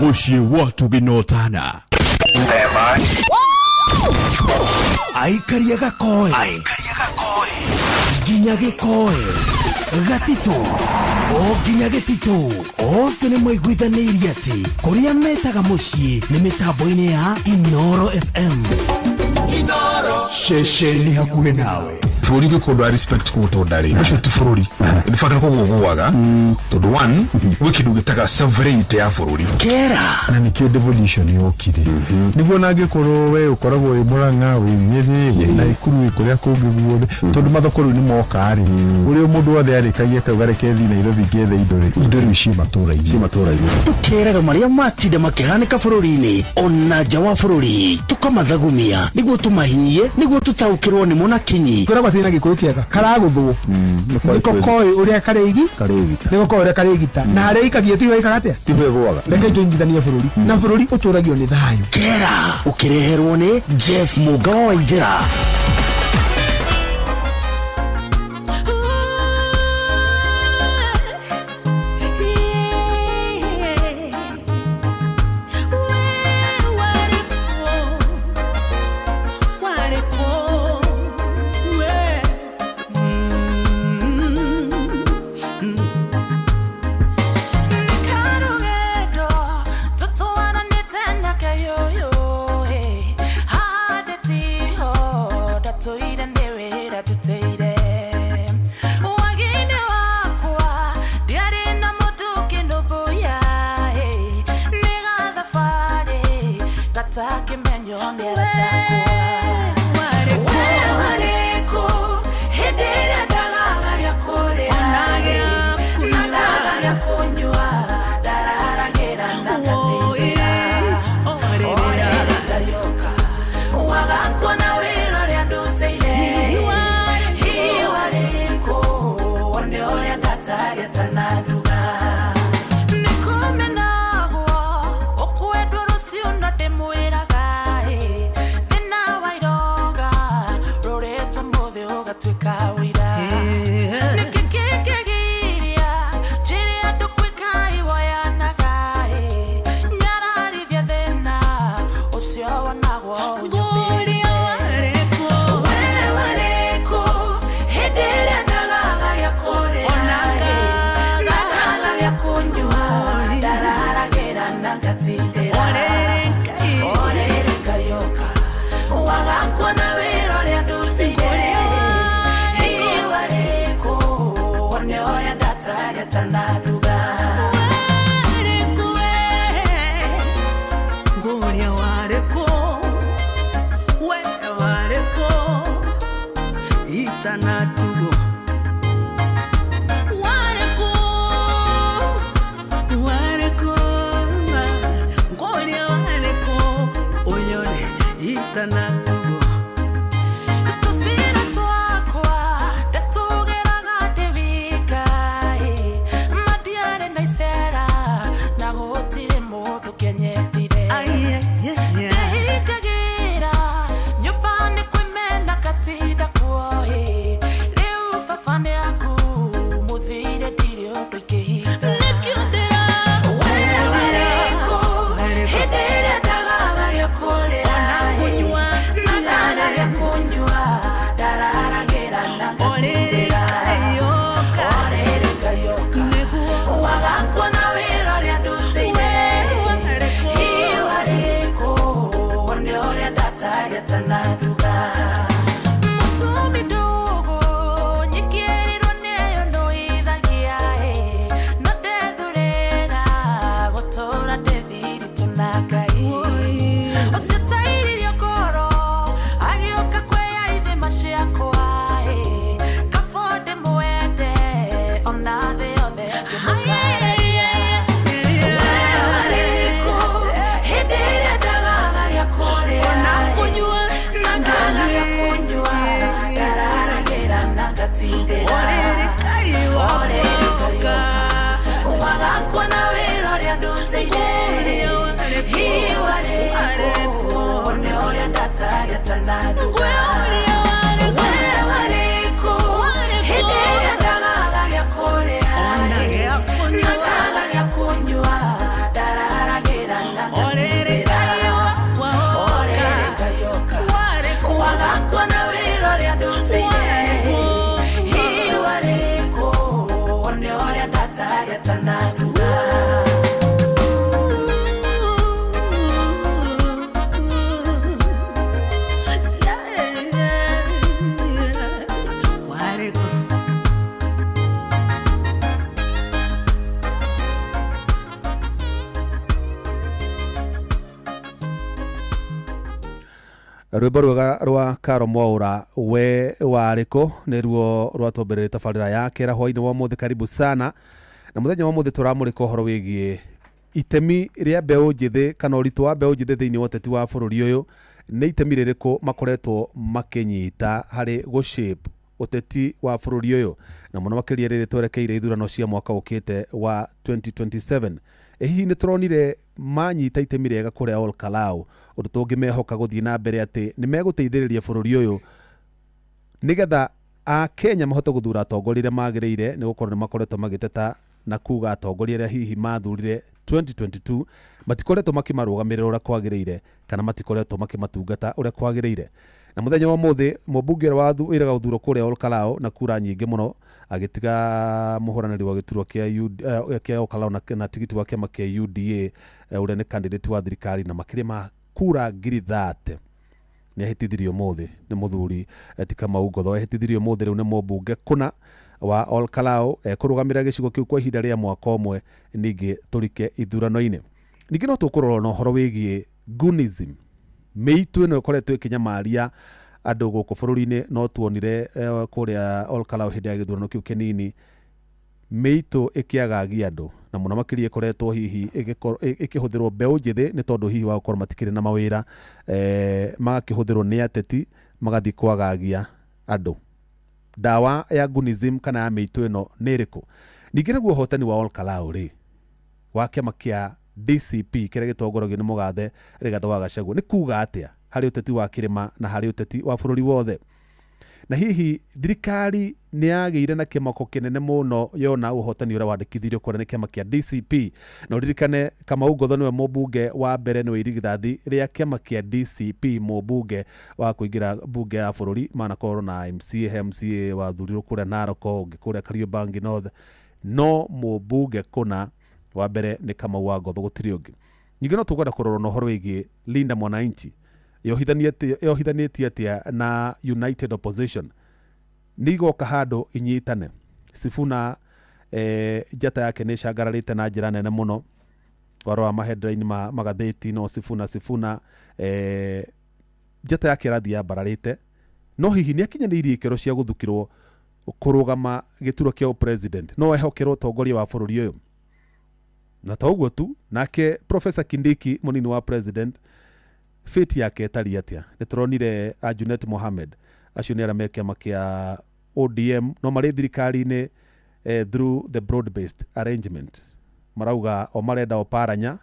Mushi watu ginotana Aikaria gakoe Ginya gikoe Gatito O ginya gitito Othe ni mwaiguithanirie ati kuria metaga mucii ni mitambo-ini ya Inooro FM. Inooro shesheni hakuhe nawe Furori ke kodo respect ko to dare acho ti furori in fact ko go waga to the one wiki do gitaga sovereignty ya furori kera na nikyo devolution yokire nibwo nage koro we ukoragwo imuranga we nyeri na ikuru ikuria kugiguode tondu mathokoro ni moka ari uri mundu wothe arikagie kaugare kethi na Nairobi gethe indore matura tukeraga maria matinde makihanika furori-ini ona nja wa furori tukamathagumia niguo tumahinyie niguo tutaukirwo ni munakinyi na gikuyu kiega karaguthwo niko koi uria kareigi niko koi uria kareigita na haria ikagie tiwe ikagatia tiwe gwaga reke tuingithanie bururi na bururi uturagio ni thayu kera ukireherwo ni Jeff Mugawa Waithira Nyasaye tanadua rwimbo rwega rwa Karo Mwaura we wariko niruo rwatoberere tabarira ya kera hwaini wa muthi. Karibu sana na muthenya wa muthi turamurika horo wigie itemi ria mbeu njithi kana uritu wa mbeu njithi thiini wa uteti wa bururi uyu ni itemi ririku makoretwo makinyita hari gushape uteti wa bururi uyu na muno makiria riri twerekeire ithurano cia mwaka ukite wa 2027. Hihi ni turonire manyita itemi riega kuria Ol Kalou undu tungimehoka guthii na mbere ati ni meguteithiriria bururi uyu nigetha a Kenya mahote guthura atongoria magirire ni gukorwo ni makoretwo magiteta na kuga atongoria ria hihi mathurire 2022 matikoretwo makimarugamirira uria kwagirire kana matikoretwo makimatungata uria kwagirire. Na muthenya wa muthi mubunge wa iraga uthuro kuria Ol Kalou na kura nyingi muno agitiga muhuraniri wa gituro kia Ol Kalou na tigiti wa kiama kia UDA uria ni candidate wa thirikari na makirima kura ngiri 30 ni ahitithirio muthi ni muthuri ti Kamau Ngotho ahitithirio muthi riu ni mubunge kuna wa Ol Kalou kurugamira gicigo kiu kwa ihinda ria mwaka umwe ningi turike ithurano-ini. Ningi no tukurora no horo wigie gunism meitu ino koretwo ikinyamaria andu guku bururi-ini no tuonire kuria Ol Kalou hindi ya githurano kiu kinini meitu ikiagagia andu na muno makiria koretwo hihi ikihuthirwo mbeu njithi ni tondu hihi wa gukorwo matikire na mawira magakihuthirwo ni ateti magathi kwagagia andu. Dawa ya gunism kana ya meitu ino ni iriku? Ningi naguo hotani wa Ol Kalou ri wa kiama kia DCP kiria gitongoragio ni mugathe Rigathi wa Gachagua ni kuga atia hari uteti wa kirima na hari uteti wa bururi wothe? Na hihi thirikari ni yageire na kimako kinene muno yona uhotani uria wandikithirio kuria ni kiama kia DCP na uririkane Kamau Ngotho niwe mubunge wa mbere niwe irigithathi ria kiama kia DCP mubunge wa kuingira bunge ya bururi manakorwo na MCA wa thurirwo kuria Narok ungi kuria Kariobangi North no mubunge kuna wa mbere ni Kamau wa Ngotho gutiri ungi. Ningi no tukwenda kurora no horo wigi Linda Mwananchi yohithanitie atia na United Opposition nigoka handu inyitane. Sifuna njata yake ni cangararite na njira nene muno warwa maheadline magatheti no Sifuna njata yake rathi ya bararite no hihi ni akinyanirie ikero cia guthukirwo kurugama gituro kia president no ehokerwo tongoria wa bururi uyu. Na toguo tu nake Professor Kindiki munini wa president fate yake etari atia ni turonire Junet Mohamed acio ni ara mekiama kia ODM no mari thirikari-ini through the broad based arrangement marauga o marenda oparanya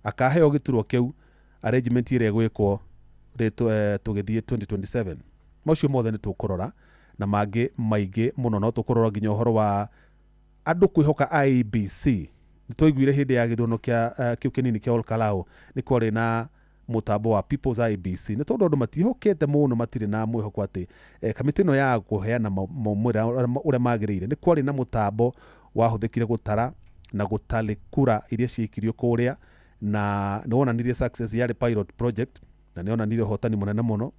akaheo gituro kiu arrangement ire gwikwo tugithie 2027 macio mothe ni tukurora na mangi maingi muno no tukurora nginya horo wa andu kwihoka IEBC. Nitoiguire hindi ya githurano kia kiu kinini kia Ol Kalou ni kwari na mutambo wa People's IEBC ni tondu andu matihokete muno matire na mwihoko ati kamiti no ya kuheana maumira uria magirire ni kwari na mutambo wahuthikire gutara na gutali kura iria ciikirio kuria na ni wonanirie success ya pilot project na ni wonanirie hotani munene muno.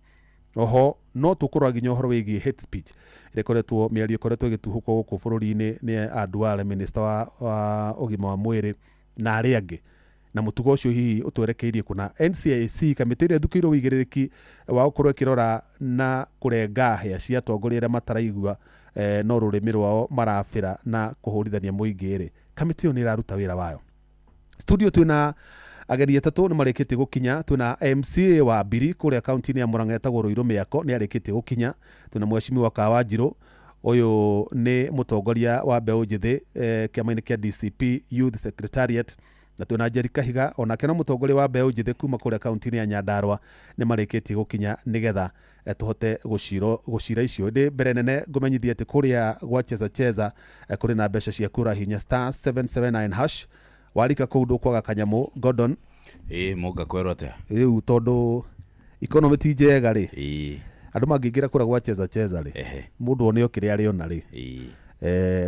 Oho no tukurora nginya horo wigi hate speech ikoretwo miario ikoretwo igituhuko guku bururi-ini ni Anduale minister wa ugima wa mwiri na ari angi na mutugo ucio hihi utwerekeirie kuna NCIC kamiti iria thukirwo wigiririki wa gukorwo ikirora na kurenga hia cia atongoria aria mataraigua no rurimi rwao marabira na kuhurithania muingi ri kamiti iyo ni iraruta wira wayo. Studio twina ageri atatu ni mareketie gukinya. Twina MCA wa Biri kuria kaunti-ini ya Murang'a etagwo Ruiru Miako ni areketie gukinya. Twina Mheshimiwa Kawanjiru uyu ni mutongoria wa mbeu njithi kiama-ini kia DCP Youth Secretariat na twina Njeri Kahiga onake no mutongoria wa mbeu njithi kuma kuria kaunti-ini ya Nyandarua ni mareketie gukinya nigetha tuhote gucira icio. Ndi mbere nene ngumenyithia ati kuria gwa cheza kuri na mbeca cia kura hinya *779# warika kũndũ kwaga kanyamũ Gordon mũga kwerwo atia rĩu tondu economy ti njega ri andu mangĩingĩra kũra gwa cheza ri mũndũ one okĩrĩa arĩ ona ri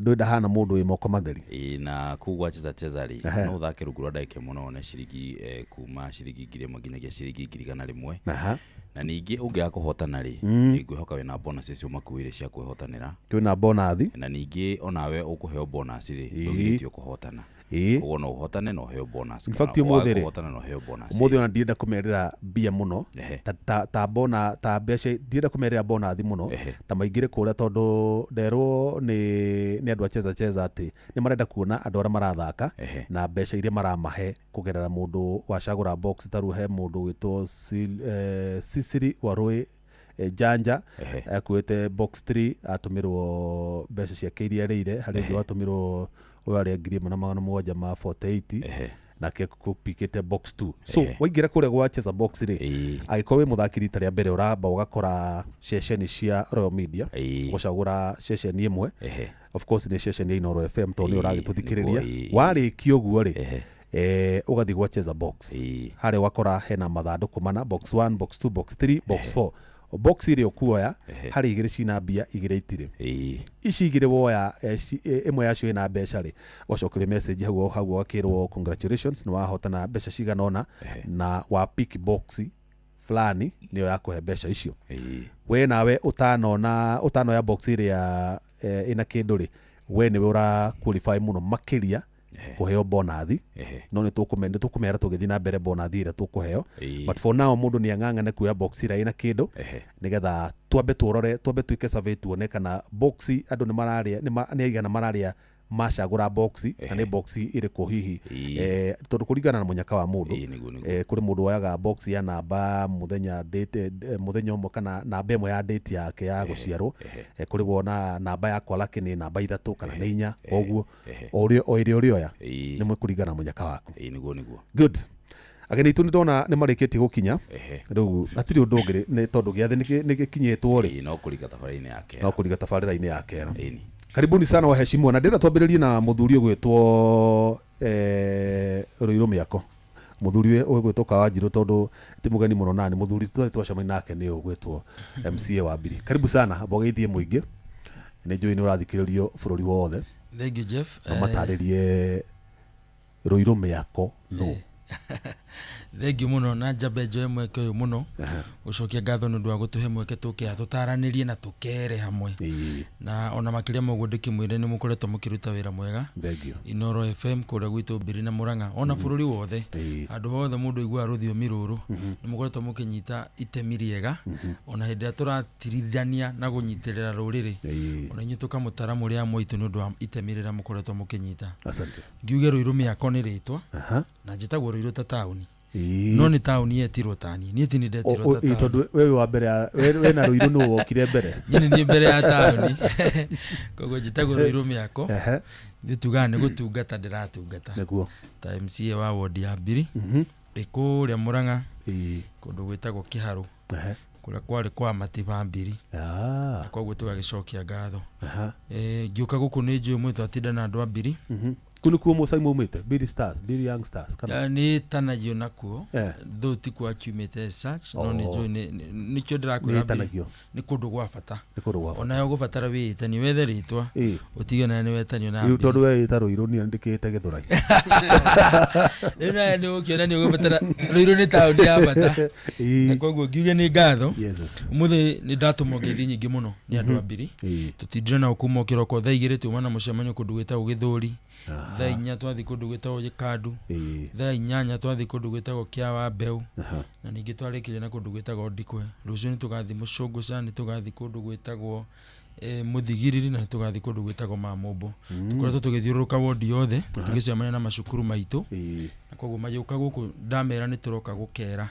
Ndwenda hana mundu wi moko matheri na kugwa cheza ri no thake rungu rwa ndagika muno ne ciringi kuma ciringi 1000 nginyagia ciringi 1,100 na ningi ungiaga kuhotana ri ngwihoka wina bonus icio makuire cia kwihotanira twina bonus na ningi onawe ukuheo bonus ri ndugitio kuhotana ugo no uhotane no heo bonus in fact umuthi ri uhotana no heo bonus umuthi ona ndienda kumerera bia muno ta mbeca ndienda kumerera bonus muno ta maingire kuria tondu nderwo ni andu a cheza ati ni marenda kuona andu aria marathaka na mbeca iria maramahe kugerera mundu wacagura box taruhe mundu witwo Sisiri Warui Janja akuite box 3 atumirwo mbeca cia keiria rire hari ndio atumirwo wale agreement na magana moja ma 48 na ke kupikite box 2 so waingira kuria gwa cheza box ri agikowe muthakiri tari mbere uramba ugakora session cia Royal Media gucagura session imwe of course ni session ya Inoro FM to ni uragituthikiriria warikio guo ri ugathi gwa cheza box hari wakora hena mathanduku mana box 1 box 2 box 3 box 4 box ile okuoya hari igire cina mbia igire itire ici igire woya imwe yacio ina mbeca ri wacokere message hau akirwo congratulations ni wahotana mbeca ciganona na wa pick box fulani niyo yakuhe mbeca icio we nawe utano ya box ile ya ina kindu ri we ni ura qualify muno makiria kuheo bonus no ni tukumera tugithi na mbere bonus ira tukuheo but for now mundu ni ang'ang'ane kuya box ira ina kindu nigetha twambe tuike survey tuone kana box andu ni mararia ni aigana mararia macagura box na ni box ire ko hihi tondu kuringana na munyaka wa mundu kuri mundu oyaga box ya namba muthenya umwe kana namba imwe ya date yake ya guciarwo kuri wona namba yakwa lakini namba 3 kana 4 koguo orio ya ni mwe kuringana na munyaka wako niguo good ageni itu ndona ni marikitie gukinya riu atiri undu ngiri ni tondu giathi ni gikinyetwo ri no kuriga tabarira-ini yake karibuni sana waheshimiwa na ndenda twambiririe na muthuri gwitwo Ruiru Miako muthuri gwitwo Kawanjiru tondu ti mugeni muno nani muthuri twacamani nake ni gwitwo MCA wa Mbiri karibu sana bogeithie muingi ni njui ni urathikiririo bururi wothe thank you Jeff mataririe Ruiru Miako no thank you muno na njambe njoe mweke uyu muno gucokia ngatho nundu wa gutuhe mweke tuke atutaranirie na tukere hamwe na ona makiria moguo ndikimwire ni mukoretwo mukiruta wira mwega Inoro FM kuria gwitu Mbiri na Murang'a ona bururi wothe andu hothe mundu igua ruthiomi ruru ni mukoretwo mukinyita itemi riega ona hindi aturatirithania na gunyitirira ruriri ona inyu tukamutara muri amwe itu nundu wa itemi rira mukoretwo mukinyita asante ngiuge Ruiru Miako ni ritwa na njitagwo Ruiru ta tauni no ni tauni yetirwo tani ni tini ndetirwo ta tauni tondu wewe wa mbere we na Ruiru no wokire mbere nyine ni mbere ya tauni kogo njitagwo Ruiru Miako ndituga ni gutungata ndiratungata niguo ta MCA wa ward ya Mbiri ikuria Murang'a kundu gwitagwo Kiharu kuria kwari kwa Matiba Mbiri koguo tugagicokia ngatho ngiuka guku ni njui mwe twatinda na andu a Mbiri kunu kuo Musa mumite Mbiri Stars Mbiri Young Stars kana ni tanagio nakuo though ti kwa accumulate search no ni njui ni kio ndirakwira tanagio ni kundu gwa bata ona yo gubatara witani wethe ritwa utigana ni wetanio na Mbiri tondu we ita Ruiru ni ndikite Githurai ina ni ukiona ni gubatara Ruiru ni tauni ya bata na koguo ngiuge ni ngatho umuthe ni ndatumo ngethi nyingi muno ni andu a Mbiri tutindire na ukumo kiroko thaa 2 tuma na mucemanio kundu gwitagwo Githuri thaa 4 twathi kundu gwitagwo Gikandu thaa 8 twathi kundu gwitagwo Kiawa Mbeu na ningi twarikire na kundu gwitagwo Ndikwe rucio ni tugathi Mucunguca ni tugathi kundu gwitagwo Muthigiriri na tugathi kundu gwitagwo Mamumbo tukoretwo tugithiuruka wodi yothe tugicemania na macukuru maitu na koguo majuka guku ndamera ni turoka gukera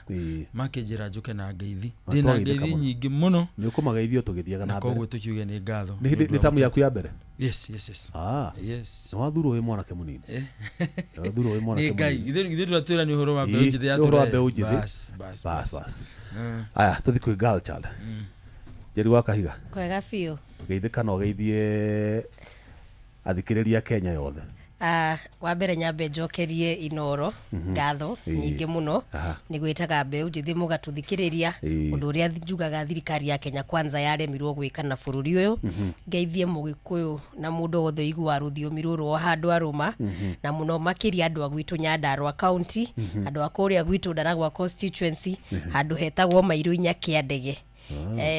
makinjira njuke na ngeithi ndina ngeithi nyingi muno ni ukumageithio tugithiaga na mbere koguo tukiuge ni ngatho ni tamu yaku ya mbere yes no wathuro we mwanake munini wathuro we mwanake munini ngai ithu twira ni uhoro wa mbeu njithi ya bas aya tuthi kwi girl child Jeri wa Kahiga kwega biu geithika no geithie athikiriria Kenya yothe wa mbere nyambe njokerie Inoro ngatho nyingi muno ni gwitaga mbeu njithi mugatuthikiria undu uria njugaga thirikari ya Kenya Kwanza yaremirwo gwika na bururi uyu ngeithie mugikuyu na mundu wothe igua ruthiomi ruru o handu aruma na muno makiria andu agwitu Nyandarua county andu akuria gwitu Ndaragwa constituency handu hetagwo Mairu inya kia ndege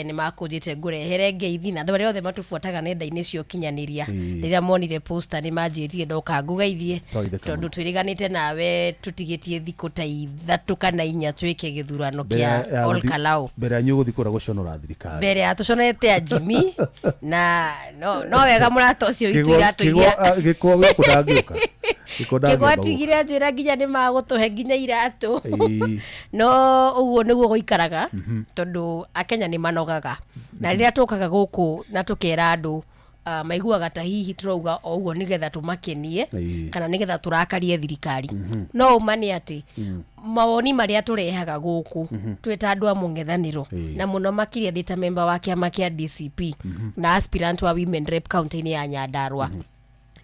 ni makujite ngurehere ngeithi na andu aria othe matufuataga nenda-ini cio kinyaniria rira monire poster ni manjirie ndoka ngugeithie tondu twiriganite nawe tutigitie thiku ta 3 kana 4 twike githurano kia Ol Kalou mbere anyu guthikura guconora thirikari mbere atuconete Jimmy na no wega murata ucio itu iratuiria giko gukudangiuka kigwatigire njira nginya ni magutuhe nginya iratu no uguo niguo guikaraga tondu Akenya ni manogaga na riria tukaga guku na tukera andu maiguaga ta hihi turauga o uguo nigetha tumakenie kana nigetha turakarie thirikari no umani ati mawoni maria turehaga guku tweta andu a mungethaniro na muno makiria data member wa kiama kia DCP na aspirant wa women rep county ya Nyandarua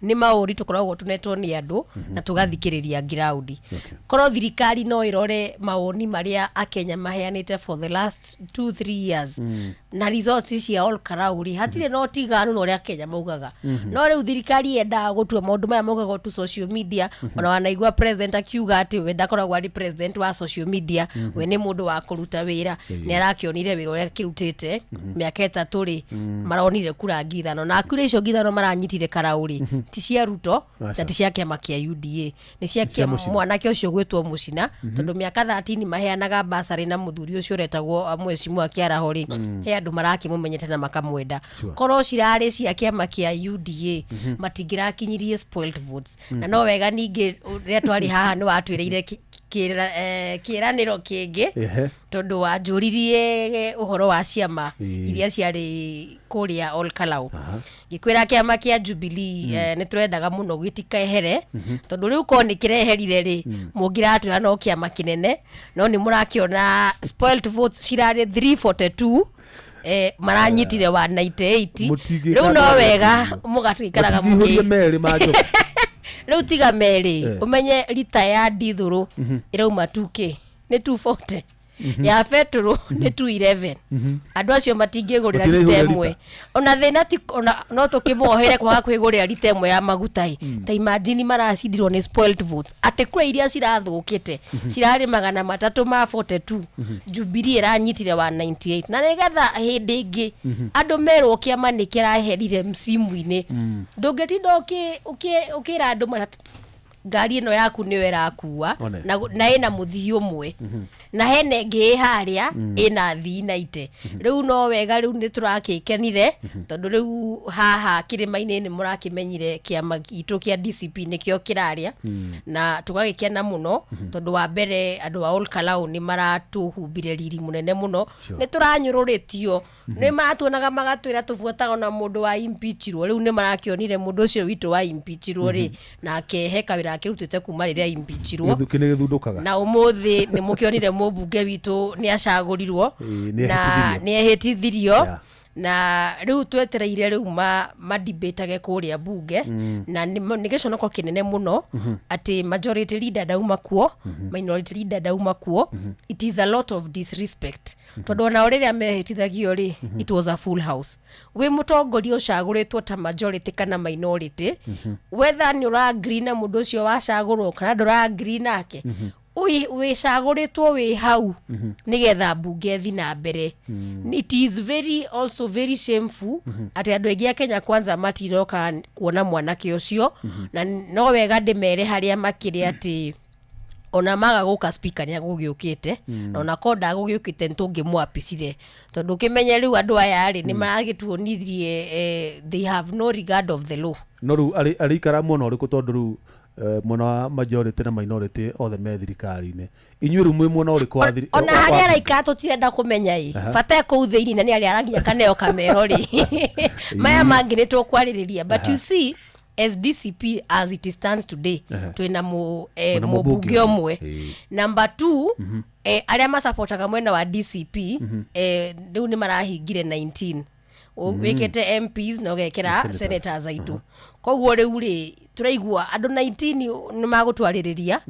ni mauri tukoragwo tunetwo ni andu na tugathikiriria ground koro thirikari no irore mawoni maria Akenya maheanite for the last 2-3 years na resources cia Ol Kalou hatire no tiganu no ria Kenya maugaga no riu thirikari enda gutua maundu maya maugaga tu social media ona wanaigua president akiuga ati we ndakoragwo ari president wa social media we ni mundu wa kuruta wira ni arakionire wira uria kirutite miaka 3 maronire kura ngithano na akure icio ngithano maranyitire Karauri ti cia Ruto na ti cia kiama kia UDA ni cia kiama mwanake ucio gwitwo Mucina tondu miaka 13 maheanaga basari na muthuri ucio retagwo Mheshimiwa Kiarahori he andu marakimumenyete na makamwenda koro cirari cia kiama kia UDA matingirakinyirie spoiled votes na no wega ningi ria twari haha ni watwireire kiraniro kingi tondu wanjuririe uhoro wa ciama iria ciari kuria Ol Kalou gikwira kiama kia Jubilee ni turendaga muno gitikaehere tondu riu ko ni kireherire ri mungiratwira no kiama kinene no ni murakiona spoiled votes cirari 342 maranyitire 198 riu no wega mugatikaraga muki meri majo riu tiga meri umenye lita ya dithuru irauma 2K ni 240 ya fetro ni 211 andu acio matingigurira litemwe ona thina ti no tukimohere kwa kwigurira litemwe ya magutai ta imagine maracindirwo ni spoiled votes ate kura iria cirathukite cirari 342 Jubilee iranyitire 198 na nigetha hindi ingi andu merwo kiama ni kiraherire msimu-ini ndungitinda ukira andu ngari ino yaku niwe irakuwa na ina muthii umwe na hene ngi haria ina thii na ite riu no wega riu ni turakikenire tondu riu haha kirima-ini ni murakimenyire kiama gitu kia DCP nikio kiraria na tugagikena muno tondu wa mbere andu a Ol Kalou ni maratuhumbire riri munene muno ni turanyururitio ni maratuonaga magatwira tufuataga na mundu wa impeachirwo riu ni marakionire mundu ucio witu wa impeachirwo ri na keheka wira kirutite kuma riria impeachirwo na umuthi ni mukionire mubunge witu ni acagurirwo na ni ehitithirio na riu twetereire riu madebatage kuria bunge na ni giconoko kinene muno ati majority leader dauma kuo minority leader dauma kuo it is a lot of disrespect tondu na uriria mehitithagio ri it was a full house we mutongoria ucaguritwo ta majority kana minority whether ni ura agree na mundu ucio wacagurwo kana ndura agree nake we caguritwo we hau nigetha bunge thi na mbere it is also very shameful ati andu aingi a Kenya Kwanza matiroka kuona mwanake ucio na no wega ndimere haria makiri ati ona maga guka speaker ni agugiukite na ona konda agugiukite ntungi mwapicire tondu kimenye riu andu aya ari ni maragituonithie they have no regard of the law no riu ari kara muno uriku tondu riu mona majority na minority othe me thirikari-ini inyuĩ rĩu mwĩ mwona ũrĩkũ wa thirikari ona harĩa araikara tũtirenda kũmenya bata kũu thĩinĩ na nĩ arĩa araginya kaneo kamero rĩ maya mangĩ nĩ tũkwarĩrĩria but you see as DCP as it stands today twina mũbunge ũmwe number 2 arĩa masapotaga mwena wa DCP rĩu nĩ marahingire 19 wikete MPs na ugekera senators aitu koguo riu ri turaigua andu 19 ni magutwaririria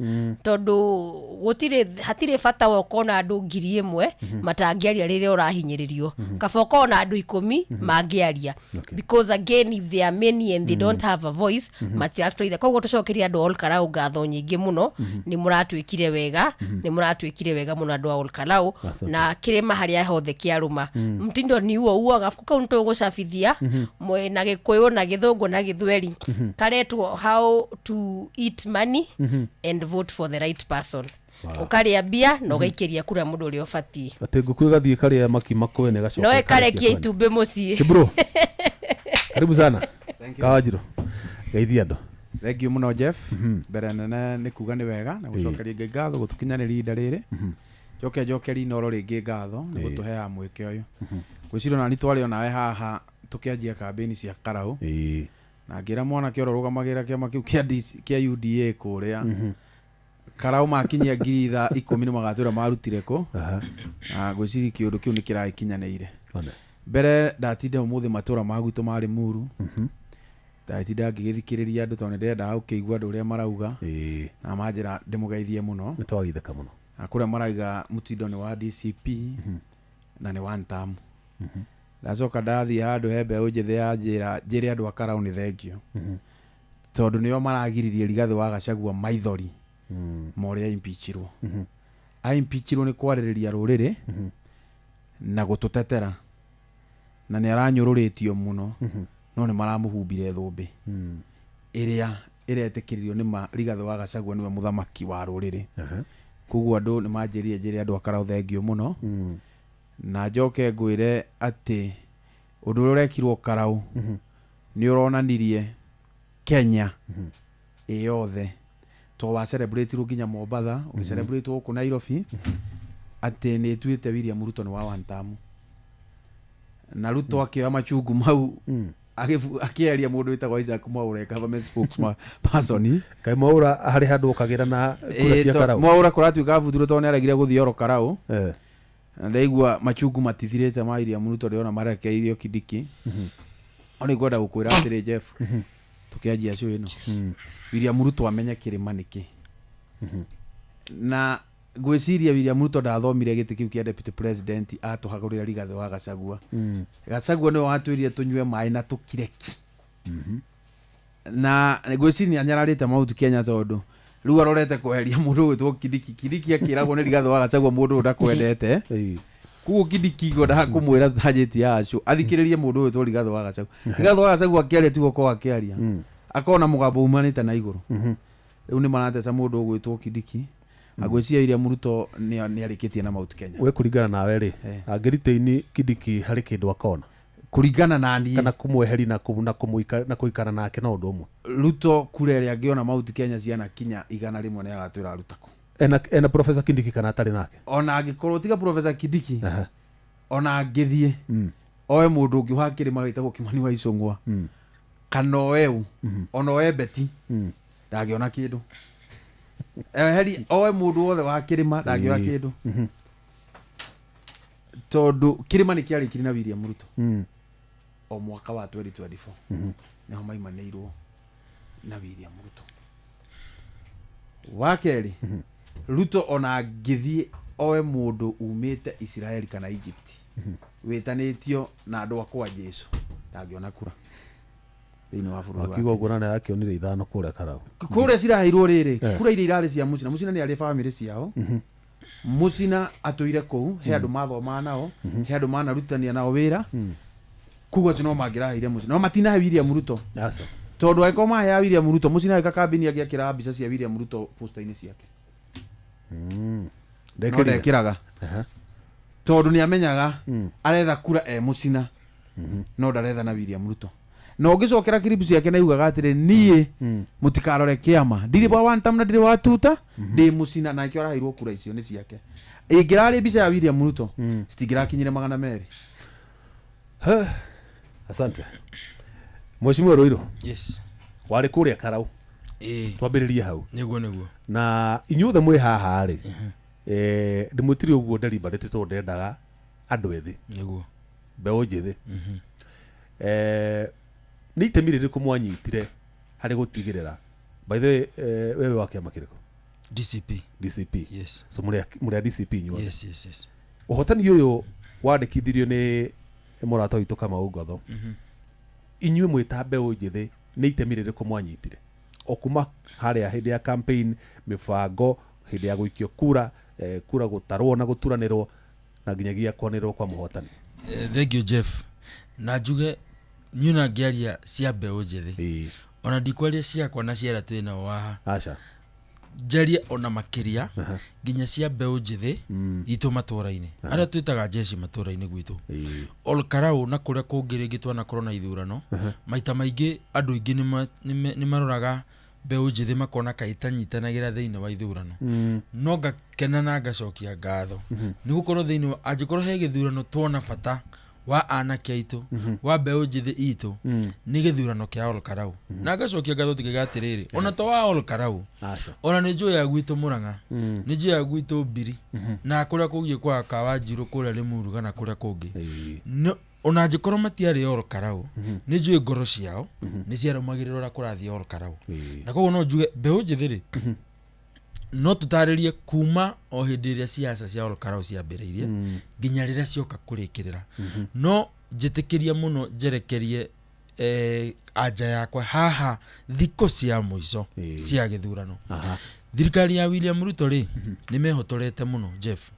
tondu gutire hatire bata wokona andu 1000 matangiaria riria urahinyiririo kabokona andu 10 mangiaria because again if they are many and they don't have a voice matiatreitha koguo tucokeria andu all karau ngatho nyingi muno ni muratwikire wega muno andu all karau na kirima haria hothe kiaruma mtindo ni uo gafuku kau nitugucabithia na gikuyu na githungu na githweri karetwo how to eat money and vote for the right person. Ukaria bia na ugaikiria kura mundu uri obati ati nguku gathie karia maki makoe ne gacoka no ekarekia itumbe mucii bro karibu sana Kawajiro geithia ndo thank you muno Jeff mbere nene ni kuga ni wega na gucokeria ngai ngatho gutukinyanira ihinda riri njokeri noro ringi ngatho ni gutuhea mweke uyu gwiciro nani twari onawe haha tukianjia kampeni cia Karau na ngira mwana kioro rugamagira kiama kiu kia UDA kuria Karau makinyia ngiri 10 ni magatura marutire ko na gwiciri kiundu kiu ni kiraikinyaneire mbere ndatinde umuthi matura magutu mari muru ndatinda ngigithikiriria andu tondu ndenda ukigua andu uria marauga na manjira ndimugeithie muno ni twagitheka muno na kuria maraiga mutindo ni wa DCP na ni one term ndacoka ndathi handu hembe unjithe ya njire andu Karau ni thengio tondu nio maragiririe Rigathi wa Gachagua maithori moria impeachirwo impeachirwo ni kwaririria ruriri na gututetera na ni aranyururitio muno no ni maramuhumbire thumbi iria etikiririo ni Rigathi wa Gachagua niwe muthamaki wa ruriri koguo andu ni manjirie njire andu Karau thengio muno na njoke ngwire ati undu uria urekirwo Karau ni uronanirie Kenya yothe to wa celebrate ru ginya Mombasa we celebrate ku Nairobi ati ni tuite William Ruto ni wa one term na Ruto akioya machungu mau akieria mundu witagwo Isaac Mwaura government spokesperson kai Mwaura hari handu ukagira na kura cia Karau Mwaura kuratuika avutiro to ni aragire guthio Karau na ndaigua machungu matithirite ma William Ruto ndiona marekeirio Kidiki oni gwenda gukwira atiri Jeff tukianjia cio ino William Ruto amenye kirima niki na gwiciria William Ruto ndathomire giti kiu kia deputy president atuhagurira Rigathi wa Gachagua Gachagua no atwirie tunywe mai na tukireki na gwiciria anyararite mautu Kenya tondu riu arorete kweheria mundu witwo Kidiki akiragwo ni Rigathi wa Gachagua mundu ndakwendete kuo Kidiki goda kumwira tajeti yacu athikiririe mundu witwo Rigathi wa Gachagua Rigathi wa Gachagua akiaria tigo ko akiaria akona mugambo umanite na iguru riu ni marateta mundu gwitwo Kidiki agwiciria William Ruto ni arikitie na mautu Kenya we kuringana nawe ri angiriteini Kidiki hari kindu akona kuringana na ni kana kumweheri na kumuika na kuikana nake na undu umwe Ruto kurere angiona mautu Kenya ciana kinya 100 ni agatwira rutako ena Professor Kidiki kana atari nake ona angikorwo tiga Professor Kidiki ona angithie oe mundu ungi wa kirima gitagwo Kimani wa Icung'wa kana oeu ona oe Beti ndagiona kindu heri oe mundu wothe wa kirima ndagiona kindu tondu kirima ni kiarikiri na William Ruto o mwaka wa 2024 niho maimaneirwo na William Ruto wakeri Ruto ona ngithie oe mundu umite Israeli kana Egypt witanitio na andu akwa Jesu ndagiona kura thini wa bũrũri akigo gurana yakionire ithano kuria Karau kuria ciraheirwo riri kura iria irari cia Mucina ni ari family ciao Mucina atuire kou he andu mathoma nao he andu manarutania nao wira kugo no mangiraheire Mucina no matinahe William Ruto asa tondu aiko mahe William Ruto Mucina eka kambini agiakira mbica cia William Ruto posta-ini ciake ndekiraga tondu ni amenyaga aretha kura Mucina no ndaretha na William Ruto no ngicokera clip ciake na yugaga atiri nie mutikarore kiama ndiri bwa one time na ndiri wa tuta ndi Mucina na ikio araheirwo kura icio ni ciake ingirari mbica ya William Ruto citingirakinyire 200 asante Mheshimiwa Roiro yes wari kuria Karau twambiririe hau niguo na inyuothe mwi haha ri ndimwitire uguo deliberate to ndendaga andu ethi niguo mbeo njithi ni itemi ririku mwanyitire harĩ gũtigĩrĩra by the way wewe wa kĩama kĩrĩkũ DCP yes so mũrĩa DCP nyuothe yes ũhotani ũyũ wandĩkithirio nĩ mũrata witũ Kamau Ngotho inyuĩ mwĩta mbeũ njĩthĩ nĩ itemi rĩrĩkũ mwanyitire o kuma harĩa hĩndĩ ya campaign mĩbango hĩndĩ ya gũikio kura kura gũtarwo na gũturanĩrwo na nginyagia kwanĩrwo kwa mũhotani thank you Jeff na njuge nyuna ngĩaria cia mbeũ njĩthĩ ona ndikwaria ciakwa na ciara twĩna waha aca njaria ona makĩria nginya cia mbeũ njĩthĩ itũ matũra-inĩ arĩa twĩtaga jeshi matũra-inĩ gwitũ Olkarau na kũrĩa kũngĩ rĩngĩ twanakorwo na ithurano maita maingĩ andũ aingĩ nĩ maroraga mbeũ njĩthĩ makona kaĩtanyitanagĩra thĩinĩ wa ithurano no ngakena na ngacokia ngatho nĩ gũkorwo thĩinĩ angĩkorwo he gĩthurano tuona bata wa anake aitũ wa mbeũ njĩthĩ itũ nĩ gĩthurano kĩa Olkarau na ngacokia ngatho tiga atĩrĩrĩ ona to wa Olkarau ona nĩ njũĩ ya gwitũ Mũrang'a nĩ njũĩ ya gwitũ Mbiri na kũrĩa kũngĩ kwa Kawanjirũ kũrĩa Limuru kana kũrĩa kũngĩ ona angĩkorwo matiarĩ Olkarau nĩ njũĩ ngoro ciao nĩ ciarũmagĩrĩra ũrĩa kũrathiĩ Olkarau na koguo no njuge mbeũ njĩthĩ no tutarĩrie kuma o hĩndĩ ĩrĩa siasa cia Olkarau ciambĩrĩirie nginya rĩrĩa cioka kũrĩkĩrĩra no njĩtĩkĩria mũno njerekerie anja yakwa haha thikũ cia mũico cia gĩthurano thirikari ya William Ruto rĩ nĩ mehotorete mũno Jeff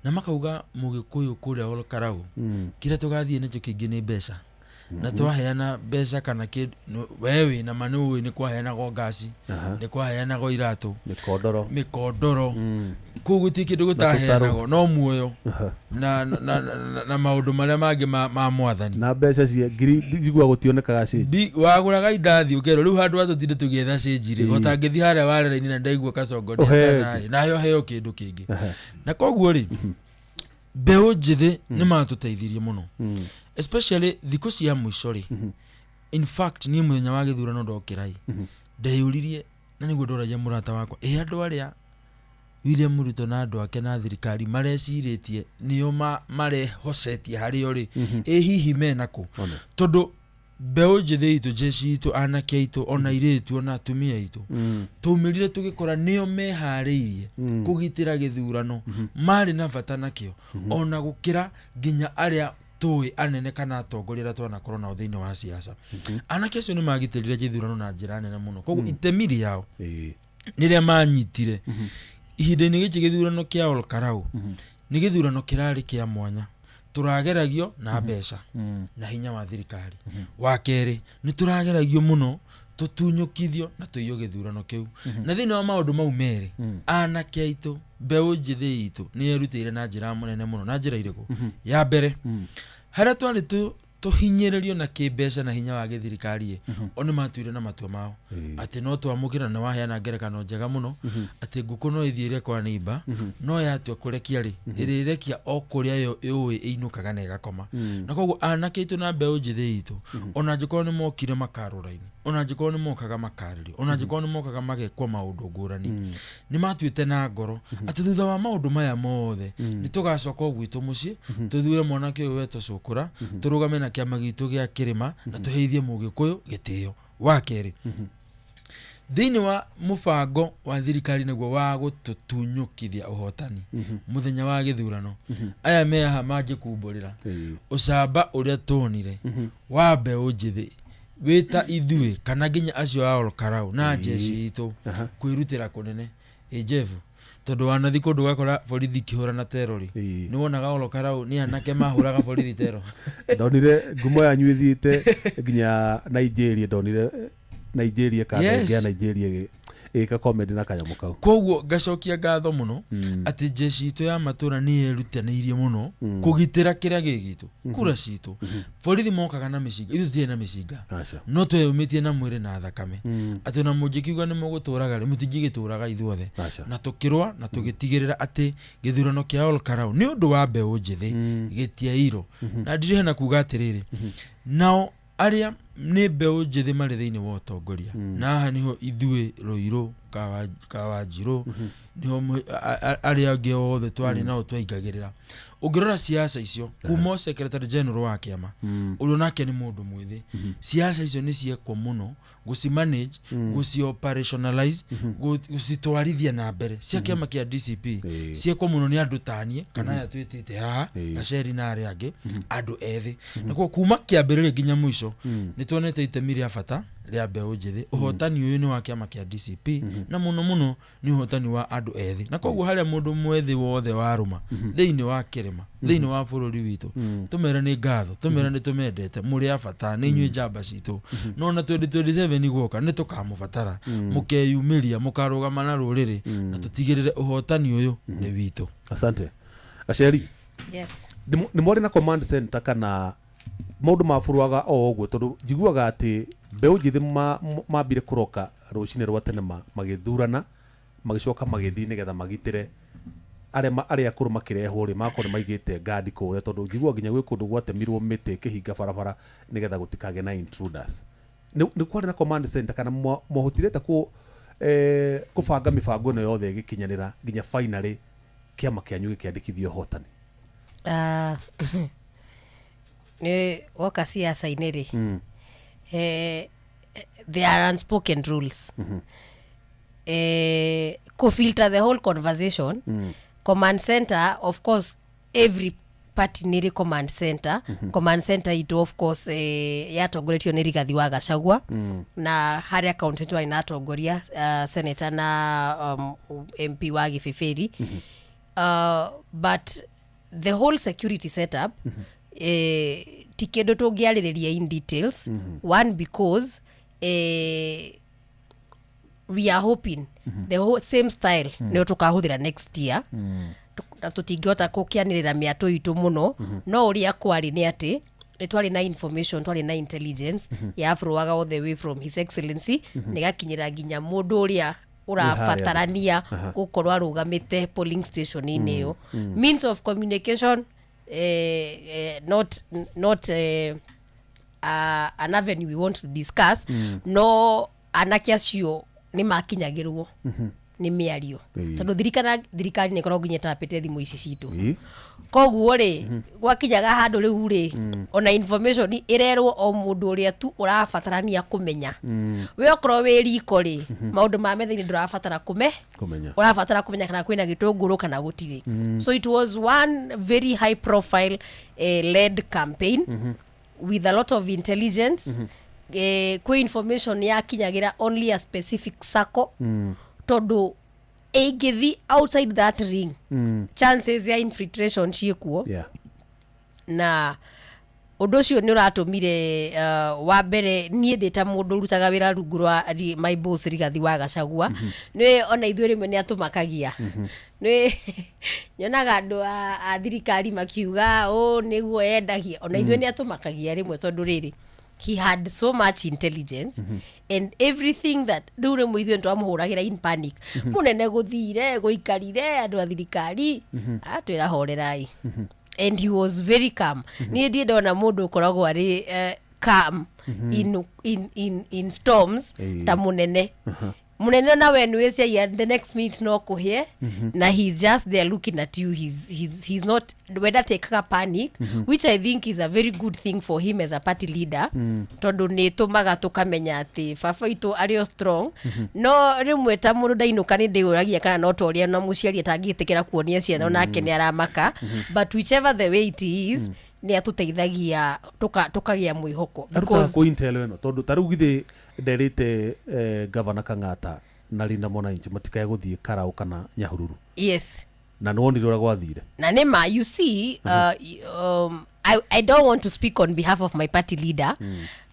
na makauga mũgĩkũyũ kũrĩa Olkarau kĩrĩa tũgathiĩ nakĩo kĩngĩ nĩ mbeca na twaheana mbeca kana wewe na manũĩ nĩ kwaheanagwo ngasi nĩ kwaheanagwo iratũ mĩkondoro kũu gũtirĩ kĩndũ gũtaheanagwo no muoyo na maũndũ marĩa mangĩ ma mwathani na mbeca cia ngiri njigua gũtionekaga cĩnji wagũraga indathi ũkerwo rĩu handũ atũtinde tũgĩetha cĩnji rĩ ũtangĩthiĩ harĩa warera-inĩ na ndaigua Kasongo nayo heo kĩndũ kĩngĩ na koguo rĩ mbeũ njĩthĩ nĩ matũteithirie mũno especially thikũ cia mũico rĩ in fact niĩ mũthenya wa gĩthurano ndokĩra ndeyũririe na nĩguo ndoragia mũrata wakwa andũ arĩa William Ruto na andũ ake na thirikari marecirĩtie nĩo marehocetie harĩo rĩ hihi menakũ tondũ mbeũ njĩthĩ itũ jeshi itũ anake itũ ona airĩtu ona atumia itũ tũmĩrire tũgĩkora nĩo meharĩirie kũgitĩra gĩthurano marĩ na bata nakĩo ona gũkĩra nginya arĩa tũĩ anene kana atongoria arĩa twanakorwo nao thĩinĩ wa siasa anake acio nĩ magitĩrire gĩthurano na njĩra nene mũno koguo itemi rĩao rĩrĩa manyitire ihinda-inĩ gĩkĩ gĩthurano kĩa Olkarau nĩ gĩthurano kĩrarĩ kĩa mwanya tũrageragio na mbeca na hinya wa thirikari wa kerĩ nĩ tũrageragio mũno tũtunyũkithio na tũiywo gĩthurano kĩu na thĩinĩ wa maũndũ mau merĩ anake aitũ mbeũ njĩthĩ itũ nĩ yerutĩire na njĩra nene mũno na njĩra irĩkũ ya mbere harĩa twarĩ tũhinyĩrĩrio na kĩmbeca na hinya wa gĩthirikari oni matuire na matua mao atĩ no twamũkĩra na waheana ngerekano njega mũno atĩ ngũkũ no ĩthiĩre kwa nĩimba no yatua kũrekia rĩ ĩrĩrekia o kũrĩa yo ĩũĩ ĩinũkaga na ĩgakoma na koguo anake aitũ na mbeũ njĩthĩ itũ ona angĩkorwo nĩ mokire makarũra-inĩ ona angĩkorwo nĩ mokaga makarĩrio ona angĩkorwo nĩ mokaga magekwo maũndũ ngũrani nĩ matuĩte na ngoro atĩ thutha wa maũndũ maya mothe nĩ tũgacoka gwitũ mũciĩ tũthure mwanake ũyũ wetwo Cũkũra tũrũgame na kĩama gitũ gĩa kĩrĩma na tũheithie mũgĩkũyũ gĩtĩo wa kerĩ thĩinĩ wa mũbango wa thirikari nĩguo wa gũtũtunyũkithia ũhotani mũthenya wa gĩthurano aya meha mangĩkumbũrĩra ũcamba ũrĩa tuonire wa mbeũ njĩthĩ wĩta ithuĩ kana nginya acio a Olkarau na jeshi itũ kwĩrutĩra kũnene Jeff tondũ wanathi kũndũ gakora borithi kĩhũra na terori nĩ wonaga Olkarau nĩ anake mahũraga borithi tero ndonire ngumo yanyu ĩthiĩte nginya Nigeria ndonire Nigeria kana Nigeria ĩka comedy na kanyamũ kau koguo ngacokia ngatho mũno atĩ jeshi itũ ya matũra nĩ yerutanĩirie mũno kũgitĩra kĩrĩa gĩgitũ kura citũ borithi mokaga na mĩcinga ithuĩ tũtirĩ na mĩcinga no tweyumĩtie na mwĩrĩ na thakame atĩ ona mũngĩkiuga nĩ mũgũtũraga rĩ mũtingĩgĩtũraga ithuothe na tũkĩrũa na tũgĩtigĩrĩra atĩ gĩthurano kĩa Olkarau nĩ ũndũ wa mbeũ njĩthĩ gĩtiairwo na ndirĩ hena kuga atĩrĩrĩ nao arĩa nä mbeå njä thä marä thä-inä wa ũtongoria na haha nä ho ithuä Rũirũ Kawanjirũ nä ho arä a angä othe twarä nao twaingagä rä ra å ngä rora ciaca icio kuma secretary general wa kä ama å rä onake nä må ndå mwä thä ciaca icio nä ciekwo må no gå cimanage gå ci operationalize gå citwarithia na mbere cia kä ama kä a DCP ciekwo må no nä andå tanie kana aya twä tä te haha Gaceri na arä angä andå ethä nakuo kuma kä ambä rä ria nginya må ico nä tuonete itemi rä a bata rä a mbeå njä thä å hotani å yå nä wa kä ama kä a DCP na må no nä å hotani wa andå ethä na koguo harä a må ndå mwethä wothe warå ma thä-inä wa kä thä-inä wa bå rå ri witå tå mere nä ngatho tå mere nä tå mendete må rä a bata nä inyuä njamba citå no na 2027 guoka nä tå kamå batara må keyumä ria må karå gama na rå rä rä na tå tigä rä re å hotani å yå nä witå. Asante Gaceri. Yes. Nä mwarä na command center kana maundu maburuaga o ũguo tondu njiguaga ati mbeũ njĩthĩ mambire kũroka rũcinĩ rwa tene magĩthurana magĩcoka magĩthiĩ nĩgetha magitĩre arĩa akũrũ makĩrehwo rĩ makorwo maigĩte ngandi kũrĩa tondu njiguaga nginya gwĩ kũndũ gwatemirwo mĩtĩ ĩkĩhinga barabara nĩgetha gũtikagĩe na intruders. Nĩ kwarĩ na command center kana mwahotirete kũbanga mĩbango ĩno yothe ĩgĩkinyanĩra nginya finally kĩama kĩanyu gĩkĩandĩkithio hotani? Woka siasa-inĩ rĩ there are unspoken rules to filter the whole conversation. Command center, of course, every party nĩ command center. Command center itu of course yatongoretio nĩ Rigathi wa Gachagua na harĩa county tu inatongoria senator na MP wa Gĩbĩbĩri. But the whole security setup ti kĩndũ tũngĩarĩrĩria in details. One, because we are hoping the whole same style nĩyo tũkahũthĩra next year. Tũtingĩhota gũkĩanĩrĩra mĩatũ itũ mũno no ũrĩa kwarĩ nĩ atĩ twarĩ na information, twarĩ na intelligence yaflowaga all the way from His Excellency nĩgakinyĩra nginya mũndũ ũrĩa ũrabatarania gũkorwo arũgamĩte polling station-inĩ ĩyo. Means of communication, not an avenue we want to discuss. No anake acio nĩ makinyagĩrwo nĩ mĩario tondũ thirikari nĩ ĩkoragwo nginya tapĩte thimũ ici citũ. Koguo rĩ gwakinyaga handũ rĩu rĩ ona information ĩrerwo o mũndũ ũrĩa tu ũrabatarania kũmenya. We okorwo wĩ riko rĩ maũndũ ma metha-inĩ ndũrabatara kũmenya, ũrabatara kũmenya kana kwĩna gĩtũngũrũ kana gũtirĩ. So it was one very high profile led campaign with a lot of intelligence. Kwĩ information yakinyagira only a specific circle tondu ĩngĩthi outside that ring chances ya infiltration ciĩkuo. Na ũndũ ũcio nĩ ũratũmire wa mbere niĩ ndĩ ta mũndũ ũrutaga wĩra rungu rwa my boss Rigathi wa Gachagua nĩ ona ithuĩ rĩmwe nĩ atũmakagia. Nĩ nyonaga andũ a thirikari makiuga nĩguo yendagia ona ithuĩ nĩ atũmakagia rĩmwe tondũ rĩrĩ he had so much intelligence and everything that rĩu rĩmwe ithuĩ twamũhũragĩra in panic. Mũnene gũthire gũikarire andũ a thirikari atwĩra horerai. And he was very calm. Niĩ ndiĩ ndona mũndũ ũkoragwo arĩ calm in storms ta mũnene. Munene na when we say the next minute no kuhie na he's just there looking at you. He's not whether take a panic, which I think is a very good thing for him as a party leader. Tondu nĩ tũmaga tũkamenya atĩ baba itũ arĩ strong. No rĩmwe ta mũndũ ndainuka nĩ ndĩũragia kana no toria na mũciari atangĩtĩkĩra kuonia ciana nake nĩ aramaka. But whichever the way it is nĩ atũteithagia tũkagĩa mwĩhoko. Because ko intel eno tondu tarĩu githĩ nderĩte Governor Kang'ata na Linda Mwananchi matikae gũthiĩ Karau kana Nyahururu. Yes. Na nĩ wonire ũrĩa gwathire. Na nĩma you see I don't want to speak on behalf of my party leader.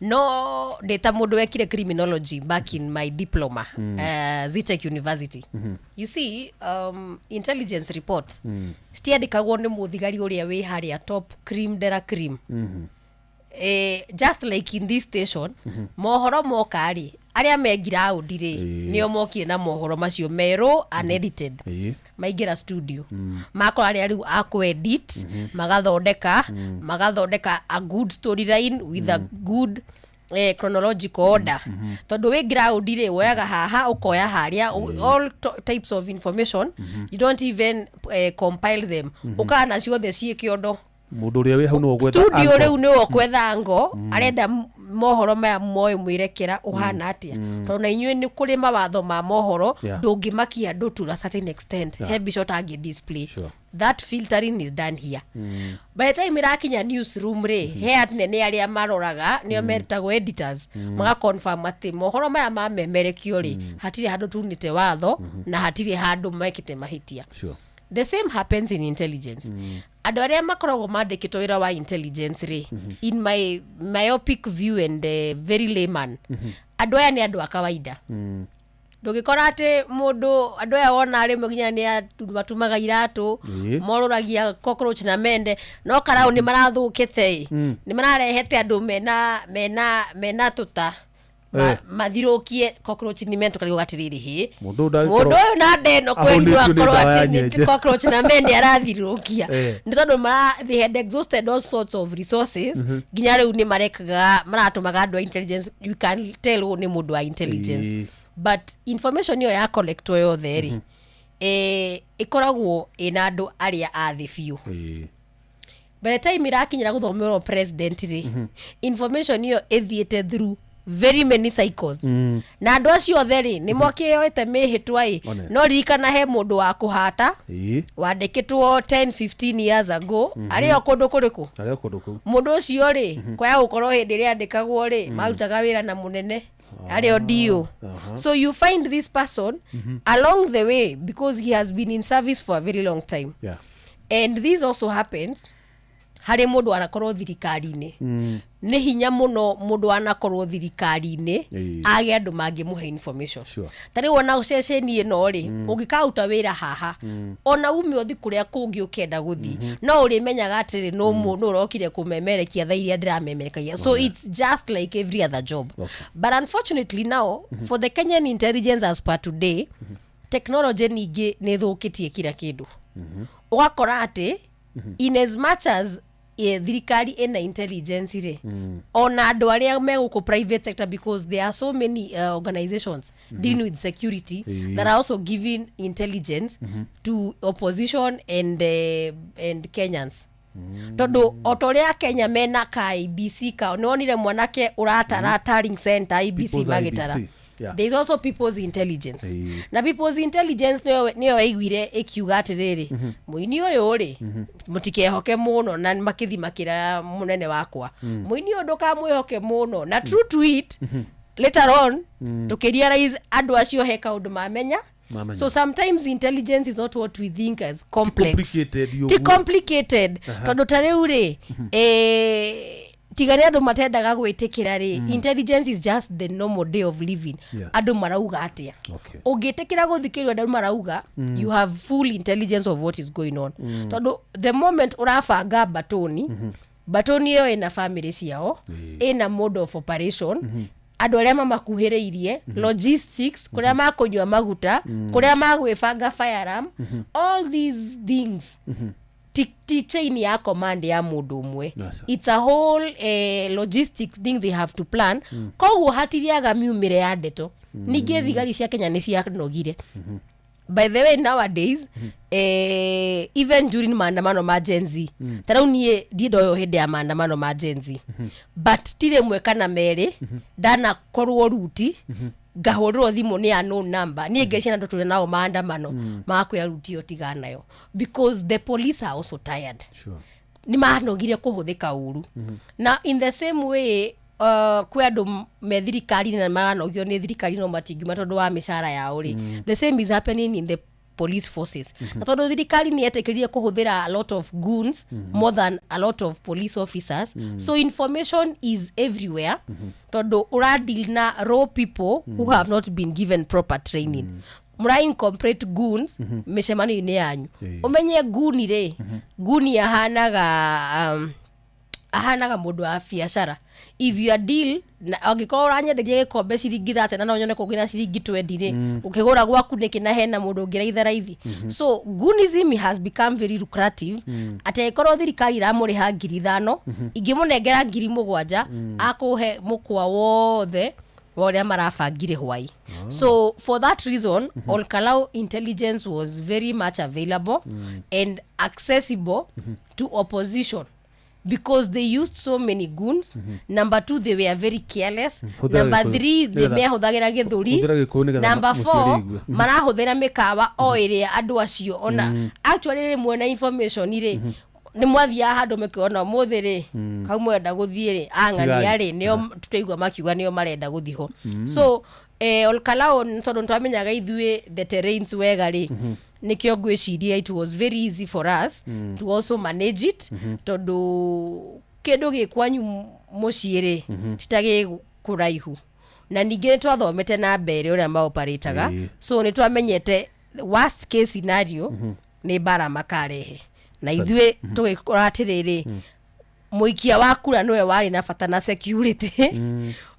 No ndĩta mũndũ wekire criminology back in my diploma Zitech University. You see intelligence report citiandĩkagwo nĩ mũthigari ũrĩa wĩ harĩa top cream dera cream. Just like in this station mohoro moka rĩ arĩa mengira audire nĩo mokire na mohoro macio merũ unedited maingira studio makora arĩa rĩu akũ-edit magathondeka a good storyline with a good chronological order tondu we ground ri woyaga haha ukoya haria all types of information you don't even compile them ukana ciothe cie kiondo mundu ria we hau no gwetha studio riu ni okwetha ngo arenda mohoro maya moyo mwirekera uhana atia tondu na inywe ni kuri mawatho ma mohoro ndungimakia andu to a certain extent heavy shot agi display that filtering is done here by the time irakinya newsroom re he atnene aria maroraga nio mertagwo editors maga confirm ati mohoro maya ma memerekio ri hatire handu tunite watho na hatire handu mekite mahitia the same happens in intelligence andu aria makoragwo mandikitwo wira wa intelligence ri in my myopic view and very layman andu aya ni andu a kawaida ndugikora ati mundu andu aya wona ari muginya ni matumaga iratu moruragia cockroach na mende no karau ni marathukite ni mararehete andu mena tuta mathirukie cockroach ni mento kali gatiriri hi mundu na ndeno kwenu akorwo ati cockroach na mende arathirukia ni tondu they had exhausted all sorts of resources ginya riu ni marekaga maratumaga andu intelligence you can tell ni mundu wa intelligence but information yo ya collect yo theri ikoragwo ina andu aria athi biu by the time irakinyira guthomerwo president ri information yo ithiete through very many cycles na andu acio theri ni mokioete mihitwa no ririkana he mundu wa kuhata wandikitwo 10-15 years ago ario kundu kuriku mundu ucio ri kwaya gukorwo hindi ri andikagwo ri marutaga wira na munene ario dio so you find this person along the way because he has been in service for a very long time and this also happens hari mundu anakorwo thirikari-ini ni hinya muno mundu anakorwo thirikari-ini age andu mangimuhe information tari wona uceceni ino ri ungikauta wira haha ona ume othi kuria kungi ukenda guthi no uri menyaga atiri no mundu urokire kumemerekia tha iria ndiramemerekagia so it's just like every other job but unfortunately now for the Kenyan intelligence as per today technology ningi ni thukitie kila kindu ugakora ati in as much as thirikari ina intelligence ire ona andu aria meguko private sector because there are so many organizations dealing with security that are also giving intelligence to opposition and Kenyans tondu otoria Kenya mena ka IBC ka nonire mwanake uratara taring center IBC magitara there is also people's intelligence na people's intelligence niyo waiguire ikiuga atiriri muini uyu ri mutikehoke muno na makithimakira munene wakwa muini undu kamwihoke muno na true to it later on tukirealize andu acio he kaundu mamenya so sometimes intelligence is not what we think as complex too complicated tondu tareu ri tigari andu matendaga gwitikira ri intelligence is just the normal day of living andu marauga atia ungitikira guthikirwa andu marauga you have full intelligence of what is going on tondu the moment urabanga batoni yo ina family ciao ina mode of operation andu aria mamakuhiriirie logistics kuria makunywa maguta kuria magwibanga firearm all these things chain ya command ya mundu umwe it's a whole logistics thing they have to plan koguo hatiriaga miumire ya ndeto ninge thigari cia Kenya ni cia nogire by the way nowadays even during maandamano ma Gen Z tarau nie ndindo hinde ya maandamano ma Gen Z but tire mwekana mere dana korwo ruti gahorwo thimu ni ano number ni ngecina ndo tuli nao maandamano makwira ruti otiganayo because the police are also tired ni manogire kuhuthika uru na in the same way kwe andu me thirikari na maranogio ni thirikari no matingiuma tondu wa mishara yao ri the same is happening in the police forces na tondu thirikari ni etekirie kuhuthira a lot of goons more than a lot of police officers so information is everywhere tondu uradil na raw people who have not been given proper training mura incorporate goons mishemani ni yanyu umenye goon ire goon yahanaga ahanaga mundu wa biacara. If you are deal na angĩkorwo ũranyenderia gĩkombe ciringi 30 na no nyone kũgĩna ciringi 20 rĩ ũkĩgũra gwaku nĩkĩ na hena mũndũ ũngĩ raitha raithi. So goonism has become very lucrative. Atĩ angĩkorwo thirikari iramũrĩha 5,000 ingĩmũnengera 7,000 akũhe mũkwa wothe wale marabangire hwai. So for that reason Olkalau intelligence was very much available and accessible to opposition because they used so many goons. Number 2, they were very careless. Number 3, they mehuthagira githuri. Number 4, marahuthira mikawa o iria andu acio ona actually mwena information ire ni mwathia handu mekiona muthi ri kaumwenda guthie ri ang'ania ri nio tutaigwa makiuga nio marenda guthiho. So Olkalau tondu twamenyaga ithuĩ the terrains wega ri nikio ngwiciria it was very easy for us to also manage it tondu kindu gikwanyu mucii ri citagi kuraihu na ningĩ twathomete na mbere uria maoperataga. So ni twamenyete worst case scenario ni bara makarehe na ithuĩ tũgĩkora atĩrĩrĩ mũikia wa kura nĩwe warĩ na bata na security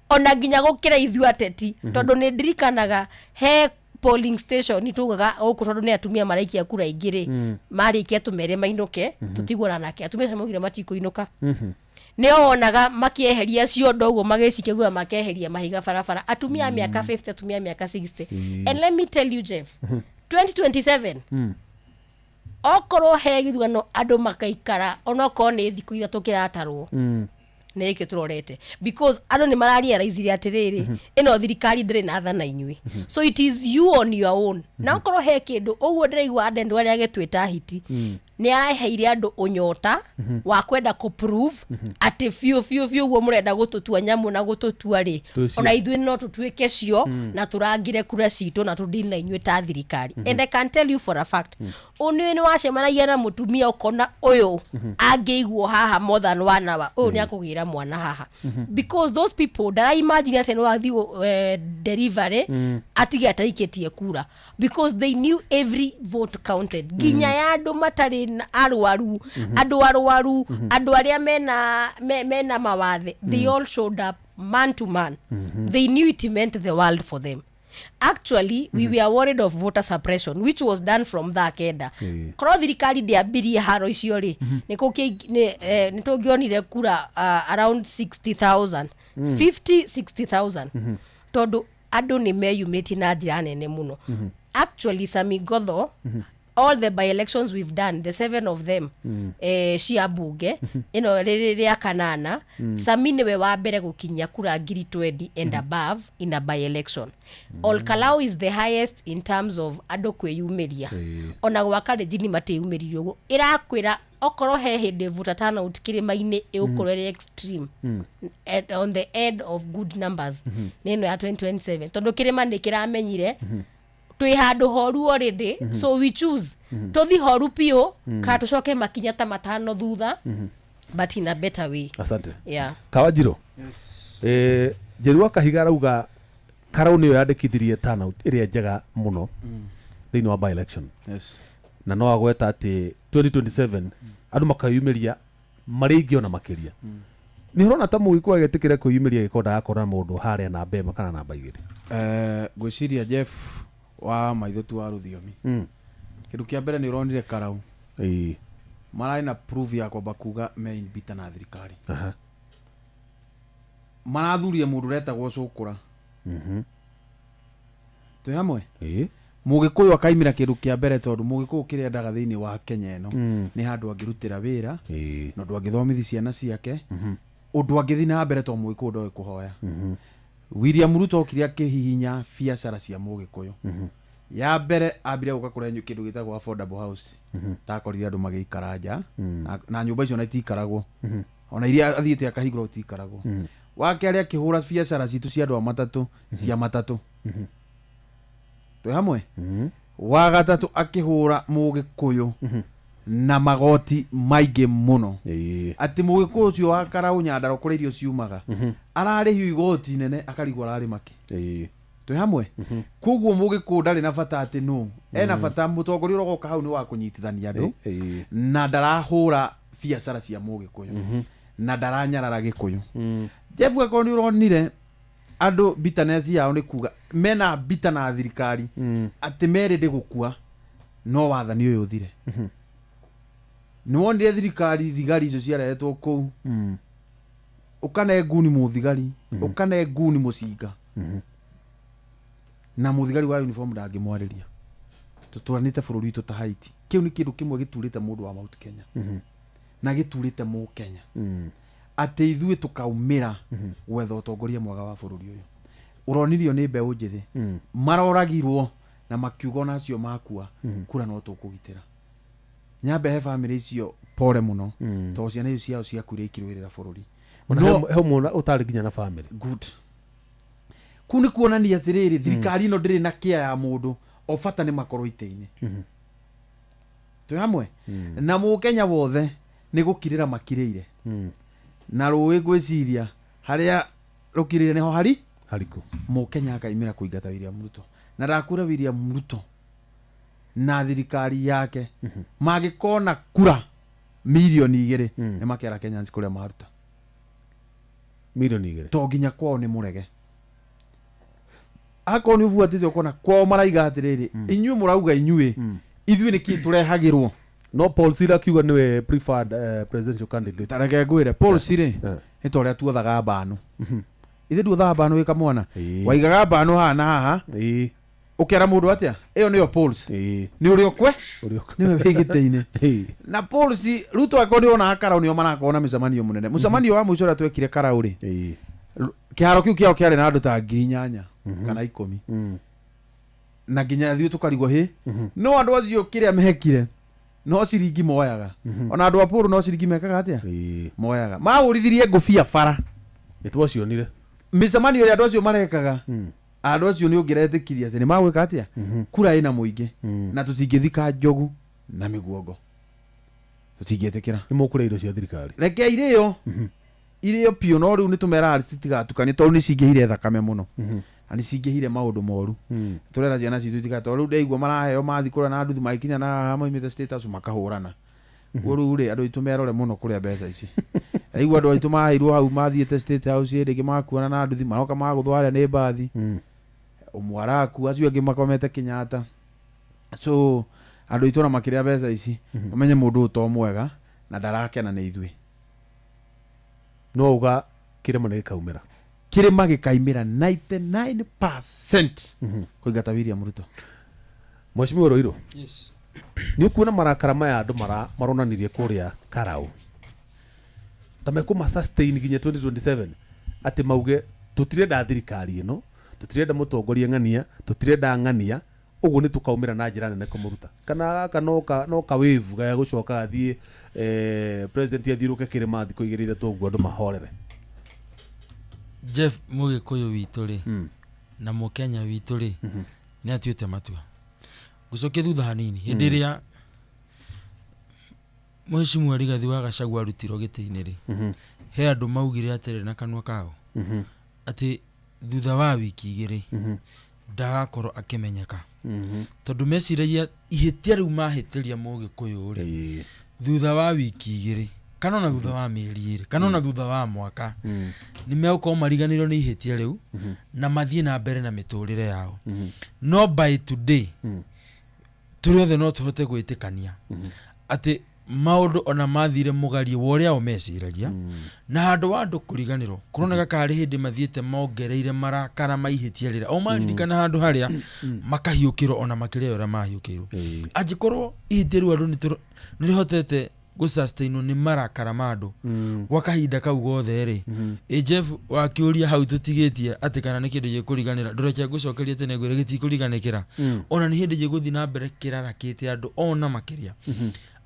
ona nginya gũkĩra ithuĩ ateti tondũ nĩ ndirikanaga he polling station tugaga gũkũ tondũ nĩ atumia maraikia kura ingĩ rĩ marĩkia tũmere mainũke tũtigũra nake atumia maugire matikũinũka nĩo wonaga makieheria ciondo ũguo magĩcikia thutha makeheria mahiga barabara atumia mĩaka 50 atumia mĩaka 60 and let me tell you Jeff 2027 okorwo he githurano andu makaikara onokorwo ni thiku ithatu kiratarwo nä kä tå rorete because andå nä mararealize atiriri ino thirikari ndä na thana inyuĩ. So it is you on your own. Na okorwo he kä ndå å guo ndä raigua andå andå arä a getwä ta hiti nä araheire andå å nyota wa kwenda kå prove atä biå guo må renda gå tå tua nyamå na gå tå tua rä ona ithuĩ no tå tuä ke cio na tå rangire kura citå na tå ndini na inyuĩ ta thirikari. And I can tell you for a fact ũnĩ nĩ wacemanagia na mũtumia ũkona ũyũ angĩiguo haha more than 1 hour ũyũ nĩ akũgĩra mwana haha because those people that I imagine atĩ nĩ wathiĩ delivery atige ataikĩtie kura because they knew every vote counted nginya ya andũ matarĩ arwaru andũ arwaru andũ arĩa mena mawathe they all showed up man to man. They knew it meant the world for them. Actually we were worried of voter suppression which was done from that kenda korwo thirikari ndĩambirie haro icio rĩ nĩ tũngĩonire kura around 60,000 50-60,000 tondu andũ nĩ meyumĩtie na njĩra nene mũno. Actually Sami Gotho all the by-elections we've done the 7 of them cia bunge ino rĩrĩa kanana Sami nĩwe wa mbere gũkinyia kura 20 and above in a by-election. Olkalau is the highest in terms of andũ kwĩyumĩria ona gwaka rĩnjini matĩyumĩririo ũguo ĩrakwĩra okorwo he hĩndĩ voter turnout kĩrĩma-inĩ ĩgũkorwo ĩrĩ extreme on the end of good numbers nĩ ĩno ya 2027 tondũ kĩrĩma nĩ kĩramenyire twi handu horu already so we choose tothi horu pio ka tucoke makinya ta matano thutha but in a better way. Asante. Yeah. Kawajiro. Yes. Jerua Kahiga rauga Karau niyo yandikithirie turnout iria njega muno thĩinĩ wa by election. Yes. Na no agweta ati 2027 andu makayumiria maringi ona makiria. Ni urona ta mugikwa getikire kuyumiria gikonda akora mundu haria na mbema kana na baigiri. Gwiciria Jeff wa maithotu wa rũthiomi kĩndũ kĩa mbere nĩ ũronire Karau mararĩ na proof ya kwamba kuga meimbita na thirikari marathurire mũndũ ũretagwo Cũkũra twĩ hamwe Mũgĩkũyũ akaimĩra kĩndũ kĩa mbere tondũ Mũgĩkũyũ kĩrĩa endaga thĩinĩ wa Kenya ĩno nĩ handũ angĩrutĩra wĩra na ũndũ angĩthomithia ciana ciake ũndũ angĩthiĩ na mbere tondũ Mũgĩkũyũ ndoĩ kũhoya. William Ruto kĩrĩa kĩhihinya biacara cia Mũgĩkũyũ ya mbere ambire gũkakũra kĩndũ gĩtagwo affordable house takorire andũ magĩikara nja na nyũmba icio na itikaragwo ona iria athiĩte akahingũra itikaragwo. Wa kerĩ akĩhũra biacara citũ cia andũ a matatũ cia matatũ twĩ hamwe. Wa gatatũ akĩhũra Mũgĩkũyũ na magoti maingĩ mũno atĩ Mũgĩkũyũ ũcio wa Karau Nyandarua kũrĩa irio ciumaga ararĩhio igoti nene akarigwo ararĩ maki twĩ hamwe. Koguo Mũgĩkũyũ ndarĩ na bata atĩ no ena bata mũtongoria ũrogoka hau nĩ wa kũnyitithania andũ na ndarahũra biacara cia Mũgĩkũyũ. na ndaranyarara gikuyu Jeff akorwo ni uronire andu bitterness yao ni kuga mena bita na thirikari ati merende gukua no wathani uyu uthire ni wonire thirikari thigari icio ciaretwo kuu ukane nguni muthigari ukane nguni mucinga na muthigari wa uniform ndangimwariria tuturanite bururi witu ta Haiti kiu ni kindu kimwe giturite mundu wa Mount Kenya na giturite mu Kenya ati ithuĩ tukaumĩra gwetha ũtongoria mwega wa bũrũri ũyũ ũronirio nĩ mbeũ njĩthĩ maroragirwo na makiuga ona acio makua kura no tũkũgitĩra nyambe he family icio pore mũno tondũ ciana icio ciao ciakuire ikirũĩrĩra bũrũri he mũna ũtarĩ nginya na family good kũ nĩ kuonania atĩrĩrĩ thirikari ĩno ndĩrĩ na kĩa ya mũndũ o bata nĩ makorwo itĩ-inĩ twĩ hamwe na Mũkenya wothe nĩ gũkirĩra makirĩire na rũĩ gwĩciria harĩa rũkirĩire niho harikũ Mũkenya akaimĩra kũingata William Ruto na ndakura William Ruto na thirikari yake magĩkona kura milioni 2 nĩ makĩara Kenyans kũrĩa maruta milioni 2 to nginya kwao nĩ mũrege akorwo nĩ ũbuatĩte ũkona kwao maraiga atĩrĩrĩ inyuĩ mũrauga inyuĩ ithuĩ nĩkĩ tũrehagĩrwo no Paul Sira akiuga niwe preferred presidential candidate tareke ngwire Paul Sira nĩ torĩa tuothaga mbano ithe tuothaga mbano wĩ kamwana waigaga mbano haha na haha ũkera mũndũ atĩa ĩyo nĩyo Pauls nĩ ũrĩ okwe nĩwe wĩ gĩtĩ-inĩ na Pauls Ruto akorwo ndĩrona Karau nĩo marakorwo na mĩcemanio mũnene mũcemanio wa mũico ũrĩa twekire Karau rĩ kĩharo kĩu kĩao kĩarĩ na andũ ta 8,000 kana 10 na nginya thiũ tũkarigwo no andũ acio kĩrĩa mekire no ciringi moyaga ona andũ a Paul no ciringi mekaga atĩa moyaga maũrithirie ngũbia bara nĩtwacionire mĩcemanio ĩrĩa andũ acio marekaga andũ acio nĩ ũngĩretĩkirie atĩ nĩ magwĩka atĩa kura ĩna mũingĩ na tũtingĩthika njogu na mĩguongo tũtingĩtĩkĩra nĩ mũkũrĩa indo cia thirikari reke irĩo piũ no rĩu nĩ tũmeraga citigatukanie tondũ nĩ cingĩhire thakame mũno na nĩ cingĩhire maũndũ moru tũrera ciana citũ itigata rĩu ndaigua maraheo mathi kũrĩa na nduthi magĩkinya na maimĩte state house makahũrana rĩu rĩ andũ aitũ merore mũno kũrĩa mbeca ici aigua andũ aitũ maheirwo hau mathiĩte state house rĩngĩ makuona na nduthi maroka magũthwarĩa nĩ mbathi ũmwe arakua acio angĩ makomete Kenyatta so andũ aitũ na makĩrĩa mbeca ici amenye mũndũ ũto mwega na ndarakena nĩ ithuĩ no uga kĩrĩma nĩ gĩkaumĩra kĩrĩma gĩkaimĩra 99% kũingata William Ruto Mheshimiwa Roiro nĩ ukuona marakara maya andũ maronanirie kũrĩa Karau ta mekũma sustain nginya 2027 atĩ mauge tũtirenda thirikari ĩno tũtirenda mũtongoria ng'ania tũtirenda ng'ania ũguo nĩ tũkaumĩra na njĩra nene kũmũruta kana aka no kawivu gaya gũcoka athiĩ president athiũrũke kĩrĩma thikũ 2-3 ũguo andũ mahorere Jeff Mũgĩkũyũ witũ rĩ na Mũkenya witũ rĩ nĩ atuĩte matua gũcokia thutha hanini hĩndĩ ĩrĩa Mheshimiwa Rigathi wa Gachagua arutirwo gĩtĩ-inĩ rĩ he andũ maugire atĩrĩ na kanua kao atĩ thutha wa wiki 2 ndagakorwo akĩmenyeka tondũ meciragia ihĩtia rĩu mahĩtĩria Mũgĩkũyũ rĩ thutha wa wiki 2 kana na thutha wa mĩeri 2 kana na thutha wa mwaka nĩ megũkorwo mariganĩrwo nĩ ihĩtia rĩu na mathiĩ na mbere na mĩtũrĩre yao no by today tũrĩ othe no tũhote gwĩtĩkania atĩ maũndũ ona mathire mũgarie wa ũrĩa o meciragia na handũ wa andũ kũriganĩrwo kũroneka karĩ hĩndĩ mathiĩte mongereire marakara maihĩtia rĩrĩa o maririkana handũ harĩa makahiũkĩrwo ona makĩria ũrĩa mahiũkĩirwo angĩkorwo ihĩtia rĩu andũ nĩ rĩhotete gũsustainwo nĩ marakara ma andũ gwa kahinda kau gothe rĩ Jeff wakĩũria hau tũtigĩtie atĩ kana nĩ kĩndũ gĩkũriganĩra ndũreke ngũcokerie tene ngwĩre gĩtikũriganĩkĩra ona nĩ hĩndĩ gĩgũthiĩ na mbere kĩrarakĩte andũ ona makĩria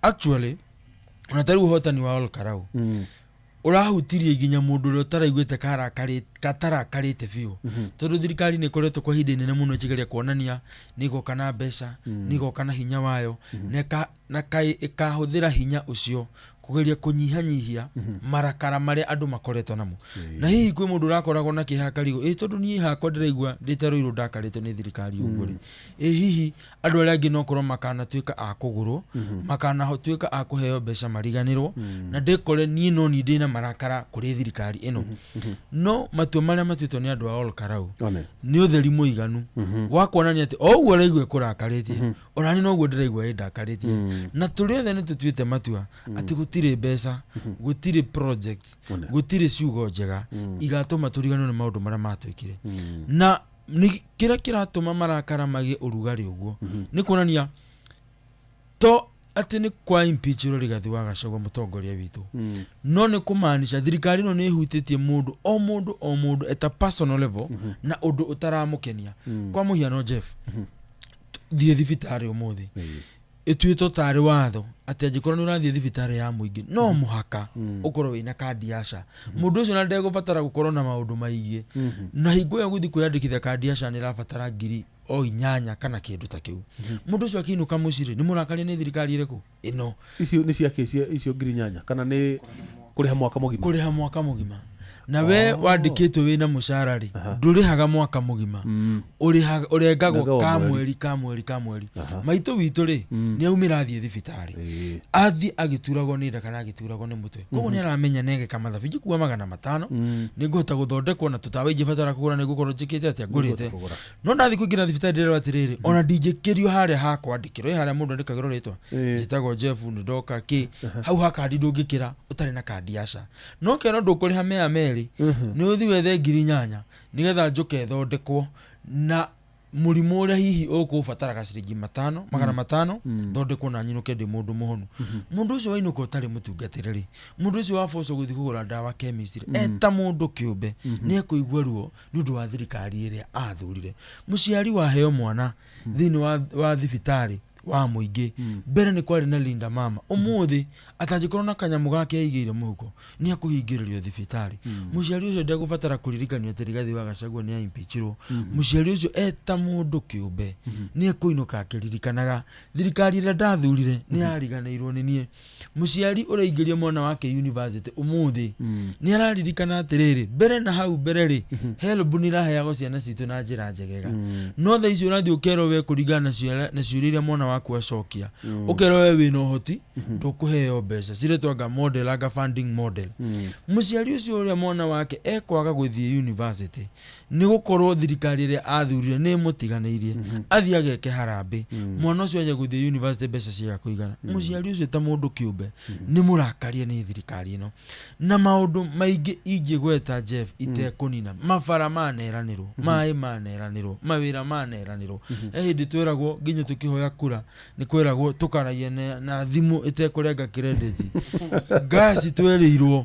actually ona tarĩu ũhotani wa Karau ũrahutirie nginya mũndũ ũrĩa ũtaraiguĩte katarakarĩte biũ tondũ thirikari nĩ ĩkoretwo kwa ihinda inene mũno ĩkĩgeria kuonania nĩ ĩgoka na mbeca nĩ ĩgoka na hinya wayo na ĩkahũthĩra hinya ũcio kugeria kunyihanyihia marakara maria andu makoretwo namo na hihi kwi mundu urakoragwo na kihakarigo tondu nie hakwa ndiraigua nditaroirwo ndakarĩtwo nĩ thirikari ũguo rĩ hihi andu arĩa angĩ no korwo makanatuĩka a kũgũrwo makanatuĩka a kũheo mbeca mariganĩrwo na ndĩkore niĩ no ni ndĩna marakara kũrĩ thirikari ĩno no matua marĩa matuĩtwo nĩ andũ a Ol Karau nĩ ũtheri mũiganu wa kuonania atĩ o ũguo araigua kũrakarĩtie onani noguo ndĩraigua ndakarĩtie na tũrĩ othe nĩ tũtuĩte matua atĩ gũtirĩ mbeca gũtirĩ project gũtirĩ ciugo njega igatũma tũriganĩrwo nĩ maũndũ marĩa matwĩkire na kĩrĩa kĩratũma marakara magĩe ũrugarĩ ũguo nĩ kuonania to atĩ nĩ kwa impeach Rigathi wa Gachagua mũtongoria witũ no nĩ kũmaanisha thirikari ĩno nĩ ĩhutĩtie mũndũ o mũndũ at a personal level na ũndũ ũtaramũkenia kwa mũhiano Jeff thiĩ thibitarĩ ũmũthĩ ĩtuĩtwo tarĩ watho atĩ angĩkorwo nĩ ũrathiĩ thibitarĩ ya mũingĩ no mũhaka ũkorwo wĩna kandi ya SHA mũndũ ũcio na ndegũbatara gũkorwo na maũndũ maingĩ na hingo ĩyo gũthiĩ kwĩyandĩkithia kandi ya SHA nĩ ĩrabatara ngiri o 8 kana kĩndũ ta kĩu mũndũ ũcio akĩinũka mũciĩ nĩ mũrakaria nĩ thirikari ĩrĩkũ ĩno icio nĩ ciake icio ngiri 8 kana nĩ kũrĩha mwaka mũgima na we wandĩkĩtwo wĩna mũcara rĩ ndũrĩhaga mwaka mũgima ũrengagwo ka mweri maitũ witũ rĩ nĩ aumĩra athiĩ thibitarĩ athiĩ agĩturagwo nĩ nda kana agĩturagwo nĩ mũtwe koguo nĩ aramenya negeka mathabu ingĩkua 500 nĩ ngũhota gũthondekwo na tũtawa ingĩbatara kũgũra nĩ gũkorwo njĩkĩte atĩa ngũrĩte no ndathiĩ kũingĩra thibitarĩ ndĩrerwo atĩrĩrĩ ona ndingĩkĩrio harĩa hakwandĩkĩrwo harĩa mũndũ andĩkagĩrwo rĩtwa njĩtagwo Jeff nĩ ndoka kĩ hau ha kandi ndũngĩkĩra ũtarĩ na kandi ya SHA no kero ndũkũrĩha mea merĩ nĩ ũthi wethe ngiri 8 nĩgetha njoke thondekwo na mũrimũ ũrĩa hihi ũkũbataraga ciringi 500 thondekwo na nyinũke ndĩ mũndũ mũhonu mũndũ ũcio wainũka ũtarĩ mũtungatĩre rĩ mũndũ ũcio wabocwo gũthiĩ kũgũra ndawa chemist eta mũndũ kĩũmbe nĩ ekũigua ruo nĩ ũndũ wa thirikari ĩrĩa athurire mũciari waheo mwana thĩinĩ wa thibitarĩ wa mũingĩ mbere nĩ kwarĩ na Linda Mama ũmũthĩ atangĩkorwo na kanyamũ gake aigĩire mũhuko nĩ akũhingĩrĩrio thibitarĩ mũciari ũcio ndegũbatara kũririkanio atĩ Rigathi wa Gachagua nĩ impeachirwo mũciari ũcio eta mũndũ kĩũmbe nĩ ekũinũka akĩririkanaga thirikari ĩrĩa ndathurire nĩ yariganĩirwo nĩ niĩ mũciari ũraingĩria mwana wake university ũmũthĩ nĩ araririkana atĩrĩrĩ mbere na hau mbere rĩ HELB nĩ ĩraheagwo ciana citũ na njĩra njegega no thaa icio ũrathiĩ ũkerwo we kũringana na ciũria iria mwana waku acokia ũkerwo we wĩna ũhoti ndũkũheo mbeca ciretwaga model aga funding model mũciari ũcio ũrĩa mwana wake ekwaga gũthiĩ university nĩ gũkorwo thirikari ĩrĩa athurire nĩ mũtiganĩirie athiĩ ageke harambĩ mwana ũcio aje gũthiĩ university mbeca cia kũigana mũciari ũcio ta mũndũ kĩũmbe nĩ mũrakarie nĩ thirikari ĩno na maũndũ maingĩ ingĩgweta Jeff itekũnina mabara maneranĩrwo maĩ maneranĩrwo mawĩra maneranĩrwo hĩndĩ twĩragwo nginya tũkĩhoya kura nĩ kwĩragwo tũkaragie na thimũ itekũrenga credit gasi twĩrĩirwo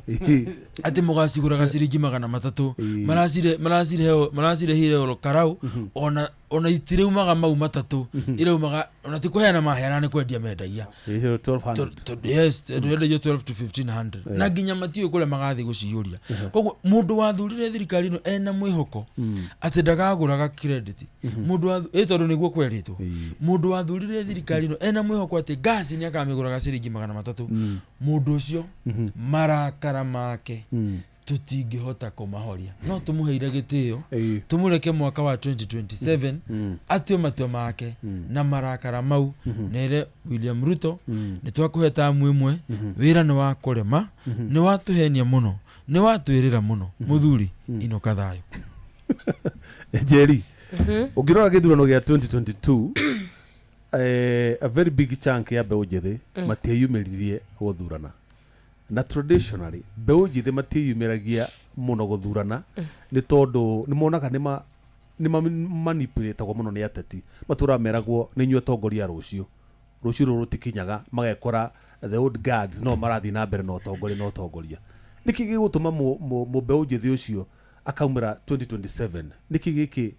atĩ mũgacigũraga ciringi 300 maracirehire Ol Karau ona itireumaga mau 3 ireumaga ona ti kũheana maheana nĩ kwendia mendagia 1200 yes twendagia 12 to 1500 na nginya matiũ kũrĩa magathiĩ gũciyũria koguo mũndũ wathurire thirikari ĩno ena mwĩhoko atĩ ndagagũraga credit mũndũ tondũ nĩguo kwerĩtwo mũndũ wathurire thirikari ĩno ena mwĩhoko atĩ gasi nĩ akamĩgũraga ciringi 300 mũndũ ũcio marakara make tutingĩhota kũmahoria no tũmũheire gĩtĩo tũmũreke mwaka wa 2027 atue matua make na marakara mau nere William Ruto nĩ twakũhe tamu ĩmwe wĩra nĩ wa kũrema nĩ watũhenia mũno nĩ watwĩrĩra mũno mũthuri inoka thayũ Jerry ũngĩrora gĩthurano gĩa 2022 a very big chunk ya mbeũ njĩthĩ matieyumĩririe gũthurana na traditionally mbeũ njĩthĩ matieyumĩragia mũno gũthurana nĩ tondũ nĩ monaga nĩ manipulatagwo mũno nĩ ateti matũra meragwo nĩ inyuĩ atongoria rũciũ rũciũ rũtikinyaga magekora the old guards no marathiĩ na mbere na ũtongoria nĩkĩ gĩgũtũma mbeũ njĩthĩ ũcio akaumĩra 2027 nĩkĩ gĩkĩ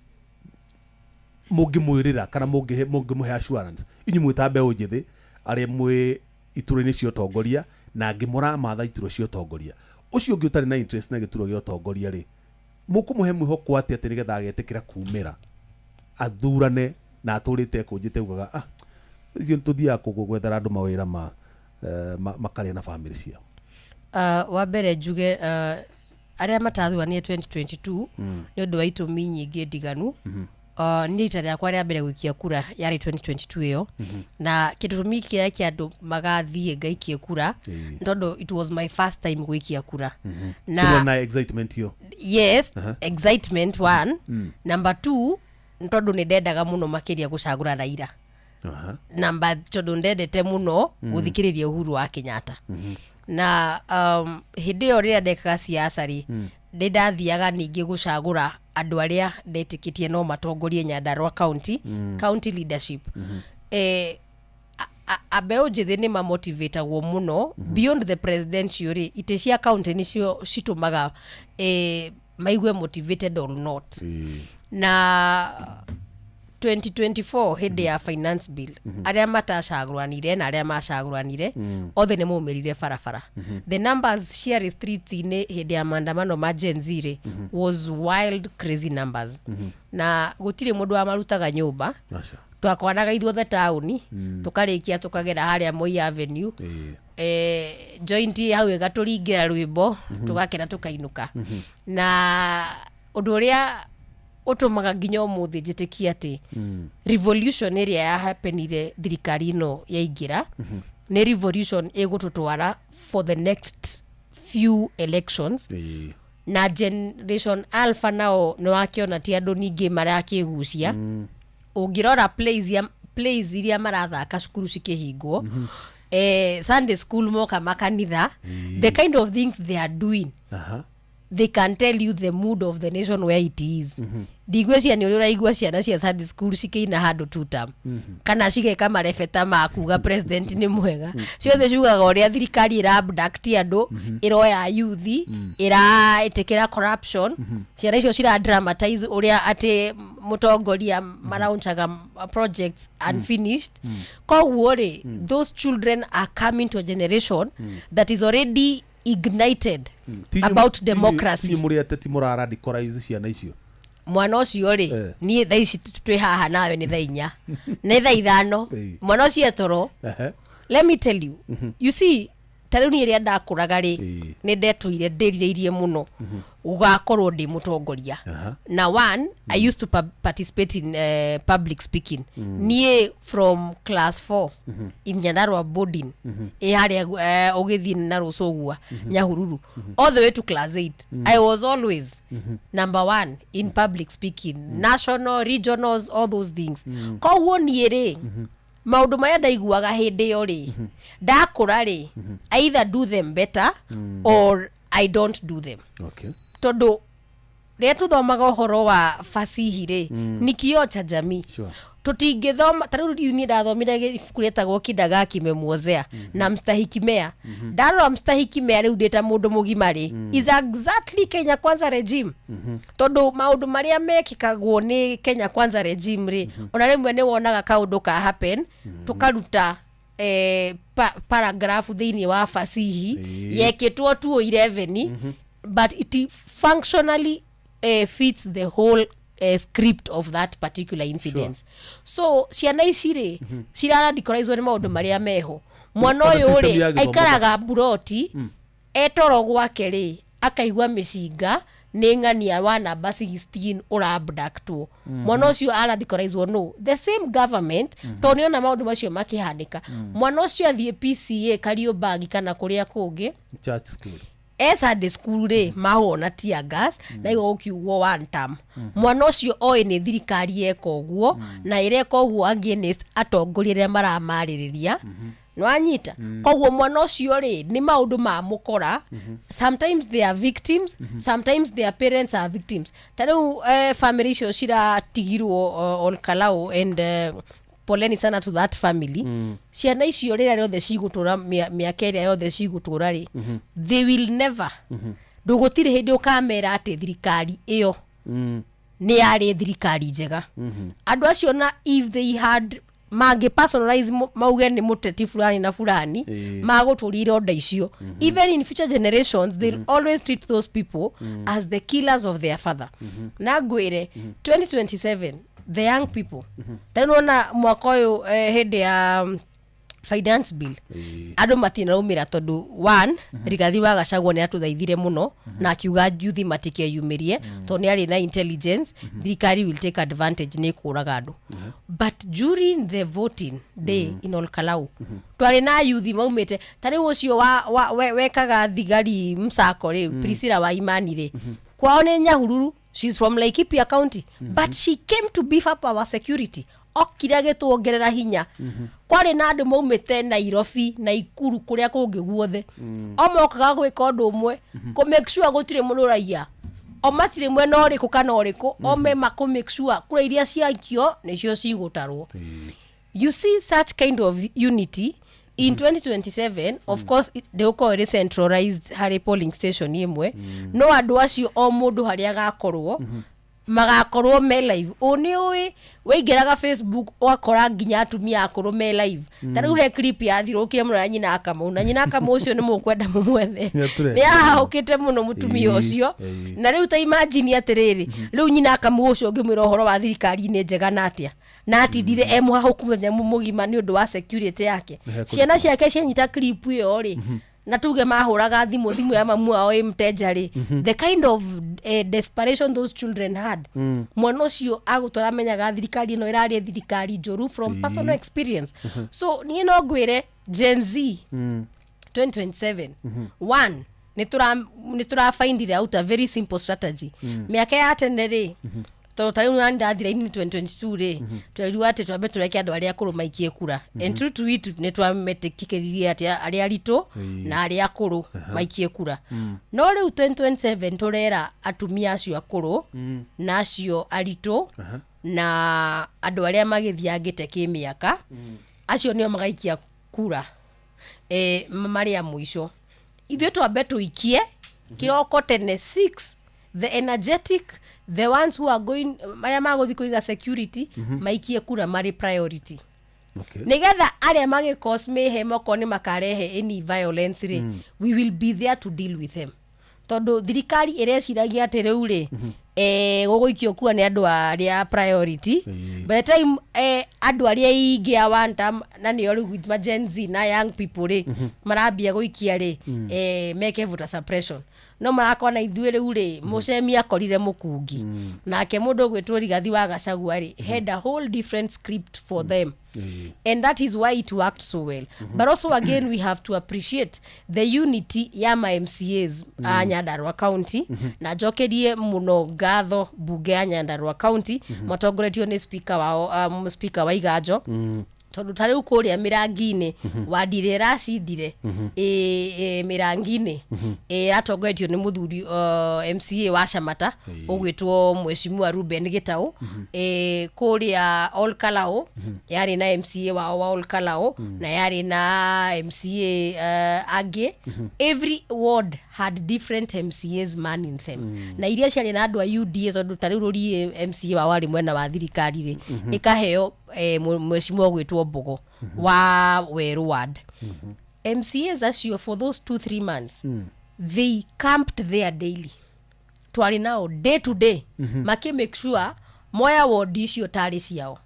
mũngĩmwĩrĩra kana mũngĩmũhe assurance inyuĩ mwĩta mbeũ njĩthĩ arĩa mwĩ iturwa-inĩ cia ũtongoria na ngĩmũra matha iturwa cia ũtongoria ũcio ũngĩ ũtarĩ na interest na gĩturwa gĩa ũtongoria rĩ mũkũmũhe mwĩhoko atĩ nĩgetha agetĩkĩra kumĩra athurane na atũrĩte kũnjĩte ugaga icio tũthiaga gwethera andũ mawĩra makarĩa na family ciao. Wa mbere njuge arĩa matathuanire 2022 nĩ ũndũ wa itũmi nyingĩ ndiganu. Nĩ ita rĩakwa rĩa mbere gũikia kura yarĩ 2022 ĩyo, na gĩtũmi kĩrĩa kĩa andũ magathiĩ ngaikie kura tondũ it was my first time gũikia kura. Na excitement hiyo. Yes, excitement one. Number two, tondũ nĩ ndendaga mũno makĩria gũcagũra Raila. Number tondũ ndendete mũno gũthikĩrĩria Uhuru wa Kenyatta. Na hĩndĩ ĩyo rĩrĩa ndekaga siasa rĩ, ndathiaga ningĩ gũcagũra andũ arĩa ndetĩkĩtie no matongorie Nyandarua county, county leadership. Abeũ njĩthĩ nĩ mamotivatagwo mũno beyond the presidential rĩ, itĩ cia county nĩcio citũmaga maigue motivated or not. Na 2024 hĩndĩ ya finance bill, arĩa matacagũranire na arĩa macagũranire othe nĩ maumĩrire barabara. The numbers share streets-inĩ hĩndĩ ya maandamano ma Gen Z was wild crazy numbers. Na gũtirĩ mũndũ wa marutaga nyũmba. Twakwanaga ithuothe taũni, tũkarĩkia tũkagera harĩa Moi Avenue. Joint hau ĩgatũringĩra rwĩmbo, tũgakena tũkainũka. Na ũndũ ũrĩa utumaga nginya ũmũthĩ njĩtĩkia atĩ revolution ĩrĩa ya happenire thirikari ĩno yaingĩra nĩ revolution ĩgũtũtwara for the next few elections. Na generation alpha nao nĩ wakĩona ti andũ ningĩ marakĩgucia. Ũngĩrora plays iria marathaka cukuru cikĩhingwo, Sunday school moka makanitha, the kind of things they are doing, they can tell you the mood of the nation where it is. Ndigwĩcia nĩ ũrĩa ũraigua ciana cia Sunday school cikĩina handũ tutam kana cigeka marebeta ma kuga president nĩ mwega. Ciothe ciugaga ũrĩa thirikari ĩra-abduct andũ, ĩroya youth, ĩra-ĩtĩkĩra corruption. Ciana icio cira-dramatize ũrĩa atĩ mũtongoria maraunchaga projects unfinished. Koguo rĩ, those children are coming to a generation that is already ignited about democracy. Muri ateti muraradicalize ciana icio. Mwana ũcio rĩ, niĩ thaa ici twĩ haha nawe nĩ thaa 4 nĩ thaa 5 mwana ũcio etoro. Let me tell you, you see, tarĩu niĩ rĩrĩa ndakũraga rĩ, nĩ ndetũire ndĩrirĩirie mũno ugakorwo ndĩ mũtongoria. Na one, I used to participate in public speaking. Niĩ from class 4 in Nyandarua boarding, harĩa ũgĩthiĩ na Rũcũgua, Nyahururu, all the way to class 8. I was always number 1 in public speaking, national, regionals, all those things. Koguo niĩ rĩ, maundu marĩa ndaiguaga hĩndĩ ĩyo rĩ, ndakũra rĩ, I either do them better or I don't do them. Tondũ rĩrĩa tũthomaga ũhoro wa fasihi rĩ, nĩ kĩoo cha jamii. Tũtingĩthoma, tarĩu niĩ ndathomire ibuku rĩetagwo Kidagaki Memuozea na Mstahiki Meya. Ndarora Mstahiki Meya rĩu ndĩ ta mũndũ mũgima rĩ, is exactly Kenya Kwanza regime. Tondũ maũndũ marĩa mekĩkagwo nĩ Kenya Kwanza regime rĩ, ona rĩmwe nĩ wonaga kaũndũ ka happen, tũkaruta paragraph thĩinĩ wa fasihi yekĩtwo 211, but it functionally fits the whole script of that particular incident. So ciana ici rĩ, ciraradicalize nĩ maũndũ marĩa meho. Mwana ũyũ rĩ, aikaraga buroti, etoro gwake rĩ, akaigua mĩcinga nĩ ng'ania wa namba 16 ũra-abductwo. Mwana ũcio aradicalize no, the same government, tondũ nĩona maũndũ macio makĩhanĩka. Mwana ũcio athiĩ PCA Kariobangi kana kũrĩa kũngĩ, church school, Sunday school rĩ, mahona tear gas na igo ũkiugwo one term. Mwana ũcio oĩ nĩ thirikari eka ũguo na ĩreka ũguo against atongoria arĩa maramarĩrĩria. Nwanyita. Koguo mwana ũcio rĩ, nĩ maũndũ ma mũkora. Sometimes they are victims, sometimes their parents are victims. Tarĩu family icio ciratigirwo Olkalau and poleni sana to that family. Ciana icio rĩrĩa rĩothe cigũtũra mĩaka ĩrĩa yothe cigũtũra rĩ, they will never. Ndũgũtirĩ hĩndĩ ũkamera atĩ thirikari ĩyo nĩ yarĩ thirikari njega. Andũ acio na if they had mangĩ personalize mauge nĩ mũteti fulani na fulani magũtũrire onda icio. Even in future generations they'll always treat those people as the killers of their father. Na ngwĩre 2027 the young people, tena mwaka ũyũ hĩndĩ ya finance bill andu matinaumira tondu one Rigathi wa Gachagua ni atuthaithire muno na akiuga yuthi matikeyumirie tondu ni ari na intelligence thirikari will take advantage ni kuraga andu but during the voting day in Olkalau twari na yuthi maumite tari ucio wa wekaga thigari msako ri Priscilla wa Imani ri kwao ni Nyahururu. She's from Laikipia County but she came to beef up our security okira gituongerera hinya kwari na andu maumite Nairobi na Ikuru kuria kungi guothe omokaga gwika undu umwe ko make sure gutire mundu raia o matire mwena uriku kana uriku o mema ko make sure kura iria ciakio nicio cigutarwo. You see such kind of unity in 2027 of course they will call it centralized Harry polling station imwe no andu acio o mundu haria gakorwo magakorwo me live oni oi weigeraga Facebook wakora nginya atumia akoro me live tari he clip ya thirukia mura nyina akamau na nyina akamau ucio ni mukwenda mumwethe ni ahukite muno mutumia ucio na riu ta imagine atiriri riu nyina akamau ucio ngimwira uhoro wa thirikari ni njega na atia na atindire emwa hukumenya mumugima ni undu wa security yake ciana ciake cianyita clip iyo ri na tuge mahuraga thimu ya mamu ao mteja ri the kind of desperation those children had mwana ucio agutora menyaga thirikari no irari thirikari njoru from personal experience so ni no gwire Gen Z 2027 one ni tura find it out a very simple strategy miaka ya tene ri totari nanda thira-ini 2022 ri twirua ati twambe tureke andu aria akuru maikie kura and true to it ni twametikikiririe ati aria aritu na aria akuru maikie kura no riu 2027 turera atumia acio akuru na acio aritu na andu aria magithiangite kimiaka acio nio magaikia kura maria muico ithuĩ twambe tuikie kiroko tene 6 the energetic the ones who are going maria magothi kuiga security maikie kura mari priority nigetha aria magi cause mayhem okoni makarehe any violence ri we will be there to deal with them tondu thirikari ireciragia ati riu ri guguikio kuwa ni andu aria priority by the time andu aria ingia wanta na ni ori with emergency na young people ri marambia guikia ri make voter suppression no marakona ithuĩ rĩu rĩ Muchemi akorire mukungi nake mundu gwitwo Rigathi wa Gachagua ri had a whole different script for them and that is why it worked so well but also again we have to appreciate the unity ya ma MCAs a Nyandarua County na jokerie muno ngatho bunge ya Nyandarua County matongoretio ni speaker wao speaker wa Iganjo tondu tariu kuria mirangi-ini wandire racindire mirangi-ini atongoretio ni muthuri MCA wa Shamata ugwitwo Mheshimiwa Ruben Gitau kuria Olkalau yari na MCA wa Olkalau na yari na MCA age every ward had different MCAs man in them na iria ciari na andu a UDA tondu tariu ruri MCA wa wari mwena wa thirikari ri ikaheo Mheshimiwa gwitwo Mbogo wa Weru ward MCAs acio for those 2-3 months they camped there daily twari nao day to day make make sure moya ward icio tari ciao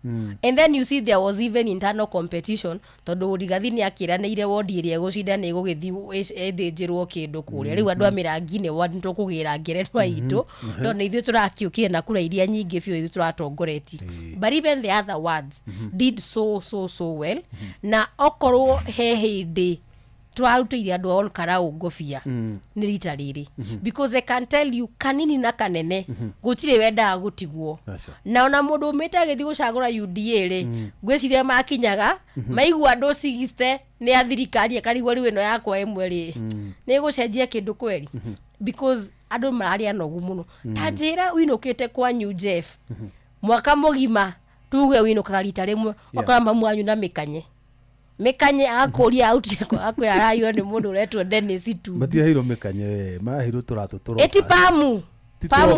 and then you see there was even internal competition tondu Rigathi ni akiraneire ward iria gucinda ni gugithi ethinjirwo kindu kuria riu andu amirangi-ini ward tukugira ngerenwa itu ndona ithuĩ turakiukie na kura iria nyingi biũ ithuĩ turatongoretie but even the other wards did so well na okorwo he hindi twarutire andu all Karau ngobia ni rita riri because I can tell you kanini na kanene gutire wenda gutigwo na ona mundu umite agithi gucagura UDA ri ngwiciria makinyaga maigua andu cigiste ni athirikari akarigwo riu ino yakwa imwe ri ni gucenjia kindu kweli because andu marari anogu muno tanjira winukite kwa New Jeff mwaka mugima tuge winukaga rita rimwe okamba mwanyu na mikanye akuria out akwira rayo ni mundu uretwo Dennis tu matiahiro mikanye mahiro turatu eti pamu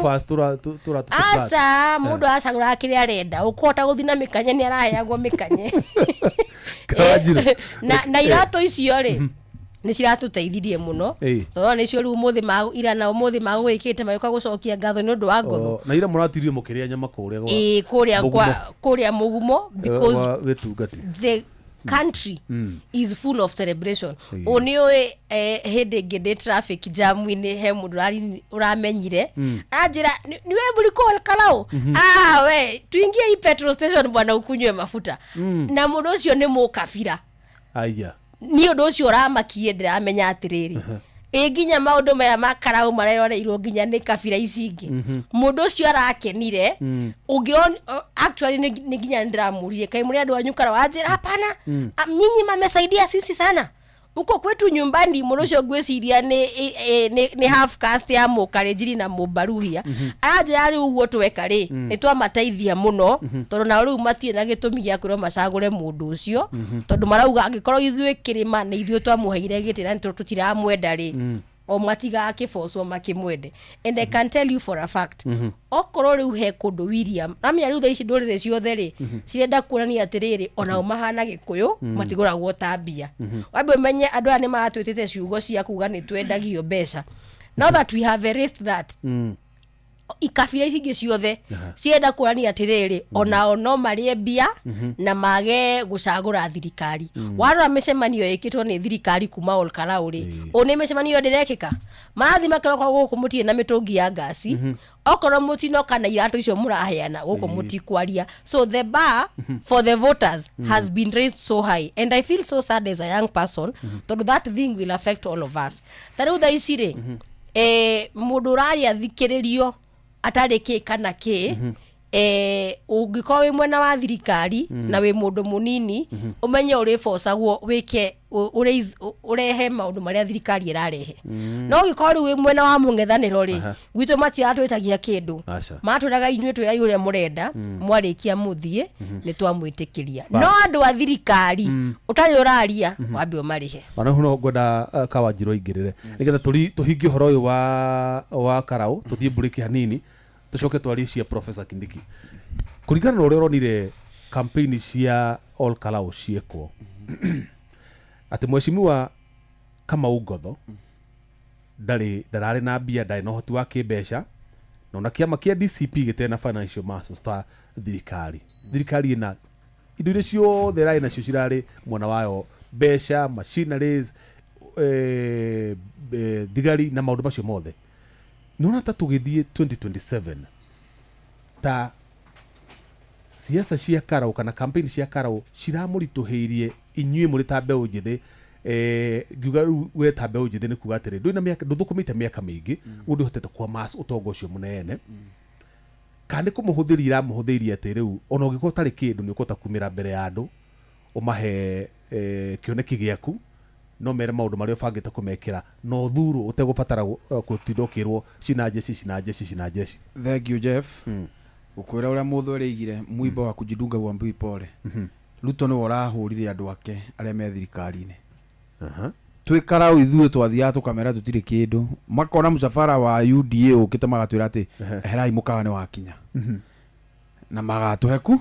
fast turatu asa mundu acagura akiri arenda ukota guthina mikanye ni araheagwo mikanye na irato icio ri ni ciratuteithirie muno tondu nicio riu muthi ma ira na muthi ma gwikite mayuka gucokia ngatho ni undu wa ngotho na ira muratirie mukiria nyama kuria kuria mugumo because gitungati country is full of celebration. Onioe hede gede traffic jam ine he mundu uramenyire ajira niwe buliko kalao we tuingie hii petrol station bwana ukunywe mafuta na mundu ucio ni mukabira aya ni undu ucio ramakie ndiramenya atiriri nginya maundu maya makarau mareroreirwo nginya ni kabira ici ingi mundu ucio arakenire ungiron actually ni nginya ndiramuririe kai muri andu anyu karau ajira hapana nyinyi mamesaidia sisi sana uko kwetu nyumbani mundu ucio ngwiciria ni half caste ya mukarejiri na mubaruhia aje ari uguo tweka ri ni twamateithia muno tondu na riu matie na gitumi gya kwiro macagure mundu ucio tondu marauga angikorwo ithuĩ kirima ni ithuĩ twamuheire gitira ntu tutiramwenda ri o matiga akifoswo makimwende. And I can tell you for a fact okorwo riu he kundu William amya riu thaici ndurire ciothe ri cirenda kuonania atiriri ona umahana gikuyu matiguragwo tabia wambe menye andu ani matwitite ciugo cia kuga ni twendagio mbeca. Now that we have erased that ikabira ici ciothe cienda kuonania atiriri ona no marie bia na mage gucagura thirikari warora micemanio ikitwo ni thirikari kuma Olkalau ri one micemanio ndirekika marathi makaroko guku mutie na mitungi ya gasi okorwo mutino kana iratu icio muraheana guku mutikwaria. So the bar for the voters has been raised so high and I feel so sad as a young person that thing will affect all of us. Tariu tha ici ri mundu raria thikiririo atari ki kana ki ungikorwo wi mwena wa thirikari na wi mundu munini umenye uri forcagwo wike urehe maundu maria thirikari irarehe no ungikorwo wi mwena wa mungethaniro ri gwitu matiratwitagia kindu maturaga inywe twira yure murenda mwarikia muthie ni twamwitikiria no andu a thirikari utari uraria wambe umarihe ona huno ngoda Kawanjirũ ingirire nigetha tuhingie horo uyu wa Karau tuthie break hanini tucoke twarishia Professor Kindiki kuringana na uria uronire campaign cia Olkalau ciekwo ati mheshimiwa Kamau Ngotho ndarari na mbia ndari na hoti wa kimbeca na ona kiama kia DCP gitena financial muscle star thirikari ina indo iria ciothe rai nacio cirari mwana wayo mbeca machineries thigari na maundu macio mothe nona ta tugithie 2027 ta siasa cia Karau kana campaign cia Karau ciramurituhirie inyue muri ta mbeu njithi ngiuga we ta mbeu njithi ni kuga atiri ndwina miaka nduthukumite miaka mingi undu hotete kwa mass utongo ucio munene kandi kumuhuthirira muhuthiria atiri riu ona ugiko tari kindu ni ukota kumira mbere ya andu umahe kioneki giaku no mere maundu mario bangite kumekira no thuru utegubatara gutindokirwo cina jeshi. Thank you Jeff. Ukwira uria mutho rigire muimbo wa kujidunga wa mbui pole Ruto ni urahurire andu ake aria me thirikari-ini twi Karau ithuĩ twathia tukamera tutire kindu makona musafara wa UDA ukite magatwira ati herai mukawa ni wakinya na magatuheku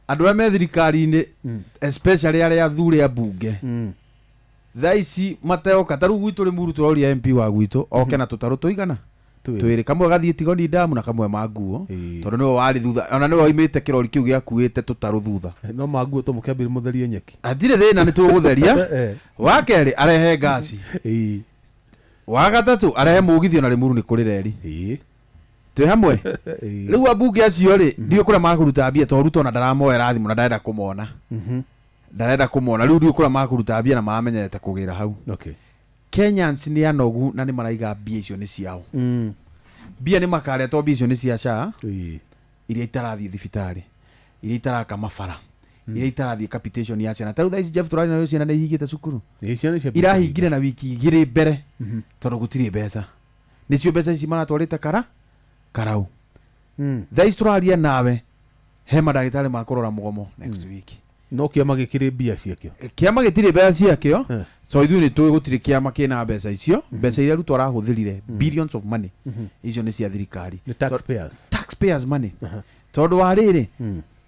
andu aria me thirikari-ini especially aria athure a bunge thaici mateo kataru gwitu ri muru turoria MP wa gwitu oke na tutaru tuigana twiri kamwe gathie Tigoni damu na kamwe manguo tondu niwe wari thutha ona niwe oimite kirori kiu giakuite tutaru thutha no manguo to mukambire mutherie nyeki atire thina ni tugutheria wakeri arehe gasi wa gatatu arehe mugithio na rimuru ni kuri reri twi hamwe riu abunge acio ri ndio kura makuruta mbia to Ruto na ndaramoera thimu na ndarenda kumona riu ndio kura makuruta mbia na maramenyete kugira hau Kenyans ni anogu na ni maraiga mbia icio ni ciao mbia ni makaretwo mbia icio ni cia SHA iria itarathie thibitari iria itaraka mabara iria itarathie capitation ya ciana taru thaici Jeff turari nayo ciana ni higite cukuru irahingire na wiki igiri mbere tondu gutiri mbeca nicio mbeca ici maratwarite Karau thaici turaria nawe he madagitari makurora mugomo next week no kiama gikiri mbia ciakio kiama gitiri mbeca ciakio so ithu ni tuwe gutiri kiama kina mbeca icio mbeca iria Ruto arahuthirire billions of money icio ni cia thirikari ni taxpayers money tondu wa riri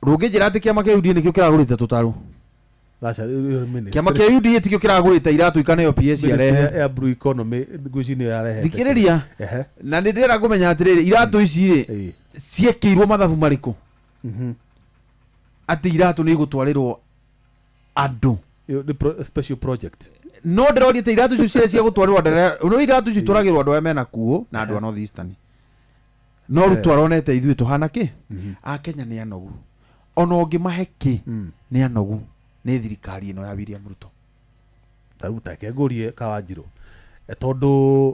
rungijira ati kiama kia UDA nikio kiragurite tutaru kiama kia UDA tikio kiragurite iratu ikanayo PS arehe ya blue economy gucini arehe thikiriria na ndira kumenya atiriri iratu ici ri ciekirwo mathabu mariku ati iratu ni gutwarirwo andũ special project no ndĩroria ta iratũ icio cirĩ cia gũtwarĩrwo andũ no iratũ icio itwaragĩrwo andũ arĩa mena kuo na andũ a North Eastern no rĩu twaronete ithuĩ tũhana kĩ a Kenya nĩ anogu ona ũngĩmahe kĩ nĩ anogu nĩ thirikari ĩno ya William Ruto tarĩu take ngũrie Kawanjirũ tondũ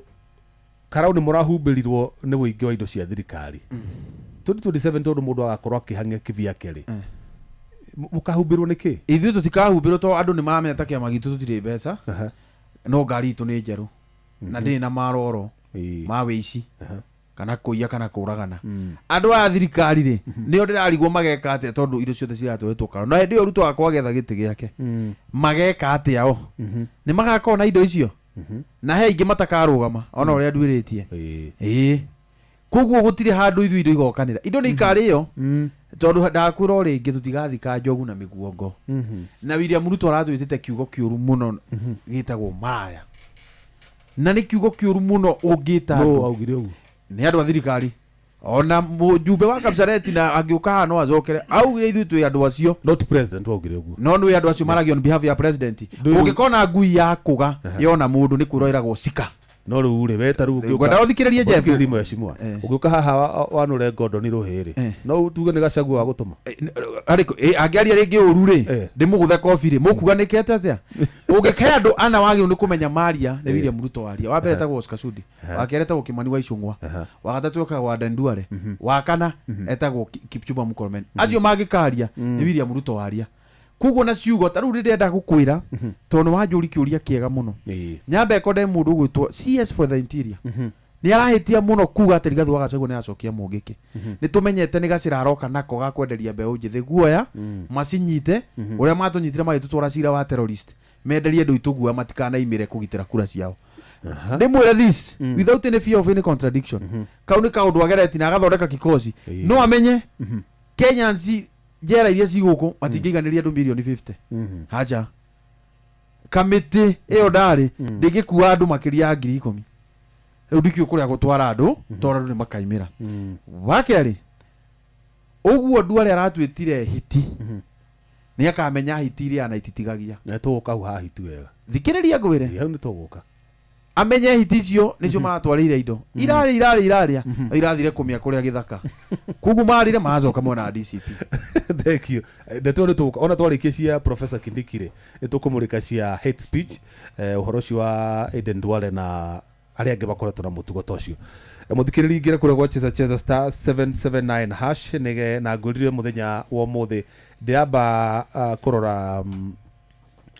Karau nĩ mũrahumbĩrirwo nĩ wũingĩ wa indo cia thirikari 2027 tondũ mũndũ agakorwo akĩhang'ia kĩbia kerĩ mũkahumbĩrwo nĩ kĩ ithuĩ tũtikahumbĩrwo tondũ andũ nĩ maramenya ta kĩama gitũ tũtirĩ mbeca no ngari itũ nĩ njerũ na ndĩrĩ na maroro ma wĩici kana kũiya kana kũragana andũ a thirikari rĩ nĩo ndĩrarigwo mageka atĩa tondũ indo ciothe ciratwĩtwo Karau na hĩndĩ ĩyo Ruto akwa getha gĩtĩ gĩake mageka atĩa o nĩ magakorwo na indo icio na he ingĩ matakarũgama ona ũrĩa nduĩrĩtie koguo gũtirĩ handũ ithuĩ indo igokanĩra indo nĩ ikarĩo tondũ ndakwĩra o rĩngĩ tũtigathika njogu na mĩguongo na William Ruto aratwĩtĩte kiugo kĩũru mũno gĩtagwo maraya na nĩ kiugo kĩũru mũno ũngĩta andũ nĩ andũ a thirikari ona mũjumbe wa Kapseret na agĩũka haha no acokere augire ithuĩ twĩ andũ acio not president waugire ũguo no nĩ andũ acio maragio on behalf ya president ũngĩkona ngui ya kũga yona mũndũ nĩ kwĩroiragwo cika no rĩu rĩ weta rĩu ngwenda ũthikĩrĩrie Jeff thimũ ya cimwa ũngĩũka haha wanũre ngondo nĩ rũhĩrĩ no tuge nĩ Gachagua wa gũtũma angĩaria rĩngĩ ũru rĩ ndĩmũgũthe kobi rĩ mũkuganĩkĩte atĩa ũngĩkahe andũ ana wagĩrĩirwo nĩ kũmenya maria nĩ William Ruto waria wa mbere etagwo Oscar Sudi wa kerĩ etagwo Kimani wa Icũng'wa wa gatatũ etagwo Aden Duale wa kana etagwo Kipchumba Murkomen acio mangĩkaria nĩ William Ruto waria koguo na ciugo ta rĩu ndĩrenda gũkwĩra tondũ wanjũri kĩũria kĩega mũno nyamba ekonde mũndũ gwĩtwo CS for the Interior nĩ arahĩtia mũno kuga atĩ Rigathĩ wa Gachagua nĩ acokia mũngĩke nĩ tũmenyete nĩ Gachĩra aroka nako ga kwenderia mbeũ njĩthĩ guoya macinyite ũrĩa matũnyitire magĩtũtwara cira wa terrorist menderie ndũ itũgua matikanaimĩre kũgitĩra kura ciao ndĩmwĩre this without any fear of any contradiction kau nĩ kaũndũ agereti na agathondeka kikosi no amenye Kenyans njera iria cigũkũ matingĩiganĩria andũ milioni 50 haja kamĩtĩ ĩyo ndarĩ ndĩngĩkua andũ makĩria ya 10,000 rĩu ndikĩũ kũrĩa gũtwara andũ tondũ andũ nĩ makaimĩra wakerĩ ũguo Duale aratwĩtire hiti nĩ akamenya hiti iria anaititigagia na tũgũka hau haha hiti wega thikĩrĩria ngwĩre hau nĩ tũgũka amenye hiti icio nĩcio maratwarĩire indo irarĩa irathire kũmĩa kũrĩa gĩthaka koguo marĩre macoka mwena DCP thank you ndeto nĩ tũgũka ona twarĩkia cia Professor Kindiki rĩ nĩ tũkũmũrĩka cia hate speech ũhoro ũcio wa Aden Duale na arĩa angĩ bakoretwo na mũtugo ta ũcio mũthikĩrĩri ingĩra kũrĩa gwa cheza star 779 hash nĩge na ngũrire mũthenya wa ũmũthĩ ndĩramba kũrora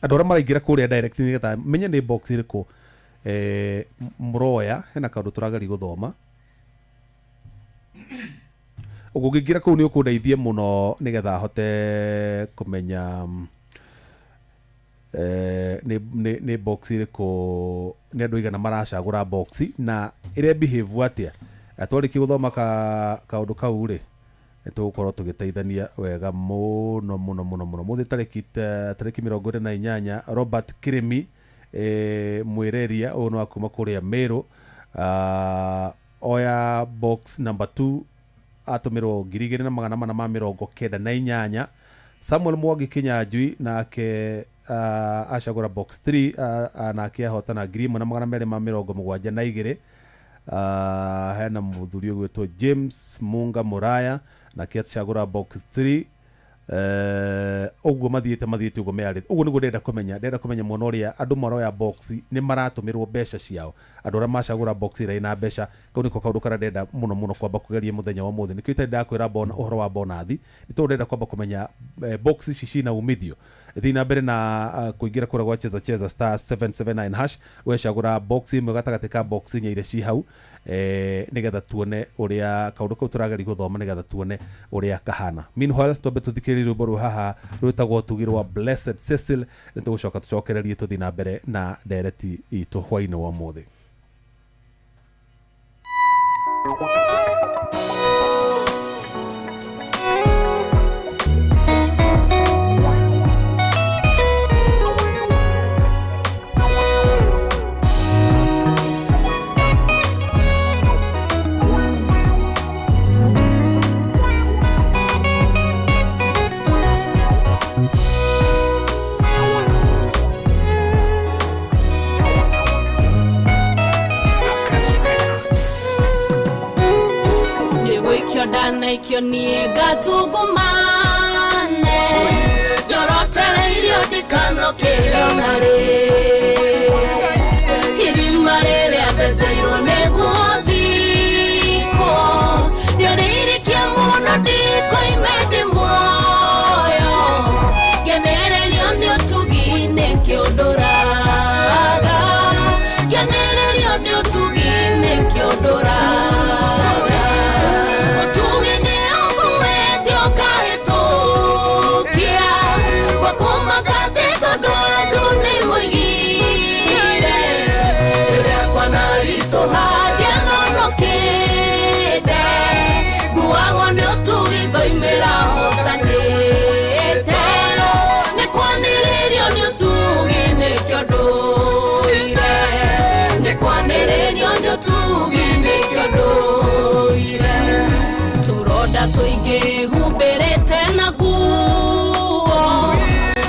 andũ arĩa maraingĩra kũrĩa direct nĩgetha menye nĩ box ĩrĩkũ mũroya hena kaũndũ tũrageri gũthoma ũngĩingĩra kũu nĩ ũkũndeithie mũno nĩgetha hote kũmenya nĩ box ĩrĩkũ nĩ andũ igana maracagũra box na ĩrĩa behave atĩa atwarĩkie gũthoma kaũndũ kau rĩ nĩtũgũkorwo tũgĩteithania wega mũno mũthĩ tarĩki 28 Robert Kirimi mwireria ũyũ nĩ wa kuma kũrĩa Meru oya box number 2 atũmĩrwo 2,498 Samuel Mwangi Kinyanjui nake acagũra box 3 nake ahotana 1,272 hena mũthuri ũgwĩtwo James Munga Muraya nake acagũra box 3 ũguo mathiĩte ũguo mearĩ ũguo nĩguo ndenda kũmenya muno ũrĩa andũ maroya box nĩ maratũmĩrwo mbeca ciao andũ arĩa macagũra box ĩrĩ na mbeca kau nĩko kaũndũ karĩa ndenda mũno kwamba kũgeria mũthenya wa mũthĩ nĩkĩo itarĩ ndakwĩra ũhoro wa bonathi nĩ tondũ ndenda kwamba kũmenya box ici cina umithio thiĩ na mbere na kũingĩra kũrĩa gwa cheza star 779 hash wecagũra box ĩmwe gatagatĩ ka box inya iria ci hau nĩgetha tuone ũrĩa kaũndũ kau tũrageri gũthoma nĩgetha tuone ũrĩa kahana meanwhile twambe tũthikĩrĩrie rwĩmbo rwa haha rwĩtagwo tugirwa Blessed Cecil nĩ tũgũcoka tũcokererie tũthiĩ na mbere na ndereti itũ hwainĩ wa mũthĩ nikio nie gatugumane jorotele irio ndikanokire onarĩ irima rĩrĩa ndeteirwo nĩguo thikwo rĩrĩirikia mũno ndikoime ndĩ muoyo ngenererio nĩ ũtugi nĩ kĩũndũraga ngenererio nĩ ũtugi nĩ kĩũndũraga ũtugi nĩ ũguĩte ũkahĩtũkia wakũmakate tondũ andũ nĩ mũigire rĩrĩa kwana ritũ handia nonokĩnde nguagwo nĩ ũtugi ngoimĩra hotanĩte nĩ kwanĩrĩrio nĩ ũtugi nĩ kĩũndũire nĩ kwanĩrĩrio nĩ ũtugi nĩ kĩũndũire tũronda tũingĩ humbĩrĩte na nguo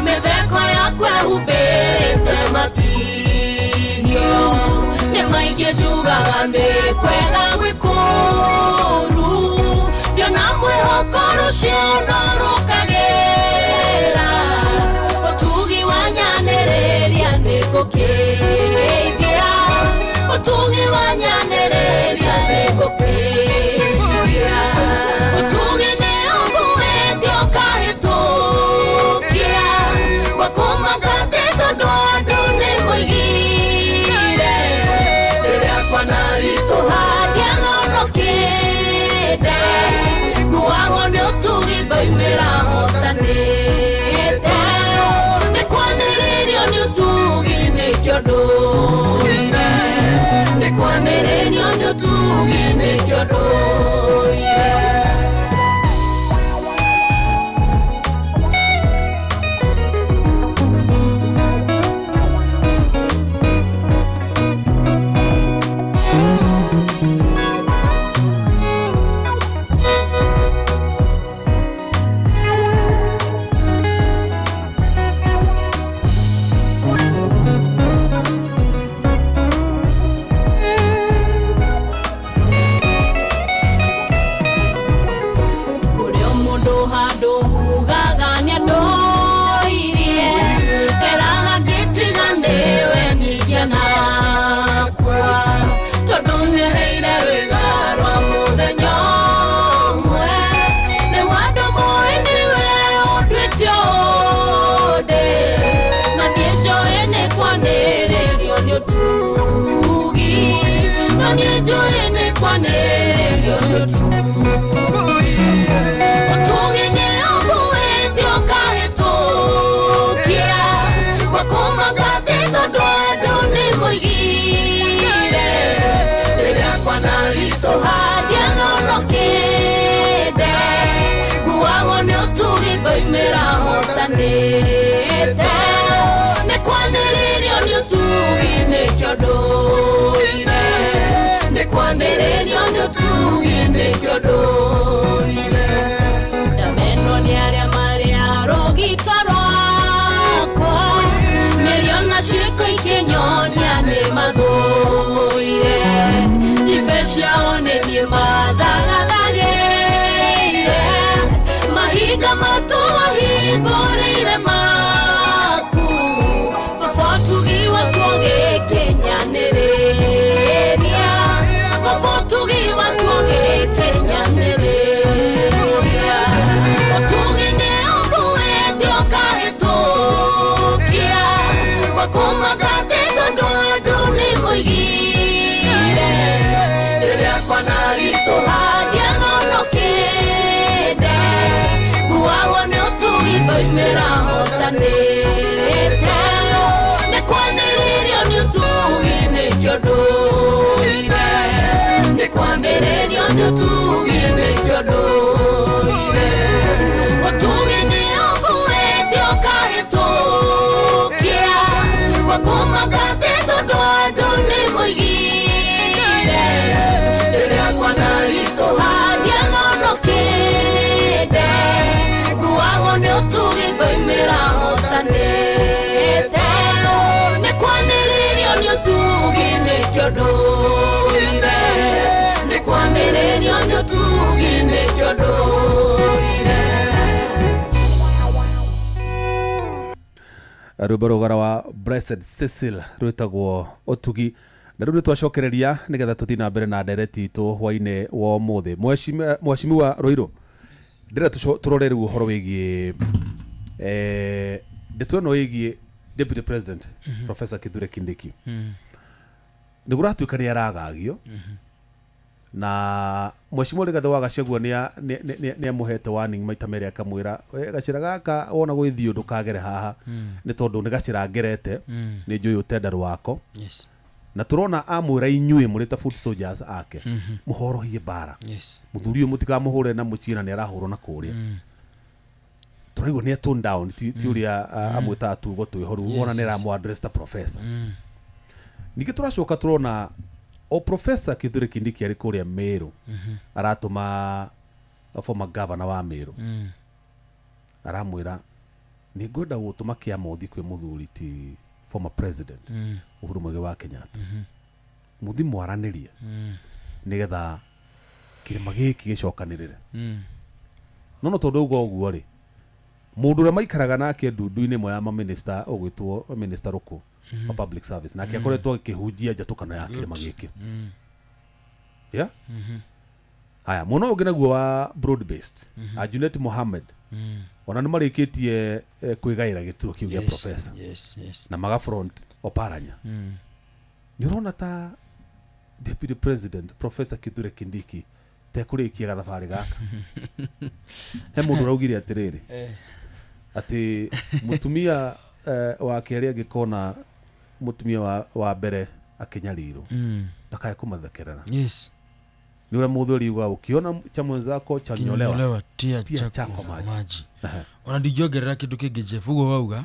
mĩtheko yakwa humbĩrĩte matihio nĩ maingĩ njugaga nĩ kwega gwĩkũru ndiona mwĩhoko rũcio norũkagĩra ũtugi wanyanĩrĩria nĩ ngũkĩithia ũtugi wanyanĩrĩria nĩ ngũkĩithia ũtugi nĩ ũguĩte ũkahĩtũkia wakũmakate tondũ andũ nĩ mũigire rĩrĩa kwana ritũ handia nonokĩnde nguagwo nĩ ũtugi ngoimĩra hotanĩte nĩ kwanĩrĩrio nĩ ũtugi nĩ kĩũndũire nĩ kwanĩrĩrio nĩ ũtugi nĩ kĩũndũire Utugi nĩ ũguĩte ũkahĩtũkia wakũmakate tondũ andũ nĩ mũigire rĩrĩa kwana ritũ handia nonokĩnde nguagwo nĩ ũtugi ngoimĩra hotanĩte nĩ kwanĩrĩrio nĩ ũtugi nĩ kĩũndũire nĩ kwanĩrĩrio nĩ ũtugi nĩ kĩũndũire ndamenwo nĩ arĩa marĩ arũgito rwakwa nĩriona ciĩko ikĩnyonia nĩ mathũire jibe ciao nĩ niĩ mathagathagĩire mahinga matũahingũrĩire maku baba ũtugi wakuo gĩkĩnyanĩrĩria baba ũtugi wakuo gĩkĩnyanĩrĩria ũtugi nĩ ũguĩte ũkahĩtũkia wakũmakate tondũ andũ nĩ mũigire rĩrĩa kwana ritũ handia nonokĩnde nguagwo nĩ ũtugi ngoimĩra hotanĩte nĩ kwanĩrĩrio nĩ ũtugi nĩ kĩũndũire nĩ kwanĩrĩrio nĩ ũtugi nĩ kĩũndũire ũtugi nĩ ũguĩte ũkahĩtũkia wakũmakate tondũ andũ nĩ mũigire rĩrĩa kwana ritũ handia nonokĩnde nguagwo nĩ ũtugi ngoimĩra hotanĩte nĩ kwanĩrĩrio nĩ ũtugi nĩ kĩũndũire nĩ kwanĩrĩrio nĩ ũtugi nĩ kĩondũire. Rwĩmbo rũgara wa Blessed Cecil rwĩtagwo ũtugi, na rĩu nĩtwacokereria nĩgetha tũthiĩ na mbere na ndereti itũ hwainĩ wa ũmũthĩ. Mheshimiwa Rũirũ, ndĩrenda tũrore rĩu ũhoro wĩgiĩ ndeto ĩno ĩgiĩ Deputy President Professor Kithure Kindiki. Nĩ gũratuĩka nĩ aragagio na Mheshimiwa Rigathi wa Gachagua nĩ amũhete warning maita merĩ akamwĩra gacĩra gaka wona gwĩthiĩ ndũkagere haha nĩ tondũ nĩ gacĩra ngerete nĩ njũĩ ũtenda rwako. Na tũrona amwĩra inyuĩ mũrĩ ta foot soldiers ake mũhorohie bara mũthuri ũyũ mũtikamũhũre na mũciĩ na nĩ arahũrwo na kũrĩa. Tũraigua nĩ tone down ti ũrĩa amwĩta tugo twĩhoru wona nĩ aramũ address ta professor. Ningĩ tũracoka tũrona o Professor Kithure Kindiki arĩ kũrĩa Meru aratũma former governor wa Meru aramwĩra nĩ ngwenda gũtũma kĩama ũthi kwĩ mũthuri ti former president Uhuru Muigai wa Kenyatta muthi mwaranĩrie nĩgetha kĩrĩma gĩkĩ gĩcokanĩrĩre. No tondũ ũguo rĩ mũndũ ũrĩa maikaraga nake ndundu-inĩ ĩmwe ya maminista ũgwĩtwo Minister Ruku wa public service nake akoretwo akĩhunjia njatũkano ya kĩrĩma gĩkĩ. Haya mũno ũngĩ naguo wa broad based Junet Mohammed ona nĩ marĩkĩtie kwĩgaĩra gĩturwa kĩu gĩa professor na maga front Oparanya. Nĩ ũrona ta Deputy President Professor Kithure Kindiki tekũrĩkia gathabarĩ gaka. He mũndũ ũraugire atĩrĩrĩ atĩ mũtumia wa kerĩ angĩkona mũtumia wa mbere akĩnyarirwo ndakae kũmathekerera. Ni ule mudhuri wa ukiona cha mwenzako cha nyolewa tia chako maji. Ona ndijongerera kindu kingi Jeff ugo wauga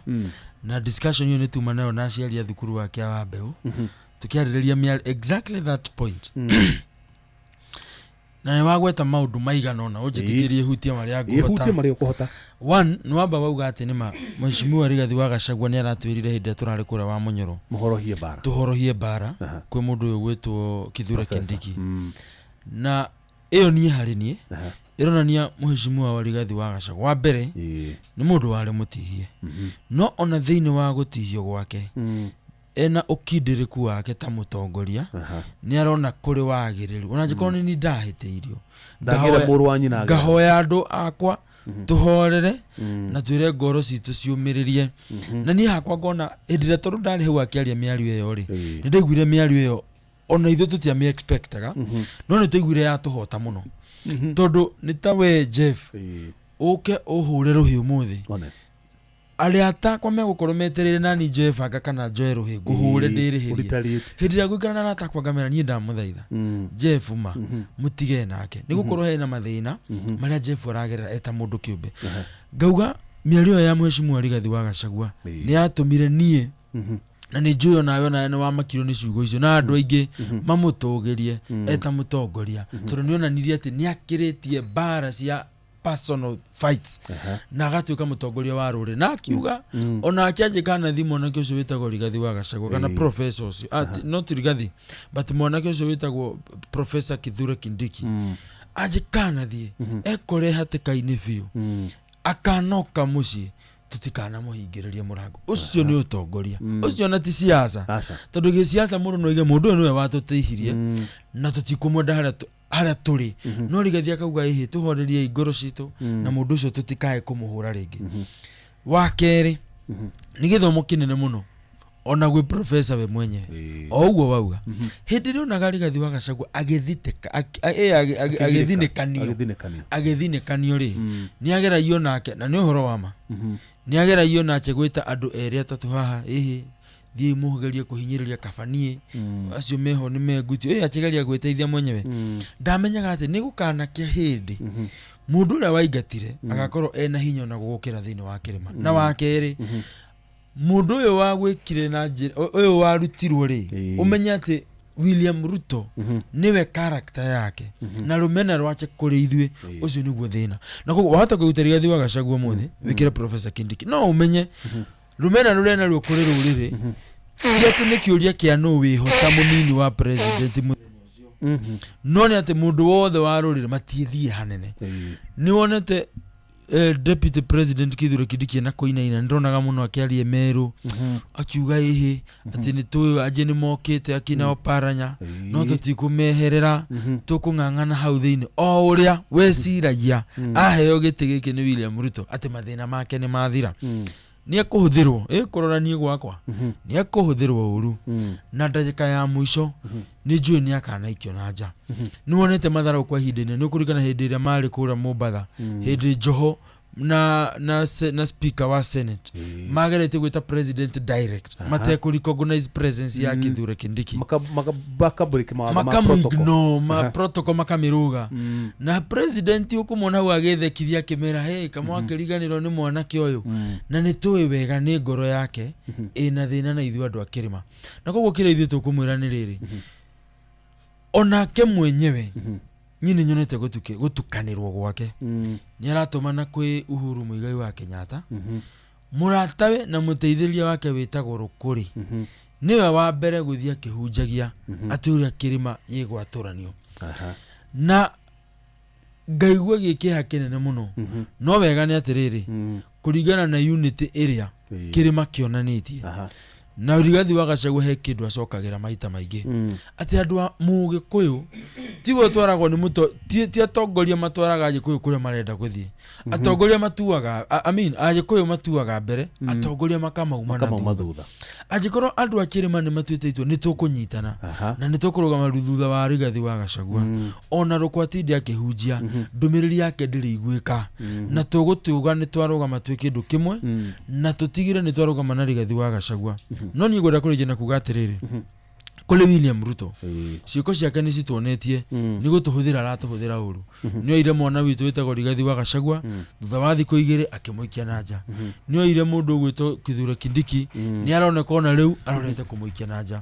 na discussion hiyo nituma nayo na aciari a thukuru wake wa Mbeu tukiarĩrĩria exactly that point. Na nĩ wagweta maundu maigana ona ũnjĩtĩkĩrie hutia marĩa ngũhota. Hutia marĩa ũkũhota. One nĩ wamba wauga atĩ nĩma Mheshimiwa Rigathi wa Gachagua nĩ aratwĩrire hĩndĩ tũrarĩ kũrĩa wa Munyoro tũhorohie bara kwĩ mũndũ ũyũ gwĩtwo Kithure Kindiki. Na iyo niĩ harĩ niĩ ironania Mheshimiwa wa Rigathi wa Gachagua wa mbere nĩ mũndũ warĩ mũtihie no ona thĩinĩ wa gũtihio gwake ena ũkindĩrĩku wake ta mũtongoria nĩ arona kũrĩ wagĩrĩru ona angĩkorwo nĩ ndahĩtĩirio ngahoya andũ akwa tuhorere na twĩre ngoro citũ ciũmĩrĩrie. Na niĩ hakwa ngona hĩndĩ ĩrĩa tondũ ndarĩ hau akĩaria mĩario ĩyo rĩ nĩ ndaiguire mĩario ĩyo ona ithuĩ tũtiamĩ expectaga no nĩ tũiguire ya tũhota mũno tondũ nĩ ta we Jeff ũke ũhũre rũhiũ mũthĩ arĩa atakwa megũkorwo metereire nani Jeff anga kana Joe rũhiũ ngũhũre ndĩrĩhĩrie hĩndĩ ĩrĩa ngũikarana na atakwa ngamera niĩ ndamũthaitha Jeff ma mũtige nake nĩ gũkorwo hena mathĩna marĩa Jeff aragerera eta mũndũ kĩũmbe. Ngauga mĩario ya Mheshimiwa Rigathi wa Gachagua nĩ yatũmire niĩ na nĩ njũĩ ona we na wamakirwo nĩ ciugo icio na andũ aingĩ mamũtũgĩrie eta mũtongoria tondũ nĩ onanirie atĩ nĩ akĩrĩtie bara cia personal fights na agatuĩka mũtongoria wa rũrĩrĩ na akiuga ona akĩanjĩka na thimũ onake ũcio wĩtagwo Rigathi wa Gachagua kana professor ũcio not Rigathi but mwanake ũcio wĩtagwo Professor Kithure Kindiki anjĩka na thiĩ ekore hatĩka-inĩ biũ akanoka mũciĩ tutikana mũhingĩrĩria mũrango ũcio nĩ ũtongoria ũcio na ti siasa tondũ gĩsiasa mũndũ no ige mũndũ nĩwe watũtĩhirie na tũtikũmwenda harĩa tũrĩ no Rigathi akauga ĩhĩ tũhorerie ngoro citũ na mũndũ ũcio tũtikae kũmũhũra rĩngĩ. Wa kerĩ nĩ gĩthomo kĩnene mũno ona gwĩ professor we mwenyewe o ũguo wauga hĩndĩ ĩrĩa onaga Rigathi wa Gachagua agĩthinĩkanio rĩ nĩ ageragio nake na nĩ ũhoro wa ma nĩ ageragio nake gwĩta andũ erĩ atatũ haha ĩhĩ thiĩ mũgerie kũhinyĩrĩria kabanie acio meho nĩ megutio akĩgeria gwĩteithia mwenyewe ndamenyaga atĩ nĩ gũkanakĩa hĩndĩ mũndũ ũrĩa waingatire agakorwo ena hinya na gũgũkĩra thĩinĩ wa kĩrĩma. Na wa kerĩ mũndũ ũyũ wa gwĩkire na ũyũ warutirwo rĩ ũmenye atĩ William Ruto niwe character yake na rũmena rwake kũrĩ ithuĩ ũcio nĩguo thĩna na koguo wahota kũruta Rigathi wa Gachagua mũthĩ wĩkĩre Professor Kindiki no ũmenye rũmena rũrĩa narũo kũrĩ rũrĩrĩ kĩrĩa nĩ kĩũria kĩa no wĩhota mũnini wa president mũthenya ũcio no nä atä må ndå wothe warå rä re matiäthiä hanene nä wonete deputy president Kithure Kindiki na koinaina ndironaga muno akiaria Meru akiuga ihi ati ni tu aje ni mokite akina oparanya no tutikumeherera tukung'ang'ana hau thiini o uria weciragia aheo giti giki ni William Ruto ati mathina make ni mathira ni akuhuthirwo kuroranie gwakwa ni akuhuthirwo uru na ndagika ya mwisho ni njui ni akanaikio na nja ni wonete mathara kwa hindini ni kurikana hindi ria mari kura Mombatha hindi Joho na speaker wa Senate magerete gwita president direct mateko recognize presence ya Kithure Kindiki makabreak ma protocol makamiruga na president ukumona wagethekithia kimera kama wakiriganirwo ni mwanake uyu na ni tuwe wega ni ngoro yake ina thina na ithu andu akirima na koguo kire ithu tukumwira ni riri onake mwenyewe nyine nyonete gutukanirwo gwake ni aratumana kwi Uhuru Muigai wa Kenyatta muratawe na muteithĩrĩria wake witagwo Rukuri niwe wa mbere guthia kihunjagia ati uria kirima yigwaturanio na ngaigua gikiha kinene muno no wega ni atiriri kuringana na unity area kirima kionanitie na Rigathi wa Gachagua he kindu acokagira maita maingi ati andu Mugikuyu tibo twaragwo ni muto ti atongoria matwaraga Agikuyu kuria marenda guthie atongoria matuaga Agikuyu matuaga mbere atongoria makamauma thutha agikorwo andu akirima ni matuitĩtwo ni tukunyitana na ni tukurugama thutha wa Rigathi wa Gachagua ona Rukwatindi akihunjia ndumiriri yake ndiri igwika na tugutuga ni twarugama twi kindu kimwe na tutigire ni twarugama na Rigathi wa Gachagua no ni gwenda kurijana kuga atiriri kule William Ruto ciiko ciake ni cituonetie ni gutuhuthira aratuhuthira uru ni oire mwana witu witagwo Rigathi wa Gachagua thutha wa thikũ igĩrĩ akimuikia na nja ni oire mundu gwitwo Kithure Kindiki ni aroneka ona riu arorete kumuikia na nja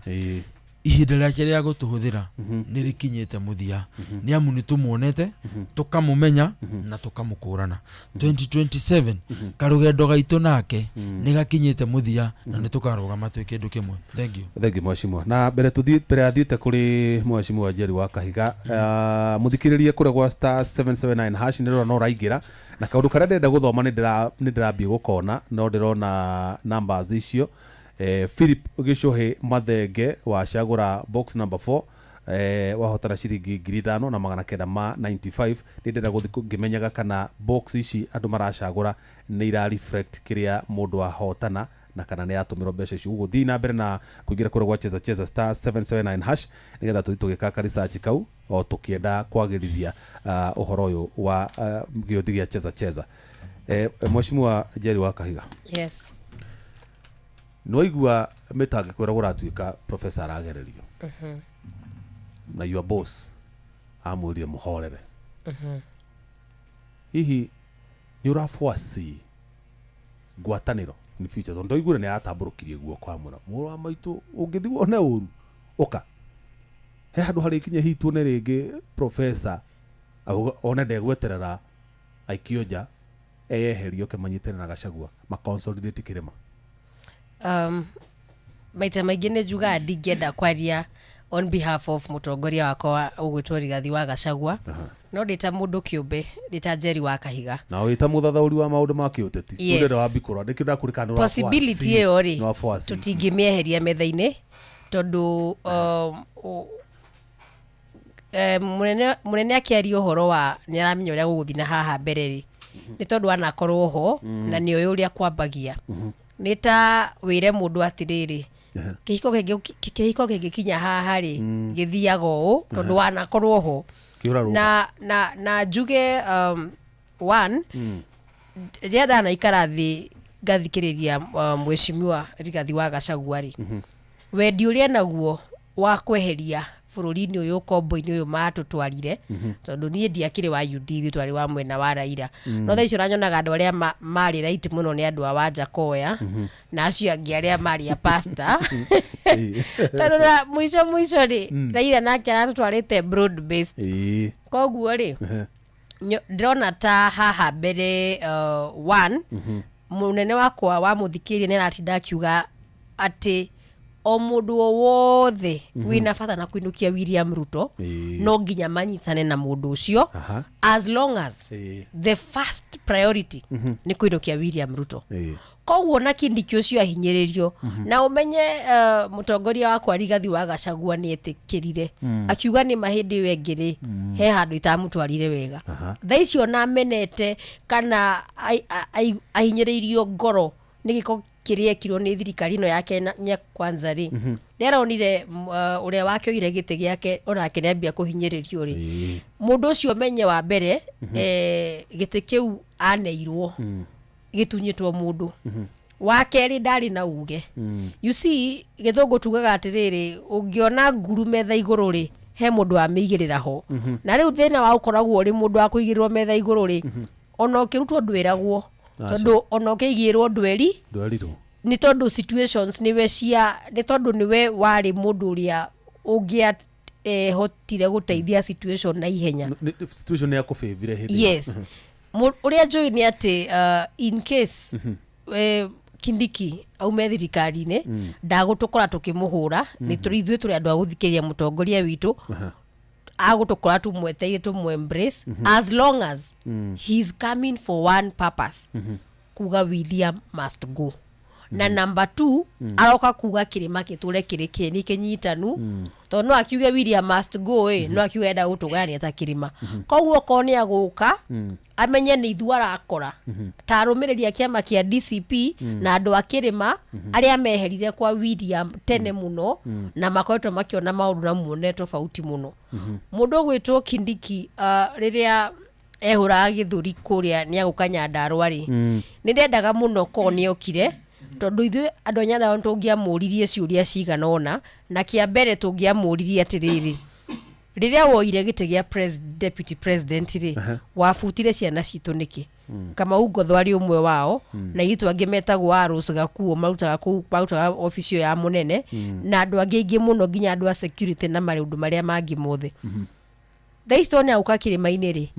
ihinda rĩake rĩa gutuhuthira ni rikinyite muthia ni amu ni tumuonete tukamumenya na tukamukũrana 2027 karugendo gaitu nake ni gakinyite muthia na ni tukarugama twi kindu kimwe. Thank you mwashimwa na mbere athiite kuri mwashimwa Njeri wa Kahiga muthikiririe kure gwa star 779 hash ni no raingira na kaundu karia ndenda guthoma ni ndirambie gukona no ndirona numbers icio Philip Gishohe Mathenge wa Shagura box number 4 wahotana ciringi 5,995 ndenda guthimenyaga kana box ici andu maracagura ni ira reflect kiria mundu ahotana na kana ni atumiro mbeca ici uguthi na mbere na kuingira kure gwa cheza star 779 hash nigetha tugika research kau o tukienda kwagirithia uhoro uyu wa giothi gia cheza mwashimwa Njeri wa Kahiga. Yes. Noigua metage kwera guratuika professor aragererio na your boss amwire muhorere hihi ni urafuasi gwataniro in future ndo igure ni atamburukirie guo kwa mura muru wa maitu ungithi wone uru oka he handu hari kinya hitu ne ringi professor ona ndegweterera aikioja eyeherio kemanyitene na Gachagua ma consolidate kirima maita maingĩ nĩ njugaga ndingĩenda kwaria on behalf of mutongoria wakwa ugwĩtwo Rigathi wa Gachagua no ndĩta mũndũ kĩũmbe ndĩta Njeri wa Kahiga na wĩta mũthathaũri wa maũndũ ma kĩũteti ũndĩra wa mbikũrwo ndĩkĩnda kũrĩkanũra possibility ĩyo rĩ tũtingĩmĩeheria metha-inĩ tondũ munene akiaria ũhoro wa nĩ aramenya ũrĩa gũgũthiĩ na haha mbere rĩ nĩ tondũ anakorwo ho na nĩ ũyũ ũrĩa kwambagia nita wire mundu atiriri kihiko gĩkinya haha rĩ gĩthiaga ũũ tondũ wanakorwo ho na njuge one rĩrĩa ndanaikara thĩ ngathikĩrĩria mweshimiwa Rigathi wa Gachagua rĩ wendi ũrĩa naguo wa kweheria bũrũri-inĩ ũyũ kombo-inĩ ũyũ matũtwarire tondũ niĩ ndiakĩrĩ wa UD twari wa mwena wa Raila no thaa icio ranyonaga andũ arĩa marĩ right mũno nĩ andũ a Wanjakoya na acio angĩ arĩa marĩ a pastor tondũ mwisho rĩ Raila nake aratũtwarĩte broad based koguo rĩ ndĩrona ta haha mbere one munene wakwa wa mũthikĩria nĩ aratinda akiuga atĩ o mundu wothe wina bata na kuinukia William Ruto no nginya manyitane na mundu ucio as long as the first priority ni kuinukia William Ruto koguo na kindiki ucio ahinyiririo na umenye mutongoria wa kwa Rigathi wa Gachagua ni etikirire akiuga ni mahindi wengiri he handu itamutwarire wega thaicio na menete kana ahinyiririo ngoro ni giko kiria kiro ni thirikari no yake nya kwanza ri nderonire uria wake oire gite giake onake niambia kuhinyiririo ri mundu ucio menye wa mbere gite kiu aneirwo gitunyitwo mundu wakeri ndari na uge you see githungu tugaga atiriri ungiona nguru metha iguru ri he mundu amigirira ho na riu thina wa ukoragwo ri mundu akuigirirwo metha iguru ri ona ukirutwo ndwiragwo tondu ona ukigirwo ndwerirwo ni tondu situations niwe cia ni tondu niwe wari mundu uria ungia hotire guteithia situation na ihenya situation ya kufavor hindi yes uria njui ni ati in case Kindiki aume thirikari-ini ndagutukora tukimuhura ni turithuĩ turi andu aguthikiria mutongoria witu agutukora tumweteire tumwembrace as long as he is coming for one purpose kuga William must go na number 2 aroka kuga kirima kiture kirikeni kinyitanu to no akiuge William must go no akiuge enda gutugania ta kirima koguo koni aguka amenye ni ithwara akora tarumireria kiama kia DCP na andu akirima aria meherire kwa William tene muno na makoretwo makiona maundu na muone tofauti muno mundu gwitwo Kindiki riria ehura githuri kuria ni agukanya ndarwari ni ndendaga muno koni okire tondu ithuĩ andũ nyana tũngiamũririe ciũria cigana ona na kia mbere tũngiamũririe atiriri riria woire gĩtĩ gĩa deputy president ri wabutire ciana citũ niki kama Ngotho ari umwe wao na itũ angĩ metagwo Arũs Gakuo marutaga ofisi ya munene na andũ angĩ ingĩ muno nginya andũ a security na maũndũ maria mangĩ mothe thaisto ni auka kĩrĩma-inĩ ri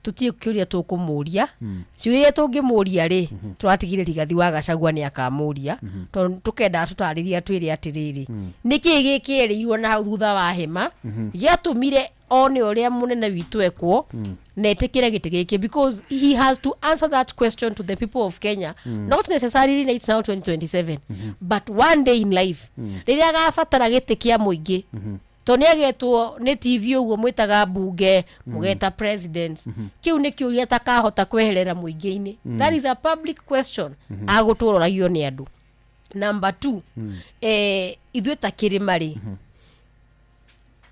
tutie kuria tukumuria ciuria tungimuria ri twatigire Rigathi wa Gachagua ni akamuria to tukenda tutariria twiri atiriri niki gikirirwo na hau thutha wa hema giatumire one uria munene witu ekwo netikire giti giki because he has to answer that question to the people of Kenya not necessarily right now 2027 but one day in life riria gabatara giti kia muingi to ni agetwo ni TV uguo mwitaga bunge mugeta president kiu ni kiuria takahota kweherera muingi-ini that is a public question aguturoragio ni andu number 2 ithuĩ ta kĩrĩma ri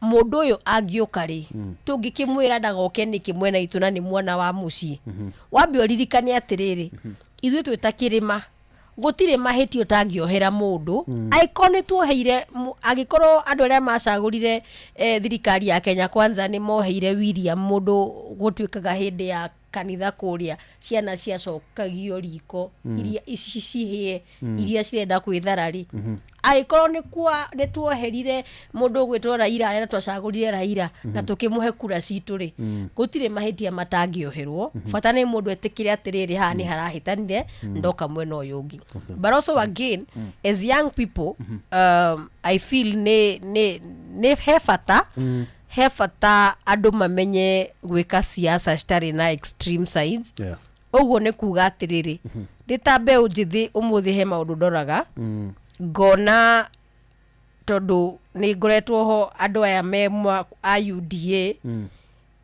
mundu uyu angiuka ri tungikimwira ndagoke niki mwena itu na ni mwana wa mucii wambe uririkane atiriri ithuĩ twĩ ta kĩrĩma gutire maheti utangiohera mundu aikone tuoheire agikorwo andu aria macagurire thirikari ya Kenya kwanza ni moheire William mundu gutuikaga hindi ya kanitha kuria ciana cia cokagio riko iria icihie iria cirenda kwitharari aikorwo ni tuoherire mundu gwitwo Raila aria twacagurire Raila na tukimuhe kura citu ri gutire mahitia matangioherwo bata ni mundu etikire atiriri ha ni harahitanire ndoka mwena uyu ungi but also again as young people I feel ne hefata andu mamenye gwika siasa citari na extreme sides uguo ni kuga atiriri nditambe unjithi umuthi he maundu ndoraga ngona tondu ni ngoretwo ho andu aya me a UDA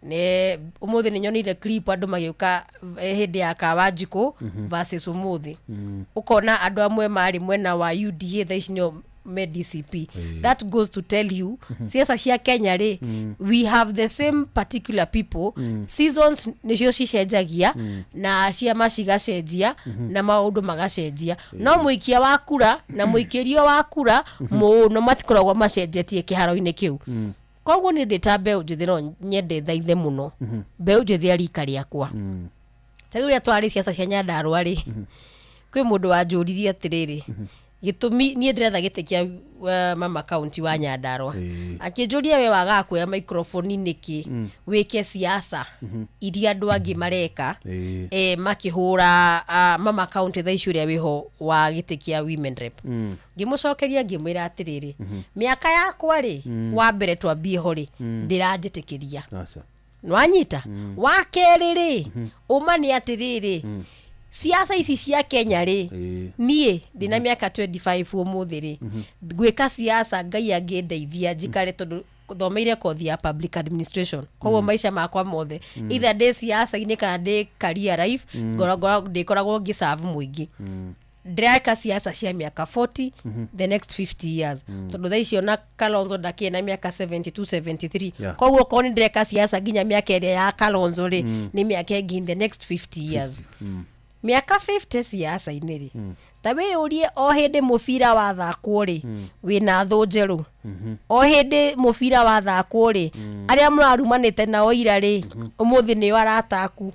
ne umuthi ni nyonire clip andu magiuka hindi ya Kawanjiku versus umuthi ukona andu amwe mari mwena wa UDA thaicino me DCP that goes to tell you siasa cia Kenya ri we have the same particular people seasons nicio cicenjagia na cia macigacenjia na maundu magacenjia no muikia wa kura na muikirio wa kura muno matikoragwo macenjetie kiharo-ini kiu koguo ni nditambe unjithiro nyende thaithe muno be unjithi arika riakwa tagiria twari siasa cia Nyandarua ri kwi mundu wanjuririe atiriri gitumi nie ndiretha gitekia mama county wa Nyandarua akinjuria we waga kuya microphone niki wike siasa iria andu angi mareka makihura mama county thaicuri wiho wa gitekia women rep ngimucokeria ngimwira atiriri miaka yakwa ri wa mbere twambie hori ndiranjitikiria nwanyita wa keriri umani atiriri siasa ici cia Kenya ri nie ndina miaka 25 umuthi ri gwika siasa ngai angendeithia njikare tondu thomeire kothi ya public administration koguo maisha makwa mothe either ndi siasa ine kana ndi career life ngoragwo ndikoragwo ngiserve muingi ndireka siasa cia miaka 40 the next 50 years tondu thaicio na Kalonzo ndake na miaka 72 73 koguo koni ndireka siasa nginya miaka ire ya Kalonzo ri ni miaka ingi in the next 50 years miaka 50 siasa iniri tawe urie o hindi mubira wa thakwo ri wina thunjeru o hindi mubira wa thakwo ri aria murarumanite na oira ri umuthi ni arataku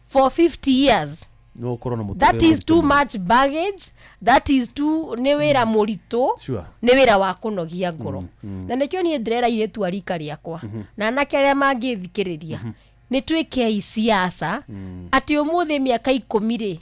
for 50 years no corona that is too much baggage that is too ni wira murito ni wira wa kunogia ngoro na nikyo ni ndrera ile tu arika riakwa na nakeria mangithikiriria ni twike siasa ati umuthi miaka 10 ri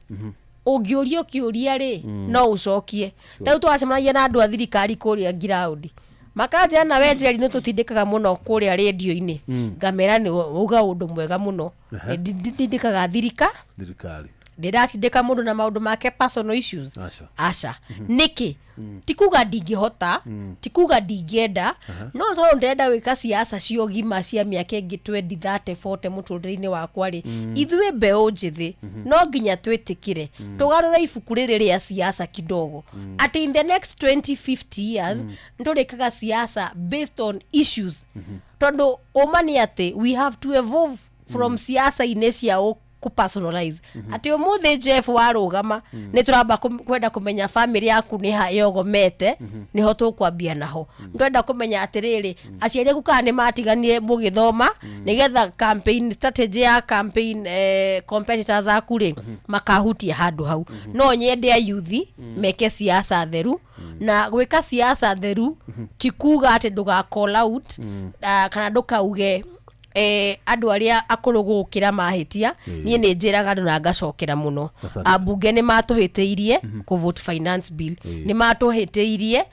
ungiurio kiuria ri no ucokie tau twacemanagia na andu a thirikari kuria ground makaja na wenjeri no tutindikaga muno kuria radio-ini ngamera ni uga undu mwega muno ndindikaga thirikari ndiratindika mundu na maundu make personal issues asha niki tikuga ndingihota tikuga ndingenda no nzo ndenda wika siasa cio gima cia miaka ingi 20 30 40 muturire-ini wakwa ri ithwe mbeu njithi no nginya twitikire tugarura ibuku riri ria siasa kidogo at in the next 20 50 years ndurikaga siasa based on issues tondu umani ati we have to evolve from siasa inecia ku personalize ati umuthi Jeff warugama ni turamba kwenda kumenya family yaku ni ha yogomete ni ho tukwambia naho ndwenda kumenya atiriri aciari aku kana matiganie mugithoma nigetha campaign strategy ya campaign competitors aku ri makahutia handu hau no nyende ya youth meke siasa theru na gwika siasa theru tikuga ati nduga call out kana ndukauge andu aria akurugukira mahitia nie ni njiraga andu na ngacokera muno abunge ni matuhiteirie ku vote finance bill ni matuhiteirie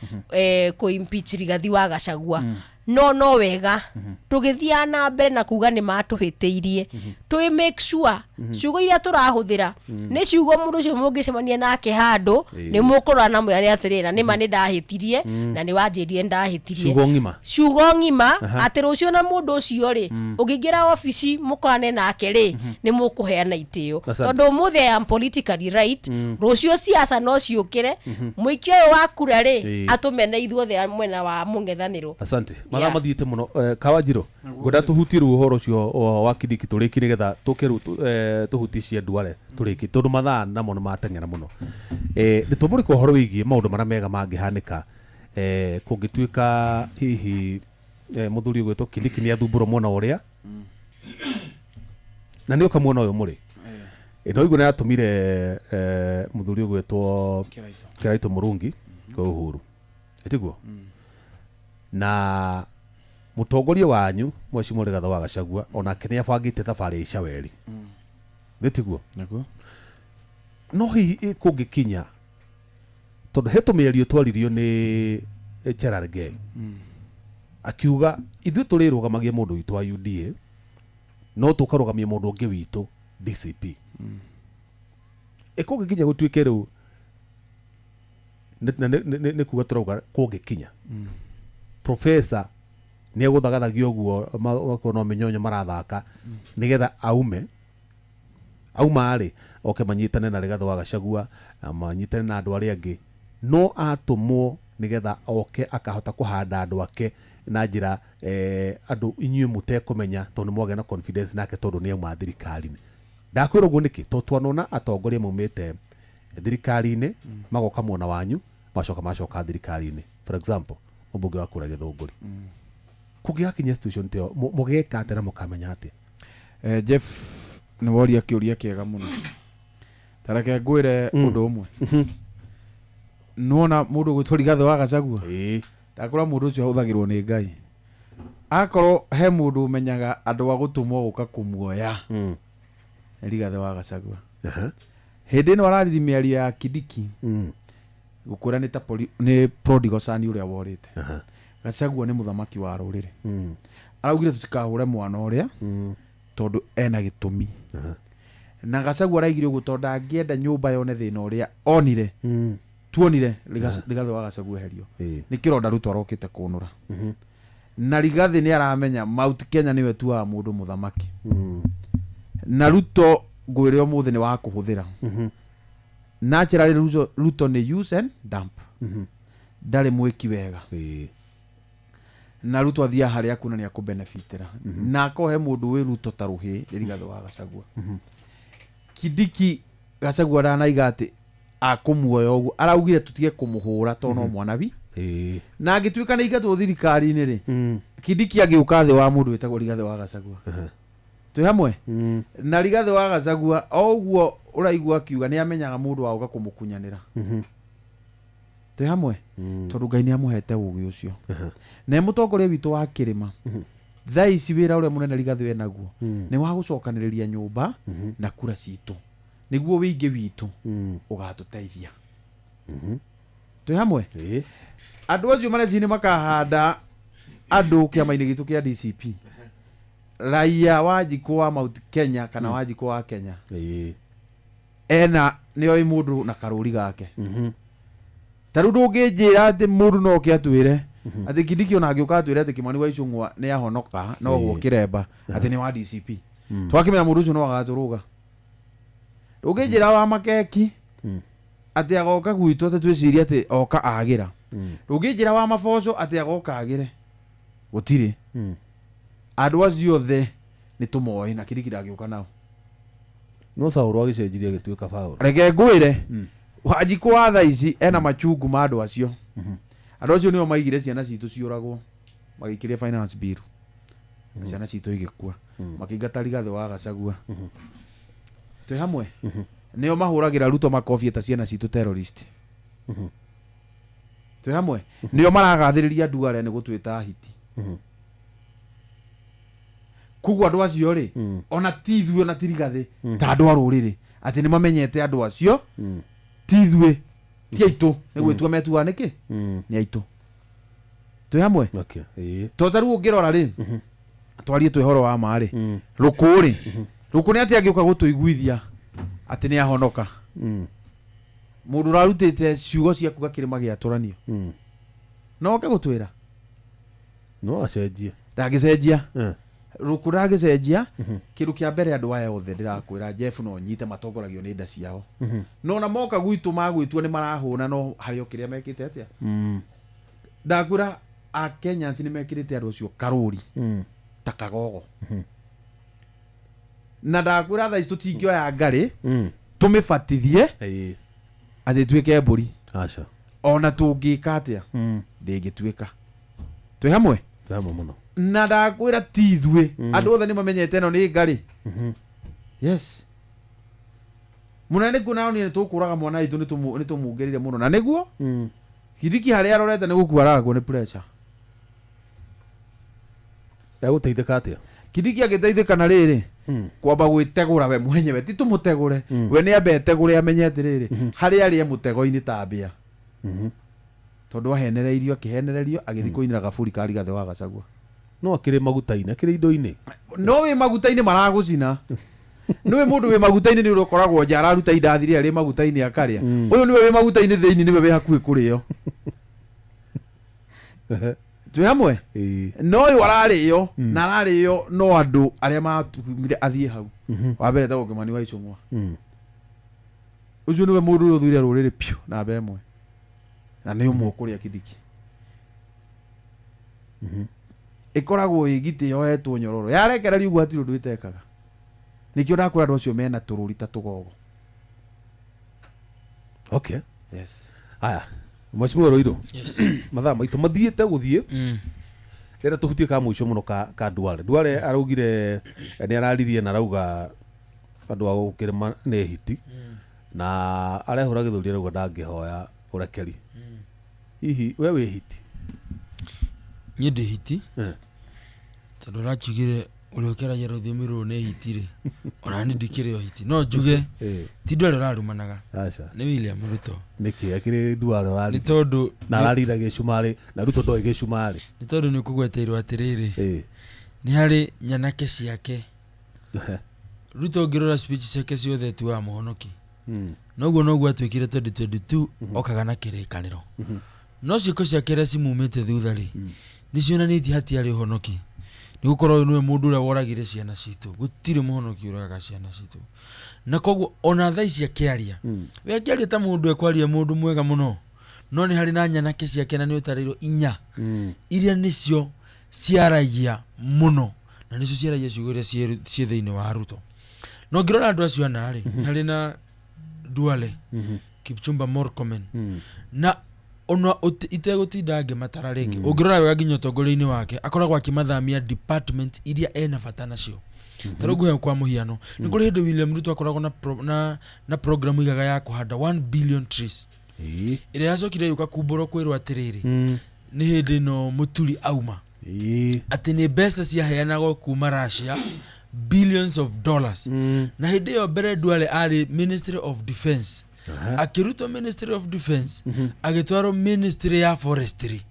ku impeach Rigathi wa Gachagua no wega tugithia na mbere na kuga ni matuhiteirie to make sure ciugo iria turahuthira ni ciugo mundu cio mungicemania nake handu ni mukurwa na mwari atirira ni mani ndahitirie na ni wanjirie ndahitirie ciugo ngima ati rucio na mundu ucio ri ugingira office mukane nake ri ni mukuheana itio tondu muthe am politically right rucio siasa no ciukire muikio wa kura ri atumene ithuothe mwena wa mungethaniro asante mara mathiite muno Kawajiro ngoda tuhutiru uhoro cio wa kidiki turiki nigetha tukiru tuhutishie ndware turiki tondu mathaa namo no matengera muno ni tumurika uhoro wigie maundu mara mega mangihanika kungituika hihi muthuri gwetwo Kindiki ni athumburo mwona uria na ni ukamwona uyu muri no iguna yatumire muthuri gwetwo Kiraito Murungi kwa Uhuru etiguo na mutongoria wanyu Mheshimiwa Rigathi wa Gachagua ona kenia bangite thabari ica weri nitiguo no hi kungikinya tondu heto mĩario twaririo ni Gerald Ngei akiuga ithu turirugamagia mundu witu wa UDA no tukarugamia mundu ungi witu DCP kungikinya gutuike riu ne kuga turauga kungikinya professor ni eguthagathagia uguo makono menyonyo marathaka nigetha auma ari oke manyitane na Rigathi wa Gachagua manyitane na andu aria angi no atumwo nigetha oke akahota kuhanda andu ake na njira andu inyue mutekumenya tondu mwage na confidence nake tondu ni auma thirikari-ini ndakwira uguo niki to twanona atongoria maumite thirikari-ini magoka mwona wanyu macoka thirikari-ini for example mbunge wa kura Githunguri kugiakinya institution tio mugeka atera mukamenya ati Jeff ni woria kiuria kiega muno tarake ngwire undu umwe nuona mundu gwitwo Rigathi wa Gachagua ndakora mundu ucio ahuthagirwo ni Ngai akorwo he mundu umenyaga andu a gutumwo guka kumuoya Rigathi wa Gachagua hindi ino arariri miario ya Kindiki gukwira ni prodigal son uria worite Gachagua ni muthamaki wa ruriri araugire tutikahure mwana uria tondu ena gitumi na Gachagua araigire uguo tondu angienda nyumba yone thina uria onire tuonire Rigathi wa Gachagua herio ni kironda Ruto arokite kunura na Rigathi ni aramenya Mount Kenya niwe tuaga mundu muthamaki na Ruto ngwire umuthi ni wa kuhuthira naturally Ruto ni use and dump ndari mwiki wega na Ruto athia haria kuna ni akubenefitira na akohe mundu wi Ruto taruhi Rigathi wa Gachagua Kindiki Gachagua aranaiga ati akumuoya uguo araugire tutige kumuhura tono mwana bi na agituika na igatu thirikari-ini ri Kindiki agiuka thi wa mundu wetagwo Rigathi wa Gachagua twi hamwe na Rigathi wa Gachagua oguo uraigua akiuga ni amenyaga mundu wa uga kumukunyanira twi hamwe tondu Ngai ni amuhete ugi ucio na mutongoria witu wa kirima thaici wira uria munene Rigathi we naguo ni wa gucokaniriria nyumba na kura citu niguo wingi witu ugatuteithia twi hamwe andu acio mareci makahanda andu kiama-ini gitu kia DCP raia wa Njiko wa Mount Kenya kana wa Njiko wa Kenya ena niyo mundu na karuri gake taru ndungijira ati mundu no kiatwire ati Kindiki ona agiuka atwire ati Kimani wa Icung'wa ni ahonoka no guo kiremba ati ni wa DCP twakimenya mundu ucio no agaturuga ndungijira wa Makeki ati agoka gwitu ati twiciria ati oka agira ndungijira wa Maboco ati agoka agire gutiri andu acio the ni tumoi na Kindiki ndagiuka nao no Sauro agicenjirie agituika Paul reke ngwire wa Njiko wa thaici ena machungu ma andu acio andu acio nio maigire ciana citu ciuragwo magikiria finance bill ciana citu igikua makingata Rigathi wa Gachagua twi hamwe nio mahuragira Ruto makofi ta ciana citu terrorist twi hamwe nio maragathiriria Duale ni gutwita hiti kugwa andu acio ri ona tithwe na Rigathi ta andu a ruriri ati ni mamenyete andu acio tithwe ti aitu ni gwitua metua niki ni aitu twi hamwe to taru ngirora ri twarie twi horo wa maari rukuri ruku ni ati agiuka gutuiguithia ati ni ahonoka mundu rarutite ciugo ciaku gakirima giaturanio no ke gutwira no acenjie ndagicenjia ruku ndagicenjia kindu kia mbere andu aya othe ndirakwira Jeff no nyite matongoragio ni nda ciao no na moka gwitu magwitua ni marahuna no hario kiria mekite atia ndakwira a Kenyans ni mekirite andu cio karuri ta kagogo na ndakwira tha isto tingioya ngari tumibatithie ati twike mburi acha ona tungika atia ndingituika twi hamwe muno na ndakwira tithwe andu othe ni mamenyete no ni ngari yes munene kuna ni tukuraga mwana itu ni tumungerire muno na niguo Kindiki haria arorete ni gukwaraga ni pressure ya guteithika atia Kindiki agiteithika na riri kwamba gwitegura we mwenyewe ti tumutegure we ni abetegure amenyete riri haria ari mutego-ini tambia tondu ahenereirio akihenererio agithi kuinira gaburi ka Rigathi wa Gachagua no akiri maguta-ini akiri indo-ini no wi maguta-ini maragucina niwe mundu wi maguta-ini ni urokoragwo nja araruta indathiri ari maguta-ini akaria uyu niwe wi maguta-ini thiini niwe wi hakuhi kurio twi hamwe no uyu arario na arario no andu aria matumire athie hau wa mbere tago Kimani wa Icung'wa ucio niwe mundu uthuire ruriri piu na bemwe na ni umwe kuria Kindiki ikoragwo igiti yohetwo nyororo yarekererio uguo ati undu itekaga nikio ndakwira andu acio mena tururi ta tugogo okay yes aya Mheshimiwa Roiro yes mathaa maitu mathiete guthie rira tuhutie ka muico muno ka Duale araugire ni araririe na rauga andu a gukirima ni hiti na arehura githuri rauga ndangihoya urakeri hihi wewe hiti nyende hiti tondu rakigire uliokera ya ruthimi ru ne hitire ona ni ndikire yo hiti no njuge ti ndware rarumanaga acha ni William Ruto niki akire ndware rari ni tondu na rarira gicumari na Ruto ndo gicumari ni tondu ni kugweteirwo atiriri ni hari nyanake ciake Ruto ngirora speech ciake ciothe tu wa muhonoki noguo atwikire 2022 okaga na kirikaniro no ciiko ciake ria cimumite thutha ri ni cionanitie hatiari uhonoki ni gukorwo niwe mundu uria woragire ciana citu gutire muhonoki uragaga ciana citu na koguo ona thaa ici akiaria we akiaria ta mundu ekwaria mundu mwega muno no ni hari na nyanake ciake na ni utarirwo inya iria nicio ciaragia muno na nicio ciaragia ciugo iria cie thiini wa Ruto no ngirora andu acio anari hari na Duale Kipchumba Murkomen na ona itegutinda ngimatara ringi ungirora wega nginya tongoriini wake akoragwo akimathamia department iria ena bata nacio taruguhe kwa muhiano ni kuri hindi William Ruto akoragwo na program igaga ya kuhanda 1 billion trees iria yacokire yuka kumburo kwirwo atiriri ni hindi no muturi auma ati ni mbeca ciaheanagwo kuma Russia billions of dollars na hindi yo mbere Duale ari Ministry of Defense akiruto Ministry of Defense agitwaro Ministry ya Forestry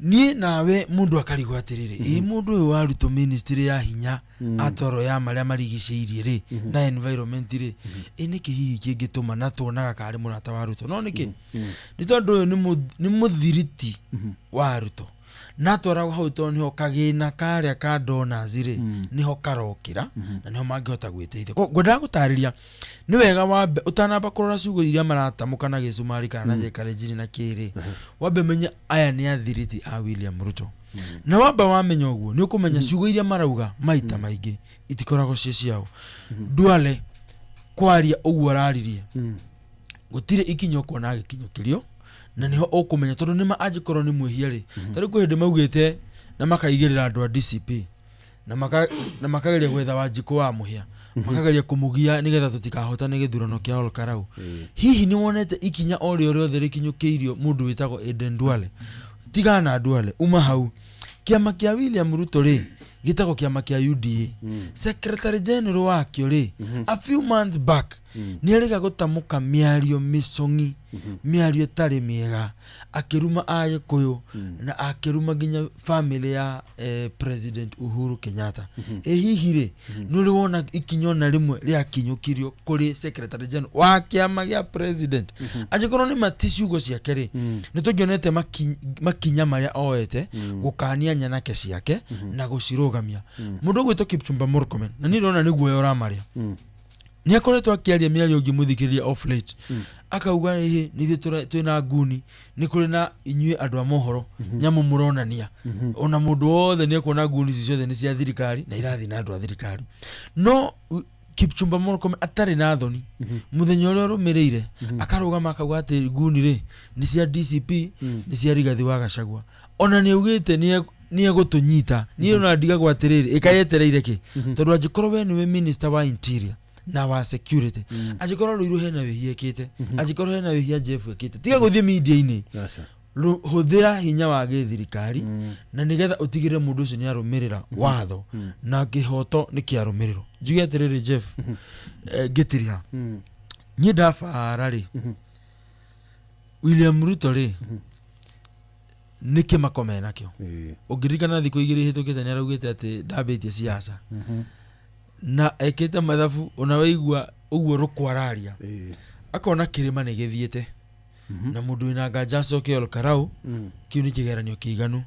ni nawe mundu akarigwa atiriri mundu uyu waruto Ministry ya hinya atoro ya maria marigiceirie ri na environment ri niki hihi kingituma na tuonaga kari murata wa Ruto no niki ni tondu uyu ni muthiriti wa Ruto na twara hau to niho kagina karia ka donors ri niho karokira na niho mangihota gwiteithia ngwenda gutariria ni wega wambe utanamba kurora ciugo iria maratamuka na gicumari kana jekare jiri na kiri wambe menya aya ni athiriti a William Ruto na wamba wamenya uguo ni ukumenya ciugo iria marauga maita maingi itikoragwo cie ciao Duale kwaria uguo araririe gutire ikinyo kuona agikinyo kirio na niho ukumenya tondu nima ajikorwo ni mwihia ri tari kuhinde maugite na makaigirira andu a DCP na makageria gwetha Wanjiku wa muhia makageria kumugia nigetha tutikahota ni githurano kia Olkarau hihi ni wonete ikinya ori riothe rikinyukiirio mundu witagwo Aden Duale tigana Duale uma hau kiama kia William Ruto ri gitagwo kiama kia UDA Secretary General wakio ri a few months back ni ariga gutamuka miario misongi miario tari miega akiruma Agikuyu na akiruma ginya family ya President Uhuru Kenyatta hihi ri nuri wona ikinyona rimwe ria kinyukirio kuri Secretary General wa kiama gia President ajikorwo ni maticiugo ciake ri ni tugionete makinya maria oete gukania nyanake ciake na gucirugamia mundu gwito Kipchumba Murkomen na ni rona niguo yora maria ni akoretwo akiaria miario ngimuthikiria off late akauga hihi ni twina nguni ni kuri na inyue andu a mohoro nyamu muronania ona mundu wothe ni akuona nguni ciothe ni cia thirikari na irathi na andu a thirikari no Kipchumba Murkomen atari na thoni muthenya uria rumirire akarugama akauga ati nguni ri ni cia DCP ni cia Rigathi wa Gachagua ona ni ugite ni egutunyita ni ona ndiga gwatiriri ikayetereire ki tondu ajikorwo we niwe minister wa interior na wa security ajikorwo ruiru hena wihiekite ajikorwo hena wihia Jeff ekite tiga guthie media ini huthira hinya wa githirikari na nigetha utigire mundu ucio ni arumirira watho na kihoto ni kiarumiriro njuge atiriri Jeff gitiria nyi ndabara ri William Ruto ri niki makomena kio ungirikana thiko igiri hitukite ni araugite ati ndabitie siasa na ekete mathabu ona waigua uguo rukwararia akona kirima ni githiete na mundu ina nganja acoke Olkarau kiu ni kigeranio kiiganu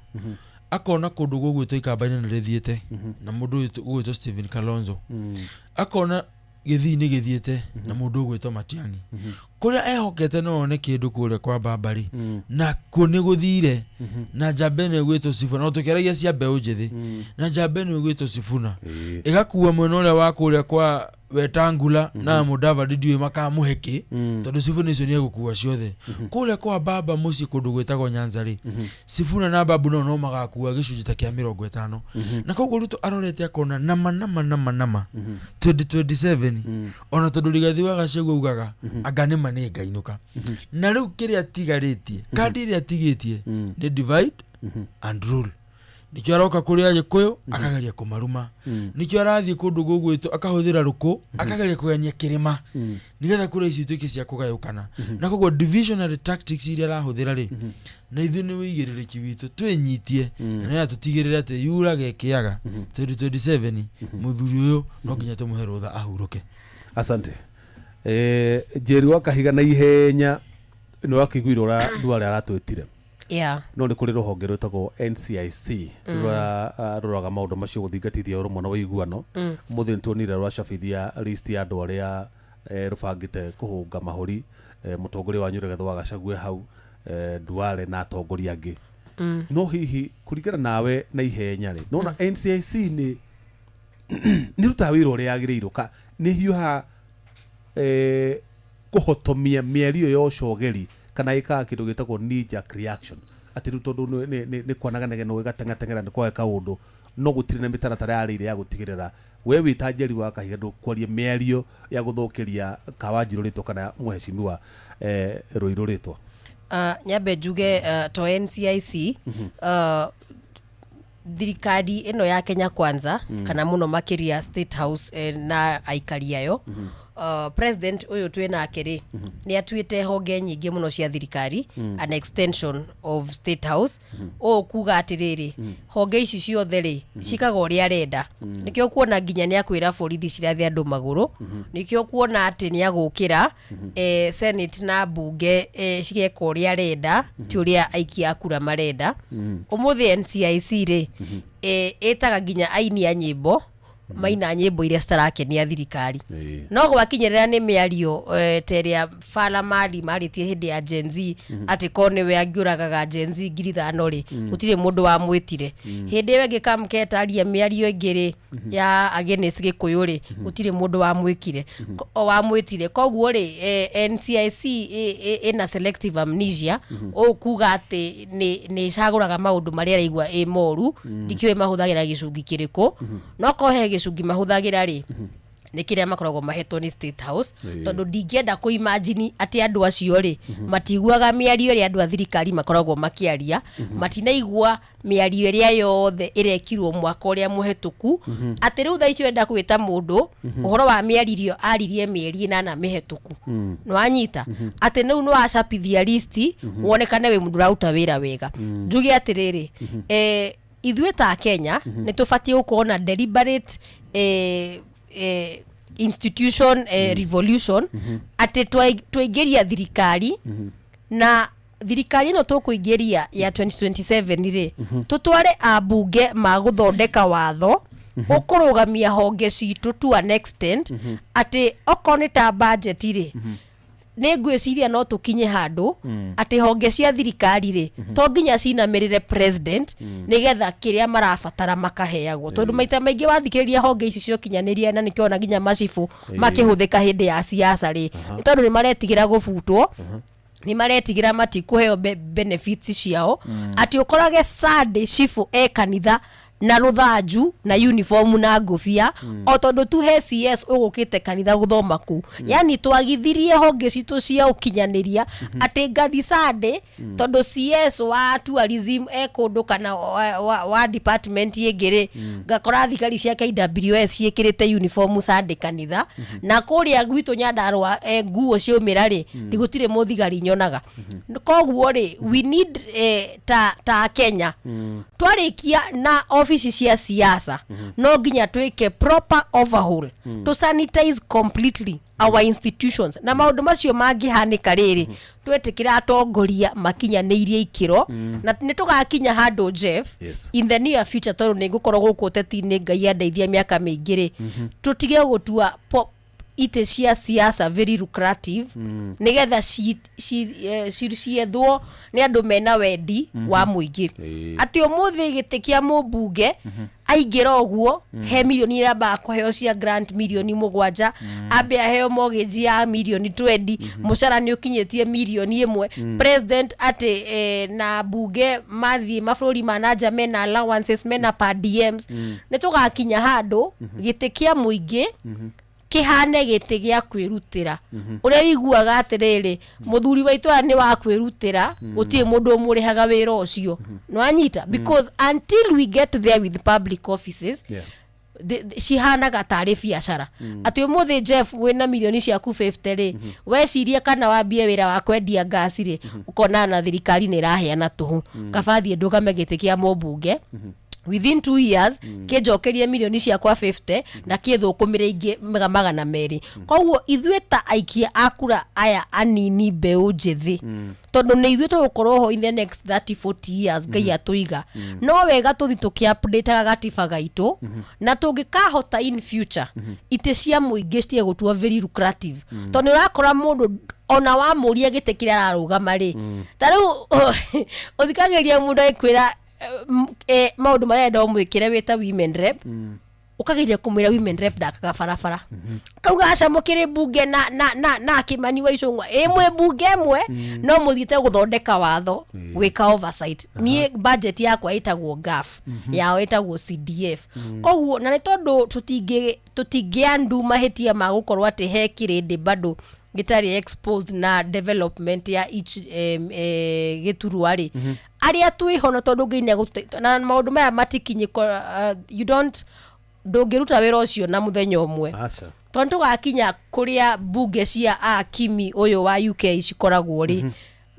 akona kundu gugwito ikambaine ni rithiete na mundu ugwito Stephen Kalonzo akona githii ni githiete na mundu ugwito Matiang'i kuria ehokete no one kindu kuria kwa Babari na kuni guthire na Jabene gwito Sifuna no tukeragia cia mbeu njithi na Jabene gwito Sifuna igakuwa mwena uria wa kuria kwa Wetangula na Mudavadi ndiwe makamuheki tondu Sifuna icio ni egukuwa ciothe kuria kwa Baba muci kundu gwitagwo Nyanza ri Sifuna na Babu no magakuwa gicunji ta kia 50 na koguo Ruto arorete akona nama 2027 ona tondu Rigathi wa Gachagua ugaga anga ni ma nĩ ngainuka na rĩu kĩrĩa tigarĩtie kandi ĩrĩa tigĩtie nĩ divide and rule nikio aroka kũrĩa Gĩkũyũ akageria kũmaruma nikio arathiĩ kũndũ gũgwĩtwo akahũthĩra rũkũ akageria kũgania kĩrĩma nigetha kũrĩa ici ituĩke cia kũgayũkana na koguo divisionary tactics iria arahũthĩra rĩ na ithuĩ nĩ wĩigĩrĩrĩki witũ twĩnyitie na nĩgetha tũtigĩrĩre atĩ yuraga ĩkĩaga 2027 mũthuri ũyũ no nginya tũmũhe rũtha ahurũke. Asante. Njeri wa Kahiga na ihenya nĩ wakĩiguire ũrĩa ndware aratwĩtire. Yeah. No nĩ kũrĩ rũhonge rwĩtagwo NCIC rũraga maũndũ macio gũthingatithia ũrũmwe na ũiguano. Mũthĩ nĩtuonire rwacabithia list ya andũ arĩa rũbangĩte kũhũnga mahũri mũtongoria wa Nyũrĩ Gĩthũa Gachagua hau Duale na atongoria angĩ. No hihi kũringana nawe na ihenya rĩ nona NCIC nĩ rutaga wĩra ũrĩa yagĩrĩirwo nĩ hiũha kũhotomia mĩario ya ũcogeri kana ĩkaga kĩndũ gĩtagwo knee-jerk reaction atĩ rĩu tondũ nĩ kwanaganegena gũgateng'ateng'era nĩ kwaga kaũndũ no gũtirĩ na mĩtaratara yarĩire ya gũtigĩrĩra we wĩta Njeri wa Kahiga ndũkwaria mĩario ya gũthũkĩria Kawanjirũ rĩtwa kana mũhecimiwa Rũirũ rĩtwa. Nyambe njuge to NCIC thirikari ĩno ya Kenya Kwanza kana mũno makĩria State House na aikari ayo president ũyũ twĩ nake rĩ nĩ atuĩte honge nyingĩ mũno cia thirikari an extension of State House kuga atĩrĩrĩ honge ici ciothe rĩ cikaga ũrĩa arenda nĩkĩo kuona nginya nĩ akwĩra borithi cirathe andũ magũrũ nĩkĩo kuona atĩ nĩ agũkĩra Senate na mbunge cigeka ũrĩa arenda ti ũrĩa aikia kura marenda. Ũmũthĩ NCIC rĩ ĩtaga nginya aini a nyĩmbo maina nyĩmbo iria citarakenia thirikari no gwakinyĩrĩra nĩ mĩario terĩa Fala Mali marĩtie hĩndĩ ya Gen Z atĩ ko nĩwe angĩũragaga Gen Z 5,000 rĩ gũtirĩ mũndũ wamwĩtire hĩndĩ ĩyo ĩngĩ kamũketaria mĩario ĩngĩ rĩ ya against Gĩkũyũ rĩ gũtirĩ mũndũ wamwĩtire koguo rĩ NCIC ĩna selective amnesia kuga atĩ nĩ icagũraga maũndũ marĩa araigua moru ndikĩoĩ mahũthagĩra gĩcungi kĩrĩkũ no kohe gĩcungi mahũthagĩra rĩ nĩ kĩrĩa makoragwo mahetwo nĩ State House tondũ ndingĩenda kũimagine atĩ andũ acio rĩ matiguaga mĩario ĩrĩa andũ a thirikari makoragwo makĩaria matinaigua mĩario ĩrĩa yothe ĩrekirwo mwaka ũrĩa mũhetũku atĩ rĩu thaa icio enda kwĩta mũndũ ũhoro wa mĩaririo aririe mĩeri 8 mĩhetũku nĩwanyita atĩ nĩu nĩ wacapithia list wonekane wĩ mũndũ ũraruta wĩra wega. Njuge atĩrĩrĩ ithuĩ ta Kenya nĩ tũbatiĩ gũkorwo na deliberate institution revolution atĩ twaingĩria thirikari na thirikari ĩno tũkũingĩria ya 2027 rĩ tũtware ambunge ma gũthondeka watho ũkũrũgamia honge citũ to an extent atĩ okorwo nĩ ta budget rĩ nĩ ngwĩciria no tũkinye handũ atĩ honge cia thirikari rĩ to nginya cinamĩrĩre president nĩgetha kĩrĩa marabatara makaheagwo tondũ maita maingĩ wathikĩrĩria honge ici ciokinyanĩria na nĩkĩona nginya macibu makĩhũthĩka hĩndĩ ya siasa rĩ tondũ nĩ maretigĩra gũbutwo nĩ maretigĩra matikũheo benefits ciao atĩ ũkorage Sunday cibu kanitha na rũthanju na uniform na ngũbia o tondũ tu he CS ũgũkĩte kanitha gũthoma kũ yani twagithirie honge citũ cia ũkinyanĩria atĩ ngathi Sunday tondũ CS wa tourism kũndũ kana wa department ĩngĩ ngakora thigari cia KWS ciĩkĩrĩte uniform Sunday kanitha na kũrĩa gwitũ Nyandarũa nguo ciaumĩra rĩ gũtirĩ mũthigari nyonaga koguo rĩ we need ta Kenya twarĩkia na ofisi cia siasa no nginya twĩke proper overhaul to sanitize completely our institutions na maũndũ macio mangĩhanĩka rĩrĩ twetĩkĩra atongoria makinyanĩirie ikĩro na nĩ tũgakinya handũ Jeff in the near future tondũ nĩ ngũkorwo gũkũ ũteti-inĩ Ngai andeithia mĩaka mĩingĩ rĩ tũtige gũtua ite cia siasa very lucrative nigetha ciethwo nĩ andũ mena wendi wa mũingĩ atĩ ũmũthĩ gĩtĩ kĩa mũmbunge aingĩra ũguo he milioni iramba kũheo cia grant milioni 7 ambe aheo mortgage ya milioni 20 mũcara nĩ ũkinyĩtie milioni 1 president atĩ na bunge mathi mabũrũri manaja mena allowances mena per diems nĩ tũgakinya handũ gĩtĩ kĩa mũingĩ kihane gite gya kwirutira uria wiguaga atiriri muthuri waitu ni wa kwirutira utie mundu umurihaga wira ucio no anyita because until we get there with public offices cihanaga tarĩ biacara atĩ ũmũthĩ Jeff wĩna milioni ciaku 50 rĩ wecirie kana wambie wĩra wa kwendia ngasi rĩ ũkona na thirikari nĩ ĩraheana tũhũ kabathie ndũgame gĩtĩ kĩa mũmbunge within 2 years kĩnjokerie milioni ciakwa 50 na kĩthũkũmĩre ingĩ magana merĩ koguo ithuĩ ta aikia akura aya anini mbeũ njĩthĩ tondũ nĩ ithuĩ tũgũkorwo ho in the next 30-40 years ngai atũiga no wega tũthi tũkĩupdateaga gatiba gaitũ na tũngĩkahota in future itĩ cia mũingĩ citige gũtua very lucrative tondũ ũrakora mũndũ ona wa mũria gĩtĩ kĩrĩa ararũgama rĩ ta rĩu ũthikagĩria mũndũ aikwĩra maundu marenda umwikire wita women rep ukagiria kumwira women rep ndakaga barabara kauga acamukire bunge na Kimani wa Icũng'wa imwe bunge imwe no muthiite guthondeka watho gwika oversight nie budget yakwa itagwo GAF yao itagwo CDF koguo na nĩ tondũ tutingĩandu mahitia ma gukorwo ati he kirindi bado gitari exposed na development ya each giturwari aria twihono tondu nginya na maundu maya matikinye you don't ndũngĩruta wĩra ũcio na mũthenya ũmwe tondu gakinya kuria bunge cia akimi uyu wa UK cikoragwo ri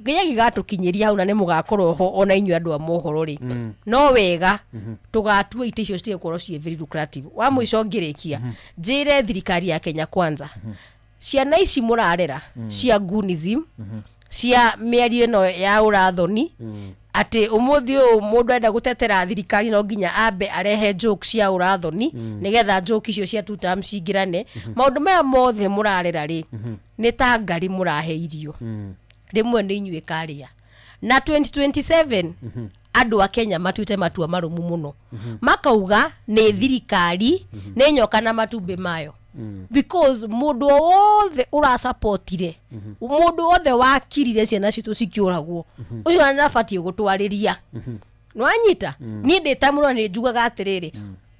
nginya gigatukinyiria hau na nĩ mũgakorwo ho ona inyuĩ andũ a mohoro ri no wega tugatua ite icio cikorwo cie very lucrative wa mũico ngĩrĩkia njĩre thirikari ya Kenya Kwanza ciana ici mũrarera cia gunism cia mĩario ĩno ya ũrathoni ati umuthi mundu enda gutetera thirikari no nginya ambe arehe jokes cia ũrathoni nigetha joke icio cia tutam cingirane maundu maya mothe mũrarera ri ni ta ngari mũrahe irio rimwe ni inyuĩ karia na 2027 andu a Kenya matuite matua marumu muno makauga ni thirikari ni nyoka na matumbe mayo because mundu wothe ura supportire mundu wothe wakirire ciana citu cikiuragwo ucio anabatie gutwariria no anyita ni nditamurwo ni njugaga atiriri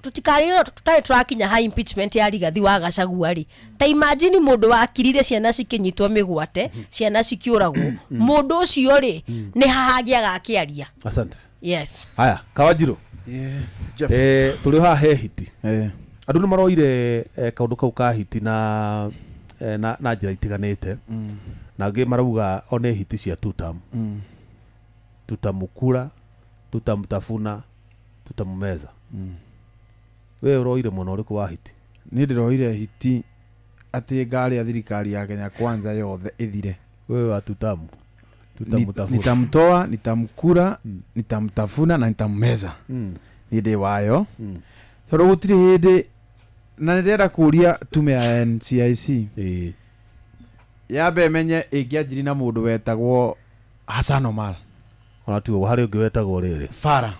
tutikariro tutai turakinya high impeachment ya Rigathi wa Gachagua ri ta imagine mundu wakirire ciana cikinyitwo migwate ciana cikiuragwo mundu ucio ri ni hahagiaga akiaria asante yes haya Kawajiro tuli ha he hiti andu nĩ maroire kaundu kau ka hiti na njĩra itiganĩte na angĩ marauga one hiti cia tutam tutamukura tutamtafuna tutamumeza we uroire muno ũrĩkũ wa hiti ni ndiroire hiti ati ngari ya thirikari ya Kenya Kwanza yothe ithire we wa tutamu tutamutafuna nitamtoa nitamkura nitamtafuna na nitamumeza ni ndi wayo tondũ gũtirĩ hĩndĩ na nĩrenda kũria tume ya NCIC yambe menye ĩngĩanjiri na mũndũ wetagwo Hassan Omar ona tu harĩ ũngĩ wetagwo rĩrĩ Fara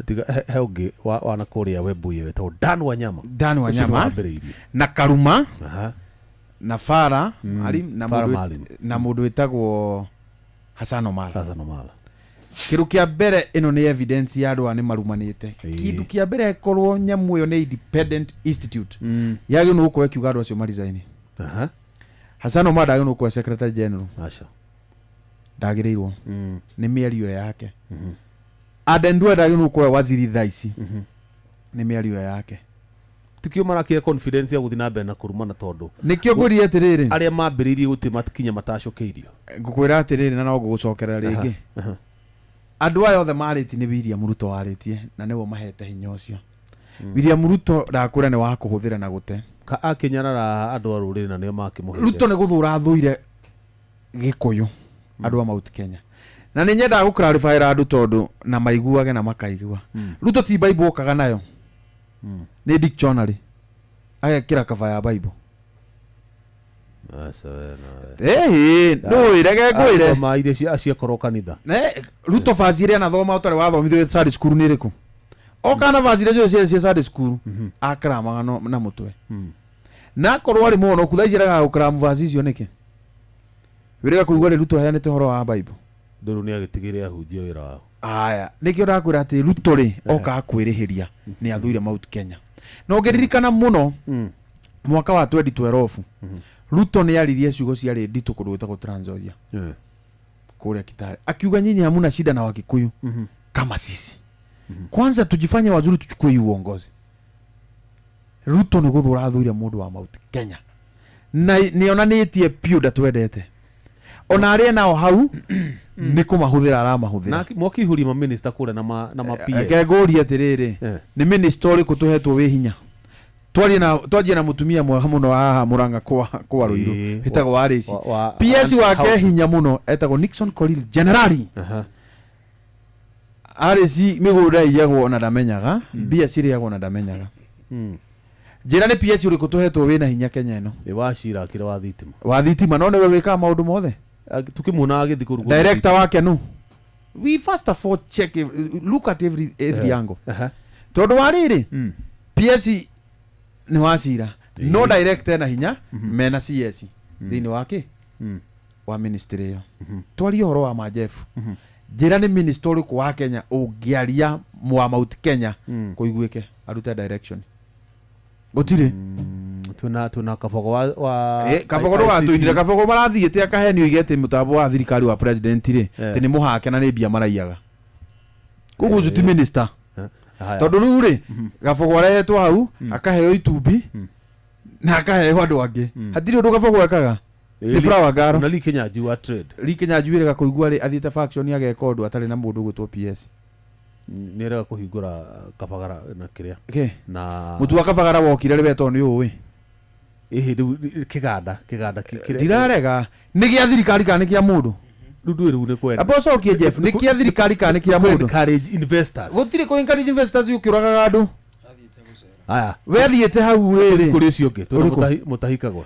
tiga he ũngĩ wana kũrĩa webuye wetagwo Dan Wanyama na Karuma na Fara na mũndũ wetagwo Hassan Omar kiru kia mbere ino ni evidence ya andu ani marumanite kindu kia mbere korwo nyamu yo ni independent institute yagyo no ko ekiuga andu acio marizaini Hassan Omar dagyo no ko secretary general acha dagireirwo ni mĩario yake Adendu dagyo no ko waziri thaici ni mĩario yake tikio marakia confidence ya guthina mbere na kurumana tondu nikio ngũrie atiriri aria mambiririe gutima kinya matacukeirio ngukwira atiriri na no gugucokerera ringi andu ayo othe marĩti nĩ William Ruto warĩtie na nĩwo mahete hinya ũcio William Ruto ndakũra nĩ wa kũhũthĩra na gũte ka akinyarara andu a rũrĩrĩ na nĩo makĩmũhe Ruto nĩ gũthũra thũire Gĩkũyũ andu a Mount Kenya na nĩ nyenda gũklarify andu tondu na maiguage na makaigua Ruto ti Bible okaga nayo nĩ dictionary agekĩra kaba ya Bible no irege ngwire ma ire cia korwo kanitha Ruto fazire na thoma utare wathomithio Sunday school ni riku okana fazire cio cia Sunday school akramaga no na mutwe na korwo ari muno kuthaiciraga ukram vazicio niki wirega kuigwa Ruto heanite horo wa Bible nduru ni agitigire ahunjia wira wao aya nikio ndakwira ati Ruto ri oka akwirihiria ni athuire Mount Kenya no ngiririkana muno mwaka wa 2012 Ruto nĩ yaririe ciugo ciarĩ nditũ kũndũ gwĩtagwo Trans Nzoia kũrĩa Kitale, akiuga nyinyi hamuna shida na Wakikuyu kama sisi, kwanza tujifanye wazuri, tuchukue uongozi. Ruto nĩ gũthũra athũire mũndũ wa Mount Kenya na nĩonanĩtie piũ ndatwendete, ona arĩa nao hau nĩ kũmahũthĩra aramahũthĩra. Na mwakihuri ma minister kũrĩa na ma PS akegũria atĩrĩrĩ nĩ minister ũrĩkũ tũhetwo wĩ hinya, twarie na mutumia mwega mũno haha Murang'a kwa Ruiru wĩtagwo Warĩci, PS wake hinya mũno etagwo Nixon Korir generali. Warĩci mĩgũnda iyagwo na ndamenyaga, mbia cirĩagwo na ndamenyaga. Njĩra nĩ PS ũrĩkũ tũhetwo wĩna hinya Kenya ĩno? Wachira akĩra wa thitima no nĩwe wĩkaga maũndũ mothe, tukimwona agĩthiĩ kũrugwo director wake no. We first of all check look at every angle. Tondũ wa rĩrĩ PS nĩ wachira no director na hinya mena CS thĩinĩ wake wa ministry ĩyo. Twaria ũhoro wa Majefu, njĩra nĩ minister ũrĩkũ wa Kenya ũngĩaria wa Mount Kenya kũiguĩke arute direction? Gũtirĩ. Tuna Kabogo wa Kabogo wa tuinire Kabogo marathiĩte akahenio igete mũtambo wa thirikari wa president rĩ tĩ nĩ mũhake na nĩ mbia maraiyaga. Koguo ũcio ti minister. Tondũ rĩu rĩ Kabogo arehetwo hau akaheo itumbi na akaheo andũ angĩ, hatirĩ ũndũ Kabogo ekaga. Nĩ Flower Ngaro na Likenya Jua Trade Likenya Juire kũigua rĩ athiĩte faction ageka ũndũ atarĩ na mũndũ gũtwo PS nĩrega kũhingũra Kabagara na kĩrĩa na mũtu wa Kabagara wokire rĩ wetwo nĩ ũĩ kĩganda ndirarega nĩ gĩa thirikari kana nĩ kĩa mũndũ rĩu nĩ kwenda abocokie Jeff nĩ kĩa thirikari kana nĩ kĩa mũndũ? Encourage investors, gũtirĩ kũ encourage investors ũkĩũragaga andũ. Aya wethiĩte hau rĩrĩ kũrĩ ũcio ũngĩ tondũ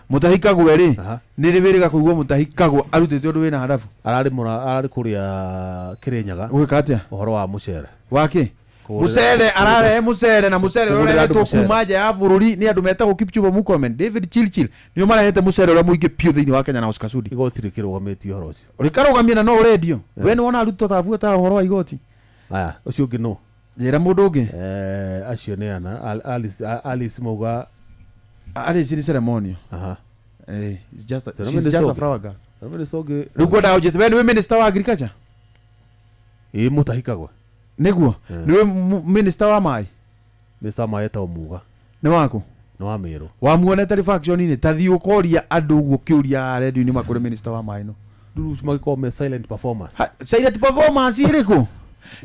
Mũtahikagwo rĩ nĩ rĩwĩrĩga kũigua Mũtahikagwo arutĩte ũndũ wĩna harabu, ararĩ kũrĩa Kĩrĩnyaga gwĩka atĩa ũhoro wa mũcere wake mũcere ararehe mũcere na mũcere ũrehetwo kuma nja ya bũrũri nĩ andũ metagwo Kipchumba Murkomen, David Chilchil nĩo marehete mũcere ũrĩa mũingĩ piũ thĩinĩ wa Kenya na Oscar Sudi. Igoti rĩkĩrũgamĩtie ũhoro ũcio rĩkarũgamia na no ũrendio we nĩ wona arutwo tabuata ũhoro wa igoti. Aya ũcio ũngĩ no njĩra mũndũ ũngĩ acio nĩ ana Alice Mauga Alice ni ceremonial. It's just a Flower Girl. Rĩu kwenda ũnjĩte we nĩwe minister wa agriculture? Mũtahikagwo nĩguo nĩwe minister wa maĩ? Minister wa maĩ etagwo Muga. Nĩ waku? Nĩ wa Meru. Wamuonete rĩ faction-inĩ ta thiĩ ũkoria andũ ũguo kĩũria radio-inĩ makũrĩ minister wa maĩ no? Rĩu magĩkorwo me silent performance. Silent performance ĩrĩkũ?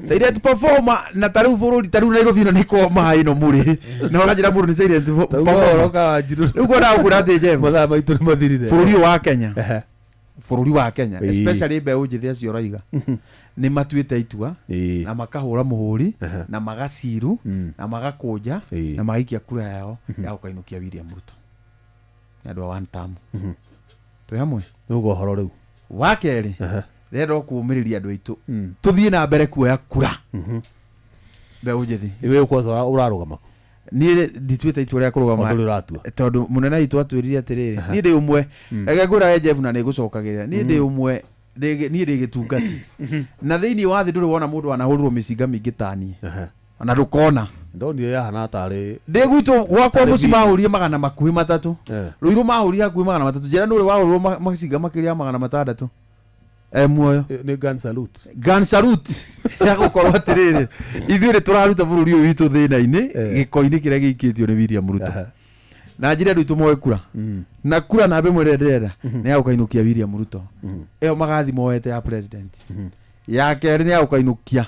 Silent performer na tarĩu bũrũri tarĩu Nairobi ĩno nĩko maĩ no mũrĩ na ũranjĩra mũndũ nĩ silent performer. Rĩu kwenda gũkũra atĩ Jeff mathaa maitũ nĩ mathirire bũrũri wa Kenya especially mbeũ njĩthĩ acio raiga nĩ matuĩte itua na makahũra mũhũri na magaciru na magakũnja na magaikia kura yao ya gũkainũkia William Ruto nĩ andũ a one term. Twĩ hamwe nĩguo ũhoro rĩu wa kerĩ renda kũũmĩrĩria andũ aitũ tũthiĩ na mbere kuoya kura mbeũ njĩthĩ. Iwe kwanza ũrarũgama niĩ ndituĩte itua rĩa kũrũgama tondũ mũnene witũ atwĩrire atĩrĩrĩ niĩ ndĩ ũmwe reke ngwĩra Jeff na nĩngũcokagĩrĩra niĩ ndĩ ũmwe niĩ ndĩ gĩtungati na thĩinĩ wa thĩ ndũrĩ wona mũndũ wanahũrĩrwo mĩcinga mĩingĩ ta niĩ na ndũkona ndonire yahana tarĩ ndĩ gwitũ gwakwa mũciĩ mahũrire magana makuhĩ matatũ Ruiru mahũrire hakuhĩ magana matatũ njĩra nũrĩ wahũrĩrwo macinga makĩria ya magana matandatũ muoyo nĩ gun salute ya gũkorwo atĩrĩrĩ ithuĩ nĩ tũraruta bũrũri ũyũ witũ thĩna-inĩ gĩko-inĩ kĩrĩa gĩikĩtio nĩ William Ruto na njĩra andũ aitũ moe kura na kura namba ĩmwe ĩrĩa ndĩrenda nĩ ya gũkainũkia William Ruto ĩyo magathi moete ya president ya kerĩ nĩ ya gũkainũkia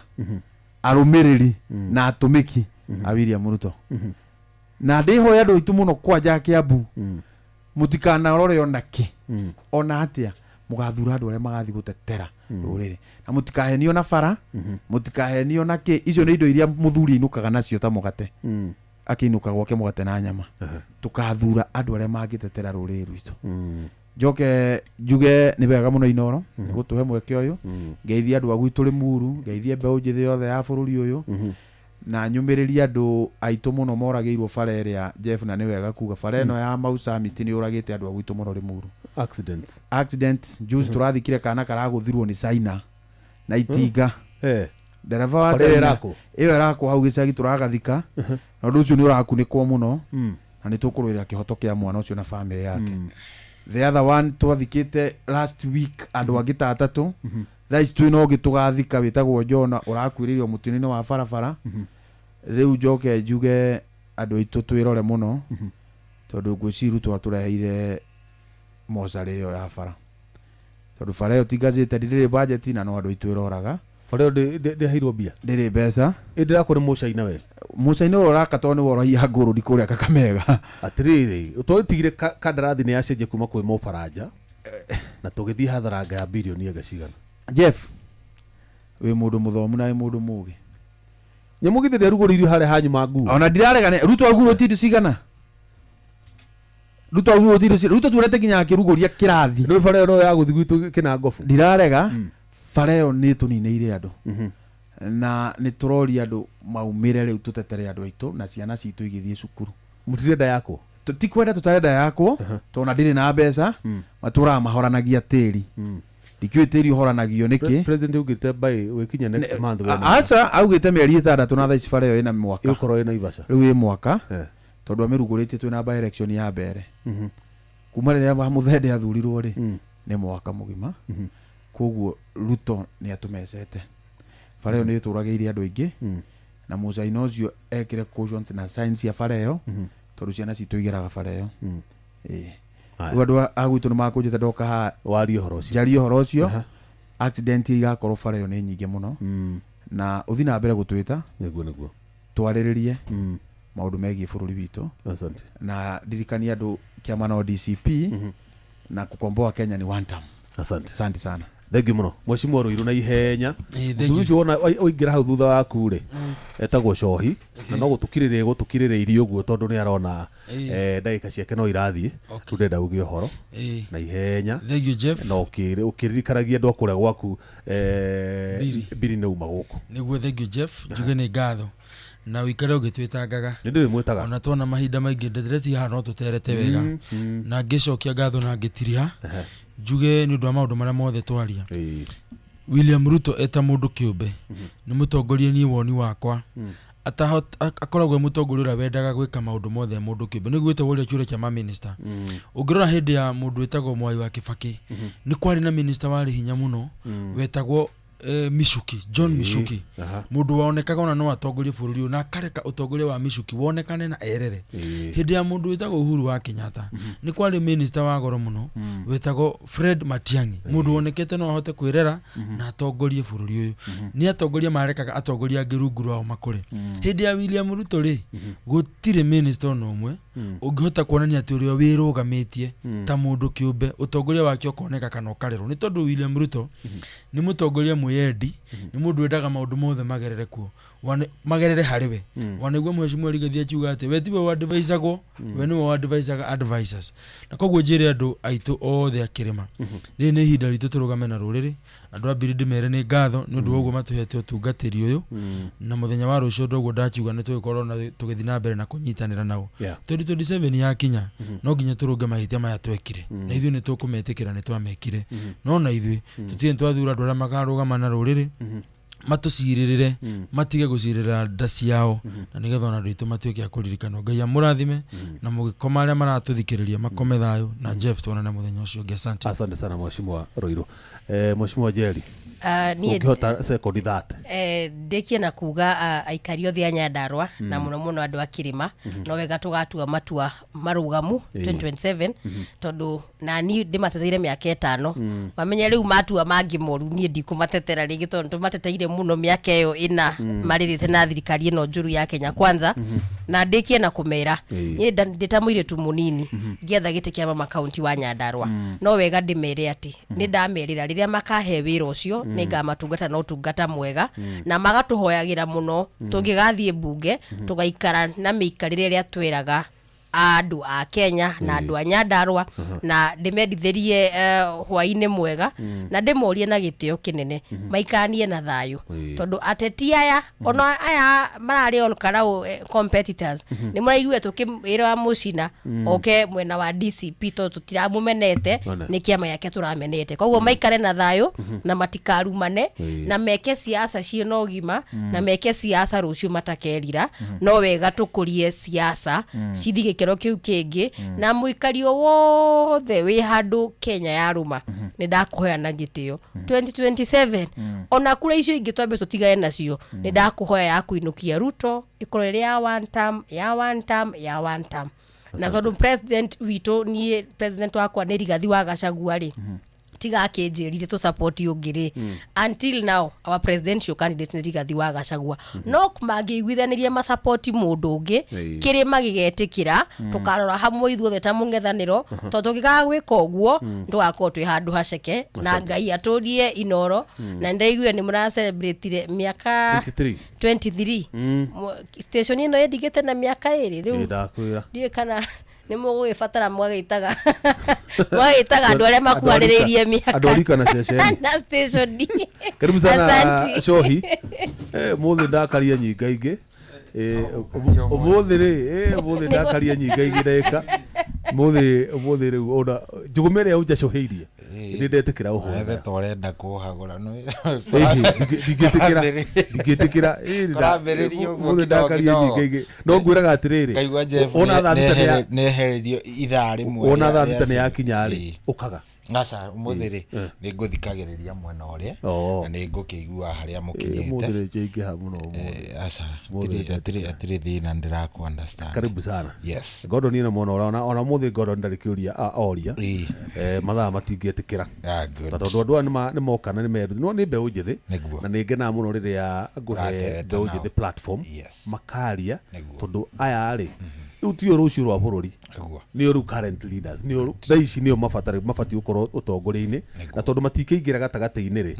arũmĩrĩri na atũmĩki a William Ruto na ndĩhoya andũ aitũ mũno kwanja Kĩambu mũtikanarore ona atĩa mũgathura andũ arĩa magathi gũtetera rũrĩrĩ na mũtikahenio na bara mũtikahenio na kĩ icio nĩ indo iria mũthuri ainũkaga nacio ta mũgate akĩinũka gwake mũgate na nyama tukathura andũ arĩa mangĩtetera rũrĩrĩ rwitũ. Njoke njuge nĩ wega mũno Inoro gũtũhe mweke ũyũ ngeithia andũ a gwitũ Limuru ngeithia mbeũ njĩthĩ yothe ya bũrũri ũyũ na nyumĩrĩria andũ aitũ mũno moragĩirwo bara ĩrĩa Jeff na nĩ wega kuga bara ĩno ya Mau Summit nĩ ũragĩte andũ a gwitũ mũno Limuru accident juice tũrathikire kana karagũthirwo nĩ China na itinga ndereba wa China ĩyo ĩrakwo hau gĩcagi tũragathika na ũndũ ũcio nĩ ũrakunĩkwo mũno na nitukurwira kihoto kia mwana ucio na family yake. The other one twathikite last week andu agita atatu thaici twino gitugathika witagwo Jona urakwiririo mutini wa barabara. Riu njoke njuge andu aitu twirore muno tondu ngwiciru twatureheire mosari iyo ya bara tondu bara iyo tingazite ndiri budget na no andu aitu iroraga bara iyo ndiheirwo mbia ndiri mbeca indirakore mucaina we mucaina uraka toni worohia nguru ndikuria Kakamega atiriri utwitigire kandarathi ni yacenje kuma kwi Mufaranja na tugithii hatharanga ya bilioni agacigana. Jeff we mundu muthomu na mundu mugi nyamugithire ruguririo hare hanyu mangu ona ndirarega ruto aguro tindu cigana ruto aguro tindu ruto turete kinya kiruguria kirathi no bara no ya guthi gwitu kina ngofu ndirarega bara yo ni tunineire andu na ni turori andu maumire riu tutetere andu aitu na ciana citu igithie cukuru mutirenda yako tutikwenda tutarenda yako tona ndiri na mbeca matura mahoranagia tiri dikyo tiri horanagio niki president ugite by wikinya next month we acha augite meri 6 na thaici bara yo ina mwaka ikoro ina Ivasha riu i mwaka tondu amirugurite twina by election ya mbere kuma riria muthende athurirwo ri ni mwaka mugima koguo Ruto ni atumecete bara yo ni turageire andu aingi na mucaina ucio ekire cautions na science ya bara yo tondu ciana citu igeraga bara yo andu agwitu ni makunjite ndoka ha wario horo ucio jario horo ucio accident igakorwo bara yo ni nyingi muno na uthi na mbere gutwita niguo twariririe maundu megie bururi witu asante na dirikania andu kiama no DCP na kukomboa Kenya ni one time. Asante sana. Thengi muno Mheshimiwa Ruiru na ihenya tuju wona oingira hau thutha waku ri etagwo Cohi na no gutukirire irio guo tondu ni arona ndagika ciake no irathie ndenda ugie horo na ihenya. Thank you Jeff. No ukiririkanagia andu akuria gwaku biri ne uma guku niguo. Thank you Jeff, njuge ni ngatho na wikare ugitwitangaga ndiri mwitaga ona twona mahinda maingi ndireti ha no tuterete wega na ngicokia ngatho na ngitiriha njuge ni undu wa maundu maria mothe twaria. William Ruto eta mundu kiumbe ni mutongoria ni woni wakwa akoragwo mutongoria ura wendaga gwika maundu mothe mundu kiumbe ni gwita woria kiure kia ma minister ungirora hindi ya mundu wetagwo Mwai wa Kibaki ni kwari na minister wari hinya muno wetagwo Michuki John Michuki mundu wonekaga ona no atongorie bururi na kareka utongoria wa Michuki wonekane na erere hindi ya mundu wetagwo Uhuru wa Kenyatta ni kwari minister wa goro muno wetagwo Fred Matiang'i mundu wonekete no ahote kwirera na atongorie bururi uyu ni atongoria marekaga atongoria ngirunguru ao makore hindi ya William Ruto ri gutire minister no umwe ungihota kuonania ati urio wirugamitie ta mundu kiumbe utongoria wake ukoneka kana ukarerwo ni tondu William Ruto ni mutongoria yendi ni mundu wendaga maundu mothe magerere kuo magerere hariwe wanegwa Mheshimiwa Rigathi akiuga ati we tiwe wa advisorgo we ni wa advisoraga advisors na koguo njire andu aitu othe akirima ri ni hinda ritu turugame na ruriri andu abiri ndimere ni ngatho ni undu woguo matuhete utungatiri uyu na muthenya wa rucio ndoguo ndakiuga ni tugikorwo na tugithi na mbere na kunyitanira nao 2027 ya kinya no nginya turunge mahitia maya twekire na ithuĩ ni tukumetikira ni twamekire no na ithuĩ tutire twathura andu aria makarugama na ruriri matuciririre matige gucirira nda ciao na nigetha ona ritu matuike akuririkana. Ngai amurathime na mugikoma aria maratuthikiriria makome thayo na Jeff tuonane muthenya ucio ngi. Asante sana Mheshimiwa Ruiru. Mheshimiwa Jerry ukihota sekondi 30 ndikie na kuga aikari othe a Nyandarua na muno muno andu a Kirima no wega tugatua matua marugamu 2027 tondu na ni ndimateteire miaka 5 wamenye riu matua mangi moru ni ndikumatetera ringi tondu mateteire muno miaka iyo ina maririte na thirikari ino njuru ya Kenya Kwanza na ndikie na kumera ni nditamuire tu munini ngietha gite kia mama county wa Nyandarua no wega ndimere ati ni ndamerira riria makahe wira ucio niga matungata no tungata mwega na magatuhoyagira muno tungigathie bunge tugaikara na miikarire ria twiraga andu a Kenya na andu a Nyandarua na ndimendithirie hwaine mwega na ndimorie na gitio kinene maikanie na thayo tondu ateti aya ona aya marari olkara competitors ni muraigwe tukimira mucina oke mwena wa DCP to tutiramumenete ni kiama yake turamenete koguo maikare na thayo na matikarumane na meke siasa ciino gima na meke siasa rucio matakerira no wega tukurie siasa cithige gikero kiu kingi na muikario wothe wi handu Kenya ya ruma ni ndakuhoyana gitio 2027 ona kura icio ingi twambe tutigae nacio ni ndakuhoya ya kuinukia Ruto ikorere ya one term na tondu president wito ni president wakwa ni Rigathi wa Gachagua ri tiga akinjirire to support yungiri until now our presidential candidate ni Rigathi wa Gachagua no magiguithanirie ma support mundu ungi kiri magigetikira tukarora hamwe ithuothe ta mungethaniro tondu gigaga gwika uguo ndugakoo twi handu haceke na Ngai aturie Inoro na ndaigua ni mura celebrate miaka 23 station ino yedigete na miaka iri riu ndakwira die kana ni mugifatara mwagitaga andu aria makuariririe miaka adorika na session na station karibu sana shohi muthi ndakaria nyinga ingi umuthi ndakaria nyinga ingi ndeka muthi riu ona njugumere au njacoheirie ndi ndetikira uho wethe torenda kuhagura no ndigetikira muthi ndakaria nyinga ingi no ngwiraga atiriri ona thathita nehererio ithaa rimwe ona thathita ni yakinya ri ukaga ngasa muthiri ni nguthikagiriria mwena uria na ni ngukigua haria mukinyite muthiri jingi ha muno asa atiri thina ndiraku understand karibu sana yes Gordon ni na mwana ona muthi Gordon ndarikiuria oria mathaa matingietikira tondu andu ni mokana ni meru no ni mbeu njithi na ni ngena muno riria nguhe mbeu njithi platform makaria tondu aya ri utio rucio rwa bururi ni ru current leaders ni ru daici ni mabati ukorwo utongori-ini na tondu matikeingiraga gatagati-ini ri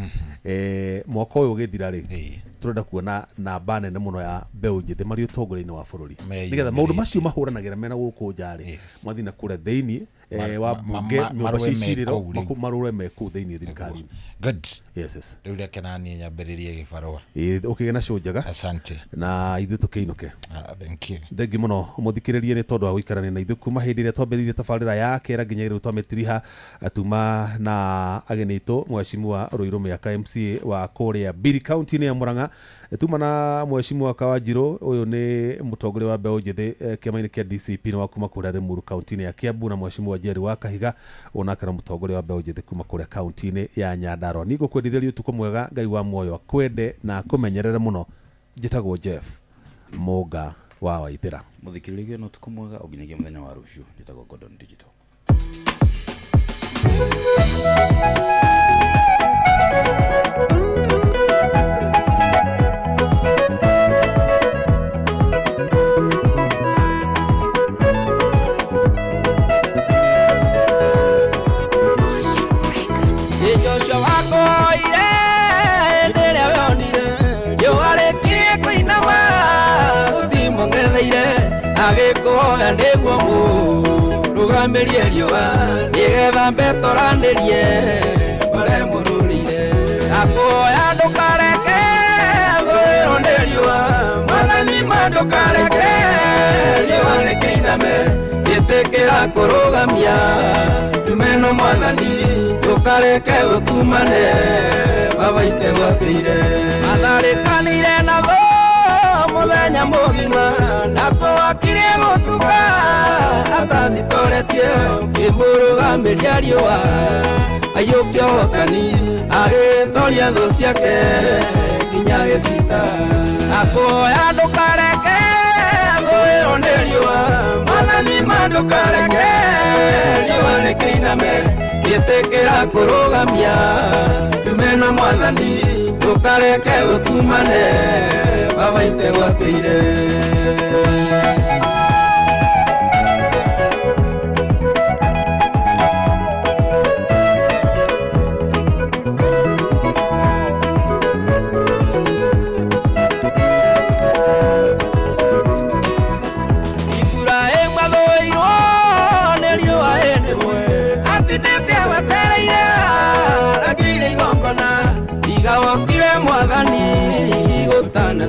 mwaka uyu githira ri turenda kuona namba nene muno ya mbeu njithi mari utongori-ini wa bururi nigetha maundu macio mahuranagira mena guku njari mathina kure thiini wa bunge nyumba ciciriro marure meku thiini thirikari good yes riu reke nani nyambiririe gibarua ukigena show njega asante na ithu tukiinuke thank you muno muthikiririe ni tondu wa guikarania na ithu kuma hindi ria twambiririe tabarira yake ra nginya riu twametiriha atuma na agenitu mwashimua Ruiru Miaka MCA wa Kuria Biri County ni ya Murang'a tuma na mwashimua Kawanjiru uyu ni mutongoria wa mbeu njithi kiama-ini kia DCP ni wa kuma kuria Limuru County ni ya Kiambu na mwashimua Jerry wa Kahiga onaka na mutongoria wa mbeu njithi kuma kuria county-ini ya Nyandarua nigo kwendithĩria utuko mwega Ngai wa muoyo akwende na kumenyerere muno njitagwo Jeff Moga wa Waithira muthikiririe no tuko mwega oginyagia muthenya wa rucio njitagwo Gordon Digital agikuhoya niguo murugamĩrie riũa nĩgetha mbetoranĩrie bare mũrũrire akuhoya ndũkareke thũĩrwo nĩ riũa mwathani ma ndũkareke riũa rĩkĩiname gĩtĩkĩra kũrũgamia ndumeno mwathani ndũkareke ũtumane babaite gwatĩire matharĩkanĩire na thũ muthenya mugima nako akirie gutuka atacitoretie kimurugamĩria riũa aiyũkia ũhotani agĩtoria thũ ciake nginya gĩcita akuhoya ndũkareke thũĩrwo nĩ riũa mwathani ma ndũkareke riũa rĩkĩiname gĩtĩkĩra kũrũgamia ndumeno mwathani ndũkareke ũtumane babaite gwatĩire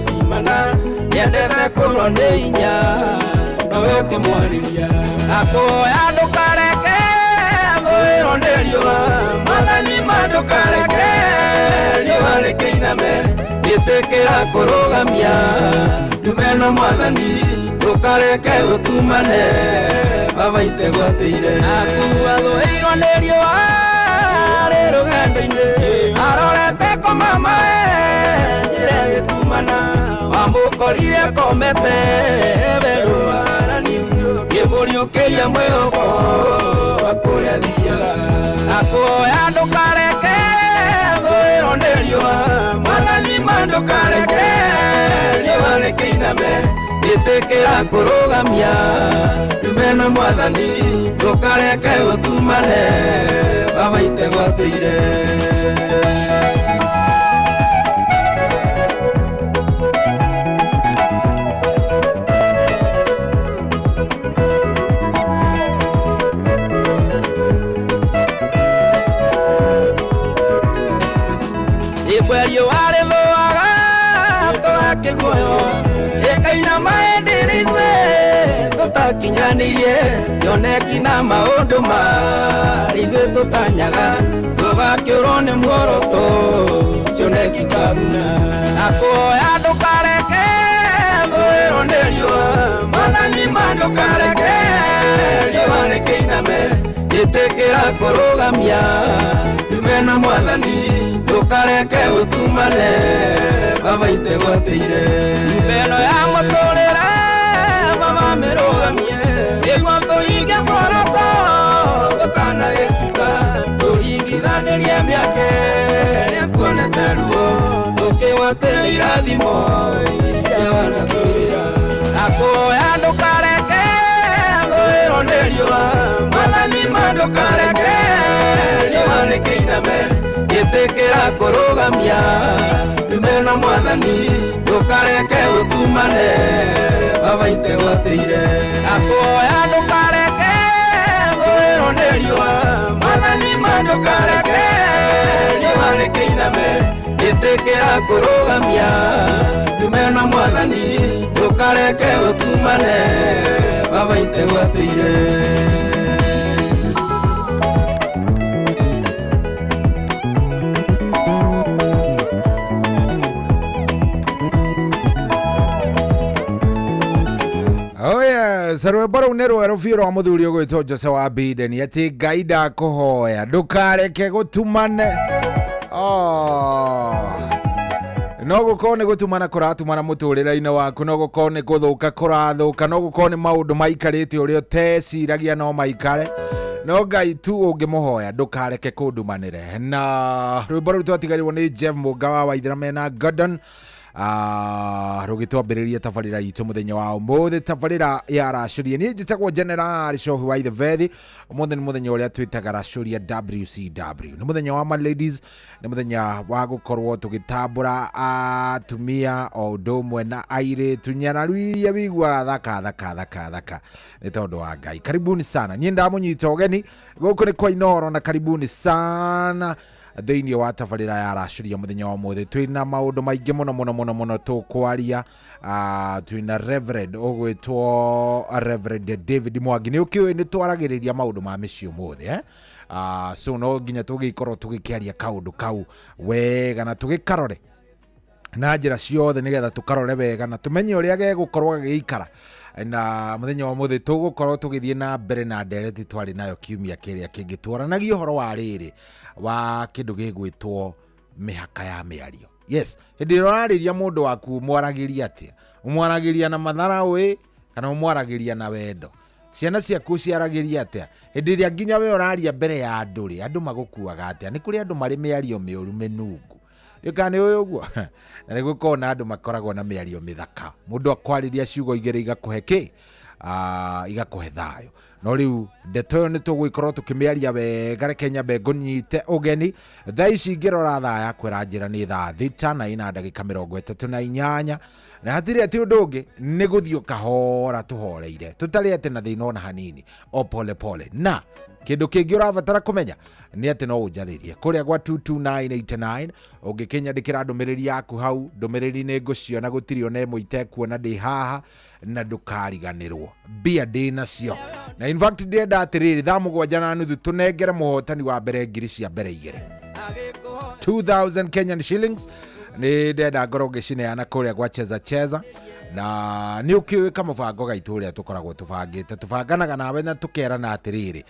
simana yendete kurwo nĩ inya nowe ũkĩmwarĩria akuhoya ndũkareke thũĩrwo nĩ riũa mwathani ma ndũkareke riũa rĩkĩiname gĩtĩkĩra kũrũgamia ndumeno mwathani ndukareke gutumane baba itegwateire akuwa thuirwo nĩ riũa rĩ rũgendo-inĩ arorete kũmama njĩra ĩgĩtumana wamũkorire komete werũ warani ngĩmũriũkĩria mwĩhoko wa kũrĩa thiaga akuoya ndũkareke thuirwo nĩ riũa mwathani ma ndũkareke riũa rĩkĩiname ĩtĩkĩra kũrũgamia ndume na mwathani ndũkareke gũtumane baba itegwateire ibwerio arĩthũaga tũgakĩguoyo ĩkaina maendereithwe tũtakinyanĩirie cioneki na maũndũ marĩithwe tũtanyaga tũgakĩũrwo nĩ muoroto cioneki kahuna na kuoya ndũkareke thũĩrwo nĩ riũa mwathani ma ndũkareke riũa rĩkĩiname ĩtĩkĩra kũrũgamia ndume na mwathani ndũkareke ũtumane baba itegwateire mbeno ya mũtũrĩre baba mĩrũgamie nĩguo tũhinge muoroto gũtanagĩtuka tũringithanĩrie mĩaka ĩrĩa tuonete ruo tũkĩgwatĩra irathimo iria wanatwĩrĩra na kuoya ndũkareke thũĩrwo nĩ riũa mwathani ma ndũkareke riũa rĩkĩiname ĩtĩkĩra kũrũgamia ndume na mwathani ndũkareke ũtumane baba itegwateire akuoya ndũkareke thũĩrwo nĩ riũa mwathani ma ndũkareke riũa rĩkĩiname ĩtĩkĩra kũrũgamia ndume na mwathani ndũkareke ũtumane baba itegwateire rwĩmbo rũu nĩ rwerũ biũ rwa mũthuri ũgwĩtwo Jose wa Biden atĩ Ngai ndakũhoya ndũkareke gũtumane no gũkorwo nĩ gũtumana kũratumana mũtũrĩre-inĩ waku no gũkorwo nĩ gũthũka kũrathũka no gũkorwo nĩ maũndũ maikarĩte ũrĩa ũteciragia no maikare no Ngai tu ũngĩmũhoya ndũkareke kũndumanĩre na rwĩmbo rũu twatigarirwo nĩ Jeff Mũnga wa Waithĩra mena Gordon rũgĩtwambĩrĩria tabarĩra itũ mũthenya wa ũmũthĩ tabarĩra ya racũria niĩ njĩtagwo General Cohi wa Ithebeth ũmũthĩ nĩ mũthenya ũrĩa twĩtaga racũria WCW nĩ mũthenya wa my ladies nĩ mũthenya wa gũkorwo tũgĩtambũra atumia o ũndũ ũmwe na airĩtu nyararu iria wiguaga thaka nĩ tondũ wa Ngai karibuni sana niĩ ndamũnyita ũgeni gũkũ nĩ kwa Inooro na karibuni sana thĩinĩ wa tabarĩra ya racũria mũthenya wa ũmũthĩ twĩna maũndũ maingĩ mũno tũkwaria twĩna Reverend ũgwĩtwo Reverend David Mwangi nĩ ũkĩũĩ nĩ twaragĩrĩria maũndũ ma mĩciĩ ũmũthĩ so no nginya tũgĩkorwo tũgĩkĩaria kaũndũ kau wega na tũgĩkarore na njĩra ciothe nĩgetha tũkarore wega na tũmenye ũrĩa gegũkorwo gĩikara na mũthenya wa mũthĩ tũgũkorwo tũgĩthiĩ na mbere na ndereti twarĩ nayo kiumia kĩrĩa kĩngĩ twaranagio ũhoro wa rĩrĩ wa kĩndũ gĩgwĩtwo mĩhaka ya mĩario yes hĩndĩ ĩrĩa ũrarĩria mũndũ waku ũmwaragĩria atĩa ũmwaragĩria na matharaũ kana ũmwaragĩria na wendo ciana ciaku ciaragĩria atĩa hĩndĩ ĩrĩa nginya we ũraria mbere ya andũ magũkuaga atĩa nĩ kũrĩ andũ marĩ mĩario mĩũru mĩnungu Yũkani ũyũ ũguo na nĩ gũkorwo na andũ makoragwo na mĩario mĩthaka mũndũ akwarĩria ciugo igĩrĩ igakũhe igakũhe thayũ no rĩu ndeto ĩyo nĩ tũgũikorwo tũkĩmĩaria wega reke nyambe ngũnyite ũgeni thaa ici ngĩrora thaa yakwa ĩranjĩra nĩ thaa thita na ina ndagĩka 38 na hatirĩ atĩ ũndũ ũngĩ nĩ gũthiĩ kahora tũhoreire tũtarĩ atĩ na thĩna ona hanini o pole pole na kĩndũ kĩngĩ ũrabatara kũmenya nĩ atĩ no ũnjarĩrie kũrĩa gwa 22989 ũngĩkĩnyandĩkĩra ndũmĩrĩri yaku hau ndũmĩrĩri nĩ ngũciona gũtirĩ ona ĩmwe itekuona ndĩ haha na ndũkariganĩrwo mbia ndĩ nacio na in fact ndĩrenda atĩrĩrĩ thaa 7:30 tũnengere mũhotani wa mbere ngiri cia mbere igĩrĩ 2000 Kenyan shillings nĩ ndenda ngorwo ngĩcineana kũrĩa gwa cheza na nä å kä å ka må bango gaitå å rä a tå koragwo tå bangä te tå banganaga nawe na tå kerana atä rä rä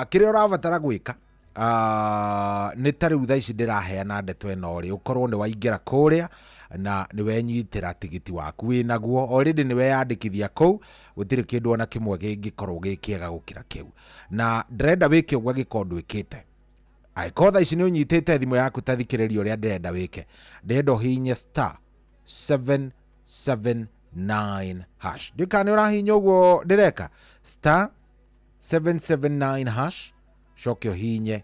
kä rä a å rabatara gwä ka nä ta rä u tha ici ndä raheana ndeto ä no rä å korwo nä waingä ra kå rä a na nä wenyitä ra tigiti waku wä naguo already nä weyandä kithia kå u gå tirä kä ndå ona kä mwe gä ngä korwo gä kä ega gå kä ra kä u na ndärenda wä ke å guo agä korwo ndwä kä te angĩkorwo tha ici nĩ ũnyitĩte thimũ yaku ta thikĩrĩria ũrĩa ndĩrenda wĩke ndĩrenda ũhihinye star 779 hash ndĩka nĩ ũrahihinya ũguo ndĩreka star 779 hash coke ũhihinye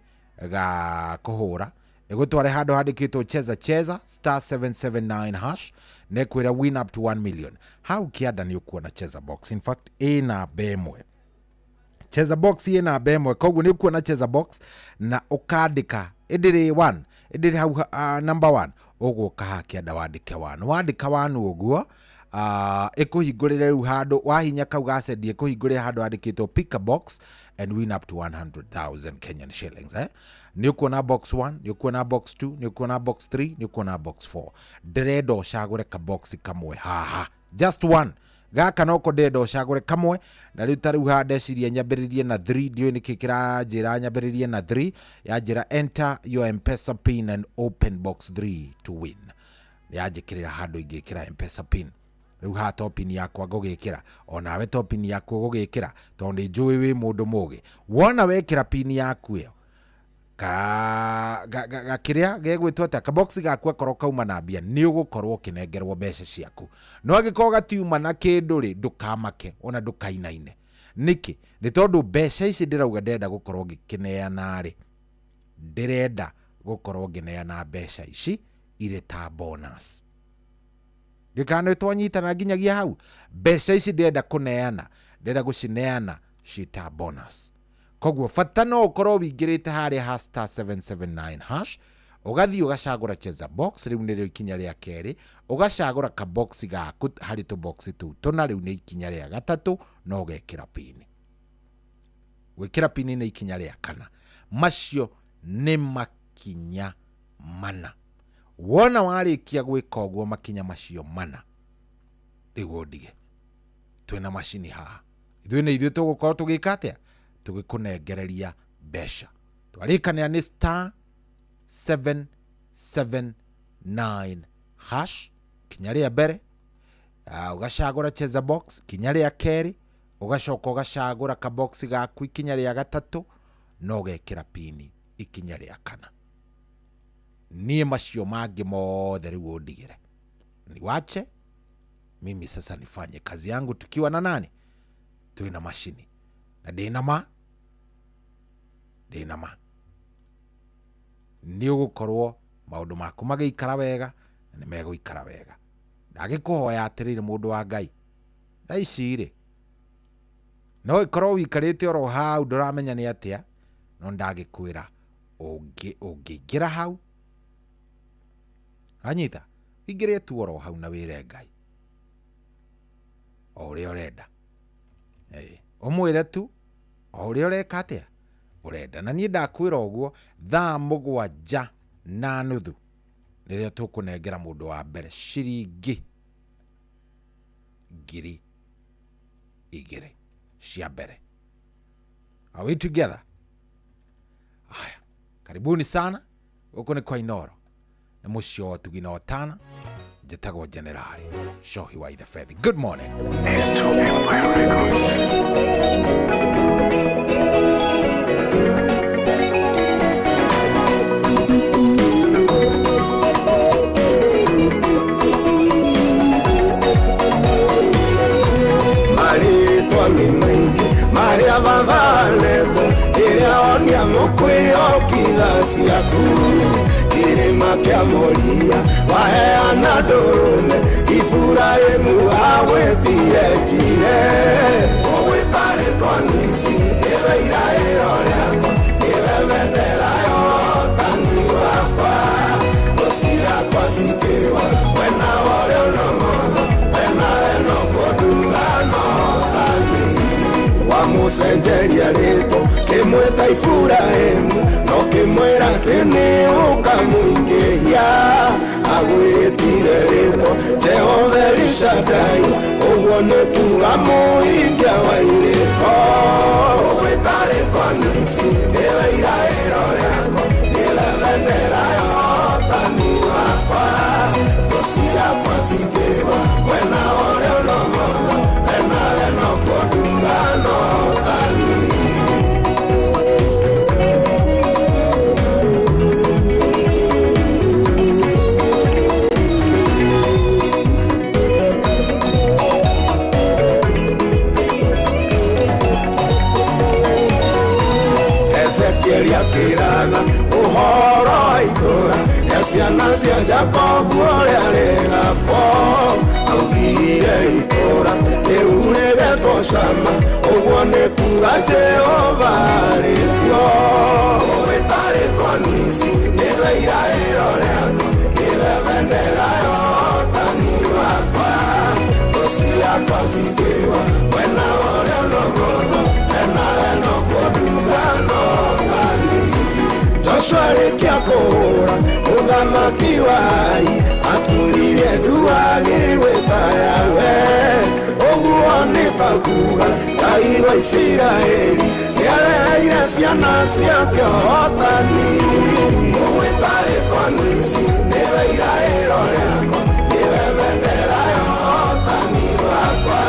ga kũhũra ĩgũtware handũ handĩkĩtwo cheza star 779 hash na ĩkwĩra win up to 1 million hau kĩanda nĩ ũkuona cheza box in fact ĩna bemwe cheza box ina namba ĩmwe koguo nĩ kuona cheza box na ukandika idiri 1 idiri hau number 1 ũguo kahakia wandike 1 wandika 1 ũguo ĩkũhingũrĩre rĩu handũ wahinya kau gacendie ĩkũhingũrĩre handũ handĩkĩtwo pick a box and win up to 100,000 Kenyan shillings nĩ ũkuona box 1 nĩ ũkuona box 2 nĩ ũkuona box 3 nĩ ũkuona box 4 ndĩrenda ũcagũre ka box kamwe haha just one gaka noko ndenda ũcagũre kamwe na rĩu ta rĩu handeciria nyambĩrĩrie na 3 ndiũ nĩ kĩkĩra njĩra nyambĩrĩrie na 3 ya njĩra enter your M-Pesa pin and open box 3 to win yanjĩkĩrĩra handũ ingĩkĩra M-Pesa pin rĩu ha topin yakwa ngũgĩkĩra onawe topin yakwa ũgũgĩkĩra tondũ nĩ njũĩ wĩ mũndũ mũgĩ wona wekĩra pin yaku ĩyo gakĩrĩa gegwĩtwo atĩa kaboxi gaku akorwo kauma na mbia nĩ ũgũkorwo ũkĩnengerwo mbeca ciaku no angĩkorwo gatiuma na kĩndũ rĩ ndũkamake ona ndũkainaine nĩkĩ nĩ tondũ mbeca ici ndĩrauga ndĩrenda gũkorwo ngĩkĩneana rĩ ndĩrenda gũkorwo ngĩneana mbeca ici irĩ ta bonus ndĩkanĩ twanyitana nginyagia hau mbeca ici ndĩrenda kũneana ndĩrenda gũcineana ciĩ bonus koguo bata no ũkorwo wĩingĩrĩte harĩa ha star 779 hash ũgathiĩ ũgacagũra cheza box rĩu nĩrĩo ikinya rĩa kerĩ ũgacagũra ka box gaku harĩ tũ box tũu tũna rĩu nĩ ikinya rĩa gatatũ no ũgekĩra pin gwĩkĩra pin nĩ ikinya rĩa kana macio nĩ makinya mana wona warĩkia gwĩka ũguo makinya macio mana rĩu ũndige twĩna macini haha ithuĩ tũgũkorwo tũgĩka atĩa tũgĩkũnengereria mbeca twarĩkanĩra nĩ star 779 hash kinya rĩa mbere ũgacagũra cheza box kinya rĩa kerĩ ũgacoka ũgacagũra ka box gaku ikinya rĩa gatatũ no ũgekĩra pini ikinya rĩa kana niĩ macio mangĩ mothe rĩu ũndigĩre niwache mimi sasa nifanye kazi yangu tukiwa na nani twĩna mashini na ndĩna nĩ ũgũkorwo maũndũ maku magĩikara wega na nĩ megũikara wega ndagĩkũhoya atĩrĩrĩ mũndũ wa Ngai tha ici rĩ no ikorwo wikarĩte oro hau ndũramenya nĩ atĩa no ndagĩkwĩra ũngĩingĩra hau anyita ingĩrĩe tu oro hau na wĩre Ngai o ũrĩa ũrenda ũmwĩre tu o ũrĩa ũreka atĩa ũrenda na niĩ ndakwĩra ũguo thaa 7:30 rĩrĩa tũkũnengera mũndũ wa mbere ciringi 2,000 cia mbere. Are we together? Haya, karibuni sana huko ni kwa Inoro na mũcio wa Tugina Otana njĩtagwo General Shohi wa Ithefethi. Good morning. Maria vavaneto ireonia mukwio kidasiaku irima kia moria waheana ndũrũme Iburaimu awĩtie njire ũgwĩtarĩtwo nisi nĩwe iraĩro rĩakwa nĩwe bendera ya ũhotani wakwa thũ ciakwa cikĩrũa wena ũrĩa ũnomotho wena eno kũnduga na ũhotani wamucenjeria rĩtũ kimweta Iburahĩmu no kimwĩra atĩ nĩ ũkamũingĩhia agwĩtire rĩtwa Jehova Elishadai ũguo nĩ kuga mũhingia wa irĩko gwĩta rĩtwa nĩci nĩwe iraĩro rĩakwa nĩwe bendera ya ũhotani wakwa thũ ciakwa cingĩgwa mwena ũrĩa ũnomotho enawe no kũnduga no ũhotani Ezekiel akĩratha ũhoro wa itũũra rĩa ciana cia Jakobu ũrĩa rĩgakwo augire itũũra rĩu rĩgetwo Shama ũguo nĩ kuga Jehova rĩkuo gwĩta rĩtwa Nisi nĩwe iraĩro rĩakwa nĩwe bendera ya ũhotani wakwa thũ ciakwa cingĩgwa mwena ũrĩa ũnomotho enawe no kũnduga no ũhotani Joshua arĩkia kũhũra mũthamaki wa Ai atũrire nduagi gwĩta Yawe ũguo nĩ ta kuga Ngai wa Isiraeli nĩareheire ciana ciake ũhotani gwĩta rĩtwa Nisi nĩwe iraĩro rĩakwa nĩwe bendera ya ũhotani wakwa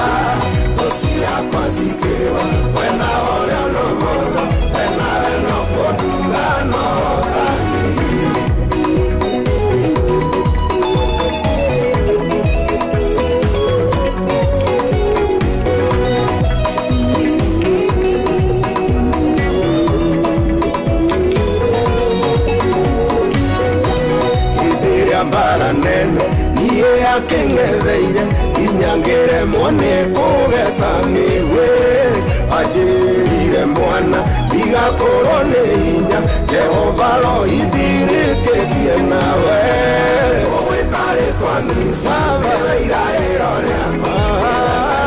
thũ ciakwa cingĩgwa mwena ũrĩa ũnomotho enawe no kũnduga no ũhotani mbara nene niĩ akĩng'etheire inyangĩremwo nĩ kũgeta mĩgwĩ anjĩrire mwana igakorwo nĩ hinya Jehova rohithirĩkĩtie nawe gwĩta rĩtwa Nisi nĩwe iraĩro rĩakwa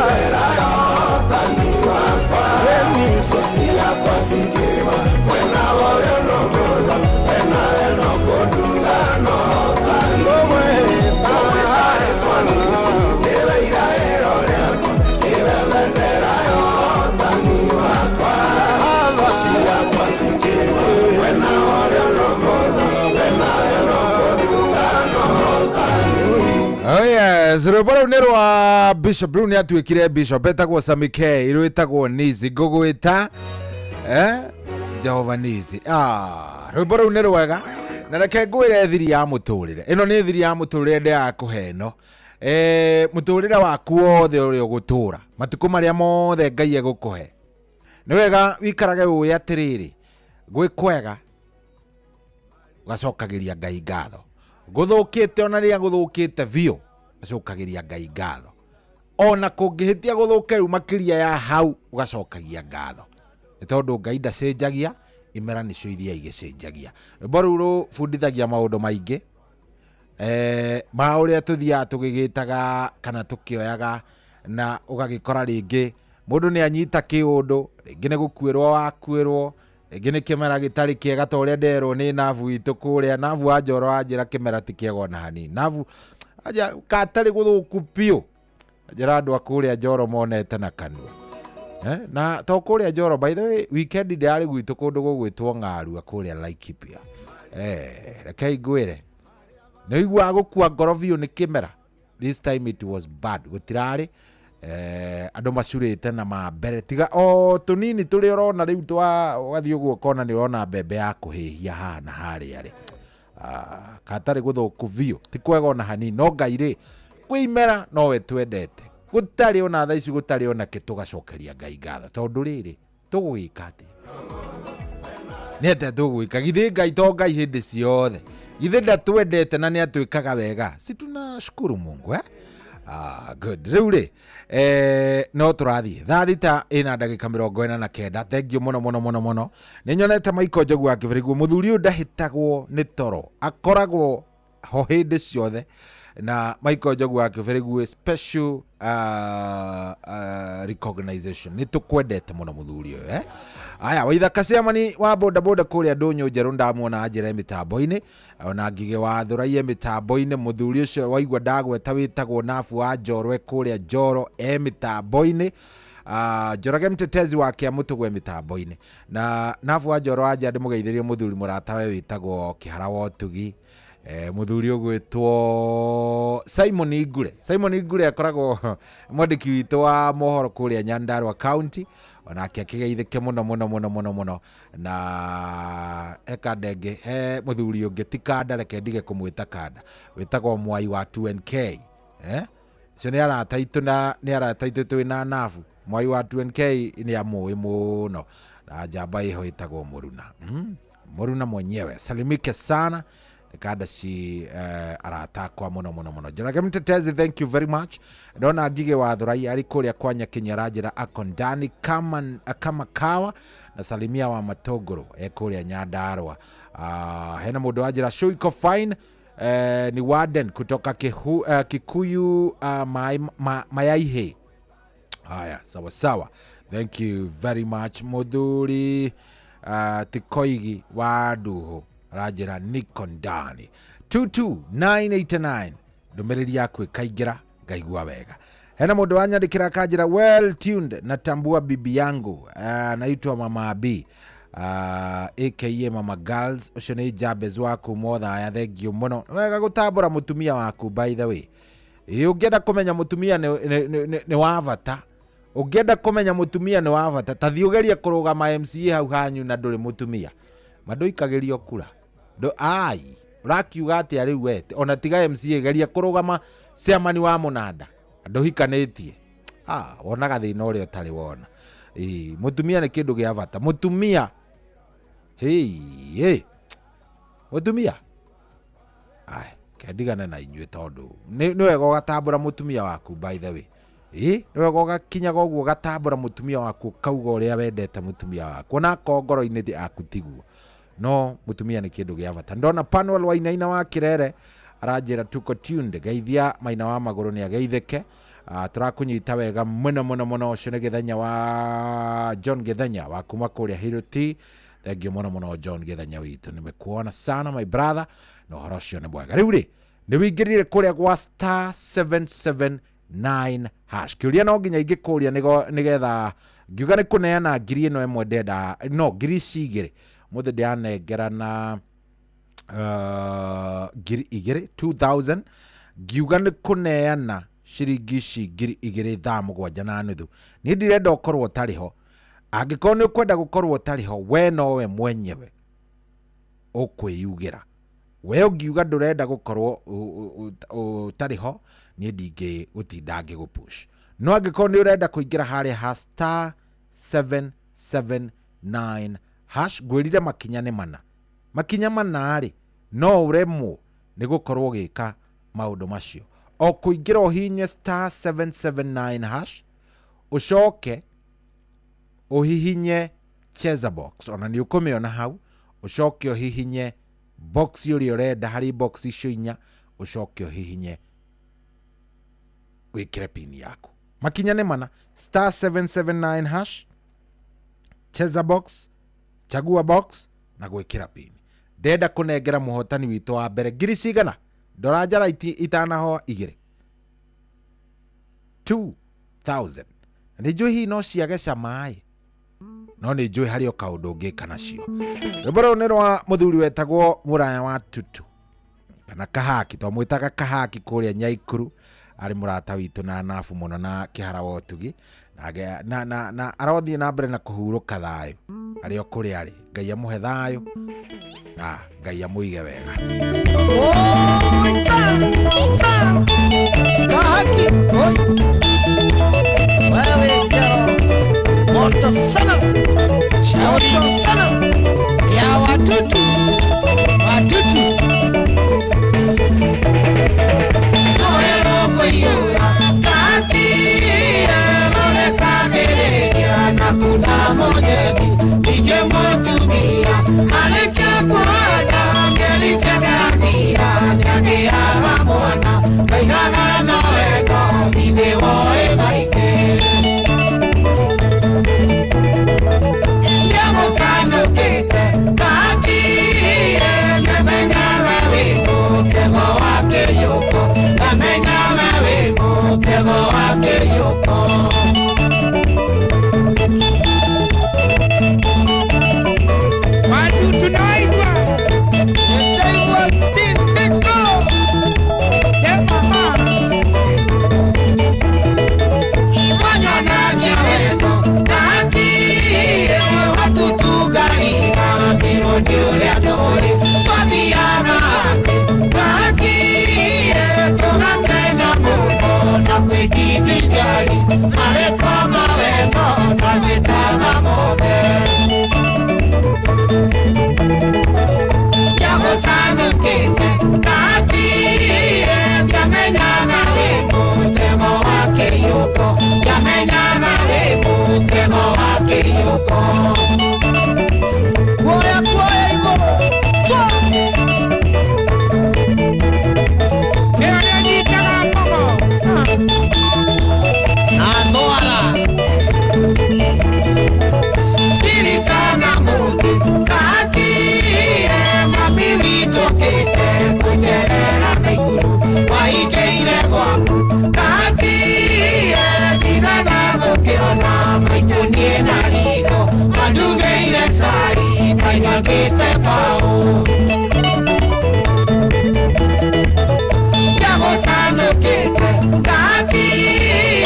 bendera ya ũhotani wakwa thũ ciakwa cingĩgwa mwena ũrĩa ũnomotho enawe no kũnduga no ũhotani gwĩta rĩtwa Nisi nĩwe iraĩro rĩakwa nĩwe bendera ya ũhotani wakwa thũ ciakwa cingĩgwa mwena ũrĩa ũnomotho enawe no kũnduga no ũhotani. Oh yes, rwĩmbo rũu nĩ rwa Bishop rĩu nĩ atuĩkire Bishop etagwo Sammy K rwĩtagwo Nisi ngũgwĩta Jehova Nisi rwĩmbo rũu nĩ rwega na reke ngwĩre thiri ya mũtũrĩre ĩno nĩ thiri ya mũtũrĩre ndĩaga kũheno mũtũrĩre waku wothe ũrĩa ũgũtũra matukũ marĩa mothe Ngai egũkũhe nĩ wega wikarage ũĩ atĩrĩrĩ gwĩ kwega ũgacokagĩria Ngai ngatho gũthũkĩte ona rĩrĩa gũthũkĩte biũ ũgacokagĩria Ngai ngatho ona kũngĩhĩtia gũthũke rĩu makĩria ya hau ũgacokagia ngatho nĩ tondũ Ngai ndacenjagia imera nĩcio iria igĩcenjagia rwĩmbo rũu rũbundithagia maũndũ maingĩ ma ũrĩa tũthiaga tũgĩgĩtaga kana tũkĩoyaga na ũgagĩkora rĩngĩ mũndũ nĩ anyita kĩũndũ rĩngĩ nĩ gũkuĩrwo wakuĩrwo rĩngĩ nĩ kĩmera gĩtarĩ kĩega ta ũrĩa nderwo nĩ navu itũ kũrĩa navu wa Njoro anjĩra kĩmera ti kĩega ona hanini navu aja katarĩ gũthũku biũ njĩra andũ a kũrĩa Njoro monete na kanua na to kũrĩa Njoro by the way weekend ndĩarĩ gwitũ kũndũ gũgwĩtwo Ng'arua kũrĩa Laikipia rekei ngwĩre nĩ igua gũkua ngoro biũ nĩ kĩmera this time it was bad gũtirarĩ andũ macurĩte na mambere tiga o tũnini tũrĩ ũrona rĩu twathiĩ ũguo kona nĩ ũrona mbembe ya kũhĩhia hana harĩa rĩ katarĩ gũthũku biũ ti kwega ona hanini no Ngai rĩ kwĩ imera nowe twendete gũtarĩ ona thaa ici gũtarĩ ona kĩ tũgacokeria Ngai ngatho tondũ rĩrĩ tũgũgĩka atĩ nĩ atĩa tũgwĩka githĩ Ngai to Ngai hĩndĩ ciothe githĩ ndatwendete na nĩ atwĩkaga wega si tunashukuru Mungu good rĩu rĩ no tũrathiĩ thaa thita ĩna ndagĩka 49 thengiũ mũno nĩ nyonete Michael Njogu wa Kĩbĩrĩguo mũthuri ũyũ ndahĩtagwo nĩ toro akoragwo ho hĩndĩ ciothe na Michael Njogu akĩberigue special recognition. Nĩ tũkwendete mũno mũthuri ũyũ aya Waithaka Ciamani wa boda boda kũrĩa Ndũnyũ njerũ ndamuona njĩra mĩtambo-inĩ ona Ngigĩ wa Thũraie mĩtambo-inĩ mũthuri ũcio waigua ndagweta wĩtagwo Nabu wa Njorwe kũrĩa Njoro mĩtambo-inĩ Njoroge mtetezi wake amutugwe mĩtambo-inĩ na Nabu wa Njoro aja ndĩmũgeithĩrie mũthuri mũratawe wĩtagwo Kĩhara wa Ũtugi muthuri ũgwĩtwo Simon Igure akoragwo mwandĩki witũ wa mohoro kũrĩa Nyandarua County onake akĩgeithĩke mũno na ekandenge muthuri ũngĩ ti Kanda reke ndige kũmwĩta Kanda wĩtagwo Mwai wa 2NK cio nĩ arataitũ twĩna Nabu Mwai wa 2NK nĩ amũĩ mũno na njamba ĩho ĩtagwo Mũruna mwenyewe salimike sana Kada si aratakwa muno. Njoroge mtetezi, thank you very much. Ndona Ngigĩ wa Thũraie ari kũrĩa kwa Nyakinyarajĩra akondani kama kawa na salimia wa Matogoro kũrĩa Nyandarua. Hena mũndũ wajĩra show iko fine. Ni Warden kutoka Kikuyu Mayaihe. Haya, sawa. Thank you very much Mũthuri Tikoigi wa Nduhu Rajira Nikondani 22989 ndumiriri yaku ikaingira ngaigua wega. Hena mundu wanyandikira akajira well tuned natambua bibi yangu naitwa Mama B aka Mama Girls ucio ni Jabez waku motha ya thengio muno wega gutambura mutumia waku by the way ungienda kumenya mutumia ni wavata ungienda kumenya mutumia ni wavata tathiugeria kurugama MCA hau hanyu na nduri mutumia mandoikagirio kura ai urakiuga ati ari wete ona tiga MCA geria kurugama ciamani wa munanda ndohikanĩtie wonaga thĩna ũrĩa ũtarĩ wona mutumia nĩ kĩndũ gĩa bata mutumia mutumia kendigana na inyuĩ tondũ nĩ wega ũgatambũra mutumia waku by the way nĩ wega ũgakinyaga ũguo ũgatambũra mutumia waku kauga ũrĩa wendete mutumia waku ona ngoro-inĩ yaku tiguo no mutumia ni kindu gĩa bata. Ndona Panwell wa Inaina wa Kirere arajira tuko tuned geithia Maina wa Maguru ni ageitheke turakunyita wega muno ucio ni Githenya wa John Githenya wa kuma kũrĩa Hiruti. Thank you muno John Githenya witu nimekuona sana my brother no horo ucio ni mwega. Riu ri ni wingirire kũrĩa gwa star 779 hash kiuria no nginya ingĩkũria nigetha ngiuga ni kuneana ngiri ĩno ĩmwe ndenda no ngiri cigĩrĩ mothe ndianengera na ngiri igĩrĩ 2000 ngiuga nĩ kuneana ciringi ici ngiri igĩrĩ thaa mũgwanja na nuthu niĩ ndirenda ũkorwo ũtarĩ ho angĩkorwo nĩ ũkwenda gũkorwo ũtarĩ ho we nowe mwenyewe ũkwĩyugĩra we ũngiuga ndũrenda gũkorwo ũtarĩ ho niĩ ndingĩgũtinda ngĩgũpush no angĩkorwo nĩ ũrenda kũingĩra harĩa ha star 779 hash gwirire makinya mana ari no uremwo ni gukorwo gika maundu macio o kuingira uhinye star 779 hash ucoke uhihinye cheza box ona ni ukumiona hau ucoke uhihinye box yuri urenda hari box icio inya ucoke uhihinye wikire pin yaku makinya ni mana star 779 hash cheza box chagua box na gwikira pin ndenda kunengera muhotani witũ wa mbere ngiri cigana ndorajara itanaho igĩrĩ 2000 nĩ njũĩ hi no ciage camaĩ no nĩ njũĩ harĩ o kaũndũ ũngĩka nacio. Rwĩmbo rũu nĩ rwa mũthuri wetagwo Mũraya wa Tutu kana Kahaki twamwĩtaga Kahaki kũrĩa Nyaikuru arĩ mũrata witũ na Nabu mũno na Kĩhara wa Ũtugi na arothie na mbere na kuhuruka thayo ari o kuri ari Ngai amuhe thayo na Ngai amuige wega. Wewe kero moto sana shauri sana ya watutu noero koyura na kuna mojeni nije motumia aleke kwada ngelike ganira nyangia mwana Watu tunaigwa Etaigwa tindiko Ya mama Wanyonanya weno Kakie watu tugaika Mironi ule adore Wadiaga Kakie Tugakena muno Na kwejibijali Malekoma weno Na witaga mode Yagosanukite Kakie Yamenyaga wimu Temo wake yuko Yamenyaga wimu Temo wake yuko Kuoya kuoya igo Kaya jitaga mpogo Adoara Birikana muti Kakie Mabili tokite Kujerera naikuru Waigeire gwaku Kakie Bigana gokiona Maitunie na rigo Madugeire sari Kainakite pao Yagosanukite Kakie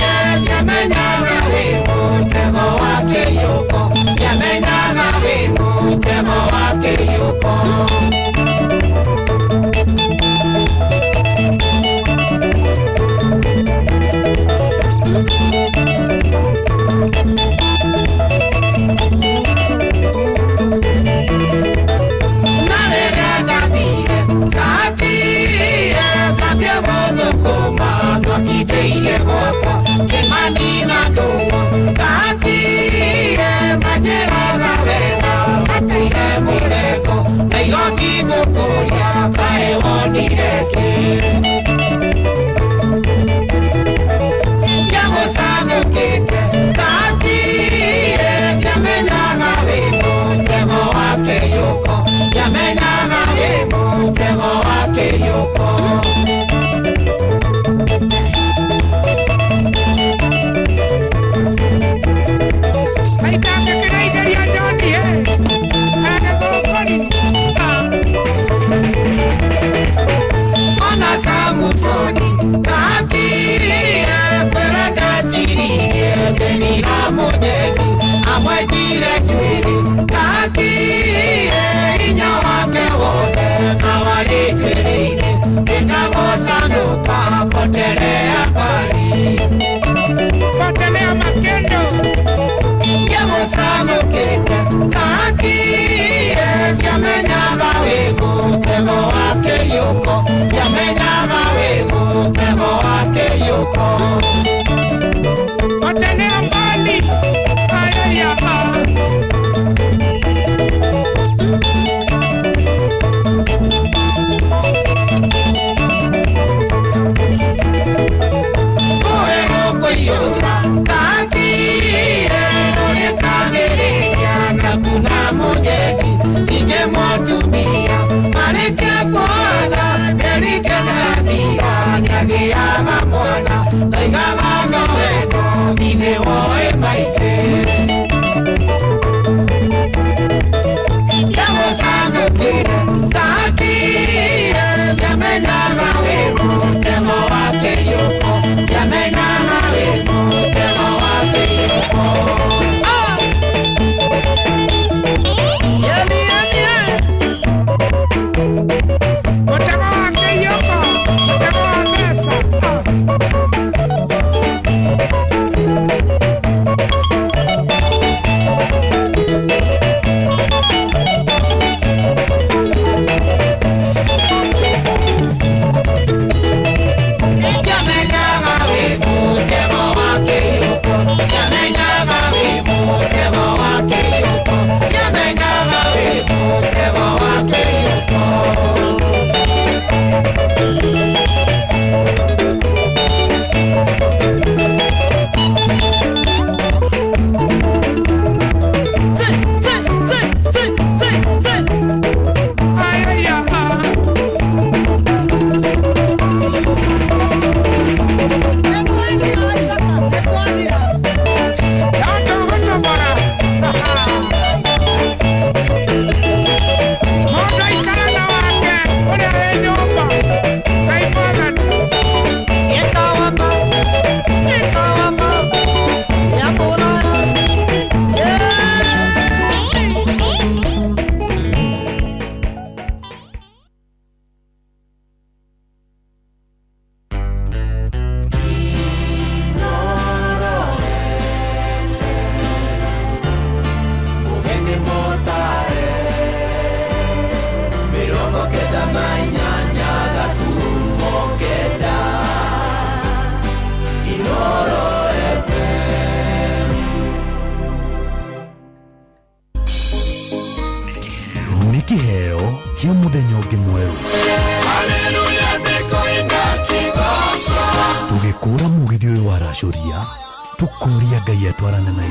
Yamenyaga wimu Temo wake yuko Yamenyaga wimu Temo wake yuko Kiteire gwakwa Kimani na ndũgũ Kakie manjĩraga wega Mateire mũrengo Na igomi gũkũria Kaĩ wonire kĩ Yagũcanũkĩte Kakie Yamenyaga wĩ mũtego wake yuko Yamenyaga wĩ mũtego wake yuko Musoni Kakie Kwelanda tiriye Denira mojeni Amwejire juiri Kakie Inya wake wode Kawalikirine Ninagosanuka Potelea bari Potelea makendo Yagosanukite Kakie Yamenyaga wimu Temo wake yuko Yamenyaga wimu Temo wake yuko Potelea mbali Haya yama Oero kuiura Kakie Nolekageriria Nakuna mojeni Ije motumia Maleke kwana Nelike nadhira Nyagiaga mwana Taigaga no weno Nine tukuria Ngai atwarane na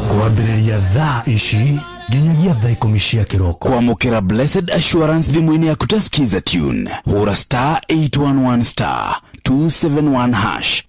kwambĩrĩria thaa ici nginyagia thaa 10 cia kĩroko. Kwamũkĩra Blessed Assurance thimũ-inĩ yaku ta skiza tune, hũra star 811 star 271 hash.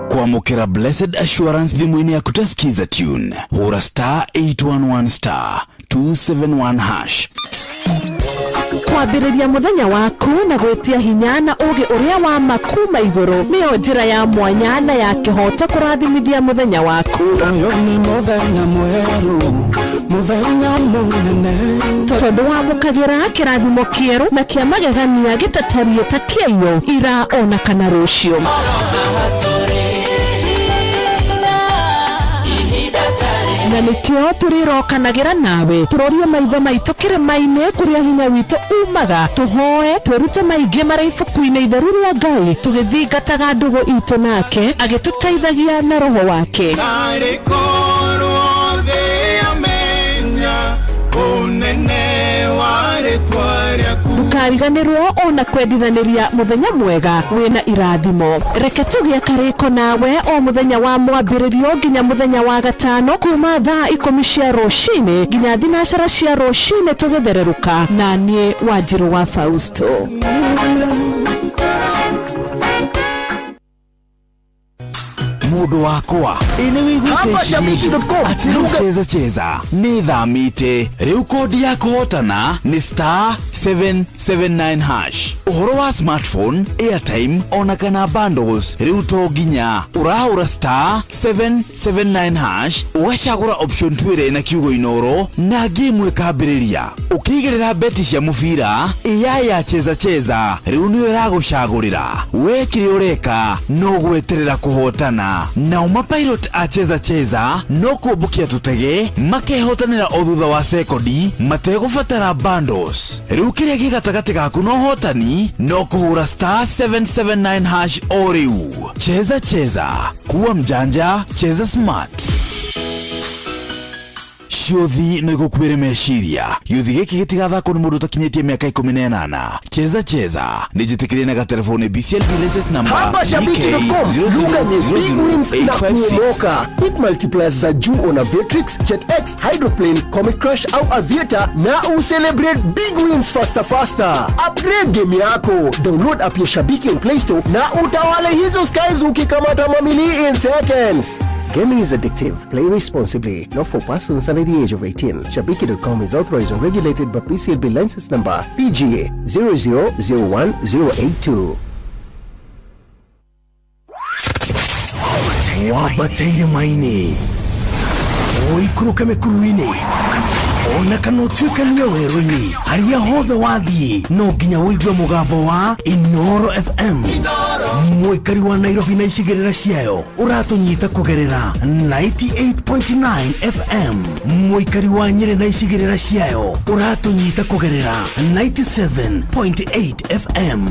Kwamũkĩra Blessed Assurance thimũ-inĩ yaku ta skiza tune, hũra star 811 star 271 hash. Kwambĩrĩria mũthenya waku na gwĩtia hinya na ũgĩ ũrĩa wa makuma igũrũ nĩyo njĩra ya mwanya na ya kĩhoto kũrathimithia mũthenya waku. Ũyũ nĩ mũthenya mwerũ, mũthenya mũnene, tondũ wamũkagĩra kĩrathimo kĩerũ na kĩa magegania gĩtatarie ta kĩayo ira ona kana rũciũ. Na nĩkĩo tũrĩrokanagĩra nawe tũrorie maitho maitũ kĩrĩma-inĩ kũrĩa hinya witũ umaga, tũhoe twĩrute maingĩ marĩ ibuku-inĩ itheru rĩa Ngai tũgĩthingataga ndũgũ itũ nake agĩtũteithagia na roho wake. Ndũkariganĩrwo ona kwendithanĩria mũthenya mwega wĩna irathimo. Reke tũgĩe karĩko nawe o mũthenya wa mwambĩrĩrio nginya mũthenya wa gatano kuma thaa 10 cia rũcinĩ nginya thinacara cia rũcinĩ tũgĩthererũka na niĩ Wanjirũ wa Fausto. Mũndũ wakwa ĩnĩ wĩiguĩte atĩ rĩu cheza nĩ thamĩte. Rĩu kodi ya kũhotana nĩ star 779 hash. Ũhoro wa smartphone, airtime ona kana bundles rĩu to nginya ũrahũra star 779 hash ũgacagũra option 2 ĩrĩa ĩna kiugo inoro na game ĩkambĩrĩria. Ũkĩigĩrĩra beti cia mũbira ya cheza rĩu nĩyo ĩragũcagũrĩra. We kĩrĩa ũreka no gweterera kũhotana. Na umapilot a cheza no kũmbũkia tũtege makehotanĩra o thutha wa sekondi mategũbatara bundles. Rĩu kĩrĩa gĩgatagatĩ gaku no hotani no kũhũra star 779 hash o rĩu. Cheza kuwa mjanja, cheza smart. Ciothi no igũkuĩre meciria. Gĩuthi gĩkĩ gĩtigathakwo nĩ mũndũ ũtakinyĩtie mĩaka 18. Cheza nĩnjĩtĩkĩrie na gatelefoni BCLB license number hapa shabiki.com. Luka ni big wins na kuomoka. Hit multipliers za juu on Aviatrix, JetX, Hydroplane, Comet Crush au Aviator na celebrate big wins faster. Upgrade game yako. Download app ya Shabiki on Play Store na utawale hizo skies ukikamata mamili in seconds. Gaming is addictive. Play responsibly. Not for persons under the age of 18. Shabiki.com is authorized and regulated by PCLB license number PGA 0001082. Wabateire maini oikuruka mekuruini ona kana ũtuĩkania werũ-inĩ harĩa hothe wathiĩ no nginya ũigue mũgambo wa Inoro FM. Mũikari wa Nairobi na icigĩrĩra ciayo ũratũnyita kũgerera 98.9 FM. Mũikari wa Nyeri na icigĩrĩra ciayo ũratũnyita kũgerera 97.8 FM.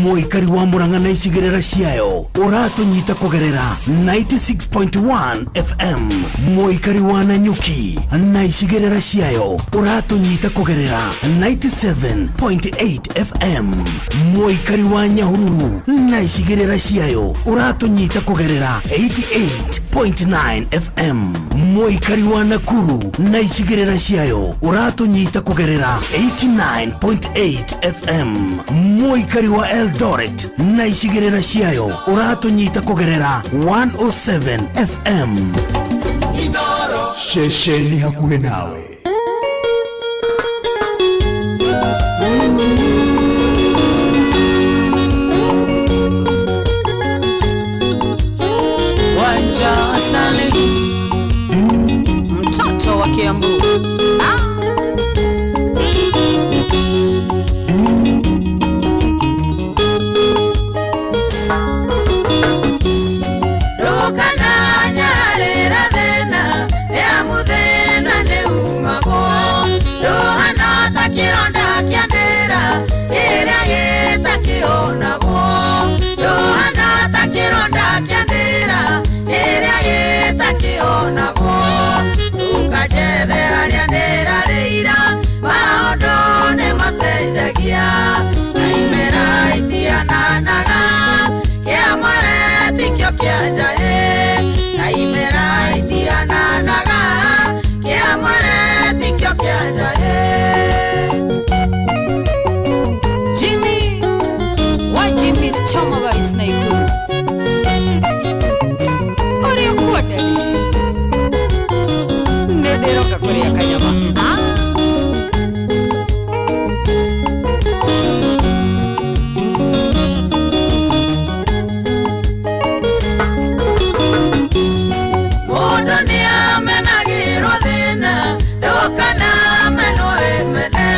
Mũikari wa Murang'a na icigĩrĩra ciayo ũratũnyita kũgerera 96.1 FM. Mũikari wa Nanyuki na icigĩrĩra ciayo ũratũnyita kũgerera 97.8 FM. Mũikari wa Nyahururu na icigĩrĩra ciayo ũratũnyita kũgerera 88.9 FM. Mũikari wa Nakuru na icigĩrĩra ciayo ũratũnyita kũgerera 89.8 FM. Mũikari wa Eldoret na icigĩrĩra ciayo ũratũnyita kũgerera 107 FM. Shesheni hakuhe nawe. Wanja asali mtoto wa Kiambu kironda kia ndera iria gitakionagwo nduhana ta kironda kia ndera iria gitakionagwo tukajethe aria ndera rĩira maũndũ nĩ macenjagia na imera itiananaga kĩamũre tikĩo kĩa njaĩ na imera itiananaga kĩamũre tikĩo kĩa njaĩ. Jimmy, why Jimmy's Chomavite Snake? Ori ukuode nederoka kuria kanyama Mundu ni amenagirwo thina ndokana meno emene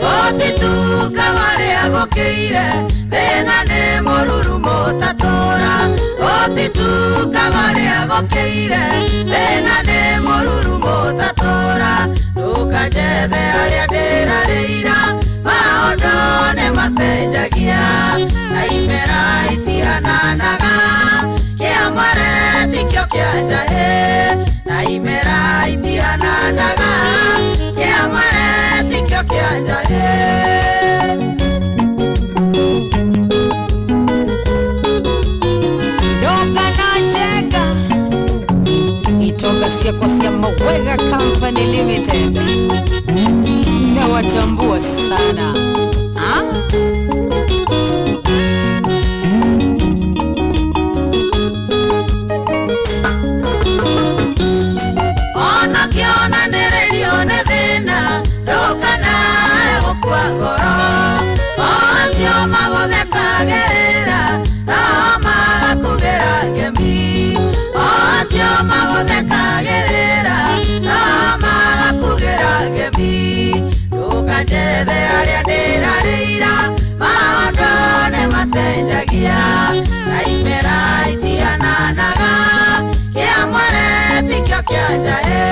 gotituka varia gokeire thina ni mururu mutatura gotituka varia gokeire thina ni mururu mutatura tukajethe aria ndĩra rĩira maũndũ nĩ macenjagia na imera itihananaga kĩamũre tikĩo kĩa njaĩ na imera itihananaga kĩamũre tikĩo kĩa njaĩ. ndongana njenga itonga ciakwa cia Mawega Company Limited na watambua sana ona kĩonanĩrĩrio nĩ thĩna ndũkana gũkua ngoro acio magũthekagĩrĩra no magakugĩra ngemi acio magũthekagĩrĩra no magakugĩra ngemi ndũkajethe arĩa ndĩra rĩira maũndũ nĩ macenjagia na imera itihananaga kĩamũre tikĩo kĩa njaĩ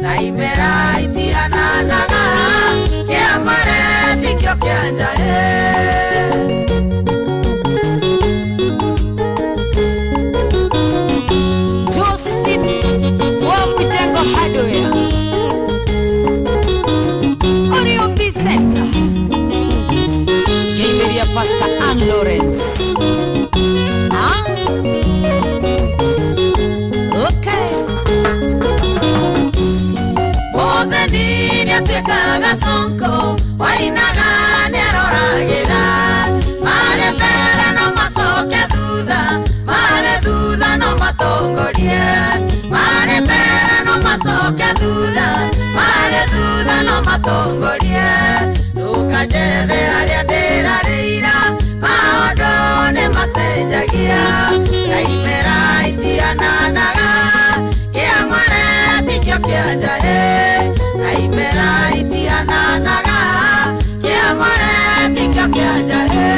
na imera itihananaga kĩamũre tikĩo kĩa njaĩ. Josephine wa Mujengo Hardware Oreo B Center Gaiveria Pastor Ann Lawrence okay Mutheni nĩatuĩkaga sonko wainaga nĩaroragĩra marĩ mbere no macoke thutha marĩ thutha no matongorie marĩ mbere no macoke thutha marĩ thutha no matongorie tukajethe arĩa ndĩra rĩira maũndũ nĩ macenjagia na imera itihananaga kĩamũre tikĩo kĩa njaĩ na imera itihananaga kĩamũre tikĩo kĩa njaĩ.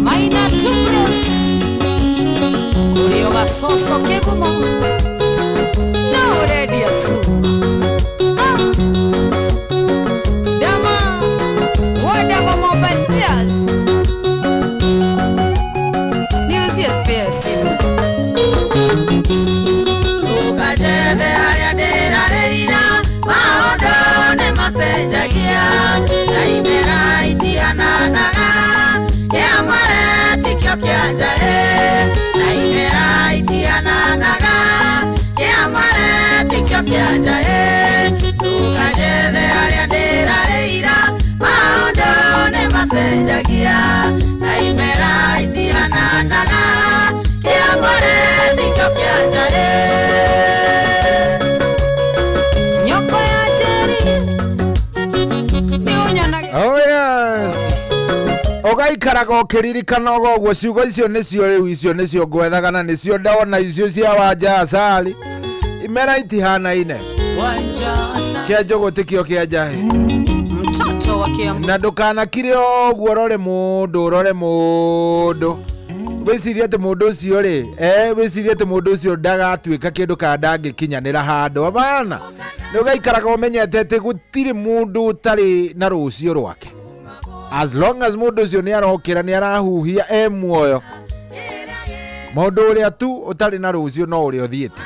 Maina Tubros Kurio gasoso kĩgumo no ready asu Dama Wadama Mobile Spares News yes spares tukajethe arĩa ndĩra rĩira maũndũ nĩ macenjagia na imera itihananaga kĩamũre tikĩo kĩa njaĩ na imera itihananaga kĩamũre tikĩo kĩa njaĩ tukajethe arĩa ndĩra rĩira maũndũ nĩ macenjagia na imera itihananaga kĩamũre tikĩo kĩa njaĩ. Nyoko ya Jerry Oh yes. Ugaikaraga ukiririkana ũguo ciugo icio nĩcio rĩu icio nĩcio ngwethaga na nĩcio ndona icio cia Wanja Asali imera itihanaine kĩa njogo tikĩo kĩa njahi mtoto wa Kiambu na ndũkanakire ũguo ũrore mũndũ wicirie ati mundu ucio ri wicirie ati mundu ucio ndagatuika kindu ka ndangikinyanira handu abana ni ugaikaraga umenyete ati gutiri mundu utari na rucio rwake as long as mundu ucio ni arokira ni arahuhia muoyo mundu uria tu utari na rucio no uria uthiete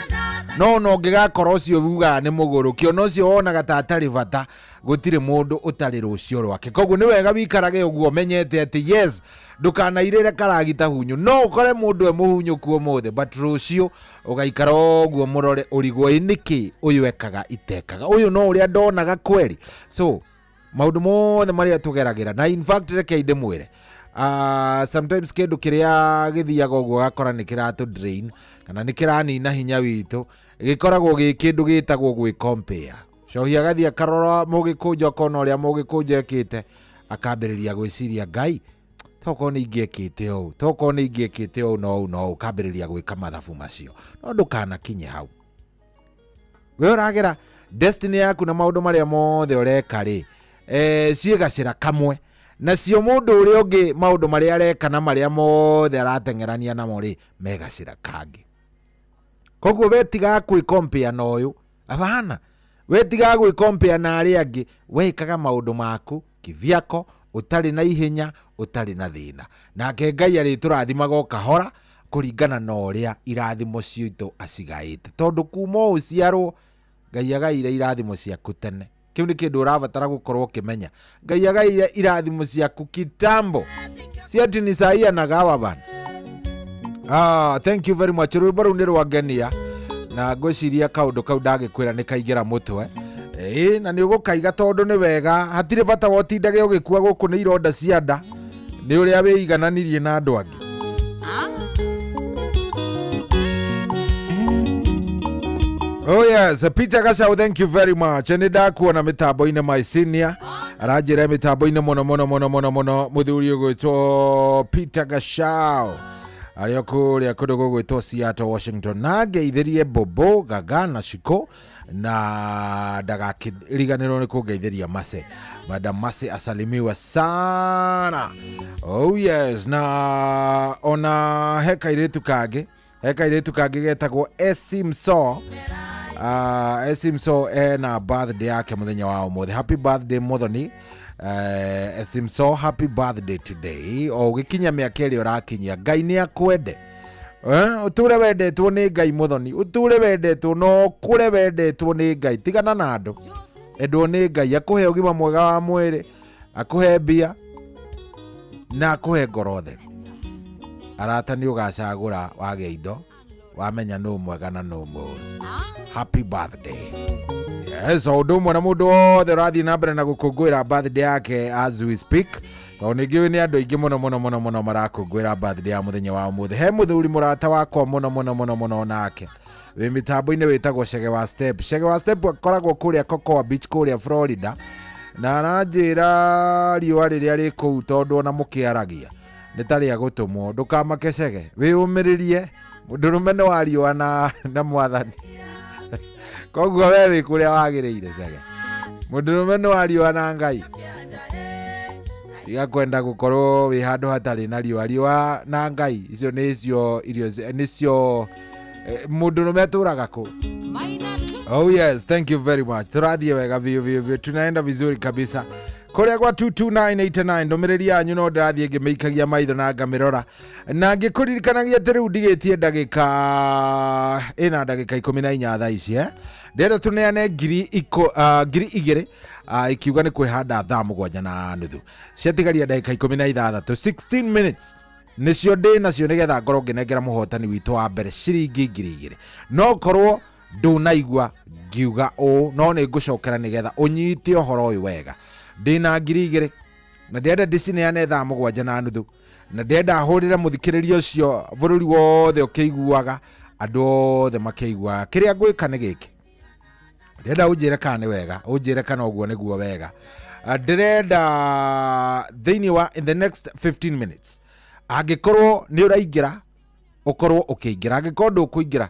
no ngigakora ucio buga ni muguru kio no cio wonaga ta atari bata gutire mundu utari rucio rwake koguo ni wega wikarage uguo menyete ati yes ndukanairire karagita hunyu no ukore mundu muhunyu kuo mothe but rucio ugaikara uguo murore urigwo iniki uyu ekaga itekaga uyu no uria ndonaga kweli so maundu mothe maria tugeragira na in fact reke inde mwire sometimes kindu kiria githiaga uguo gakora ni kiratu drain kana ni kiranina hinya witu gikoragwo gi kindu gitagwo gwi compare cohia gathia karora mugikunja kona uria mugikunja ekite akambiriria gwiciria ngai toko ni ingiekite o toko ni ingiekite o no ukambiriria gwika mathabu macio no ndukana kinye hau we uragera destiny yaku na maundu maria mothe ureka ri ciigacira kamwe na cio mundu uria ungi maundu maria areka na maria mothe aratengerania namo ri megacira kangi koguo wetiga gwi compare na uyu abana wetiga gwi compare na aria angi wekaga maundu maku kivyako utari na ihenya utari na thina nake Ngai ari turathimaga kahora kuringana na uria irathimo ciito acigaite tondu kuma uciarwo Ngai agaire irathimo ciaku tene kiu ni kindu urabatara gukorwo kimenya Ngai agaire irathimo ciaku kitambo ciati ni saia na gawa bana thank you very much rwimbo ru ni rwangenia na ngwiciria kaundu kau ndagikwira ni kaigira mutwe na ni ugukaiga tondu ni wega hatire bata wotindage ugikua guku ni ironda cia nda ni uria wiigananirie na andu angi oh yes Peter Gashau thank you very much ni ndakuona mitambo-ine my senior aranjira mitambo-ine muno muthuri ugwitwo Peter Gashau aria kuria kundu gugwitwo Seattle Washington na ngeithirie Bobo Gaga na Shiko na ndagakiriganirwo ni kungeithiria Mase Madam Mase asalimiwa sana oh yes na ona heka iretu kage getagwo Esimso Esimso na birthday yake muthenya wa umuthi happy birthday muthoni Esimso happy birthday today o gikinya miaka iri urakinyia Ngai ni akwende uture wendetwo ni Ngai muthoni uture wendetwo no kure wendetwo ni Ngai tigana na andu endwo ni Ngai akuhe ugima mwega wa mwiri akuhe mbia na akuhe ngoro theru arata ni ugacagura wage indo wamenya no mwega na no muru happy birthday yes undu mwana mundu othe rathi na mbere na gukungwira birthday yake as we speak onigi ni andu ingi muno marakungwira birthday ya muthenya wa umuthi he muthuri murata wakwa muno nake we mitambo-ine witagwo Shege wa Step akoragwo kuria Cocoa Beach kuria Florida na aranjira riua riria ri kuu tondu ona mukiaragia nitari agutumwo ndukamake Shege wiyumiririe mundurume no wariua na mwathani koguo we wi kuria wagiriire Shege mundurume no wariua na Ngai igakwenda gukorwo wi handu hatari na riua na Ngai icio nicio irio nicio mundurume aturaga ku oh yes thank you very much turathie wega vio tunaenda vizuri kabisa kuria kwa 22989 ndomiriri yanyu no ndathie ngimeikagia maitho na ngamirora na ngikuririkanagia ati riu ndigitie ndagika 14 thaa ici ndenda tuneane ngiri 2,000 ikiuga ni kwihanda thaa 7:30 ciatigaria ndagika 16 16 minutes nicio ndi nacio nigetha ngorwo nginengera muhotani witu wa mbere ciringi 2,000 no korwo ndunaigua ngiuga no ni ngucokera nigetha unyite uhoro uyu wega ndina 2,000 na ndenda ndicineane thaa 7:30 na ndenda hurire muthikiririo ucio bururi wothe ukiguaga andu othe makeigua kiria ngwika ni giki ndenda unjire kana ni wega unjire kana uguo niguo wega ndirenda thiini wa in the next 15 minutes angikorwo ni uraingira ukorwo ukiingira angikorwo ndukuingira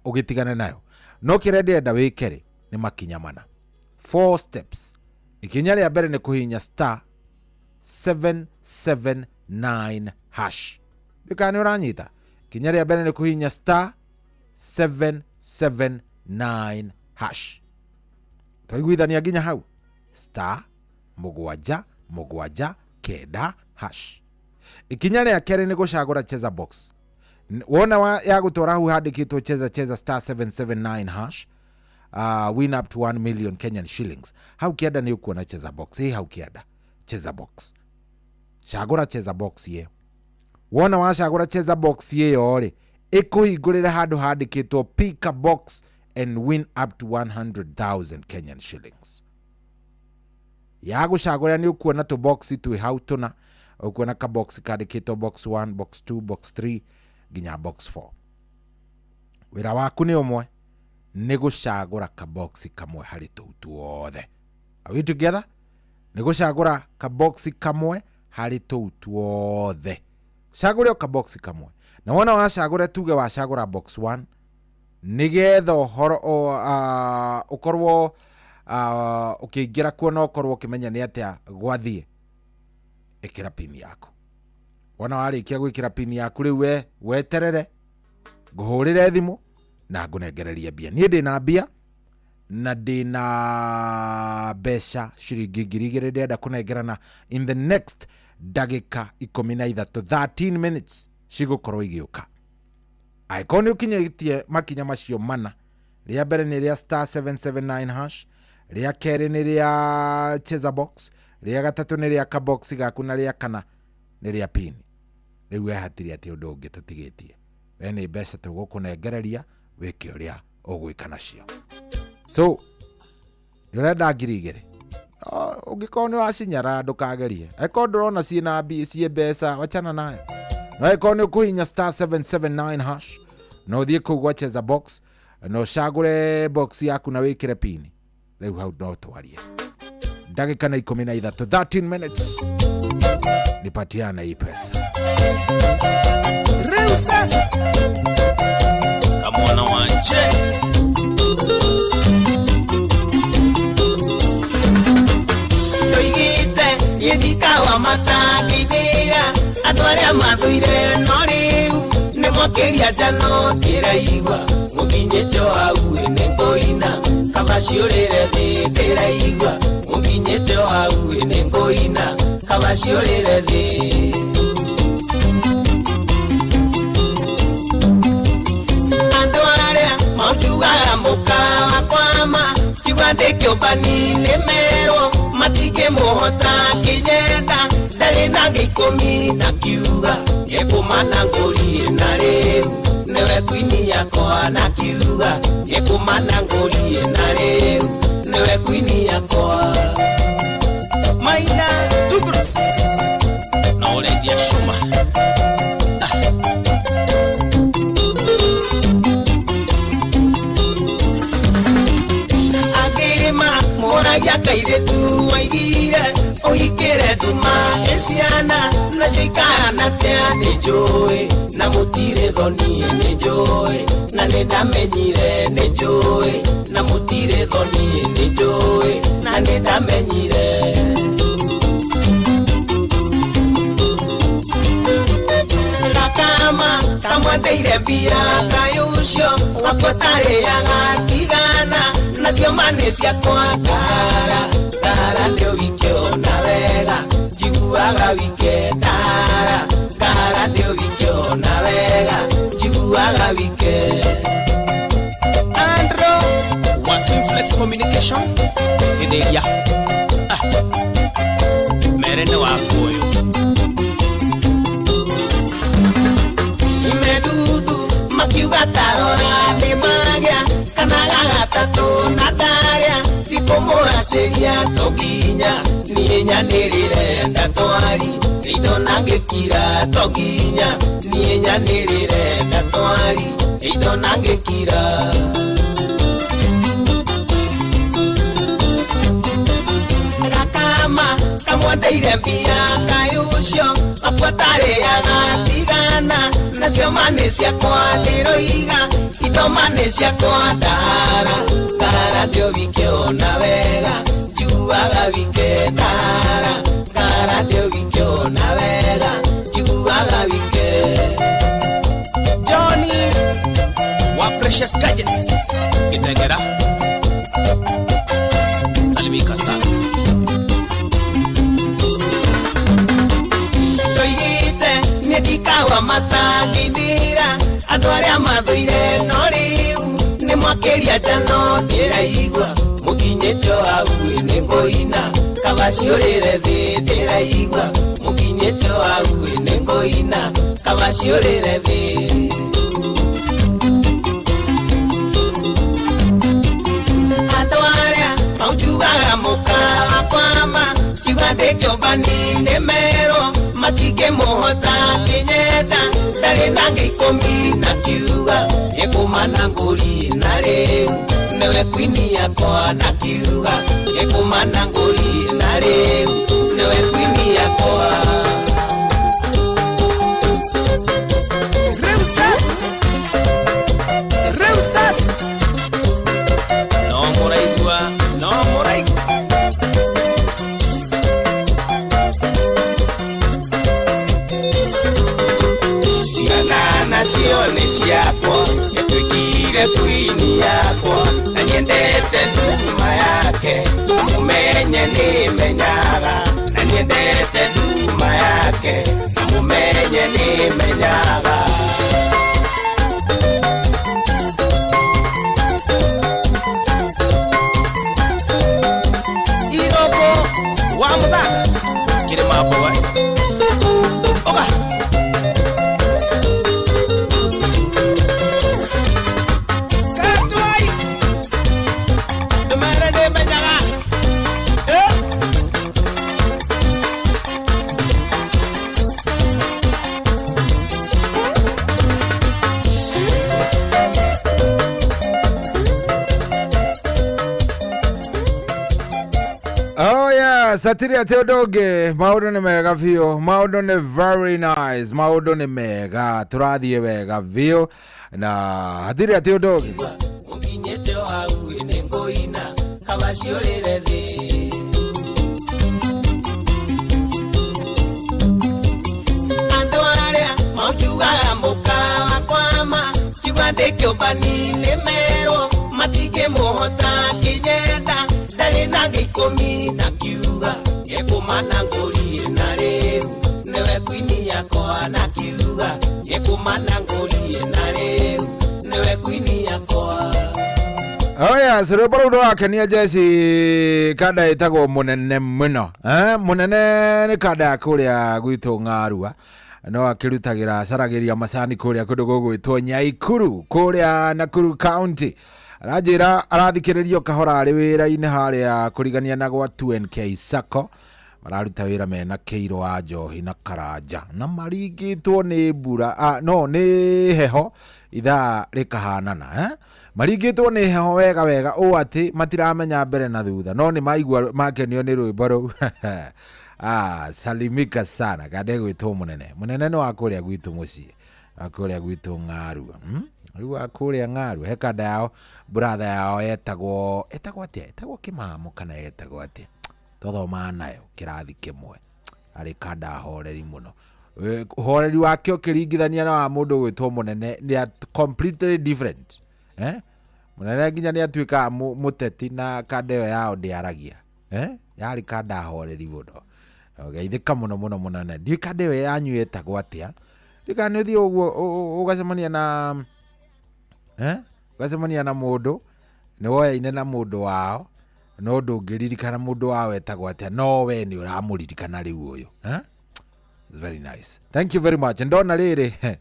ugitigane nayo no kire ndenda wikere ni makinya mana 4 steps ikinya ria mbere ni kuhinya *778 779 hash ndikane uranyita kinya ria mbere ni kuhinya star 779 hash twaiguithania nginya hau star 779 hash ikinya ria kere ni gucagura cheza box wona ya gutora hu handikitwo cheza star 779 hash win up to 1 million Kenyan shillings. Hau kiada ni ukuona cheza box hau kiada cheza box cagura cheza box ye wona wacagura cheza box ye yore ikuhingurira handu handikitwo pick a box and win up to 100,000 Kenyan shillings. Ya gucagura ni ukuona to box tu hau tuna ukuona ka box kandikitwo box 1 box 2 box 3 ginya box 4. Wira waku ni umwe ni gucagura ka box kamwe hari tuothe. Are we together? Ni gucagura ka box kamwe hari tuothe. Cagura ka box kamwe. Na wona wacagura tuge wacagura box 1 nigetha horo ukorwo ukiingira kuona ukorwo ukimenya ni atia gwathie ikira pin yako. Wona warikia gwikira pin yaku riu weterere nguhurire thimu na ngunengereria bia. Nie ndina bia na ndina besha shiringi 2,000 ndenda kunengerana in the next dagika 13 to 13 minutes cigukorwo igiuka. Aikoni ukinyitie makinya macio mana. Ria mbere ni ria star 779 hash, ria kere ni ria cheza box, ria gatatu ni ria ka box gaku na ria kana ni ria pin. Riu hatiri ati undu ungi tutigitie. We ni mbeca tugukunengereria wiki uria ugwika nacio. So ndirenda 2,000. Ungikorwo ni wacinyara ndukagerie. Eko ndurona ciina cie mbeca wachana nayo. No eko ni kuhinya star 779 hash. No thie kugwa cheza box. No cagure box yaku na wikire pin. Riu hau no twarie. Ndagika na 13 to 13 minutes. Nipatiana hii pesa. Riu sasa kamwana wanje toigite yedikawa matanginia atwaria mathuire no riu ni mokeria jano kiraigwa mukinyete hau ni ngoina kabaciurire thi kiraigwa mukinyete hau ni ngoina kabaciurire thi Mautuga mukawa kwama Chugande kiobani nemero Matige muhota kinyenda Dali nange 10 na kiuga Yekumana ngoli na leu Newe kwini yako na kiuga Yekumana ngoli na leu Newe kwini yako Maina Tugros Na Olendia Shuma Yakaire tu waigire oikere tuma esiana na shikana tea ni joy na mutire dhoni ni joy na nenda menyire ni joy na mutire dhoni ni joy na nenda menyire kama kamwandeire mbia kayusho wakotare yagatigana nacio mane ciakwa kara ndio wikio na wega njiguaga wike kara ndio wikio na wega njiguaga wike Andro Wasinflex Communication Ideia Merene wakoyo Imedudu makiuga tarora ni magia kanaga gatatu na daria tipomora seria toginya nienya nirire ndatwari indo nangekira toginya nienya nirire ndatwari indo nangekira kama kamwandeire mbia kayucio akwatare yagatigana nacio mane ciakwa niroiga indo mane ciakwa kara ndio wikio na wega njiguaga wike kara ndio wikio na wega Precious Gadgets Gitegera Salimika sana Toyite Nedikawa matangindira Andũ arĩa mathũire no rĩu nĩ mwakeria jano ndĩraigua mũkinyĩte hau nĩ ngũina kaba ciũrĩre thĩ ndĩraigua mũkinyĩte hau nĩ ngũina kaba ciũrĩre thĩ andũ arĩa maunjugaga mũkawa kwama kiuga ndĩkĩũmbani nĩ merwo matingĩmũhota kĩnyenda ndarĩ na ngĩikũmi na kiuga nĩkũmana ngũri na rĩu nĩwe kwini yakwa na kiuga nĩkũmana ngũri na rĩu nĩwe kwini yakwa rĩu sasa no mũraigua nacio nĩ ciakwa nĩtwĩkire kwini yakwa na nyendete nduma yake mũmenye nĩmenyaga na nyendete nduma yake mũmenye nĩmenyaga irogo wa mũthaka kĩrĩ mambo oga Satiri ati odoge maundu ni mega vio maundu ni very nice maundu ni mega turathie wega vio na hatiri ati odoge mukinyete hau ni ngoina kaba ciorere thi andu aria maujugaga mukawa kwama kiuga ndĩkĩũmbani nĩ merwo matingĩmũhota kĩnyenda ndarĩ na ngĩikũmi na kiuga nĩkũmana ngũri na rĩu nĩwe kwini yakwa na kiuga nĩkũmana ngũri na rĩu nĩwe kwini yakwa oya sire baro akenia Jesse kada itago munene muno munene nĩ kada kũrĩa gwitũ Ng'arua no akirutagira saragiria macani kũrĩa kũndũ gũgwĩtwo Nyaikuru kũrĩa Nakuru County arajira arathikĩrĩrio kahora arĩ wĩra-inĩ harĩa kũrigania na gwa 2NK Sacco mararuta wĩra mena Kĩirũ wa Njohi na Karanja na maringĩtwo nĩ mbura no nĩ heho ithaa rĩkahanana maringĩtwo nĩ heho wega wega ũũ atĩ matiramenya mbere na thutha no nĩ maigua makenio nĩ rwĩmbo rũu salimika sana kade gwĩtwo munene nĩ wa kũrĩa gwitũ mũciĩ wa kũrĩa gwitũ Ng'arua rĩu akũrĩa Ng'arua he kada yao brother yao etagwo Kĩmamo kana etagwo atĩa tothoma nayo kĩrathi kĩmwe arĩ kada horeri mũno horeri wake ũkĩringithania na wa mũndũ gwĩtwo mũnene they completely different mũnene nginya nĩ atuĩka mũteti na kada ĩyo yao ndĩaragia yarĩ kada horeri mũno geithĩka mũno mũnene ndiũ kada ĩyo yanyu etagwo atĩa ndikana ũthiĩ ũguo ũgacemania na ũgacemania na mũndũ nĩ woyaine na mũndũ wao no ndũngĩririkana mũndũ wao etagwo atĩa no we nĩ ũramũririkana rĩu ũyũ it's very nice thank you very much ndona rĩrĩ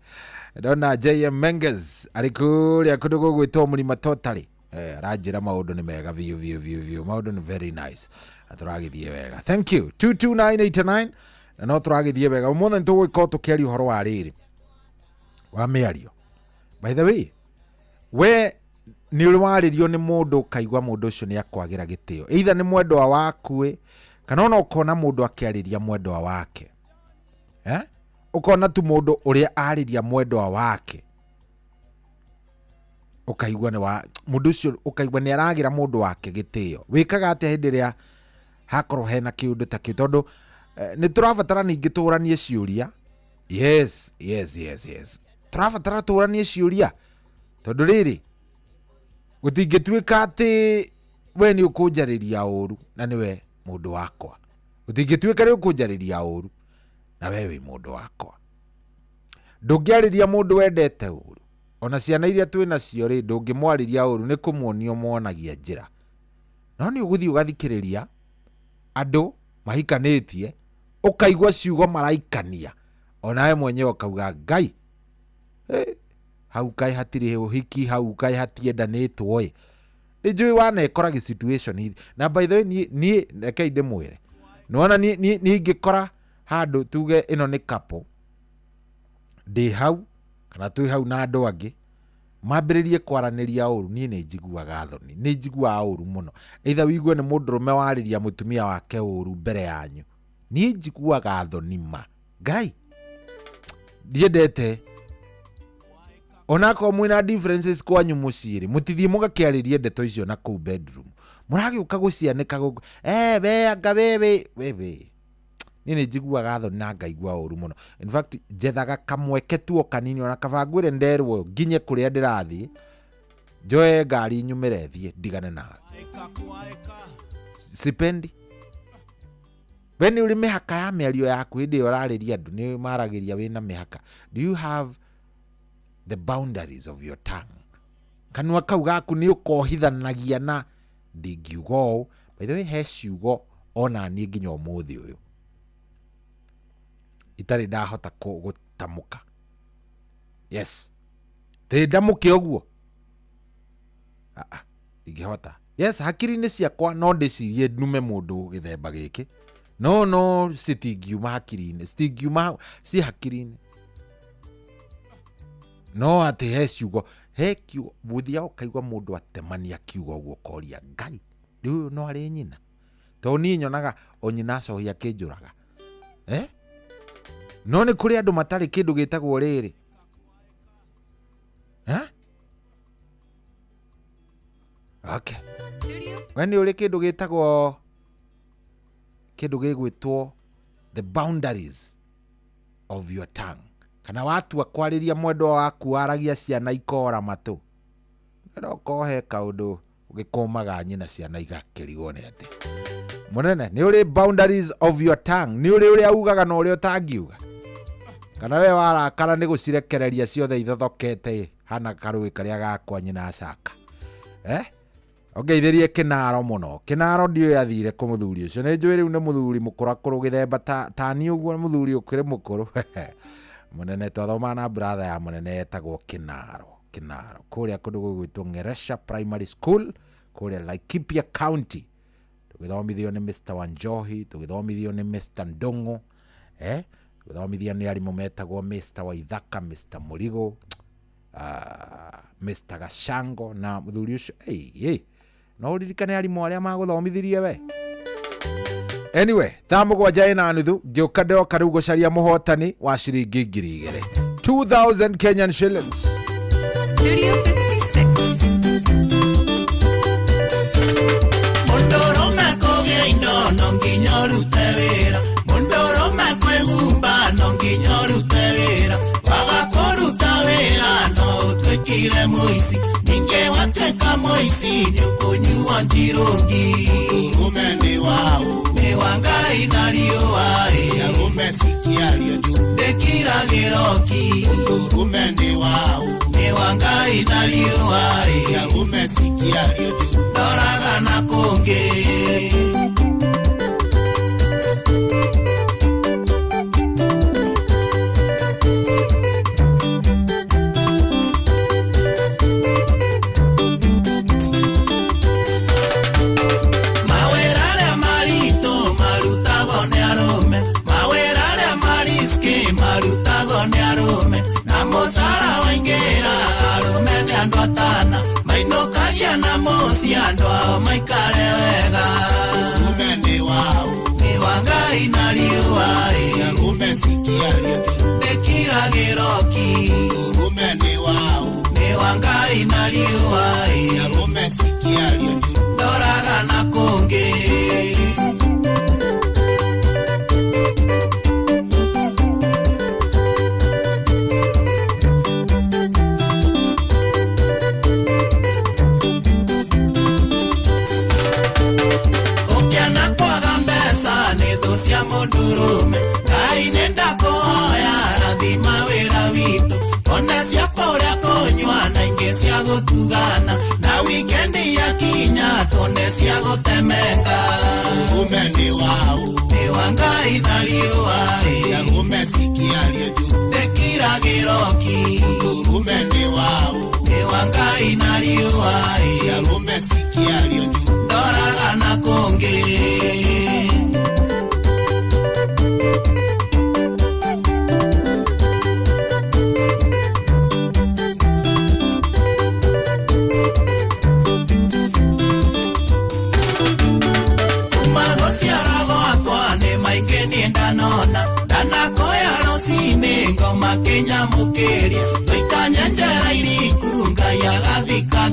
ndona JM Menges arĩ kũrĩa kũndũ gũgwĩtwo Mũrima Totally aranjĩra maũndũ nĩ mega view maũndũ nĩ very nice na tũragĩthiĩ wega thank you 22989 na no tũragĩthiĩ wega ũmũthĩ nĩtũgũgĩkorwo tũkĩaria ũhoro wa rĩrĩ wa mĩario by the way we nĩ ũrĩwarĩrio nĩ mũndũ kaigua mũndũ ũcio nĩ akwagĩra gĩtĩo either nĩ mwendwa waku kana ona ũkona mũndũ akĩarĩria mwendwa wake ũkona tu mũndũ ũrĩa arĩria mwendwa wake ũkaigua nĩ wa mũndũ ũcio ũkaigua nĩ aragĩra mũndũ wake gĩtĩo wĩkaga atĩa hĩndĩ ĩrĩa hakorwo hena kĩũndũ ta kĩu tondũ nĩ tũrabatara ningĩ tũranie ciũria yes tũrabatara tũranie ciũria tondũ rĩrĩ Gutingituika ati we ni ukunjariria uru na niwe mundu wakwa. Gutingituika ri ukunjariria uru na wewe mundu wakwa. Ndungiariria mundu wendete uru. Ona ciana iria twina cio ri ndungimwariria uru ni kumuonio monagia njira. No ni uguthi ugathikiriria andu mahikanitie ukaigwa ciugo maraikania. Onawe mwenyewe ukauga Ngai. Hau kai hatiri uhiki hau kai hatiendanitwo ĩ. Nijui wanekora situation na by the way ni reke inde mwire. Nona ni ngikora handu tuge ino ni couple. Ndi hau kana twi hau na andu angi mambiririe kwaraniria uru ni njiguaga thoni. Ni njiguaga uru muno. Either wigue ni mundurume wariria mutumia wake uru mbere yanyu. Ni njiguaga thoni ma. Ngai. Ndiendete. Onako mwina differences kwanyu muciri mutithie mugakiaririe ndeto icio na ku bedroom muragiuka gucianika gugu we anga wewe nini njiguaga thoni na ngaigua uru muno. In fact jethaga kamweke tuo kanini ona kabangwire nderwo nginye kuria ndirathi njoe ngari nyumire thie ndigane na sipendi when uri mihaka ya miario yaku hindi urariria andu ni maragiria wina mihaka. Do you have the boundaries of your tongue? Kanua kau gaku ni ukohithanagia na ndingiugo. By the way he ciugo ona ni nginya umuthi uyu itari ndahota gutamuka. Yes te ndamuke oguo ingihota. Yes hakiri-ini ciakwa no ndicirie nume mundu githemba giki. No sitingiuma hakiri-ini sitingiuma si hakiri-ini. No ati he ciugo he kiugo buthia ukaigwa mundu atemania kiugo uguo koria Ngai ndiu no ari nyina to ni nyonaga onyina cohia kinjuraga no ni kuri andu matari kindu gitagwo riri okay when uri kindu gitagwo kindu gigwitwo the boundaries of your tongue. Kana watu akwariria mwendo waku aragia ciana ikora matu no kohe kaundu ugikomaga nyina ciana igakirigwo ni ati munene ni uri boundaries of your tongue. Ni uri uria ugaga no uria utangiuga kana we warakara ni gucirekereria ciothe ithothokete hana karui karia gakwa nyina acaka ongeithirie kinaro muno. Kinaro ndio yathire ku muthuri ucio ni njui riu ni muthuri mukurakuru githemba tani uguo muthuri ukire mukuru munene twathoma na brother ya munene etagwo Kinaro kuria kundu gwitwo Ngeresha Primary School kuria Laikipia County. Tugithomithio ni Mr. Wanjohi, tugithomithio ni Mr. Ndongo tugithomithio ni arimu metagwo Mr. Waithaka, Mr. Murigo, Mr. Gashango na muthuri ucio no ririkane arimu aria maguthomithirie we. Anyway, thambo kwa jaina nuthu ngioka ndoka riu gucaria muhotani wa ciringi 2,000 Kenyan shillings. Studio 56. Mondoro makoge indo nonginyo rutewera. Mondoro makwehumba nonginyo rutewera. Waga korutawera no twekire moisi. Ninge wateka moisi nyukunyua njirongi. Umeni wao. Wangai nariwa ya umesikia rio juu dekira geroki umeni wao ni wangai nariwa ya umesikia rio juu doraga na konge Maino kagia na mosi andwa maikare wega urume Ngai nenda kuhoya rathima wira witu Ona cia kuria kunywa na ingi cia gutugana Na wikendi ya kinya tone cia gutemenga Urume ni wau Ni wa Ngai na riua Urume sikia rieju Dekira giroki Urume ni wau Ni wa Ngai na riua Urume sikia rieju Doraga na kungi Kenya mukeria Toikanya njera iriku Ngai agathika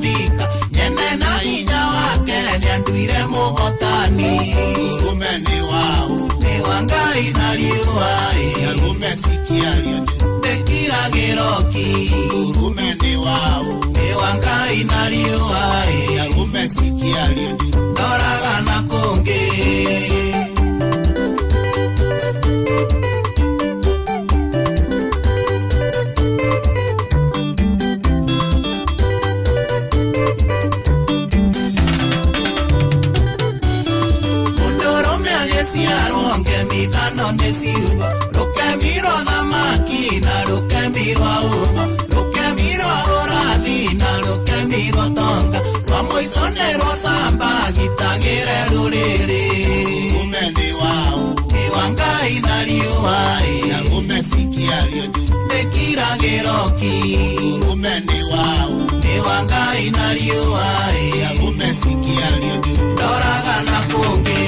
Nyene na hinya wake Nianduire muhotani Urume ni wau Ni wa Ngai na riua Urume sikia rieju Dekira giroki Urume ni wau Ni wa Ngai na riua Urume sikia rieju Doraga na kungi Mithano nesiugo Rukemiro thamaki na rukemiro ugo Rukemiro urathi na rukemiro tonga Rwa moisone rwa samba gitagire ruriri Urume ni wau Ni wa Ngai na riua Urume sikia rieju Dekira giroki Urume ni wau Ni wa Ngai na riua Urume sikia rieju Doraga na kungi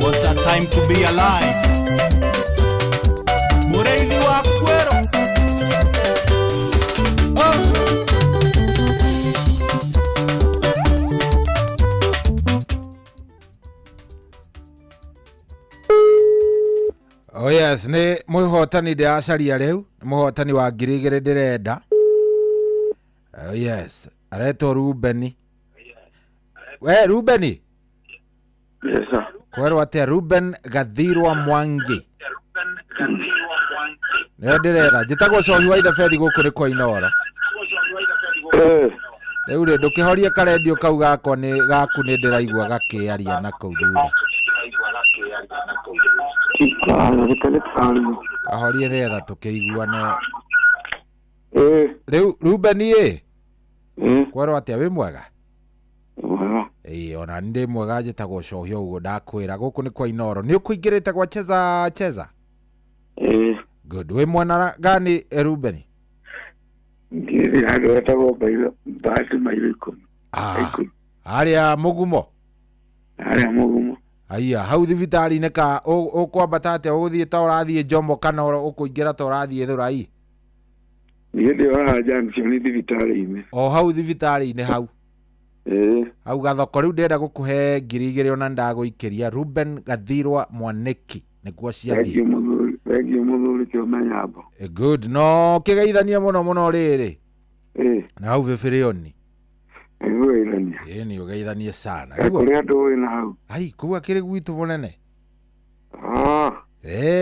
What a time to be alive. Mureili wa Kwero. Oh yes, ni muhotani ndacaria riu, muhotani wa ngirigire ndirenda. Oh yes, areto Rubeni. We Rubeni. Yes sir. Kwero atia Ruben Gathirwa Mwangi. Ndirenda njitagwo cohi wa Ithafethi guku ri kwa Inoro. Riu ri ndukihorie karendio kau gakwa ni gaku ni ndiraigua gakiaria na kau thutha. Ahorie retha tukiguane. Riu Ruben kwero atia wi mwega? Ona ndi mwega njitagwo cohi uguo ndakwira guku ni kwa Inoro. Ni ukuingirite gwa cheza? Good. We mwana gani Ruben? Ngiri hado etagwo Bahati Mairiko. Aria mugumo. Aya hau thibitari ne ka ukwambata atia uguthie ta urathie Jombo kana ukuingira ta urathie Thurai? Niende wa junction ni thibitari ine. O hau thibitari ine hau. Hau gathoko riu ndenda gukuhe ngiri igiri ona ndaguikiria Ruben Gathirwa Mwaniki niguo ciathie. Thank you muthuri kiomenya hapo. Good. No kigeithania muno riri. Na hau Veferioni. Ni ugeithanie sana. Kuri andu ina hau. Ai kuwa kiri gwitu munene.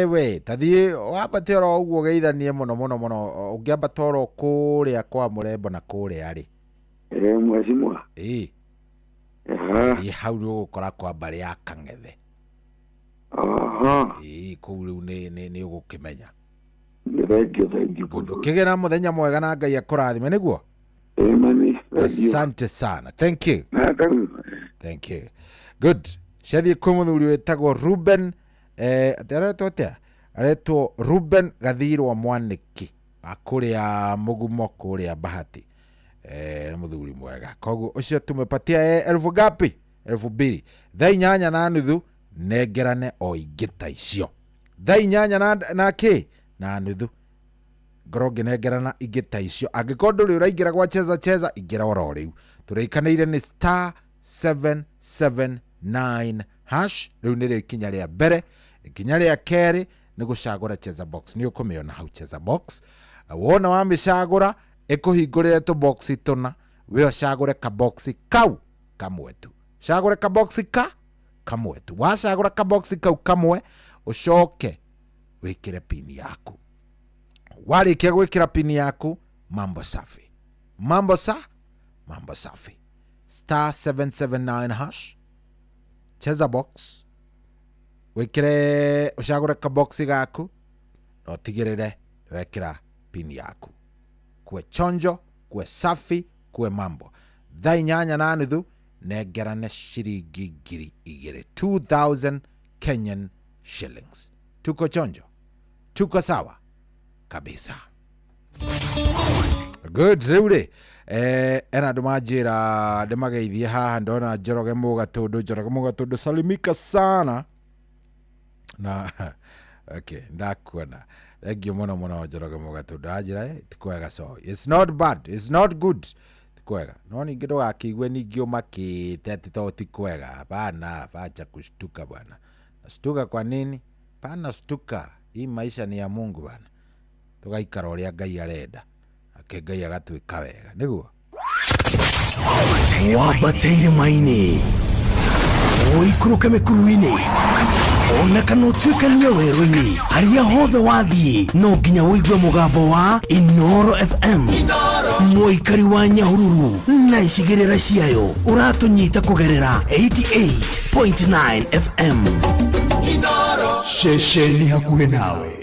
We tathie wambate ro uguo ugeithanie muno ungiambata ro kuria kwa Murembo na kuria ari. Mweshimwa. Hau gukora kwa bari ya Kangethe. Kuu riu ni ugukimenya. Thank you. Kigera muthenya mwega na Ngai akurathime niguo. Asante sana. Thank you. Thank you. Good. Shathi kumuthuri wetagwo Ruben aretwo Ruben Gathirwa Mwaniki akuria mugumo kuria Bahati. Muthuri mwega. Koguo ucio tumepatia 1000 gapi? 2000. Thai nyanya na nuthu negerane o ingita icio. Thai nyanya na ki na nuthu. Groge negerana ingita icio. Angikorwo uri uraingira gwa cheza ingira oro riu. Turaikanire ni *779# riu ni ikinya ria mbere. Ikinya ria keri ni gucagura cheza box. Ni ukumiona hau cheza box. Wona wa micagura ikuhingurire tu boxi tuna we ocagure ka boxi kau kamwe tu cagure ka boxi kamwe tu wacagura ka boxi kau kamwe ucoke wikire pini yaku warikia gwikira pini yaku mambo safi mambo safi star 779 hash cheza box wikire ucagure ka boxi gaku no tigirire wekira pini yaku kwe chonjo kwe safi kwe mambo thai nyanya na nuthu negerane shiringi 2,000 Kenyan shillings. Tuko chonjo, tuko sawa kabisa. Good riure ena dumajira demageithie haha ndona Njoroge Mugatundu salimika sana na okay ndakuona thank you muno Njoroge Mugatundu ajira tikwega so it's not bad, it's not good kwega no ningi ndugakigwe ningi umakite ati to ti kwega bana bacha kushtuka bwana shtuka kwa nini pana shtuka hii maisha ni ya Mungu bwana tugaikara uria Ngai arenda ake Ngai agatwika wega niguo wabateire maini oikuruke mekuruini ona kanotwikania werũ-inĩ harĩa hothe wathiĩ no nginya wĩigue mũgambo wa Inoro FM mũikari wa Nyahururu na icigĩrĩra ciayo ũratũnyita kũgerera 88.9 FM Inoro ceceni hakuhĩ nawe.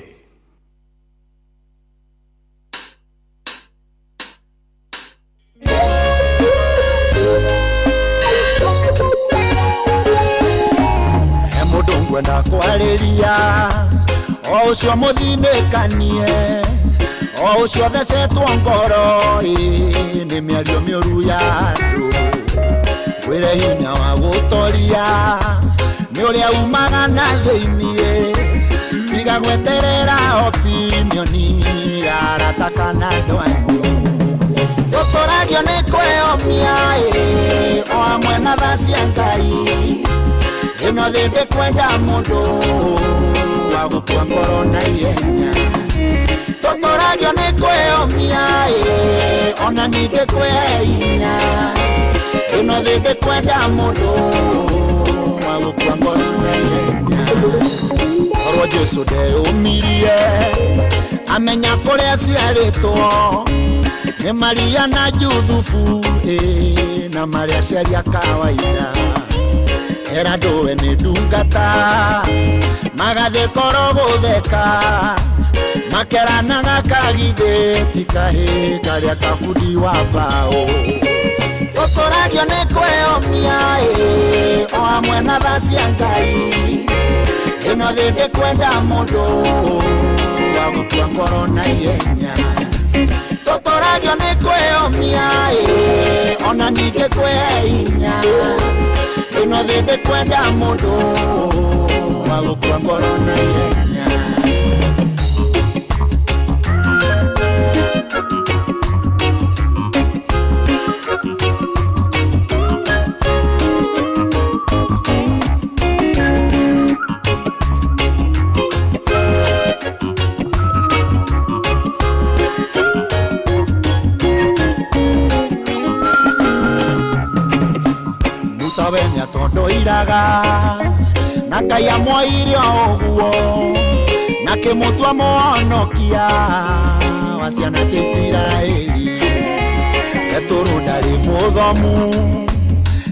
Kwenda kwariria o ucio muthinĩkanie o ucio thecetwo ngoro nĩ mĩario mĩũru ya andũ kwĩre hinya wa gũtoria nĩ ũrĩa umaga na thĩiniĩ tiga gweterera opinioni arataka na andũ anyu tũtũragio nĩ kwĩyomia o amwe na tha cia Ngai ino thinde kwenda mundu wa gukua ngoro na ihenya tũtũragio nĩ kwĩyomia ona ningĩ kwĩhinya ino thinde kwenda mundu wa gukua ngoro na ihenya orwo Jesu ndeyũmirie amenya kũrĩa ciarĩtwo nĩ Maria na Juthufu na marĩa ciaria kawaida era ndowe nĩ ndungata magathe koro gũtheka makeranaga kagithĩti kahĩ karĩa kabundi wa mbaũ tũtũragio nĩ kwĩyomia o amwe na tha cia Ngai ĩno thĩ ndĩkwenda mũndũ wa gũkua ngoro na ihenya tũtũragio nĩ kwĩyomia ona ningĩ kwĩhinya ino thinde kwenda mundu wa gukua ngoro na ihenya Wenya tondo iraga na Ngai amwoire oguo na kimutwa muonokia wa ciana cia Isiraeli eturu ndari muthomu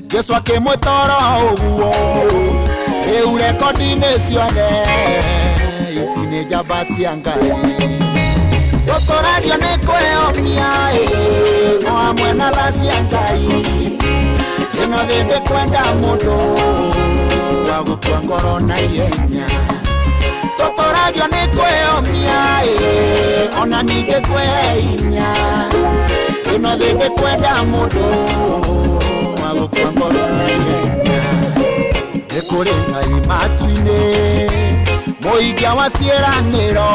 Jesu akimwitoro oguo riu rekodi-inĩ ciothe ici nĩ njamba cia Ngai tũtũragio nĩ kwĩyomia o amwe na tha cia Ngai ino thĩ ndĩkwenda mũndũ wa gũkua ngoro na ihenya tũtũragio nĩ kwĩyomia ona ningĩ kwĩhinya ino thĩ ndĩkwenda mũndũ wa gũkua ngoro na ihenya nĩ kũrĩ Ngai matu-inĩ mũhingia wa ciĩranĩro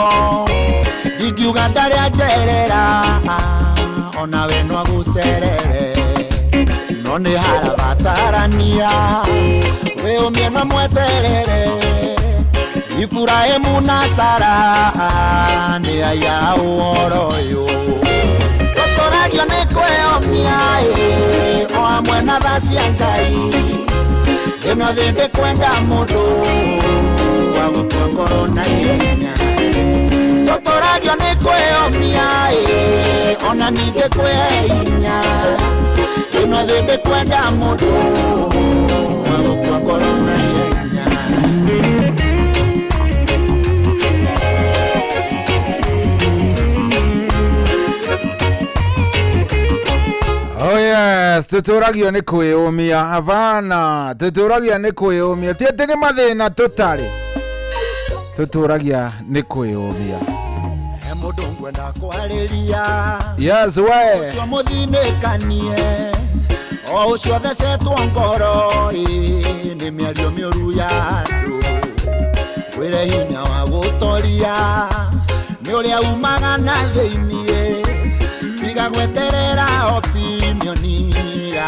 ndingiuga ndarĩ anjerera ona we no agũcerere no nĩ harabatarania wĩyũmie na mweterere Iburahĩmu na Sara nĩ aya ũhoro ũyũ o amwe na tha cia Ngai ĩno thĩ ndĩkwenda mũndũ wa gũtua ngoro na ihenya tũtũragio nĩ kwĩyomia ona ningĩ kwĩhe hinya ĩno thĩ ndĩkwenda mũndũ wa gũtua ngoro na ihenya. Oh yes, tuturagio ni kwiyumia havana, tuturagia ni kwiyumia ti ati ni mathina tutari, tuturagia ni kwiyumia. Mundu ngwenda kwariria yes we ucio muthinikanie o ucio thecetwo ngoro ni miario miuru ya andu wire hinya wa gutoria ni uria umaga na thiini tiga gweterera opinioni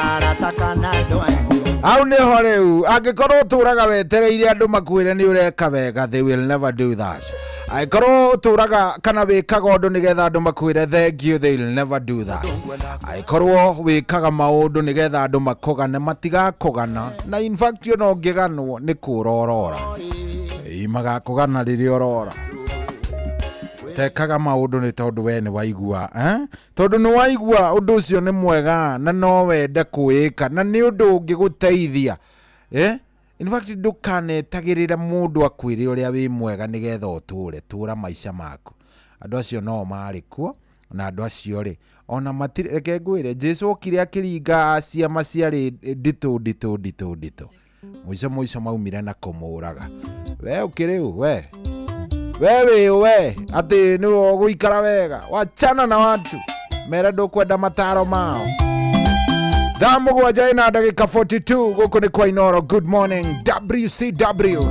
aratakana ndwanyu au ni ho riu angikorwo uturaga wetereire andu makwire ni ureka wega, they will never do that. Aikorwo uturaga kana wikaga undu nigetha andu makwire thank you, they will never do that. Aikorwo wikaga maundu nigetha andu makugane, matigakugana, na in fact you no ngiganwo ni kurorora magakugana riria orora. Tekaga maundu ni tondu we ni waigua tondu ni waigua undu ucio ni mwega na no wende kuika na ni undu ungiguteithia in fact ndukanetagirira mundu akwire uria wi mwega nigetha uture tura maisha maku. Andu acio no mari kuo na andu acio ri ona matireke ngwire Jesu okire akiringa ciama ciari ndito muico maumire na kumuraga. We ukiriu we ati ni guikara wega, wachana na watu mera ndukwenda mataro mao. Ndamugwanja ina ndagika 42 guku ni kwa Inoro. Good morning WCW.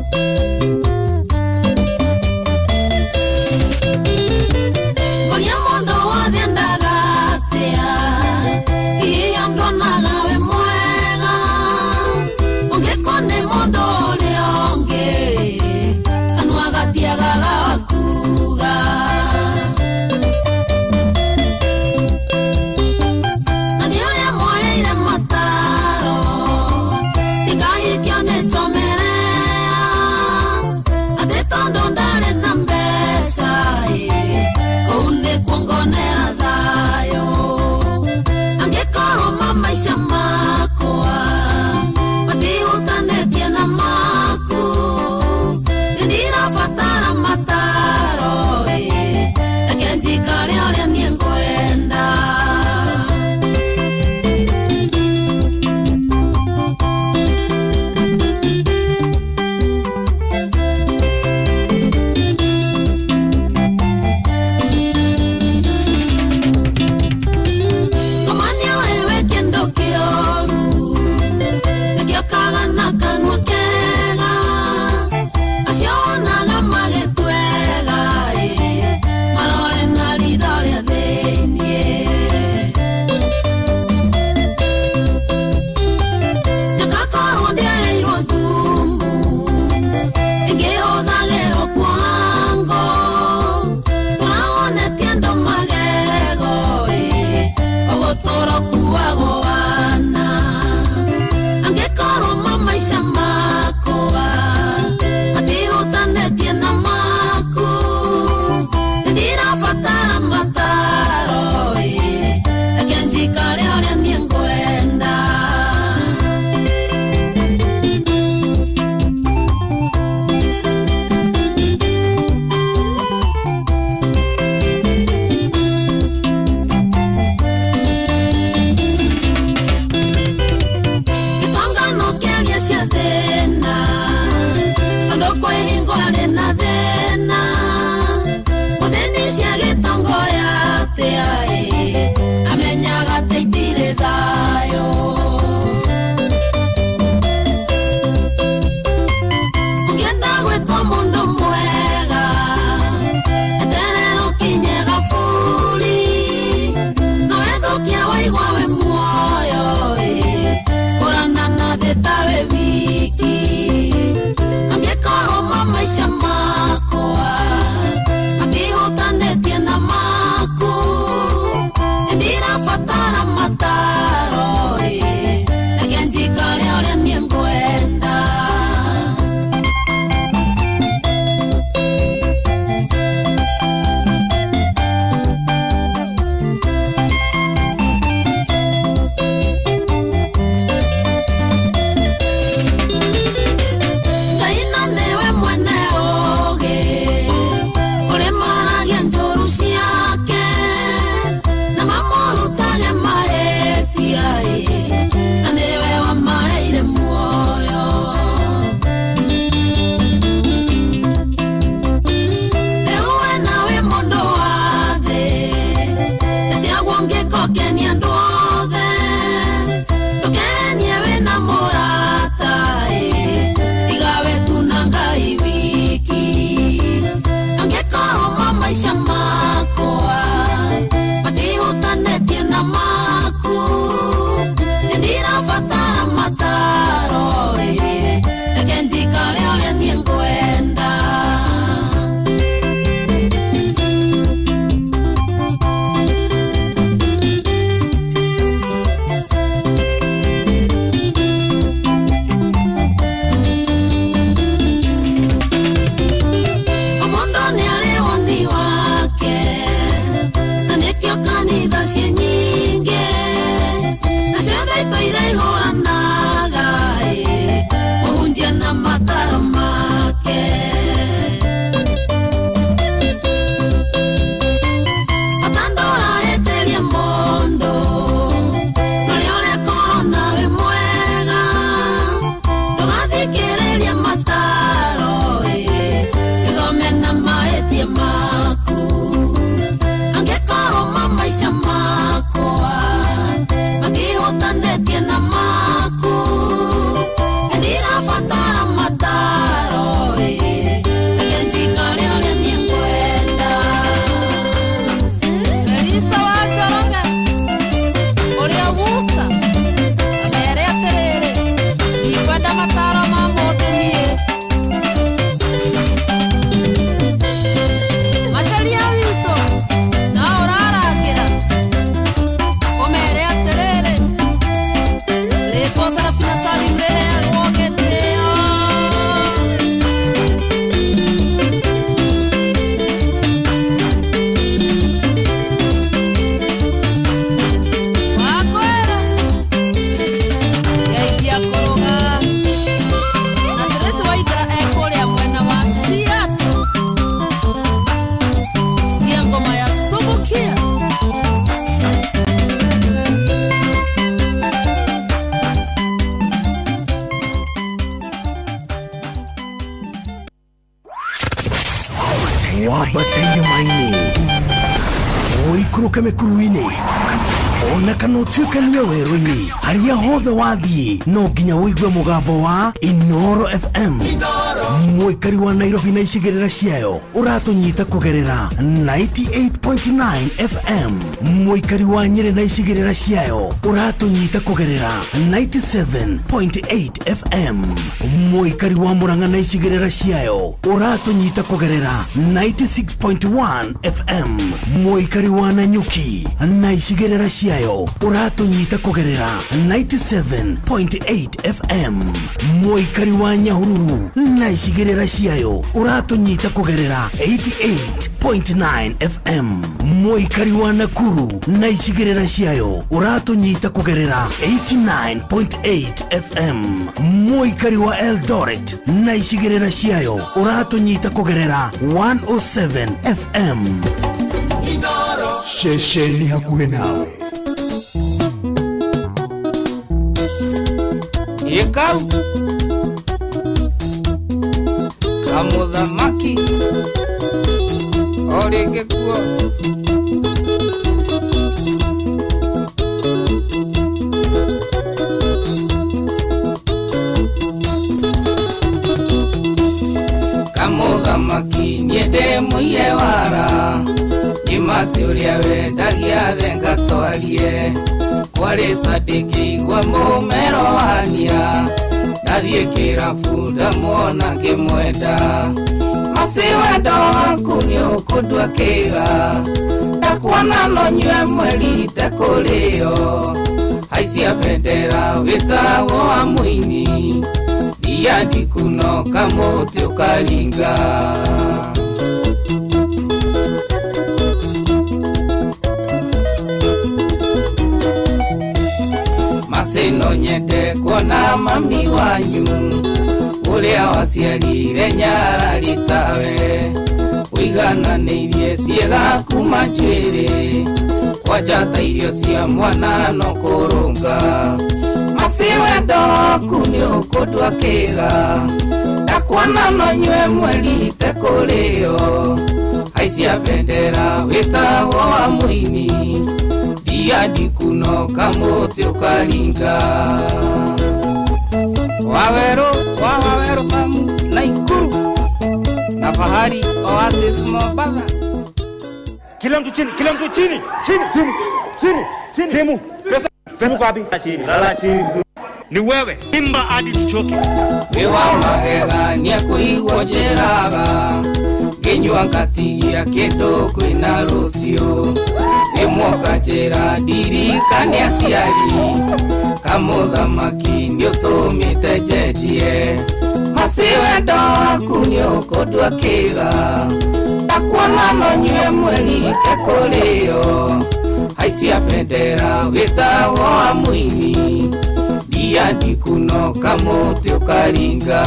Ngoria mondo wathe ndagatea iya ndonaga we mwega ungikone mondo leonge kanwa gatiaga gakuga na ni ole moeire mataro tigahikione chomerea ate tondo ndale na mbesa une kuongonera thayo angikorwo maisha makwa matihutanĩtie na maku nĩndirabatara mataro reke njikare ũrĩa niĩ ngwenda. Thena mutheni cia gitonga ndirabatara mataro reke njikare uria nie ngwenda wabateire maini oikuruka mekuruini ona kana utuikania werũ-inĩ harĩa hothe wathiĩ no nginya wĩigue mũgambo wa Inoro FM mũikari wa Nairobi na icigĩrĩra ciayo ũratũnyita kũgerera 98.9 FM mũikari wa Nyĩrĩ na icigĩrĩra ciayo ũratũnyita kũgerera 97.8 FM mũikari wa Murang'a na icigĩrĩra ciayo ũratũnyita kũgerera 96.1 FM mũikari wa Nanyuki na icigĩrĩra ciayo ũratũnyita kũgerera 97.8 FM mũikari wa Nyahururu na icigĩrĩra ciayo ũratũnyita kũgerera 88.9 FM mũikari wa Nakuru na icigĩrĩra ciayo ũratũnyita kũgerera 89.8 FM mũikari wa Eldoret na icigĩrĩra ciayo ũratũnyita kũgerera 107 FM Shesheni hakuhe nawe Yekau Kamuthamaki Orenge kuo Kamuthamaki niende muye wara Imasi uria wendagia venga twarie Kwari sadiki gwa mumero wania Nadie kira fuda mwona kimwenda Masi wendo waku ni ukudwa kiga ndakuona no nyue mwerite kurio haisia bendera witagwo wa muini dia ndikunoka muti ukaringa masino nyende kuona mami wanyu uria waciarire nyarari tawe wigananĩirie ciĩga kuma njuĩrĩ kwajata irio cia mwana no kũrũnga masi wendo waku nĩ ũkũndua kĩga ndakuona no nyue mwerite kũrĩo haicia bendera wĩtagwo wa mũini dia ndikunoka mũtĩ ũkaringa waweru famu Naikuru na Fahari Oasis Mombasa. Kila mtu chini, kila mtu chini, chini. Semu kwa wapi? Chini, lala chini. Ni wewe, imba hadi tuchoke. Wewa magegania kuigwo njĩraga nginyua ngatigia kĩndũ kwĩna rũciũ rĩmwe njĩra ndirikane aciari kamũthamaki nĩũtũmĩte njenjie masi wendo waku nĩũkũndua kĩga ndakuona no nyue mwerite kũrĩo haicia bendera wĩtagwo wa mũini dia ndikunoka mũtĩ ũkaringa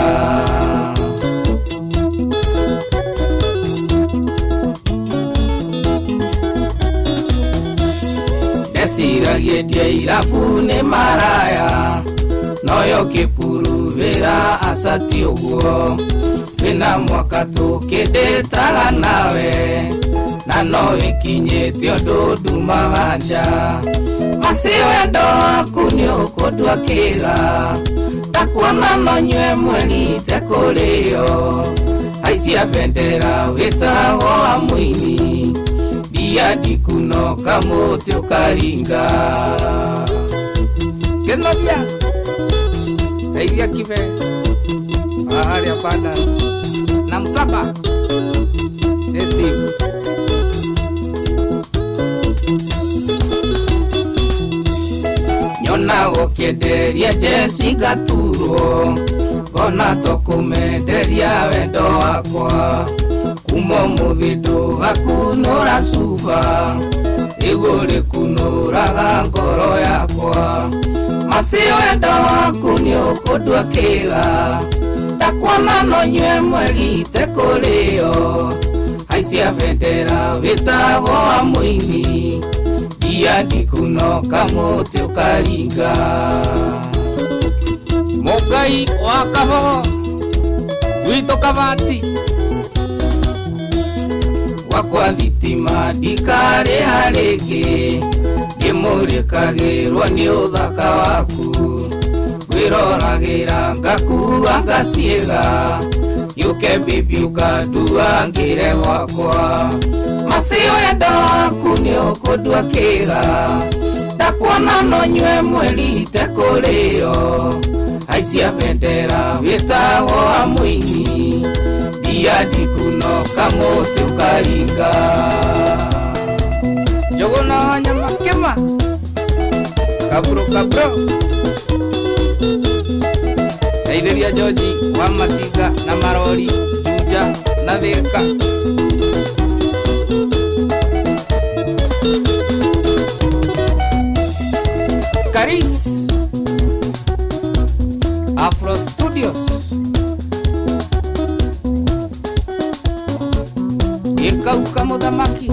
ndeciragia ndia irabu nĩ maraya noyo kĩpuruvĩra acati ũguo twĩna mwaka tũkĩndĩtaga nawe na no wĩkinyĩte ũndũ ndumaga nja masi wendo waku nĩũkũndua kĩga ndakuona no nyue mwerite kũrĩo haicia bendera wĩtagwo wa mũini dia ndikunoka mũtĩ ũkaringa Genovia Reidia Kibe Bahari Abundance na Msaba Steve Nyona gũkĩenderia Jessica Turo ngona tũkũmenderia wendo wakwa kuma ũmũthĩ ndũgakunũra cuba igũrĩ kunũraga ngoro yakwa masi wendo waku nĩũkũndua kĩga ndakuona no nyue mwerite kũrĩo haicia bendera wĩtagwo wa mũini dia ndikunoka mũtĩ ũkaringa mũngai wa kabogo gwitũ kabati wakwa thitima ndikarĩha rĩngĩ ndĩmũrĩkagĩrwo nĩ ũthaka waku ngwĩroragĩra ngakua ngaciĩga yũke bibi ũkandua ngĩre gwakwa masi wendo waku nĩũkũndua kĩga ndakuona no nyue mwerite kũrĩo haicia bendera wĩtagwo wa mũini dia ndikunoka mũtĩ ũkaringa Jogona nyama kema kabro Aideria Joji wa Matiga na Marori Juja na Thika Karis Afro Studios Ikauka Muthamaki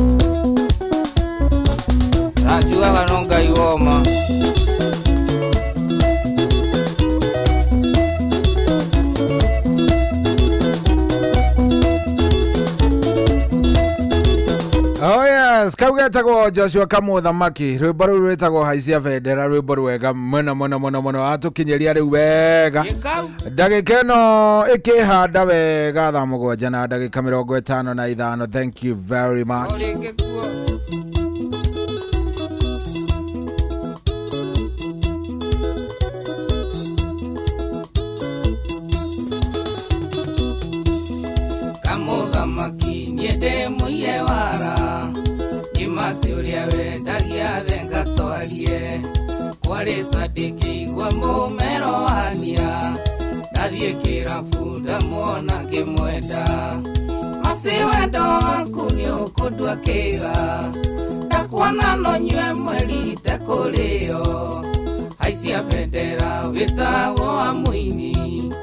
Rajuaga nonga iwoma Oh yes, kau getagwo Joshua Kamuthamaki rwimbo rũu rwĩtagwo haicia bendera rwimbo rwega mũno atukinyeria rĩu wega ndagĩka ĩno ĩkĩhanda wega thaa mũgwanja na ndagĩka 55. Thank you very much. Kamuthamaki niende muye wara mwasi uria wendagia venga twarie kwari sadiki wa mumero wania ndathie kirabu ndamwona ngimwenda masi wendo waku ni ukundua kiga ndakuona no nyue mweri tekulio haisia bendera witagwo wa muini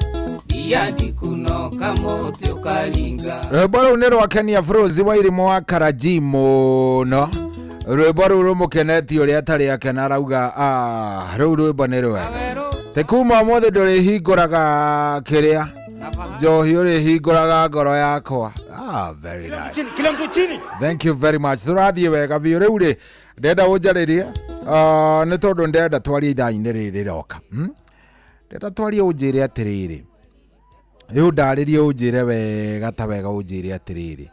diadi kunoka muti ukaringa. Rwĩmbo rũu nĩ rwa Kenya Frozi wa irimo wa Karaji mũno. Rwĩmbo rũu rũmũkenetie ũrĩa atarĩ akena arauga rũu rwĩmbo nĩ rwega. Te kuma ũmũthĩ ndũrĩhingũraga kĩrĩa njohi ũrĩhingũraga ngoro yakwa. Very nice. Kila mtu chini. Thank you very much. Tũrathiĩ wega biũ rĩu rĩ ndenda ũnjarĩrie nĩ tondũ ndenda twarie ithaa-inĩ rĩrĩ rĩroka. Ndenda twarie ũnjĩre atĩrĩrĩ rĩu ndarĩrie ũnjĩre wega ta wega ũnjĩre atĩrĩrĩ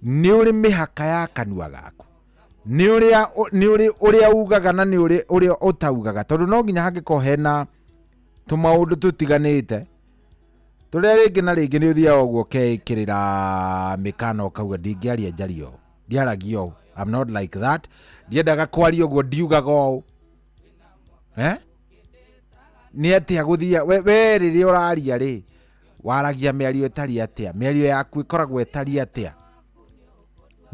nĩ ũrĩ mĩhaka ya kanua gaku nĩ ũrĩa ugaga na nĩ ũrĩa ũtaugaga tondũ no nginya hangĩkorwo hena tũmaũndũ tũtiganĩte tũrĩa rĩngĩ na rĩngĩ nĩ ũthiaga ũguo ũkeĩkĩrĩra mĩkana ũkauga ndingĩaria njario ndiaragia ũũ. I'm not like that. Ndiendaga kwaria ũguo ndiugaga ũũ. Nĩ atĩa gũthia we rĩrĩa ũraria rĩ waragia mĩario ĩtari atĩa mĩario yaku ĩkoragwo ĩtari atĩa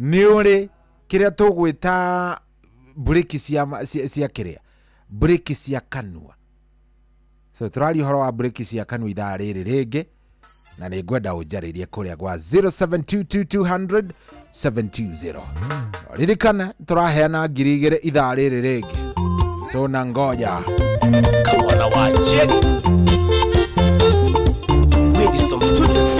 nĩ ũrĩ kĩrĩa tũgwĩta breki cia kĩrĩa breki cia kanua. So tũraria ũhoro wa breki cia kanua ithaa rĩrĩ rĩngĩ na nĩ ngwenda ũnjarĩrie kũrĩa gwa 0722200720. Ririkana tũraheana 2,000 ithaa rĩrĩ rĩngĩ. So na ngoja Kawana wache Winston Studios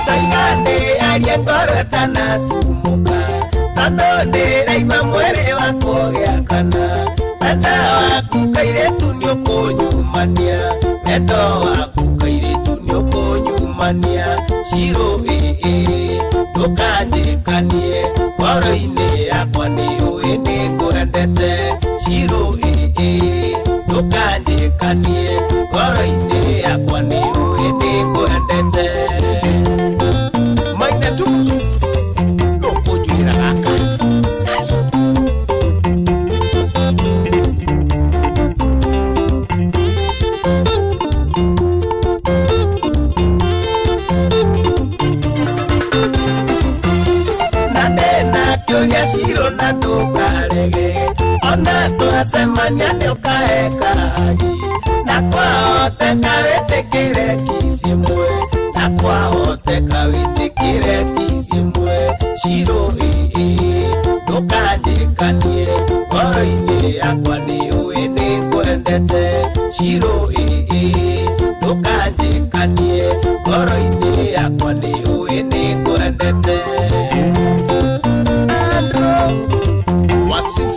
Taigande aliyekoratana tumuka Tandone reiva mwere wako ya kana Tanda waku kaire tunyo konyumania Endo waku kaire tunyo konyumania Shiro tukandikanie koro-inĩ yakwa nĩ ũĩ nĩ ngwendete Shiro tukandikanie koro-inĩ yakwa nĩ ũĩ nĩ ngwendete Maina tu nũkũnjuĩra gaka Kyonya Shiro na ndukarege ona twasemania nĩ ũkahekaĩ na kwahoteka wĩtĩkĩre kici mwe na kwahoteka wĩtĩkĩre kici mwe Shiro ndũkanjĩkanie ngoro-inĩ yakwa nĩ ũĩ nĩ ngwendete Shiro ndũkanjĩkanie ngoro-inĩ yakwa nĩ ũĩ nĩ ngwendete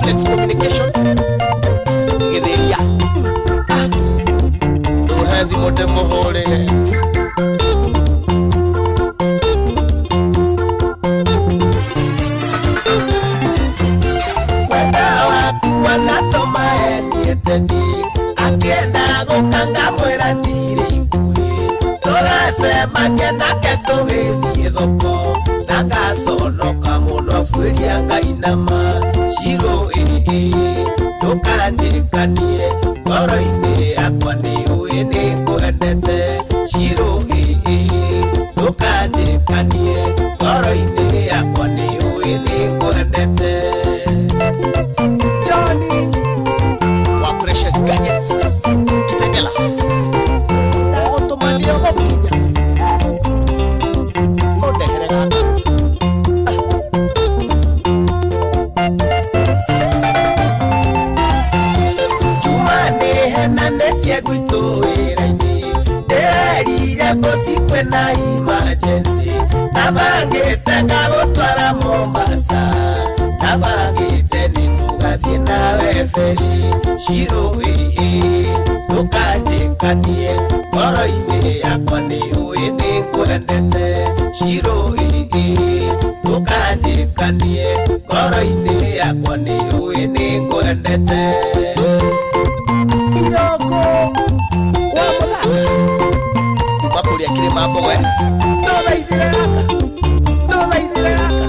Flex Communication Gidelia Duhethi mote mohore Wenda waku wanatoma enieteni Akienda gũkanga mwĩra ndirĩ ikuhĩ Tũgacemania nake tũgĩthiĩ thoko Na ngaconoka mũno buĩria Ngai nama Shiro ndũkanjĩkanie ngoro-inĩ yakwa nĩ ũĩ nĩ ngwendete Shiro ndũkanjĩkanie ngoro-inĩ yakwa nĩ ũĩ nĩ ngwendete Johnny wa Precious Gadgets Kitengela ndagũtũmanire gũkinya ũndehere gaka Netie gwitũ wĩra-inĩ ndĩrerire bosi kwĩna emergency nabangĩte ngagũtwara Mombasa nabangĩte nĩtũgathiĩ nawe feri Shiro ndũkanjĩkanie ngoro-inĩ yakwa nĩ ũĩ nĩ ngwendete Shiro ndũkanjĩkanie ngoro-inĩ yakwa nĩ ũĩ nĩ ngwendete Iroko wa Mũthaka imwe ndothaithire gaka ndothaithire gaka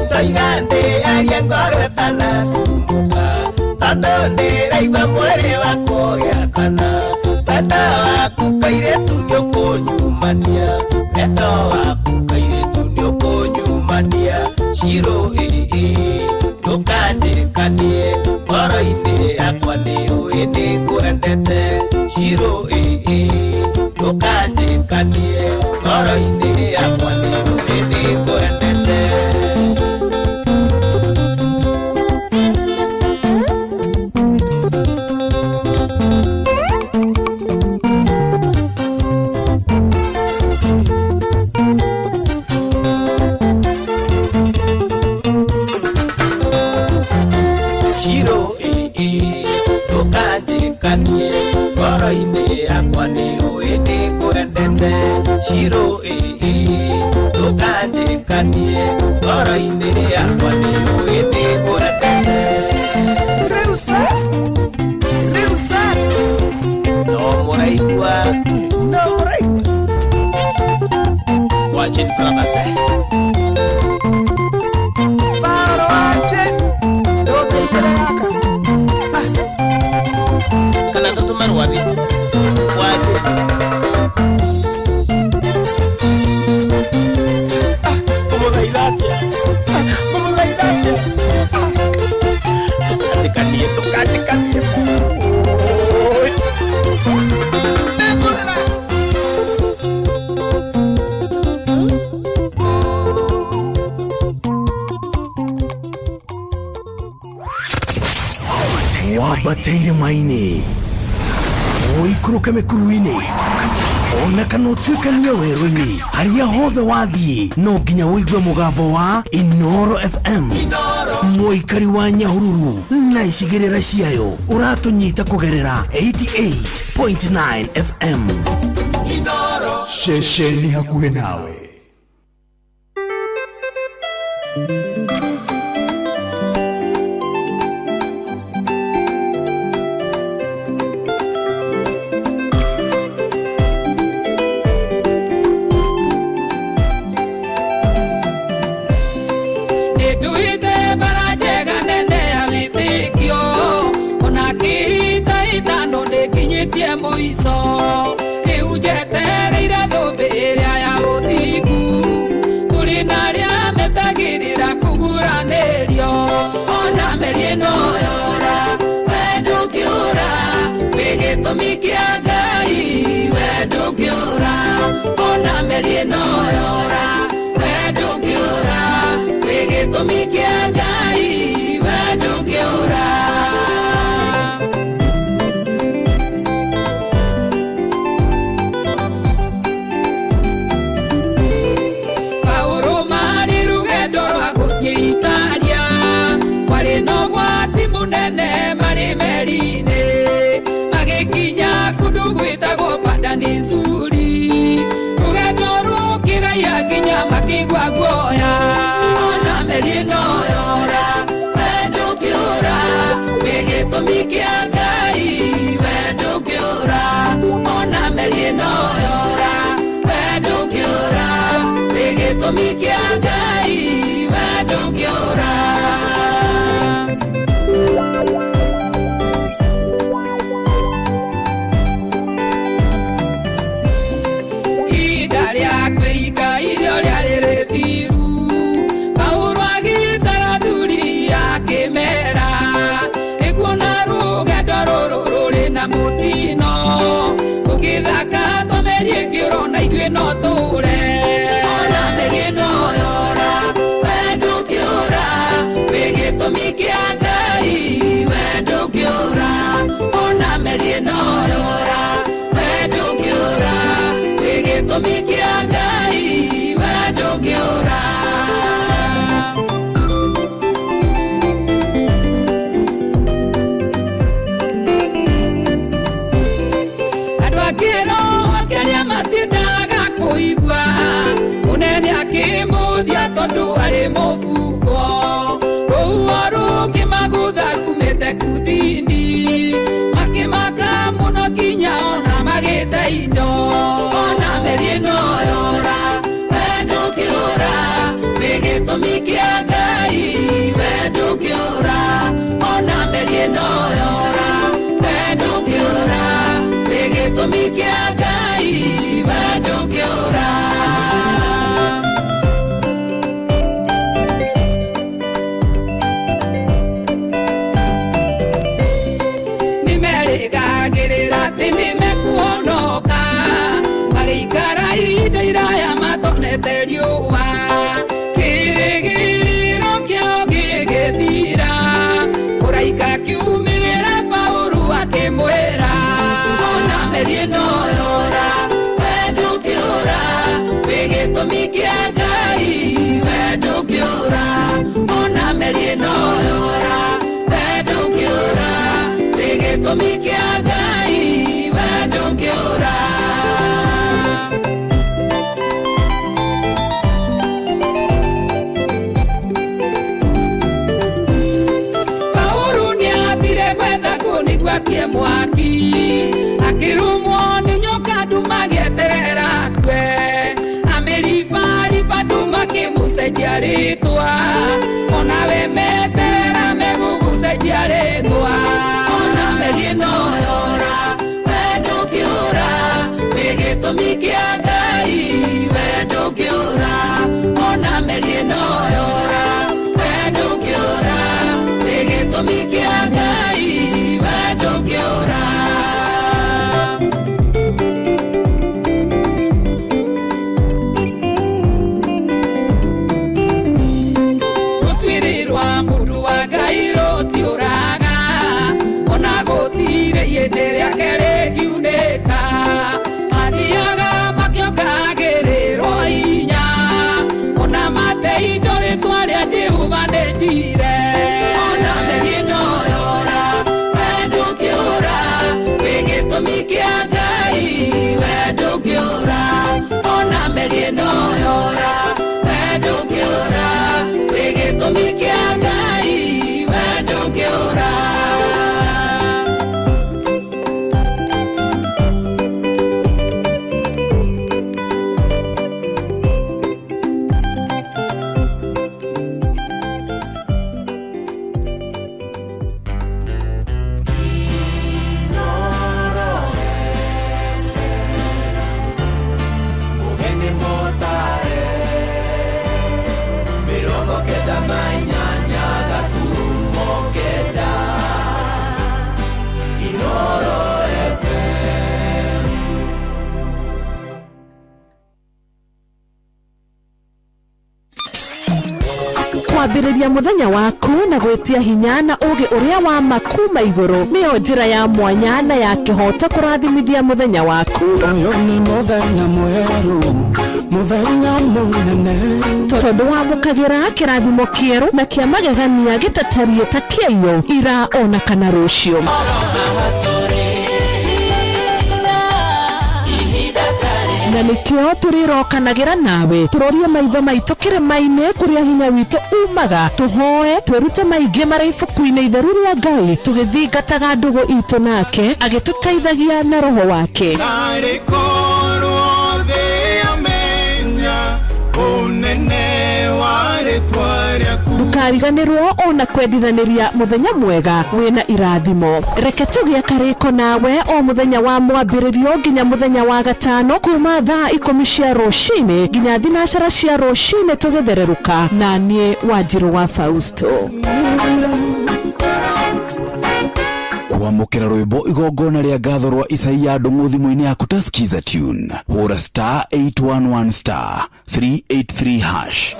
ndoiga ndĩarie ngoro ĩtanakumbuka tondũ ndĩraigua mwĩrĩ wakwa ũgĩakana wendo waku kairĩtu nĩũkũnyumania wendo waku kairĩtu nĩũkũnyumania Shiro ndũkanjĩkanie ngoro-inĩ yakwa nĩũĩ nĩngwendete Shiro ndũkanjĩkanie ngoro-inĩ yakwa nĩũĩ nĩngwendete ngoro-inĩ yakwa nĩũĩ nĩngwendete Shiro ndũkanjĩkanie ngoro-inĩ yakwa nĩũĩ nĩngwendete rĩu sasa no mũraigua watching brabase Faro watching ndũthaithire gaka kana tũtũma rwathi wathi tukatikanie wabateire maini oikũrũke mĩkuru-inĩ ona kana ũtuĩkanie werũ-inĩ harĩa hothe wathiĩ no nginya wĩigue mũgambo wa Inoro FM mũikari wa Nyahururu na icigĩrĩra ciayo ũratũnyita kũgerera 88.9 FM Inoro ceceni hakuhĩ nawe. Mũico rĩu njetereire thũmbĩ ĩrĩa ya ũthingu tũrĩ na arĩa metagĩrĩra kũguranĩrio ona meri ĩno yora we ndũngĩũra wĩ gĩtũmi kĩa Ngai we ndũngĩũra ona meri ĩno yora we ndũngĩũra wĩ gĩtũmi kĩa Ngai we ndũngĩũra munene mari meri-inĩ magĩkinya kũndũ gwĩtagwo Bandari Nzuri rũgendo rũkĩraiha nginya makĩigua guoya ona meri ĩno yora we ndũngĩũra wĩ gĩtũmi kĩa Ngai we ndũngĩũra ona meri ĩno yora we ndũngĩũra wĩ gĩtũmi kĩa Ngai we ndũngĩũra mutino ukithaka tomerie ngĩrona ithuĩ no tũre ona meri ĩno yora we ndũngĩũra wĩ gĩtũmi kĩa Ngai we ndũngĩũra ona meri ĩno yora we ndũngĩũra wĩ gĩtũmi kĩa Ngai we ndũngĩũra matindaga kũigua athi nimekuonoka magĩikara ihinda iraya matonete riũa kĩrĩgĩrĩro kĩao gĩgĩthira kũraika kiumĩrĩra Paũlũ akĩmwĩra ona mĩri ĩno yora we ndũngĩũra wĩ gĩtũmi kĩa Ngai we ndũngĩũra ona mĩri ĩno yora we ndũngĩũra wĩ gĩtũmi kĩa Ngai we ndũngĩũra. Akie mwaki akirumwo ni nyoka nduma gĩeterera kwe ameribariba nduma kĩmũcenjia rĩtwa ona we meterera megũgũcenjia rĩtwa ona meri ĩno yora we ndũngĩũra wĩ gĩtũmi kĩa Ngai we ndũngĩũra ona meri ĩno yora we ndũngĩũra wĩ gĩtũmi kĩa Ngai Rũtuĩrĩrwa mũndũ wa Ngai rũtiũraga ona gũtirĩ ihĩndĩ rĩake rĩngiunĩka mathiaga makĩongagĩrĩrwo hinya ona matei indo rĩtwa rĩa Jehova nĩ njire ona meri ĩno yora we ndũngĩũra wĩ gĩtũmi kĩa Ngai we ndũngĩũra ona meri ĩno yora we ndũngĩũra wĩ gĩtũmi kĩa Ngai we ndũngĩũra. Kwambĩrĩria mũthenya waku na gwĩtia hinya na ũgĩ ũrĩa wa makuma igũrũ nĩyo njĩra ya mwanya na ya kĩhoto kũrathimithia mũthenya waku. Ũyũ nĩ mũthenya mwerũ, mũthenya mũnene, tondũ wamũkagĩra kĩrathimo kĩerũ na kĩa magegania gĩtatarie ta kĩaiyũ ira ona kana rũciũ. Na nĩkĩo tũrĩrokanagĩra nawe tũrorie maitho maitũ kĩrĩma-inĩ kũrĩa hinya witũ umaga tũhoe twĩrute maingĩ marĩ ibuku-inĩ itheru rĩa Ngai tũgĩthingataga ndũgũ itũ nake agĩtũteithagia na roho wake. Ndũkariganĩrwo ona kwendithanĩria mũthenya mwega wĩna irathimo. Reke tũgĩe karĩko nawe o mũthenya wa mwambĩrĩrio nginya mũthenya wa gatano kuma thaa 10 cia rũcinĩ nginya thinacara cia rũcinĩ tũgĩthererũka na niĩ Wanjirũ wa Fausto. Kwamũkĩra rwĩmbo igongona rĩa ngatho rwa Isaia Ndung'u thimũ-inĩ yaku ta skiza tune hũra *811*383#.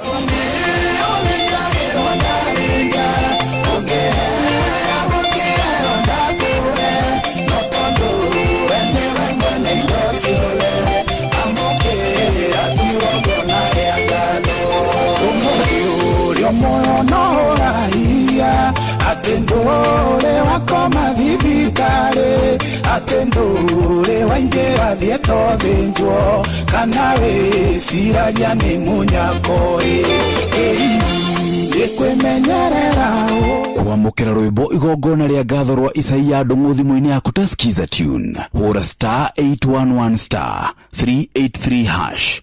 Atendore wakoma thibitare atendore waingĩra thiĩto thĩnjwo kana wĩciragia nĩ mũnyakori kwĩmenyerera. Kwamũkĩra rwĩmbo igongona rĩa ngatho rwa Isaia Ndung'u thimũ-inĩ yaku ta skiza tune hũra *811*383#.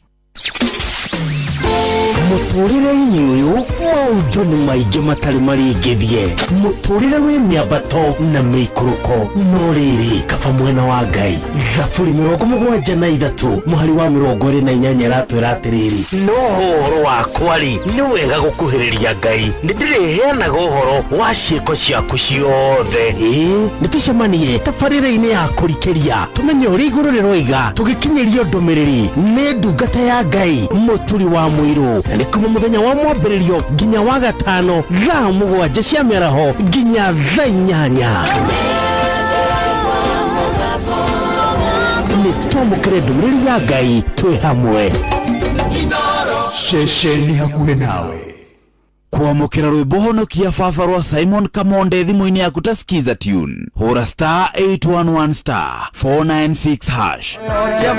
Mũtũrĩre-inĩ ũyũ maũndũ nĩ maingĩ matarĩ maringithie. Mũtũrĩre wĩ mĩambato na mĩikũrũko, no rĩrĩ kaba mwena wa Ngai. Thaburi 73 mũhari wa 28 ratwĩra atĩrĩrĩ, no ũhoro wakwa-rĩ nĩ wega gũkuhĩrĩria Ngai, nĩ ndĩrĩheanaga ũhoro wa ciĩko ciaku ciothe. Nĩ tũcemanie tabarĩra-inĩ ya kũrikĩria tũmenye ũrĩa igũrũ rĩroiga, tũgĩkinyĩrio ndũmĩrĩri nĩ ndungata ya Ngai mũturi wa mũirũ, na nĩ kuma mũthenya wa mwambĩrĩrio nginya wa gatano thaa 7 cia mĩaraho nginya thaa 8. Nĩ twamũkĩre ndũmĩrĩri ya Ngai twĩ hamwe. Ceceni hakuhĩ nawe. Kwamũkĩra rwĩmbo honokia baba rwa Simon Kamonde thimũ-inĩ yaku ta skiza tune, hũra *811*496#.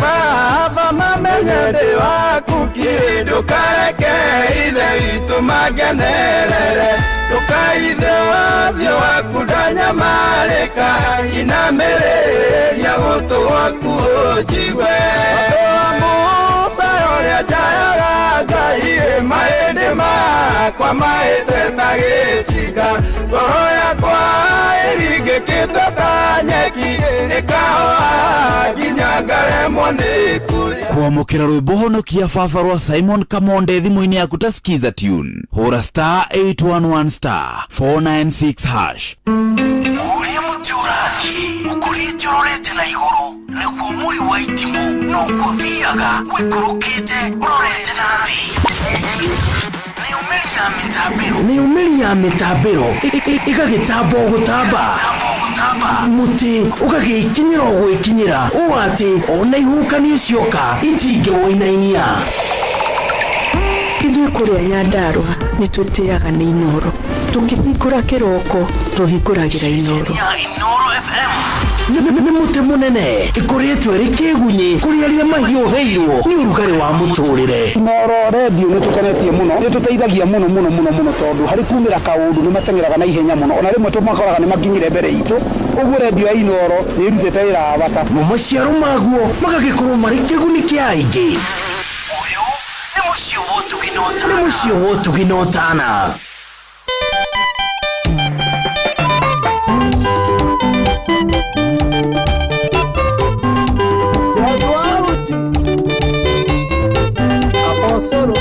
Baba mamenye ndĩ waku kĩndũ kareke ithe witũ mangenerere, ndũkaithe wathiĩ waku ndanyamarĩka, inamĩrĩria gũtũ gwaku ũnjigwe. Musa ũrĩa njayaga Ngai mahĩndĩ makwa mahĩteta gĩciga, ngoro yakwa ĩringĩkĩte ta nyeki, ĩkahoa nginya ngaremwo nĩ kũrĩa. Kwamũkĩra rwĩmbo honokia baba rwa Simon Kamonde thimũ-inĩ yaku ta skiza tune, hũra *811*496#. Ũrĩa mũtĩ ũrathiĩ ũkũrĩte ũrorete na igũrũ, nĩguo mũri wa itimũ noguo ũthiaga wĩkũrũkĩte ũrorete na thĩ. Nĩ umĩri ya mĩtambĩro ĩgagĩtamba o gũtamba, mũtĩ ũgagĩkinyĩra o gwĩkinyĩra, ũũ atĩ ona ihuhũkanio cioka itingĩwoinainia. Ithuĩ kũrĩa Nyandarua nĩ twĩtĩaga nĩ Inoro, tũkĩhingũra kĩroko tũhingũragĩra Inoro. Nĩ mũtĩ mũnene ĩkoretwo ĩrĩ kĩgunyi kũrĩ arĩa mahiũhĩirwo nĩ ũrugarĩ wa mũtũrĩre. Inoro redio nĩ tũkenetie mũno, nĩ tũteithagia mũno tondũ harĩ kumĩra kaũndũ nĩ mateng'eraga na ihenya mũno, ona rĩmwe tũmakoraga nĩ makinyire mbere itũ, ũguo redio ya Inoro nĩ ĩrutĩte wĩra wa bata. Maciaro maguo magagĩkorwo marĩ kĩguni kĩa aingĩ. Ũyũ nĩ mũciĩ wa ũtugi na ũtana. Soro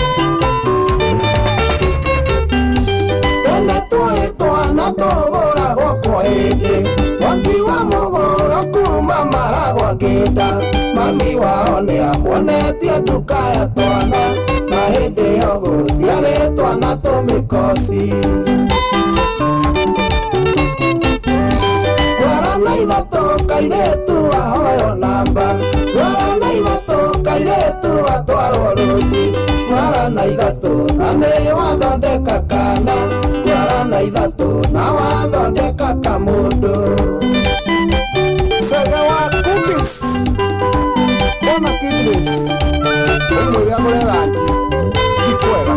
tene twana tũgũragwo kwa hĩndĩ, wakiwa mũgũro kuma maragwa kĩnda, mami wao nĩ amuonetie nduka ya twana, na hĩndĩ ĩyo gũtiarĩ twana tũmĩkoci. Twara na ithatũ kairĩtu ahoyo namba, twara na ithatũ kairĩtu atwarwo rũnji, twara na ithatũ na nĩ wathondeka kana, twara na ithatũ na wathondeka kamũndũ. Sega wa cookies Bona Kidris ũmwĩrĩa mũreranji ti kwega.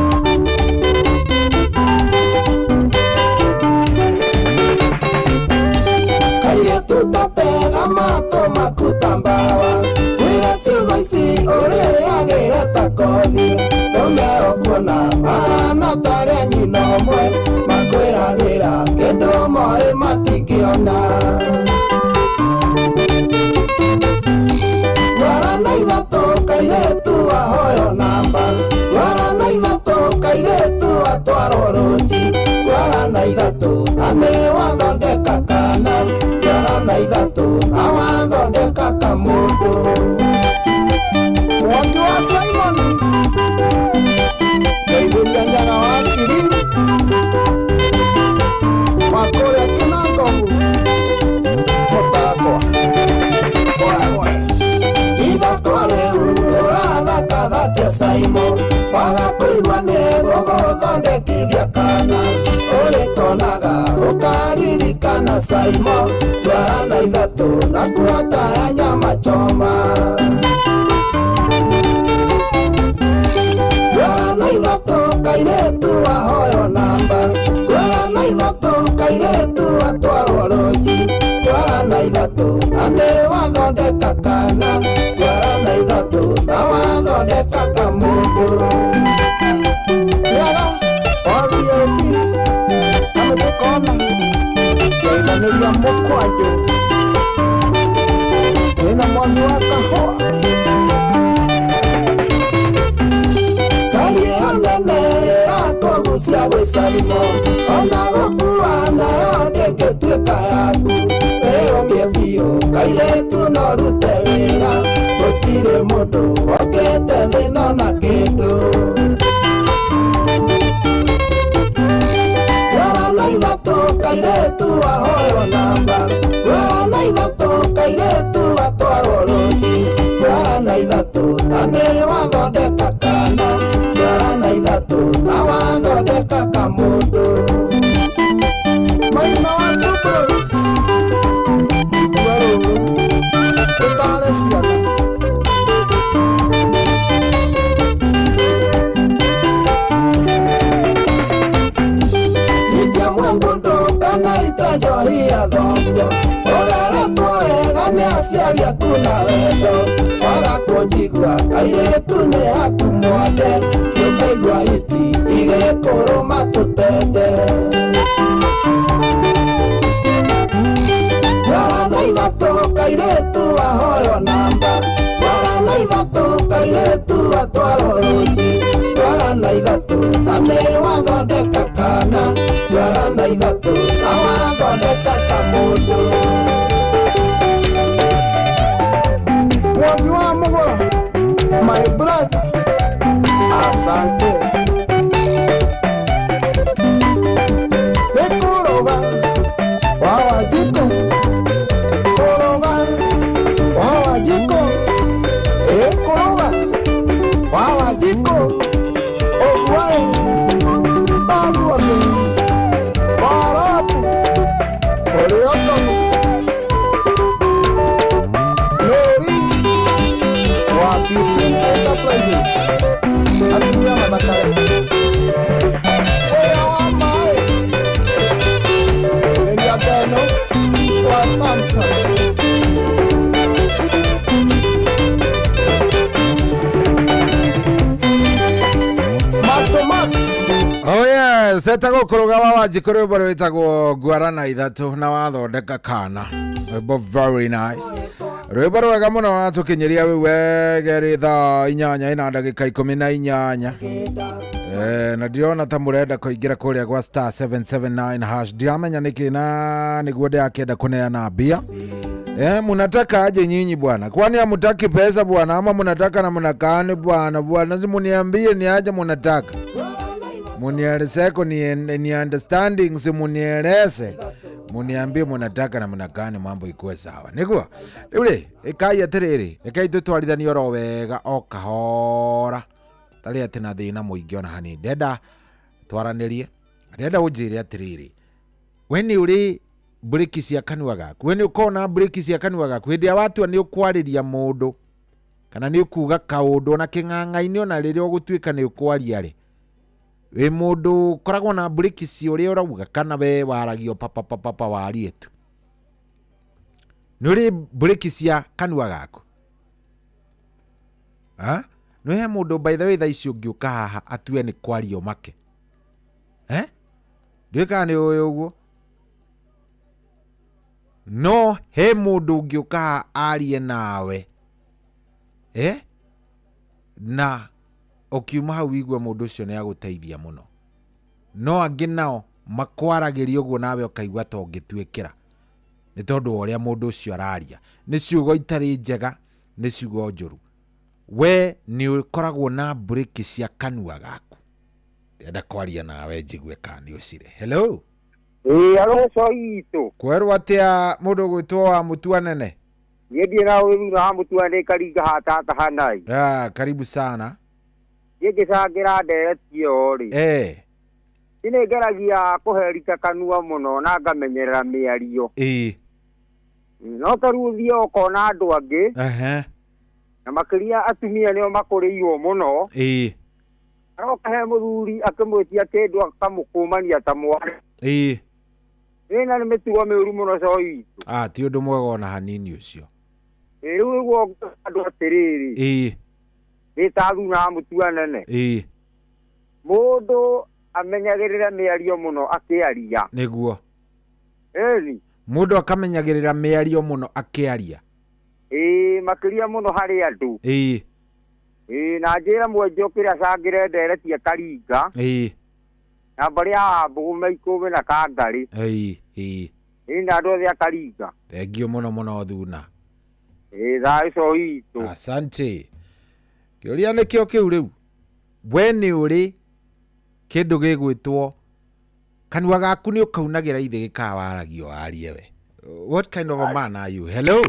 Kairĩtu tatega matũ makuta mbawa, wĩra ciugo ici ũrĩagĩre ta kothi, tũmĩaro kuona mahana tarĩa nyina ũmwe, makwĩragĩra kĩndũ moĩ matingĩona. Twara na ithatũ kairĩtu ahoyo namba, twara na ithatũ kairĩtu atwarwo rũnji, twara na ithatũ na nĩ wathondeka kana, twara na ithatũ na wathondeka kamũndũ. Mwangi wa Simon Kaithũria Nyaga wa Kiri Makũrĩa Kinangogu Mũtarakwa ithako rĩu ũrathakathake Simon, waga kũigua nĩ gũgũthondekithia kana, ũrĩkonaga ũkaririkana Simon, twara na ithatũ na kuota ya nyama choma. Twara na ithatũ kairĩtu ahoyo namba, twara na ithatũ kairĩtu atwarwo rũnji, twara na ithatũ na nĩ wathondeka kana, twara na ithatũ na wathondeka kamũndũ. Ira mokwayo Ina mwami wa kahua Kari anene Rako gusia gwisarimo Ona gukua nayo ndingetwika yaku Eo miebio Kairetu no rute wira Gutire mundu Okete thino na kindu Wara na ithatu Kairetu ahoyo namba Wara na ithatu Kairetu atwaro ruti Wara na ithatu Nane wathondeka kana Wara na ithatu Na wathondeka kamundu Maina watu bros Iguaro Utare ciana Nikia mwengundo kana itajohia thongo Ogara tuwega ni aciaria kuna wendo Waga kunjigua Kairetu ni haku mwande Yukaigua iti Igekũrũma tutende Wara na ithatu Kairetu ahoyo namba Wara na ithatu Kairetu atwaro ruti Wara na ithatu Nane wathondeka kana Wara na ithatu Na wathondeka kamundu Mwangi wa mugora My brother Asante Ekoroga Wawa jiko Koroga Wawa jiko Ekoroga Wawa jiko Ogwae Tabu wake Warapu Orioto Mary Wapitin Enterprises Atunia Mabakare Oya wa mae Elia Beno Wa Samsung Mato Max Oh yes, etagwo kuruga wa Wanjiku rwimbo rwitagwo Ngwara na ithatu na wathondeka kana. Rwimbo very nice. Rwimbo rwega muno watukinyiria wegeri thaa 8 ina ndagika 18. Na ndirona ta murenda kuingira kuria gwa star 779 hash. Ndiramenya niki na niguo ndiakenda kuneana mbia. Munataka aje nyinyi bwana? Kwani hamutaki pesa bwana ama munataka na mnakaani bwana? Bwana simuniambie ni aje munataka. Munielezeko ni understanding si munieleze. Muniambie munataka na mnakaani mambo ikuwe sawa. Niguo? Ule ekai atiriri, ekai tutwarithani oro wega o kahora. Tari ati na thina muingi ona hani ndenda twaranirie. Ndenda unjire atiriri. Weni uri breki cia kanua gaku weni ukona breki cia kanua gaku hindi ya watu ni ukwariria mundu kana ni ukuga kaundu na king'ang'aini ona riria ugutuika ni ukwaria ri we mundu koragwo na breki cia uria urauga kana we waragio papa warie tu nuri breki cia kanua gaku no he mundu by the way tha icio ngiuka haha atue ni kwario make ndika ni uyu uguo no he mundu ngiuka arie nawe na ukiuma hau igwe mundu ucio ni aguteithia muno no angi nao makwaragiria uguo nawe ukaigua ta ungituikira ni tondu uria mundu ucio araria ni ciugo itari njega ni ciugo njuru we ni ukoragwo na breki cia kanua gaku ndenda kwaria nawe njigue kana ni ucire hello alo soito kweru atia mundu gwitwo wa mutua nene yedi na wewe na mutua ne kariga hata hanai karibu sana yege sagira ndetio ri ine geragia kuherika kanua muno na ngamenyerera miario no taruthio ukona andu angi na makiria atumia nio makuriirwo muno aroka he muthuri akimwitia kindu akamukumania ta mwari ina ni mitugo miuru muno coitu ti undu mwega ona hanini ucio riu iguo andu atiriri itathuna mutua nene mundu amenyagirira miario muno akiaria niguo Mundu akamenyagirira miario muno akiaria. Makiria muno hari andu. Na njira mwenjokira cangire nderetie Karinga. Na baria bugume ikume na Kangari. Na andu othe a Karinga. Thengio muno muno thuna. Thaa icio itu. Asante. Kiuria nikio kiu riu. We ni uri kindu gigwitwo kanua gaku ni ukaunagira ithe gikawaragio arie we. What kind of a man are you? Hello?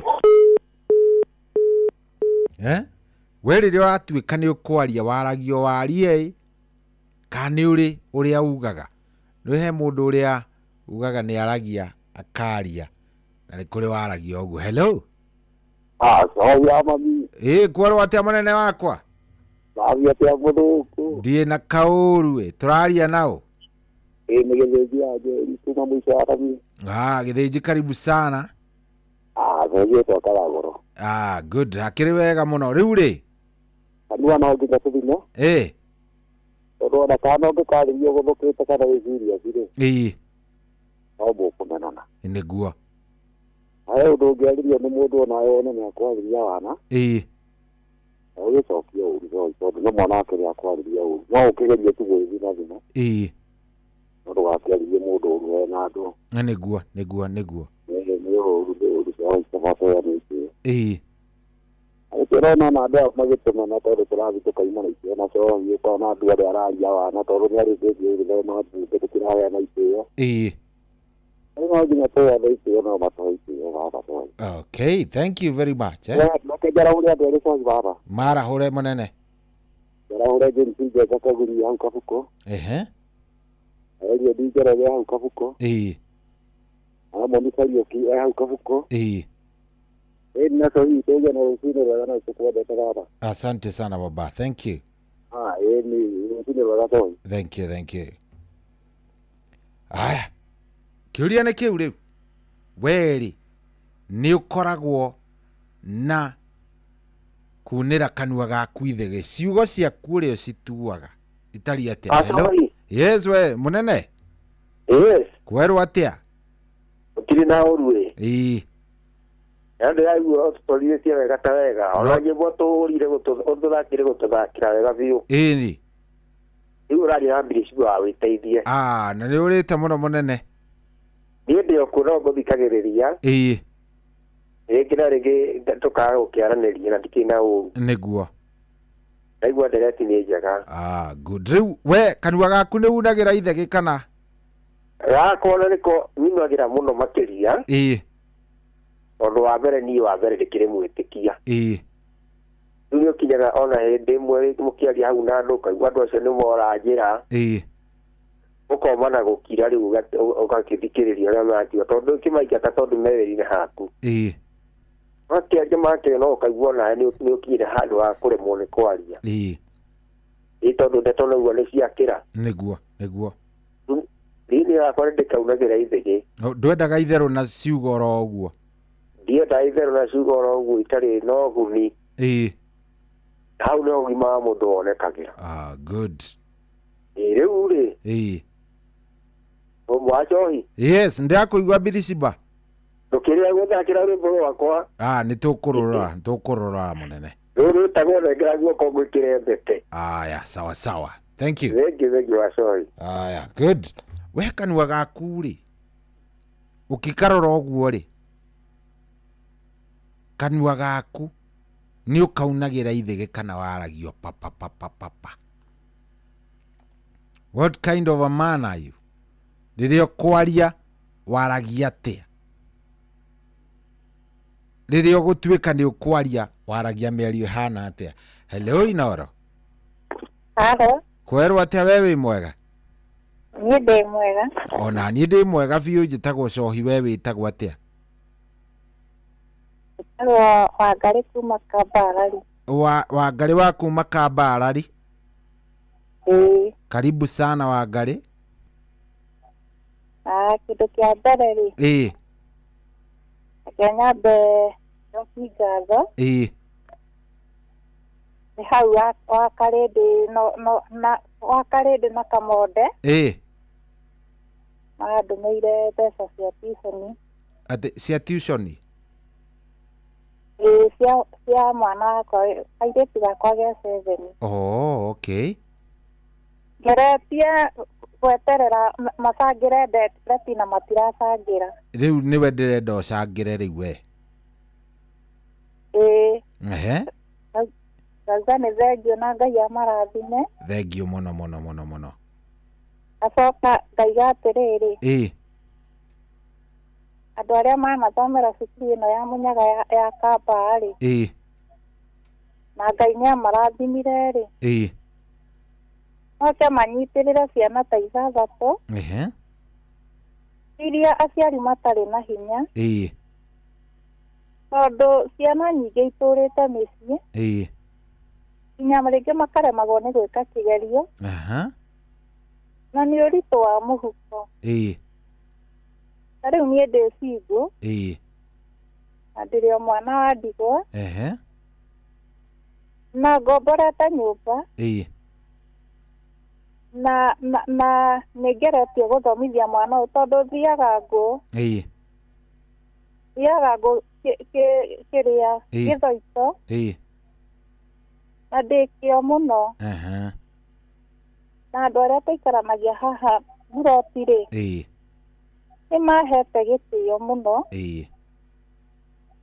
We riri uratuika ni ukwaria waragio warie kani uri uria ugaga. Ni he mundu uria ugaga ni aragia akaria na ni kuri waragio uguo. Hello? Sawa mami. Kwaro atia manene wakwa? Sawa atia muduku. Ndie na kauru we turaria nao. Ni githiji aje ituma mwisho arami. Githiji karibu sana. Githiji to Karagoro. Good. Akiri wega muno riu ri. Kanua no nginya tuthino. Odo na kana ngikaririo guthukite kana wiciria cire. Obo kumenana. Niguo. Ayo undu ngiaririo ni mundu ona yone ni akwariria wana. Oyo cokio uri tondu no mwana akiri akwariria uri. No ukigeria tu gwithina thina. Odo wakiaririe mundu uri na andu. Niguo. Ni uri so ni. Pero na nada magitumana tondu turathi tukaimana icio na so yiko na andu aria araria wana tondu ni ari ndio ile no tukiraga na icio. Okay, thank you very much. Mara hore monene. Hore jinsi jaga kaguri yangu kafuko. Hali dijara yangu kafuko. Ama monisario ki yangu kafuko. Na so hii tega na usine wana chukua daktari. Asante sana baba. Thank you. Ni usine wana. Thank you. Aya. Kiuria ni kiu riu. Weri ni ukoragwo na kunira kanua gaku ithe ciugo ciaku uria cituaga itari atia. Hello? Yes we munene. Kweru atia? Ukiri na urwe. Ande aiguo tũtũrire cia wega ta wega ona nyĩmbo tũhũrire ũtũthakire gũtũthakĩra wega biũ. Rĩu ũraria na mbiri ciu wa wĩteithie. Na nĩ ũrĩte mũno mũnene. Niĩ ndĩ okuo no ngũthikagĩrĩria. Rĩngĩ na rĩngĩ tũkaga gũkĩaranĩria na ndikĩrĩ na ũru. Nĩguo. Ndaigua ndereti nĩ njega. Good. Rĩu we kanua gaku nĩ unagĩra ithe gĩkana? Gakona nĩko nyunagĩra mũno makĩria. Tondu wa mbere ni wa mbere ndikire mwitikia. Ndio kinyaga ona hende mwe mukiaria hau na nduka andu acio ni moranjira. Ukomana gukira riu ukakithikiriria na mati tondu kimaikata tondu mewerine haku. Wakiaje make no ukaigua na ni ukire handu ha kuremwo ni kwaria. Tondu ndeto no ni ciakira. Niguo. Nini yakwa ndikaunagira ithege. Ndwendaga itherũ na ciugo oro ũguo. Ndienda itherũ na ciugo oro ũguo itarĩ na ũguni. Hau nĩ ũgima wa mũndũ wonekagĩra. Good. Rĩu rĩ. Mwacohi. Yes, ndakũigua Biriciba. Ndũkĩrĩa gũthakĩra rwĩmbo rwakwa. Nĩ tũkũrora mũnene. Rũrũ tagwo nengera guoko ngwĩkĩre mbete. Sawa. Thank you. Thank you Wacohi. Good. We kanua gaku rĩ. Ũkikarora ũguo rĩ. Kanua gaku ni ukaunagira ithe kana waragio papa. What kind of a man are you? Ririo kwaria waragia atia? Ririo gutuika ni ukwaria waragia miario hana atia? Hello Inoro. Hello. Kweru atia wewe mwega? Niĩ ndĩ mwega. Ona niĩ ndĩ mwega biũ njĩtagwo Cohi wewe wĩtagwo atia? Wangari kuma Kambarari. Wangari wa kuma Kambarari? Karibu sana Wangari. Kĩndũ kĩa mbere rĩ. Reke nyambe njoki ngatho. Nĩ hau wakarĩndĩ na Kamonde. Mandũmĩire mbeca cia tuition. ati cia tuition cia mwana wakwa airĩtu gakwa gĩa 7. Oh, okay. Ngeretie gweterera macangĩre ndeti na matiracangĩra. Rĩu nĩwe ndĩrenda ũcangĩre rĩu we. Ngauga nĩ thengio na Ngai amarathime. Thengio mũno. Acoka ngaiga atĩrĩrĩ. Andũ arĩa manathomera cukuru ĩno ya Mũnyaga ya Kamba-rĩ. Na Ngai nĩ amarathimire rĩ. Moke manyitĩrĩre ciana ta 6. Iria aciari matarĩ na hinya. Tondũ ciana nyingĩ itũrĩte mĩciĩ. Nginya rĩngĩ makaremagwo nĩ gwĩka kĩgerio. Na nĩ ũritũ wa mũhuko. Na rĩu niĩ ndĩ single. Na ndĩrĩ o mwana wa ndigwa. Na ngomborete nyũmba. Na nĩngeretie gũthomithia mwana ũyũ tondũ thiaga ngũ. Thiaga ngũ kĩrĩa Gĩthoito. Na ndĩkĩo mũno. Na andũ arĩa tũikaranagia haha buroti-rĩ. Nĩ mahete gĩtĩo mũno.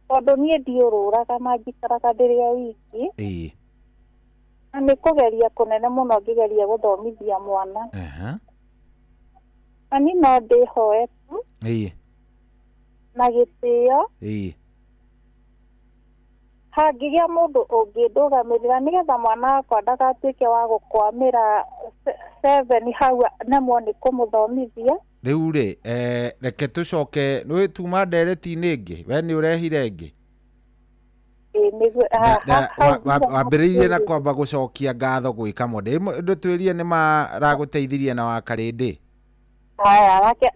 Tondũ niĩ ndiũrũraga na njikaraga ndĩrĩ o wiki. Na nĩ kũgeria kũnene mũno ngĩgeria gũthomithia mwana. Na niĩ no ndĩhoe tu. Na gĩtĩo. Hangĩgĩa mũndũ ũngĩndũgamĩrĩra nĩgetha mwana wakwa ndagatuĩke wa gũkwamĩra 7 hau nemwo nĩ kũmũthomithia. Rĩu rĩ, reke tũcoke nĩ tuma ndereti-inĩ ĩngĩ, we nĩ ũrehire ĩngĩ. Wambĩrĩirie na kwamba gũcokia ngatho gwĩka mũndũ. Ndũtwĩrie nĩ maragũteithirie na wakarĩndĩ. Rake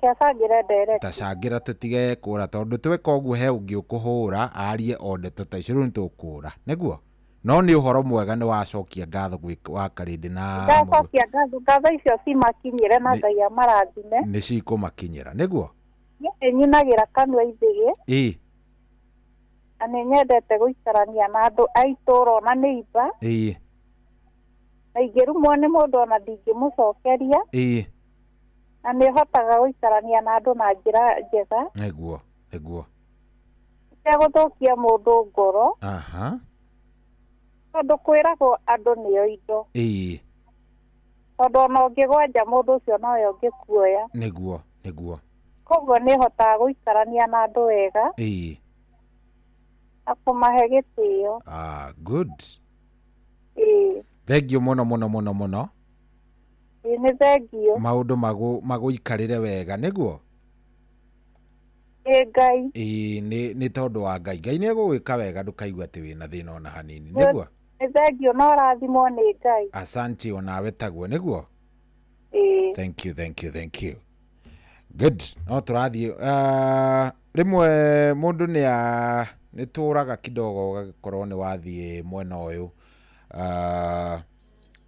acangĩre ndereti. Tacangĩra tũtige kũra tondũ tweka ũguo he ũngĩ ũkũhũra arie o ndeto ta icio rĩu nĩtũkũra. Nĩguo? No nĩ ũhoro mwega nĩ wacokia ngatho wakarĩndĩ na ndacokia ngatho icio cimakinyĩre na Ngai amarathime. Nĩ cikũmakinyĩra. Nĩguo? Nyinagĩra kanua ithĩgĩ. Na nĩ nyendete gũikarania na andũ a itũũra na neighbor. Na ingĩrumwo nĩ mũndũ ona ndingĩmũcokeria. Na nĩ hotaga gũikarania na andũ na njĩra njega. Nĩguo. Gũthũkia mũndũ ngoro. Tondũ kwĩragwo andũ nĩo indo. Tondũ ona ũngĩgwa nja mũndũ ũcio nowe ũngĩkuoya. Nĩguo. Koguo nĩ hotaga gũikarania na andũ wega. Na kũmahe gĩtĩo. Good. Thengio mũno. Nĩ thengio. Maũndũ magũikarĩre wega nĩguo? Ngai. Nĩ tondũ wa Ngai. Ngai nĩ egũgwĩka wega ndũkaigua atĩ wĩna thĩna ona hanini. Nĩguo? Nĩ thengio no rathimwo nĩ Ngai. Asante onawe taguo nĩguo? Thank you. Good. No tũrathiĩ. Rĩmwe mũndũ nĩ tũraga kidogo ũgagĩkorwo nĩ wathiĩ mwena ũyũ.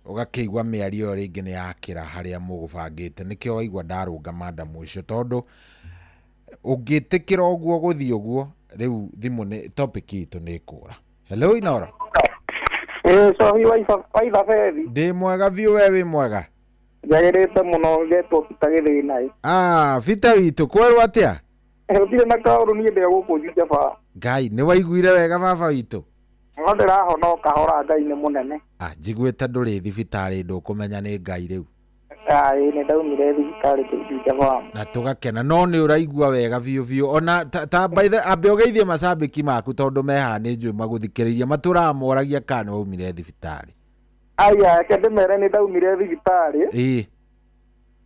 Ũgakĩigua mĩario rĩngĩ nĩ yakĩra harĩa mũgũbangĩte. Nĩkĩo waigua ndarũnga madam ũcio tondũ ũngĩtĩkĩra ũguo gũthiĩ ũguo rĩu thimũ nĩ topic itũ nĩ kũra. Hello Inoro. Cohi wa Ithabedi. Ndĩ mwega biũ we wĩ mwega? Njagĩrĩte mũno ngetwo Peter Gĩthĩna. Peter witũ kwerwo atĩa? Ũtirĩ na kaũndũ niĩ ndĩ gũkũ Jaba. Ngai nĩ waiguire wega baba witũ? No ndĩrahona o kahora Ngai nĩ mũnene. Njiguĩte ndũrĩ thibitarĩ ndũkũmenya nĩ Ngai rĩu. Nĩ ndaumire thibitarĩ Jaba. Na tũgakena no nĩ ũraigua wega biũ ona ta by the ambe ũgeithie macambĩki maku tondũ meha nĩ njũĩ magũthikĩrĩria matũramoragia kana waumire thibitarĩ. Ke ndĩmere nĩ ndaumire thibitarĩ.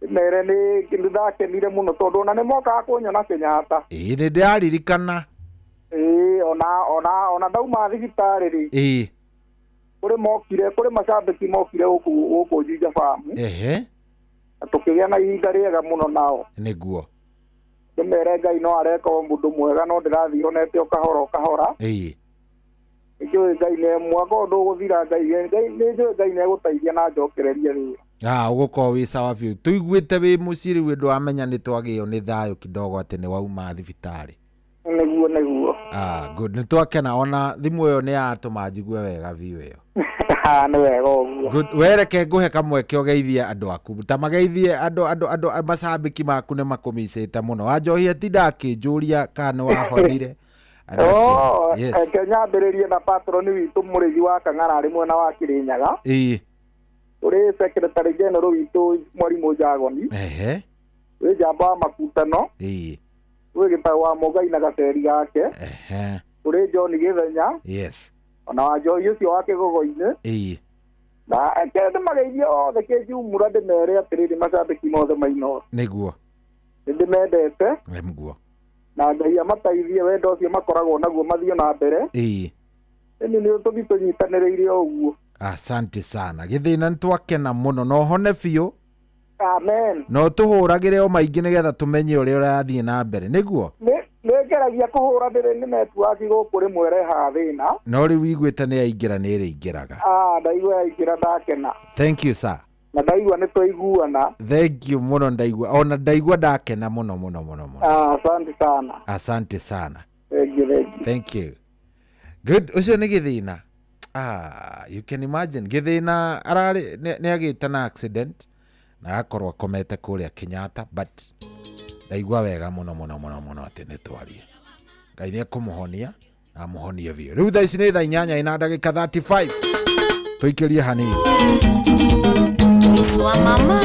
Ndĩmere nĩ ndakenire mũno tondũ ona nĩ mokaga kũnyona Kenyatta. Nĩ ndĩraririkana. Ona ndauma thibitarĩ-rĩ. Kũrĩ macambĩki mokire gũkũ Jaba. Tũkĩgĩa na ihinda rĩega mũno nao. Nĩguo. Ndĩmere Ngai no areka o mũndũ mwega no ndĩrathiĩ honete o kahora. Nĩnjũĩ Ngai nĩ mwaka ũndũ ũgũthira Nĩ njũĩ Ngai nĩ egũteithia na njokereria rĩu. Ugukorwo wi sawa biũ. Tuiguĩte wĩ mũciĩ rĩu ndũ amenya nĩ twagĩo nĩ thayũ kidogo atĩ nĩ wauma thibitarĩ. Nĩguo. Good. Nĩ twakena ona thimũ ĩyo nĩ yatũma njigue wega biũ ĩyo. Nĩ wega ũguo. Good. Wereke ngũhe kamweke ũgeithie andũ aku. Ta mageithie andũ macambĩki maku nĩ makũmicĩte mũno. Wanjohia ti ndakĩnjũria kana nĩ wahonire. Kenya ambĩrĩrie na patron witũ mũrĩthi wa Kang'ara arĩ mwena wa Kĩrĩnyaga. Uri secretary general witũ Mwarimũ Njagoni. Wĩ njamba wa makutano. Wĩ gĩtau wa Mũgai na gaceri gake. Uri John Gĩthenya. Ona wanjohi ũcio wa Kĩgogo-inĩ. Na kende mageithie othe kĩnjumũra ndĩmere atĩrĩrĩ macambĩki mothe mainoro. Nĩguo. Nĩndĩmendete. Nĩguo. Na Ngai amateithie wendo ũcio makoragwo naguo mathiĩ na mbere. Nĩ tũthiĩ tũnyitanĩrĩire ũguo. Asante sana. Gĩthĩna nĩtwakena mũno no hone biũ. Amen. No tũhũragĩre o maingĩ nĩgetha tũmenye ũrĩa ũrathiĩ na mbere nĩguo. Nĩngeragia kũhũra ndĩrĩ nĩ network gũkũ rĩmwe reha thĩna. No rĩu wiguĩte nĩ yaingĩra nĩ ĩrĩingĩraga. Ndaigua yaingĩra ndakena. Thank you sir. Na ndaigua nĩ twaiguana. Thank you mũno ndaigua. Ona ndaigua ndakena mũno. Asante sana. Asante sana. Thank you. Good. Ũcio nĩ Gĩthĩna. You can imagine. Gĩthĩna ararĩ nĩ agĩte na accident na akorwo akomete kũrĩa Kenyatta but ndaigua wega mũno atĩ nĩ twarie. Ngai nĩ ekũmũhonia na amũhonie biũ. Rĩu thaa ici nĩ thaa 8 na ndagĩka 35. Tũikĩrie hanini. Iswa mama.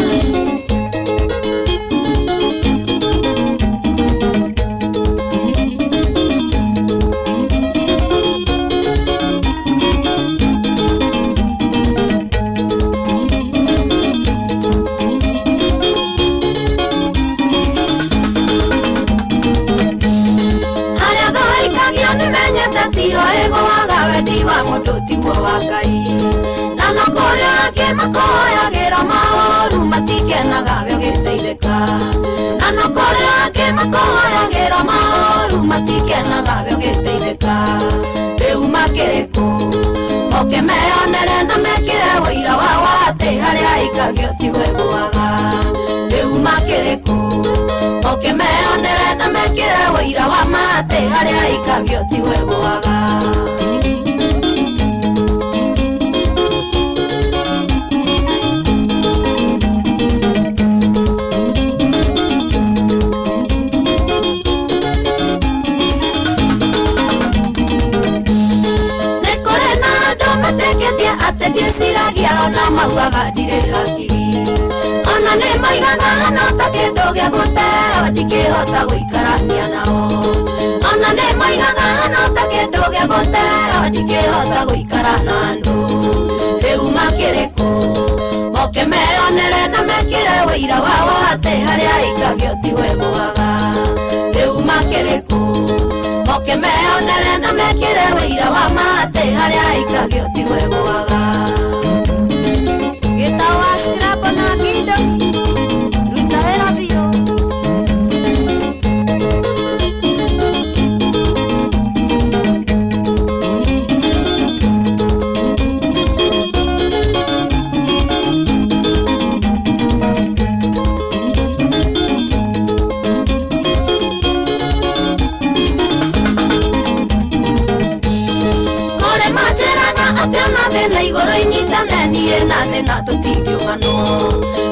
Oke meonere na mekire wĩira wa watĩ harĩa ikagio ti weguaga rĩu makĩrĩku oke meonere na mekire wĩira wa matĩ harĩa ikagio ti weguaga ona maugaga ndirĩ hakiri ona nĩ maigaga no ta kĩndũ gĩa gũteo ndingĩhota gũikarania nao ona nĩ maigaga no ta kĩndũ gĩa gũteo ndingĩhota gũikara na andũ rĩu makĩrĩku moke meonere na mekire wĩira wa watĩ harĩa ikagio ti weguaga rĩu makĩrĩku moke meonere na mekire wĩira wa matĩ harĩa ikagio ti weguaga na tũtingiũmanwo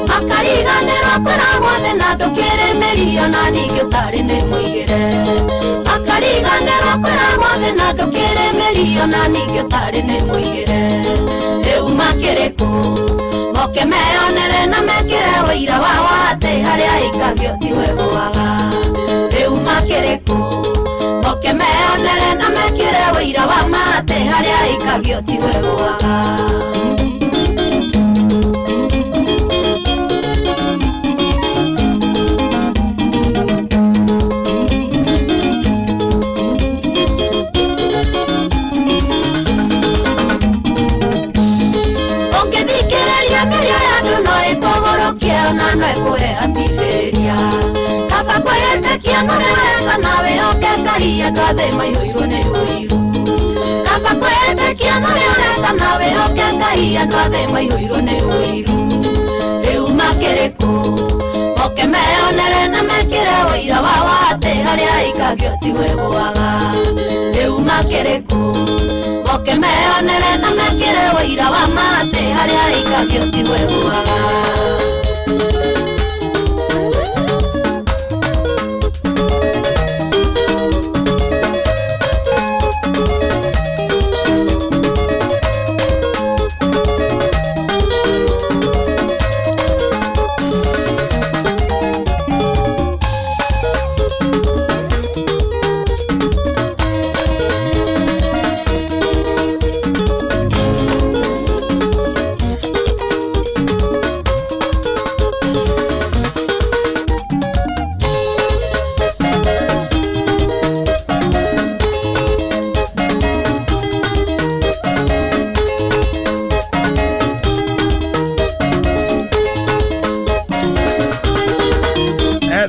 makariganĩrwo kwĩragwo thĩ na ndũkĩrĩmĩrio na ningĩ ũtarĩ nĩ mũigĩre makariganĩrwo kwĩragwo thĩ na ndũkĩrĩmĩrio na ningĩ ũtarĩ nĩ mũigĩre rĩu makĩrĩku moke meonere na mekire wĩira wa watĩ harĩa ikagio ti weguaga rĩu makĩrĩku moke meonere na mekire wĩira wa matĩ harĩa ikagio ti weguaga ona no ekũhe hatithĩria kaba kwĩyĩtĩkia nũrĩa ũrenga nawe hoke Ngai andũ a thĩ maihũirwo nĩ ũiru kaba kwĩyĩtĩkia nũrĩa ũrenga nawe hoke Ngai andũ a thĩ maihũirwo nĩ ũiru makiriku moke meonere na mekire wĩira wa atĩ harĩa ikagio tigwe gwaga rĩu makiriku moke meonere na mekire wĩira wa atĩ harĩa ikagio tigwe gwaga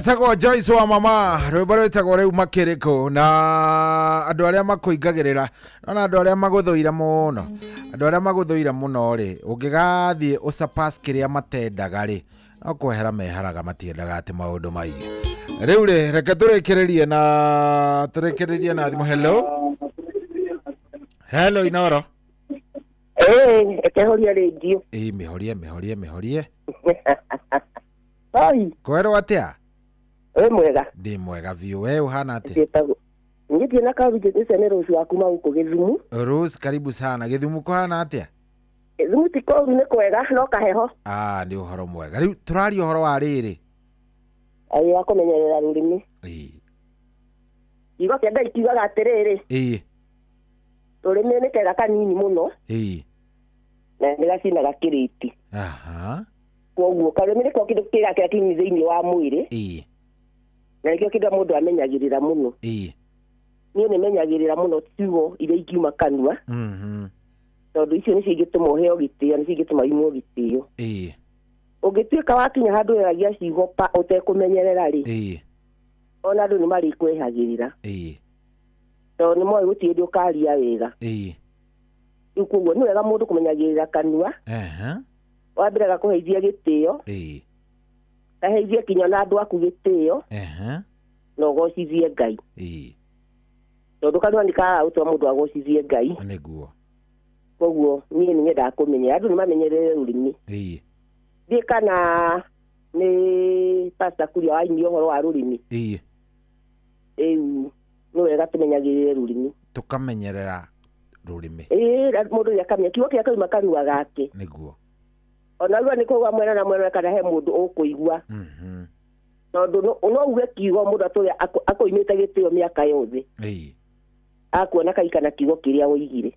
Sago Joyce wa mama rwĩmbo rwĩtagwo rĩu makĩrĩkũ na andũ arĩa makũingagĩrĩra na andũ arĩa magũthũira mũno rĩ ũngĩgathiĩ ũsurpass kĩrĩa matendaga rĩ no kwehera meharaga matiendaga atĩ maũndũ maingĩ rĩu rĩ reke tũrĩkĩrĩrie na thimũ. Hello Inoro. Ekehoria radio. Mĩhorie. Ai. Kwerwo atĩa? Mwega. Ndi mwega biũ. We uhana atĩa? Ngithi na kawi jese ne Rose waku huko Githumu. Rose karibu sana. Githumu kuhana atĩa? Githumu tiko ni kwega no kaheho. Nĩ ũhoro mwega. Rĩu tũraria ũhoro wa rĩrĩ. Wakomenyerera rũrĩmĩ. Igo kenda ikiugaga atĩrĩrĩ. Rũrĩmĩ nĩ kega kanini mũno. Na nĩ gacinaga kĩrĩti. Koguo karĩmĩ nĩ ko kĩndũ kĩega kĩa kinyi thĩinĩ wa mwĩrĩ. Na nĩkĩo kĩndũ mũndũ amenyagĩrĩra mũno. Niĩ nĩmenyagĩrĩra mũno ciugo iria ingiuma kanua. Tondũ icio nĩcio ingĩtũma ũheo gĩtĩo, nĩcio ingĩtũma imwo gĩtĩo. Ũngĩtuĩka wakinya handũ weragia ciugo ũtekũmenyerera rĩ. Ona andũ nĩ marĩkwehagĩrĩra. Tondũ nĩ moĩ gũtirĩ ũndũ ũkaria wega. Rĩu koguo nĩ wega mũndũ kũmenyagĩrĩra kanua. Wambere gakũheithia gĩtĩo. Kaheithie kinya na andũ aku gĩtĩo. Na ũgocithie Ngai. Tondũ kanua nĩ karagũtũma mũndũ agocithie Ngai. Nĩguo. Koguo niĩ nĩ nyendaga kũmenyera andũ nĩ mamenyerere rũrĩmĩ. Thiĩ kana nĩ Pastor Kuria waini ũhoro wa rũrĩmĩ. Rĩu nĩ wega tũmenyagĩrĩre rũrĩmĩ. Tũkamenyerera rũrĩmĩ. Mũndũ nĩ akamenya kiugo kĩrĩa kauma kanua gake. Nĩguo. Ona rĩu nĩ kũgwa mwena na mwena kana he mũndũ ũkũigua. Tondũ no uge kiugo mũndũ atũrĩa akũimĩte gĩtĩo mĩaka yothe. Akuona kaikana kiugo kĩrĩa woigire.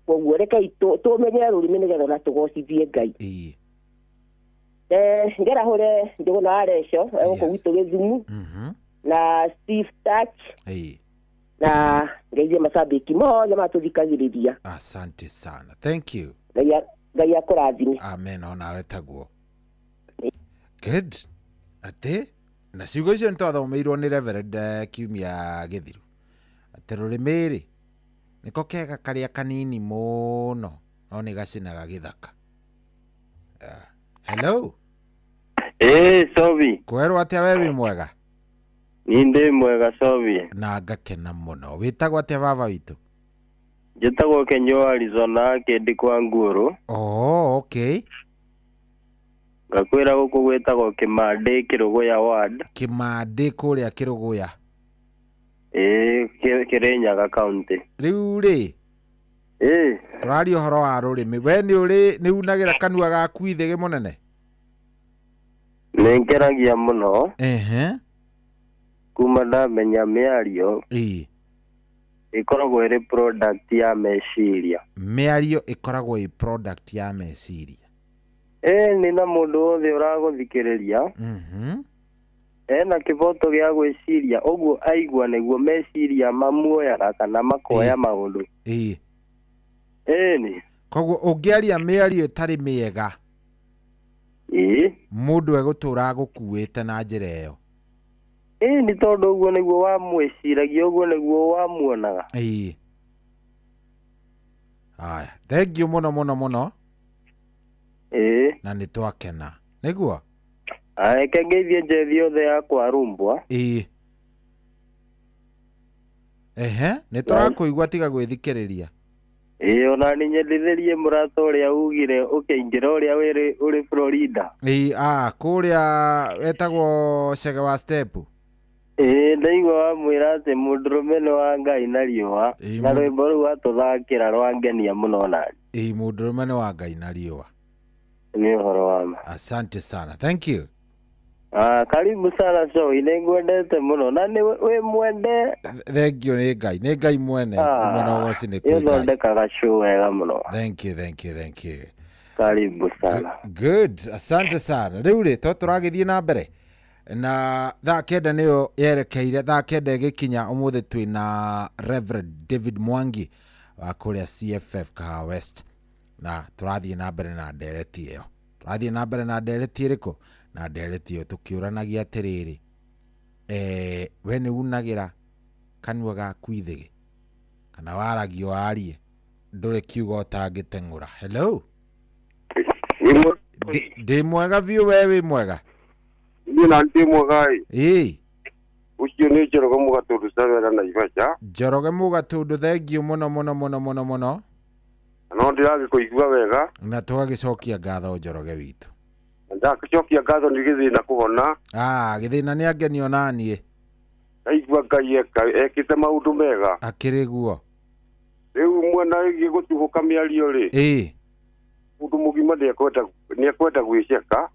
Koguo rekei tũmenyere rũrĩmĩ nĩgetha ona tũgocithie Ngai. Ngerahũre Njũgũna wa Reco gũkũ gwitũ Gĩthumu na Steve Touch na ngeithie macambĩki mothe matũthikagĩrĩria. Asante sana. Thank you. Ngai akũrathime. Amen. Onawe taguo. Good. Atĩ na ciugo icio nĩtwathomeirwo nĩ Reverend Kiumia Gĩthiru atĩ rũrĩmĩ rĩ nĩko kega karĩa kanini mũno no nĩ gacinaga gĩthaka. Hello. Sobi. Kwerwo atĩa we wĩ mwega? Niĩ ndĩ mwega Sobi. Na ngakena mũno. Wĩtagwo atĩa baba witũ? Njĩtagwo Kenyo Arizona kĩndĩ kwa Nguru. Okay. Ngakwĩra gũkũ gwĩtagwo Kĩmandĩ Kĩrũgũya ward. Kĩmandĩ kũrĩa Kĩrũgũya. Kĩrĩnyaga county. Rĩu rĩ. Tũraria ũhoro wa rũrĩmĩ. We nĩ unagĩra kanua gaku ithĩgĩ mũnene? Nĩ ngeragia mũno. Kuma ndamenya mĩario. Ĩkoragwo ĩrĩ product ya meciria. Mĩario ĩkoragwo ĩ product ya meciria. Nĩ na mũndũ wothe ũragũthikĩrĩria. Ena kĩboto gĩa gwĩciria ũguo aigua nĩguo meciria mamuoyaga kana makoya maũndũ. Nĩ. Koguo ũngĩaria mĩario ĩtarĩ mĩega. Mũndũ egũtũra gũkuĩte na njĩra ĩyo. Nĩ tondũ ũguo nĩguo wamwĩciragia ũguo nĩguo wamuonaga. Thank you mũno. Na nĩ twakena. Niguo? Reke ngeithie njethi yothe yakwa rumbwa. Ehe, nĩ tũrakũigua tiga gwĩthikĩrĩria. Ona ni nyendithĩrie mũrata ũrĩa ugire ũkĩingĩra ũrĩa ũrĩ Florida. Kũrĩa etagwo Chege wa Step. Ndaigua wamwĩra atĩ mũndũrũme nĩ wa Ngai na riũa, na rwĩmbo rũu atũthakĩra rwangenia mũno nani. Mũndũrũme nĩ wa Ngai na riũa. Nĩ ũhoro wa ma. Asante sana. Thank you. Karibu sana show, nĩngwendete mũno na wĩ mwende. Thank you, nĩ Ngai mwene. Mwena woci nĩ kwĩ Ngai. Ĩthondekaga show wega mũno. Thank you. Karibu sana. Good, asante sana. Rĩu rĩ, tũragĩthiĩ na mbere. Na thaa kenda nĩyo yerekeire, thaa kenda ĩgĩkinya ũmũthĩ twĩna Reverend David Mwangi wa kũrĩa CFF Kahawa West. Na tũrathiĩ na mbere na ndereti ĩyo. Tũrathiĩ na mbere na ndereti ĩrĩkũ? Na ndereti ĩyo tũkĩũranagia atĩrĩrĩ. We nĩ unagĩra kanua gaku ithĩgĩ? Kana waragio warie? Ndũrĩ kiugo ũtangĩteng'ũra. Hello? Ndĩ mwega biũ, we wĩ mwega? Ndi mwagai. Ucio ni Njoroge Mũgatundu Savera na Ibaca. Njoroge Mũgatundu, thengiũ mũno. No ndiragĩkũigua wega. Na tũgagĩcokia ngatho Njoroge witũ. Ndagĩcokia ngatho nĩ gĩthĩna kũhona. Gĩthĩna nĩ angenio naniĩ. Ndaigua Ngai ekĩte maũndũ mega. Akĩrĩ guo. Rĩu mwena wĩgiĩ gũtũgũka mĩario rĩ. Mũndũ mũgima nĩekwenda gwĩceka.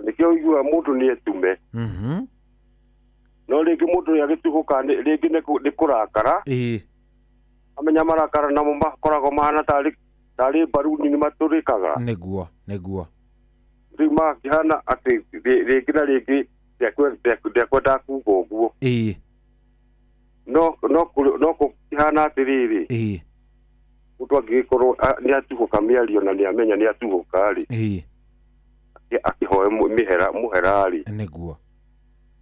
Nikio igua mũndũ nĩ etume. No rĩngĩ mũndũ agĩtũgũka rĩngĩ nĩ kũrakara. Amenya marakara namo makoragwo mahana tarĩ baruni nĩ matũrĩkaga. Nĩguo. Rĩu makĩhana atĩ rĩngĩ na rĩngĩ ndekwenda kuga ũguo. No kũkĩhana atĩrĩrĩ. Mũndũ angĩgĩkorwo nĩ atũgũka mĩario na nĩ amenya nĩ atũgũka rĩ. Akihoe mũherarĩ. Nĩguo.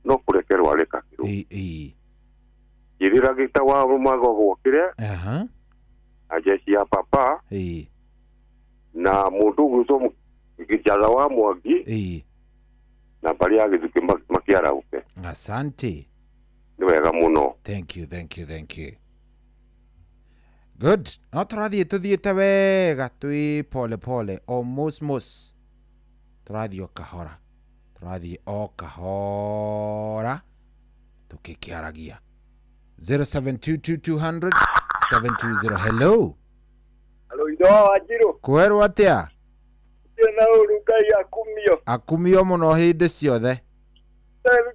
No kũrekerwo arekagĩrwo. Gĩrĩra gĩta wa rũmago gwokĩre. Na jeshi ya papa. Na mũndũ gwĩtwo Gĩjatha wa Mwangi. Na mbarĩ ya Gĩthukĩ makĩaragũke. Asante. Nĩ wega mũno. Thank you. Good. No tũthiĩte wega twĩ pole o mos. Tũrathiĩ o kahora tũkĩkĩaragia. 0722 720. Hello. Indo Wanjiru. Kwerwo atĩa? Na ũru Ngai akumio mũno hĩndĩ ciothe.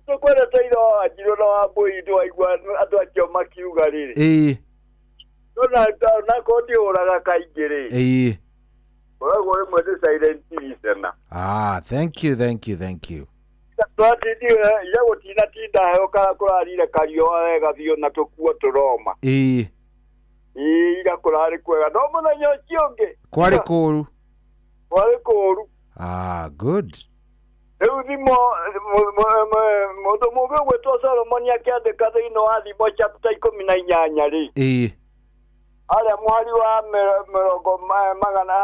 Tũkwendete Indo Wanjiru na Wambũi ndwaigua andũ acio makiuga rĩrĩ. Na kodi ũraga kaingĩ rĩ. Ũragwo rĩmwe ndĩ silent listener. Thank you. Twatindire ya gũtina heoka kũrarire kario wega biũ na tũkuo tũroma. Ira kũrarĩ kwega no mũthenya ũcio ũngĩ. Kwarĩ kũũru. Good. Rĩu thimo mũndũ mũgĩ gwĩtwo Solomon akĩandĩka thĩinĩ wa Thimo chapter 18 rĩ. Arĩa mwari wa mĩrongo magana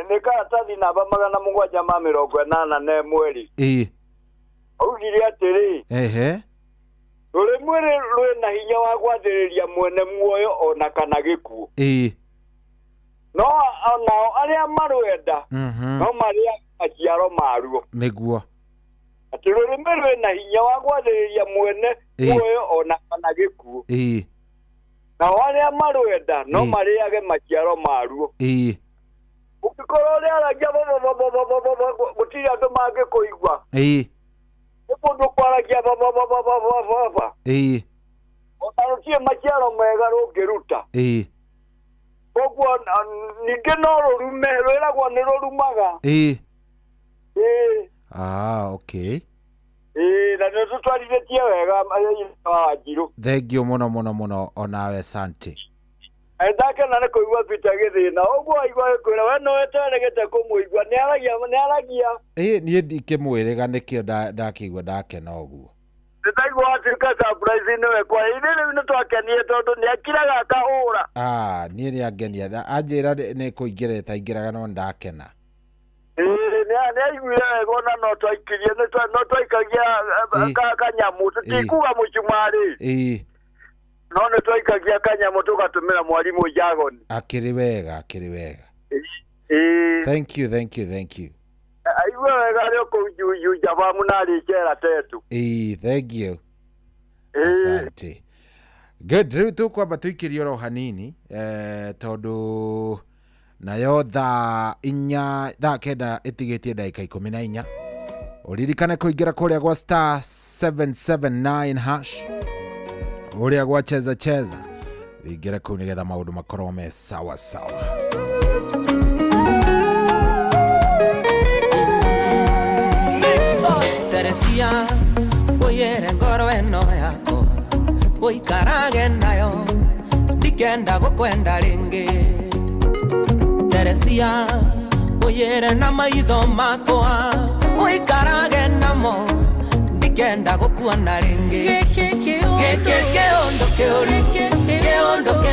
nĩ karatathi namba 781. Augire atĩrĩ. Rũrĩmĩ rwĩna hinya wa gwathĩrĩria mwene muoyo ona kana gĩkuũ. No nao arĩa marwenda no marĩa maciaro maruo. Nĩguo. Atĩ rũrĩmĩ rwĩna hinya wa gwathĩrĩria mwene muoyo ona kana gĩkuũ. Na arĩa marwenda no marĩage maciaro maruo. Ũngĩkorwo ũrĩaragia gũtirĩ andũ mangĩkũigua. Nĩ mũndũ kwaragia ona rũtirĩ maciaro mega rũngĩruta. Koguo ningĩ no rũrume, rwĩragwo nĩ rũrumaga. Okay. Na nĩ tũtwarithĩtie wega Wanjiru. Thengiũ mũno onawe Sante. Ndakena nĩ kũigua Peter Gĩthĩna. Ũguo aigua kwĩra we no weteregete kũmũigua nĩaragia. Niĩ ndikĩmwĩrĩga nĩkĩo ndakĩigua ndakena ũguo. Ndĩraigua atuĩka surprise nĩwe kwa rĩu nĩ twakenie tondũ nĩakiraga akahũra. Niĩ nĩangenia. Anjĩra nĩ kũingĩra ĩtaingĩraga no ndakena. Nĩ aiguire gona no twaikirie no twaikagia kanyamu tutikuga mucumari no nä twaikagia kanyamu tugatumira mwarimu Jagoni akiri wega thank you aigua wega rä kå juju jabamu narä cera tetu thank you asante good rä u tå kwamba tå ikä rie oro hanini tondå nayo thaa kenda ĩtigĩtie ndagĩka 14 ũririkane kũingĩra kũrĩa gwa star 779 hash ũrĩa gwa cheza wĩingĩre kũu nĩgetha maũndũ makorwo me sawa Teresia ũyere ngoro ĩno yakwa ũikarage nayo ndikenda gũkwenda rĩngĩ Teresia ũyere na maitho makwa ũikarage namo ndikenda gũkuona rĩngĩ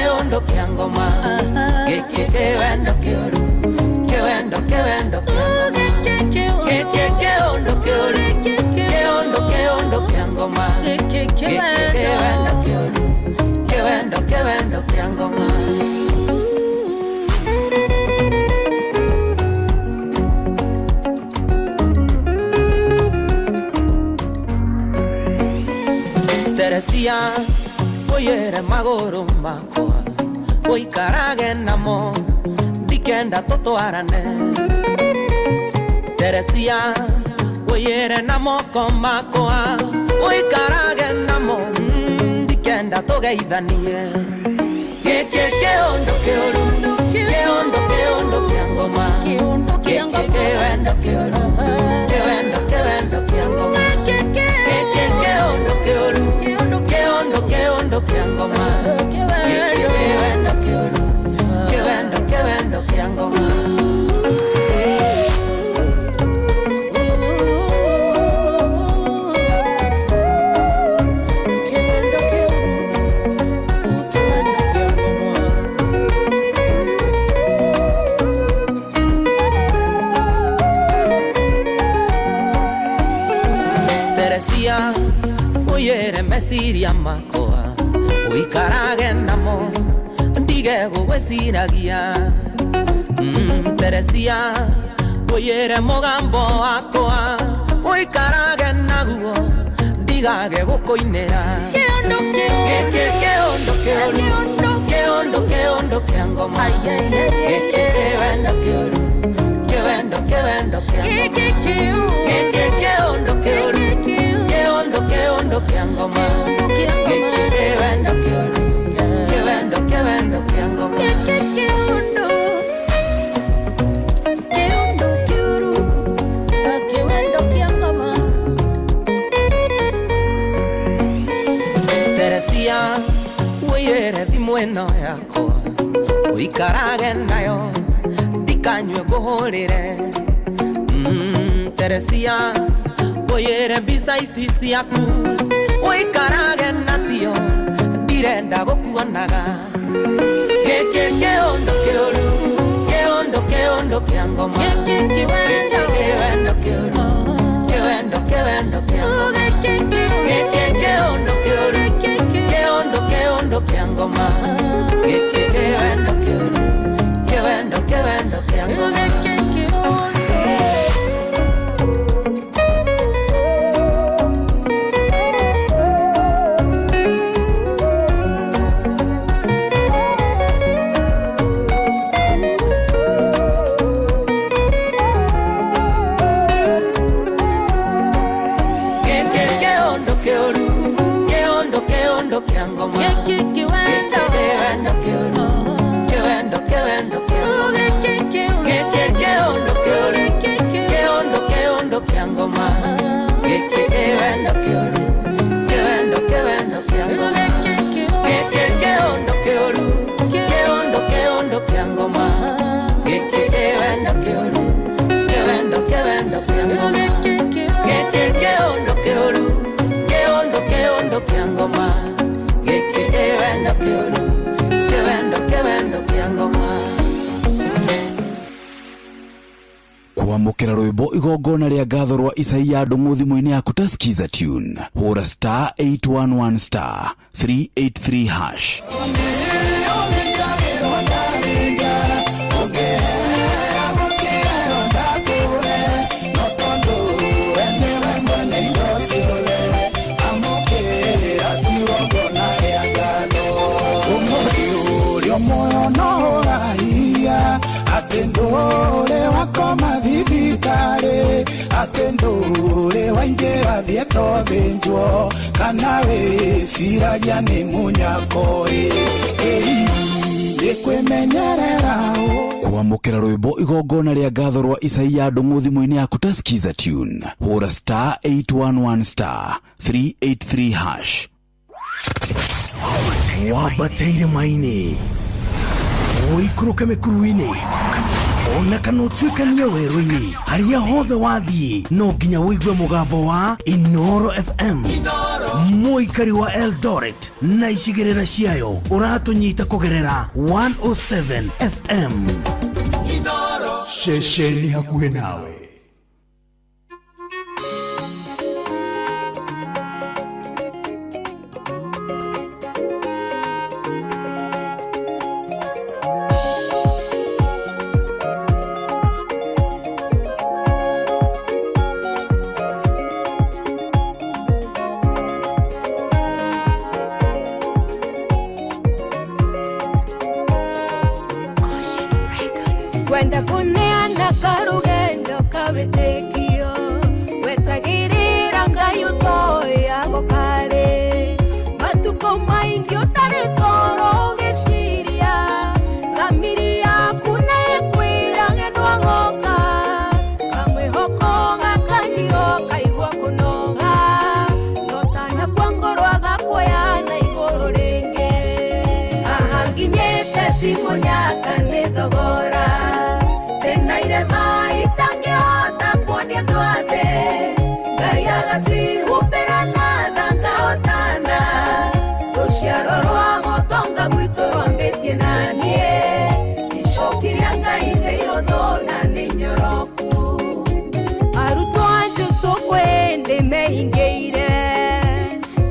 kĩondo kĩa ngoma kĩwendo kĩũru kĩwendo kĩa ngoma kĩondo kĩa ngoma kĩwendo kĩũru kĩwendo kĩa ngoma Teresia ũyere magũrũ makwa ũikarage namo ndikenda tũtwarane Teresia ũyere na moko makwa ũikarage namo ndikenda tũgeithanie kĩondo kĩũru kĩondo kĩa ngoma kĩwendo kĩũru kĩwendo kĩa ngoma kĩondo kĩũru kĩondo kĩa ngoma kĩwendo kĩũru kĩwendo kĩa ngoma Teresia ũyere meciria makwa ũikarage namo ndige gũgwĩciragia Teresia ũyere mũgambo wakwa ũikarage naguo ndigage gũkũinĩra kĩondo kĩa ngoma kĩwendo kĩũru kĩwendo kĩa ngoma kĩondo kĩa ngoma kĩwendo kĩũru kĩwendo kĩa ngoma Teresia ũyere thimũ ĩno yakwa ũikarage nayo ndikanyue ngũhũrĩre Teresia ũyere mbica ici ciaku ũikarage nacio ndirenda gũkuonaga kĩondo kĩũru kĩondo kĩa ngoma kĩwendo kĩũru kĩwendo kĩa ngoma kĩondo kĩũru kĩondo kĩa ngoma kĩwendo kĩũru kĩwendo kĩa ngoma kwamukira rwimbo igongona ria ngatho rwa Isaia Ndung'u thimu-ini yaku ta skiza tune hura star 811 star 383 hash. Atendore wakoma thibitari, atendore waingira thieto thinjwo, kana wiciragia ni munyakori nikwimenyerera. Kwamukira rwimbo igongona ria ngatho rwa Isaia Ndung'u thimu-ini yaku ta skiza tune hura star 811 star 383 hash. Wabateire maini oikuruke mikuruini ona kana utuikania werũ-inĩ harĩa hothe wathiĩ no nginya wĩigue mũgambo wa Inoro FM. Mũikari wa Eldoret na icigĩrĩra ciayo ũratũnyita kũgerera 107 FM. Inoro ceceni hakuhĩ nawe. Kwenda kuneana karugendo kabitekio wetagirira Ngai utoyago kare matuko maingi utari toro giciria thamiri yaku nekwira ngenwa goka kamwihoko gakanyio kaigua kunoga notana kwa ngoro agakwaya na iguru ringi ahanginyete simonyaka ni thogora maitangehota kuonia ndwathe Ngai agacihumbĩra na thangahotana rũciaro rwa gũtonga gwitũ rwambĩtie na niĩ icoki rĩa Ngai nĩ ihũthũ na nĩ nyoroku arutwo a Jesũ kwĩndĩ mehingĩire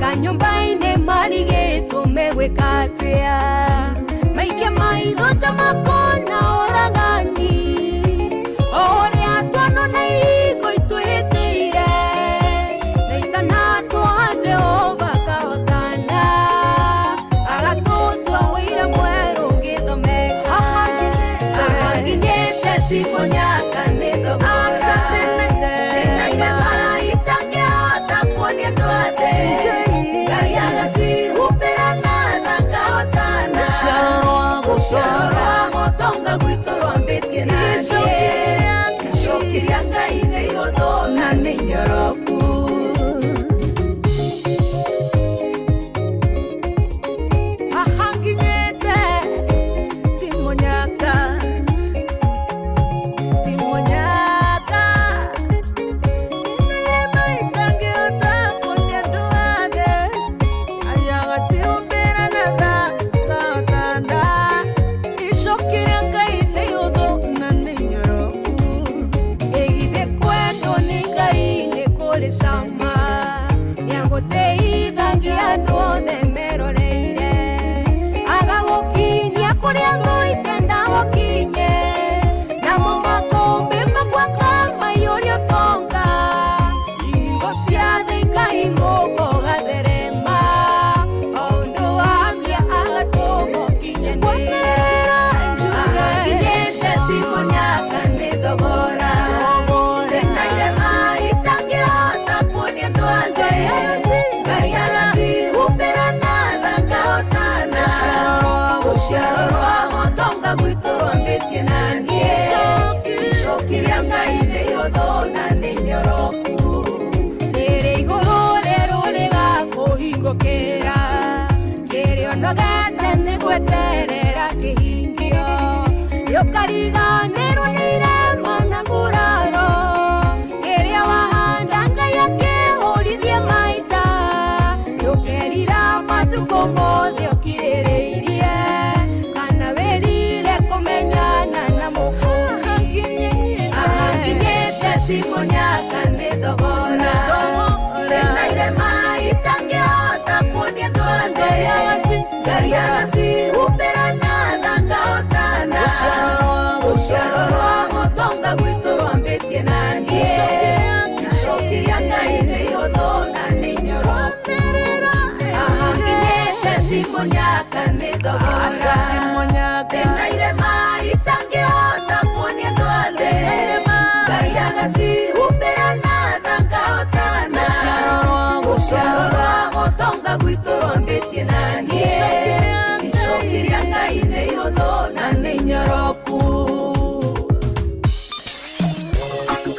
kanyũmba-inĩ marigĩtwo megwĩka atĩa maike maitho nja makona oragani Simonyaka nido bora tenaire maitangehota kuonia ndwathe Ngai agacihumbĩra na thangahotana rũciaro rwa gũtonga gwitũ rwambĩtie na niĩ icoki rĩa Ngai nĩ ihũthũ na nĩ nyoroku. Gweterera kihingio yokariganirwo nĩ irema na nguraro ĩrĩa wahanda Ngai akĩhũrithie maita yũkerira matukũ mothe ũkirĩrĩirie kana wĩrire kũmenyana na mũkũri ahanginyĩte Ruciaro rwa Mutonga gwitu rwambitie nanie Icokia Ngai nĩ ihũthũ na nĩ nyoroku Haha nginyĩte timũnyaka nĩ thogora Ndĩna irema itangĩhota kuonia andũ othe Ngai agacihumbĩra na tha ngahotana Ruciaro rwa Mutonga gwitu rwambitie nanie Icokia Ngai nĩ ihũthũ na nĩ nyoroku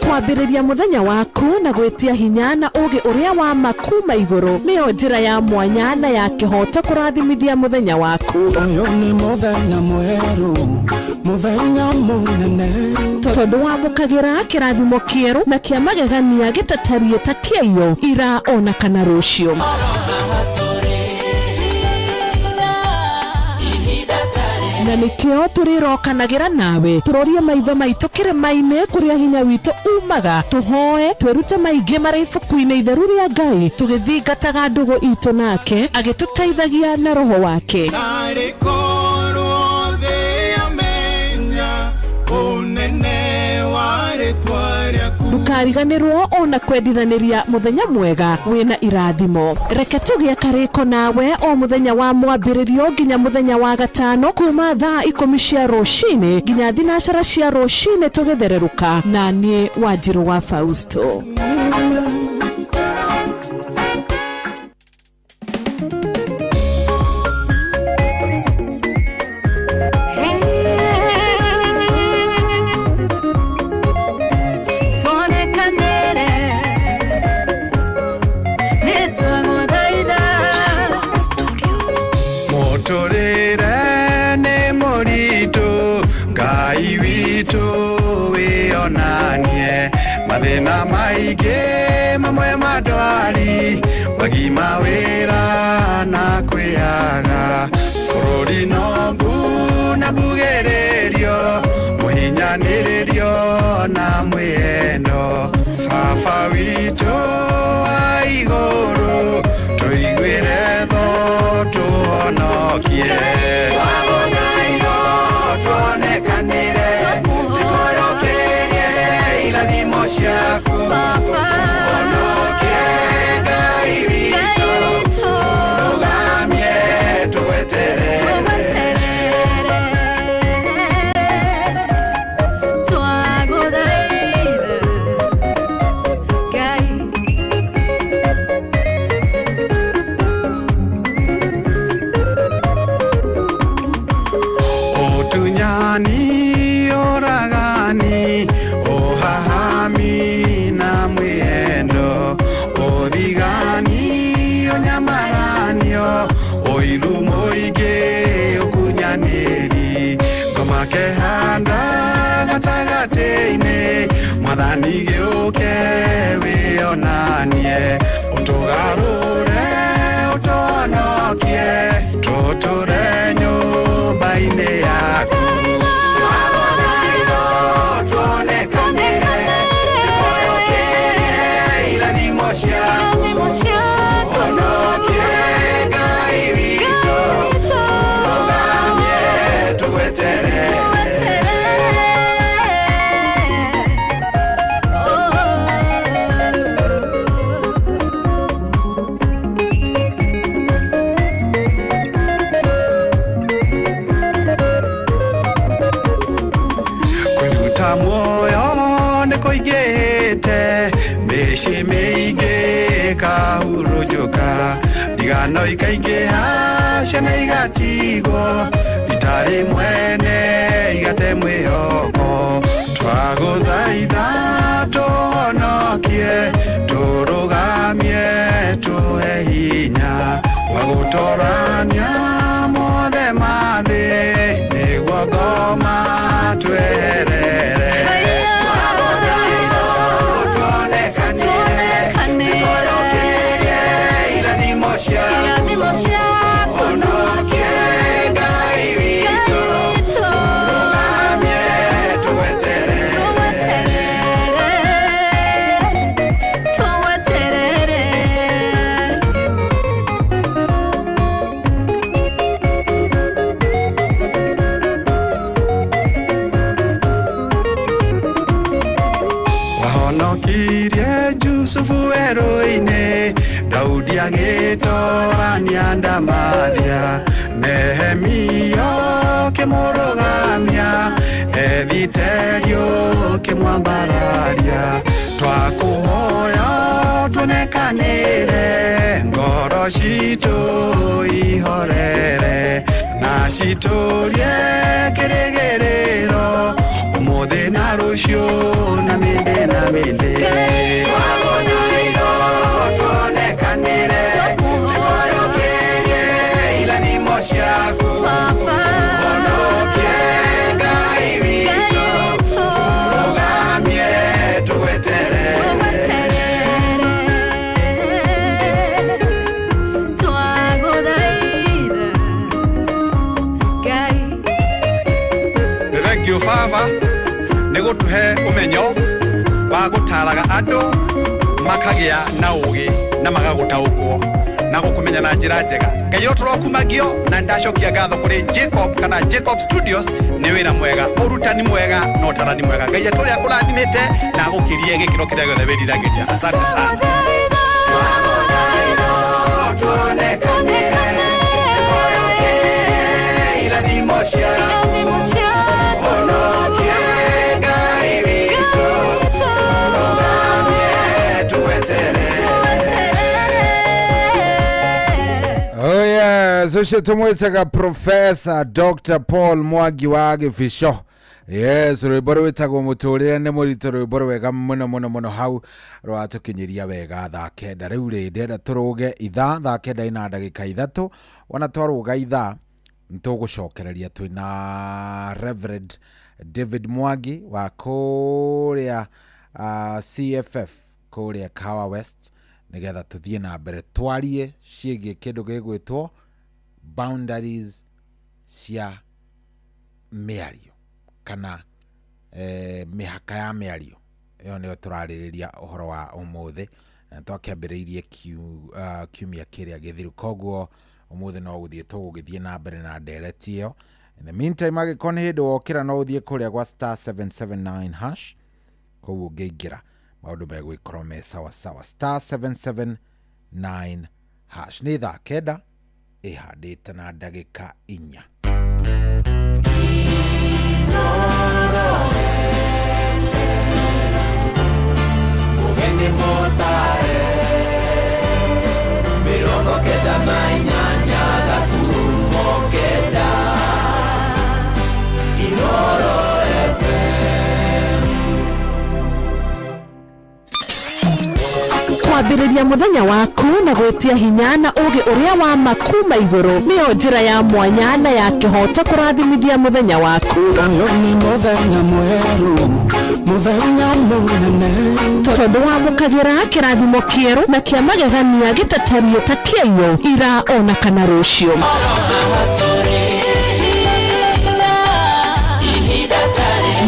Kwambĩrĩria mũthenya waku na gwĩtia hinya na ũgĩ ũrĩa wa makuma igũrũ nĩyo njĩra ya mwanya na ya kĩhoto kũrathimithia mũthenya waku. Ũyũ nĩ mũthenya mwerũ, mũthenya mũnene, tondũ wamũkagĩra kĩrathimo kĩerũ na kĩa magegania gĩtatarie ta kĩayo ira ona kana rũciũ. Na nikio turirokanagĩra nawe turorie maitho maitũ kĩrĩma-inĩ kũrĩa hinya witũ umaga tuhoe twĩrute maingĩ marĩ ibuku-inĩ itheru rĩa Ngai tũgĩthingataga ndũgũ itũ nake agĩtũteithagia na roho wake. Ndukariganĩrwo ona kwendithanĩria mũthenya mwega wĩna irathimo. Reke tũgĩe karĩko nawe o mũthenya wa mwambĩrĩrio nginya mũthenya wa gatano kuma thaa 10 cia rũcinĩ nginya thinacara cia rũcinĩ tũgĩthererũka na niĩ Wanjirũ wa Fausto. Mathĩna maingĩ mamwe madwari wagima wĩra na kwĩaga bũrũri no mbu na mbugĩrĩrio mũhinyanĩrĩrio na mwĩendo baba witũ wa igũrũ tũiguĩre tho tũhonokie twagũthaitho tuonekanĩre irathimo ciaku onokie Ngai witũ tũrũgamie tũgweterere twagũthaitha Ngai ũtunyani ũragani hahami na mwendo ũthiganio nyamaranio ũiru mũingĩ ũkunyanĩri ngoma kĩhanda gatagatĩ-inĩ mwathani gĩũke wĩonanie ũtũgarũre ũtũhonokie tũtũre nyũmba-inĩ yaku ndigano ikaingĩha ciana igatigwo itarĩ mwene igate mwĩhoko twagũthaitha tũhonokie tũrũgamie tũhe hinya wa gũtũrania mothe mathĩ nĩguo ngoma tweherere giagitora niandamathia Nehemio kimurugamia Eviterio kimwambararia Twakuhoya tunekanire ngoro citu ihorere na citurie kirigerero umuthi na rucio na minde na minde twagonairo tuonekanire tukoyokerie ila ni moshaku onokie ngai witu turugamie tuwetere Baba nego tuhe umenyo wa gutaraga andu makagia na ugi na magagutaukwo na gukumenya na njira njega ngeyo turokumagio na ndacokia ngatho kuri Jacob kana Jacob Studios ni wira mwega urutani mwega no tarani mwega ngeya turi akurathimite na gukirie gikiro kiria gothe wiriragiria asante sana ila ni mocia Oh yes, ucio tumwitaga Professor Dr. Paul Mwangi wa Gibisho. Yes, rwiboro witagwo muturire ni murito rwiboro wega muno hau rwatukinyiria wega thaa kenda riu ndenda turuge ithaa thaa kenda ina ndagika 3 wana twaruga ithaa ntugucokereria twina Reverend David Mwangi wa kuria CFF kuria Kawa West nigetha tuthie na mbere twarie ciĩgie kindu gĩgwĩtwo boundaries cia mĩario kana mĩhaka ya mĩario ĩyo nĩyo tũrarĩrĩria ũhoro wa ũmũthĩ na twakĩambĩrĩirie kiumia kĩrĩa gĩthiru koguo ũmũthĩ no gũthiĩ tũgũgĩthiĩ na mbere na ndereti ĩyo. In the meantime agĩkorwo nĩ hĩndĩ wokĩra no ũthiĩ kũrĩa gwa star 779 hash koguo ngĩingĩra maundu megwikorwo me sawa sawa star 779 hash ni thaa kenda ihandite na ndagika 4 Mugeni motare mirongo kenda na inyanya gaturumo kenda Inoro kwambĩrĩria mũthenya waku na gwĩtia hinya na ũgĩ ũrĩa wa makuma igũrũ nĩyo njĩra ya mwanya na ya kĩhoto kũrathimithia mũthenya waku. Ni mũthenya mwerũ, mũthenya mũnene, tondũ wamũkagĩra kĩrathimo kĩerũ na kĩa magegania gĩtatario ta kĩaiyũ ira ona kana rũciũ.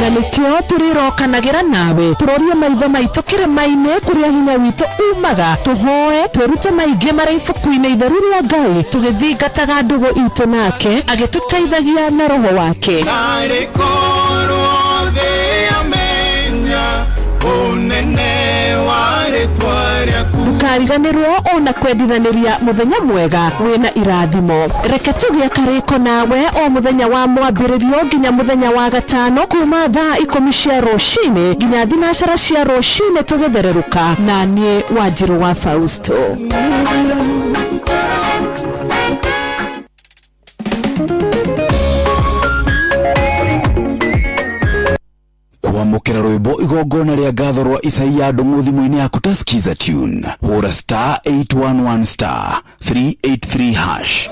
Na nikio turirokanagĩra nawe turorie maitho maitũ kĩrĩma-inĩ kũrĩa hinya witũ umaga tuhoe twĩrute maingĩ marĩ ibuku-inĩ itheru rĩa Ngai tũgĩthingataga ndũgũ itũ nake agĩtũteithagia na roho wake. Ndukariganĩrwo ona kwendithanĩria mũthenya mwega wĩna irathimo. Reke tũgĩe karĩko nawe o mũthenya wa mwambĩrĩrio nginya mũthenya wa gatano kuma thaa 10 cia rũcinĩ nginya thinacara cia rũcinĩ tũgĩthererũka na niĩ Wanjirũ wa Fausto. Kwamũkĩra rwĩmbo igongona rĩa ngatho rwa Isaia Ndung'u thimũ-inĩ yaku ta skiza tune hũra star 811 star 383 hash.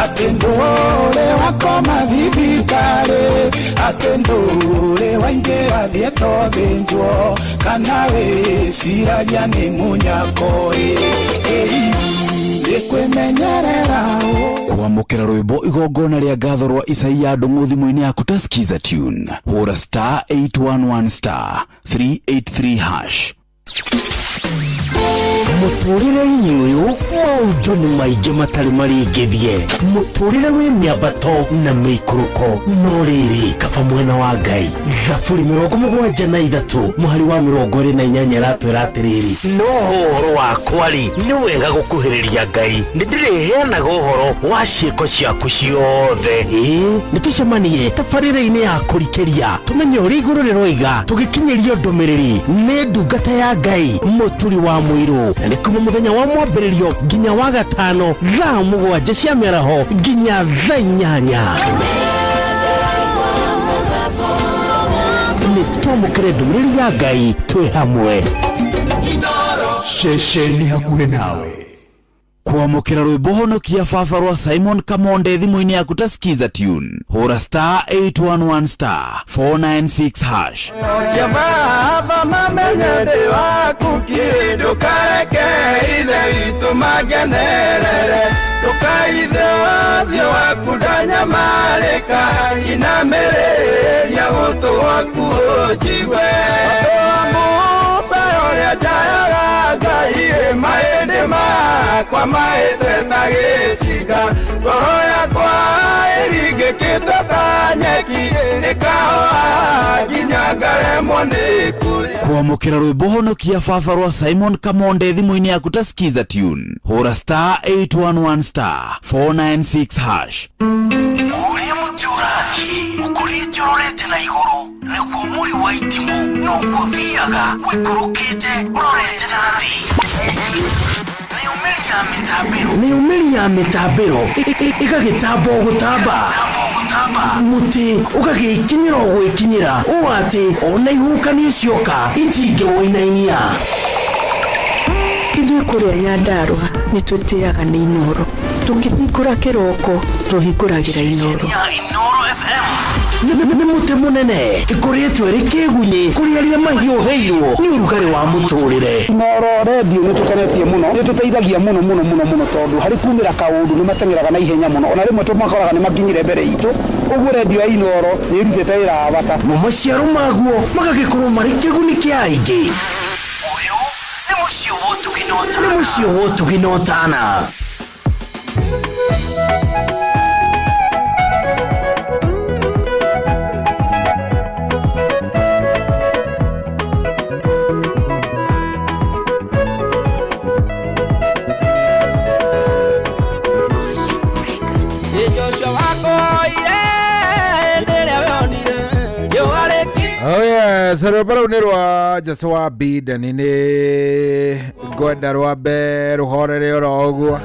Atendore wakoma thibitare, atendore waingĩra thietwo thĩnjwo, kana wĩciragia nĩ mũnyakoi nĩkwĩmenyerera. Kwamũkĩra rwĩmbo igongona rĩa ngatho rwa Isaia Ndung'u thimũ-inĩ yaku ta skiza tune hũra star 811 star 383 hash. muturire-inĩ ũyũ maũndũ nĩ maingĩ matarĩ maringithie, muturire wĩ mĩambato na mĩikũrũko, no rĩrĩ kaba mwena wa Ngai. Thaburi 73 mũhari wa 28 ratwĩra atĩrĩrĩ, no ũhoro wakwa-rĩ nĩ wega gũkuhĩrĩria Ngai, nĩ ndĩrĩheanaga ũhoro wa ciĩko ciaku ciothe. Nĩ tũcemanie tabarĩra-inĩ ya kũrikĩria tũmenye ũrĩa igũrũ rĩroiga, tũgĩkinyĩrio ndũmĩrĩri nĩ ndungata ya Ngai mũturi wa mũirũ, na nĩ kuma mũthenya wa mwambĩrĩrio nginya wa gatano thaa 7 cia mĩaraho nginya thaa 8. Nĩ twamũkĩre ndũmĩrĩri ya Ngai twĩ hamwe. Ceceni hakuhĩ nawe. Kuamukira rwĩmbo honokia baba rwa Simon Kamonde thimũ-inĩ yaku ta skiza tune. Hũra *811*496#. Ya baba mamenye ndĩ waku kiri ndũkareke ithe witũ magenerere, ndũkaithe ũthiũ waku ndanyamarĩka, inamĩrĩria gũtũ gwaku ũnjigue. Ũrĩa njayaga Ngai mahĩndĩ makwa mahĩte ta gĩcinga, ngoro yakwa ĩringĩkĩte ta nyeki, ĩkahoha nginya ngaremwo nĩ kũrĩa. Kuamukira rwĩmbo honokia baba rwa Simon Kamonde thimũ-inĩ yaku ta skiza tune. Hũra *811*496#. Ũrĩa mũtĩ ũrathiĩ ũkũrĩte ũrorete na igũrũ, nĩguo mũri wa itimũ noguo ũthiaga wĩkũrũkĩte ũrorete na thĩ. Nĩũmĩri ya mĩtambĩro ĩgagĩtamba o gũtamba, mũtĩ ũgagĩkinyĩra o gwĩkinyĩra, ũũ atĩ ona ihuhũkanio cioka itingĩwĩinainia. Ithuĩ kũrĩa Nyandarũa nĩ twĩtĩaga nĩ Inooro, tũkĩhingũra kĩroko tũhingũragĩra Inooro. Nĩ mũtĩ mũnene ĩkoretwo ĩrĩ kĩgunyi kũrĩ arĩa mahiũhĩirwo nĩ ũrugarĩ wa mũtũrĩre. Inooro redio nĩ tũkenetie mũno, nĩ tũteithagia mũno tondũ harĩ kumĩra kaũndũ nĩ mateng'eraga na ihenya mũno, ona rĩmwe tũmakoraga nĩ makinyire mbere itũ. Ũguo redio ya Inooro nĩ ĩrutĩte wĩra wa bata, na maciaro maguo magagĩkorwo marĩ kĩguni kĩa aingĩ. Ũyũ nĩ mũciĩ wa ũtugi na ũtana. rwĩmbo nĩ rwa Jesu wa Bideni, nĩ ngwenda rwambe rũhorere oro ũguo.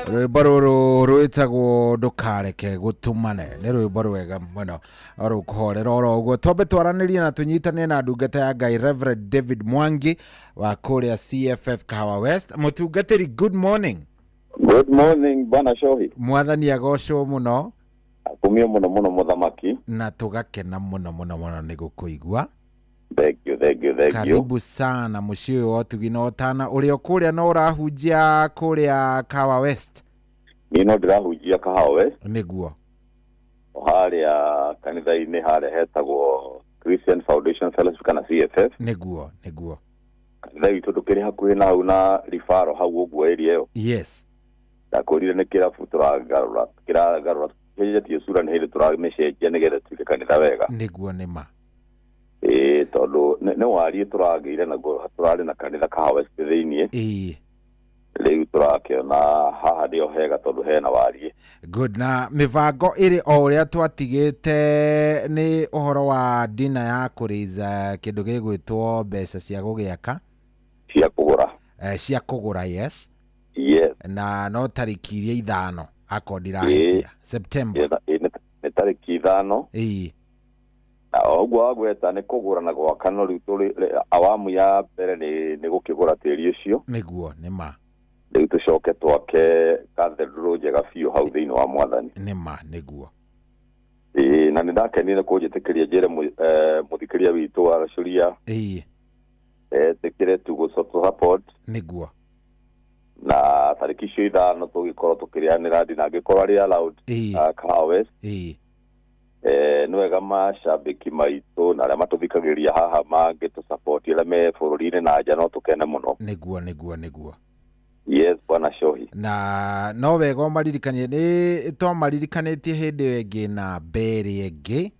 Rwĩmbo rũrũ rwĩtagwo ndũkareke gũtumane, nĩ rwĩmbo rwega mũno rũkũhorera oro ũguo. Twambe twaranĩrie na tũnyitane na ndungata ya Ngai Reverend David Mwangi wa kũrĩa CFF Kahawa West. Mũtungatĩri, good morning. Good morning bana Shohi. Mwathani agocwo mũno. Akumio mũno mũthamaki. Na tũgakena mũno nĩ gũkũigua. Thank you. Karibu sana mũciĩ wa ũtugi na ũtana. Ũrĩa kũrĩa no ũrahunjia kũrĩa Kahawa West? Niĩ no ndĩrahunjia Kahawa West. Nĩguo. Harĩa kanitha-inĩ harĩa hetagwo Christian Foundation Fellowship kana CFF. Nĩguo. Kanitha witũ ndũkĩrĩ hakuhĩ na hau na rifaro hau ũguo area ĩyo. Yes. Ndakorire nĩ kĩrabu tũragarũra kĩjetie sura nĩ hĩndĩ tũramĩcenjia nĩgetha tuĩke kanitha wega. Nĩguo nĩma. Tondũ nĩ wariĩ tũragĩire naguo tũrarĩ na kanitha Kahawa West thĩiniĩ. Rĩu tũrakĩona haha nĩho hega tondũ hena wariĩ. Good. Na mĩbango ĩrĩ o ũrĩa twatigĩte nĩ ũhoro wa dina ya kũrĩza kĩndũ gĩgwĩtwo mbeca cia gũgĩaka. Cia kũgũra. Yes. Na no tarĩki iria 5 akondirahĩtia September. Nĩ tarĩki 5. Na ũguo wagweta nĩ kũgũra na gwaka, no rĩu tũrĩ awamu ya mbere nĩ gũkĩgũra tĩri ũcio. Nĩguo nĩma. Rĩu tũcoke twake cathedral njega biũ hau thĩinĩ wa Mwathani. Nĩguo. Na nĩ ndakenire kũnjĩtĩkĩria njĩre mũthikĩria witũ wa Racuria. Tĩkĩre tu support. Nĩguo. Na tarĩki icio 5 tũgĩkorwo tũkĩrĩanĩra ndina angĩkorwo arĩ allowed Kahawa West. Nwega mashabiki maitũ na arĩa matũthikagĩrĩria haha mangĩtũ-support arĩa me bũrũri-inĩ na nja no tũkene mũno. Nĩguo. Yes, Bwana Shohi. Na no wega ũmaririkanie nĩ twamaririkanĩtie hĩndĩ ĩyo ĩngĩ na mbere ĩngĩ.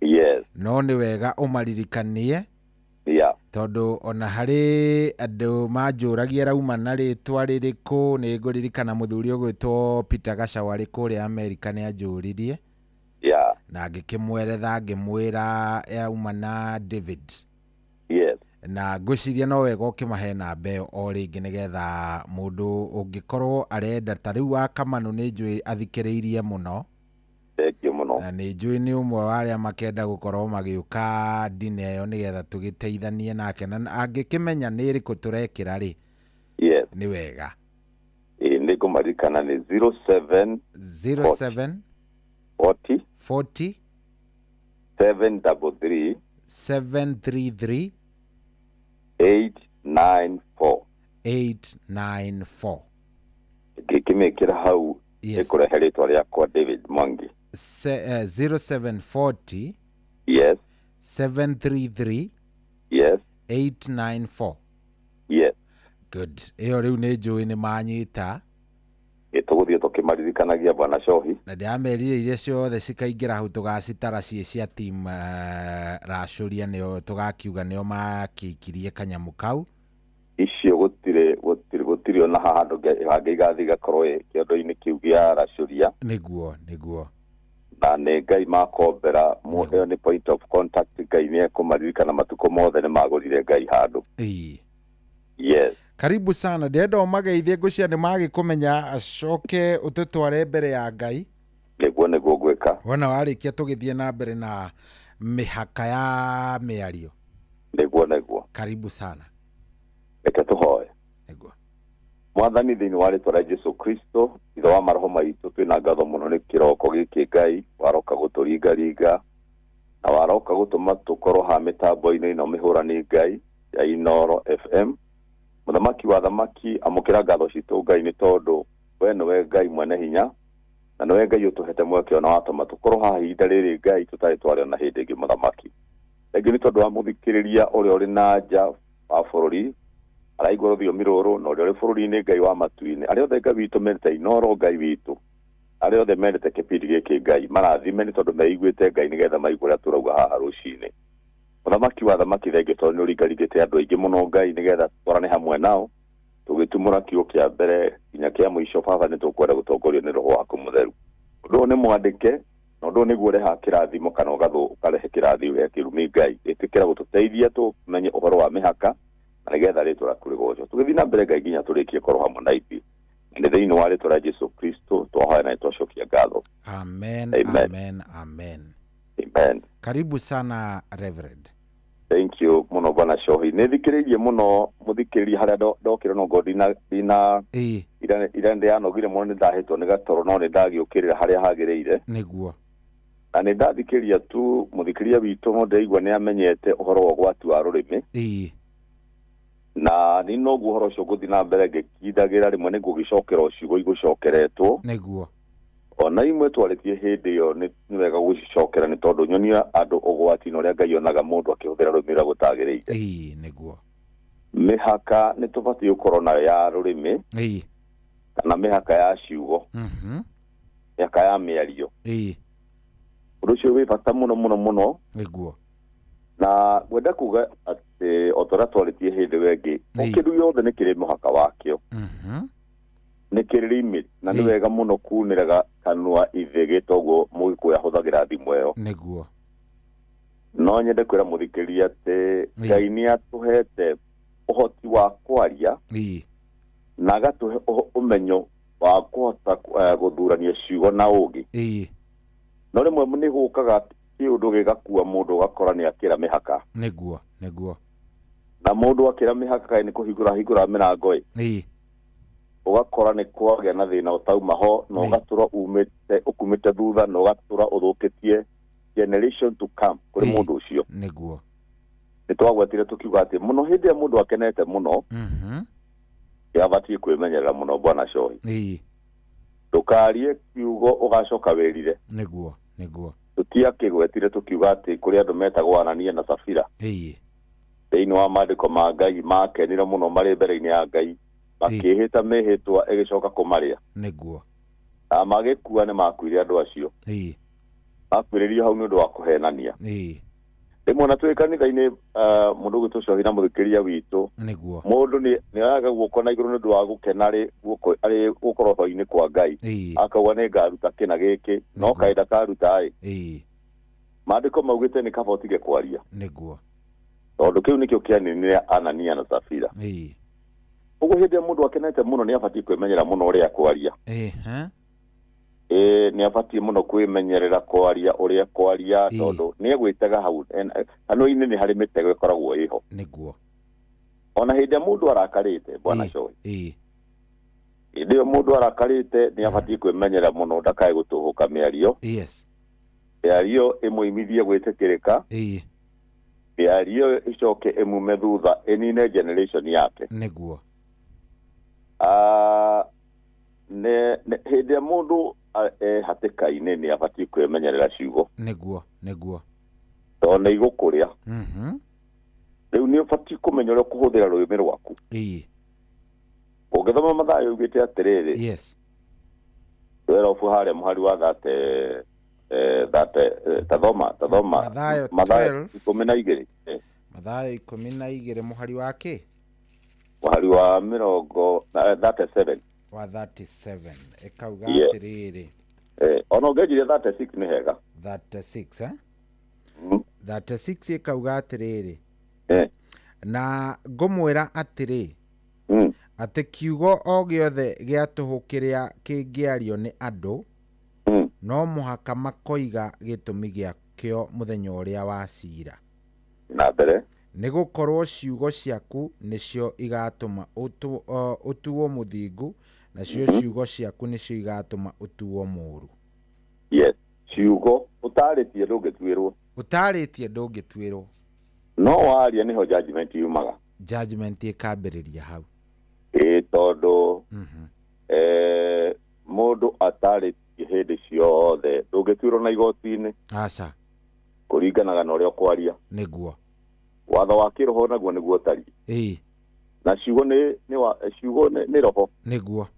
Yes. No nĩ wega ũmaririkanie. Yeah. Tondũ ona harĩ andũ manjũragia rauma na rĩtwa rĩrĩkũ, nĩ ngũririkana mũthuri ũgwĩtwo Peter Gacaũ arĩ kũrĩa Amerika nĩ anjũririe. Yeah. Na ngĩkĩmweretha ngĩmwĩra yauma na David. Yes. Na ngwĩciria no wega ũkĩmahe namba ĩyo o rĩngĩ nĩgetha mũndũ ũngĩkorwo arenda ta rĩu wa Kamanũ nĩ njũĩ athikĩrĩirie mũno. Thengiũ mũno. Na nĩ njũĩ nĩ ũmwe wa arĩa makenda gũkorwo magĩũka ndini ĩyo nĩgetha tũgĩteithanie nake, na angĩkĩmenya nĩ ĩrĩkũ tũrekĩra rĩ. Yes. Nĩ wega. Nĩ ngũmarikana nĩ 07 40 733 894. Ngĩkĩmĩkĩra hau ĩkũrehe rĩtwa rĩakwa David Mwangi. 0740 yes 733 yes 894. Yes. Good. Ĩyo rĩu nĩ njũĩ nĩ manyita. Tũgũthiĩ tũkĩmaririkanagia Bwana Shohi. Na ndĩamerire iria ciothe cikaingĩra hau tũgacitara cia team Racũria nĩo tũgakiuga nĩo makĩikirie kanyamũ kau. Icio gũtirĩ ona handũ hangĩ igathi gakorwo kĩondo-inĩ kĩu gĩa Racũria. Nĩguo. Na nĩ Ngai makombera mũndũ nĩ point of contact Ngai nĩ ekũmaririkana matukũ mothe nĩ magũrire Ngai handũ. Yes. Karibu sana. Ndenda ũmageithie ngũcia nĩ magĩkũmenya acoke ũtũtware mbere ya Ngai. Nĩguo ngwĩka. Wona warĩkia tũgĩthiĩ na mbere na mĩhaka ya mĩario. Nĩguo. Karibu sana. Reke tũhoe. Nĩguo. Mwathani thĩinĩ wa rĩtwa rĩa Jesũ Kristo, ithe wa maroho maitũ twĩna ngatho mũno nĩ kĩroko gĩkĩ Ngai waroka gũtũringaringa na waroka gũtũma tũkorwo ha mĩtambo-inĩ ĩno mĩhũrani Ngai ya Inooro FM. Mũthamaki wa thamaki amũkĩra ngatho citũ Ngai nĩ tondũ we nĩwe Ngai mwene hinya na nĩwe Ngai ũtũhete mweke ona watũma tũkorwo haha ihinda rĩrĩ Ngai tũtarĩ twarĩ ona hĩndĩ ĩngĩ mũthamaki. Rĩngĩ nĩ tondũ wa mũthikĩrĩria ũrĩa ũrĩ na nja wa bũrũri araigua rũthiomi rũrũ na ũrĩa ũrĩ bũrũri-inĩ Ngai wa matu-inĩ, arĩa othe Ngai witũ mendete Inooro Ngai witũ, arĩa othe mendete kĩbindi gĩkĩ Ngai marathime nĩ tondũ meiguĩte Ngai nĩgetha maigue ũrĩa tũrauga haha rũcinĩ. Mũthamaki wa thamaki thengiũ tondũ nĩ ũringaringĩte andũ aingĩ mũno Ngai nĩgetha twarane hamwe nao tũgĩtumũra kiugo kĩa mbere nginya kĩa mũico. Baba nĩ tũkwenda gũtongorio nĩ Roho waku mũtheru. Ũndũ ũyũ nĩ mwandĩke na ũndũ ũyũ nĩguo ũreha kĩrathimo kana ũkarehe kĩrathi wee kĩrumi Ngai ĩtĩkĩra gũtũteithia tũmenye ũhoro wa mĩhaka na nĩgetha rĩtwa rĩaku rĩgocwo. Tũgĩthiĩ na mbere Ngai nginya tũrĩkie korwo hamwe na ithuĩ. Nĩ thĩinĩ wa rĩtwa rĩa Jesũ Kristo twahoya na twacokia ngatho. Amen. Karibu sana Reverend. Thank you muno Bwana Shohi. Nĩ thikĩrĩirie mũno mũthikĩrĩria harĩa ndokĩra no ngo ira ndĩanogire mũno nĩ ndahĩtwo nĩ gatoro no nĩ ndagĩũkĩrĩra harĩa hagĩrĩire. Nĩguo. Na nĩ ndathikĩrĩria tu mũthikĩrĩria witũ no ndaigua nĩ amenyete ũhoro wa ũgwati wa rũrĩmĩ. Na nĩ noguo ũhoro ũcio ngũthiĩ na mbere ngĩkindagĩra rĩmwe nĩ ngũgĩcokera ũciugo igũcokeretwo. Nĩguo. Ona imwe twarĩtie hĩndĩ ĩyo nĩ wega gũcicokera nĩ tondũ nyonia andũ ũgwati na ũrĩa Ngai onaga mũndũ akĩhũthĩra rũrĩmĩ rũrĩa gũtagĩrĩire. Nĩguo. Mĩhaka nĩ tũbatiĩ gũkorwo nayo ya rũrĩmĩ kana mĩhaka ya ciugo, mĩhaka ya mĩario. Ũndũ ũcio wĩ bata mũno. Nĩguo. Na gwenda kuga atĩ o tũrĩa twarĩtie hĩndĩ ĩyo ĩngĩ kĩndũ gĩothe nĩ kĩrĩ mũhaka wakĩo. Nĩ kĩrĩ limit na nĩ wega mũno kunĩraga kanua ithĩgĩ toguo mũgĩkũyũ ahũthagĩra thimũ ĩyo. Nĩguo. No nyende kwĩra mũthikĩrĩria atĩ Ngai nĩ atũhete ũhoti wa kwaria na agatũhe ũmenyo wa kũhota gũthurania ciugo na ũũgĩ. No rĩmwe nĩ gũkaga kĩũndũ gĩgakua mũndũ ũgakora nĩ akĩra mĩhaka. Nĩguo. Na mũndũ akĩra mĩhaka nĩ kũhingũra mĩrango ũgakora nĩ kwagĩa na thĩna ũtauma ho na ũgatũra ũkumĩte thutha na ũgatũra ũthũkĩtie generation to come kũrĩ mũndũ ũcio. Nĩguo. Nĩ twagwetire tũkiuga atĩ mũno hĩndĩ ya mũndũ akenete mũno abatiĩ kwĩmenyerera mũno Bwana Shohi. Ndũkarie kiugo ũgacoka wĩrire. Nĩguo. tutia kigwetire tukiuga ati kuri andu metagwo Anania na Safira thiini wa maandiko ma Ngai makenire muno mari mbere-ini ya Ngai makihita mihitwa igicoka kumaria niguo magikua ni makwire andu acio makwiririo hau ni undu wa kuhenania rimwe na twi kanitha-ini mundu gitucohina muthikiria witu niguo mundu ni araga guoko na iguru ni undu wa gukena ri gukoroho-ini kwa Ngai akauga ni ngaruta kina giki no kaida karuta maandiko maugite ni kaba utige kwaria niguo tondu kiu nikio kianinire Anania na Safira uguo hindi mundu akenete muno ni abatie kwimenyera muno uria kwaria ni abatie muno kwimenyerera kwaria uria kwaria tondu ni egwitega hau hano-ini ni hari mitego ikoragwo iho niguo ona hindi mundu arakarite bwana Joy ndio mundu arakarite ni abatie kwimenyera muno ndakae gutuhuka miario miario imuimithie gwitikirika miario icoke imume thutha enine generation yake niguo ne hindi mundu hatikaine ni abatie kwimenyerera ciugo niguo tona igukuria riu ni abatie kumenya uria kuhuthira rwimi rwaku ungithoma Mathayo ugite atiriri wera ufu haria muhari wa tathoma Mathayo 12 Mathayo 12 muhari wake muhari wa 37 wa 37 ekauga atiriri ono ngejire 36 ni hega 36 36 ekauga atiriri na ngomwira atiri ati kiugo o giothe giatuhu kiria kingiario ni andu no muhaka makoiga gitumi giakio muthenya uria wa cira na mbere nigukorwo ciugo ciaku nicio igatuma utuwo muthingu na ciugo ciaku nicio igatuma utuwo muru ciugo utaritie ndungitwirwo no waria niho judgment yumaga judgment ikambiriria hau tondu mundu ataritie hindi ciothe ndungitwirwo na igoti-ini aca kuringanaga na uria kwaria niguo watho wa kiroho naguo niguo tari na ciugo ni roho niguo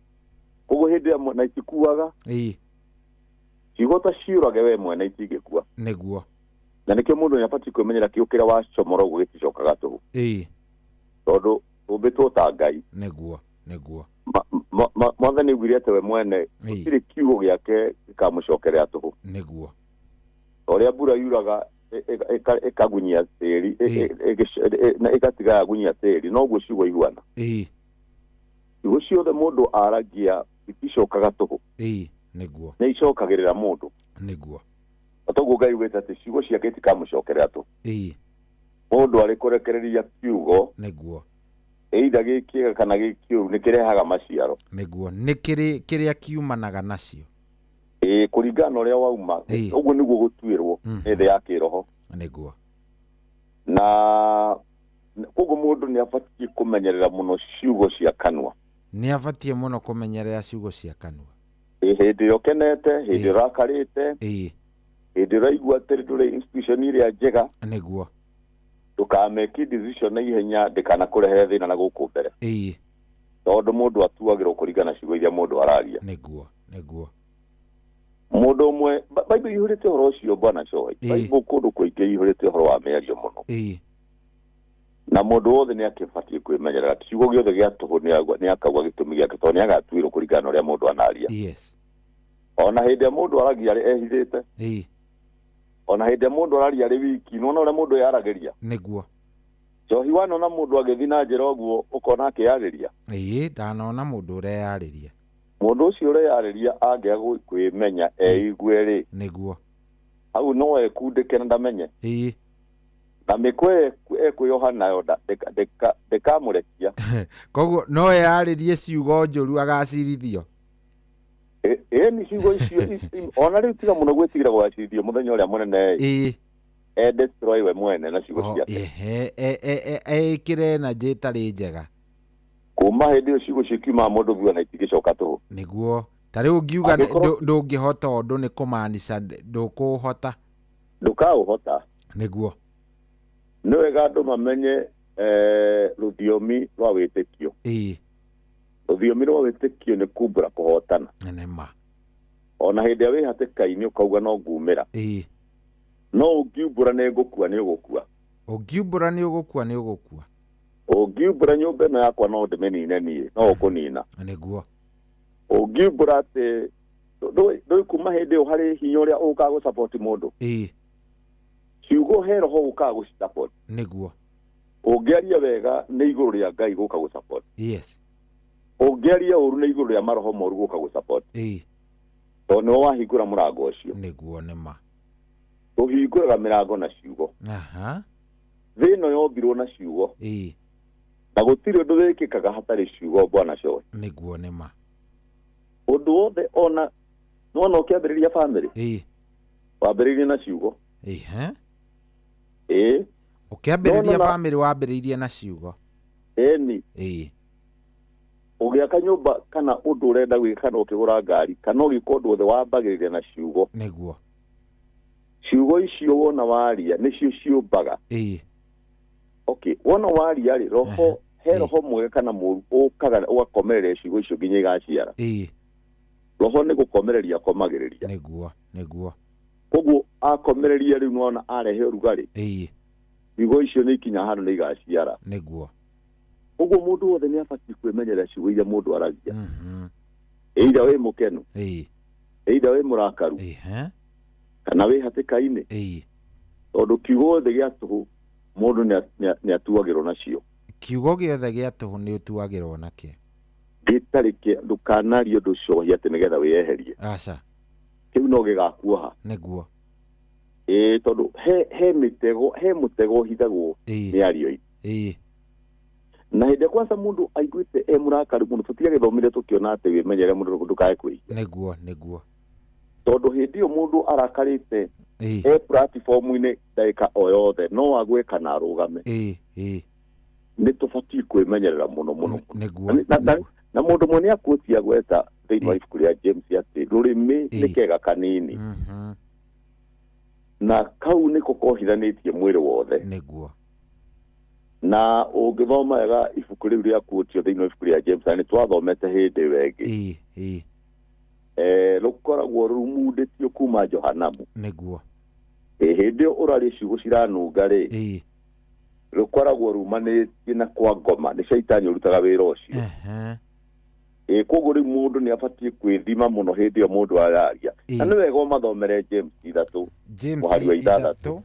koguo hindi na itikuaga ciugo ta ciurage we mwene itingikua niguo na nikio mundu ni abatie kwimenyera kiu kiria wacomora uguo giticokaga tuhu tondu umbitwo ta Ngai niguo mwathani ugwire ate we mwene gutiri kiugo giake gikamucokerera tuhu niguo uria mbura yuraga ikagunyia tiri na ikatiga yagunyia tiri no guo ciugo iguana ciugo ciothe mundu aragia iticokaga tuhu niguo ni icokagirira mundu niguo otoguo Ngai ugite ati ciugo ciake itikamucokerera tuhu mundu ari kurekereria kiugo niguo either gikiega kana gikiuru nikirehaga maciaro niguo nikiri kiria kiumanaga nacio kuringana uria wauma uguo niguo gutwirwo ethe ya kiroho niguo na koguo mundu ni abatie kumenyerera muno ciugo cia kanua ni abatie muno kumenyerera ciugo cia kanua hindi yokenete hindi rakarite hindi raigua tiri nduri institution iria njega niguo tukameki decision na ihenya ndikana kurehe thina na guku mbere tondu mundu atuagirwo kuringana ciugo iria mundu araria niguo mundu umwe Bible ihurite horo ucio bwana Joy Bible kundu kuingi ihurite horo wa miario muno na mundu wothe ni akibatie kwimenyerera ciugo giothe gia tuhu ni akagwa gitumi giake tondu ni agatwirwo kuringana uria mundu anaria ona hindi mundu aragia ari ehithite ona hindi mundu araria ari wiki nona uria mundu yarageria niguo Johi wanona mundu agithi na njira uguo ukona akiyariria ndanona mundu ureyariria mundu ucio ureyariria angia kwimenya eigue ri niguo au no ekundike na ndamenye na mikwe ekwiyoha nayo ndekamurekia koguo no eyaririe ciugo njuru agacirithio ni ciugo icio ona riu tiga muno gwitigira gwacirithio muthenya uria munene destroy we mwene na ciugo ciake ekire na njitari njega kuma hindi cio ciugo cikiuma mundu thua na itigicoka tuhu niguo tari ungiuga ndungihota undu ni kumanisha ndukuhota ndukauhota niguo nĩ wega andũ mamenye rũthiomi rwa wĩtĩkio rũthiomi rwa wĩtĩkio nĩ kumbũra kũhotana nĩma ona hĩndĩ ĩrĩa wĩ hatĩka-inĩ ũkauga no ngumĩra no ũngiumbũra nĩ ngũkua nĩ ũgũkua ũngiumbũra nĩ ũgũkua nĩ ũgũkua ũngiumbũra nyũmba ĩno yakwa no ndĩmĩnine niĩ no ũkũnina nĩguo ũngiumbũra atĩ ndũĩ kuma hĩndĩ ĩyo harĩ hinya ũrĩa ũgũkaga gũsupport mũndũ ciugo he roho ũgũkaga gũsupport nĩguo ũngĩaria wega nĩ igũrũ rĩa Ngai gũka gũsupport yes ũngĩaria ũru nĩ igũrũ rĩa maroho moru gũka gũsupport tondũ nĩwe wahingũra mũrango ũcio nĩguo nĩma tũhingũraga mĩrango na ciugo thĩ ĩno yombirwo na ciugo na gũtirĩ ũndũ wĩkĩkaga hatarĩ ciugo Bwana Coy nĩguo nĩma ũndũ wothe ona nĩwona ũkĩambĩrĩria bamĩrĩ wambĩrĩirie na ciugo ũkĩambĩrĩria bamĩrĩ wambĩrĩirie na ciugo ĩni ũgĩaka nyũmba kana ũndũ ũrenda gwĩka kana ũkĩgũra ngari kana ũgĩka ũndũ wothe wambagĩrĩria na ciugo nĩguo ciugo icio wona waria nĩcio ciũmbaga okay wona waria rĩ roho he roho mwega kana mũru ũkaga ũgakomereria ciugo icio nginya igaciara roho nĩ gũkomereria akomagĩrĩria nĩguo koguo akomereria rĩu nĩwona arehe ũrugarĩ ciugo icio nĩ ikinya handũ nĩ igaciara nĩguo koguo mũndũ wothe nĩ abatiĩ kwĩmenyerera ciugo iria mũndũ aragia either wĩ mũkenu either wĩ mũrakaru kana wĩ hatĩka-inĩ tondũ kiugo gĩothe gĩa tũhũ mũndũ nĩ atuagĩrwo nacio kiugo gĩothe gĩa tũhũ nĩ ũtuagĩrwo nakĩo gĩtarĩ kĩa ndũkanarie ũndũ cohi atĩ nĩgetha wĩyeherie aca kĩu no gĩgakuoha nĩguo tondũ he mũtego ũhithagwo nĩ ario-inĩ na hĩndĩ kwanza mũndũ aiguĩte mũrakaru mũno tũtiga gĩthomire tũkĩona atĩ wĩmenyere mũndũ ndũkae kwĩhia nĩguo tondũ hĩndĩ ĩyo mũndũ arakarĩte platform-inĩ ndagĩka o yothe no agwe kana arũgame nĩ tũbatiĩ kwĩmenyerera mũno na mũndũ mwe nĩ akũtia gweta thĩinĩ wa ibuku rĩa James atĩ rũrĩmĩ nĩ kega kanini na kau nĩko kohithanĩtie mwĩrĩ wothe nĩguo na ũngĩthoma wega ibuku rĩu rĩa kuotio thĩinĩ wa ibuku rĩa James nĩ twathomete hĩndĩ wengĩ rũkoragwo rumundĩtio kuma Johanamu nĩguo hĩndĩ ĩyo ũraria ciugo ciranunga rĩ rũkoragwo rumanĩtie na kwa ngoma nĩ caitani ũrutaga wĩra ũcio koguo rĩu mũndũ nĩ abatiĩ kwĩthima mũno hĩndĩ ĩyo mũndũ araria na nĩ wega ũmathomere James 3 mũhari wa 6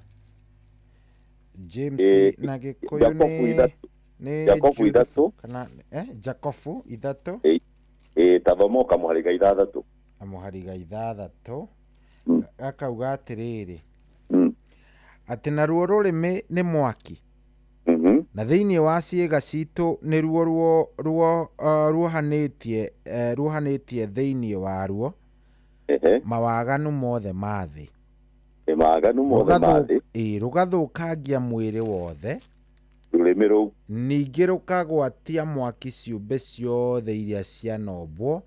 James na Gĩkũyũ nĩ Jakobu 3 kana Jakobu 3 tathoma mũhari ga 6 mũhari ga 6 akauga atĩrĩrĩ atĩ naruo rũrĩmĩ nĩ mwaki na thĩinĩ wa ciĩga citũ nĩruo ruohanĩtie thĩinĩ waruo mawaganu mothe ma thĩ rũgathũkangia mwĩrĩ wothe rũrĩmĩ rũu ningĩ rũkagwatia mwaki ciũmbe ciothe iria cianombwo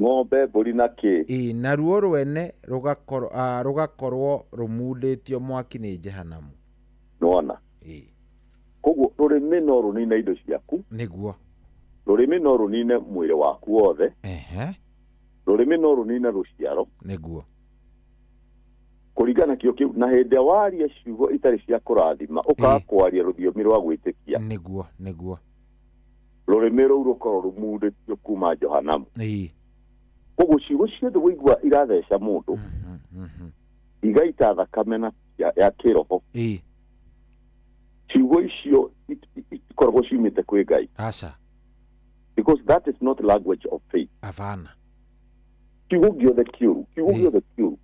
ng'ombe mbũri na kĩ naruo rwene rũgakorwo rumundĩtio mwaki nĩ Jehanamu nona koguo rũrĩmĩ no rũnine indo ciaku nĩguo rũrĩmĩ no rũnine mwĩrĩ waku wothe rũrĩmĩ no rũnine rũciaro nĩguo kũringana kĩo kĩu na hĩndĩ waria ciugo itarĩ cia kũrathima ũkaga kwaria rũthiomi rwa gwĩtĩkia nĩguo rũrĩmĩ rũu rũkorwo rumundĩtio kuma Johanamu koguo ciugo ciothe wĩigua iratheca mũndũ igaita thakame na ya kĩroho ciugo icio itikoragwo ciumĩte kwĩ Ngai aca because that is not language of faith avana kiugo gĩothe kĩũru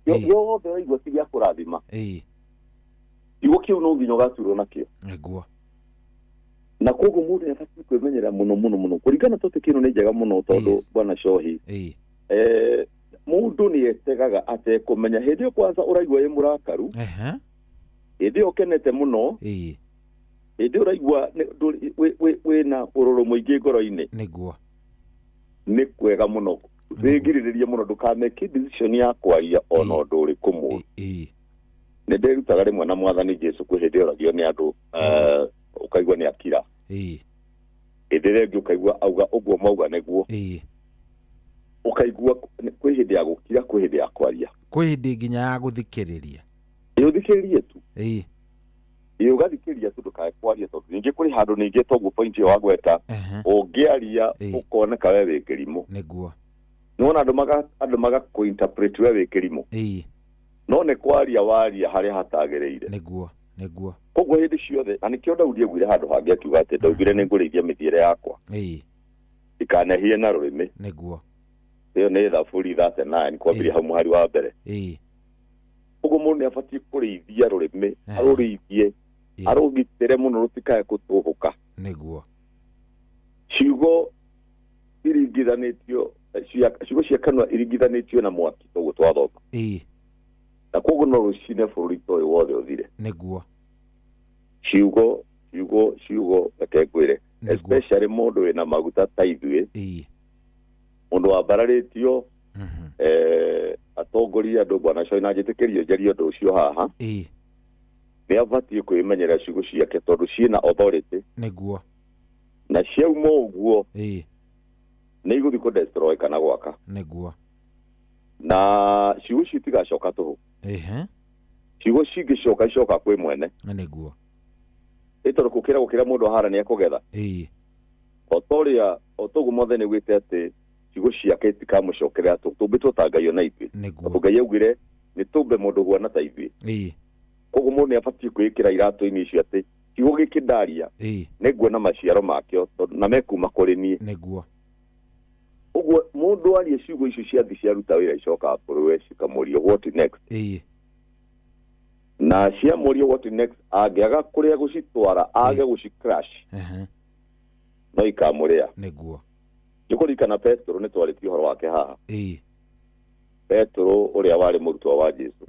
yothe waigua ti gĩa kũrathima kiugo kĩu no nginya ũgaturwo nakĩo nĩguo na koguo mũndũ nĩ abatiĩ kwĩmenyerera mũno kũringana tũtĩ kĩno nĩ njega mũno tondũ Bwana Coy mũndũ nĩ etegaga atekũmenya hĩndĩ ĩyo kwanza ũraigua wĩ mũrakaru hĩndĩ ĩyo ũkenete mũno hĩndĩ ĩyo ũraigua wĩna ũrũrũ mũingĩ ngoro-inĩ nĩguo nĩ kwega mũno wĩgirĩrĩrie mũno ndũkameke decision ya kwaria ona ũndũ ũrĩkũ mũru nä ndä rutaga rä mwe na mwathani Jesu kwä hä ndä oragio nä andå å kaigua nä akira hä ndä ä rä ngä å kaigua auga å guo mauga nä guo å kaigua kwä hä ndä ya gå kira kwä hä ndä ya kwaria kwä hä ndä nginya ya gå thikä rä ria å thikä rä rie tu å gathikä ria tondå kae kwaria tondå ningä kå rä handå ningä toguo point ä yo wagweta å ngä aria å koneka we wä kä rimå nä guo nä wona andå magakå interpret we wä kä rimå no nä kwaria waria harä a hatagä rä ire nä koguo hä ndä ciothe na nä kä o Daudi aiguire handå hangä akiuga atä ndaugire nä ngå rä ithia mä thiä re yakwa ikanehie na rå rä mä ä yo nä Thaburi 39 kwambiria hau muhari wa mbere koguo må ndå nä abatiä kå rä ithia rå rä mä arå rä ithie arå gitä re må no rå tikae gå tå hå ka ciugo iringithanä tio ciugo cia kanua iringithanä tio na mwaki toguo twathoma na koguo no rå cine bå rå ri ta å yå wothe å thire ciugo reke ngwä re especially må ndå wä na maguta ta ithuä må ndå wambararä tio atongoria andå bwana coä na njä tä kä rio njarie å ndå å cio haha nä abatiä kwä menyera ciugo ciake tondå ciä na authority na ciauma å guo nä igå thiä kå destroy kana gwaka na ciugo ciu tigacoka tå hå ciugo cingä coka icoka kwä mwene ä tondå gå kä ra må ndå ahara nä ekå getha o toguo mothe nä gwä te atä ciugo ciake tikamå cokerera tå mbä two ta Ngai ona ithuä tondå Ngai augire nä tå mbe må ndå huana ta ithuä koguo må ndå nä abatiä kwä kä ra iratå-inä icio atä kiugo gä kä ndaria nä nguona maciaro makio na mekuma kå rä niä ũguo mũndũ aria ciugo icio ciathi ciaruta wĩra icokaga kũrĩ we cikamũrio what next na ciamũrio what next angĩaga kũrĩa gũcitwara age gũcicrash no ikamũrĩa nĩ kũririkana Petro nĩ twarĩtie ũhoro wake haha Petro ũrĩa warĩ mũrutwo wa Jesu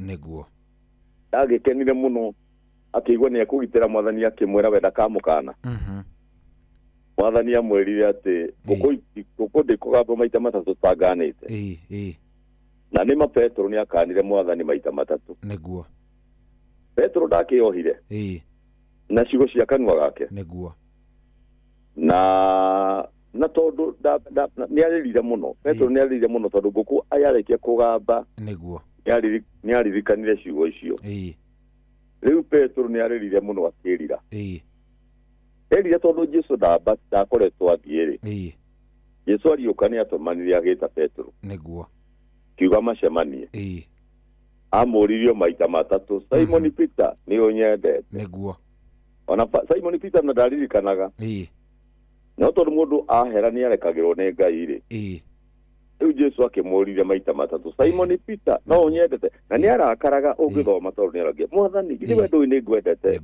ndagĩkenire mũno akĩigua nĩ ekũgitĩra mwathani akĩmwĩra we ndakamũkana mwathani amwĩrire atĩ ngũkũ ndĩkũgamba maita matatũ tanganĩte na nĩma Petro nĩ akanire mwathani maita matatũ Petro ndakĩohire na ciugo cia kanua gake na tondũ nĩ arĩrire mũno Petro nĩ arĩrire mũno tondũ ngũkũ ayarĩkia kũgamba nĩ aririkanire ciugo icio rĩu Petro nĩ arĩrire mũno akĩrira erire tondũ Jesu ndakoretwo athiĩ-rĩ Jesu ariũka nĩ atũmanire agĩta Petro kiuga macemanie amũririo maita matatũ Simon Peter nĩ ũnyendete ona Simon Peter na ndaririkanaga no tondũ mũndũ ahera nĩ arekagĩrwo nĩ Ngai-rĩ rĩu Jesu akĩmũrire maita matatũ Simon Peter no ũnyendete na nĩ arakaraga ũngĩthoma tondũ nĩ aragia mwathani githĩ we ndũĩ nĩ ngwendete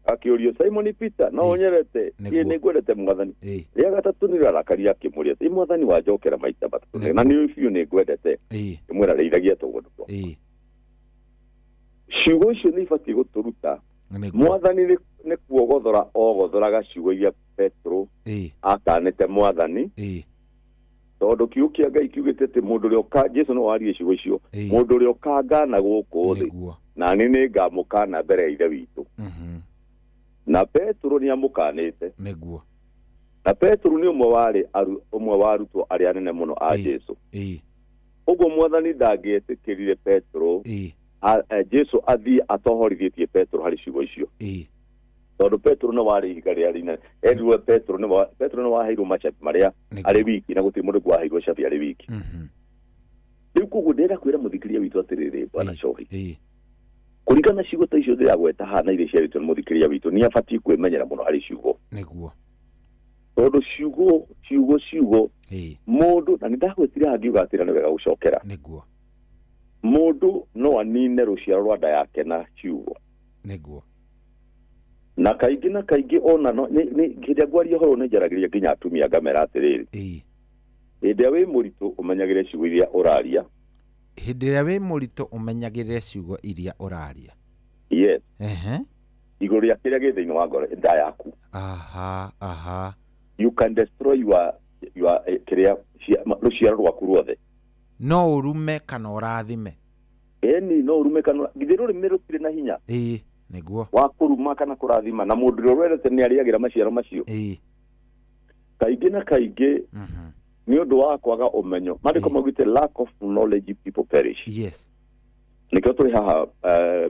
akĩũrio Simon Peter no ũnyendete ĩ nĩ ngwendete mwathani rĩa gatatũ nĩ arakaria akĩmũria ĩ mwathani wanjokera maita matatũ na nĩ biũ nĩ ngwendete mwĩra rĩithagia tũgũndũ twakwa ciugo icio nĩ ibatiĩ gũtũruta mwathani nĩ kuogothora ogothoraga ciugo iria Petro akanĩte mwathani tondũ kiugo kĩa Ngai kiugĩte atĩ mũndũ ũrĩa ũka Jesu no warie ciugo icio mũndũ ũrĩa ũkangana gũkũ thĩ na niĩ nĩ ngamũkana mbere ya ithe witũ na Petro nĩ amũkanĩte na Petro nĩ ũmwe wa arutwo arĩa anene mũno a Jesu ũguo mwathani ndangĩetĩkĩrire Petro Jesu athiĩ atohorithĩtie Petro harĩ ciugo icio tondũ Petro nĩ warĩ ihiga rĩrĩa rĩnene endiwe Petro nĩ waheirwo macabi marĩa arĩ wiki na gũtirĩ mũndũ waheirwo cabi arĩ wiki rĩu koguo ndĩrenda kwĩra mũthikĩria witũ atĩrĩrĩ bwana Cohi kũringana ciugo ta icio ndĩragweta haha na iria ciarĩtwo nĩ mũthikĩria witũ nĩ abatiĩ kwĩmenyera mũno harĩ ciugo tondũ ciugo mũndũ na nĩ ndagwĩtire hangiuga atĩra nĩ wega gũcokera mũndũ no anine rũciaro rwa nda yake na ciugo na kaingĩ ona hĩndĩ ĩrĩa ngwaria ũhoro nĩ njaragĩria nginya atumia ngamera atĩrĩrĩ hĩndĩ ĩrĩa wĩ mũritũ ũmenyagĩrĩre ciugo iria ũraria hĩndĩ ĩrĩa wĩ mũritũ ũmenyagĩrĩre ciugo iria ũraria yes igũrũ rĩa kĩrĩa gĩ thĩinĩ wa ngoro nda yaku you can destroy your kĩrĩa rũciaro rwaku ruothe no ũrume kana ũrathime eni no urume kanua githiro rimero tire na hinya niguo wa kuruma kana kurathima na mundu rorete ni ariagira maciaro macio kaingĩ na kaingĩ ni undu wa kwaga umenyo mandiko magwite lack of knowledge people perish. Yes, nikio tuli haha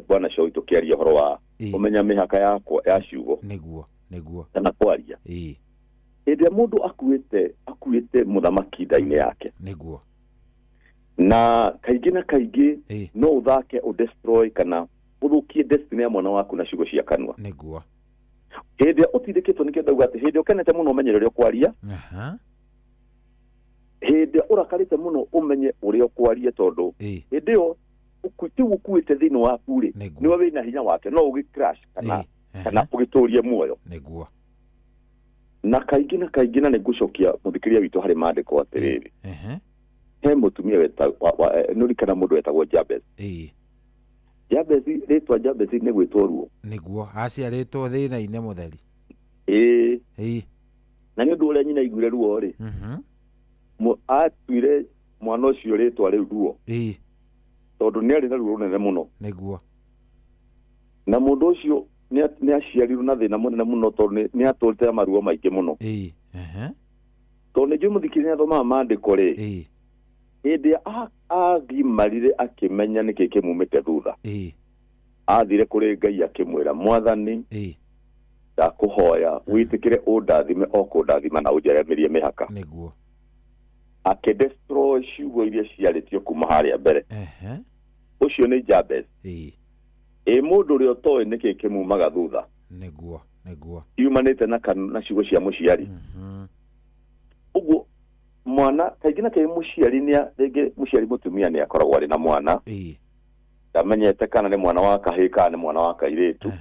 bwana show tukiaria horo wa umenya mihaka yako ya ciugo niguo kana kwaria ende mundu akuite muthamaki ndaine yake niguo na kaingĩ na kaingĩ no uthake destroy kana uthukie destiny ya mwana waku na ciugo cia kanua niguo hende utindikitwo nikio ndauga ati hende ukenete muno umenyerere kwaria hende urakarite muno umenye uria kwaria tondu hende yo ukuite thini waku ri niwe wina hinya wake no ugi crash kana ugiturie muoyo niguo na kaingĩ na nigucokia muthikiria witu hari mandiko atiriri he mutumia weta nuri kana mundu wetagwo Jabez Jabez ritwa Jabez ni gwitwo ruo niguo aciaritwo thina-ine mutheri na ni undu uria nyina igure ruo ri atuire mwana ucio ritwa riu ruo tondu ni ari na ruo runene muno niguo na mundu ucio ni aciarirwo na thina munene muno tondu ni aturite maruo maingi muno tondu nĩ muthikiriria thoma mandiko ri hĩndĩ agimarire akimenya nĩkĩ kĩmumĩte thutha athire kũrĩ Ngai akĩmwĩra mwathani ndakũhoya wĩtĩkĩre ũndathime okũndathima na ũnjeremerie mĩhaka nĩguo akĩdestroy ciugo iria ciarĩtio kuma harĩa mbere ũcio nĩ Jabez mũndũ ũrĩa ũtoĩ nĩkĩ kĩmumaga thutha nĩguo yumanĩte na ciugo cia mũciari ũguo mwana kaingĩ na kaingĩ mũciari rĩngĩ mũciari mũtumia nĩ akoragwo arĩ na mwana ndamenyete kana nĩ mwana wa kahĩĩ kana nĩ mwana wa kairĩtu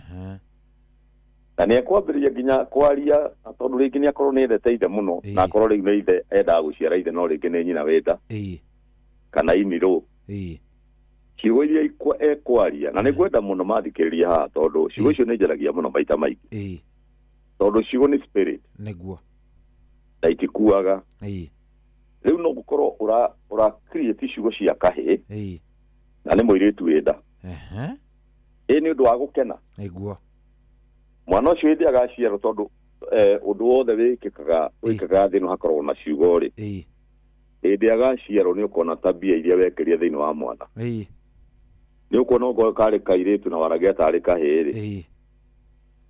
na nĩ ekwambĩrĩria nginya kwaria tondũ rĩngĩ nĩ akorwo nĩ endete ithe mũno na akorwo rĩu nĩ ithe endaga gũciara ithe no rĩngĩ nĩ nyina wenda kana inirũ ciugo iria ekwaria na nĩ ngwenda mũno mathikĩrĩria haha tondũ ciugo icio nĩ njaragia mũno maita maingĩ tondũ ciugo nĩ spirit nĩguo na itikuaga rĩu no gũkorwo ura create ciugo cia kahĩĩ na nĩ mũirĩtu wenda nĩ ũndũ wa gũkena nĩguo mwana ũcio hĩndĩ agaciarwo tondũ ũndũ wothe wĩkĩkaga thĩ ĩno hakoragwo na ciugo rĩ hĩndĩ agaciarwo nĩ ũkona tabia iria wekĩria thĩinĩ wa mwana nĩ ũkuona ongorwo karĩ kairĩtu na waragia tarĩ kahĩĩ rĩ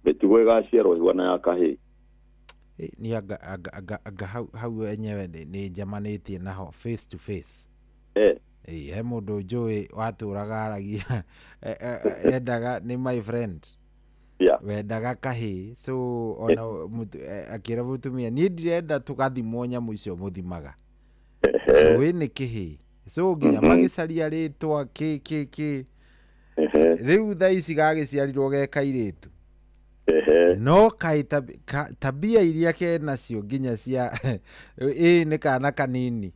mĩtugo ĩgaciarwo ĩhuana ya kahĩĩ ni anga hau enyewe ni njamanĩtie naho face to face he mũndũ njũĩ watũraga aragia endaga nĩ my friend wendaga kahĩĩ so ona akĩra mũtumia niĩ ndirenda tũgathimwo nyamũ icio mũthimaga wĩ nĩ kĩhĩĩ so nginya magĩcaria rĩtwa kĩ rĩu thaa ici gagĩciarirwo ge kairĩtu no kai tabia iria kenacio nginya cia nĩ kana kanini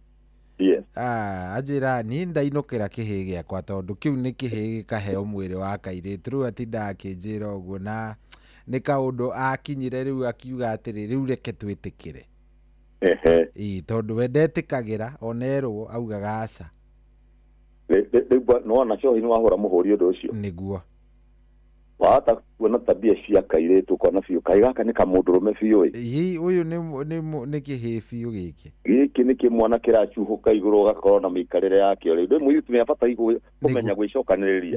ajira ni ndainũkĩra kĩhĩĩ gĩakwa tondũ kĩu nĩ kĩhĩĩ gĩkaheo mwĩrĩ wa kairĩtu rĩu atinda akĩnjĩra ũguo na nĩ kaũndũ akinyire rĩu akiuga atĩrĩ rĩu reke twĩtĩkĩre tondũ we ndetĩkagĩra onerwo augaga aca no na cio nĩ wahũra mũhũri ũndũ ũcio nĩguo wahota kuona tabia cia kairĩtu ũkona biũ kaĩ gaka nĩ kamũndũrũme biũ ũyũ nĩ kĩhĩĩ biũ gĩkĩ nĩ kĩmwana kĩracuhũka igũrũ ũgakorwo na mĩikarĩre yakĩo rĩu ndĩ mũirĩtu nĩ abataire kũmenya gwĩcokanĩrĩria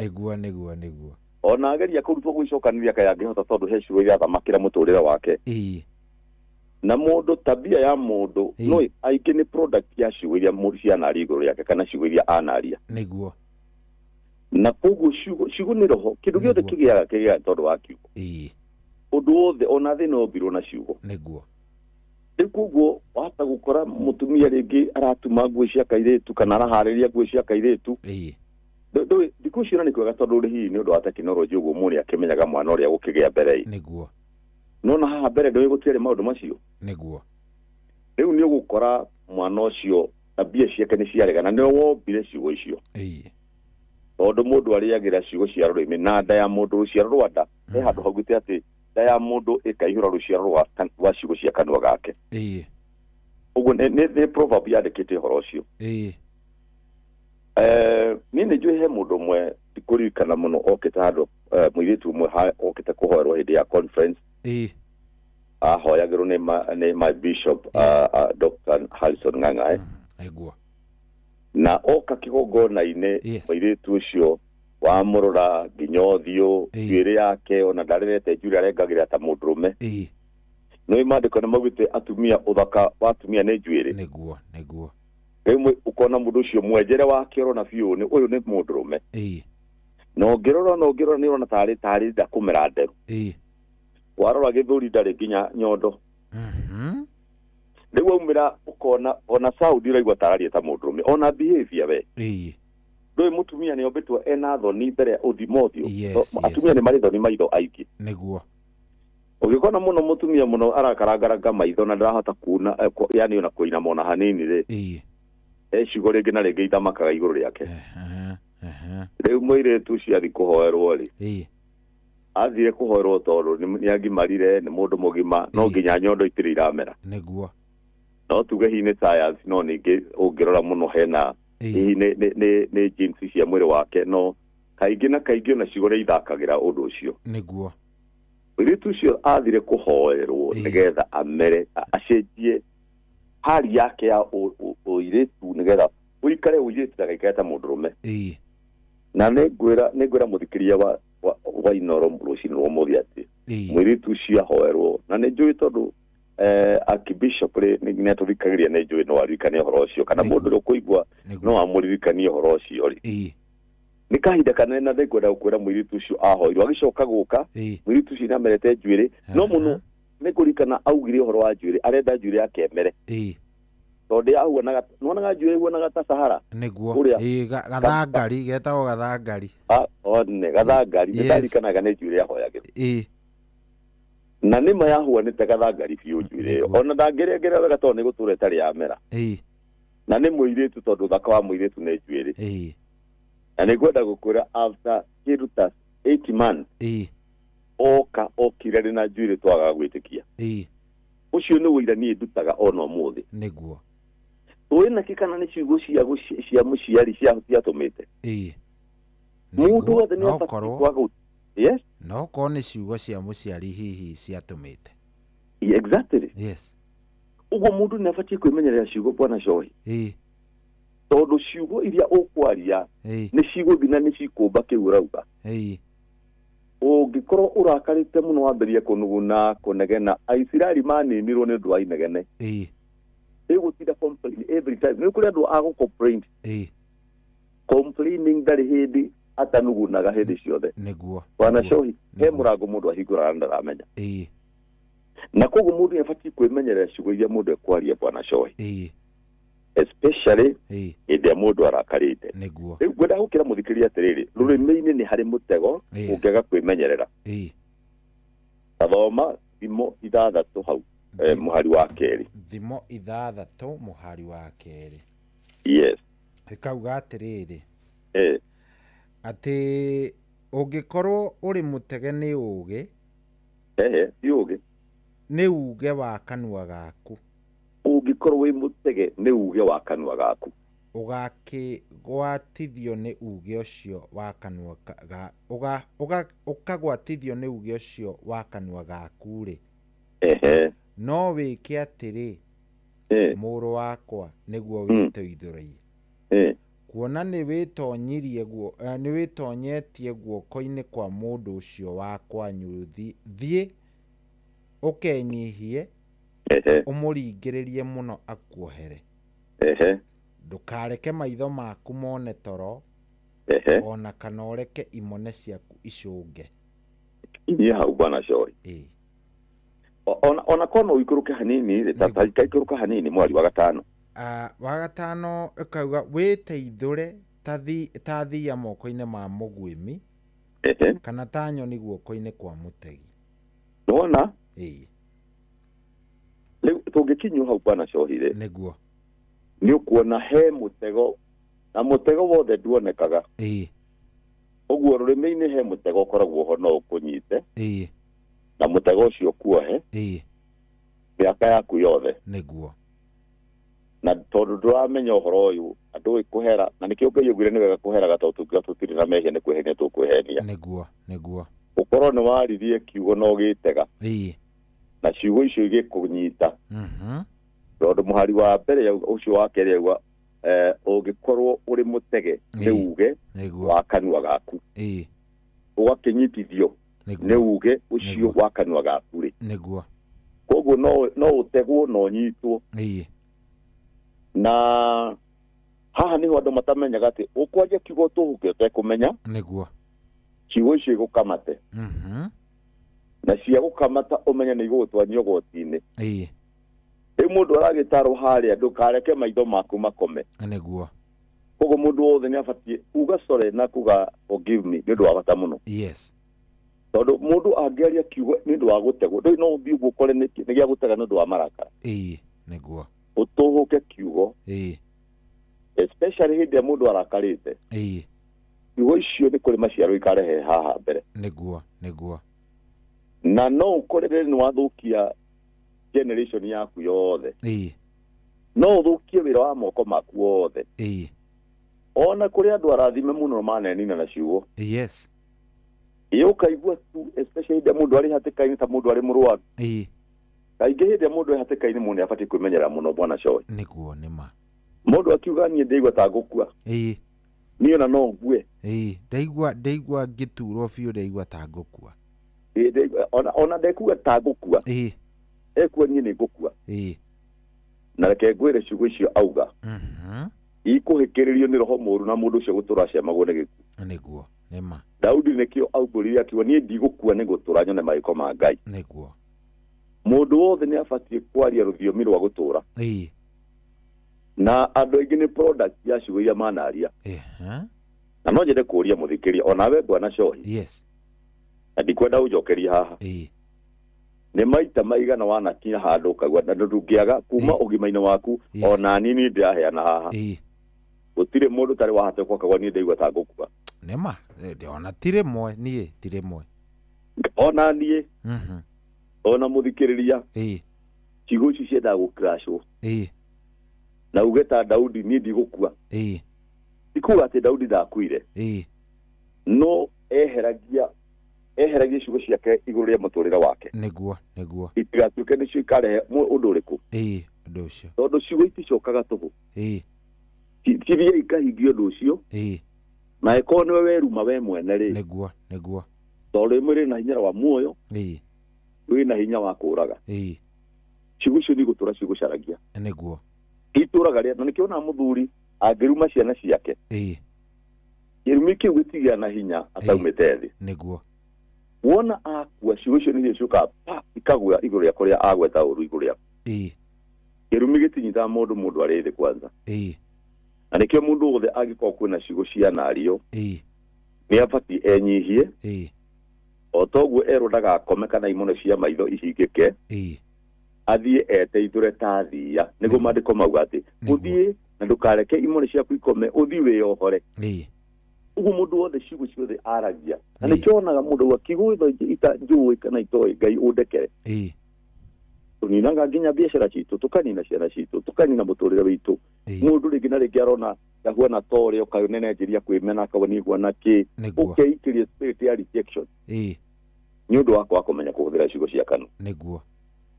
nĩguo ona ageria kũrutwo gwĩcokanĩrĩria kaĩ angĩhota tondũ he ciugo iria athamakĩra mũtũrĩre wake na mũndũ tabia ya mũndũ no aingĩ nĩ product ya ciugo iria mũndũ cianaria igũrũ yake kana ciugo iria anaria nĩguo na koguo ciugo nĩ roho kĩndũ gĩothe kĩgĩaga tondũ wa kiugo ũndũ wothe ona thĩ no mbirwo na ciugo nĩguo rĩu koguo wahota gũkora mũtumia rĩngĩ aratuma nguo cia kairĩtu kana araharĩria nguo cia kairĩtu thikũ icio nĩ kwega tondũ hihi nĩ ũndũ wa tekinoronjĩ ũguo mũndũ akĩmenyaga mwana ũrĩa gũkĩgĩa mbere nĩguo no na haha mbere ndĩ gũtiarĩ maũndũ macio nĩguo rĩu nĩ ũgũkora mwana ũcio tabia ciake nĩ ciaregana nĩ wombire ciugo icio tondũ mũndũ arĩagĩra ciugo cia rũrĩmĩ na nda ya mũndũ rũciaro rwa nda he handũ haugĩte atĩ nda ya mũndũ ĩkaihũra rũciaro rwa ciugo cia kanua gake ũguo nĩ proverb yandĩkĩte ũhoro ũcio Nini njui he mundu mwe tikurikana muno okita handu muiritu mwe okita kuhoerwo hindi ya conference ahoyagirwo ni my bishop Dr. Harrison Ng'ang'a aigua na oka kigongona-inĩ muiritu ucio wa murora nginya ũthiũ njuĩrĩ yake ona ndarĩrete njuĩrĩ arengagĩra ta mũndũrũme no imandĩko nĩmaugĩte atumia ũthaka wa atumia nĩ njuĩrĩ nĩguo rĩmwe ukona mũndũ ũcio mwenjere wake ũrona biũ nĩ ũyũ nĩ mũndũrũme na ũngĩrora nĩ ũrona tarĩ nda kũmera nderu warora gĩthũri ndarĩ nginya nyondo rĩu aumĩra ũkona ona Saudi ũraigua tararia ta mũndũrũme ona behavior we ndũĩ mũtumia nĩ ombĩtwo ena thoni mbere ũthimothio atumia nĩ marĩ thoni maitho aingĩ nĩguo ũgĩkona mũno mũtumia mũno arakarangaraga maitho na ndarahota kuuna yani ona kũina mona hanini rĩ ciugo rĩngĩ na rĩngĩ ithamakaga igũrũ rĩake rĩu mũirĩtu ũcio athi kũhoerwo rĩ athire kũhoerwo tondũ nĩangimarire nĩ mũndũ mũgima no nginya nyondo itirĩ iramera nĩguo no tuge hihi nĩ science no ningĩ ũngĩrora mũno hena hihi nĩ genes cia mwĩrĩ wake no kaingĩ na kaingĩ ona ciugo rĩa ithakagĩra ũndũ ũcio nĩguo mũirĩtu ũcio athire kũhoerwo nĩgetha amere acenjie hali yake ya ũirĩtu nĩgetha ũikare ũirĩtu na gaikare ta mũndũrũme na nĩngwĩra mũthikĩria wa Inoro rũcinĩ rwa ũmũthĩ atĩ mũirĩtu ũcio ahoerwo na nĩ njũĩ tondũ Archbishop nĩ atũthikagĩria nĩ njũĩ no aririkanie ũhoro ũcio kana mũndũ ũrĩa ũkũigua no amũririkanie ũhoro ũcio rĩ nĩ kahinda kanene na nĩngwenda gũkwĩra mũirĩtu ũcio ahoirwo agĩcoka gũka mũirĩtu ũcio nĩamerete njuĩrĩ no mũno nĩkũririkana augire ũhoro wa njuĩrĩ arenda njuĩrĩ yake emere tondũ ahuanaga nwonaga njuĩrĩ huanaga ta Sahara nĩguo gathangari getagwo gathangari one gathangari nĩndarikanaga nĩ njuĩrĩ yahoyagĩrwo na nĩma yahuanĩte gathangari biũ njuĩrĩ ĩyo ona ndangĩrengerera wega tondũ nĩ gũtũra ĩtarĩ yamera na nĩ mũirĩtu tondũ ũthaka wa mũirĩtu nĩ njuĩrĩ na nĩngwenda gũkwĩra after kĩruta 8 months okire rĩna njuĩrĩ twagaga gwĩtĩkia ũcio nĩ wĩira niĩ ndutaga ona ũmũthĩ nĩguo ũĩ na kĩkana nĩ ciugo cia mũciari ciatũmĩte mũndũ wothe nĩ abatiĩ kwaga no korwo nĩ ciugo cia mũciari hihi ciatũmĩte exactly ũguo mũndũ nĩ abatiĩ kwĩmenyerera ciugo bwana Cohi tondũ ciugo iria ũkwaria nĩ cigũthiĩ na nĩ cikũmba kĩu ũrauga ũngĩkorwo ũrakarĩte mũno wambĩrĩrie kũnuguna kũnegena Aisiraeli manĩmirwo nĩ ũndũ wa inegene ĩgũtinda complain every time nĩ kũrĩ andũ a gũcomplain complaining ndarĩ hĩndĩ atanugunaga hĩndĩ ciothe nĩguo bwana Cohi he mũrango mũndũ ahingũraga ndaramenya na koguo mũndũ nĩ abatiĩ kwĩmenyerera ciugo iria mũndũ ekwaria bwana Cohi especially hĩndĩ ya mũndũ arakarĩte rĩu ngwenda gũkĩra mũthikĩria atĩrĩrĩ rũrĩmĩ-inĩ nĩ harĩ mũtego ũngĩaga kwĩmenyerera thoma thimo 6 hau mũhari wa kerĩ thimo 6 mũhari wa kerĩ ĩkauga atĩrĩrĩ atĩ ũngĩkorwo ũrĩ mũtege nĩ ũũgĩ ti ũũgĩ nĩ uge wa kanua gaku ũngĩkorwo wĩ mũtege nĩ uge wa kanua gaku ũgakĩgwatithio nĩ uge ũcio wa kanua ũkagwatithio nĩ uge ũcio wa kanua gaku rĩ no wĩke atĩrĩ mũrũ wakwa nĩguo wĩtũithũrĩie kuona nĩ wĩtonyetie guoko-inĩ kwa mũndũ ũcio wakwa nyuthi thiĩ ũkenyihie ũmũringĩrĩrie mũno akuohere ndũkareke maitho maku mone toro ona kana ũreke imone ciaku icũnge inyie hau bwana Cohi ona kono ũikũrũke hanini taikũrũka hanini mwari wa gatano wa gatano ĩkauga wĩteithũre ta thia moko-inĩ ma mũguĩmi kana ta nyoni guoko-inĩ kwa mũtegi nona rĩu tũngĩkinyio hau bwana Cohi nĩguo nĩ ũkuona he mũtego na mũtego wothe nduonekaga ũguo rũrĩmĩ-inĩ he mũtego ũkoragwo ho no ũkũnyite na mũtego ũcio kuohe mĩaka yaku yothe nĩguo na tondu turamenya uhoro uyu andu ikuhera na nikio Ngai ugire ni wega kuhera gatotu tutiri na mehia ni kwehenia tukwehenia niguo ukorwo ni waririe kiugo no gitega na ciugo icio igikunyita tondu muhari wa mbere ucio wa keri agwa ugikorwo uri mutege ni uge wa kanua gaku ugakinyitithio ni uge ucio wa kanua gaku ri niguo koguo no utegwo no nyitwo na haha niho andu matamenyaga ati ukwaje kiugo tuhuke tekumenya niguo kiugo icio igukamate na cia gukamata umenya ni igutwanyo gotine mundu aragitaro haria ndukareke maitho maku makome niguo koguo mundu wothe ni abatie uga sorry na kuga forgive me ni ndu wa bata muno yes tondu mundu angeria kiugo ni ndu wa gutegwo ndoi no uthi gukore ni gia gutega ni ndu wa marakara niguo utuhuke kiugo especially hindi ya mundu arakarite kiugo icio ni kuri maciaro ikarehe haha mbere niguo na no ukorere ni wathukia generation yaku yothe no uthukie wira wa moko maku wothe ona kuri andu arathime muno manenina na ciugo yes iyo kaigua tu especially the mundu ari hatikaini ta mundu ari murwaru kaingĩ hĩndĩ ya mũndũ ehatĩka-inĩ mũno nĩabatiĩ kwĩmenyera mũno bwana Coy nĩguo nĩma mũndũ akiuga niĩ ndaigua ta ngũkua niĩ ona no ngue ndaigua ngĩturwo biũ ndaigua ta ngũkua ona ndekuga ta ngũkua ekua niĩ nĩ ngũkua na reke ngwĩre ciugo icio auga ikũhĩkĩrĩrio nĩ roho mũru na mũndũ ũcio gũtũra acemagwo nĩ gĩkuũ nĩguo nĩma Daudi nĩkĩo aumbũrire akiuga niĩ ndigũkua nĩ gũtũra nyone mawĩko ma Ngai nĩguo mundu wothe ni abatie kwaria rũthiomi rwa gutura na andu aingĩ ni product ya ciugo iria manaria na no njende kũria mũthikĩria ona we bwana Coy yes ndikwenda ũnjokeria haha nĩ maita maigana wanakinya handũ ukagwa na ndũngĩaga kuma ũgima-inĩ waku ona nini ndĩraheana haha gũtirĩ mũndũ tarĩ wahate kwakagwa niĩ ndaigua ta ngũkua nĩma ona tirĩ mwe niĩ tirĩ mwe ona niĩ ona muthikiriria ciugo ici ciendaga gukrashwo na uge ta Daudi ni ndigukua ikuga ati Daudi ndakuire no eheragia ciugo ciake iguru ria muturire wake nĩguo itigatuke nicio ikarehe undu uriku undu ucio tondu ciugo iticokaga tuhu ciria ikahingio undu ucio na eko niwe weruma we mwene ri nĩguo tondu imwe na hinya wa muoyo wina hinya wa kuraga ciugo icio ni gutura ciugo caragia nĩguo ituraga ria na nikiona muthuri angiruma ciana ciake kirumi kiu gitigia na hinya ataumite thi nĩguo wona akua ciugo icio ni ciuka ikagwa iguru ya kuria agweta uru iguru ya kirumi gitinyita mundu ari thi kwanza na nikio mundu wothe agikoo kwina ciugo cia nario ni abati enyihie otoguo erodaga akome kana imono cia maitho ihingike athie eteithũre ta thia nĩguo maandĩko mauga atĩ ũthiĩ na ndũkareke imono ciaku ikome ũthiĩ wĩyohore ũguo mũndũ wothe ciugo ciothe aragia na nĩkĩonaga mũndũ akigwĩtho itanjũĩ kana itoĩ Ngai ũndekere tũninaga nginya biacara citũ tũkanina ciana citũ tũkanina mũtũrĩre witũ mũndũ rĩngĩ na rĩngĩ arona ndahuana tore ũkanenenjeria kwĩmena akawaniigua na kĩ ũkeikĩria spirit ya rejection ni undu wakwa kumenya kuhuthira ciugo cia kanua nĩguo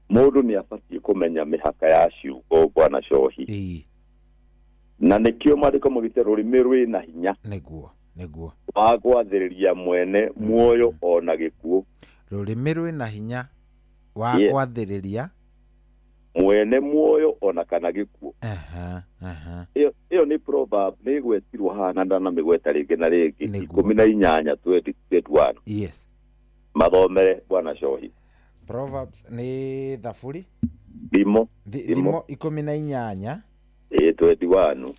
mundu ni abatie kumenya mihaka ya ciugo bwana Coy na nikio maandiko mugite rurimi rwina hinya nĩguo wagwathĩrĩria mwene muoyo ona gĩkuũ rurimi rwina hinya wagwathĩrĩria mwene muoyo ona kana gĩkuũ iyo ni proverb ni gwetirwo hana ndana migweta rĩngĩ na rĩngĩ 18:21 yes mathomere bwana Coy Proverbs ni thaburi Thimo 18 21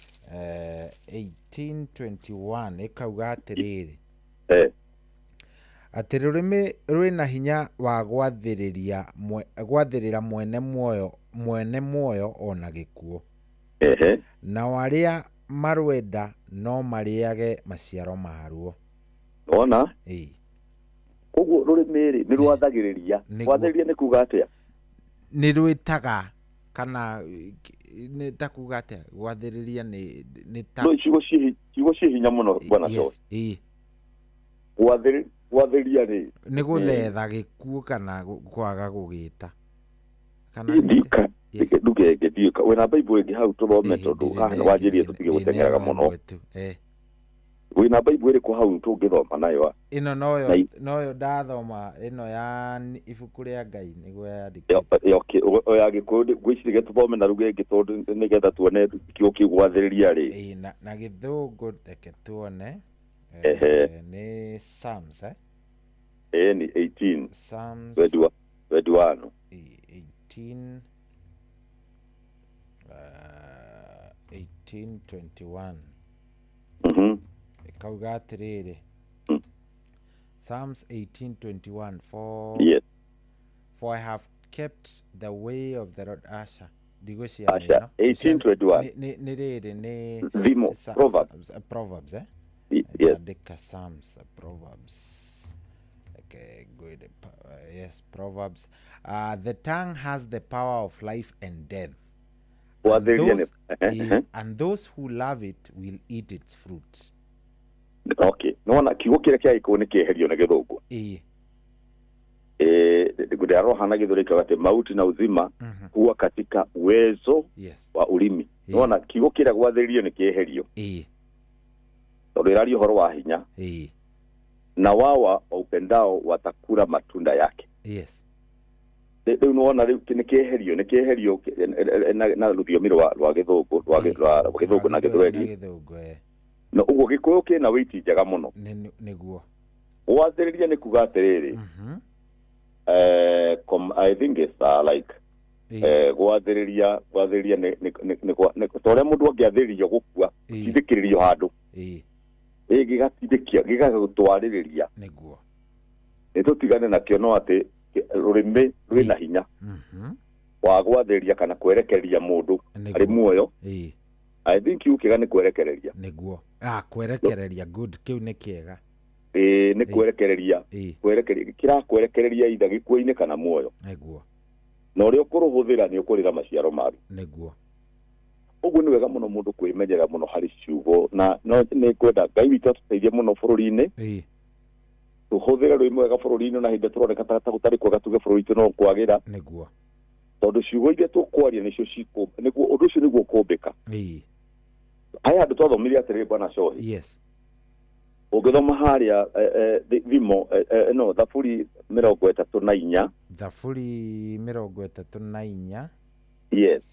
18:21 ikauga atiriri atĩ rũrĩmĩ rwĩna hinya wa gwathĩrĩra mwene muoyo ona gĩkuũ na arĩa marwenda no marĩage maciaro maruo ona koguo rũrĩmĩ nĩ rwathagĩrĩria gwathĩrĩria nĩ kuga atĩa nĩ rwĩtaga kana nä takuga atä gwathä ria nä no ciugo cie hinya må no bwana gwathä ria rä nä gå thetha gä kuo kana kwaga gå gä ta ndugenge ndiä wena Bible ĩngĩ hau tũthome tondũ haha nĩ wanjĩrie tũtige gũteng'eraga mũno wĩna Bible ĩrĩkũ hau tũngĩthoma nayo ĩno noyo ndathoma ĩno ya ibuku rĩa Ngai nĩguo yandĩkĩtwo oya Gĩkũyũ ngwĩciria tũthome na rugenge tondũ nĩgetha tuone kiugo kĩu gwathĩrĩria rĩ na Gĩthũngũ reke tuone nĩ Psalms nĩ 18 Psalms 21 18:21 ikauga atiriri Psalms 18:21 for I have kept the way of the Lord. Asha digosha 18:21 ni riri ni Proverbs Deka Psalms Proverbs. Okay, good. Yes, Proverbs. The tongue has the power of life and death. And those who love it will eat its fruit. Okay. Nona kiugo kĩrĩa kĩa Gĩkũyũ nĩ kĩeherio na Gĩthũngũ. Ndio roho na Gĩthũngũ kĩgate mauti na uzima huwa katika uwezo wa ulimi. Nona kiugo kĩrĩa gwathĩrĩrio nĩ kĩeherio. Tondũ ĩraria ũhoro wa hinya. Na wawa upendao watakula matunda yake. Yes. Rĩu nona rĩu nĩ kĩeherio na rũthiomi rwa Gĩthũngũ na Gĩthweri. No ũguo Gĩkũyũ kĩna wĩiti njega mũno. Nĩguo. Gwathĩrĩria nĩ kuga atĩrĩrĩ. I think it's like gwathĩrĩria nĩ tondũ mũndũ angĩathĩrĩrio gũkua tithikĩrĩrio handũ. Gĩgatindĩkia gĩgagũtwarĩrĩria. Nĩguo. Nĩ tũtigane nakĩo no atĩ rũrĩmĩ rwĩna hinya wa gwathĩrĩria kana kwerekereria mũndũ arĩ muoyo. I think kiuga nĩ kwerekereria. Nĩguo. Kwerekereria good kiu nĩ kĩega. Nĩ kwerekereria. Kĩrakwerekereria itha gĩkuũ-inĩ kana muoyo. Nĩguo. Na ũrĩa ũkũrũhũthĩra nĩ ũkũrĩra maciaro maru. Nĩguo. Ũguo nĩ wega mũno mũndũ kwĩmenyera mũno harĩ ciugo na no nĩ kwenda Ngai witũ atũteithie mũno bũrũri-inĩ. Tũhũthĩre rwĩmbo wega bũrũri-inĩ na hĩndĩ tũroneka ta gũtarĩ kwega tuge bũrũri witũ no kwagĩra. Nĩguo. Tondũ ciugo iria tũkwaria nĩcio nĩguo ũndũ ũcio nĩguo kũmbĩka. Aya andũ twathomirie atĩrĩrĩ bwana Cohi. Yes. Ũngĩthoma harĩa thimo no Thaburi 34. Thaburi 34. Yes.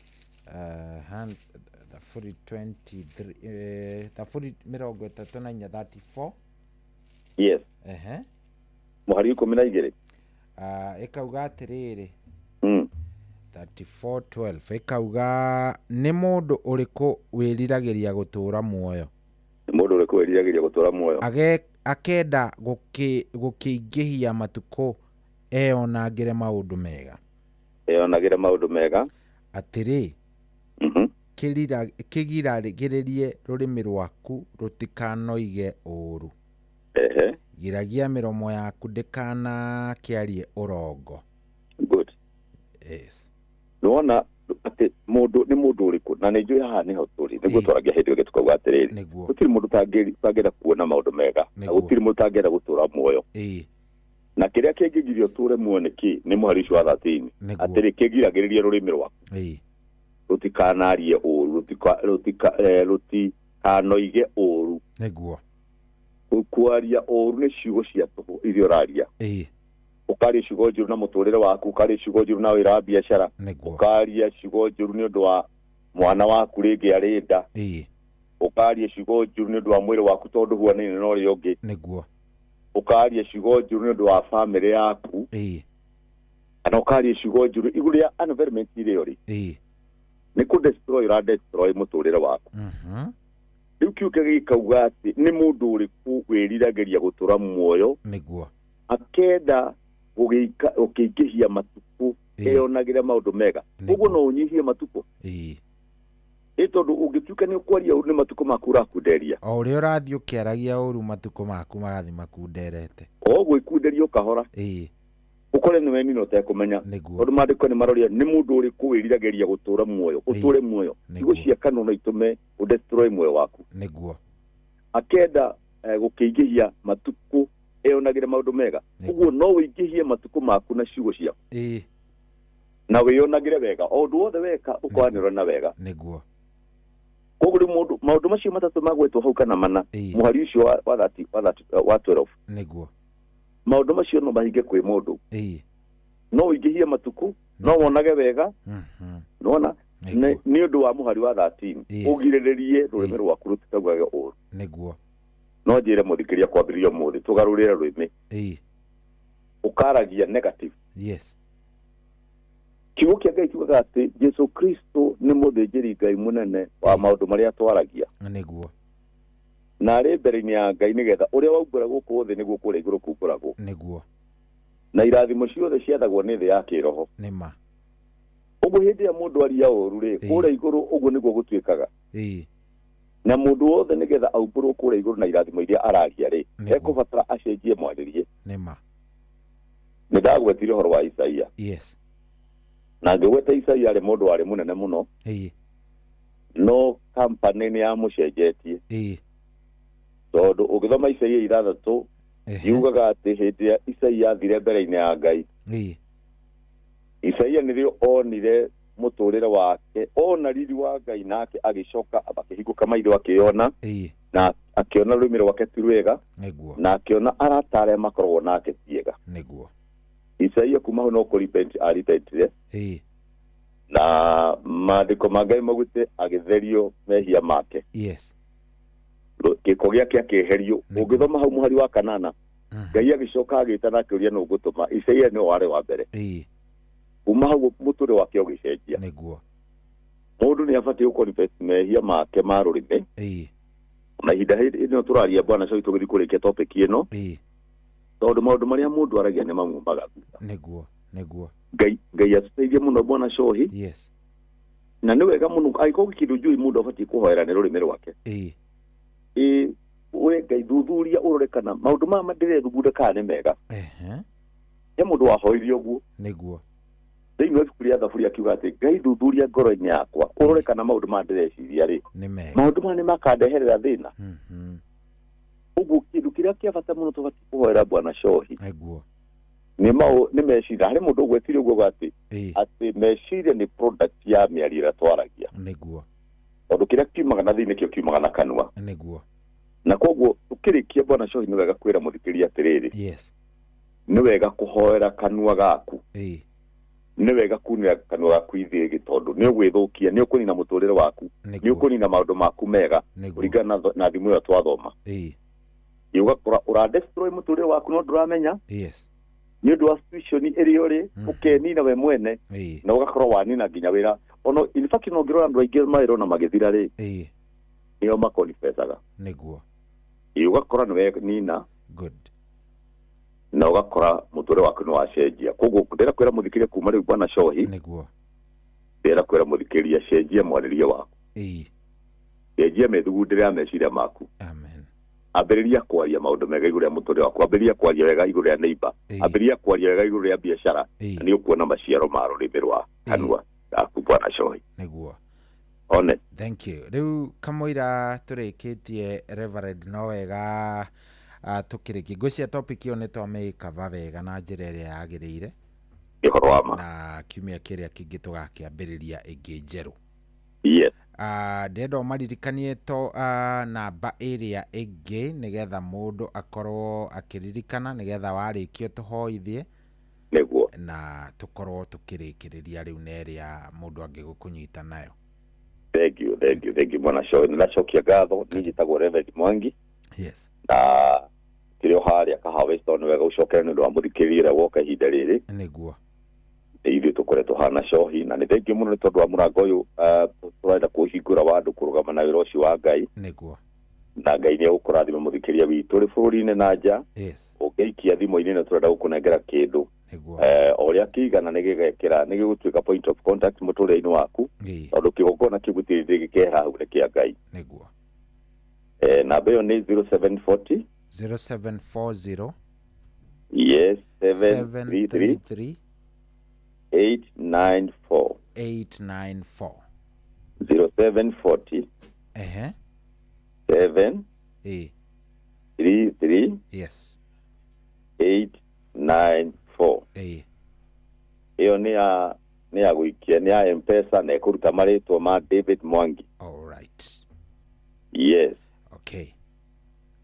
Thaburi 23 Thaburi 34. Yes. Mũhari 12. Ikauga atĩrĩrĩ 34:12 ikauga nĩ mũndũ ũrĩkũ wĩriragĩria gũtũũra muoyo. Nĩ mũndũ ũrĩkũ wĩriragĩria gũtũũra muoyo. Akenda gũkĩingĩhia matukũ eyonagĩre maũndũ mega. Eyonagĩre maũndũ mega. Atĩrĩ. Kĩgiragĩrĩrie rũrĩmĩ rwaku rũtikanoige ũũru. Giragia mĩromo yaku ndĩkanakĩarie ũrongo. Good. Yes. Nona atĩ mũndũ nĩ mũndũ ũrĩkũ na nĩ njũĩ haha nĩho tũrĩ nĩguo twaragia hĩndĩ ĩyo tukauga atĩrĩrĩ gũtirĩ mũndũ tangĩenda kuona maũndũ mega na gũtirĩ mũndũ tangĩenda gũtũũra muoyo. Na kĩrĩa kĩngĩgiria ũtũũre muoyo nĩ kĩ nĩ mũhari ũcio wa 13 atĩrĩ kĩgiragĩrĩria rũrĩmĩ rwaku rũtikanarie ũũru rũtikanoige ũũru. Nĩguo. Kwaria ũũru nĩ ciugo cia tũhũ iria ũraria. Ũkaria ciugo njũru na mũtũrĩre waku, ũkaria ciugo njũru na wĩra wa biacara, ũkaria ciugo njũru nĩ ũndũ wa mwana waku rĩngĩ arĩ nda, ũkaria ciugo njũru nĩ ũndũ wa mwĩrĩ waku tondũ huanaine na ũrĩa ũngĩ, nĩguo, ũkaria ciugo njũru nĩ ũndũ wa bamĩrĩ yaku, kana ũkaria ciugo njũru igũrũ rĩa environment ĩrĩa ũrĩ, nĩ kũ-destroy ũra-destroy mũtũrĩre waku. Rĩu kiugo gĩkauga atĩ nĩ mũndũ ũrĩkũ wĩriragĩria gũtũũra muoyo, nĩguo, akenda ũkĩingĩhia matukũ eyonagĩre maũndũ mega. Ũguo no ũnyihie matukũ. Tondũ ũngĩtuĩka nĩ ũkwaria ũru nĩ matukũ maku ũrakunderia. O ũrĩa ũrathiĩ ũkĩaragia ũru matukũ maku magathiĩ makunderete. O gwĩkunderia ũkahora. ukore no weni no te kumenya ondu mandiko ni maroria ni mundu uri kuwirirageria gutura muoyo uture muoyo igucia kanu no itume udestroy muoyo waku niguo akenda gukingihia matuku eonagire maundu mega uguo no wingihie matuku maku na ciugo ciaku na wionagire wega ondu wothe weka ukwanira na wega niguo koguri mundu maundu macio matatu magwetwo hau kana mana muhari ucio wa 12 niguo maundu macio no mahinge kwi mundu no wingihie matuku no wonage wega nona ni undu wa muhari wa 13 ugiriririe rurimi rwaku rutikagwage uru niguo no njire muthikiria kwambiririo muthi tugarurire rwimi ukaragia negative kiugo kia Ngai kiugaga ati Jesu Kristo ni muthĩnjĩri Ngai munene wa maundu maria twaragia niguo na rĩ mbere-inĩ ya Ngai nigetha uria waumbura gũkũ thĩ niguo kũrĩa igũrũ kumbũragwo niguo na irathimo ciothe ciathagwo nĩ thĩ ya kĩroho nĩma ũguo hĩndĩ ya mũndũ aria ũru rĩ kũrĩa igũrũ ũguo niguo gũtuĩkaga na mũndũ wothe nigetha aumbũrwo kũrĩa igũrũ na irathimo iria araria rĩ ekũbatara acenjie mwarĩrie nĩma nĩndagwetire ũhoro wa Isaia na ngĩgweta Isaia arĩ mũndũ warĩ mũnene mũno no kampani nĩ yamucenjetie tondũ ũgĩthoma Isaia 6 yugaga atĩ hĩndĩ ya Isaia athire mbere-inĩ ya Ngai Isaia nĩrĩo onire mũtũrĩre wake ona riri wa Ngai nake agĩcoka akĩhingũka maitho akĩona na akĩona rũmĩrĩro wake ti rwega na akĩona aratare makoragwo nake tiega niguo Isaia kuma hau no kũrepent arepentire na maandĩko ma Ngai maugĩte agĩtherio mehia make gĩko gĩake akĩeherio ũngĩthoma hau mũhari wa 8 Ngai agĩcoka agĩĩtana akĩũria nũ ngũtũma Isaia nĩwe warĩ wa mbere kuma hau mũtũrĩre wake ũgĩcenjia niguo mũndũ nĩ abatiĩ gũkonfess mehia make ma rũrĩmĩ na ihinda ĩno tũraria bwana coĩ tũgĩthiĩ kũrĩkia topic ĩno tondũ maũndũ marĩa mũndũ aragia nĩ mamumaga niguo Ngai atũteithie mũno bwana cohi na nĩ wega mũno angĩkorwo kĩndũ njũĩ mũndũ abatiĩ kũhoera nĩ rũrĩmĩ rwake we Ngai thuthuria ũrore kana maũndũ maya ndĩrethugunda kana nĩ mega he mũndũ wahoirie ũguo niguo thĩinĩ wa ibuku rĩa Thaburia akiuga atĩ Ngai thuthuria ngoro-inĩ yakwa ũrore kana maũndũ maya ndĩreciria rĩ maũndũ maya nĩ makandeherera thĩna ũguo kĩndũ kĩrĩa kĩa bata mũno tũbatiĩ kũhoera bwana cohi nĩ meciria harĩ mũndũ ũgwetirie ũguo atĩ meciria nĩ product ya mĩario ĩrĩa twaragia niguo tondũ kĩrĩa kiumaga na thĩinĩ kĩo kiumaga na kanua niguo na koguo tukirikia bwana cohi nĩ wega kwĩra mũthikĩria atĩrĩrĩ nĩ wega kũhoera kanua gaku nĩ wega kunĩra kanua gaku ithĩgĩ tondũ nĩ ũgwĩthũkia nĩ ũkũnina mũtũrĩre waku nĩ ũkũnina maũndũ maku mega kũringana na thimũ ĩyo twathoma ũgakora ũradestroy mũtũrĩre waku no ndũramenya nĩ ũndũ wa situation ĩrĩa ũrĩ ũkenina we mwene na ũgakorwo wanina nginya wĩra ono in fact no ngĩrora andũ aingĩ mawĩra na magĩthira rĩ nĩo makonifesaga nĩguo ũgakora nĩ nina na ugakora mũtũrĩre waku nĩ wacenjia koguo ndĩra kwĩra mũthikĩria kuma rĩu bwana cohi nĩguo ndĩra kwĩra mũthikĩria cenjia mwarĩrie waku cenjia mĩthugundĩre ya meciria maku ambĩrĩria kwaria maũndũ mega igũrũ rĩa mũtũrĩre waku ambĩrĩria kwaria wega igũrũ rĩa neighbor ambĩrĩria kwaria wega igũrũ rĩa biacara na nĩ ũkuona maciaro ma rũrĩmĩ rwa kanua gaku bwana cohi nĩguo one thank you rĩu kamũira tũrĩkĩtie Reverend no wega tukiriki ngũcia topic ĩyo nĩ twamĩkava wega na njĩra ĩrĩa yagĩrĩire ũhoro wa ma na kiumia kĩrĩa kĩngĩ tũgakĩambĩrĩria ĩngĩ njerũ ndenda ũmaririkanie to namba ĩrĩa ĩngĩ nĩgetha mũndũ akorwo akĩririkana nĩgetha warĩkio tũhoithie nĩguo na tũkorwo tũkĩrĩkĩrĩria rĩu na ĩrĩa mũndũ angĩgũkũnyita nayo thank you bwana cohi nĩnacokia ngatho niĩ njĩtagwo Reverend Mwangi na kĩrĩa harĩa kahawa nĩ wega ũcokere nĩ ũndũ wa mũthikĩrĩria ũrĩa woka ihinda rĩrĩ nĩguo ithuĩ tũkoretwo hana cohi na nĩ thengiũ mũno nĩ tondũ wa mũrango ũyũ tũrenda kũhingũra wa andũ kũrũgama na wĩra ũcio wa Ngai nĩguo na Ngai nĩ agũkũrathima mũthikĩrĩria witũ ũrĩ bũrũri-inĩ na nja ũngĩikia thimũ-inĩ na tũrenda gũkũnengera kĩndũ o ũrĩa kĩigana nĩ gĩgekĩra nĩ gĩgũtuĩka point of contact mũtũrĩre-inĩ waku tondũ kĩgongona kĩu gũtirĩ gĩkĩhera hau nĩ kĩa Ngai nĩguo namba ĩyo nĩ 0740 0740 yes 733 894 894 0740 7 33 yes 894 iyo ni ya gwikia ni ya M-Pesa na ikuruta maritwa ma David Mwangi. All right. Yes. Okay.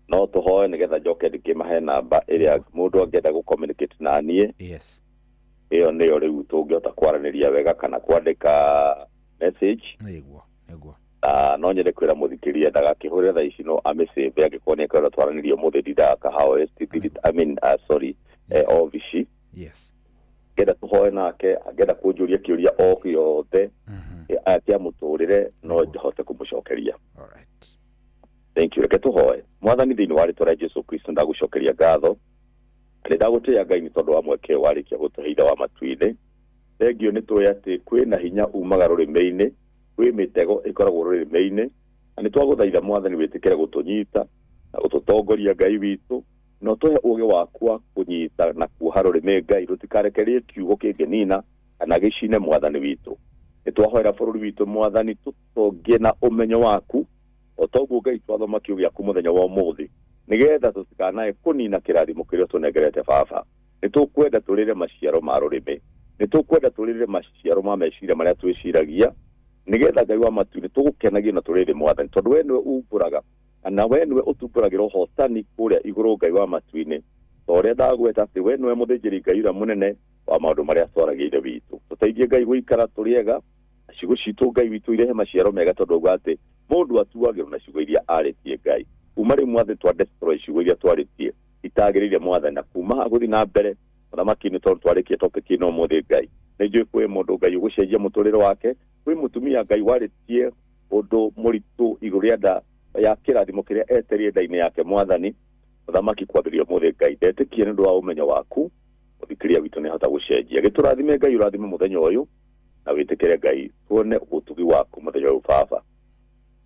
No tuhoe nigetha njoke ndikimahe namba iria mundu angenda gu communicate na nie. Yes. Iyo niyo riu tungihota kwaraniria wega kana kwandika message. Niguo. No nyende kwira muthikiria ndagakihurira tha ici no amesave agikone kana twaranirio muthi ndaka how STD ovishi. Yes. Genda tuhoe nake agenda kunjuria kiuria o giothe atia muturire no njohote kumucokeria. All right. Thank you. Reke tuhoe. Mwathani thiini wa ritwa ria Jesu Kristo ndagucokeria ngatho. Ndagutia Ngai ni tondu wa mweke warikia gutuheitha wa matuine. Thengio ni tuya ati kwina hinya umaga rurimi-ini, kwi mitego ikoragwo rurimi-ini, na ni twaguthaitha Mwathani witikire gutunyita na gututongoria Ngai witu. No tuhe uge wakwa kunyita na kuoha rurimi Ngai rutikarekerie kiugo kingenina kana gicine Mwathani witu. Ni twahoera bururi witu Mwathani tutongie na umenyo waku otoguo Ngai twathoma kiugo giaku muthenya wa umuthi nigetha tutikanae kunina kirathimo kiria tunegerete baba. Ni tukwenda turire maciaro ma rurimi, ni tukwenda turire maciaro ma meciria maria twiciragia nigetha Ngai wa matu ni tugukenagia na turire Mwathani tondu we niwe umburaga na we niwe utumburagira uhotani kuria iguru Ngai wa matu-ini toria ndagweta ati we niwe muthinjiri Ngai uria munene wa maundu maria twaragiire witu. Tuteithie Ngai guikara turiega ciugo citu Ngai witu irehe maciaro mega tondu gwate mundu atuagirwo na ciugo iria aritie Ngai umari Mwathani twa destroy ciugo iria twaritie itagiriire Mwathani na kuma guthi na mbere thamaki ni tondu twarikie topic ino muthi Ngai ni njui kwi mundu Ngai ugucenjia muturire wake kwi mutumia Ngai waritie undu muritu iguru ria nda ya kirathimo kiria eterie nda-ini yake Mwathani thamaki kwambiria muthi Ngai ndetikie ni ndu wa umenyo waku uthikiria witu ni hota gucenjia giturathime Ngai urathime muthenya uyu na witikire Ngai tuone utugi waku muthenya uyu baba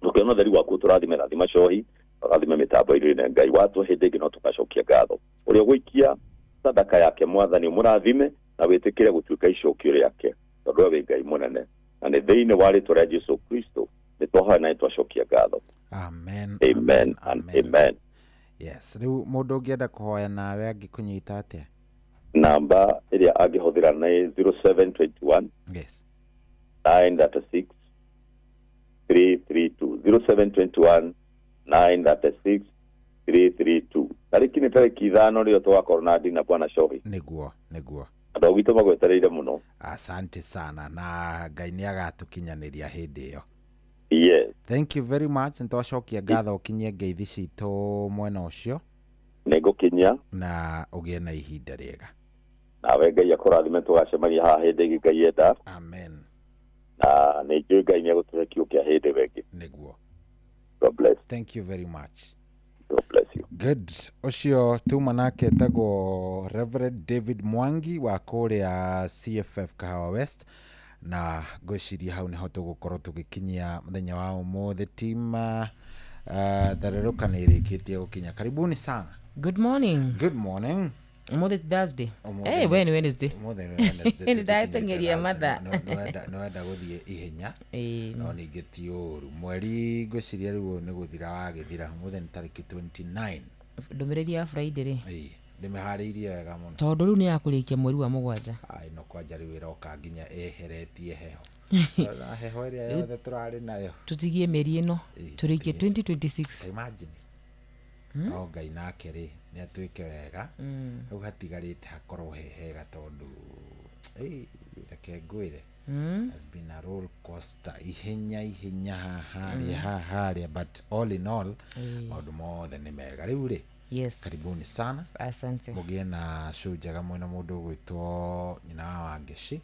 tukiona theri waku turathime rathima cohi rathime mitambo iri Ngai watu hindingi no tukacokia ngatho uria gwikia sadaka yake Mwathani umurathime na witikire gutuika icokio riake tondu we Ngai munene na ni thiini wa ritwa ria Jesu Kristo ni twahoya na twacokia ngatho. Amen. Amen and amen. Yes. Riu mundu ungienda kuhoya nawe angikunyita atia? Namba iria angihuthira ni 0721 yes 936 332 0721 936 332. Tariki ni tariki 5 rio twakorwo na ndina bwana Shohi. Niguo. Andu gitu magwetereire muno. Asante sana na Ngai ni agatukinyaniria hindi iyo. Yes. Thank you very much. Ntwacokia ngatho ukinyie ngeithi citu mwena ucio. Nigukinya na ugie na ihinda riega. Nawe Ngai akurathime tugacemania haha hindi ingi Ngai enda. Amen. Na ni njui Ngai ni agutuhe kiugo kia hindi wengi. Niguo. God bless. Thank you very much. God bless you. Good. Ucio tuma nake tago Reverend David Mwangi wa kuria CFF Kahawa West na gwiciria hau niho tugukorwo tugikinyia muthenya wa umuthi team thareruka ni irikitie gukinya. Karibuni sana. Good morning. Good morning. Umuthi Thursday. When Wednesday. Umuthi Wednesday. Ni ndatengeria matha. No enda guthie ihenya. No ni ngetiuru mweri gwiciria riu ni guthira wa githira umuthi ni tariki 29. Ndumiriri ya Friday ri. Ndimehariirie wega muno. Tondu riu ni yakurikia mweri wa mugwanja. Ai no kwanja riu iroka nginya eheretie heho. Na heho iria yothe turari nayo. Tutigie meri ino. Turikie 2026. Imagine. No Ngai nake ri ni atuike wega. Riu hatigarite hakorwo hehega tondu reke ngwire. Has been a roller coaster ihenya haria but all in all maundu mothe ni mega riu ri. Yes. Karibuni sana. Asante. Mugie na show jaga mwena mundu gwitwo nyina wa Ngeshi.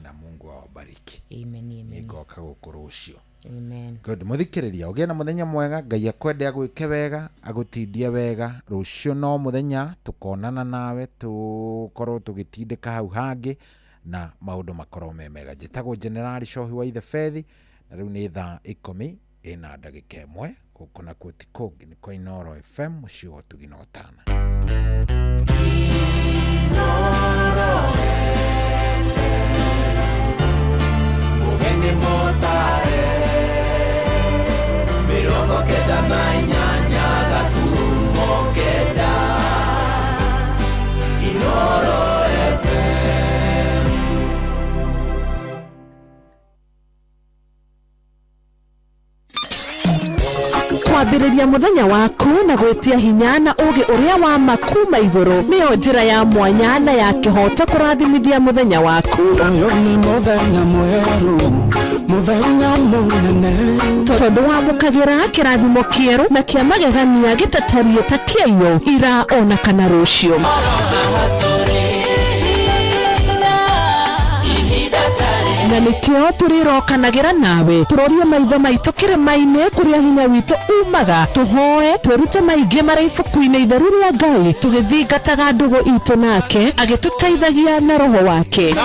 Na Mungu awabariki. Amen. Nigoka gukurucio. Amen. Good. Muthikiriria ugie na muthenya mwega. Ngai akwende agwike wega, agutindie wega. Rucio no muthenya tukonana nawe tukorwo tugitindika hau hangi na maundu makorwo mega. Njitagwo General Shohi wa the Fethi na riu ni thaa 10 ina ndagika 1 guku na kuti kungi ni kwa Inoro FM mucio tuginotana. Kwambĩrĩria mũthenya waku na gwĩtia hinya na ũgĩ ũrĩa wa makuma igũrũ nĩyo njĩra ya mwanya na ya kĩhoto kũrathimithia mũthenya waku. Ũyũ nĩ mũthenya mwerũ, mũthenya mũnene, tondũ wamũkagĩra kĩrathimo kĩerũ na kĩa magegania gĩtatarie ta kĩaiyũ ira ona kana rũciũ. Na nĩkĩo tũrĩrokanagĩra nawe tũrorie maitho maitũ kĩrĩma-inĩ kũrĩa hinya witũ umaga, tũhoe twĩrute maingĩ marĩ ibuku-inĩ itheru rĩa Ngai tũgĩthingataga ndũgũ itũ nake agĩtũteithagia na roho wake.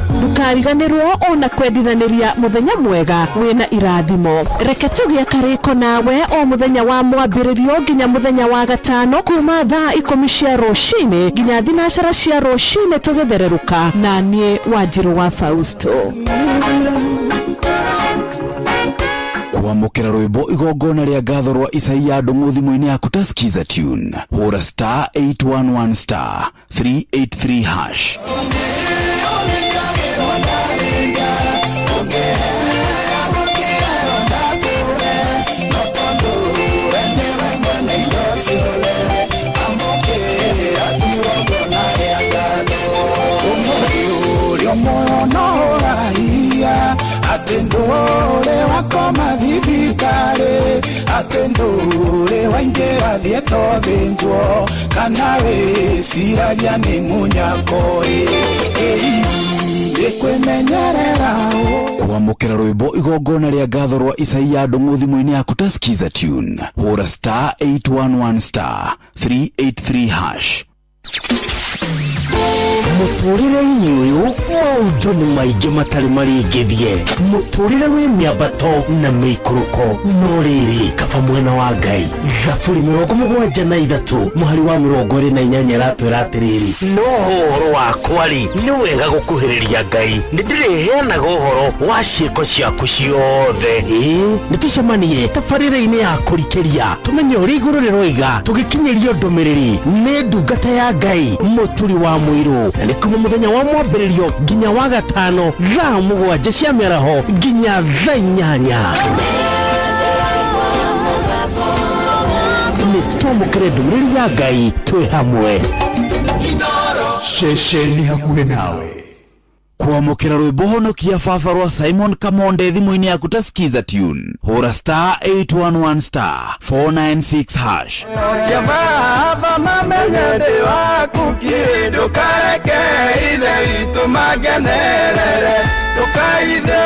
Ndũkariganĩrwo ona kwendithanĩria mũthenya mwega wĩna irathimo. Reke tũgĩe karĩko nawe o mũthenya wa mwambĩrĩrio nginya mũthenya wa gatano kuma thaa 10 cia rũcinĩ nginya thinacara cia rũcinĩ tũgĩthererũka na niĩ Wanjirũ wa Fausto. Kwamũkĩra rwĩmbo igongona rĩa ngatho rwa Isaia Ndung'u thimũ-inĩ yaku ta skiza tune hũra *811*383#. Atendore wakoma thibitare, atendore waingĩra thietwo thĩnjwo, kana wĩciragia nĩ mũnyakoi kwĩmenyerera. Kwamũkĩra rwĩmbo igongona rĩa ngatho rwa Isaia Ndung'u thimũ-inĩ yaku ta skiza tune hũra *811*383#. Mũtũrĩre-inĩ ũyũ maũndũ nĩ maingĩ matarĩ maringithie, mũtũrĩre wĩ mĩambato na mĩikũrũko, no rĩrĩ kaba mwena wa Ngai. Thaburi 73 mũhari wa 28 ratwĩra atĩrĩrĩ, no ũhoro wakwa-rĩ nĩ wega gũkuhĩrĩria Ngai, nĩndĩrĩheanaga ũhoro wa ciĩko ciaku ciothe. Nĩtũcemanie tabarĩra-inĩ ya kũrikĩria tũmenye ũrĩa igũrũ rĩroiga tũgĩkinyĩrio ndũmĩrĩri nĩ ndungata ya Ngai mũturi wa mũirũ, na nĩ kuma mũthenya wa mwambĩrĩrio nginya wa gatano thaa 7 cia mĩaraho nginya thaa 8. Nĩtwamũkĩre ndũmĩrĩri ya Ngai twĩ hamwe. Ceceni hakuhĩ nawe. Kwamũkĩra rwĩmbo honokia baba rwa Simon Kamonde thimũ-inĩ yaku ta skiza tune hũra *811*496#. Ya baba mamenye ndĩ waku kiri, ndũkareke ithe witũ magenerere, ndũkaithe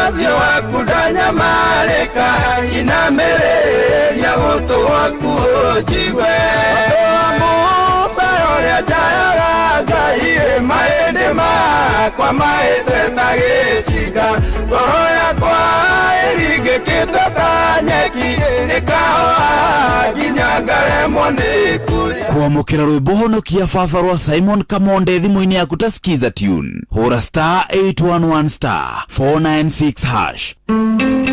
ũthiũ waku ndanyamarĩka, inamĩrĩria gũtũ gwaku ũnjigue. Musa ũrĩa njayaga Ngai mahĩndĩ makwa mahĩte ta gĩcinga, ngoro yakwa ĩringĩkĩte ta nyeki, ĩkahoha nginya ngaremwo nĩ kũrĩa. Kwamũkĩra rwĩmbo honokia baba rwa Simon Kamonde thimũ-inĩ yaku ta skiza tune hũra *811*496#.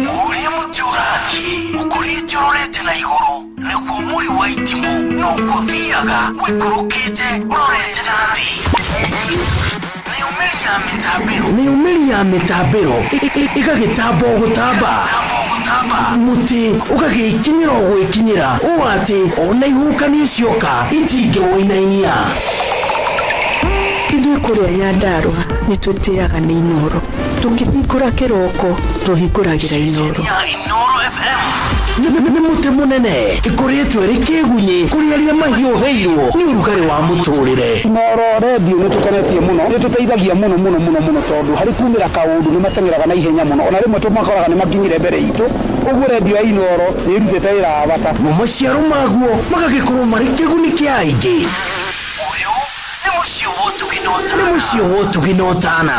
Ũrĩa mũtĩ ũrathiĩ ũkũrĩte ũrorete na igũrũ, nĩguo mũri wa itimũ no gũthiaga wĩkũrũkĩte ũrorete na thĩ. Nĩumĩri ya mĩtambĩro ĩgagĩtamba o gũtamba, mũtĩ ũgagĩkinyĩra o gwĩkinyĩra, ũũ atĩ ona ihuhũkanio cioka itingĩwĩinainia. Ithuĩ kũrĩa Nyandarua nĩtwĩtĩaga nĩ Inooro, tũkĩhingũra kĩroko tũhingũragĩra Inooro. Nĩ mũtĩ mũnene ĩkoretwo ĩrĩ kĩgunyi kũrĩ arĩa mahiũhĩirwo nĩ ũrugarĩ wa mũtũrĩre. Inooro redio nĩtũkenetie mũno, nĩtũteithagia mũno tondũ harĩ kumĩra kaũndũ nĩmateng'eraga na ihenya mũno, ona rĩmwe tũmakoraga nĩmakinyire mbere itũ. Ũguo redio ya Inooro nĩĩrutĩte wĩra wa bata na maciaro maguo magagĩkorwo marĩ kĩguni kĩa aingĩ. Ũyũ nĩ mũciĩ wa Ũtugi na Ũtana.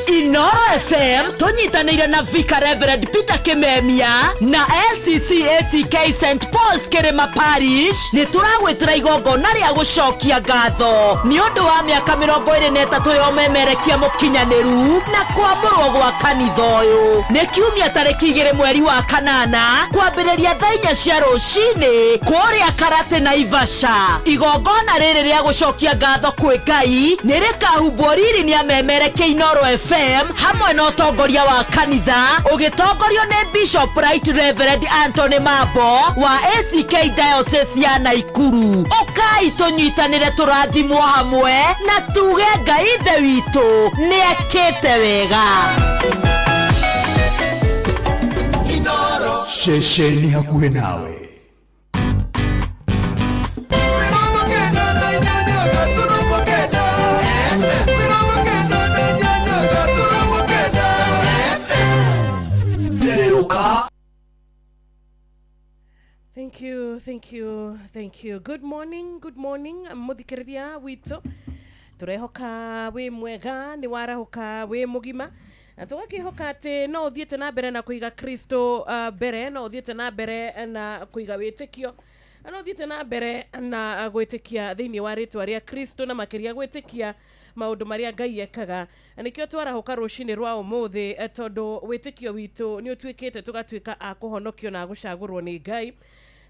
Inooro FM tunyitanĩire na Vicar Reverend Peter Kimemia na LCCACK St Paul's Kirima Parish nĩ turagwĩtĩra igongona rĩa gũcokia ngatho nĩ ũndũ wa mĩaka 23 yomemerekia mũkinyanĩru na kwamũrwo gwa kanitha ũyũ. Nĩ kiumia tarĩki 2 mweri wa kanana kwambĩrĩria thaa 4 cia rũcinĩ kũrĩa Karate na Ivasha. Igongona rĩrĩ rĩa gũcokia ngatho kwĩ Ngai nĩ rĩkahumbwo riri nĩ amemerekia Inoro FM hamwe na ũtongoria wa kanitha ũgĩtongorio nĩ Bishop Right Reverend Anthony Mambo wa ACK Diocese ya Naikuru. Ũkai tũnyitanĩre tũrathimwo hamwe na tuge Ngai ithe witũ nĩ ekĩte wega. Inoro shesheni hakuhĩ nawe. Thank you. Good morning. Muthikiriria wito. Turehoka we mwega ni warahoka we mugima. Na tugakihoka ati no uthiete na mbere na kuiga Kristo mbere, no uthiete na mbere na kuiga witikio. No uthiete na mbere na gwitikia thiini wa ritwa ria Kristo na makiria gwitikia maundu maria Ngai ekaga. Nikio twarahoka rucini rwa umuthi tondu witikio witu ni utwikite tugatuika a kuhonokio na gucagurwo ni Ngai.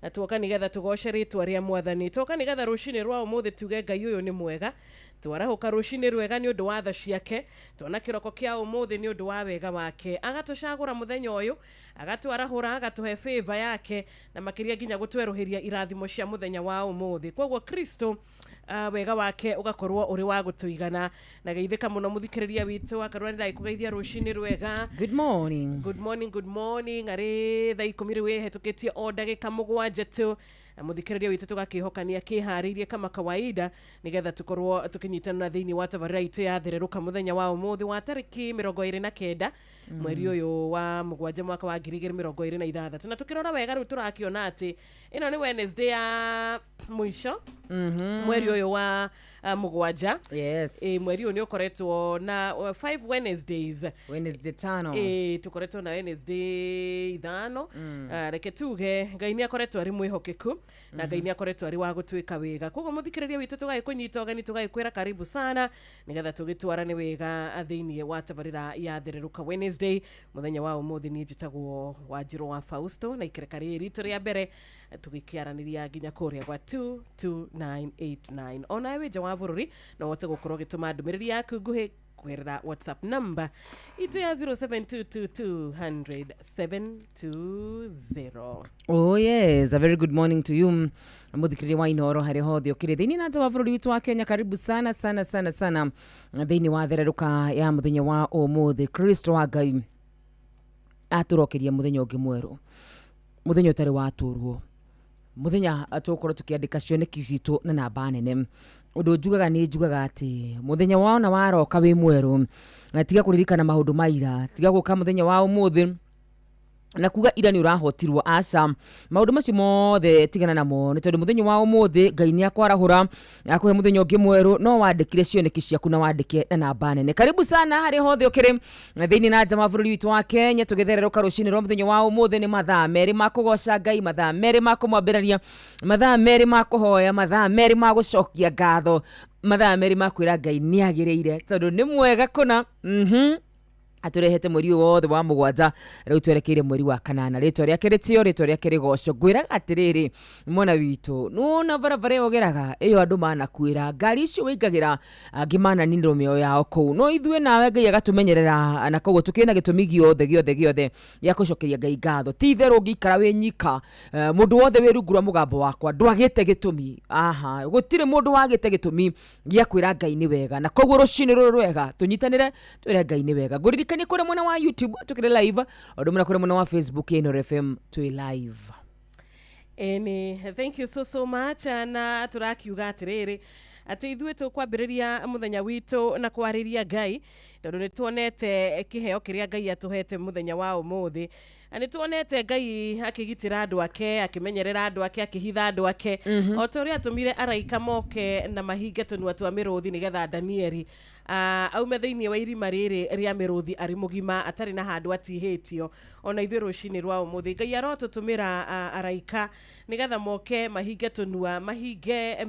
Na tuoka nigetha tugoce ritwa ria Mwathani. Tuoka nigetha rucini rwa umuthi tuge Ngai uyu ni mwega. Twarahoka rucini rwega ni undu wa tha ciake. Tuona kiroko kia umuthi ni undu wa wega wake. Agatucagura muthenya uyu, agatwarahura, agatuhe favor yake na makiria nginya gutweruhiria irathimo cia muthenya wa umuthi. Kwoguo Kristo wega wake ugakorwo uri wa gutuigana na geithika muno muthikiriria witu akarwa ndai kugeithia rucini rwega. Good morning. Ari thaa 10 we hetukitie o ndagika 7 tu. Muthikiriria witu tugakihokania kihariirie kama kawaida nigetha tukorwo tukinyitana na thiini wa tabarĩra itu ya thereruka muthenya wa umuthi wa tariki 29 mweri uyu wa 7 mwaka wa 2026. Na tukirora wega ru turakiona ati ino ni Wednesday ya mwisho mweri uyu wa 7. Yes. Mweri uyu ni ukoretwo na 5 Wednesdays. Wednesday 5. Tukoretwo na Wednesday 5. Reke tuge Ngai ni akoretwo ari mwihokeku na Ngai ni akoretwo ari wa gutwika wega. Koguo muthikiriria witu tugagikunyita ogani tugagikwira karibu sana nigetha tugitwarane wega thiini wa tabarĩra ya thereruka Wednesday muthenya wa umuthi ni njitagwo Wanjiru wa Fausto na ikereka rito ria mbere tugikiaraniria nginya kuria gwa 22989 ona we ja wa bururi no wote gukorwo gituma ndumiriri yaku nguhi kwera WhatsApp number itu ya 0722200720. Oh yes, a very good morning to you muthikiriria wa Inoro hari hothe ukiri thiini na nja wa bururi witu wa Kenya. Karibu sana thiini wa thereruka ya muthenya wa umuthi. Kristo wa Ngai aturokeria muthenya ungi mweru, muthenya utari wa turwo, muthenya atukorwo tukiandika cioneki citu na namba nene. Undu njugaga ati muthenya waona waroka wi mweru na tiga kuririkana maundu maira, tiga guka muthenya wa umuthi na kuga ira ni urahotirwo. Aca maundu macio mothe tigana namo ni tondu muthenya wa umuthi Ngai ni akwarahura akuhe muthenya ungi mweru, no wandikire cioneki ciaku na wandike na namba nene. Karibu sana hari hothe ukiri thiini na nja wa bururi witu wa Kenya. Tugethereruka rucini rwa muthenya wa umuthi ni mathaa meri ma kugoca Ngai, mathaa meri ma kumwambĩrĩria, mathaa meri ma kuhoya, mathaa meri ma gucokia ngatho, mathaa meri ma kwira Ngai ni agĩrĩire tondu ni mwega kuna. Aturehete mweri wothe wa 7 riu twerekeire mweri wa kanana. Ritwa ria keretio, ritwa ria kerigoco. Ngwira atiriri mwana witu nuna barabara yogeraga iyo andu mana kwira ngari icio wingagira ngimana nindro mio yao kou no ithue nawe Ngai agatumenyerera na koguo tukina gitumi giothe ya kucokeria Ngai ngatho. Ti theru ngikara we nyika, mundu wothe we rungura mugambo wakwa ndwagite gitumi. Gutire mundu wagite gitumi gia kwira Ngai ni wega, na koguo rucini rwega tunyitanire twire Ngai ni wega. Kani kure mwana wa YouTube tukire live, odo mwana kure mwana wa Facebook Inoro FM tu live. Thank you so much. Na turakiuga atiriri ati ithuĩ tukwambĩrĩria muthenya witu na kwariria Ngai tondu ni tuonete kiheo kiria Ngai atuhete muthenya wa umuthi. ani tuonete Ngai akigitira andu ake akimenyerera andu ake akihitha andu ake o tori atumire araika moke na mahinge tunwa twa miruthi nigetha Danieli aume thiini wa irima riri ria miruthi ari mugima atari na handu atihitio ona ithuĩ rucini rwa umuthi Ngai arotutumira araika nigetha moke mahinge tunwa mahinge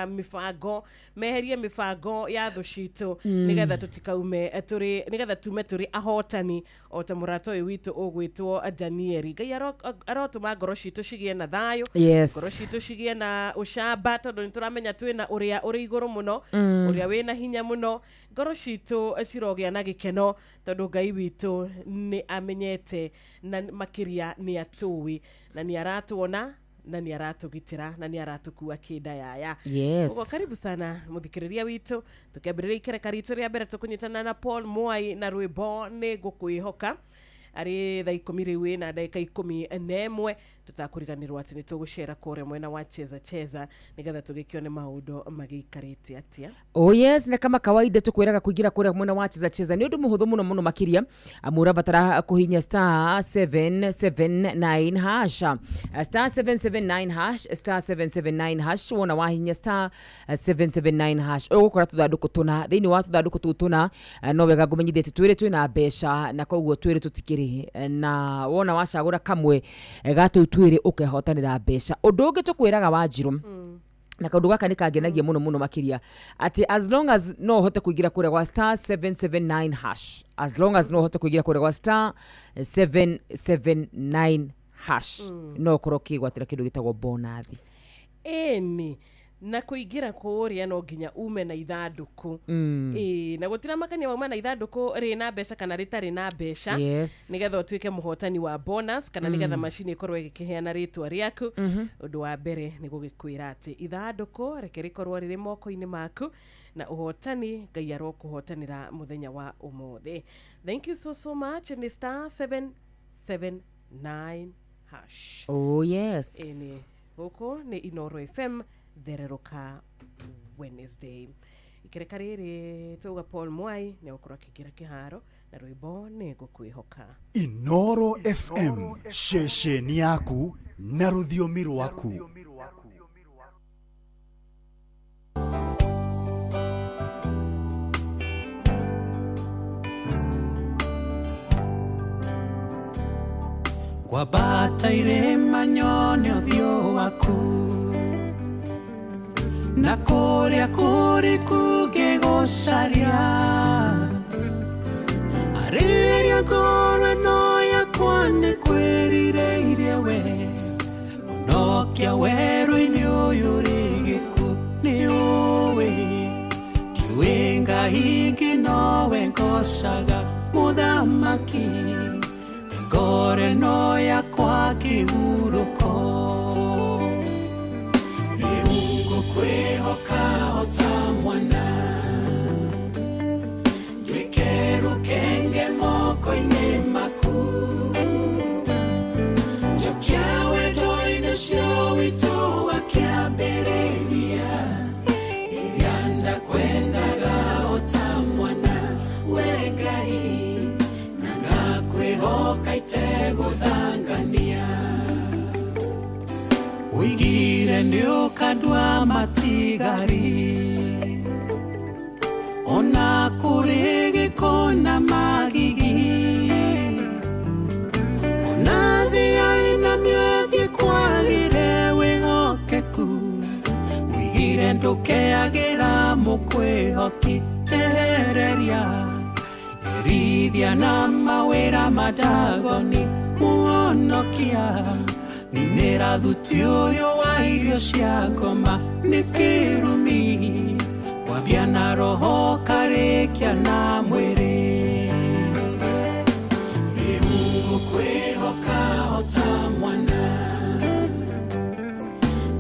mifango meherie mifango ya thu citu nigetha tutikaume nigetha tume turi ahotani o ta murato uyu witu ugwitwo Danieli Ngai arotuma ngoro citu cigie na thayo ngoro citu cigie na ucamba tondu nituramenya twina uria uri iguru muno uria wina hinya muno ngoro citu cirogia na gikeno tondu Ngai witu ni amenyete na makiria ni atui na ni aratuona na ni aratugitira na ni aratukua kidayaya ugo karibu sana muthikiriria witu tukambiriria ikereka ritu ria mbere tukunyitana na Paul Mwai na rwimbo ni ngukwihoka ari thaa 10 na dakika 11 tutakuriganirwa ati nitugushera kore mwena wa cheza nigetha tugikione maundu magikarite atia yes na kama kawaida tukwiraga kuingira kore mwena wa cheza ni undu muhuthu muno makiria amura batara kuhinya star 779 hash star 779 hash star 779 hash wona wahinya star 779 hash ugukora tuthanduku tuna thiini wa tuthanduku tutuna no wega ngumenyithie twire twina besha na koguo twire tutikiri na wona wacagura kamwe gatu twire ukehotanira besha undu ungi tukwiraga Wanjiru na kaundu gaka ni kangenagia muno makiria ati as long as no hote kuingira kure kwa star 779 hash as long as no hote kuingira kure kwa star 779 hash no koroki gwatira kindu gitagwo bonathi eni na kuingira kuria no nginya ume na ithanduku na gutira makania wauma na ithanduku rina besha kana ritari na besha nigetha utuike muhotani wa bonus kana nigetha machine ikorwe ikiheana ritwa riaku undu wa mbere ni gugikwira ati ithanduku reke rikorwo riri moko-ini maku na uhotani Ngai arokuhotanira muthenya wa umuthi. Thank you so much. Ni star 779 hash. Oh yes. Eni huko ni Inoro FM Thereruka Wednesday. Ikereka riri tuga Paul Mwai ni ukura kigira kiharo na rwimbo ni ngukwihoka. Inoro FM shesheni yaku na rũthiomi rwaku. Kwabata irema nyone uthio waku na kuria kuri kugegocaria ariria ngorwe no yakwa nĩ kwĩrireire we mũnokia werũ-inĩ ũyũ rĩ gĩkuũ nĩ ũĩ ndiũĩ Ngai ingĩ nowe ngocaga mũthamaki ngore no yakwa kĩhurũko kwehoka ota mwana twikeru kenge moko-ini maku jokia wendo-ini cio witu wakiambĩrĩria irianda kwendaga ota mwana we Ngai na ngakwĩhoka itegũthangania uigire nĩ ũkandua matigari ona kũrĩ gĩko na magigi ona thia ina mĩothi kwagire wĩhokeku uigire ndũkeagĩra mũkwĩhoki terereria erithia na mawĩra madagoni muonokia ninera thuti uyu wa irio cia ngoma nĩ kĩrumi kwambia na roho karĩkia na mwĩrĩ rĩu kwĩhoka ota mwana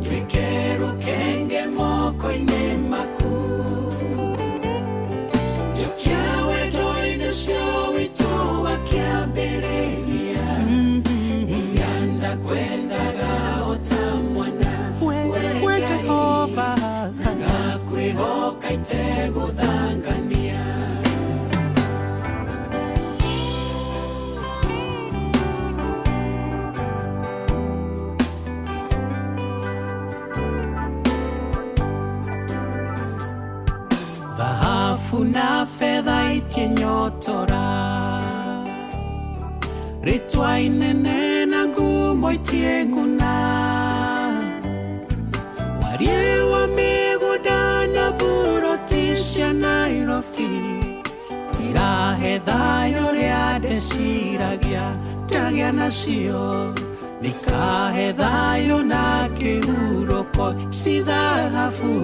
twĩkerũ kenge moko-inĩ maku jokia wendo-ini cio witu wakiambĩrĩria irianda kwendaga ota mwana we Jehova ngakwĩhoka itegũthangania dhahabu na fedha itinyotora ritwa inene na ngumo itienguna warie wa mĩgũnda na buroti cia Nairobi tirahe thayũ rĩa ndeciragia ndagĩa nacio nikahe thayũ na kĩhurũko ci thahabu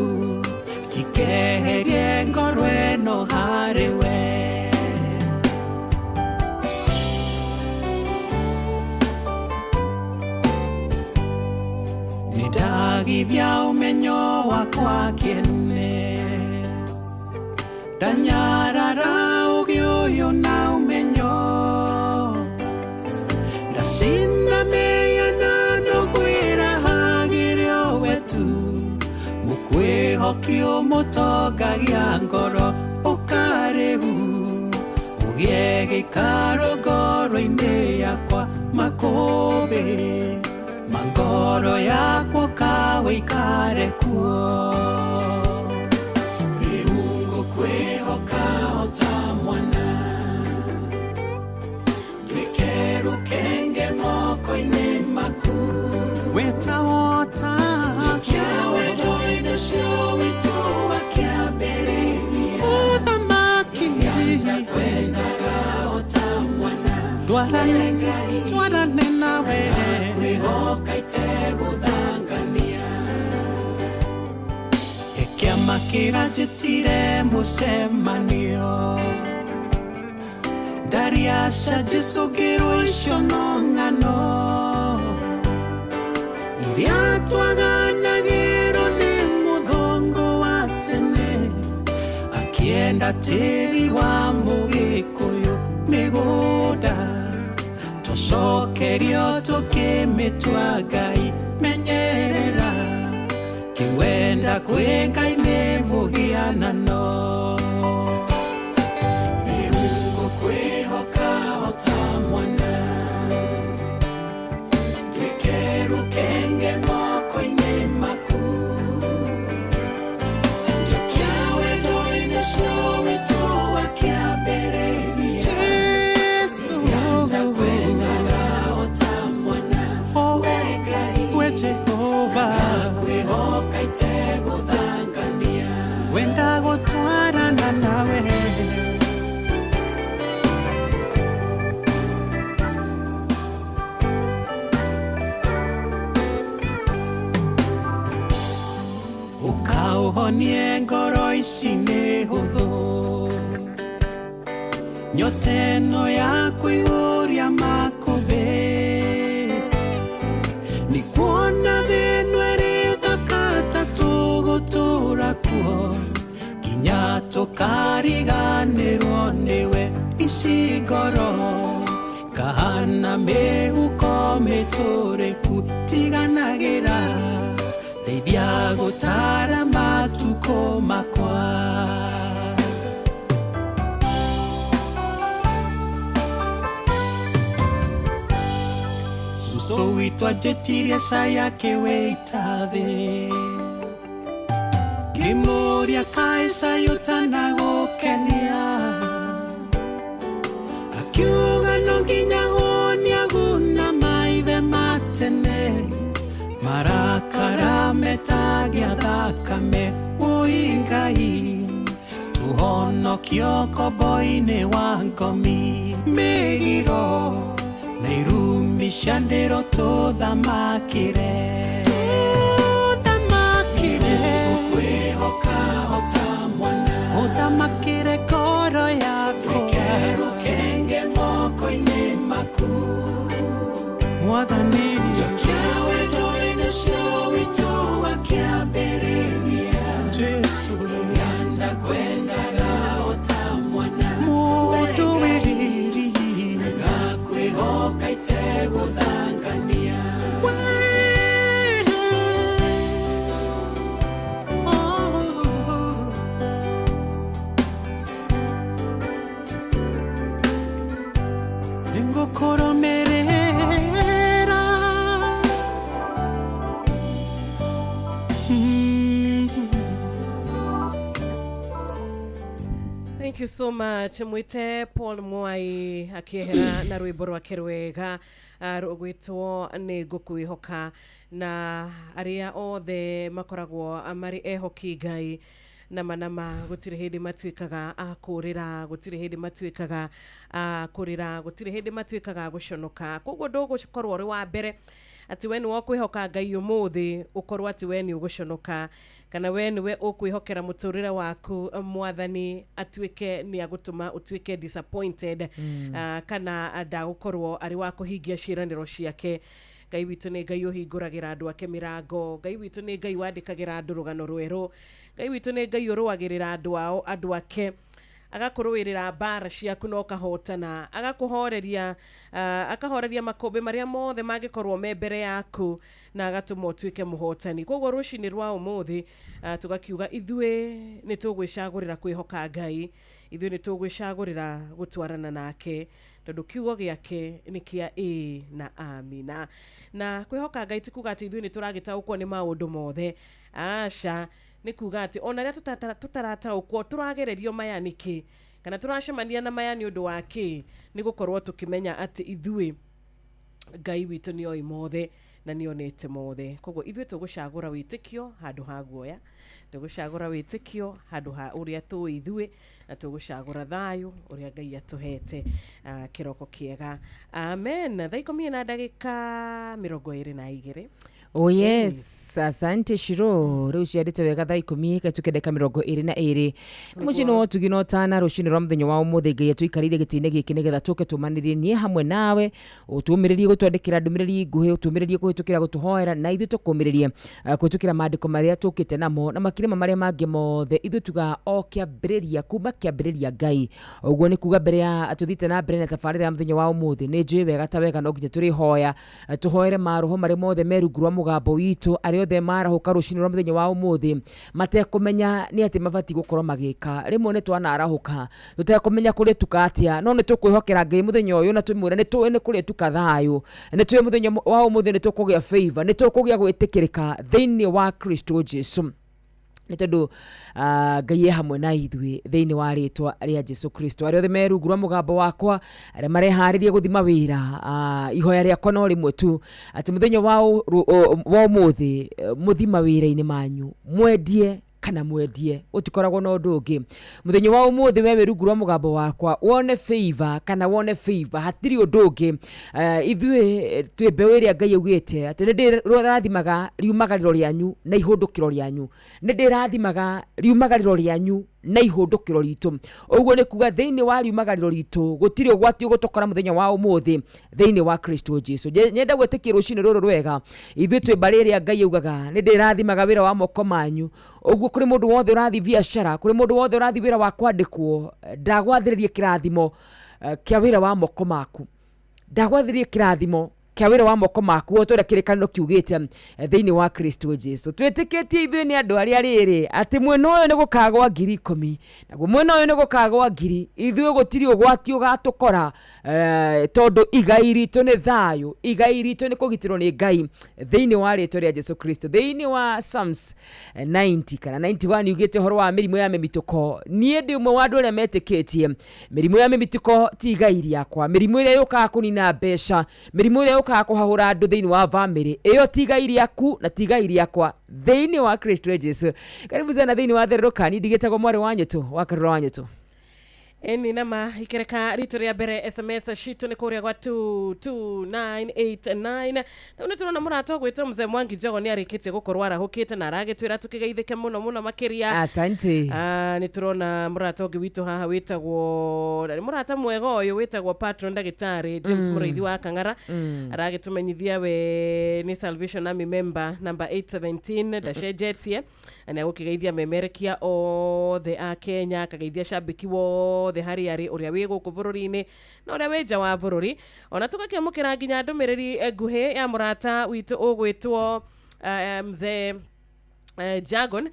tikeherie ngoro ĩno harĩ we nĩndagithia ũmenyo wakwa kĩene ndanyarara ũgĩ ũyũ na ũmenyo ndacina mĩhianano kwĩrahagĩrio wetu mũkwĩhoki ũmũtongagia ngoro ũkarĩhu ũgĩe gĩikaro ngoro-inĩ yakwa makũmbĩ mangoro yakwa kawe ikare kuo viungo kwĩhoka ota mwana twĩkeru kenge moko-inĩ maku wetahota njokiawe ndoine cio witũ wakĩambĩrĩria ũthamaki yanda kwendaga ota mwana twarane nawe kwĩhoka itegũthangania kĩama kĩranjĩtire mũcemanio ndariaca Jesũ ngĩrwo icio no ng'ano iria twaganagĩrwo nĩ mũthongo wa tene akĩenda tĩri wa mũgĩkũyũ mĩgũnda tũcokerio tũkĩmĩtua Ngai menyerera kĩwenda kwĩ Ngai nĩ mũhianano viungo kwĩhoka ota mwana twĩkeru kenge moko-inĩ maku njokia wendo-inĩ cio witũ wakĩambĩrĩria yanda kwendaga ota mwana we Jehova kwĩhoka itegũthangania wenda gũtwarana nawe ũkaũhonie ngoro ici nĩ hũthũ nyota ĩno ya kũihũria makũmbĩ nĩ kuona thĩno ĩrĩ thaka ta tũgũtũra kuo nginya tũkariganĩrwo nĩwe ici ngoro kahana mĩhuko mĩtũrĩku tiganagĩra ndeithia gũtara matukũ makwa Suso witũ anjĩtirie caya kĩwĩita thĩ ngĩmũria kaĩ cayũ tanagũkenia akiuga no nginya hũnia guna maithe ma tene marakara metagia thakame woi Ngai tũhonokio kombo-inĩ wa ngomi mĩgiro na irumi cia ndĩro tũthamakĩre ũkwĩhoka ota mwana ũthamakĩre ngoro yakwa twĩkeru kenge moko-inĩ maku mwathani njokia wendo-inĩ cio witũ wakĩambĩrĩria Jesũ yanda kwendaga ota mwana mũndũ wĩriri kwĩhoka itegũthangania Thank you so much. Mwite Paul Mwai akiehera na rwimbo rwake rwega rwitwo nĩ ngũkwĩhoka, na aria othe makoragwo mari ehoki Ngai nama gutire hindi matuikaga akurira, gutire hindi matuikaga akurira, gutire hindi matuikaga guconoka. Koguo ndũgũkorwo uri wa mbere ati we nĩwe ũkwĩhoka Ngai ũmũthĩ ũkorwo ati we nĩ ũgũconoka, kana we nĩwe ũkwĩhokera mũtũrĩre waku Mwathani atuĩke nĩ agũtũma ũtuĩke disappointed, kana ndagũkorwo ari wa kũhingia ciĩranĩro ciake. Ngai witũ nĩ Ngai ũhingũragĩra andũ ake mĩrango. Ngai witũ nĩ Ngai wandĩkagĩra andũ rũgano rwerũ. Ngai witũ nĩ Ngai ũrũagĩrĩra andũ ake, agakurũĩrĩra mbara ciaku na ũkahotana, agakuhoreria akahoreria makũmbĩ marĩa mothe mangĩkorwo me mbere yaku na agatũma ũtuĩke mũhotani. Koguo rũcinĩ rwa ũmũthĩ tugakiuga ithuĩ nĩ tũgwĩcagũrĩra kwĩhoka Ngai, ithuĩ nĩ tũgwĩcagũrĩra gũtwarana nake, tondũ kiugo gĩake nĩ kĩa ĩĩ na amina. Na kwĩhoka Ngai ti kuga atĩ ithuĩ nĩ tũragĩtaũkwo nĩ maũndũ mothe, aca nĩ kuga atĩ ona rĩrĩa tũtarataũkwo tũragererio maya nĩkĩ, kana tũracemania na maya nĩ ũndũ wa kĩ, nĩ gũkorwo tũkĩmenya atĩ ithuĩ Ngai witũ nĩ oĩ mothe na nĩ onete mothe. Koguo ithuĩ tũgũcagũra wĩtĩkio handũ ha guoya, tũgũcagũra wĩtĩkio handũ ha ũrĩa tũĩ ithuĩ, na tũgũcagũra thayũ ũrĩa Ngai atũhete kĩroko kĩega. Amen. Thaa 10:22. Oh yes, asante Shiro. Rĩu ciarĩte wega thaa 10:22. Mũciĩ no tugino tana rũcinĩ rwa mũthenya wa ũmũthĩ Ngai atũikarĩire gĩtĩ-inĩ gĩkĩ nĩgetha tũke tũmanĩrĩrie niĩ hamwe nawe, ũtũmĩrĩrie gũtwandĩkĩra ndũmĩrĩri nguhĩ, ũtũmĩrĩrie kũhĩtũkĩra gũtũhoera, na ithuĩ tũkũmĩrĩrie kũhĩtũkĩra maandĩko marĩa tũkĩte namo na makĩrĩma marĩa mangĩ mothe. Ithuĩ tuga o kĩambĩrĩria kuma kĩambĩrĩria Ngai. Ũguo nĩ kuga mbere ya tũthiĩte na mbere na tabarĩra ya mũthenya wa ũmũthĩ, nĩ njũĩ wega ta wega no nginya tũrĩhoya, tũhoere maroho marĩa mothe merungu rwa mũgambo witũ, arĩa othe marahũka rũcinĩ rwa mũthenya wa ũmũthĩ matekũmenya nĩ atĩ mabatiĩ gũkorwo magĩka. Rĩmwe nĩ twanarahũka tũtekũmenya kũrĩa tukatia, no nĩ tũkwĩhokera Ngai mũthenya ũyũ na twĩmwĩra nĩ tũĩ nĩ kũrĩa tukathayũ, nĩ tũĩ mũthenya wa ũmũthĩ nĩ tũkũgĩa favor, nĩ tũkũgĩa gwĩtĩkĩrĩka thĩinĩ wa Kristo Jesu. Nĩ tondũ Ngai hamwe na ithuĩ thĩinĩ wa rĩtwa rĩa Jesu Kristo. Arĩa othe merungu rwa mũgambo wakwa, arĩa mareharĩria gũthima wĩra, ihoya rĩakwa no rĩmwe tu atĩ mũthenya wa ũmũthĩ mũthima wĩra-inĩ manyu mwendie kana mwendie, ũtikoragwo na ũndũ ũngĩ. Mũthenya wa ũmũthĩ we wĩrungu rwa mũgambo wakwa wone favor kana wone favor, hatirĩ ũndũ ũngĩ. Ithuĩ twĩ mbeũ ĩrĩa Ngai augĩte atĩ nĩ ndĩrathimaga riumagarĩro rĩanyu na ihũndũkĩro rĩanyu, nĩ ndĩrathimaga riumagarĩro rĩanyu na ihũndũkĩro ritũ. Ũguo nĩ kuga thĩinĩ wa riumagarĩro ritũ gũtirĩ ũgwati ũgũtokora mũthenya wa ũmũthĩ thĩinĩ wa Kristo Jesu. Nyenda gwĩtĩkia rũcinĩ rũrũ rwega, ithuĩ twĩ mbarĩ ĩrĩa Ngai augaga nĩ ndĩrathimaga wĩra wa moko manyu. Ũguo kũrĩ mũndũ wothe ũrathi biacara, kũrĩ mũndũ wothe ũrathi wĩra wa kwandĩkwo, ndagwathĩrĩria kĩrathimo kĩa wĩra wa moko maku, ndagwathĩrĩria kĩrathimo kĩa wĩra wa moko maku o tũrĩa kĩrĩkanĩro kiugĩte thĩinĩ wa Kristo Jesu. Twĩtĩkĩtie ithuĩ nĩ andũ arĩa rĩrĩ atĩ mwena ũyũ nĩ gũkagwa 10,000 naguo mwena ũyũ nĩ gũkagwa 1,000. Ithuĩ gũtirĩ ũgwati ũgatũkora tondũ igai ritũ nĩ thayũ, igai ritũ nĩ kũgitĩrwo nĩ Ngai thĩinĩ wa rĩtwa rĩa Jesu Kristo. Thĩinĩ wa Psalms 90 kana 91 yugĩte ũhoro wa mĩrimũ ya mĩmitũko. Niĩ ndĩ ũmwe wa andũ arĩa metĩkĩtie mĩrimũ ya mĩmitũko ti igai rĩakwa, mĩrimũ ĩrĩa yũkaga kũnina mbeca, mĩrimũ ĩrĩa yũkaga kũhahũra andũ thĩinĩ wa family, ĩyo ti igai rĩaku na ti igai rĩakwa thĩinĩ wa Kristo Jesu. Karibu sana thĩinĩ wa therũka, ni ndigĩtagwo mwarĩ wa nyũtũ wa Karũra wa nyũtũ. Eni nama ikereka rito rĩa mbere SMS shito nĩ kũrĩa gwa 22989. Nĩ turona mũrata gwĩtwo Mzee Mwangi Njogo nĩ arĩkĩtie gũkorwo arahũkĩte na aragĩtwĩra tũkĩgeithĩke mũno makĩria. Asante. Nĩ turona mũrata ũngĩ witũ haha wĩtagwo mũrata mwega ũyũ wĩtagwo Patron Ndagĩtarĩ James Mũrĩithi wa Kang'ara, aragĩtũmenyithia we nĩ Salvation Army member number 817 ndacenjetie, na gũkĩgeithia memerekia othe a Kenya, akageithia shabiki wo the hari ari uria wĩ gũkũ bũrũri-inĩ na uria wĩ nja wa bũrũri. Ona tũgakĩamũkĩra nginya ndũmĩrĩri nguhĩ ya mũrata witũ ũgwĩtwo Mzee Jagon,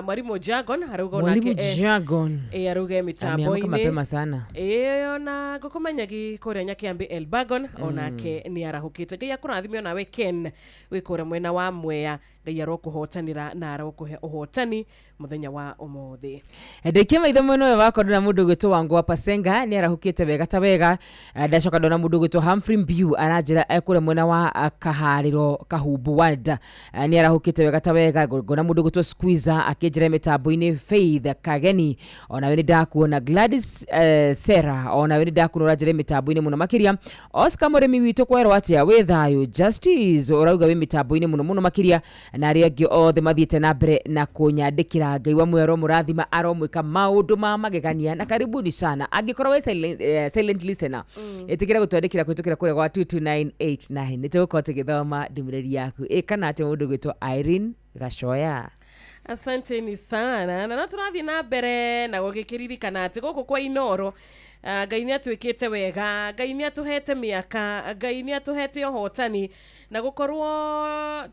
Mwalimu Jagon arauga Mwalimu Jagon aruge mitambo-inĩ mapema sana. Ona ngũkũmenyagi kũrĩa Nyakĩambi Elbagon onake nĩ arahũkĩte. Ngai akũrathime onawe Ken wĩ kũrĩa mwena wa Mwea ngai arokuhotanira na arokuhe uhotani muthenya wa umuthi. Ndike maitho mweno we wako na mundu gwitwo Wangwa Pasenga ni arahukite wega ta wega. Ndacoka ndona mundu gwitwo Humphrey Mbiu aranjira ekure mwena wa Kahariro Kahumbu Ward ni arahukite wega ta wega. Ngona mundu gwitwo Squeezer akinjira mitambo-ini Faith Kageni ona we ni ndakuona Gladys Sarah ona we ni ndakuona ranjira mitambo-ini muno makiria. Oscar Murimi witũ kwerwo atia we thayo Justice urauga we mitambo-ini muno makiria na ari angi othe mathiete na mbere na kunyandikira ngai wa mwero murathima aromwika maundu ma magegania na karibuni sana. Angikorwo we silent listener etikira gutwandikira kwitukira kure kwa 22989 nituko tigithoma ndumuriri yaku kana ati mundu gwitwo Irene Gashoya. Asanteni sana na turathi na mbere na gugikiririkana ati guku kwa Inoro ngai ni atwikite wega, ngai ni atuhete miaka, ngai ni atuhete uhotani na gukorwo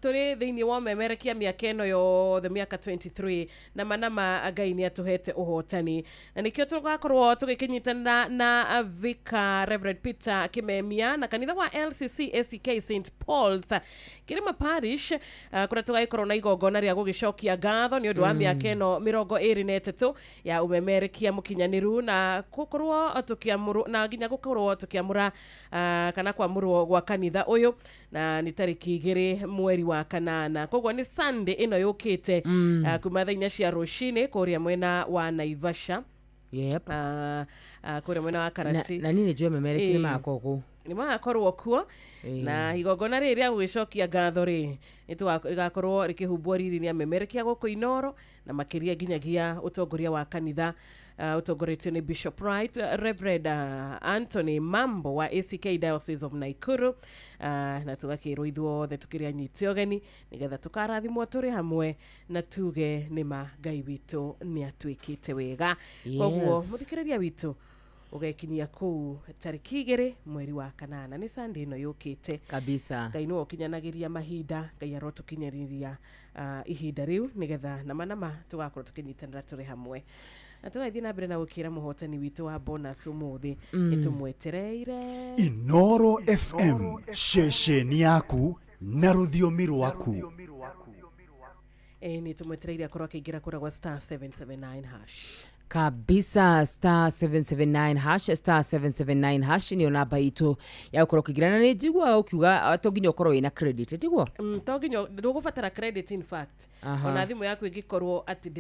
turi thiini wa memerekia miaka eno yo the miaka 23 na manama ngai ni atuhete uhotani na nikio tugakorwo tugikinyitana na Vicar Reverend Peter Kimemia na kanitha wa LCC ACK St Paul's Kirima Parish kuna tugaikorwo na igongona ria gugicokia ngatho ni undu wa miaka eno 23 ya umemerekia mukinyaniru na gukorwo tukiamuru na ginya gukorwo tukiamura kana kwamurwo gwa kanitha uyu na ni tariki 2 mweri wa kanana. Kogwo ni Sunday ino yukite kuma thainya cia rucini kuria mwena wa Naivasha. Yep. Kuria mwena wa Karati. Na nini jwe memereki ni makoku. Ni makorwo kuo na igongona riri ya gwicokia ngatho ri igakorwo rikihumbwo riri ni memerekia guku Inoro na makiria ginyagia utongoria wa kanitha utongoretio ni Bishop Wright Reverend Anthony Mambo wa ACK Diocese of Nakuru na tugakirwo ithuothe tukiria nyiti ogeni nigetha tukarathimwo turi hamwe na tuge ni Ngai witu ni atwikite wega. Kogwo muthikiriria witu ugekinyia kuu tariki 2 mweri wa kanana ni Sunday ino yukite kabisa. Ngai no kinyanagiria mahinda, Ngai arotukinyariria ihinda riu nigetha na manama tugakorwo tukinyitanira turi hamwe. Atugaithie na mbere na gukira muhotani witu wa bonus umuthi nitumwetereire Inoro FM shesheni yaku na ruthiomi rwaku. Ni tumwetereire akorwo akiingira kura kwa *779# kabisa. *779# ni namba itu ya ukorwo kigirana ni jigwa ukiuga toginyo ukorwo ina credit tiguo toginyo ndugubatara credit in fact ona thimu yaku ingikorwo ati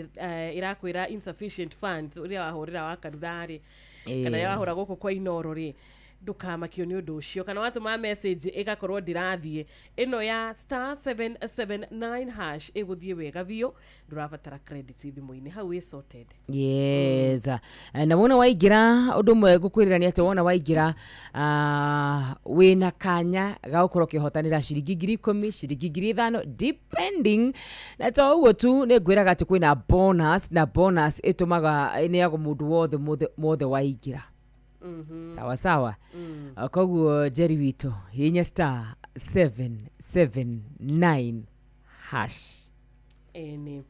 irakwira insufficient funds uria wahurira wa karudari kana ya wahura guku kwa Inoro ri ndukamakio ni undu ucio kana watuma message igakorwo ndirathie ino ya *779# iguthie wega bio ndurabatara credit thimu-ini hau is sorted. Yes. Na wona waigira undu mwe gukwirira ni ati wona waigira wina kanya ga ukorwo kihotanira ciringi 10,000 ciringi 5,000 depending na to uguo tu ni ngwiraga ati kwina bonus na bonus itumaga ni yago mundu wothe waigira. Sawa sawa. Kogwo Jerry witu hinya *779#. Ni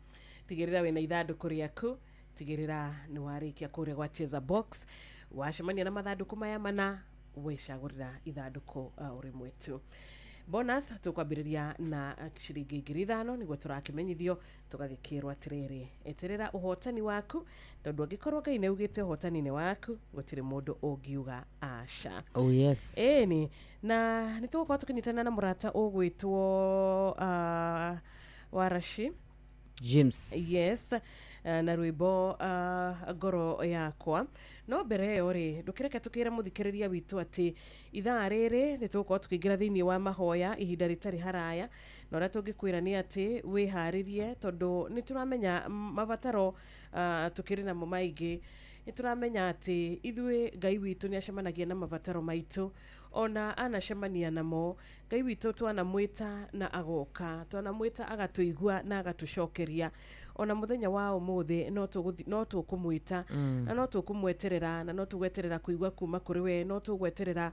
tigirira wina ithanduku riaku, tigirira ni warikia kuria gwa Cheza Box wacemania na mathanduku maya mana wicagurira ithanduku uri mwetu. Bonus tukwambiriria na ciringi 5,000 niguo turakimenyithio tugagikirwa atiriri eterera uhotani waku tondu angikorwo Ngai neugite uhotani ni waku gutire mundu ungiuga aca. Oh yes. Ni na nitugukorwo tukinyitana na murata ugwitwo Warashi James. Yes. Na rwimbo ngoro yakwa no mbere yo ri ndukireke tukira muthikiriria witu ati ithaa riri nitugukorwo tukiingira thiini wa mahoya ihinda ritari haraya na uria tungikwira ni ati wiharirie tondu nituramenya mabataro tukiri namo maingi nituramenya ati ithwe Ngai witu ni acemanagia na mabataro maitu ona anacemania namo. Ngai witu twanamwita na agoka, twanamwita agatuigua na agatucokeria. Ona muthenya wa umuthi no tukumwita na no tukumweterera na no tugweterera kuigua kuma kuri we, no tugweterera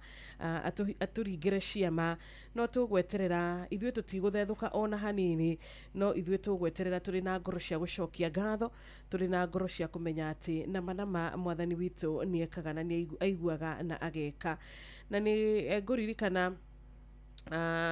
aturingire ciama, no tugweterera ithwe tutiguthethuka ona hanini, no ithwe tugweterera turi na ngoro cia gucokia ngatho, turi na ngoro cia kumenya ati na manama mwathani witu ni ekaga na ni aiguaga na ageka. Na ni nguririkana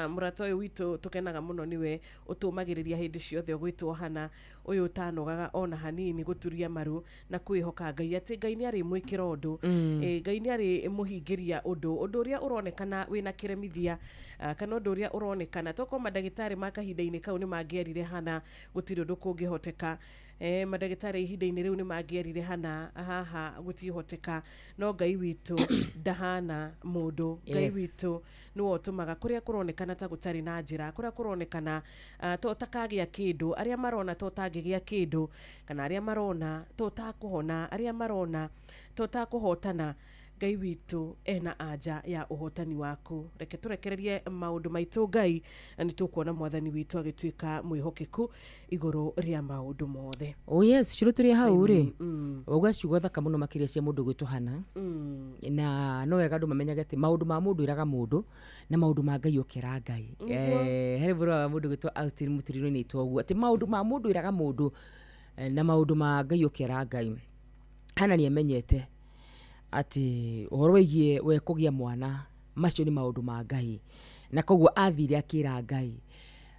murata uyu witu tukenaga muno niwe utumagiriria hindi ciothe gwitwo hana uyu tanogaga ona hanini guturia maru na kwihoka Ngai ati Ngai ni ari mwikira undu Ngai ni ari muhingiria undu uria uronekana wina kiremithia kana undu uria uronekana toko madagitari makahinda-ini kau ni mangierire hana gutiri undu kungihoteka madagitari ihinda-ini riu ni mangierire hana haha gutihoteka no Ngai witu ndahana mundu Ngai witu no otumaga kuria kuronekana ta gutari na njira kuria kuronekana to takagia kindu aria marona to tagigia kindu kana aria marona to takuhona aria marona to takuhotana Ngai witu ena aja ya uhotani waku reke turekererie maundu maitu Ngai ni tukuona mwathani witu agituika mwihokeku iguru ria maundu mothe. Oh yes, ciruturia hau ri ogwa ciugo thaka muno makiria cia mundu gwituhana na no wega ndu mamenyage ati maundu ma mundu iraga mundu na maundu ma Ngai ukira Ngai. Hari bura mundu gwitu Austin Mutiriro ni itogwo ati maundu ma mundu iraga mundu na maundu ma Ngai ukira Ngai. Hana ni amenyete ati uhoro wigie we kugia mwana macio ni maundu ma Ngai na koguo athire akira Ngai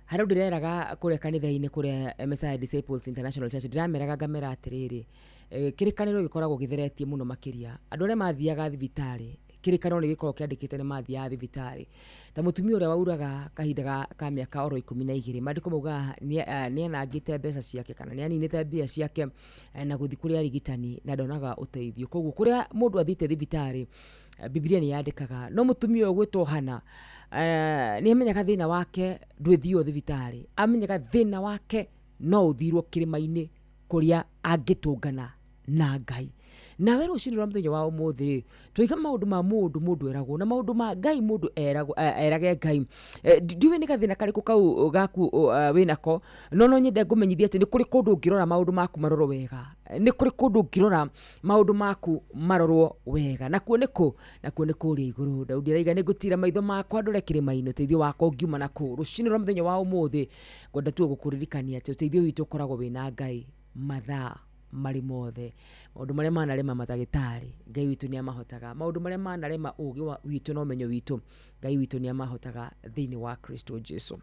haru ndireraga kuria kanitha-ini kuria Messiah Disciples International Church ndirameraga ngamera atiriri kirikaniro gikoragwo githeretie muno makiria andu aria mathiaga thibitari kirikaniro ni gikoragwo kiandikite ni mathia thibitari ta mutumia uria wauraga kahinda ka miaka oro 12 mandiko mauga ni anangite mbeca ciake kana ni aninite mbia ciake na guthi kuria rigitani na ndonaga uteithio koguo kuria mundu athite thibitari Biblia ni yandikaga no mutumia gwitwo hana ni amenyaga thina wake ndwithio thibitari amenyaga thina wake no uthirwo kirima-ini kuria angitungana na Ngai na wero ucinira muthenya wa umuthi twiga maundu ma mundu eragwo na maundu ma Ngai mundu erage Ngai ndiwe ni gathina kariku kau gaku winako no nyende ngumenyithia ati ni kuri kundu ngirora maundu maku maroro wega ni kuri kundu ngirora maundu maku marorwo wega nakuo niku ri iguru Daudi araiga ni gutira maitho makwa ndore kirima-ini uteithio wako ngiuma naku rucinira muthenya wa umuthi gwenda tu gukuririkania ati uteithio witu koragwo wina Ngai mathaa mari mothe maundu maria manarema madagitari Ngai witu ni amahotaga maundu maria manarema ugi witu no menyo witu Ngai witu ni amahotaga thiini wa Kristo Jesu.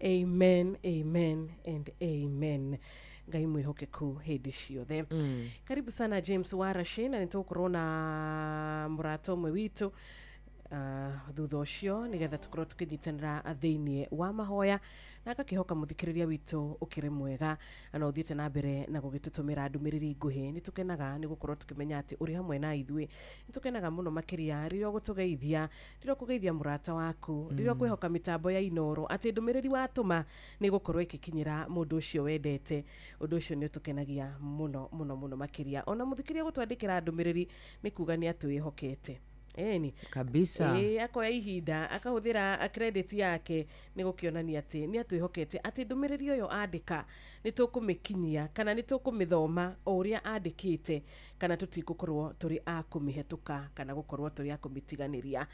Amen, amen and amen. Ngai mwihokeku hindi ciothe. Karibu sana James Warashi na nitukurona murato mwe witu thutha ucio nigetha tukorwo tukinyitanira thiini wa mahoya na akakihoka muthikiriria witu ukire mwega na uthiite na mbere na gugitutumira ndumiriri nguhi nitukenaga ni gukorwo tukimenya ati uri hamwe na ithui nitukenaga muno makiria ririo gutugeithia ririo kugeithia murata waku ririo kwihoka mitambo ya Inoro ati ndumiriri watuma ni gukorwo ikikinyira mundu ucio wendete undu ucio ni tukenagia muno makiria ona muthikiria gutwandikira ndumiriri ni kuga ni atwihokete eni kabisa akoya ihinda akahuthira credit yake ni gukionania ati ni atwihokete ati ndumiriri uyo andika ni tukumikinyia kana ni tukumithoma uria andikite kana tutigukorwo turi akumihetuka kana gukorwo turi akumitiganiria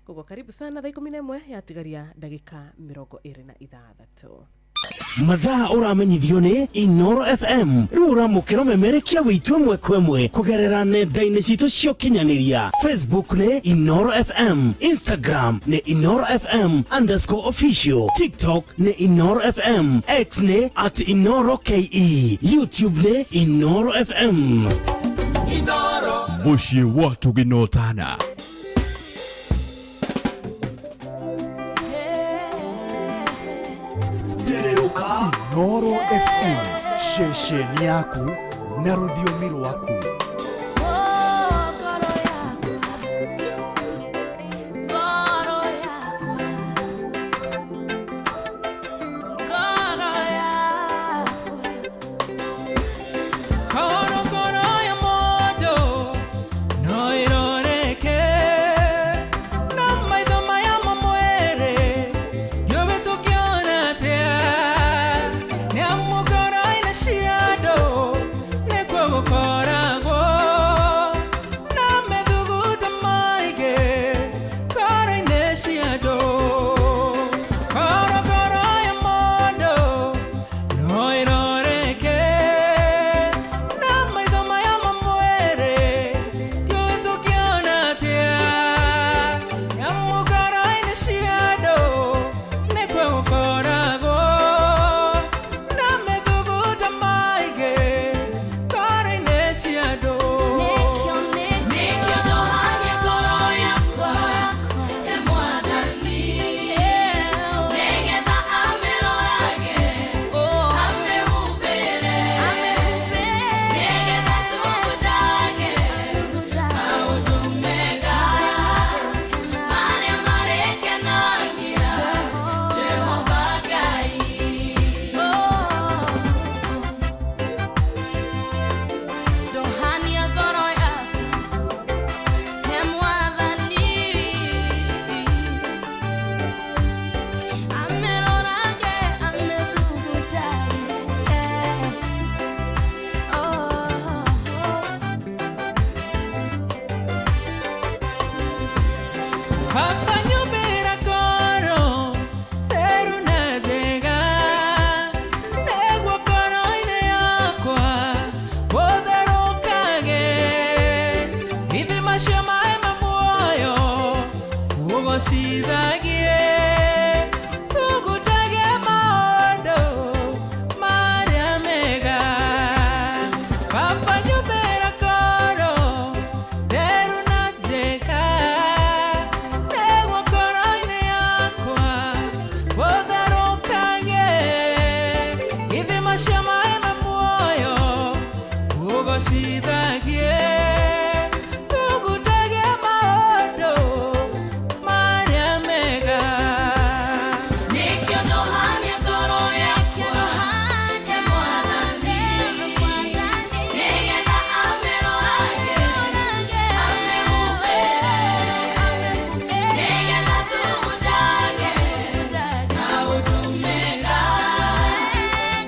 gogo karibu sana thaa 11 yatigaria ndagika 26 mathaa uramenyithio ni Inoro FM rura mukiro memerekia witwe mwe kwemwe kugerera nenda-ini citu cio kinyaniria Facebook ni Inoro FM Instagram ni Inoro FM_official TikTok ni Inoro FM X ni @InoroKE YouTube ni Inoro FM Inoro mushi watu ginotana Inoro FM shesheni yaku na rudhiomi rwaku. Kora tũgũcithagie tũgũtage maũndũ marĩa mega baba nyũmbĩra koro theru na njega nĩguo ngoro-inĩ yakwa gũtherũkage ithima cia maĩ ma muoyo tũgũcithagie tũgũtage maũndũ marĩa mega Nĩkĩo ndohania ngoro yakwa he Mwathani nĩgetha amĩrorage amĩhumbĩre nĩgetha tũgũtage na ũndũ mega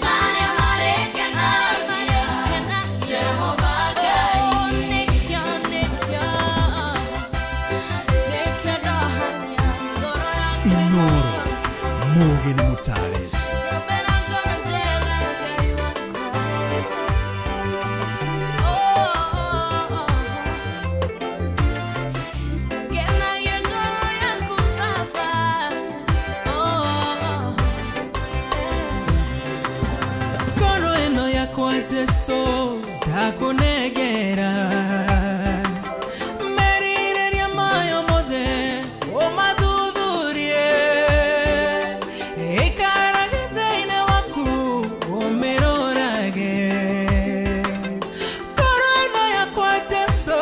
marĩa marĩkenagia Jehova Ngai. Nĩkĩo ndohania ngoro yakwa Inoro Mugen Mutare. ngoro ĩno yakwa Jesũ ndakũnengera merirĩria mayo mothe ũmathuthurie ĩikaraga thĩinĩ waku ũmĩrorage ngoro ĩno yakwa Jesũ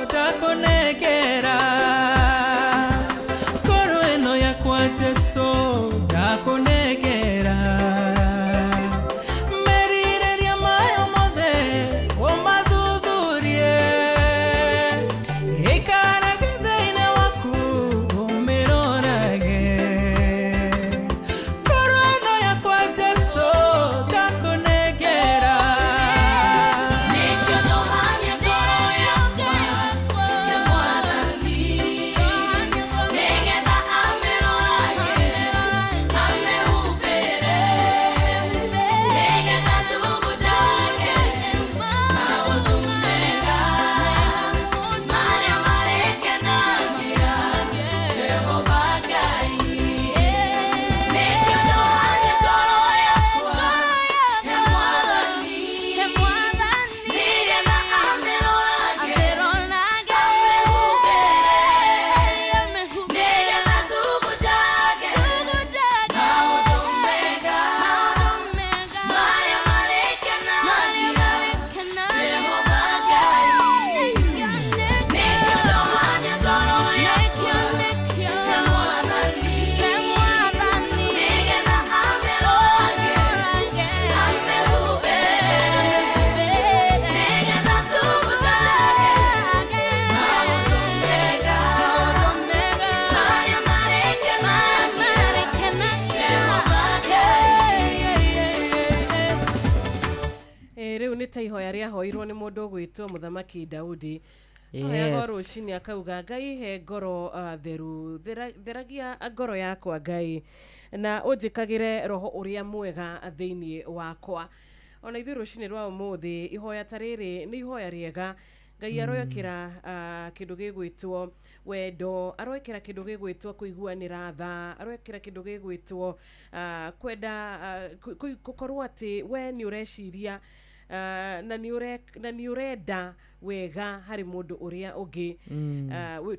ndakũnengera ngoro ĩno yakwa Jesũ ndakũnengera merirĩria mayo mothe ũmathuthurie ĩikaraga thĩinĩ waku ũmĩrorage ngoro ĩno yakwa Jesũ ndakũnengera Nĩkĩo ndohania ngoro yakwa he Mwathani nĩgetha amĩrorage amĩhumbĩre nĩgetha tũgũtage maũndũ mega marĩa marĩkenagia Jehova Ngai. Nĩkĩo ndohania ngoro yakwa he Mwathani nĩgetha amĩrorage amĩhumbĩre nĩgetha tũgũtage maũndũ mega marĩa marĩkenagia Jehova Ngai. Nĩkĩo ndohania ngoro yakwa he Mwathani nĩgetha amĩrorage amĩhumbĩre nĩgetha tũgũtage maũndũ mega marĩa marĩkenagia Jehova Ngai. Rĩu nĩ ta ihoya rĩahoirwo nĩ mũndũ ũgwĩtwo Mũthamaki Daudi. Yes. Oya rũcinĩ akauga Ngai he ngoro theru theragia ngoro yakwa Ngai na ũnjĩkagĩre roho ũrĩa mwega thĩinĩ wakwa. Ona ithuĩ rũcinĩ rwa ũmũthĩ ihoya ta rĩrĩ nĩ ihoya rĩega. Ngai aroĩkĩra kĩndũ gĩgwĩtwo wendo, aroĩkĩra kĩndũ gĩgwĩtwo kũiguanĩra tha, aroĩkĩra kĩndũ gĩgwĩtwo kwenda gũkorwo atĩ we nĩ ũreciria na nĩ ũrenda wega harĩ mũndũ ũrĩa ũngĩ.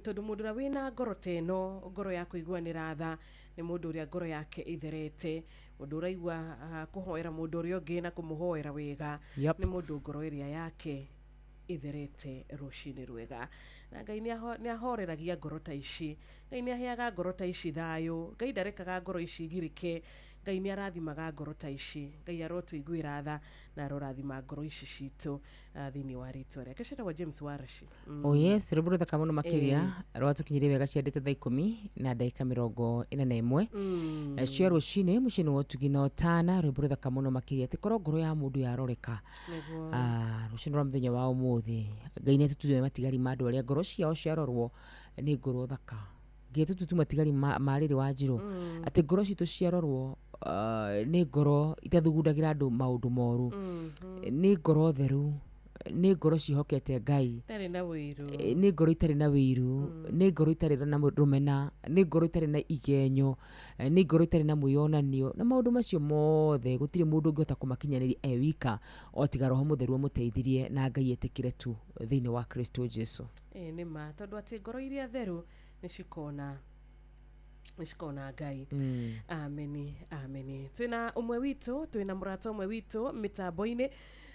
Tondũ mũndũ ũrĩa wĩna ngoro ta ĩno, ngoro ya kũiguanĩra tha, nĩ mũndũ ũrĩa ngoro yake ĩtherete, mũndũ ũraigua kũhoera mũndũ ũrĩa ũngĩ na kũmũhoera wega, nĩ mũndũ ngoro ĩrĩa yake itherete rũcinĩ rwega. Na Ngai nĩ ahoreragia ngoro ta ici, Ngai nĩ aheaga ngoro ta ici thayũ, Ngai ndarekaga ngoro ici igirĩke, Ngai nĩ arathimaga ngoro ta ici, Ngai arotũiguĩra tha na arorathima ngoro ici citũ thĩinĩ wa rĩtwa rĩake. Cetagwo James Warashi. Oh yes, rwĩmbo rũthaka mũno makĩria rwatũkinyire wega ciandĩte thaa 10 na ndagĩka 41 cia rũcinĩ mũciĩ wa Ũtugi na Otana. Rwĩmbo rũthaka mũno makĩria atĩ korwo ngoro ya mũndũ yaroreka rũcinĩ rwa mũthenya wa ũmũthĩ, Ngai nĩ atũtũire matigari ma andũ arĩa ngoro ciao ciarorwo nĩ ngoro thaka. Ngai atũtũtuma matigari ma Rĩrĩ wa Njirũ atĩ ngoro citũ ciarorwo nĩ ngoro itathugundagĩra andũ maũndũ moru, nĩ ngoro theru, nĩ ngoro cihokete Ngai, Tarĩ na wĩru. nĩ ngoro itarĩ na wĩru, nĩ ngoro itarĩ na rũmena, nĩ ngoro itarĩ na igenyo, nĩ ngoro itarĩ na mwĩonanio, na maũndũ macio mothe gũtirĩ mũndũ ũngĩhota kũmakinyanĩria wika o tiga Roho Mũtheru amũteithirie na Ngai etĩkĩre tu thĩinĩ wa Kristo Jesu. Nĩ ma tondũ atĩ ngoro iria theru nĩcikona Ngai. Ameni, ameni. Twina umwe witũ, twina mũrata umwe witũ mitambo-inĩ,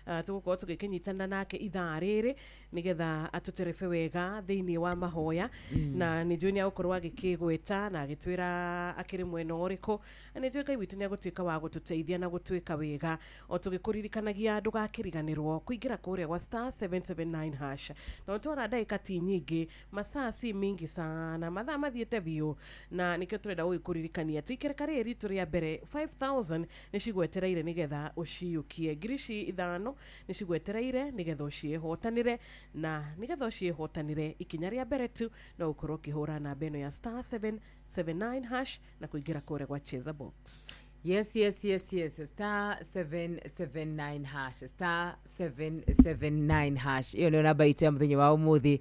tũgũkorwo tũgĩkĩnyitana nake ithaa rĩrĩ nigetha atũterebe wega thĩinĩ wa mahoya, na nĩ njũĩ nĩ agũkorwo agĩkĩgweta na agĩtwĩra akĩrĩ mwena ũrĩkũ, na nĩ njũĩ Ngai witũ nĩ agũtuĩka wa gũtũteithia na gũtuĩka wega, o tũgĩkũririkanagia ndũgakĩriganĩrwo kũingĩra kũrĩa gwa *779#. na ũtwara ndagĩka ti nyingĩ, masaa si mingi sana, mathaa mathiĩte biũ, na nĩkĩo tũrenda gũgĩkũririkania atĩ ikereka rĩrĩ ritũ rĩa mbere 5,000 nĩ cigwetereire nĩgetha ũciũkie, ngiri ici ithano nĩ cigwetereire nĩgetha ũciĩhotanĩre, na nĩgetha ũciĩhotanĩre ikinya rĩa mbere tu no ũkorwo ũkĩhũra namba ĩno ya *779# na kũingĩra kũrĩa gwa Cheza Box. Yes, *779#, *779#. Iyo ndio namba itu ya mũthenya wa ũmũthĩ,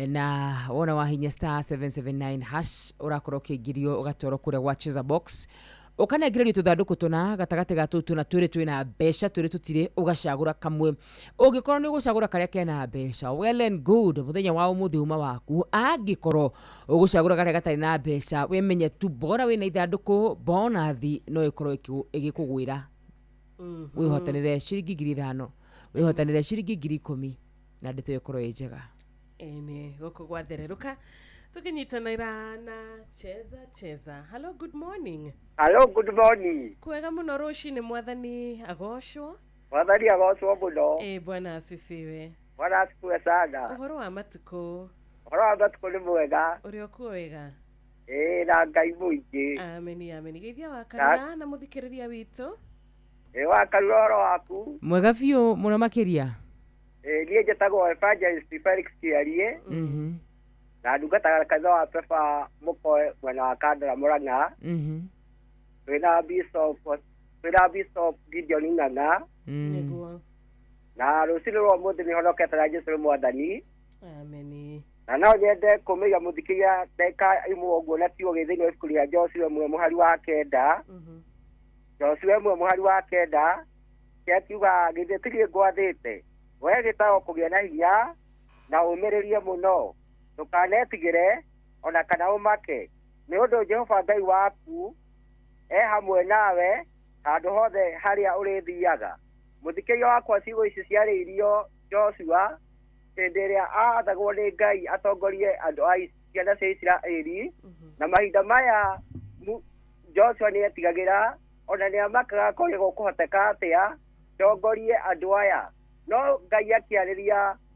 na wona wahinya *779# ũrakorwo ũkĩingĩrio ũgatwarwo kũrĩa gwa Cheza Box, ũkanengererio tũthandũkũ tũna gatagatĩ ga tũu tũna twĩrĩ twĩna mbeca, twĩrĩ tũtirĩ, ũgacagũra kamwe. Ũngĩkorwo nĩ ũgũcagũra karĩa kena mbeca, well and good, mũthenya wa ũmũthĩ uma waku. Angĩkorwo ũgũcagũra karĩa gatarĩ na mbeca, wĩmenye tu bora wĩna ithandũkũ, bonathi no ĩkorwo ĩgĩkũgwĩra. Wĩhotanĩre ciringi 5,000, wĩhotanĩre ciringi 10,000, na ndeto ĩkorwo ĩ njega. Ene gũkũ gwathererũka tukinyitanira na Cheza. Hello, good morning. Hello, good morning. Kwega muno rũcinĩ mwathani agocwo. Mwathani agocwo muno. Bwana asifiwe. Bwana asifiwe sana. Ũhoro wa matukũ. Ũhoro wa matukũ nĩ mwega. Ũrĩ okuo wega. Na Ngai mũingĩ. Ameni. Geithia wakarura na mũthikĩrĩria witũ. Wakarura ũhoro waku. Mwega biũ mũno makĩria. Niĩ njĩtagwo Evangelist Felix Kĩarie. Na ndungataga kanitha wa Pefa Mũkoe mwena wa Kandara Mũrang'a. Twĩna Bishop Gideon Ng'ang'a. Na rũcinĩ rwa ũmũthĩ nĩ honokete na Jesũ Mwathani. Ameni. Na no nyende kũmĩiga mũthikĩria ndagĩka ĩmwe ũguo na tigo thĩinĩ wa ibuku rĩa Joshua 1:9. Joshua 1:9 kĩakiuga githĩ ngwathĩte we gĩtago kũgĩa na hinya na ũmĩrĩrie mũno, ndũkanetigĩre ona kana ũmake, nĩ ũndũ Jehova Ngai waku hamwe nawe handũ hothe harĩa ũrĩthiaga. Mũthikĩria wakwa, ciugo ici ciarĩirio Joshua hĩndĩ ĩrĩa aathagwo nĩ Ngai atongorie andũ a ciana cia Isiraeli, na mahinda maya Joshua nĩ etigagĩra ona nĩ amakaga kũrĩa gũkũhoteka atĩa tongorie andũ aya. No Ngai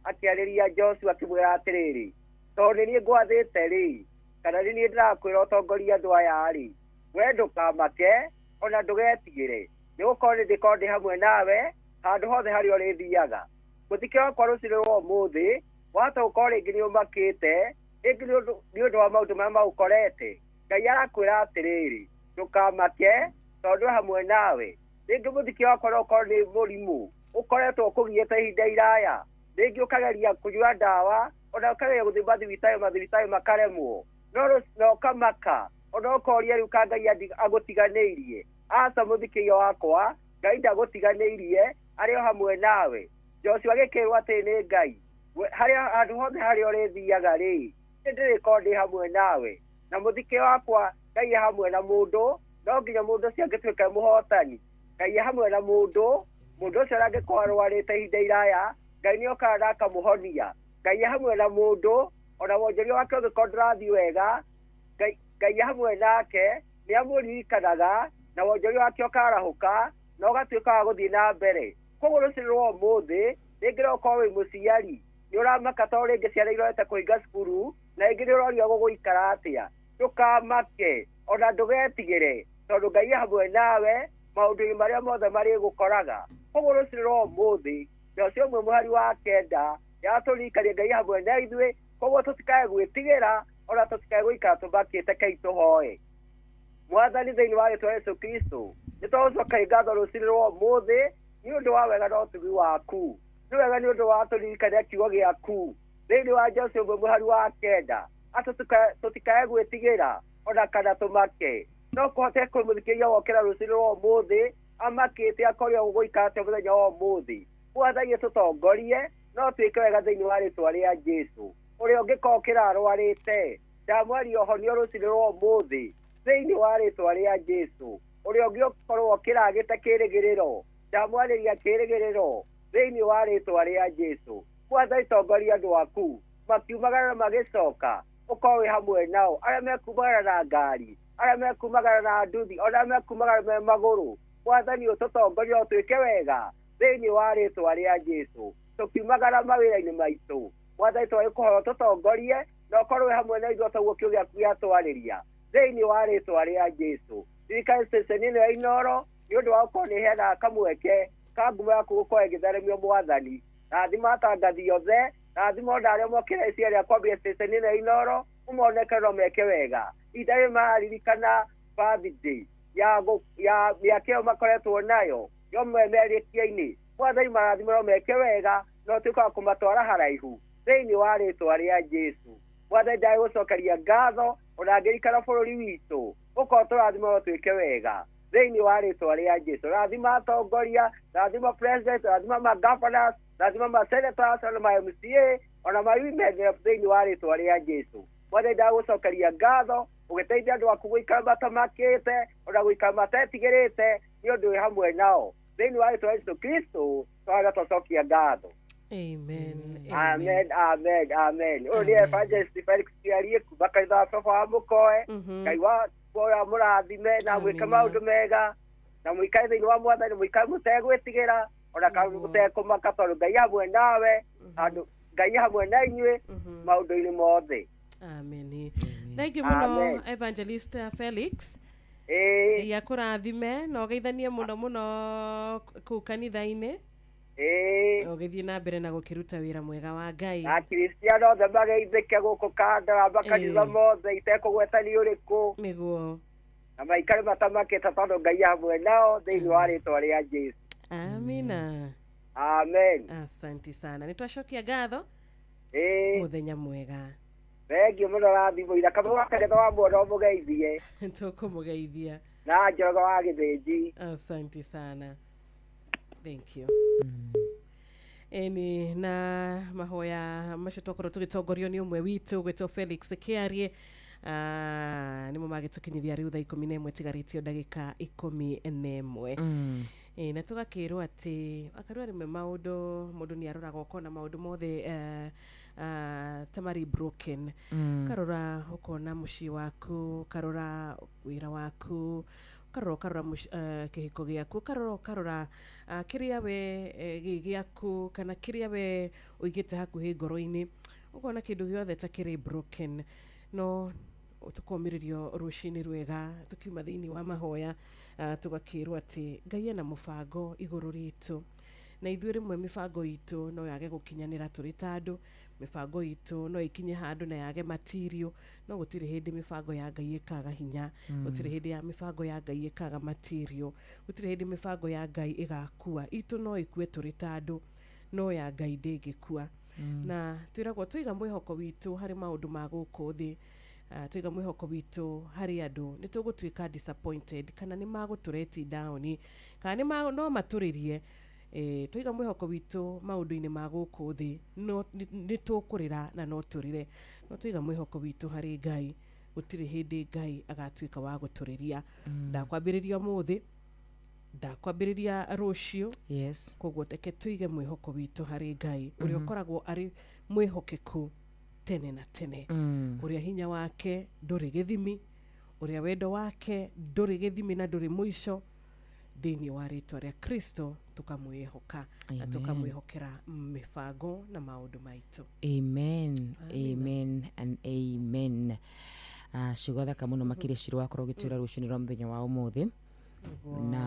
akĩarĩria Joshua akĩmwĩra atĩrĩrĩ, tondũ nĩ niĩ ngwathĩte rĩ, kana nĩ niĩ ndĩrakwĩra ũtongorie andũ aya rĩ, we ndũkamake ona ndũgetigĩre, nĩ gũkorwo nĩ ndĩkorwo ndĩ hamwe nawe handũ hothe harĩa ũrĩthiaga. Mũthikĩria wakwa, rũcinĩ rwa ũmũthĩ wahota gũkorwo rĩngĩ nĩ ũmakĩte, rĩngĩ nĩ ũndũ wa maũndũ marĩa magũkorete. Ngai arakwĩra atĩrĩrĩ, ndũkamake tondũ hamwe nawe. Rĩngĩ mũthikĩria wakwa, no ũkorwo nĩ mũrimũ ũkoretwo ũkũgiĩte ihinda iraya, rĩngĩ ũkageria kũnyua ndawa, ona ũkageria gũthiĩ mathibitarĩ makaremwo, no ũkamaka ona ũkoria rĩu ka Ngai agũtiganĩirie. Aca mũthikĩria wakwa, Ngai ndagũtiganĩirie, arĩ o hamwe nawe. Joshua agĩkĩrwo atĩ nĩ Ngai, handũ hothe harĩa ũrĩthiaga rĩ, nĩ ndĩrĩkorwo ndĩ hamwe nawe. Na mũthikĩria wakwa, Ngai e hamwe na mũndũ, no nginya mũndũ ũcio angĩtuĩka mũhotani. Ngai e hamwe na mũndũ ũcio angĩkorwo arwarĩte ihinda iraya, Ngai nĩ okaga na akamũhonia. Ngai e hamwe na mũndũ, ona wonjoria wake ũngĩkorwo ndũrathiĩ wega, Ngai e hamwe nake, nĩ amũririkanaga na wonjoria wake ũkarahũka na ũgatuĩka wa gũthiĩ na mbere. Koguo rũcinĩ rwa ũmũthĩ, rĩngĩ no ũkorwo wĩ mũciari, nĩ ũramaka tondũ rĩngĩ ciana irorete kũhinga cukuru, na rĩngĩ nĩ ũroria gũgũikara atĩa. Ndũkamake ona ndũgetigĩre, tondũ Ngai e hamwe nawe maũndũ-inĩ marĩa mothe marĩgũkoraga. Koguo rũcinĩ rwa ũmũthĩ, Joshua 1:9 yatũririkania Ngai e hamwe na ithuĩ, koguo tũtikae gwĩtigĩra ona tũtikae gũikara tũmakĩte, kai tũhoe. Mwathani thĩinĩ wa rĩĩtwa Yesu Kristo, nĩ tũgũcoka ngatho rũcinĩ rwa ũmũthĩ nĩ ũndũ wa wega na ũtugi waku, nĩ wega nĩ ũndũ wa tũririkania kiugo gĩaku thĩinĩ wa Jesũ ũmwe mũhari wa kenda atĩ tũtikae gwĩtigĩra ona kana tũmake no kũhote kũmũthikĩria wokĩra rũciinĩ rwa ũmũthĩ amakĩte akorĩa gũgũikara atĩa mũthenya wa ũmũthĩ mwathani tũtongorie no twĩke wega thĩinĩ wa rĩtwa rĩa Jesũ ũrĩa ũngĩkorwo kĩrarwarĩte ndamwaria ũhonio rũciinĩ rwa ũmũthĩ thĩinĩ wa rĩtwa rĩa Jesũ ũrĩa ũngĩkorwo kĩragĩte kĩrĩgĩrĩro ndamwarĩria kĩrĩgĩrĩro thĩinĩ wa rĩtwa rĩa Jesũ mwathani tongoria andũ aku makiumagara na magĩcoka ũkorwo wĩ hamwe nao arĩa mekumagara na ngari arĩa mekumagara na nduthi ona mekumagara me magũrũ mwathani ũtũtongoria ũtwĩke wega thĩinĩ wa rĩtwa rĩa Jesũ tũkiumagara mawĩra-inĩ maitũ mwathani twagĩkũhoya ũtũtongorie na ũkorwo wĩ hamwe na ithuĩ taguo kĩu gĩaku gĩatwarĩria thĩinĩ wa rĩtwa rĩa Jesũ ririkana ceceni ĩno ya Inooro nĩ ũndũ wa gũkorwo nĩ ĩheanaga kamweke ka ngumo yaku gũkorwo ĩgĩtheremio mwathani rathima atangathi othe rathima ona arĩa mokĩra icira rĩa kwambia ceceni ĩno ya Inooro ũmoneke no meke wega ihinda rĩrĩ mararirikana birthday ya mĩaka ĩyo makoretwo nayo yo memerĩkia-inĩ mwathani marathima no meke wega no tuĩke wa kũmatwara haraihu thĩinĩ wa rĩtwa rĩa Jesũ mwathani ndagũcokeria ngatho ona angĩrikana bũrũri witũ ũkorwo tũrathima no twĩke wega thĩinĩ wa rĩtwa rĩa Jesũ rathima atongoria rathima president rathima ma-governors rathima ma-senators ona ma-MCA ona ma-women thĩinĩ wa rĩtwa rĩa Jesũ mwathani ndagũcokeria ngatho ũgĩteithia andũ aku gũikara matamakĩte ona gũikara matetigĩrĩte nĩ ũndũ wĩ hamwe nao thĩinĩ wa rĩtwa rĩa Jesũ Kristo twaga tũcokia ngatho. Amen. Amen. Amen. Amen. Ũyũ nĩ Evangelist Felix Kĩarie kuma kanitha wa Baba wa Mũkoe Ngai wa kuoya mũrathime na mwĩke maũndũ mega na mũikare thĩinĩ wa mwathani mũikare mũtegwĩtigĩra ona kana mũtekũmaka tondũ Ngai hamwe nawe andũ Ngai hamwe na inyuĩ maũndũ-inĩ mothe. Amen. Thank you muno Evangelist Felix. Ya kũrathime na ũgeithanie mũno kũu kanitha-inĩ. Ũgĩthiĩ na mbere na gũkĩruta wĩra mwega wa Ngai. Akristiano othe mageithĩke gũkũ kanda makanitha mothe itekũgwetania ũrĩkũ. Nĩguo. Na maikare matamakĩte tondũ Ngai hamwe nao thĩinĩ wa rĩtwa rĩa Jesũ. Amina. Amen. Asante sana. Nĩtwacokia ngatho. Mũthenya mwega. Thengiũ mũno rathimo ira kamwe wakanitha wa muona ũmũgeithie. Tũkũmũgeithia. Na Njoroge wa Gĩthĩnji. Asante sana. Thank you. Eni na mahoya macio twakorwo tũgĩtongorio nĩ ũmwe witũ gwĩtwo Felix Kĩarie nĩmo magĩtũkinyithia rĩu thaa 11 tigarĩtio ndagĩka 11 na tũgakĩrwo atĩ akarua rĩmwe mũndũ nĩ aroraga ũkona maũndũ mothe tamari broken karora ũkona mũciĩ waku karora wĩra waku karora kĩhiko gĩaku karora kĩrĩa we gĩaku kana kĩrĩa we ũigĩte hakuhĩ ngoro-inĩ ũkona kĩndũ gĩothe ta kĩrĩ broken no tũkomĩrĩrio rũcinĩ rwega tũkiuma thĩinĩ wa mahoya tũgakĩrwo atĩ Ngai ena mũbango igũrũ ritũ na ithuĩ rĩmwe mĩbango itũ no yage gũkinyanĩra tũrĩ ta andũ mĩbango itũ no ikinye handũ na yage material no gũtirĩ hĩndĩ mĩbango ya Ngai ĩkaga hinya gũtirĩ hĩndĩ ya mĩbango ya Ngai ĩkaga material gũtirĩ hĩndĩ mĩbango ya Ngai ĩgakua itũ no ikue tũrĩ ta andũ no ya Ngai ndĩngĩkua na twĩragwo tũiga mwĩhoko witũ harĩ maũndũ ma gũkũ thĩ twiga mwĩhoko witũ harĩ andũ nĩ tũgũtuĩka disappointed kana nĩ magũtũreti down kana no matũrĩrie twiga mwĩhoko witũ maũndũ-inĩ ma gũkũ thĩ nĩ tũkũrĩra na no tũrĩre no twiga mwĩhoko witũ harĩ Ngai gũtirĩ hĩndĩ Ngai agatuĩka wa gũtũrĩria ndakwambĩrĩria ũmũthĩ ndakwambĩrĩria rũciũ koguo teke tuige mwĩhoko witũ harĩ Ngai ũrĩa ũkoragwo arĩ mwĩhokeku tene na tene ũrĩa hinya wake ndũrĩ gĩthimi ũrĩa wendo wake ndũrĩ gĩthimi na ndũrĩ mũico thĩinĩ wa rĩtwa rĩa Kristo tũkamwĩhoka na tũkamwĩhokera mĩbango na maũndũ maitũ. Amen. Amen and amen. Ciugo thaka mũno makĩria ciro wakorwo gĩtwĩra rũcinĩ rwa mũthenya wa ũmũthĩ na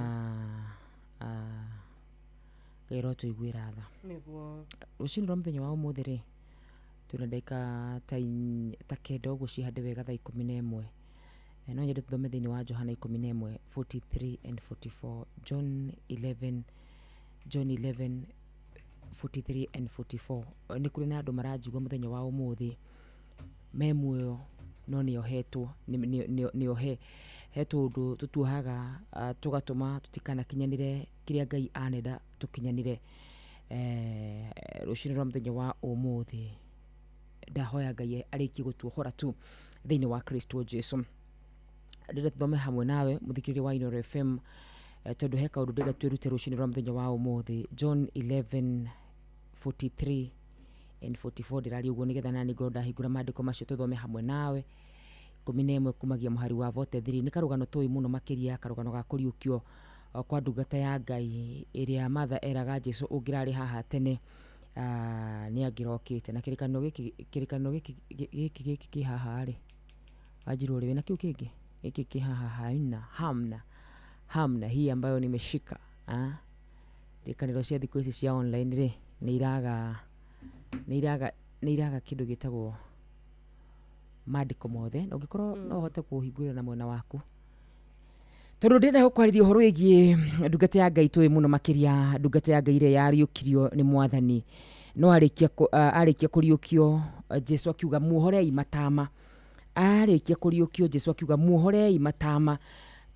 Ngai ro tũiguĩra tha rũcinĩ rwa mũthenya wa ũmũthĩ rĩ twĩna ndagĩka ta kenda ũguo cihande wega thaa 11 no nyende tũthome thĩinĩ wa Johana 11:43 and 44 John 11 43 and 44 nĩ kũrĩ na andũ maranjigua mũthenya wa ũmũthĩ me muoyo no nĩ ohetwo nĩ ohe hetwo ũndũ tũtuohaga tũgatũma tũtikanakinyanĩre kĩrĩa Ngai anenda tũkinyanĩre rũciinĩ rwa mũthenya wa ũmũthĩ ndahoya Ngai arĩkie gũtuohora tu thĩinĩ wa Kristo Jesu. Ndĩrenda tũthome hamwe nawe mũthikĩrĩria wa Inooro FM tondũ he kaũndũ ndĩrenda twĩrute rũciinĩ rwa mũthenya wa ũmũthĩ. John 11:43 and 44 ndĩrari ũguo nĩgetha nani ngorwo ndahingũra maandĩko macio tũthome hamwe nawe. 11 kumagia mũhari wa vote 3 nĩ karũgano tũĩ mũno makĩria karũgano ga kũriũkio kwa ndungata ya Ngai ĩrĩa Martha eraga Jesu ũngĩrarĩ haha tene nĩ angĩrokĩte na kĩrĩkanĩro gĩkĩ kĩ haha rĩ Wanjiru rĩ na kiu kĩngĩ gĩkĩ kĩ haha hamna hii ambayo nimeshika kĩrĩkanĩro cia thikũ ici cia online rĩ nĩ iraga kĩndũ gĩtagwo maandĩko mothe na ũngĩkorwo no ũhote kũhingũrĩra na mwena waku tondũ ndĩrenda gũkwarĩria ũhoro wĩgiĩ ndungata ya Ngai tũĩ mũno makĩria ndungata ya Ngai ĩrĩa yariũkirio nĩ Mwathani no arĩkia kũriũkio Jesu akiuga muohorei matama muohorei matama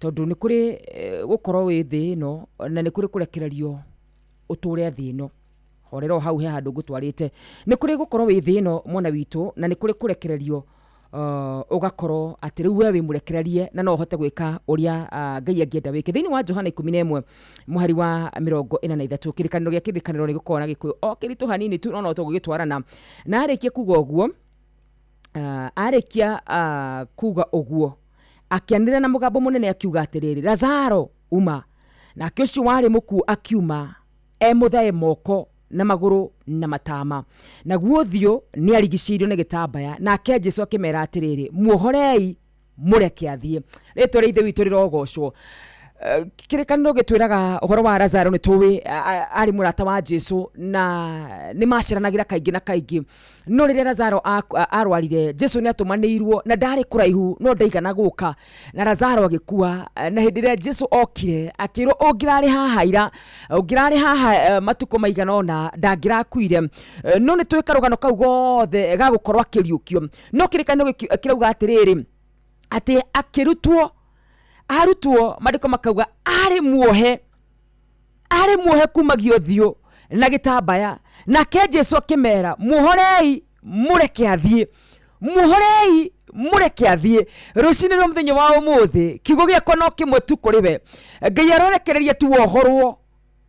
tondũ nĩ kũrĩ gũkorwo wĩ thĩ ĩno na nĩ kũrĩ kũrekererio ũtũũre thĩ ĩno horero hau he handũ ngũtwarĩte nĩ kũrĩ gũkorwo wĩ thĩ ĩno mwana witũ na nĩ kũrĩ kũrekererio ugakorwo atĩ rĩu wewe mũrekererie na no ũhote gwĩka ũrĩa Ngai angĩenda wĩke thĩinĩ wa Johana 11 mũhari wa 43 kĩrĩkanĩro gĩa kĩrĩkanĩro nĩ gũkorwo na gĩkũyũ kĩritũ hanini tu no tũgũgĩtwarana na arĩkia kuga ũguo akĩanĩrĩra na mũgambo mũnene akiuga atĩrĩrĩ Lazaro uma nake ũcio warĩ mũkuũ akiuma mũthae moko na magũrũ na matama naguo ũthiũ nĩ arigicĩirio nĩ gĩtambaya nake Jesu akĩmera atĩrĩrĩ muohorei mũreke athiĩ rĩtwa rĩa Ithe witũ rĩrogocwo. Kĩrĩkanĩro gĩtwĩraga ũhoro wa Lazaro nĩ tũĩ arĩ mũrata wa Jesu na nĩ maceranagĩra kaingĩ na kaingĩ no rĩrĩa Lazaro arwarire Jesu nĩ atũmanĩirwo na ndarĩ kũraihu no ndaigana gũka na Lazaro agĩkua na hĩndĩ ĩrĩa Jesu okire akĩrwo ũngĩrarĩ haha matukũ maigana ona ndangĩrakuire no nĩ tũĩ karũgano kau gothe ga gũkorwo akĩriũkio no kĩrĩkanĩro kĩrauga atĩrĩrĩ atĩ arutwo maandĩko makauga arĩ muohe kumagio ũthiũ na gĩtambaya nake Jesu akĩmera muohorei mũreke athiĩ rũciinĩ rwa mũthenya wa ũmũthĩ kiugo gĩakwa no kĩmwe tu kũrĩ we Ngai arorekereria tu wohorwo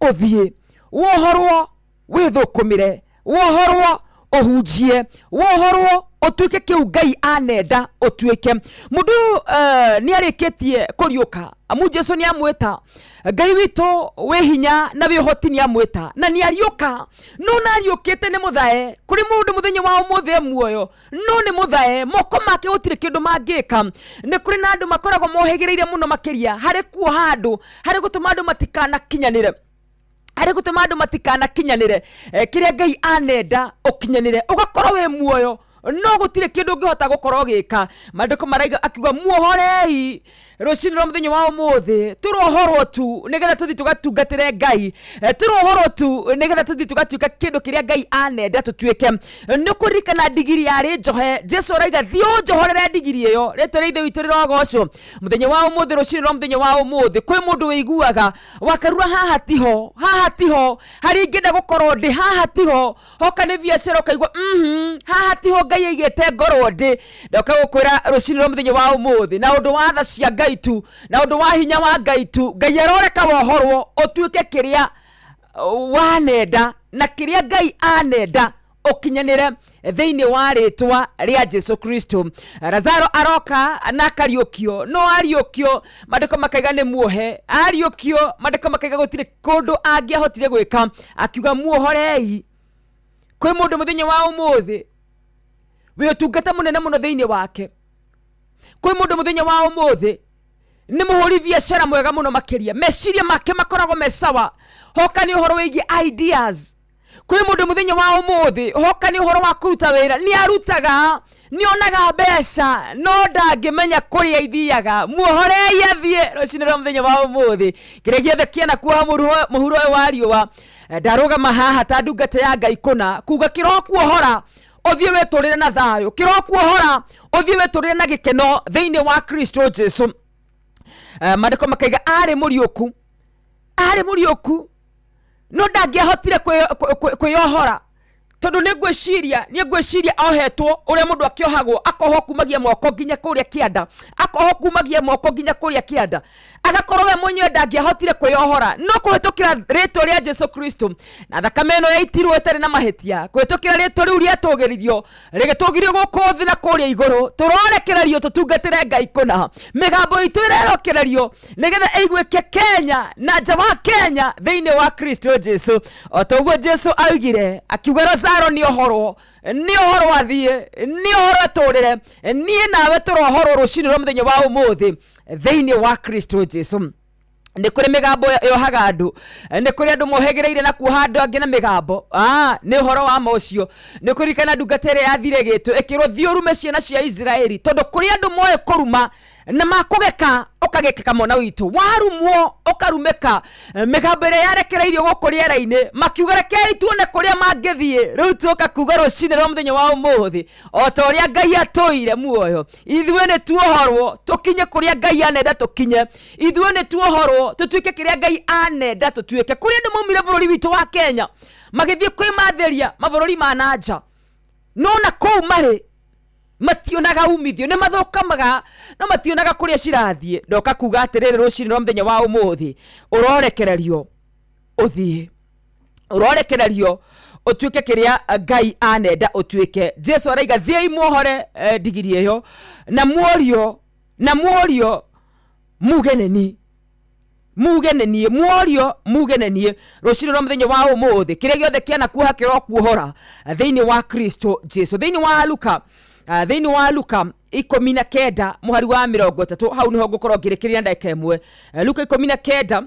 ũthiĩ wohorwo wĩthũkũmĩre wohorwo ũhunjie wohorwo ũtuĩke kĩu Ngai anenda ũtuĩke mũndũ nĩ arĩkĩtie kũriũka amu Jesu nĩ amwĩta Ngai witũ wĩ hinya na wĩ ũhoti nĩ amwĩta na nĩ ariũka no na ariũkĩte nĩ mũthae kũrĩ mũndũ mũthenya wa ũmũthĩ muoyo no nĩ mũthae moko make gũtirĩ kĩndũ mangĩka nĩ kũrĩ na andũ makoragwo mohĩgĩrĩire mũno makĩria harĩ kuoha andũ harĩ gũtũma andũ matikanakinyanĩre kĩrĩa Ngai anenda ũkinyanĩre ũgakorwo wĩ muoyo no gũtirĩ kĩndũ ũngĩhota gũkorwo gĩka maandĩko maraiga akiuga muohorei rũciinĩ rwa mũthenya wa ũmũthĩ tũrohorwo tu nĩgetha tũthiĩ tũgatungatĩre Ngai tũrohorwo tu nĩgetha tũthiĩ tũgatuĩka kĩndũ kĩrĩa Ngai anenda tũtuĩke nĩ kũririkana ndigiri yarĩ njohe Jesu arauga thiĩ ũnjohorere ndigiri ĩyo rĩtwa rĩa Ithe witũ rĩrogocwo mũthenya wa ũmũthĩ rũciinĩ rwa mũthenya wa ũmũthĩ kwĩ mũndũ wĩiguaga wakarura haha tiho harĩ ingĩenda gũkorwo ndĩ haha tiho hoka nĩ biacara ũkaigua haha tiho Ngai aigĩte ngorwo ndĩ ndoka gũkwĩra rũciinĩ rwa mũthenya wa ũmũthĩ na ũndũ wa tha cia Ngai tu na ũndũ wa hinya wa Ngai tu Ngai aroreka wohorwo ũtuĩke kĩrĩa wanenda na kĩrĩa Ngai anenda ũkinyanĩre thĩinĩ wa rĩtwa rĩa Jesu Kristo. Lazaro aroka na kariũkio no ariũkio maandĩko makaiga nĩ muohe ariũkio maandĩko makaiga gũtirĩ kũndũ angĩahotire gwĩka akiuga muohorei kwĩ mũndũ mũthenya wa ũmũthĩ wĩ ũtungata mũnene mũno thĩinĩ wake kwĩ mũndũ mũthenya wa ũmũthĩ nĩ mũhũri biacara mwega mũno makĩria meciria make makoragwo mesawa hoka nĩ ũhoro wĩgiĩ ideas Kwi mundu muthenya wa umuthi hoka ni uhoro wa kuruta wira ni arutaga ni onaga mbeca no ndangimenya kuria ithiaga muhore yathie rucini rwa muthenya wa umuthi kire giothe kiana kuoha muhuro wa riua ndarugama haha ta ndungata ya Ngai kuna kuga kiroku ohora othie weturire na thayo kiroku ohora othie weturire na gikeno thiini wa Kristo Jesu. Mandiko makaiga ari muriuku no ndangihotire kwiyohora tondu ningwiciria ohetwo uria mundu akiohagwo akoho kumagia moko nginya kuria kianda agakorwo we mwenyewe ndangihotire kwiyohora no kuhitukira ritwa ria Jesu Kristo na thakame ino yaitirwo itari na mahitia kuhitukira ritwa riu riatugiririo rigitugirio guku thi na kuria iguru turorekererio tutungatire Ngai kuna migambo itu irerokererio nigetha igwike Kenya na nja wa Kenya thiini wa Kristo Jesu. Otoguo Jesu augire akiuga Lazaro ni ohoro athie ni ohoro aturire ni nawe turohoro rucini rwa muthenya wa umuthi thiini wa Kristo Jesu. Ni kuri migambo yohaga andu ni kuri andu mohegereire na kuoha andu angi na migambo ni uhoro wa mocio ni kuri kana ndungatere yathire gitu ikirwo thiurume ciana cia Israeli tondu kuri andu moe kuruma na makugeka ukagekeka mona witu warumwo ukarumeka migambo ire yarekereirio guku riera-ini makiuga rekei tuone kuria mangithie riu tuka kuga rucini rwa muthenya wa umuthi ota uria Ngai atuire muoyo ithue ni tuohorwo tukinye kuria Ngai anenda tukinye ithue ni tuohorwo tutuike kiria Ngai anenda tutuike kuri andu maumire bururi witu wa Kenya magithie kwimatheria mabururi ma nanja no na kou mari mationaga umithio ni mathokamaga no mationaga kuria cirathie ndoka kuga atiriri rucini rwa muthenya wa umuthi urorekererio utuike kiria Ngai anenda utuike. Jesu araiga thiei muohore digiri iyo na muorio mugeneni rucini rwa muthenya wa umuthi kiria giothe kiana kuoha kirokuohora thiini wa Kristo Jesu. Thiini wa Luka 19 muhari wa 30 hau niho ngukorwo ngirikiria ndeka imwe. Luka 19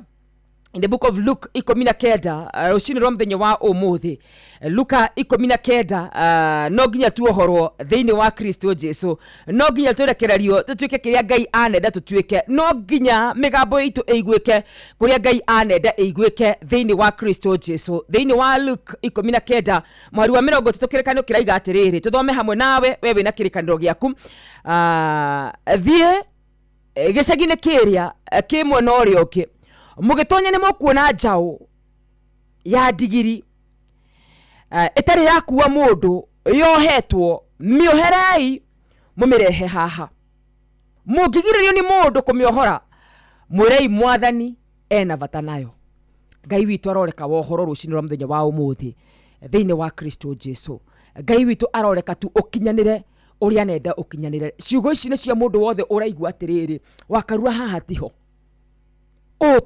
in the book of Luke 19 rucini rwa muthenya wa umuthi Luka 19 no nginya tuohorwo thiini wa Kristo Jesu no nginya turekererio tutuike kiria Ngai anenda tutuike no nginya migambo itu eigwike kuria Ngai anenda eigwike thiini wa Kristo Jesu. Thiini wa Luke 19 mwari wa 30 kirekanio kiraiga atiriri tuthome hamwe nawe wewe na kirikaniro giaku thie gicagine kiria kimwe no rio ki mugitonya ni mukuona njau ya digiri itari ya kuwa mundu yohetwo mioherei mumirehe haha mungigiririo ni mundu kumiohora mwirei mwathani ena bata nayo. Ngai witu aroreka wohoro rucini rwa muthenya wa umuthi thiini wa Kristo Jesu. Ngai witu aroreka tu ukinyanire uria nenda ukinyanire ciugo ici ni cia mundu wothe uraigua atiriri wakarua haha tiho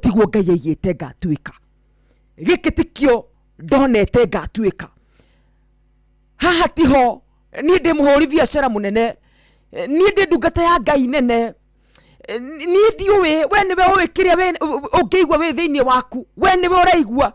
tiguo Ngai aigite ngatuika giki tikio ndonete ngatuika haha tiho ni ndi muhuri biacara munene ni ndi ndungata ya Ngai nene ni ndiuwi we niwe uikiria we ungeigua we thiini waku we niwe uraigua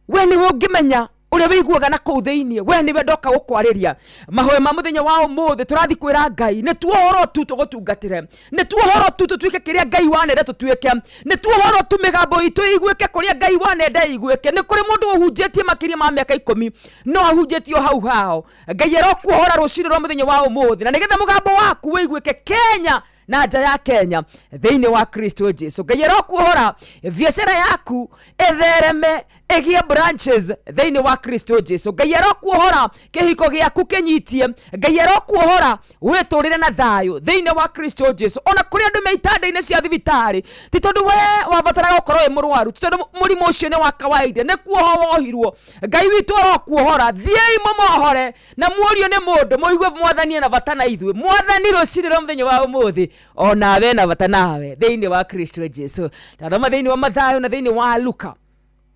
we niwe ungimenya uria wiguaga na kou thiini we niwe ndoka gukwariria mahoe ma muthenya wa umuthi turathi kwira Ngai ni tuohoro tu tugutungatire ni tuohoro tu tutuike kiria Ngai wanenda tutuike ni tuohoro tu migambo itu igwike kuria Ngai wanenda igwike ni kuri mundu uhunjetie makiria ma miaka 10 no ahunjetio hau Ngai arokuohora rucini rwa muthenya wa umuthi na nigetha mugambo waku wigwike Kenya na nja ya Kenya thiini wa Kristo Jesu. Ngai arokuohora biacara yaku ethereme egie branches thiini wa Kristo Jesu. Ngai arokuohora kihiko giaku kinyitie. Ngai arokuohora witurire na thayo thiini wa Kristo Jesu. Ona kuri andu meitanda-ini cia thibitari ti tondu we wabatara gukorwo murwaru ti tondu murimu ucio ni wa kawaida ni kuoho wohirwo. Ngai witu arokuohora thiei mumohore na muorio ni mundu muigue mwathani na bata na ithue mwathani rucini rwa muthenya wa umuthi ona we na bata nawe thiini wa Kristo Jesu. Taroma thiini wa Mathayo na thiini wa Luka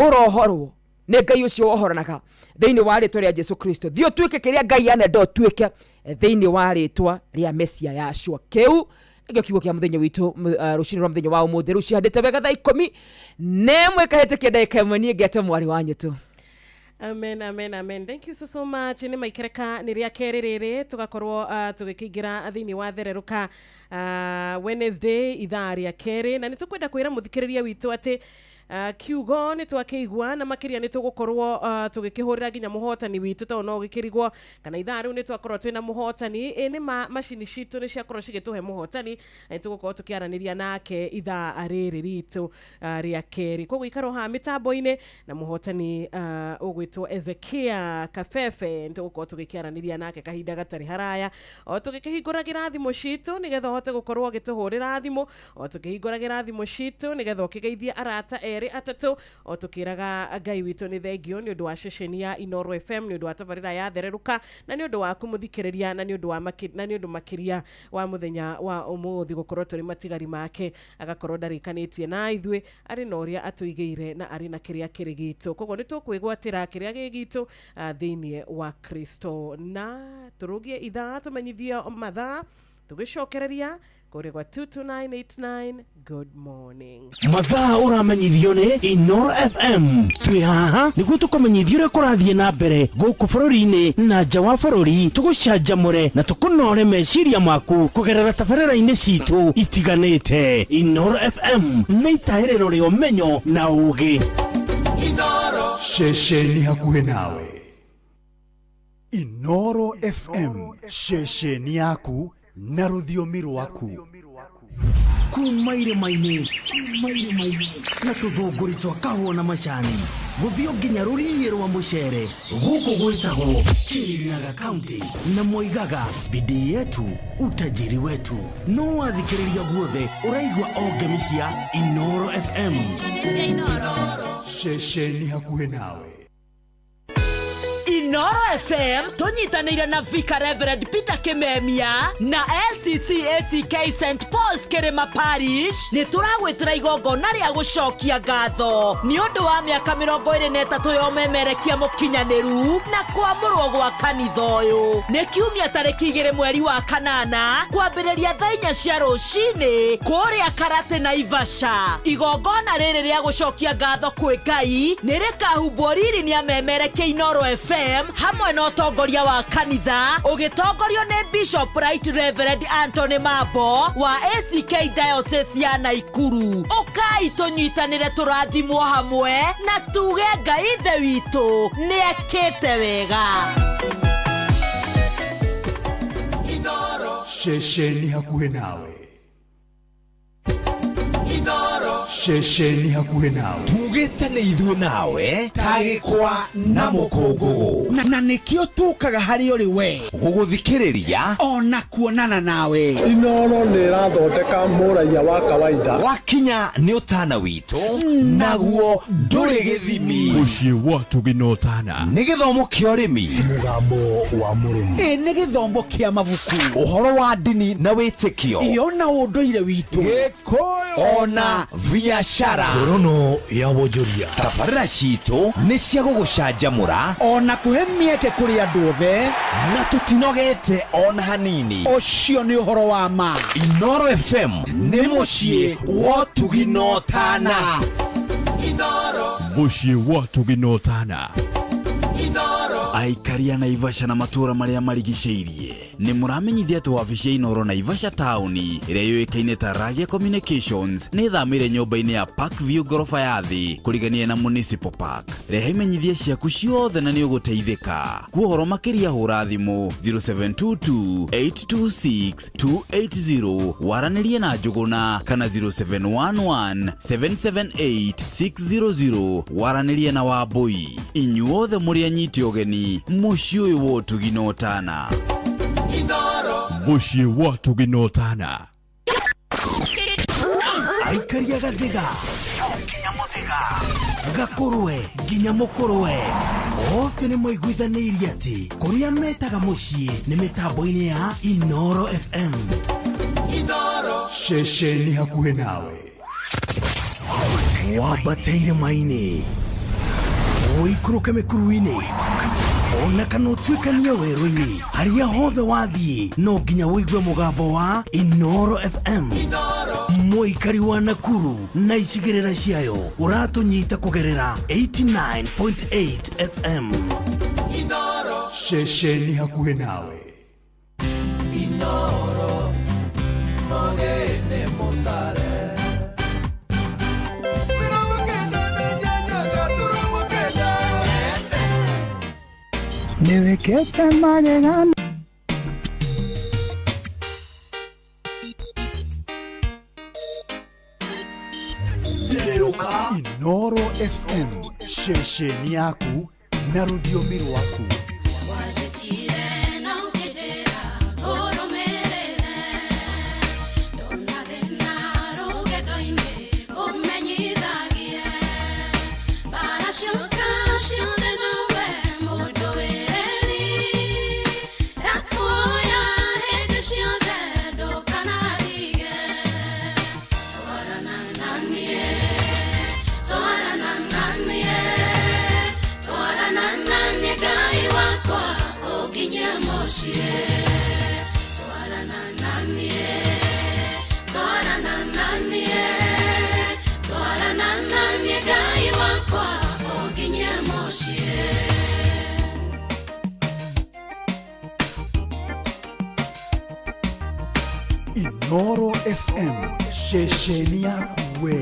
urohorwo ni Ngai ucio wohoranaga thiini wa ritwa ria Jesu Kristo thio tuike kiria Ngai anenda tuike thiini wa ritwa ria Mesia Yashua. Kiu nigio kiugo kia muthenya witu rucini rwa muthenya wa umuthi ruci handite wega thaa 10 nemwe kahete kia ndagika imwe nie ngiate mwari wanyu tu Amen, amen, amen. Thank you so much. Ni maikereka ni ria kererere tugakorwo tugikingira thini wa thereruka Wednesday ithaa ria kere na nitukwenda kwira muthikiriria witu ati kiugo ni twakeigua na makiria ni tugukorwo tugikihurira ginya muhotani witu to no gikirigwo kana ithaa riu ni twakorwo twina muhotani ni machine citu ni ciakorwo cigituhe muhotani ni tugukorwo tukiaraniria nake ithaa riri ritu ria keri koguo ikaro ha mitambo-ini na muhotani ugwitwo Ezekia Kafefe nitugukorwo tugikiaraniria nake kahinda gatari haraya o tugikihinguragira thimu citu nigetha hote gukorwo gituhurira thimu o tukihinguragira thimu citu nigetha ukigeithia arata eri atatu o tukiraga Ngai witu ni thengio ni undu wa ceceni ya Inoro FM ni undu wa tabarira ya thereruka na ni undu wa kumuthikiriria na ni undu wa makiria wa muthenya wa umuthi gukorwo turi matigari make agakorwo ndarikanitie na ithwe ari na uria atuigeire na ari na kiria kirigito koguo ni tukwigwatira kiria gigitu thiini wa Kristo na turugie ithaa tumenyithia mathaa tugicokereria kore kwa 22989. Good morning. Mathaa uramenyithio ni Inoro FM. Twi haha niguo tukumenyithio uria kurathie na mbere guku bururi-ini na nja wa bururi, tugucanjamure na tukunore meciria maku kugerera tabarira-ini citu itiganite. Inoro FM ni itairiro ria umenyo na ugi. Inoro ceceni hakuhi nawe. Inoro FM, ceceni yaku na rũthiomi rwaku. Kuma irĩma-inĩ na tũthũngũri twa kahũa na macani gũthio nginya rũriĩ rwa mũcere gũkũ gwĩtagwo Kirinyaga County na moigaga bidii yetu utajiri wetu. No wathikĩrĩria guothe ũraigua o ngemi cia Inoro FM. Ceceni hakuhi nawe. Inoro FM tunyitanĩire na Vicar Reverend Peter Kimemia na LCCACK St Paul's Kirima Parish ni turagwitira igongona ria gucokia ngatho ni undu wa miaka 23 yomemerekia mukinyaniru na kwamurwo gwa kanitha uyu ni kiumia tariki 2 mweri wa kanana kwambiriria thaa 4 cia rucini kuria Karate na Ivasha. Igongona riri ria gucokia ngatho kwi Ngai ni rikahumbwo riri ni amemerekia Inoro FM hamwe na utongoria wa kanitha ugitongorio ni Bishop Right Reverend Anthony Mambo wa ACK Diocese ya Naikuru. Ukai tunyitanire turathimwo hamwe na tuge Ngai ithe witu ni akite wega. Inoro ceceni hakuhi nawe. Inoro ceceni hakuhi nawe. Tugite ni ithuĩ nawe tagĩkwa na mũkũngũgũ na nĩkĩo tukaga harĩ ũrĩ we gũgũthikĩrĩria ona kuonana nawe. Inoro nĩ ĩrathondeka mũraia wa kawaida. Wakinya nĩ ũtana witũ naguo ndũrĩ gĩthimi. Mũciĩ wa Tũginotana nĩ gĩthomo kĩa ũrĩmi, mũgambo wa mũrĩmi, nĩ gĩthomo kĩa mabuku, ũhoro wa ndini na wĩtĩkio, iyo na ũndũire witũ, Gĩkũyũ ona biashara, ngorono ya wonjoria. tabarĩra citũ nĩ cia gũgũcanjamũra ona kũhe mĩeke kũrĩ andũ othe na tũtinogete ona hanini. Ũcio nĩ ũhoro wa ma. Inoro FM nĩ mũciĩ wa Tũginotana. Inoro mũciĩ wa Tũginotana. Inoro Aikaria na Ivasha na matura marĩa marigicĩirie nĩ mũramenyithia atĩ wabici ya Inoro na Ivasha taũni ĩrĩa yũĩkaine ta Ragia Communications nĩ thamĩire nyũmba-inĩ ya Parkview ngorofa ya thĩ kũrigania na Municipal Park. Rehe imenyithia ciaku ciothe na nĩ ũgũteithĩka. Kwa ũhoro makĩria hũra thimũ 0722826280 waranĩrie na Njũgũna kana 0711778600 waranĩrie na Wambui. Inyuothe mũrĩ anyiti ũgeni mũciĩ ũyũ wa Tũginotana. Mũciĩ wa Tũginotana. Aikaria gathiga nginya mũthĩga gakũrwe nginya mũkũrwe othe nĩ moiguithanĩirie atĩ kũrĩa metaga mũciĩ nĩ mĩtambo-inĩ ya Inoro FM. Inoro ceceni hakuhi nawe. Wambateire maini oikuruke mikuruini ona kana utuikanie werũ-inĩ harĩa hothe wathiĩ no nginya wĩigue mũgambo wa Inoro FM. Mũikari wa Nakuru na icigĩrĩra ciayo ũratũnyita kũgerera 89.8 FM. Inoro ceceni hakuhĩ nawe. Inoro Mogene Motare. Niwekete magegano Inoro FM ceceni yaku na rũthiomi rwaku. Inoro FM ceceni yaku we.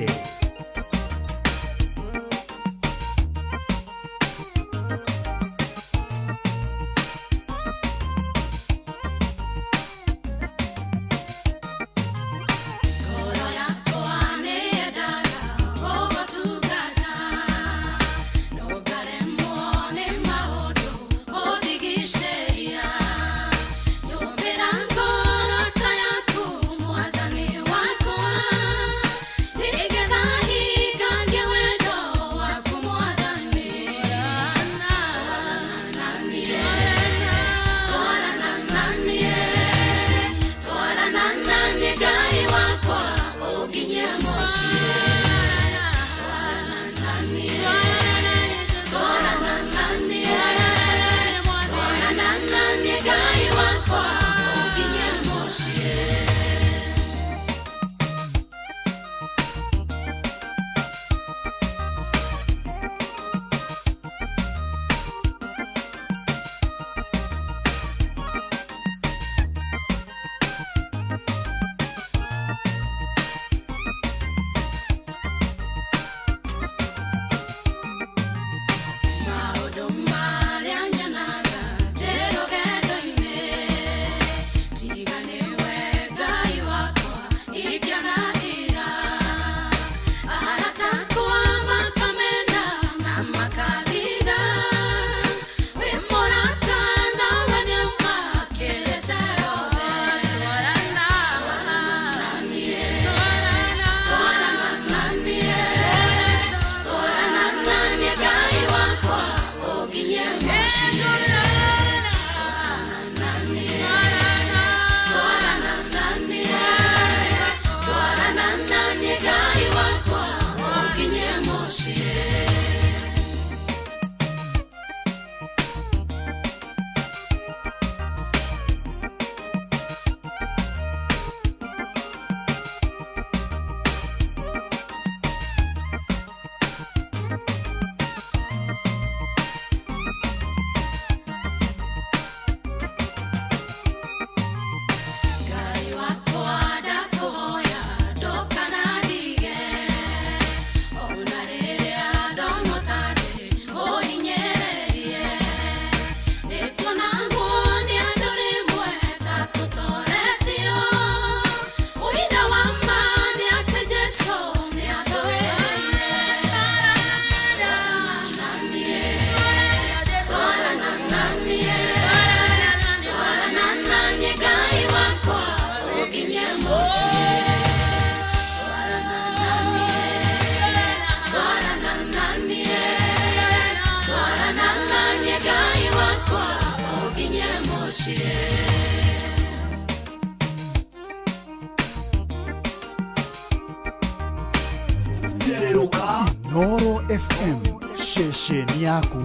ceceni yaku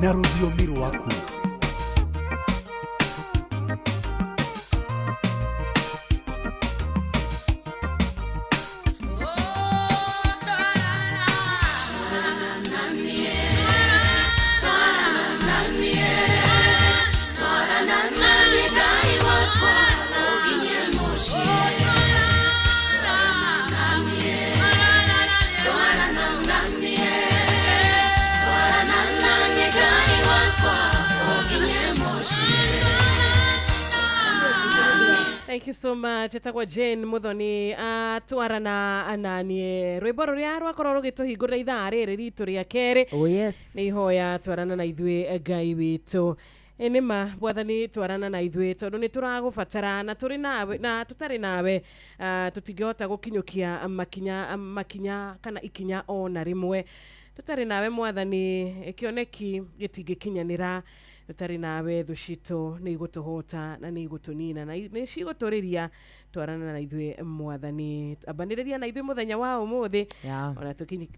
na rũthiomi rwaku. Thank you so much. Etagwa Jane Muthoni twarana ananie rwimbo ruria rwakorwo rugituhingurira ithaa riri ritu ria keri. Oh yes. Ni ihoya twarana na ithuĩ Ngai witu. Enema bwathani twarana na ithuĩ tondu ni turagubatara na turi nawe na tutari nawe tutingihota gukinyukia makinya kana ikinya ona rimwe. Tutari nawe mwathani kioneki gitingikinyanira. Tutari nawe thushito ni gutuhota na ni gutunina na ni ciguturiria twarana na ithuĩ mwathani abaniriria na ithuĩ muthenya wa umuthi ona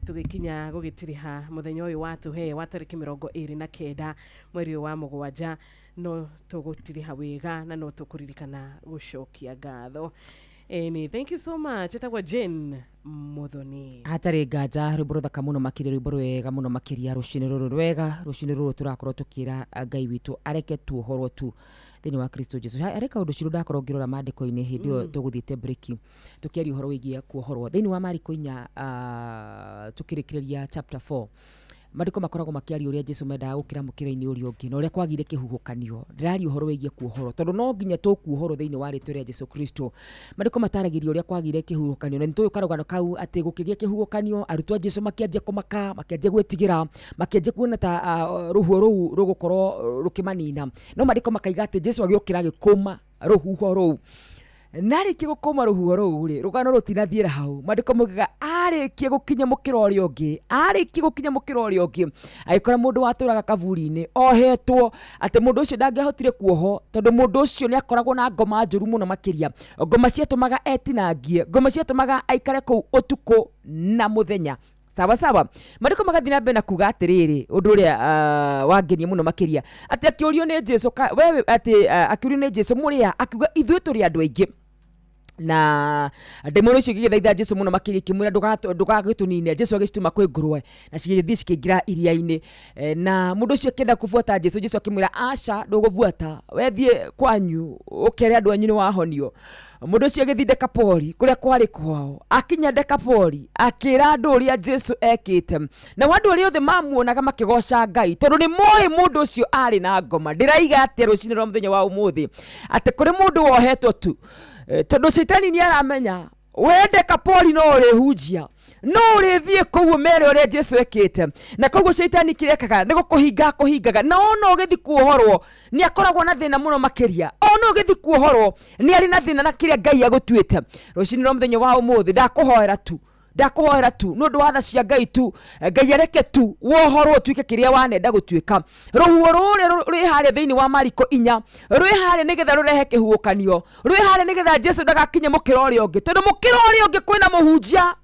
tugikinya gugitiriha muthenya uyu watuhe wa tariki 29 mweri wa mugwanja no tugutiriha wega na no tukuririkana gucokia ngatho. Thank you so much. Etagwa Jane Muthoni. Hatari nganja rwimbo ruthaka muno makiri rwimbo rwega muno makiria rucini ruru rwega rucini ruru turakorwo tukira Ngai witu areke tuohorwo tu thini wa Kristo Jesu. Areka undu ciru ndakorwo ngirora mandiko-ini hindi yo tuguthiite break tukiari uhoro wigie kuohorwo thini wa Mariko 4 tukirikiria chapter 4. Mariko makoragwo makiari uria Jesu mendaga gukira mukira-ini uria ungi na uria kwagire kihuhukanio ndirari uhoro wigie kuohorwo tondu no nginya tukuohorwo thini wa ritwa ria Jesu Kristo. Mariko mataragiria uria kwagire kihuhukanio na nituyo karugano kau ati gukigia kihuhukanio arutwa Jesu makianjia kumaka makianjia gwetigira makianjia kuona ta ruhuo ruu rugukorwo rukimanina no Mariko makaiga ati Jesu agiokira gikuma ruhuho ruu narikie gukoma ruhuo ruu ri rugano rutinathiira hau Mariko mugiga arikie gukinya mukira uria ungi arikie gukinya mukira uria ungi agikora mundu waturaga kaburi-ini ohetwo ati mundu ucio ndangihotire kuoho tondu mundu ucio ni akoragwo na ngoma njuru muno makiria ngoma ciatumaga etinangie ngoma ciatumaga aikare kuu utuku na muthenya sawa sawa. Mariko magathina mbere na kuga atiriri undu uria wangenia muno makiria ati akiurio ni Jesu wewe ati akiurio ni Jesu muria akiuga ithuĩ turi andu aingi na ndemoni cio gigithaitha Jesu muno makiri kimwira ndugagitunine Jesu agicituma kwi ngurwe na cigithii cikingira iria-ini na mundu ucio kenda kufuata Jesu akimwira aca ndugufuata wethie kwanyu ukere andu anyu ni wahonio. Mundu ucio agithii Dekapoli kuria kwari kwao akinya Dekapoli akira andu uria Jesu ekite na wandu uria othe mamuonaga makigoca Ngai tondu ni moi mundu ucio ari na ngoma ndiraiga ati rucini rwa muthenya wa umuthi ati kuri mundu wohetwo tu tondu Shetani ni aramenya we Dekapoli no urihunjia no urithie kuo mere uria Jesu ekite na koguo Shetani kirekaga ni gukuhingaga na ono ugithi kuohorwo ni akoragwo na thina muno makiria ono ugithi kuohorwo ni ari na thina na kiria Ngai agutuite rucini rwa muthenya wa umuthi ndakuhoera tu no ndu watha cia Ngai tu Ngai areke tu wohorwo tuike kiria wanenda gutuika ruhuo ruri haria thiini wa Mariko 4 ruri haria nigetha rurehe kihuukanio ruri haria nigetha Jesu ndagakinye mukira uria ungi tondu mukira uria ungi kwina muhunjia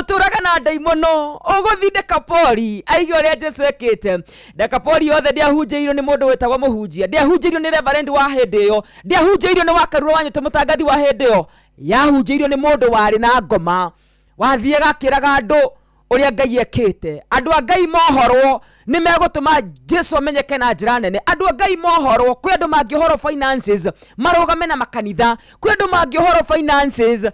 uturaga na daimono uguthi Dekapoli aigi uria Jesu ekite Dekapoli yothe ndiahunjeirio ni mundu wetagwo muhunjia ndiahunjeirio ni reverend wa hindi iyo ndiahunjeirio ni wakaruro wanyu tumutangathi wa hindi iyo yahunjeirio ni mundu wari na ngoma wathiega kiraga andu uria Ngai ekite andu a Ngai mohorwo ni megutuma Jesu amenyeke na njira nene andu a Ngai mohorwo kwi andu mangihoro finances marugame na makanitha kwi andu mangihoro finances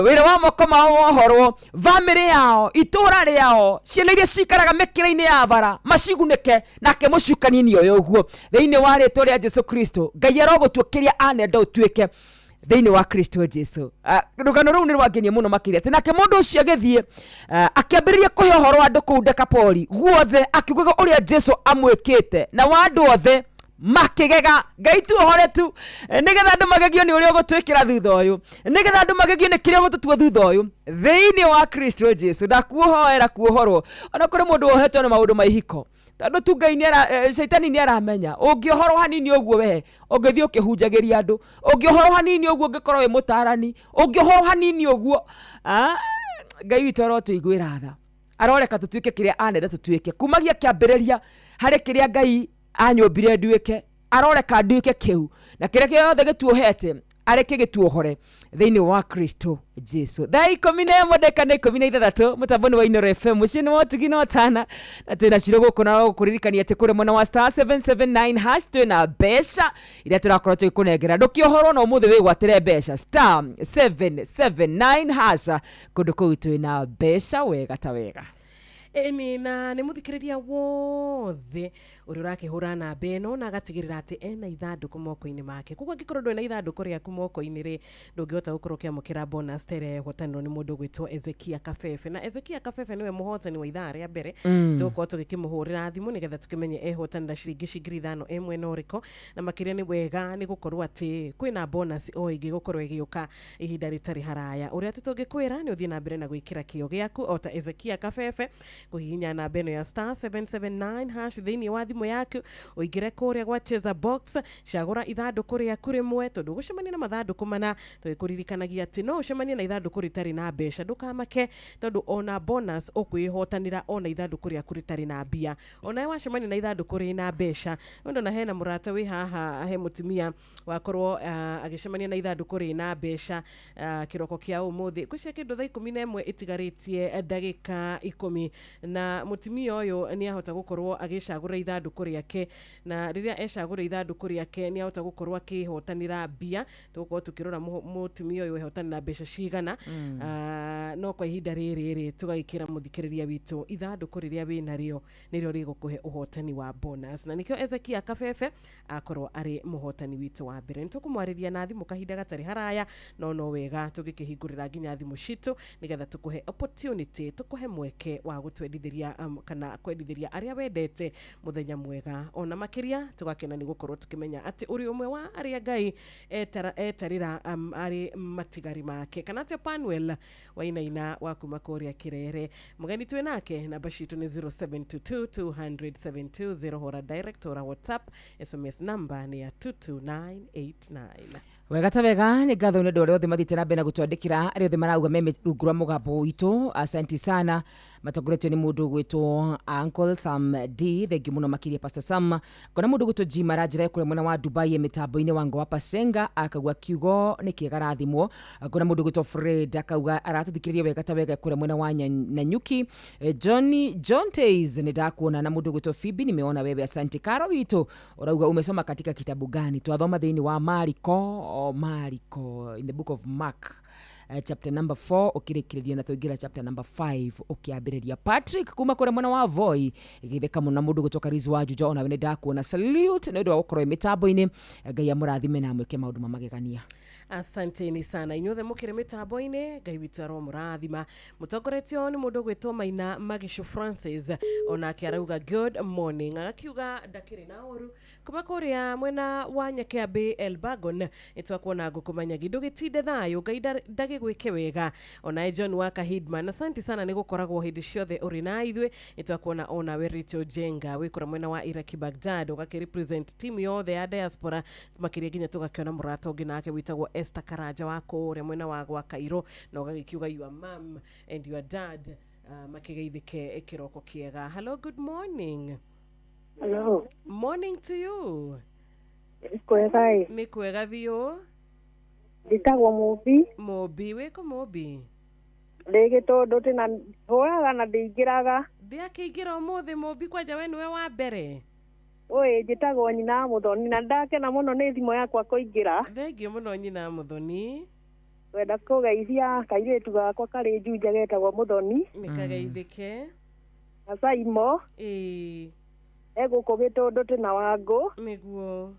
wira wa moko ma mohorwo family yao itura riao ciana iria cikaraga mikira-ini ya bara macigunike nake mucukani-ini uyu uguo thiini wa ritwa ria Jesu Kristo Ngai arogutukiria anenda utuike thiini wa Kristo Jesu. Rugano ruu ni rwangenia muno makiria ati nake mundu ucio agithie akiambiriria kuhe uhoro andu kuu Dekapoli guothe akiugaga uria Jesu amwikite na wandu othe makigega Ngai tu ohore tu nigetha andu magegio ni uria ugutwikira thutha uyu nigetha andu magegio ni kiria ugututua thutha uyu thiini wa Kristo Jesu ndakuhoera kuohorwo ona kuri mundu ohetwo na maundu maihiko tondu tu Ngai ni Shetani ni aramenya ungihorwo hanini uguo we ungithio kihunjagiria andu ungihorwo hanini uguo ungikorwo we mutarani ungihorwo hanini uguo Ngai witu ro tuigwira tha aroreka tutuike kiria anenda tutuike kumagia kiambiriria hari kiria Ngai anyumbire nduike aroreka nduike kiu na kiria kiothe gituohete areke gituohore thiini wa Kristo Jesu. Thaa 11:16 mutamboni wa Inoro FM mucini wa tugino tana na tena ciro gukona gukuririkania ati kure mwana wa star 779 hash twina besha ira turakorwo tukunengera ndukiohorwo no muthe wigwatire besha star 779 hash kundu kuu twina besha wega ta wega. Eni na nä må thikä rä ria wothe å rä å rakehå na beno na agatigä rä ra atä ena ithandå moko-inä make koguo angä korwo ndå na ithandå rä aku moko-inä rä ndå ngä hota gå korwo kä amå kä ra bonus tere hotanä nä må ndå gwä two Ezekia Kabebe na Ezekia Kabebe nä we må hotani wa ithaa rä a mbere tå gå tå gä kä må hå rä ra thimå nä getha tå kä menye ehotanä ra ciringi ngiri 5 ĩmwe na ũrĩkũ na makä ria nä wega nä gå korwo atä kwä na bonus o ĩngĩ gå korwo ĩgä å ka ihinda rä tarä haraya å rä a tå tå ngä kwä ra nä å thiä na mbere na gwä kä ra kä o gä aku o ta Ezekia Kabebe kuhihinya namba ĩno ya star 779 hash thĩinĩ wa thimũ yaku ũingĩre kũrĩa gwa cheza box cagũra ithandũkũ rĩaku rĩmwe tondũ gũcemania na mathandũkũ mana tũgĩkũririkanagia atĩ no ũcemanie na ithandũkũ rĩtarĩ na mbeca ndũkamake tondũ ona bonus ũkwĩhotanĩra ona ithandũkũ rĩaku rĩtarĩ na mbia ona wacemania na ithandũkũ rĩna mbeca ũndũ na hena mũrata wĩ haha he mũtumia wakorwo agĩcemania na ithandũkũ rĩna mbeca kĩroko kĩa ũmũthĩ gwĩcia kĩndũ thaa 11 ĩtigarĩtie ndagĩka 10 na mutumia uyu ni ahota gukorwo agicagura ithandũkũ rĩake na riria ecagura ithandũkũ rĩake ni ahota gukorwo akihotanira mbia tugukorwo tukirora mutumia uyu ehotanira mbeca cigana no kwa ihinda rĩrĩ tugagĩkĩra mũthikĩrĩria witũ ithandũkũ rĩrĩa wĩna rĩo nĩrĩo rĩgũkũhe ũhotani wa bonus na nĩkĩo Ezekia Kabebe akorwo arĩ mũhotani witũ wa mbere nĩtũkũmwarĩria na thimũ kahinda gatarĩ haraya no wega tũgĩkĩhingũrĩra nginya thimũ citũ nĩgetha tũkũhe opportunity tũkũhe mweke wa gũtwendithĩria kana kwendithĩria arĩa wendete muthenya mwega ona makiria tugakena ni gukorwo tukimenya ati uri umwe wa arĩa Ngai etarĩra ari matigari make kana ati Panuel wainaina wa kuma kũrĩa Kirere mugeni twĩ nake namba citũ nĩ 0722207200 hora direct hora WhatsApp SMS namba nĩ ya 22989 wega ta wega nĩ ngatho nĩ ndore othe mathite na mbere na gũtwandĩkĩra arĩa othe marauga me rungu rwa mũgambo witũ asante sana matongoretio nĩ mũndũ gwĩtwo Uncle Sam D thengi mũno makĩria Pastor Sam kona mũndũ gwĩtwo G Marajira kũrĩa mwena wa Dubai mĩtambo-inĩ wa Ngoa Pasenga akauga kiugo nĩ kĩega rathimwo kona mũndũ gwĩtwo Fred akauga aratũthikĩrĩria wega ta wega kũrĩa mwena wa Nanyuki John Tays nĩ ndakuona na mũndũ gwĩtwo Phoebe nimeona wewe asante Karo witũ urauga umesoma katika kitabu gani twathoma thĩinĩ wa Mariko in the book of Mark chapter number 4 ukirikiriria na tuingira chapter number 5 ukiambiriria Patrick kuma kure mwana wa Voi igitheka muno mundu gutoka rizu wa Juja ona wene ndakuona salute na ndu wa gukorwo mitambo-ini Ngai amurathime na mweke maundu mamagegania asanteni sana inyuothe mukire mitambo-ini Ngai witu aro murathima mutongoretio ni mundu gwitwo Maina Magisho Francis ona kiarauga good morning akiuga ndakiri na oru kuma kuria mwena wa Nyakiambi Elbagon itwakuona ngukumanya gindu gitinde thayo Ngai ndagigwike wega ona John Waka Hidman asante sana ni gukoragwo hindi ciothe uri na ithwe itwakuona ona we Richo Jenga wikora mwena wa Iraki Baghdad ugakirepresent team yothe ya diaspora makiria ginya tugakiona murata ungi nake witagwo Esther Karaja wako uri mwena wa gwa Kairo na ugagikiuga your mom and your dad makigeithike kiroko kiega. Hello, good morning. Hello. Morning to you. Kwega ni kwega biũ nditagwo Mũmbi wĩko Mũmbi ndĩgĩ tondũ tena hũraga na ndĩingĩraga ndĩakĩingĩra ũmũthĩ Mũmbi kwanja we nĩwe wa mbere Oi njĩtagwo nyina Mũthoni na ndakena mũno nĩ thimũ yakwa kũingĩra thengiũ mũno nyina Mũthoni wenda kũgeithia kairĩtu gakwa karĩ Juja getagwo Mũthoni nĩkageithĩke na Saimo egũkũ Gĩtũndũ tena Wangũ nĩguo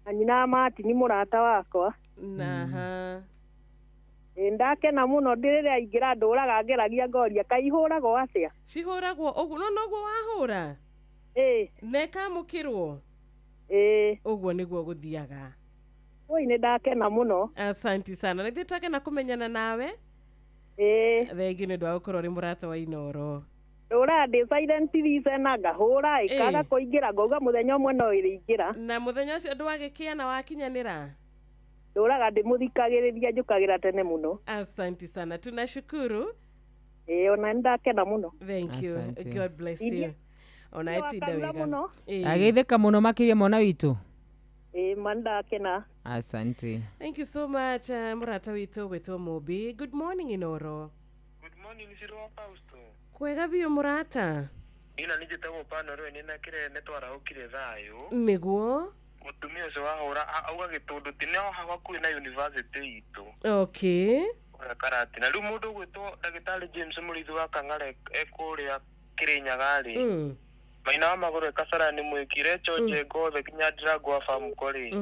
na nyina Mati nĩ mũrata wakwa naha ndakena mũno ndĩrĩrĩa ingĩra ndũraga ngeragia ngoria kaihũragwo atĩa cihũragwo ũguo no noguo wahũra nekamũkĩrwo ũguo nĩguo gũthiaga oi nĩ ndakena mũno asante sana na ithuĩ twakena kũmenyana nawe thengiũ nĩ ũndũ wa gũkorwo ũrĩ mũrata wa Inoro ndũra ndĩ silent listen na ngahũra ĩkaga kũingĩra ngauga mũthenya ũmwe no ĩrĩingĩra na mũthenya ũcio ndwagĩkĩa na wakinyanĩra ndũraga ndĩmũthikagĩrĩria njũkagĩra tene mũno asante sana tunashukuru ona ndakena muno. Thank you. Asante. God bless you. Ona itinda wega. Ageitheka muno makiria mwana witu. Mandakena. Asante. Thank you so much murata witu gwetwo Mobi. Good morning Inoro. Good morning Sirwa Fausto. Kwega biyo murata. Ina nijitagwo panoro nina kire netwara ukire thayo. Niguo. Mutumia ucio wahura auga gitundu tine hawa kuri na university itu. Okay. Karati na riu mundu gwetwo Dagitari James Murithu wa Kang'are ekuria Kirinyaga maina wa maguru kasara ni mwikire choje gothe kinya Dragwa farm kori.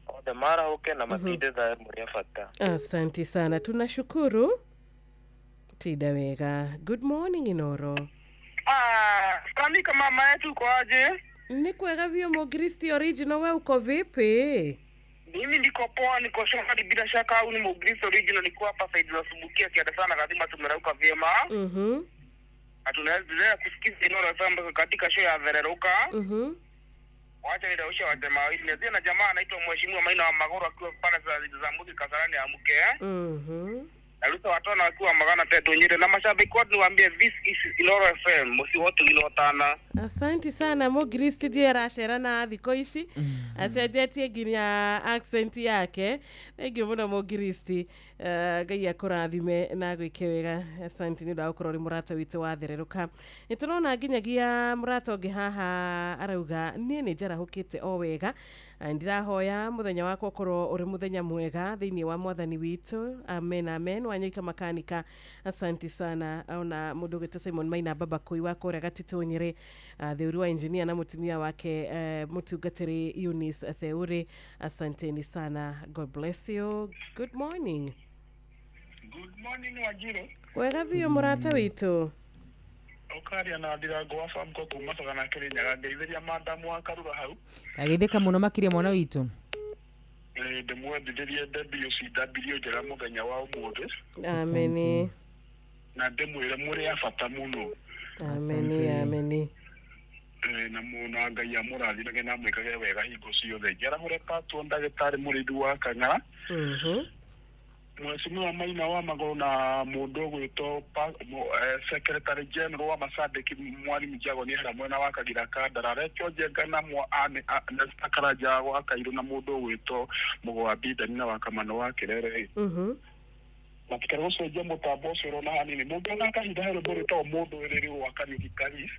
Othe mara uke na matinde tha muri fata. Asante sana, tunashukuru. Tida wega. Good morning Inoro. Kamika mama yetu kwa aje? Ni kwega vyo Mogristi original, we uko vipi? Mimi niko poa, niko shwari bila shaka. Au ni Mogristi original, niko hapa Saidi wa Subukia kiada sana kadima tumerauka vyema. Tunaendelea kusikiza Inoro FM katika show ya Vereruka. Wacha nitaosha watema wawili. Ndio na jamaa anaitwa Mheshimiwa Maina wa Magoro akiwa pale za Mbuzi Kasarani amke. Aluta watona wakiwa magana tetu nyire na mashabiki wote niwaambie this is Inoro FM musi wote linotana. Asante sana Mogristi die rashera na thiko ici. Acenjetie nginya accent yake. Thank you muno Mogristi. Ngai akurathime na gwike wega. Asante ni nda ukorori murata witu wa Thereruka. Niturona nginyagia murata ungi haha arauga nie ni njara hukite o wega. Ndirahoya muthenya wakwa ukorwo uri muthenya mwega thiini wa mwathani witu. Amen amen. Wanyika makanika. Asante sana. Ona mundu gwetwo Simon Maina baba koi wako ria Gatito Nyeri. Theuri wa engineer na mutumia wake mutungatiri Eunice Theuri. Asanteni sana. God bless you. Good morning. Good morning Wajiro. Wega biyo murata witu. Okaria na Ndirago wa farm ko kuma sana Kirinyaga ngeithiria madamu wa Karura hau. Ageitheka muno makiria mwana witu. Ndimwendirie WCW njera muthenya wa umuthi. Amen. Na ndimwire muri afata muno. Amen amen. Na muna Ngai amurathime na mwikage wega hingo ciothe. Njara hore patwo Dagitari Murithu wa Kang'ara. Mheshimiwa Maina wa Magoro na mundu gwitwo Secretary General wa Masabiki Mwalimu Jago ni hara mwena wa Kagira Kandara choje ngana mwa ane na Sakaraja wa Kairu na mundu gwitwo Mugwa Bida na wa Kamano wa Kirere. Matikara goso je mutambo ucio na hanini mundu na kahinda hero mbere to mundu riri wa kanithikari.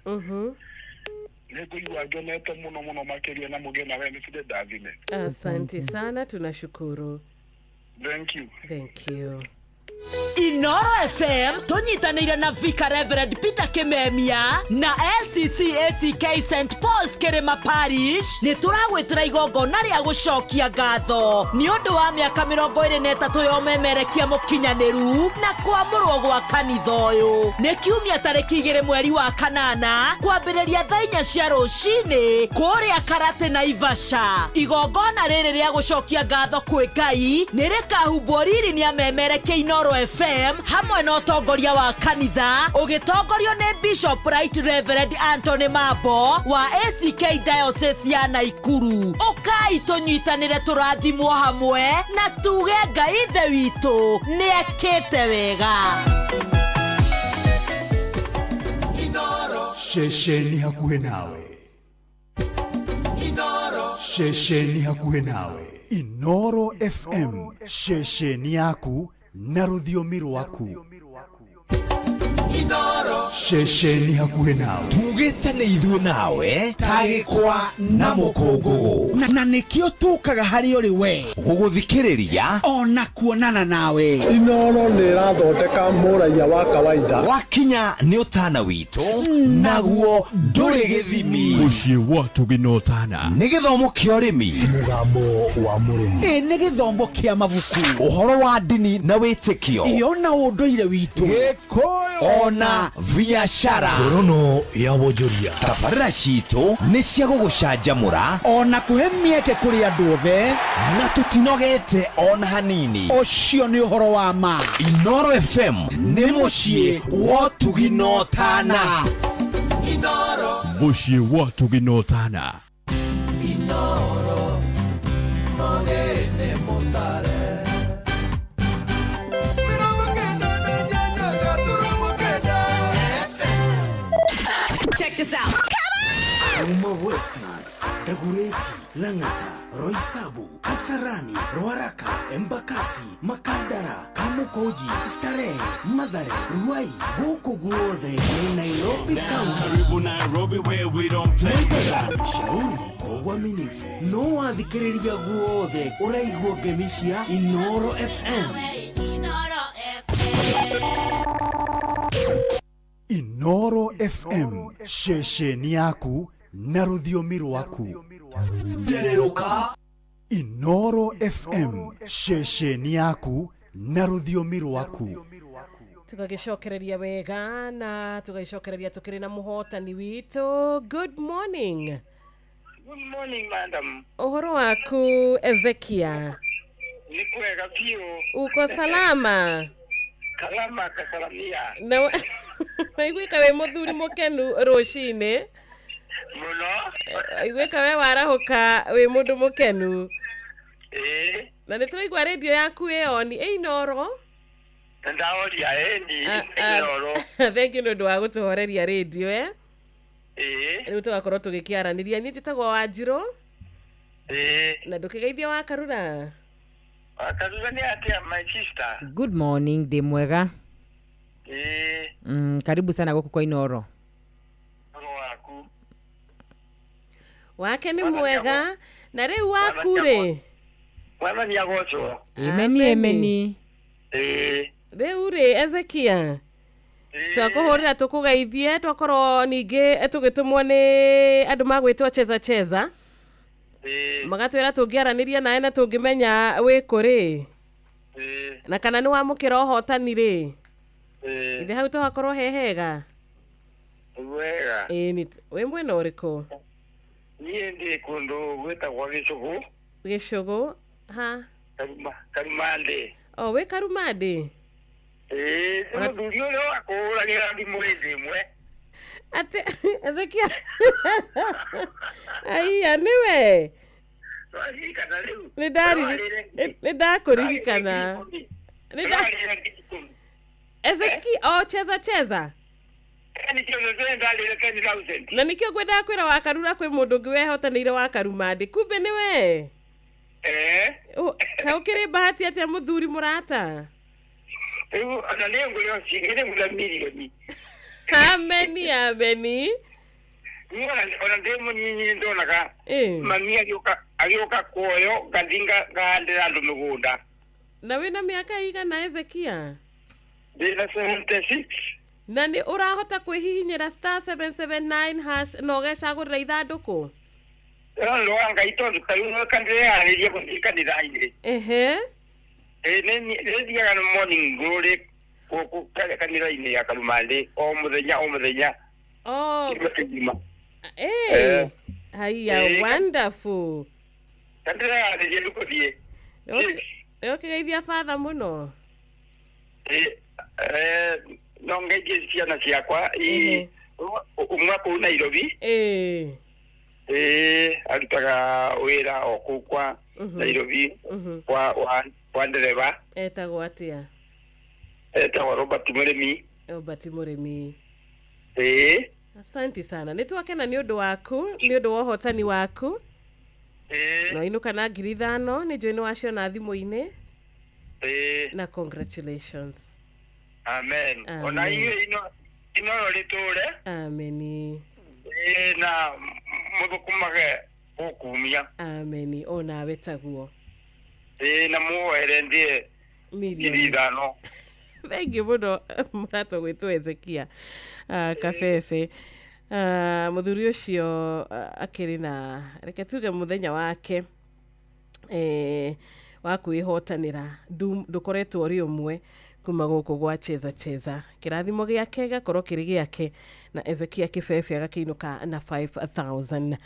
Nego iwagenete muno makiria na mugena wene side davine. Asante sana, tunashukuru. Thank you. Thank you. Inoro FM tunyitanire na Vika Reverend Peter Kimemia na LCCACK St Paul's Kerema Parish ni turagwitira igongona ria gucokia ngatho ni undu wa miaka 23 yomemerekia mukinyaniru na kwamurwo gwa kanitha uyu ni kiumia tariki 2 mweri wa kanana kwambiriria thaa 4 cia rucini kuria Karate na Ivasha. Igongona riri ria gucokia ngatho kwi Ngai ni rikahumbwo riri ni amemerekia Inoro FM hamwe na utongoria wa kanitha ugitongorio ni Bishop Right Reverend Anthony Mambo wa ACK Diocese ya Naikuru. Ukai tunyitanire turathimwo hamwe na tuge Ngai ithe witu ni akite wega. Inoro shesheni hakuhe nawe. Inoro shesheni hakuhe nawe. Inoro FM shesheni yaku na rũthiomi rwaku. Inoro shesheni hakuhe nawe. Tugite ni ithuĩ nawe tagĩkwa na mũkũngũgũ na nĩkĩo tũkaga harĩ ũrĩ we gũgũthikĩrĩria ona kuonana nawe. Inoro nĩ ĩrathondeka mũraia wa kawaida. Wakinya nĩ ũtana witũ naguo ndũrĩ gĩthimi. Mũciĩ wa tũginotana nĩ gĩthomo kĩa ũrĩmi, mũgambo wa mũrĩmi, nĩ gĩthomo kĩa mabuku, ũhoro wa ndini na wĩtĩkio, ona ũndũire witũ, Gĩkũyũ ona biashara, ngorono ya wonjoria. Tabarĩra citũ nĩ cia gũgũcanjamũra ona kũhe mĩeke kũrĩ andũ othe na tũtinogete ona hanini. Ũcio nĩ ũhoro wa ma. Inoro FM nĩ mũciĩ wa tũginotana. Inoro mũciĩ wa tũginotana. Inoro mogene motare. Check this out. Uma Westlands, Dagoretti, Lang'ata, Roysambu, Kasarani, Ruaraka, Embakasi, Makadara, Kamukoji, Starehe, Mathare, Ruai, gũkũ guothe nĩ Nairobi County. Karibu Nairobi where we don't play. Shauri kwa uaminifu no wathikĩrĩria guothe ũraigua ngemi cia Inoro FM. Inoro FM, shesheni yaku na rũthiomi rwaku. Ndererũka. Inoro FM, shesheni yaku na rũthiomi rwaku. Tugagicokereria wega na tugagicokereria tukiri na muhotani witũ. Good morning. Good morning, madam. Uhoro waku Ezekia? Ni kwega pio. Uko salama? Kalama kasalamia. Na waigwika we muthuri mukenu rucini? Muno. Waigwika we warahuka we mundu mukenu? Na nĩ tũraigua radio yaku ĩoni Inoro? Ndaoria ni Inoro. Thank you nĩ ũndũ wa gũtũhoreria radio rĩu tũgakorwo tũgĩkĩaranĩria. Niĩ njĩtagwo Wanjirũ. Na ndũkĩgeithia wa Karura? Karura nĩ atia my sister. Good morning, ndĩ mwega. Karibu sana gũkũ kwa Inoro. Wake nĩ mwega na rĩu waku rĩ? Mwana nĩ agocwo. Emeni. Rĩu rĩ Ezekia? Twakũhũrĩra tũkũgeithie twakorwo ningĩ tũgĩtũmwo nĩ andũ magwĩtwo cheza magatwĩra tũngĩaranĩria nawe na tũngĩmenya wĩ kũrĩ na kana nĩ wamũkĩra ũhotani rĩ ithe hau tũhakorwo hehega wega wĩ mwena ũrĩkũ? Niĩ ndĩ kũndũ gwĩtagwo Gĩcũgũ ha Karumande. Wĩ Karumande? Mũthuri ũrĩa wakũhũragĩra thimũ hĩndĩ ĩmwe. Atĩ Ezekia aiya nĩwe? Nĩ ndakũririkana. Ezekia cheza na nĩkĩo ngwendaga kwĩra wa Karura kwĩ mũndũ ũngĩ wehotanĩire wa Karumande kumbe nĩwe? Kaĩ ũkĩrĩ bahati atĩa mũthuri mũrata? Ona nĩ ngũrĩo cigĩrĩ mũna milioni. Ameni. Ona ndĩ mũnyinyi ndonaga mami agĩũka kuoyo ngathiĩ ngahandĩra andũ mĩgũnda. Na wĩna mĩaka igana Ezekia? Ndĩna 76. Na nĩ ũrahota kwĩhihinyĩra *779# na ũgecagũrĩra ithandũkũ? Ndoanga itondũ tarĩu kandĩreharĩria gũthiĩ kanitha-inĩ. Nĩ thiaga na morning glory gũkũ kanitha-inĩ ya Karumande o mũthenya. Haiya, wonderful. Kandĩreharĩria gũthiĩ. Nĩ ũkĩgeithia father mũno? No ngeithie ciana ciakwa umwe kũu Nairobi. Arutaga wĩra o kũu kwa Nairobi kwa ndereba. Etagwo atĩa? Etagwo Robert Mũrĩmi. Asante sana. Nĩ twakena nĩ ũndũ waku, nĩ ũndũ wa ũhotani waku. No inuka na 5,000 nĩ njũĩ nĩ waciona thimũ-inĩ. Na congratulations. Amen. Ona Inoro rĩtũre. Ameni. Na mũthũkũmage gũkumia. Ameni. Onawe taguo. Na muoere ndĩe milioni 5,000. Thank you mũno mũratwa gwĩtwo Ezekia Kabebe. Mũthuri ũcio akĩrĩ na reke tuge mũthenya wake wa kwĩhotanĩra ndũkoretwo ũrĩ ũmwe kuma gũkũ gwa cheza kĩrathimo gĩake gakorwo kĩrĩ gĩake na Ezekia Kabebe agakĩinũka na 5,000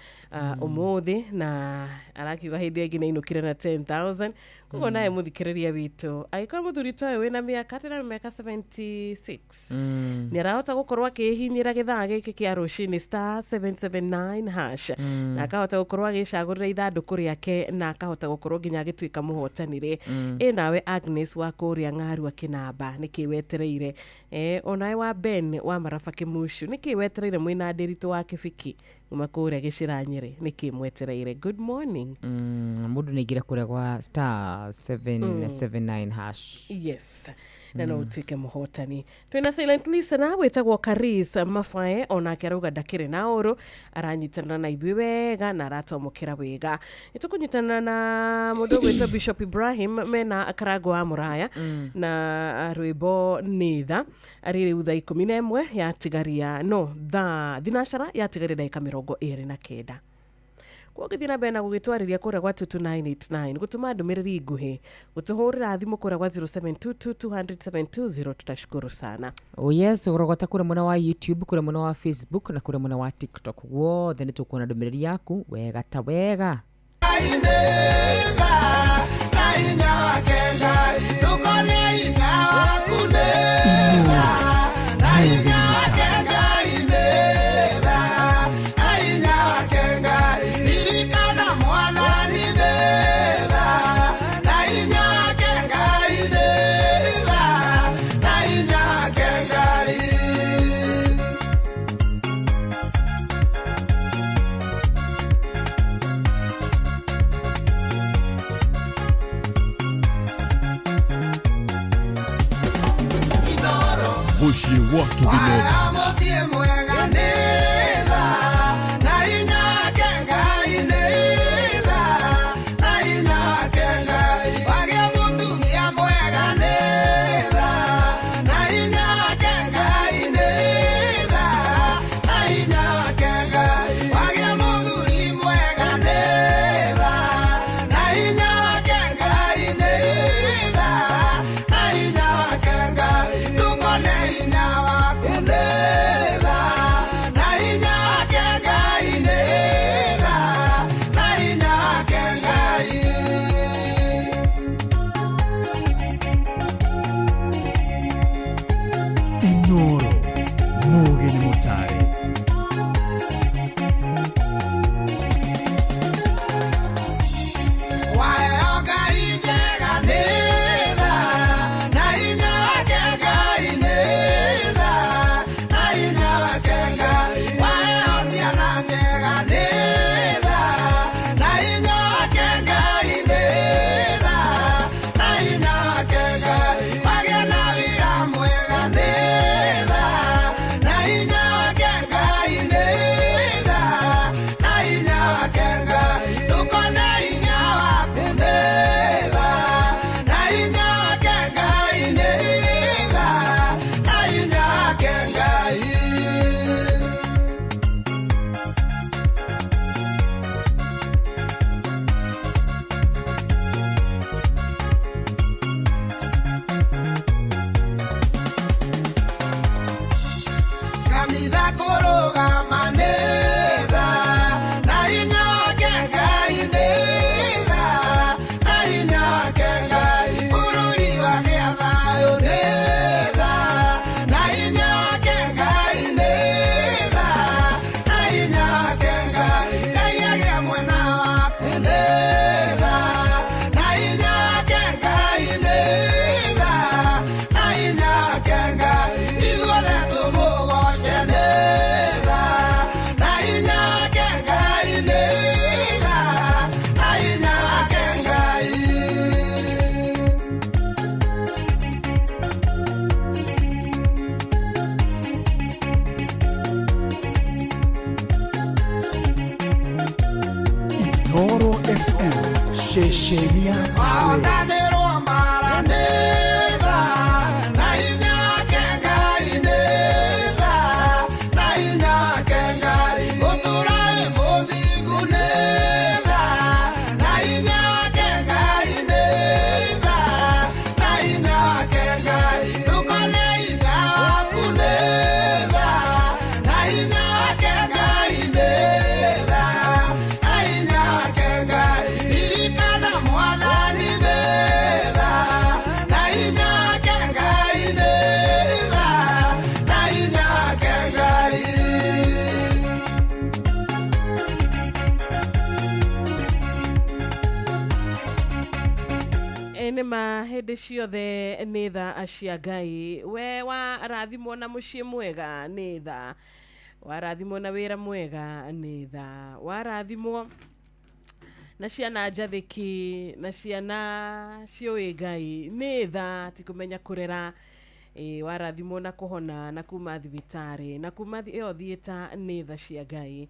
ũmũthĩ na arakiuga hĩndĩ ĩngĩ nĩainũkire na 10,000 koguo nawe mũthikĩrĩria witũ agĩkorwo mũthuri ta ũyũ wĩna mĩaka 76 nĩarahota gũkorwo akĩhihinyĩra gĩthaa gĩkĩ kĩa rũcinĩ *779# na akahota gũkorwo agĩcagũrĩra ithandũkũ rĩake na akahota gũkorwo nginya agĩtuĩka mũhotanĩre nawe Agnes wa kũrĩa Ng'aru akĩna kaba niki wetereire onae wa Ben wa Maraba Kimushu niki wetereire mwina ndiritu wa Kibiki umakure giciranyire niki mwetereire. Good morning. Mundu nigira kure kwa star 779 hash. Yes. Na no utike muhotani. Twina silent listener wetagwo Karis Mafae ona kiruga ndakire na oro aranyitana na ithui wega na aratomokera wega. Itukunyitana na mundu wetwa Bishop Ibrahim mena akarago wa Muraya na rwimbo nitha arire utha 11 ya tigaria no tha thinashara ya tigaria dakika 29. Kwa githina bena gugitwariria kura kwa 22989 gutuma ndumiriri nguhi gutuhurira thimu kura kwa 0722207220 tutashukuru sana. Oh yes, urogota kura muna wa YouTube, kura muna wa Facebook na kura muna wa TikTok. Wothe ni tukuona ndumiriri yaku wega ta wega. Bushi watu binota. Noro FM, sheshenia Mwana nine nĩ mahĩndĩ ciothe nĩ tha cia Ngai. We warathimwo na mũciĩ mwega nĩ tha, warathimwo na wĩra mwega nĩ tha, warathimwo na ciana njathĩki na ciana ciũĩ Ngai nĩ tha, ti kũmenya kũrera. Warathimwo na kũhona na kuma thibitarĩ na kuma ĩyo thiĩta nĩ tha cia Ngai.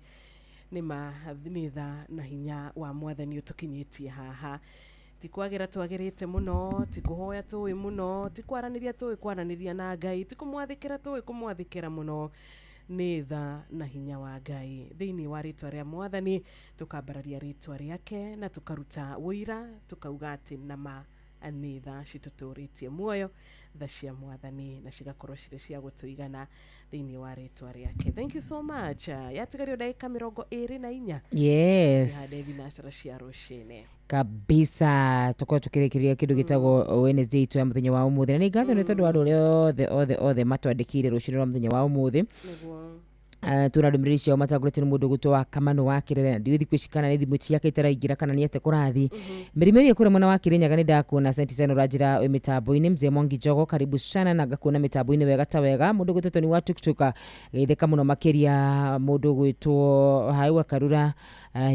Nĩ tha na hinya wa Mwathani ũtũkinyĩtie haha. Ti kwagĩra twagĩrĩte mũno, ti kũhoya tũĩ mũno, ti kwaranĩria tũĩ kwaranĩria na Ngai, ti kũmwathĩkĩra tũĩ kũmwathĩkĩra mũno. Nĩ tha na hinya wa Ngai. Thĩinĩ wa rĩtwa rĩa Mwathani tũkambararia rĩtwa rĩake na tũkaruta wũira, tukauga atĩ nama nĩ tha citũtũrĩtie muoyo, tha cia Mwathani na cigakorwo cirĩ cia gũtũigana thĩinĩ wa rĩtwa rĩake. Thank you so much. Yatigario ndagĩka 24. Yes. Cihande thinacera cia rũcinĩ. Kabisa tukorwo tukĩrĩkĩrĩria kĩndũ gĩtagwo Wednesday itu ya mũthenya wa ũmũthĩ, na nĩ ngatho nĩ tondũ andũ arĩa othe matwandĩkĩire rũcinĩ rwa mũthenya wa ũmũthĩ. Tuna ndũmĩrĩri ciao matagũrĩte nĩ mũndũ gũtwa Kamano wa Kĩrere, ndiũĩ thikũ ici kana nĩ thimũ ciake itaraingĩra kana nĩ ate kũrathi. Mĩrimĩri ĩkũrĩa mwena wa Kĩrĩnyaga nĩ ndakuona. Asante sana ũranjĩra wĩ mĩtambo-inĩ. Mzee Mwangi Jogo karibu sana, na ngakuona mĩtambo-inĩ wega ta wega. Mũndũ gwĩtwo Tony wa Tuktuka geithĩka mũno makĩria. Mũndũ gwĩtwo Haiwa Karura,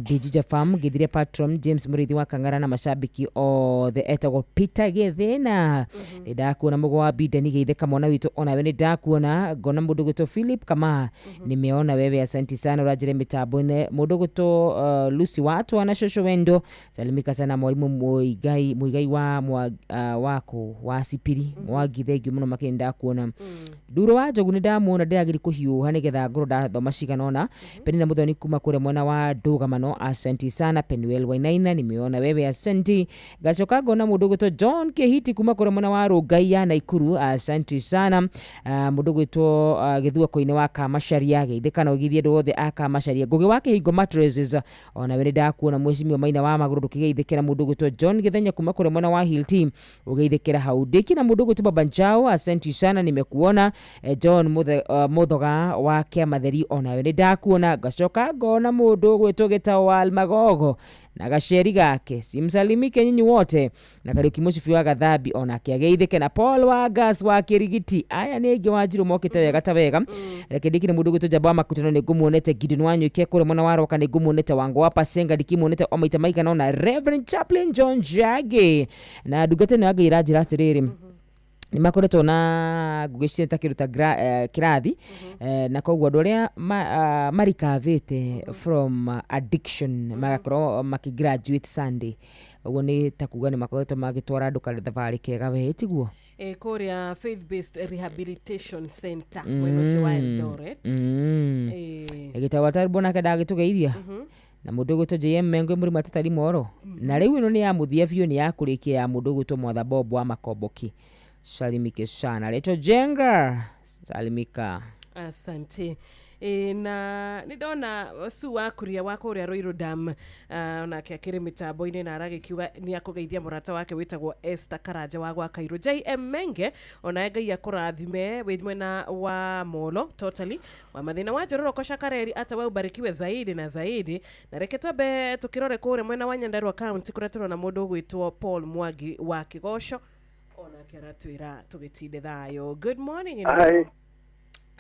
Dijuja Farm, Githire Patron, James Mũrĩithi wa Kang'ara na mashabiki othe etagwo Peter Gethena. Nĩ ndakuona Mũgo wa Bideni geithĩka mwana witũ, onawe nĩ ndakuona. Ngona mũndũ gwĩtwo Philip Kama, nimeona wewe, asante sana urajire mitabone. Mũndũ gwĩtwo Lucy Watwa na Shosho Wendo, salimika sana mwalimu Muigai wako wa Sipiri Mwangi, thengio mũno makĩria ndakuona. Nduro wa Njogu nĩ ndamuona ndĩragĩri kũhiũha nĩgetha ngorwo ndathoma ciganona. Penina Muthoni kuma kũrĩa mwena wa Ndũgamano, asante sana. Penuel Wainaina nimeona wewe, asante. Gacoka ngona mũndũ gwĩtwo John Kehiti kuma kũrĩa mwena wa Rũngai na Ikuru, asante sana. Mũndũ gwĩtwo Gĩthua Koine wa Kamasharia geithĩka na ũgithie andũ othe a Kamasharia. Ngũgĩ wa Kĩhingo Mattresses, ona we ndakuona. Mwecimio Maina wa Magũrũ ndũkĩgeithĩkĩra. Mũndũ gwĩtwo John Gĩthenya kuma kũrĩa mwena wa Hill Team ũgeithĩkĩra hau ndĩki. Na mũndũ gwĩtwo Baba Njao, asante sana nimekuona. John Muthoga wa Kĩamatheri, ona we ndakuona. Gacoka ngona mũndũ gwĩtwo Gĩtao wa Almagogo na gaceri gake, simsalimike nyinyi wote. Na Kariuki Mũcibi wa Gathambi onake ageithĩke, na Paul wa Gas wa Kĩrigiti. Aya nĩ aingĩ wa Njirũ mokĩte wega ta wega. Reke ndĩkire mũndũ gwĩtwo Njamba wa Makutano nĩ ngũmuonete. Gideon Wanyukia kũrĩa mwena wa Roka nĩ ngũmuonete. Wango wa Pasenga ndikimuonete o maita maigana ona. Reverend Chaplain John Jage na ndungata nĩ wangaira njĩra atĩrĩrĩ, nĩ makoretwo na ngũgĩciria ta kĩruta kĩrathi, na koguo andũ arĩa marikavĩte from addiction magakorwo makigraduate Sunday. Ũguo nĩ ta kuga nĩ makoretwo magĩtwara andũ thabarĩ kega we, tiguo kũrĩa Faith Based Rehabilitation Center mwena ũcio wa Eldoret. Gĩtagwo Taribo nake ndagĩtũgeithia. Na mũndũ gwĩtwo JM Mengo mũrĩmu atatari moro. Na rĩu ĩno nĩ ya mũthia biũ, nĩ ya kũrĩkia ya mũndũ gwĩtwo Mwatha Bob wa Makomboki. Salimike sana. Leto Jenga, salimika. Asante. Na nindona Su wa kuria wa kũrĩa Ruiru Dam, onake akĩrĩ mĩtambo-inĩ na aragĩkiuga nĩ akũgeithia mũrata wake wĩtagwo Esther Karanja wa gwa Kairũ. JM Menge ona Ngai akũrathime wĩ mwena wa Molo totally wa mathĩna wa Njororoko Shakareri, ata we ubarikiwe zaidi na zaidi. Na reke twambe tukirore kũrĩa mwena wa Nyandarua County kũrĩa tũrona mũndũ gwĩtwo Paul Mwangi wa Kĩgosho, ona kĩratwĩra tũgĩtinde thayo. Good morning. Hi.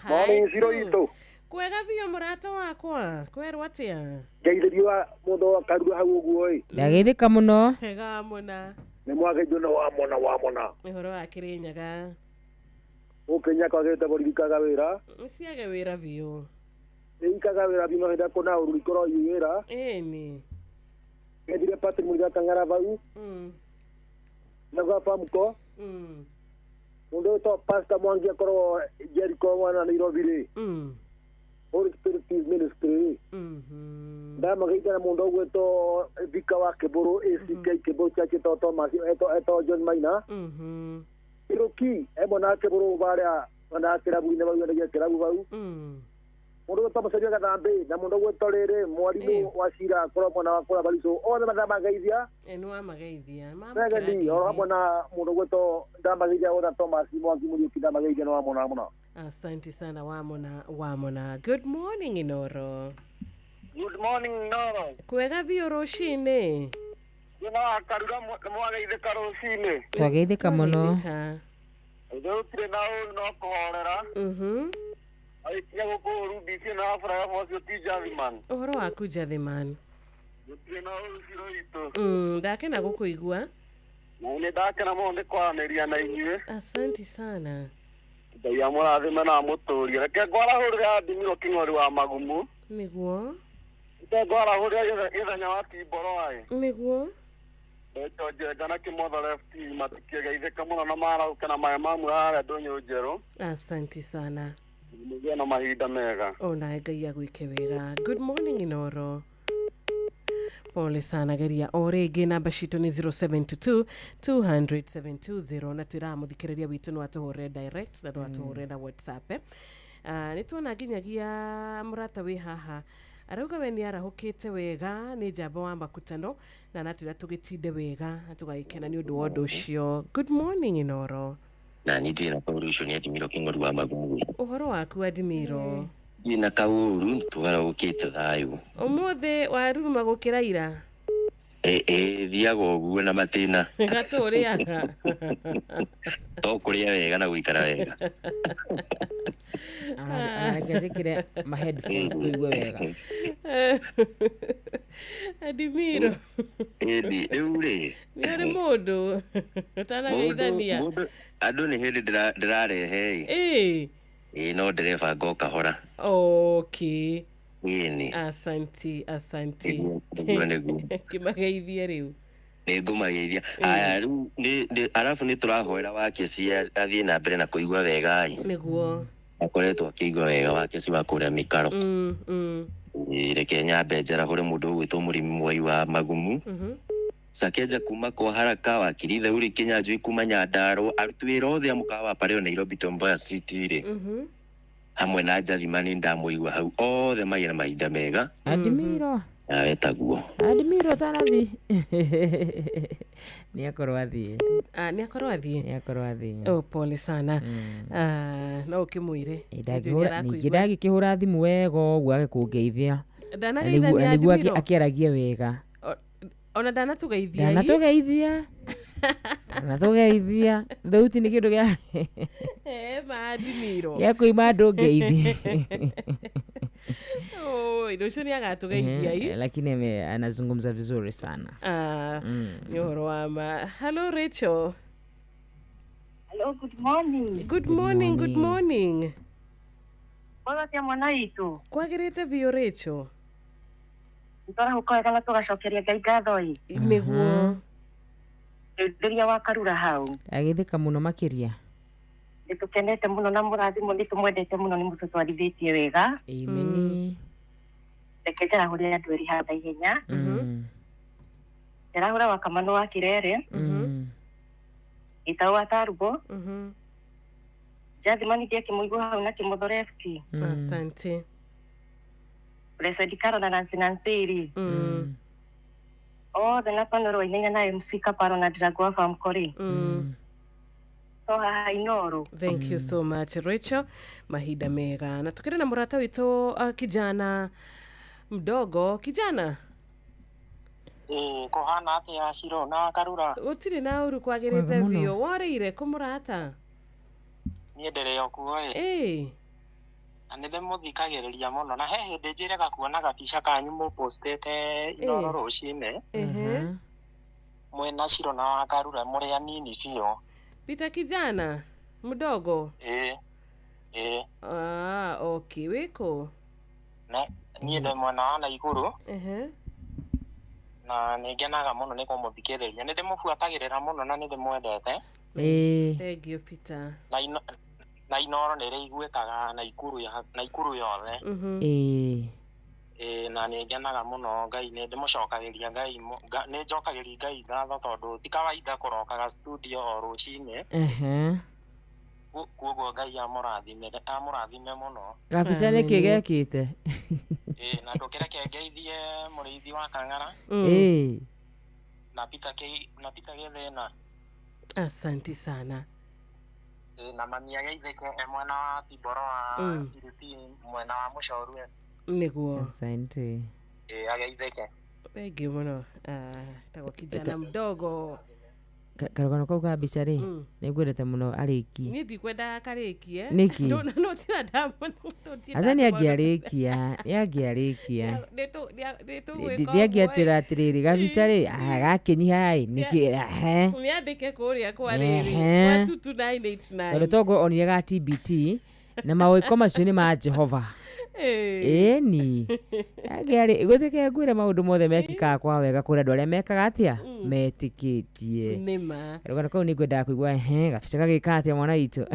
Morning zero ito. Kwega biũ mũrata wakwa, kwerwo atĩa? Ngeithĩrio mũndũ wa Karua hau ũguo ĩ. Ndageithĩka mũno. Hega mũna. Nĩ mwageithio na wa mona. Ũhoro wa Kĩrĩnyaga. Ũkenya kwagĩte bũrikaga wĩra. Ũciage wĩra biũ. Ikaga wĩra bino hĩndĩ kũna ũru ikorwo wĩra. Ĩni. Ngethire Patrick Mũriga Kang'ara bau. Na gwa Pamko. Mũndũ to Pastor Mwangi akorwo Jericho mwana Nairobi rĩ. Holy Spirit Ministry. Ndamageithia na mũndũ gwĩtwo Vika wa Kĩbũrũ ACK Kĩbũrũ Church to Thomas eto John Maina. Iroki emona Kĩbũrũ barĩa ona kĩrabu-inĩ bau nĩ kĩrabu bau. Mũndũ gwĩtwo Mũcaria Gathambi na mũndũ gwĩtwo rĩrĩ mwarimũ wa Cira akorwo mwana wa kũra Bariso. Othe mathamageithia. Nĩ wamageithia. Nĩ oro hamwe na mũndũ gwĩtwo ndamageithia wothe Thomas Mwangi Mũriũki ndamageithia na wamona mũno. Asante sana wamona. Good morning Inoro. Good morning Inoro. Kwega biũ rũcinĩ. Ndina Karura mwageithĩka rũcinĩ. Twageithĩka mũno. Ithuĩ tũtirĩ na ũru no kũhorera. Aikia gũkũ Rubisi na Afra ya Mocio ti Jathiman. Ũhoro waku Jathiman? Gũtirĩ na ũru ciro itũ. Ndakena gũkũigua. Na nĩ ndakena mũno nĩ kwaranĩria na inyuĩ. Asante sana. Ngai amũrathime na amũtũrie. Reke ngwarahũrĩre Ndimiro King'ori wa Magumu. Nĩguo. Reke ngwarahũrĩre Gĩthenya wa Timboroai. Nĩguo. Eto Njenga na Kĩmotho left matikĩgeithĩka mũno na marauka na maya mamwe harĩa Ndũnyũ Njerũ. Asante sana. Mugĩe na mahinda mega. Ona Ngai agwĩke wega. Good morning Inoro. Pole sana geria o rĩngĩ namba citũ nĩ 0722-200-720 na twĩramũthikĩrĩria witũ no atũhũre direct na no atũhũre na WhatsApp. Nĩ tuona nginyagia mũrata wĩ haha arauga we nĩ arahũkĩte wega nĩ njamba wa makutano na natwĩra tũgĩtinde wega na tũgagĩkena nĩ ũndũ wa ũndũ ũcio. Good morning Inoro. Na nĩ na kaũru ũcio nĩ Ndimiro King'ori wa Magumu. Ũhoro waku Ndimiro? Na kaũru tũgarũrũkĩte thayũ. Ũmũthĩ waruruma gũkĩra ira? Thiaga ũguo na matĩna. Gatũrĩaga. To kũrĩa wega na gũikara wega. Anagĩkĩre ma headphones tũigue wega. Ndimiro. Rĩu rĩ. Nĩ ũrĩ mũndũ ũtanageithania. Andũ nĩ hĩndĩ ndĩrarehe. No ndereba ngokahora. Okay. Ĩni. Asante. Nĩguo. Kĩmageithie rĩu. Nĩngũmageithia. Aya rĩu arabu nĩ tũrahoera Wakĩci athiĩ na mbere na kũigua wega. Nĩguo. Akoretwo akĩigua wega Wakĩci wa kũrĩa Mĩkaro. Reke nyambe njarahũre mũndũ ũgwĩtwo Mũrĩmi Mwai wa Magumu. Sakeja kuma kwa haraka wakiri Thauri Kĩnyanjui kuma Nyandarua aruti wĩra othe a mũkawa pareo Nairobi Tom Mboya Street rĩ. Hamwe na Njathimani ndamũigua hau othe magĩra mahinda mega. Ndimiro. Wetaguo. Ndimiro tanathi. Nĩakorwo athiĩ. Nĩakorwo athiĩ. Pole sana. No ũkĩmwĩre. Ningĩ ndagĩkĩhũra thimũ wega ũguo agĩkũngeithia. Ndanageithania Ndimiro. Akĩaragia wega. Ona ndanatũgeithia. Thauti nĩ kĩndũ gĩa Ndimiro. Ya kũima andũ ngeithi. Ndio nĩ agatũgeithia. Lakini anazungumza vizuri sana. Ni ũhoro wa ma. Hello Rachel. Hello, good morning. Good morning. Bora tia mwana itu. Kwagĩrĩte biũ Rachel. Ndora huko kana tugacokeria Ngai ngatho ĩ. Nĩguo. Nderia wa Karura hau. Agĩthĩka mũno makĩria. Nĩtũkenete mũno na mũrathimo nĩtũmwendete mũno nĩ mũtũtwarithĩtie wega. Amen. Reke njarahũre andũ erĩ haha ihenya. Njarahũra wa Kamano wa Kĩrere. Gĩtaũ wa Tarubo. Njathimani ndĩakĩmũigua hau na Kĩmotho left. Asante. Blessed Carol na Nancy. Othe na Panoro Wainaina na MC Kaparo na Ndiragu Farm Kori. To haha Inoro. Thank you so much Rachel. Mahinda mega. Na tukire na murata witũ kijana mdogo. Kijana. Kohana atĩa Ciro na Karura? Gũtirĩ na ũru kwagĩrĩte biũ. Worĩire kũmũrata? Niĩ ndĩrĩ o kuo ĩ. Na nĩ ndĩmũthikagĩrĩria mũno na he hĩndĩ njĩraga kuona gabica kanyu mũpostete Inoro rũcinĩ. Mwena Ciro na Karura mũrĩ anini biũ. Peter kijana mdogo. Okay, wĩkũ? Niĩ ndĩ mwena wa Naikuru. Na nĩ ngenaga mũno nĩ kũmũthikĩrĩria. Nĩ ndĩmũbuatagĩrĩra mũno na nĩ ndĩmwendete. Thank you Peter. Na Inoro nĩ rĩiguĩkaga Naikuru yothe. Na nĩ ngenaga mũno Ngai nĩ ndĩmũcokagĩria Ngai nĩ njokagĩria Ngai ngatho tondũ ti kawaida kũrokaga studio o rũcinĩ. Kuoguo Ngai amũrathime mũno. Gabica nĩkĩ gekĩte? Na ndũkĩreke ngeithie mũrĩithi wa Kang'ara. Na Peter Gĩthĩna. Asante sana. Na mami ageithĩke mwena wa Timboro wa Kiruti mwena wa Mũcoru. Nĩguo. Asante. Ageithĩke. Thank you muno. Tago kijana mdogo. Karugano kau ka bicari nĩngwendete mũno arĩki. Niĩ ndikwenda karĩki Nĩki? No tira damu. Aca nĩangĩarĩkia. Ndiangĩatwĩra atĩrĩrĩ gabicari gakĩnyiha nĩkĩ Niandĩke kũrĩa kwa rĩrĩ 22989. tondũ togo onire ga TBT na mawĩko macio nĩ ma Jehova. Ĩni gũthĩke ngwĩre maũndũ mothe mekĩkaga kwa wega kũrĩ andũ arĩa mekaga atĩa metĩkĩtie. Nĩma. Rũgano kau nĩngwendaga kũigua gabica gagĩka atĩa mwana witũ.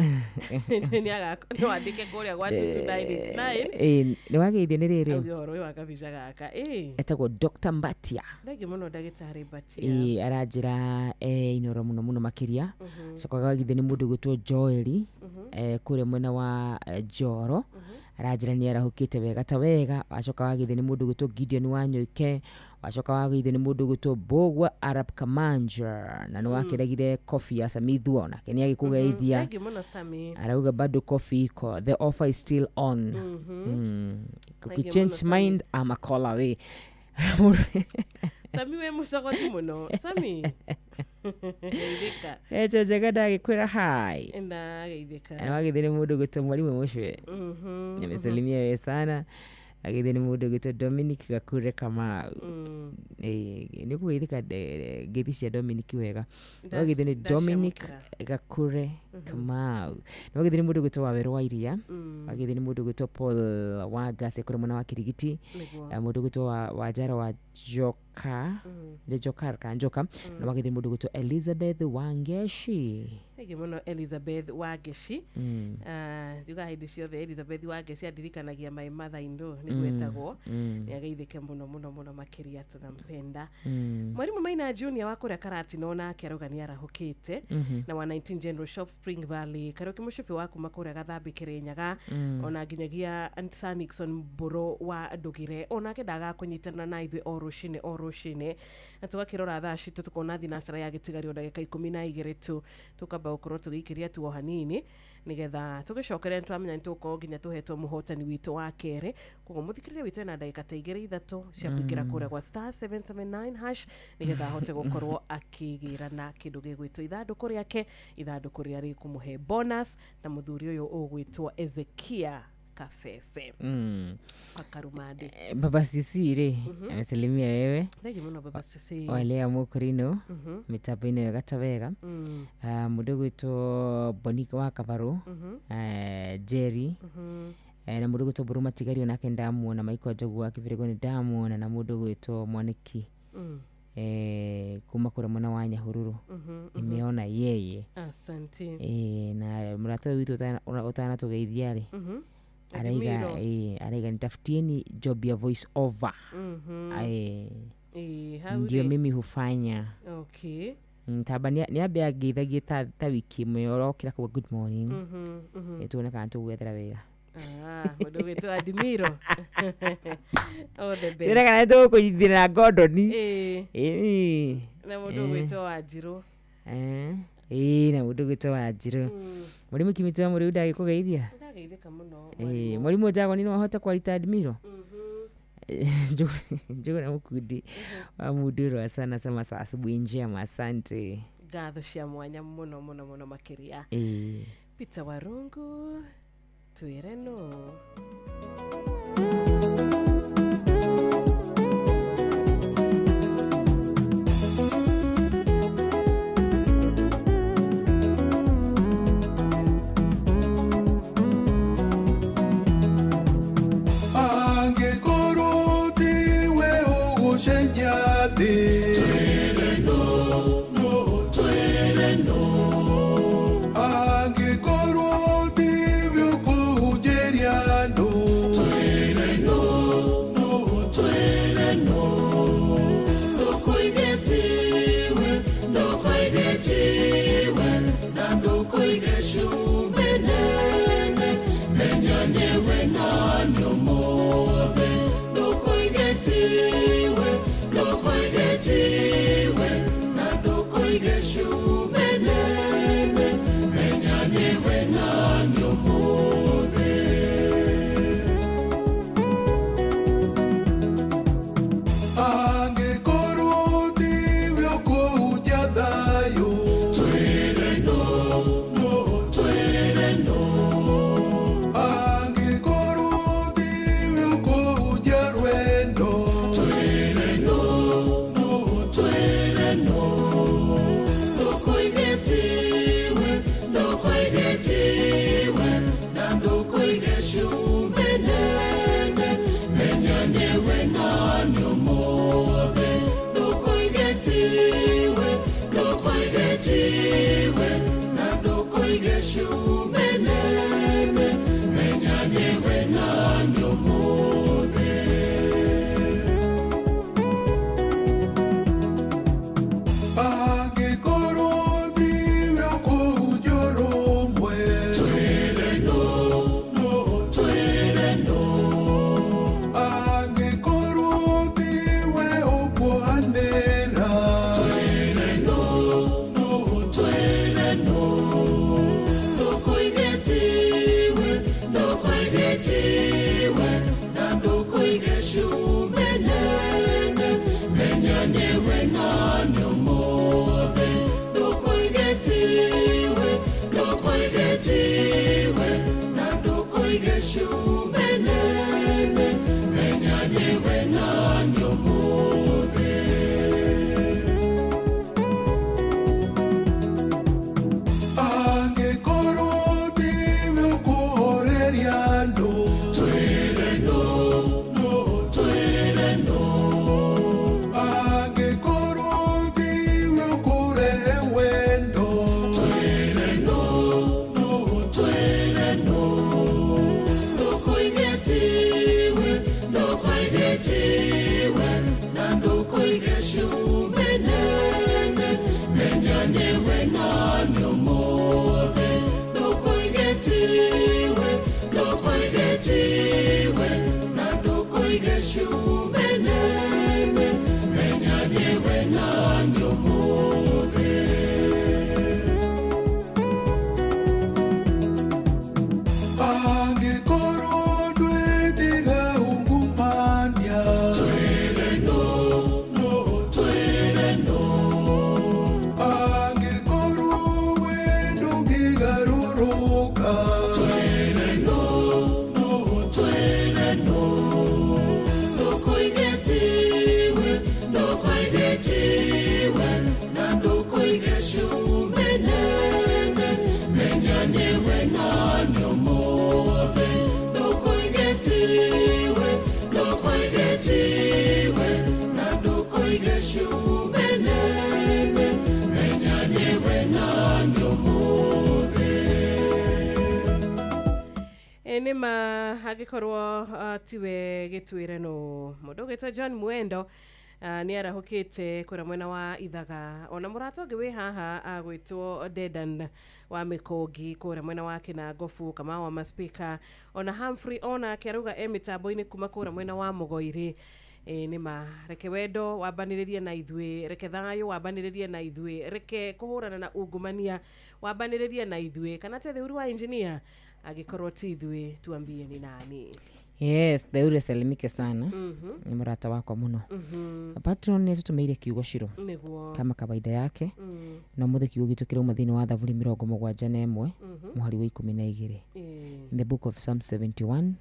No andĩke kũrĩa gwa 22989. Nĩwageithio nĩ rĩrĩ. Ũhoro wa kabica gaka. Etagwo Dr. Mbatia. Thank you muno ndagĩtarĩ Mbatia. Aranjĩra Inoro mũno makĩria. Cokaga wagithio nĩ mũndũ gwĩtwo Joeli kũrĩa mwena wa Njoro. Aranjĩra nĩ arahũkĩte wega ta wega. Wacoka wagithio nĩ mũndũ gwĩtwo Gideon Wanyũike. Wacoka wagithio nĩ mũndũ gwĩtwo Bogwa Arab Kamanja. Na nĩwakĩregire coffee ya Samithu onake nĩ agĩkũgeithia. Thank you muno Sami. Arauga bado coffee iko. The offer is still on. Change mind ama call away. Sami we musogoti muno. Sami. Eto njega ndagĩkwĩra hi. Ndageithĩka. Na wagithio nĩ mũndũ gwĩtwo Mwalimu Mushwe. Nimesalimia wewe sana. Agithio nĩ mũndũ gwĩtwo Dominic Gakure Kamau. Nĩ kũgeithĩka ngeithi cia Dominic wega. Wagithio nĩ Dominic Gakure Kamau. Wagithio nĩ mũndũ gwĩtwo Waweru wa Iria. Wagithio nĩ mũndũ gwĩtwo Paul Wangase kũrĩ mwena wa Kirigiti. Mũndũ gwĩtwo Wanjara wa Joka. Joka kanjoka. Na wagithio nĩ mũndũ gwĩtwo Elizabeth Wangeshi. Thank you muno Elizabeth Wangeshi. Ndiuga hĩndĩ ciothe Elizabeth Wangeshi andirikanagia my mother in law nĩgwetagwo. Nĩageithĩke mũno makĩria tunampenda. Mwalimu Maina Junior wa kũrĩa Karatino nake arauga nĩ arahũkĩte na wa 19 General Shop Spring Valley. Karaoke Mũcibi wa kuma kũrĩa Gathambi Kĩrĩnyaga ona nginyagia Ansa Nixon Mbũrũ wa Ndũgire onake ndaga kũnyitana na ithuĩ o rũcinĩ na tũgakĩrora thaa citũ tukona thinacara ya gĩtigario ndagĩka 12 tu tukamba gũkorwo tũgĩikĩria tu o hanini nigetha tũgĩcokere twamenya nĩtũgũkorwo nginya tũhetwo mũhotani witũ wa kerĩ koguo mũthikĩrĩria witũ na ndagĩka ta 2-3 cia kũingĩra kũrĩa kwa *779# nigetha ahote gũkorwo akĩgĩrana kĩndũ gĩgwĩtwo ithandũkũ rĩake ithandũkũ rĩrĩa rĩkũmũhe bonus na mũthuri ũyũ ũgwĩtwo Ezekia Kafefe. Pakarumade. Baba Sisi re. Amesalimia wewe. Thank you muno Baba Sisi. Walea Mukurino. Mitabine wega ta wega. Mũndũ gwĩtwo Bonika wa Kavaru. Jerry. Na mũndũ gwĩtwo Buruma Tigario nake ndamuona Maiko Njogu wa Kĩbirĩgo nĩ ndamuona na mũndũ gwĩtwo Mwaniki. Kuma kũrĩa mwena wa Nyahururu. Nimeona yeye. Asante. Na mũrata witũ ũtanatũgeithia rĩ. Araiga nitafutieni job ya voice over. Ndio mimi hufanya. Okay. Taba niambia ngeithagie ta wiki ĩmwe ũrokĩra kuga good morning. Tuone kana tũgwethera wĩra. Mũndũ witũ Admiro. Oh the best. Tuone kana tũkũnyitithia Gordoni. Na mũndũ witũ Wanjirũ. Na mũndũ gwĩtwo Wanjirũ. Mũrimũ Kimito mũrĩ ndagĩkũgeithia. Ndageithĩka mũno. Mwalimu Njago nĩ wahota kwarita Admiro. Njũgũ na Mũkundi wa Muduro sana sama saa asubuhi njema asante. Ngatho cia mwanya mũno makĩria. Peter Warungu twĩre no. Angĩkorwo ti byo kũhunjĩria andũ nima agikorwo tiwe gitwire no mundu gita John Mwendo ni arahukite kura mwena wa Ithaga ona murato ngi wi haha agwitwo Dedan wa Mikogi kura mwena wa Kinangofu kama wa Maspika ona Humphrey ona akiaruga mitambo-ini kuma kura mwena wa Mugoiri nima reke wendo wambaniririe na ithwe reke thayo wambaniririe na ithwe reke kuhurana na ungumania wambaniririe na ithwe kana te thiuri wa engineer agikorwo ti ithwe tuambie ni nani. Yes, Theure salimike sana. Ni murata wako muno. Patron ni tutumeire kiugo Shiro. Niguo. Kama kawaida yake. Na muthe kiugo gitu kire umuthini wa Thaburi 71 muhari wa 12. In the book of Psalm 71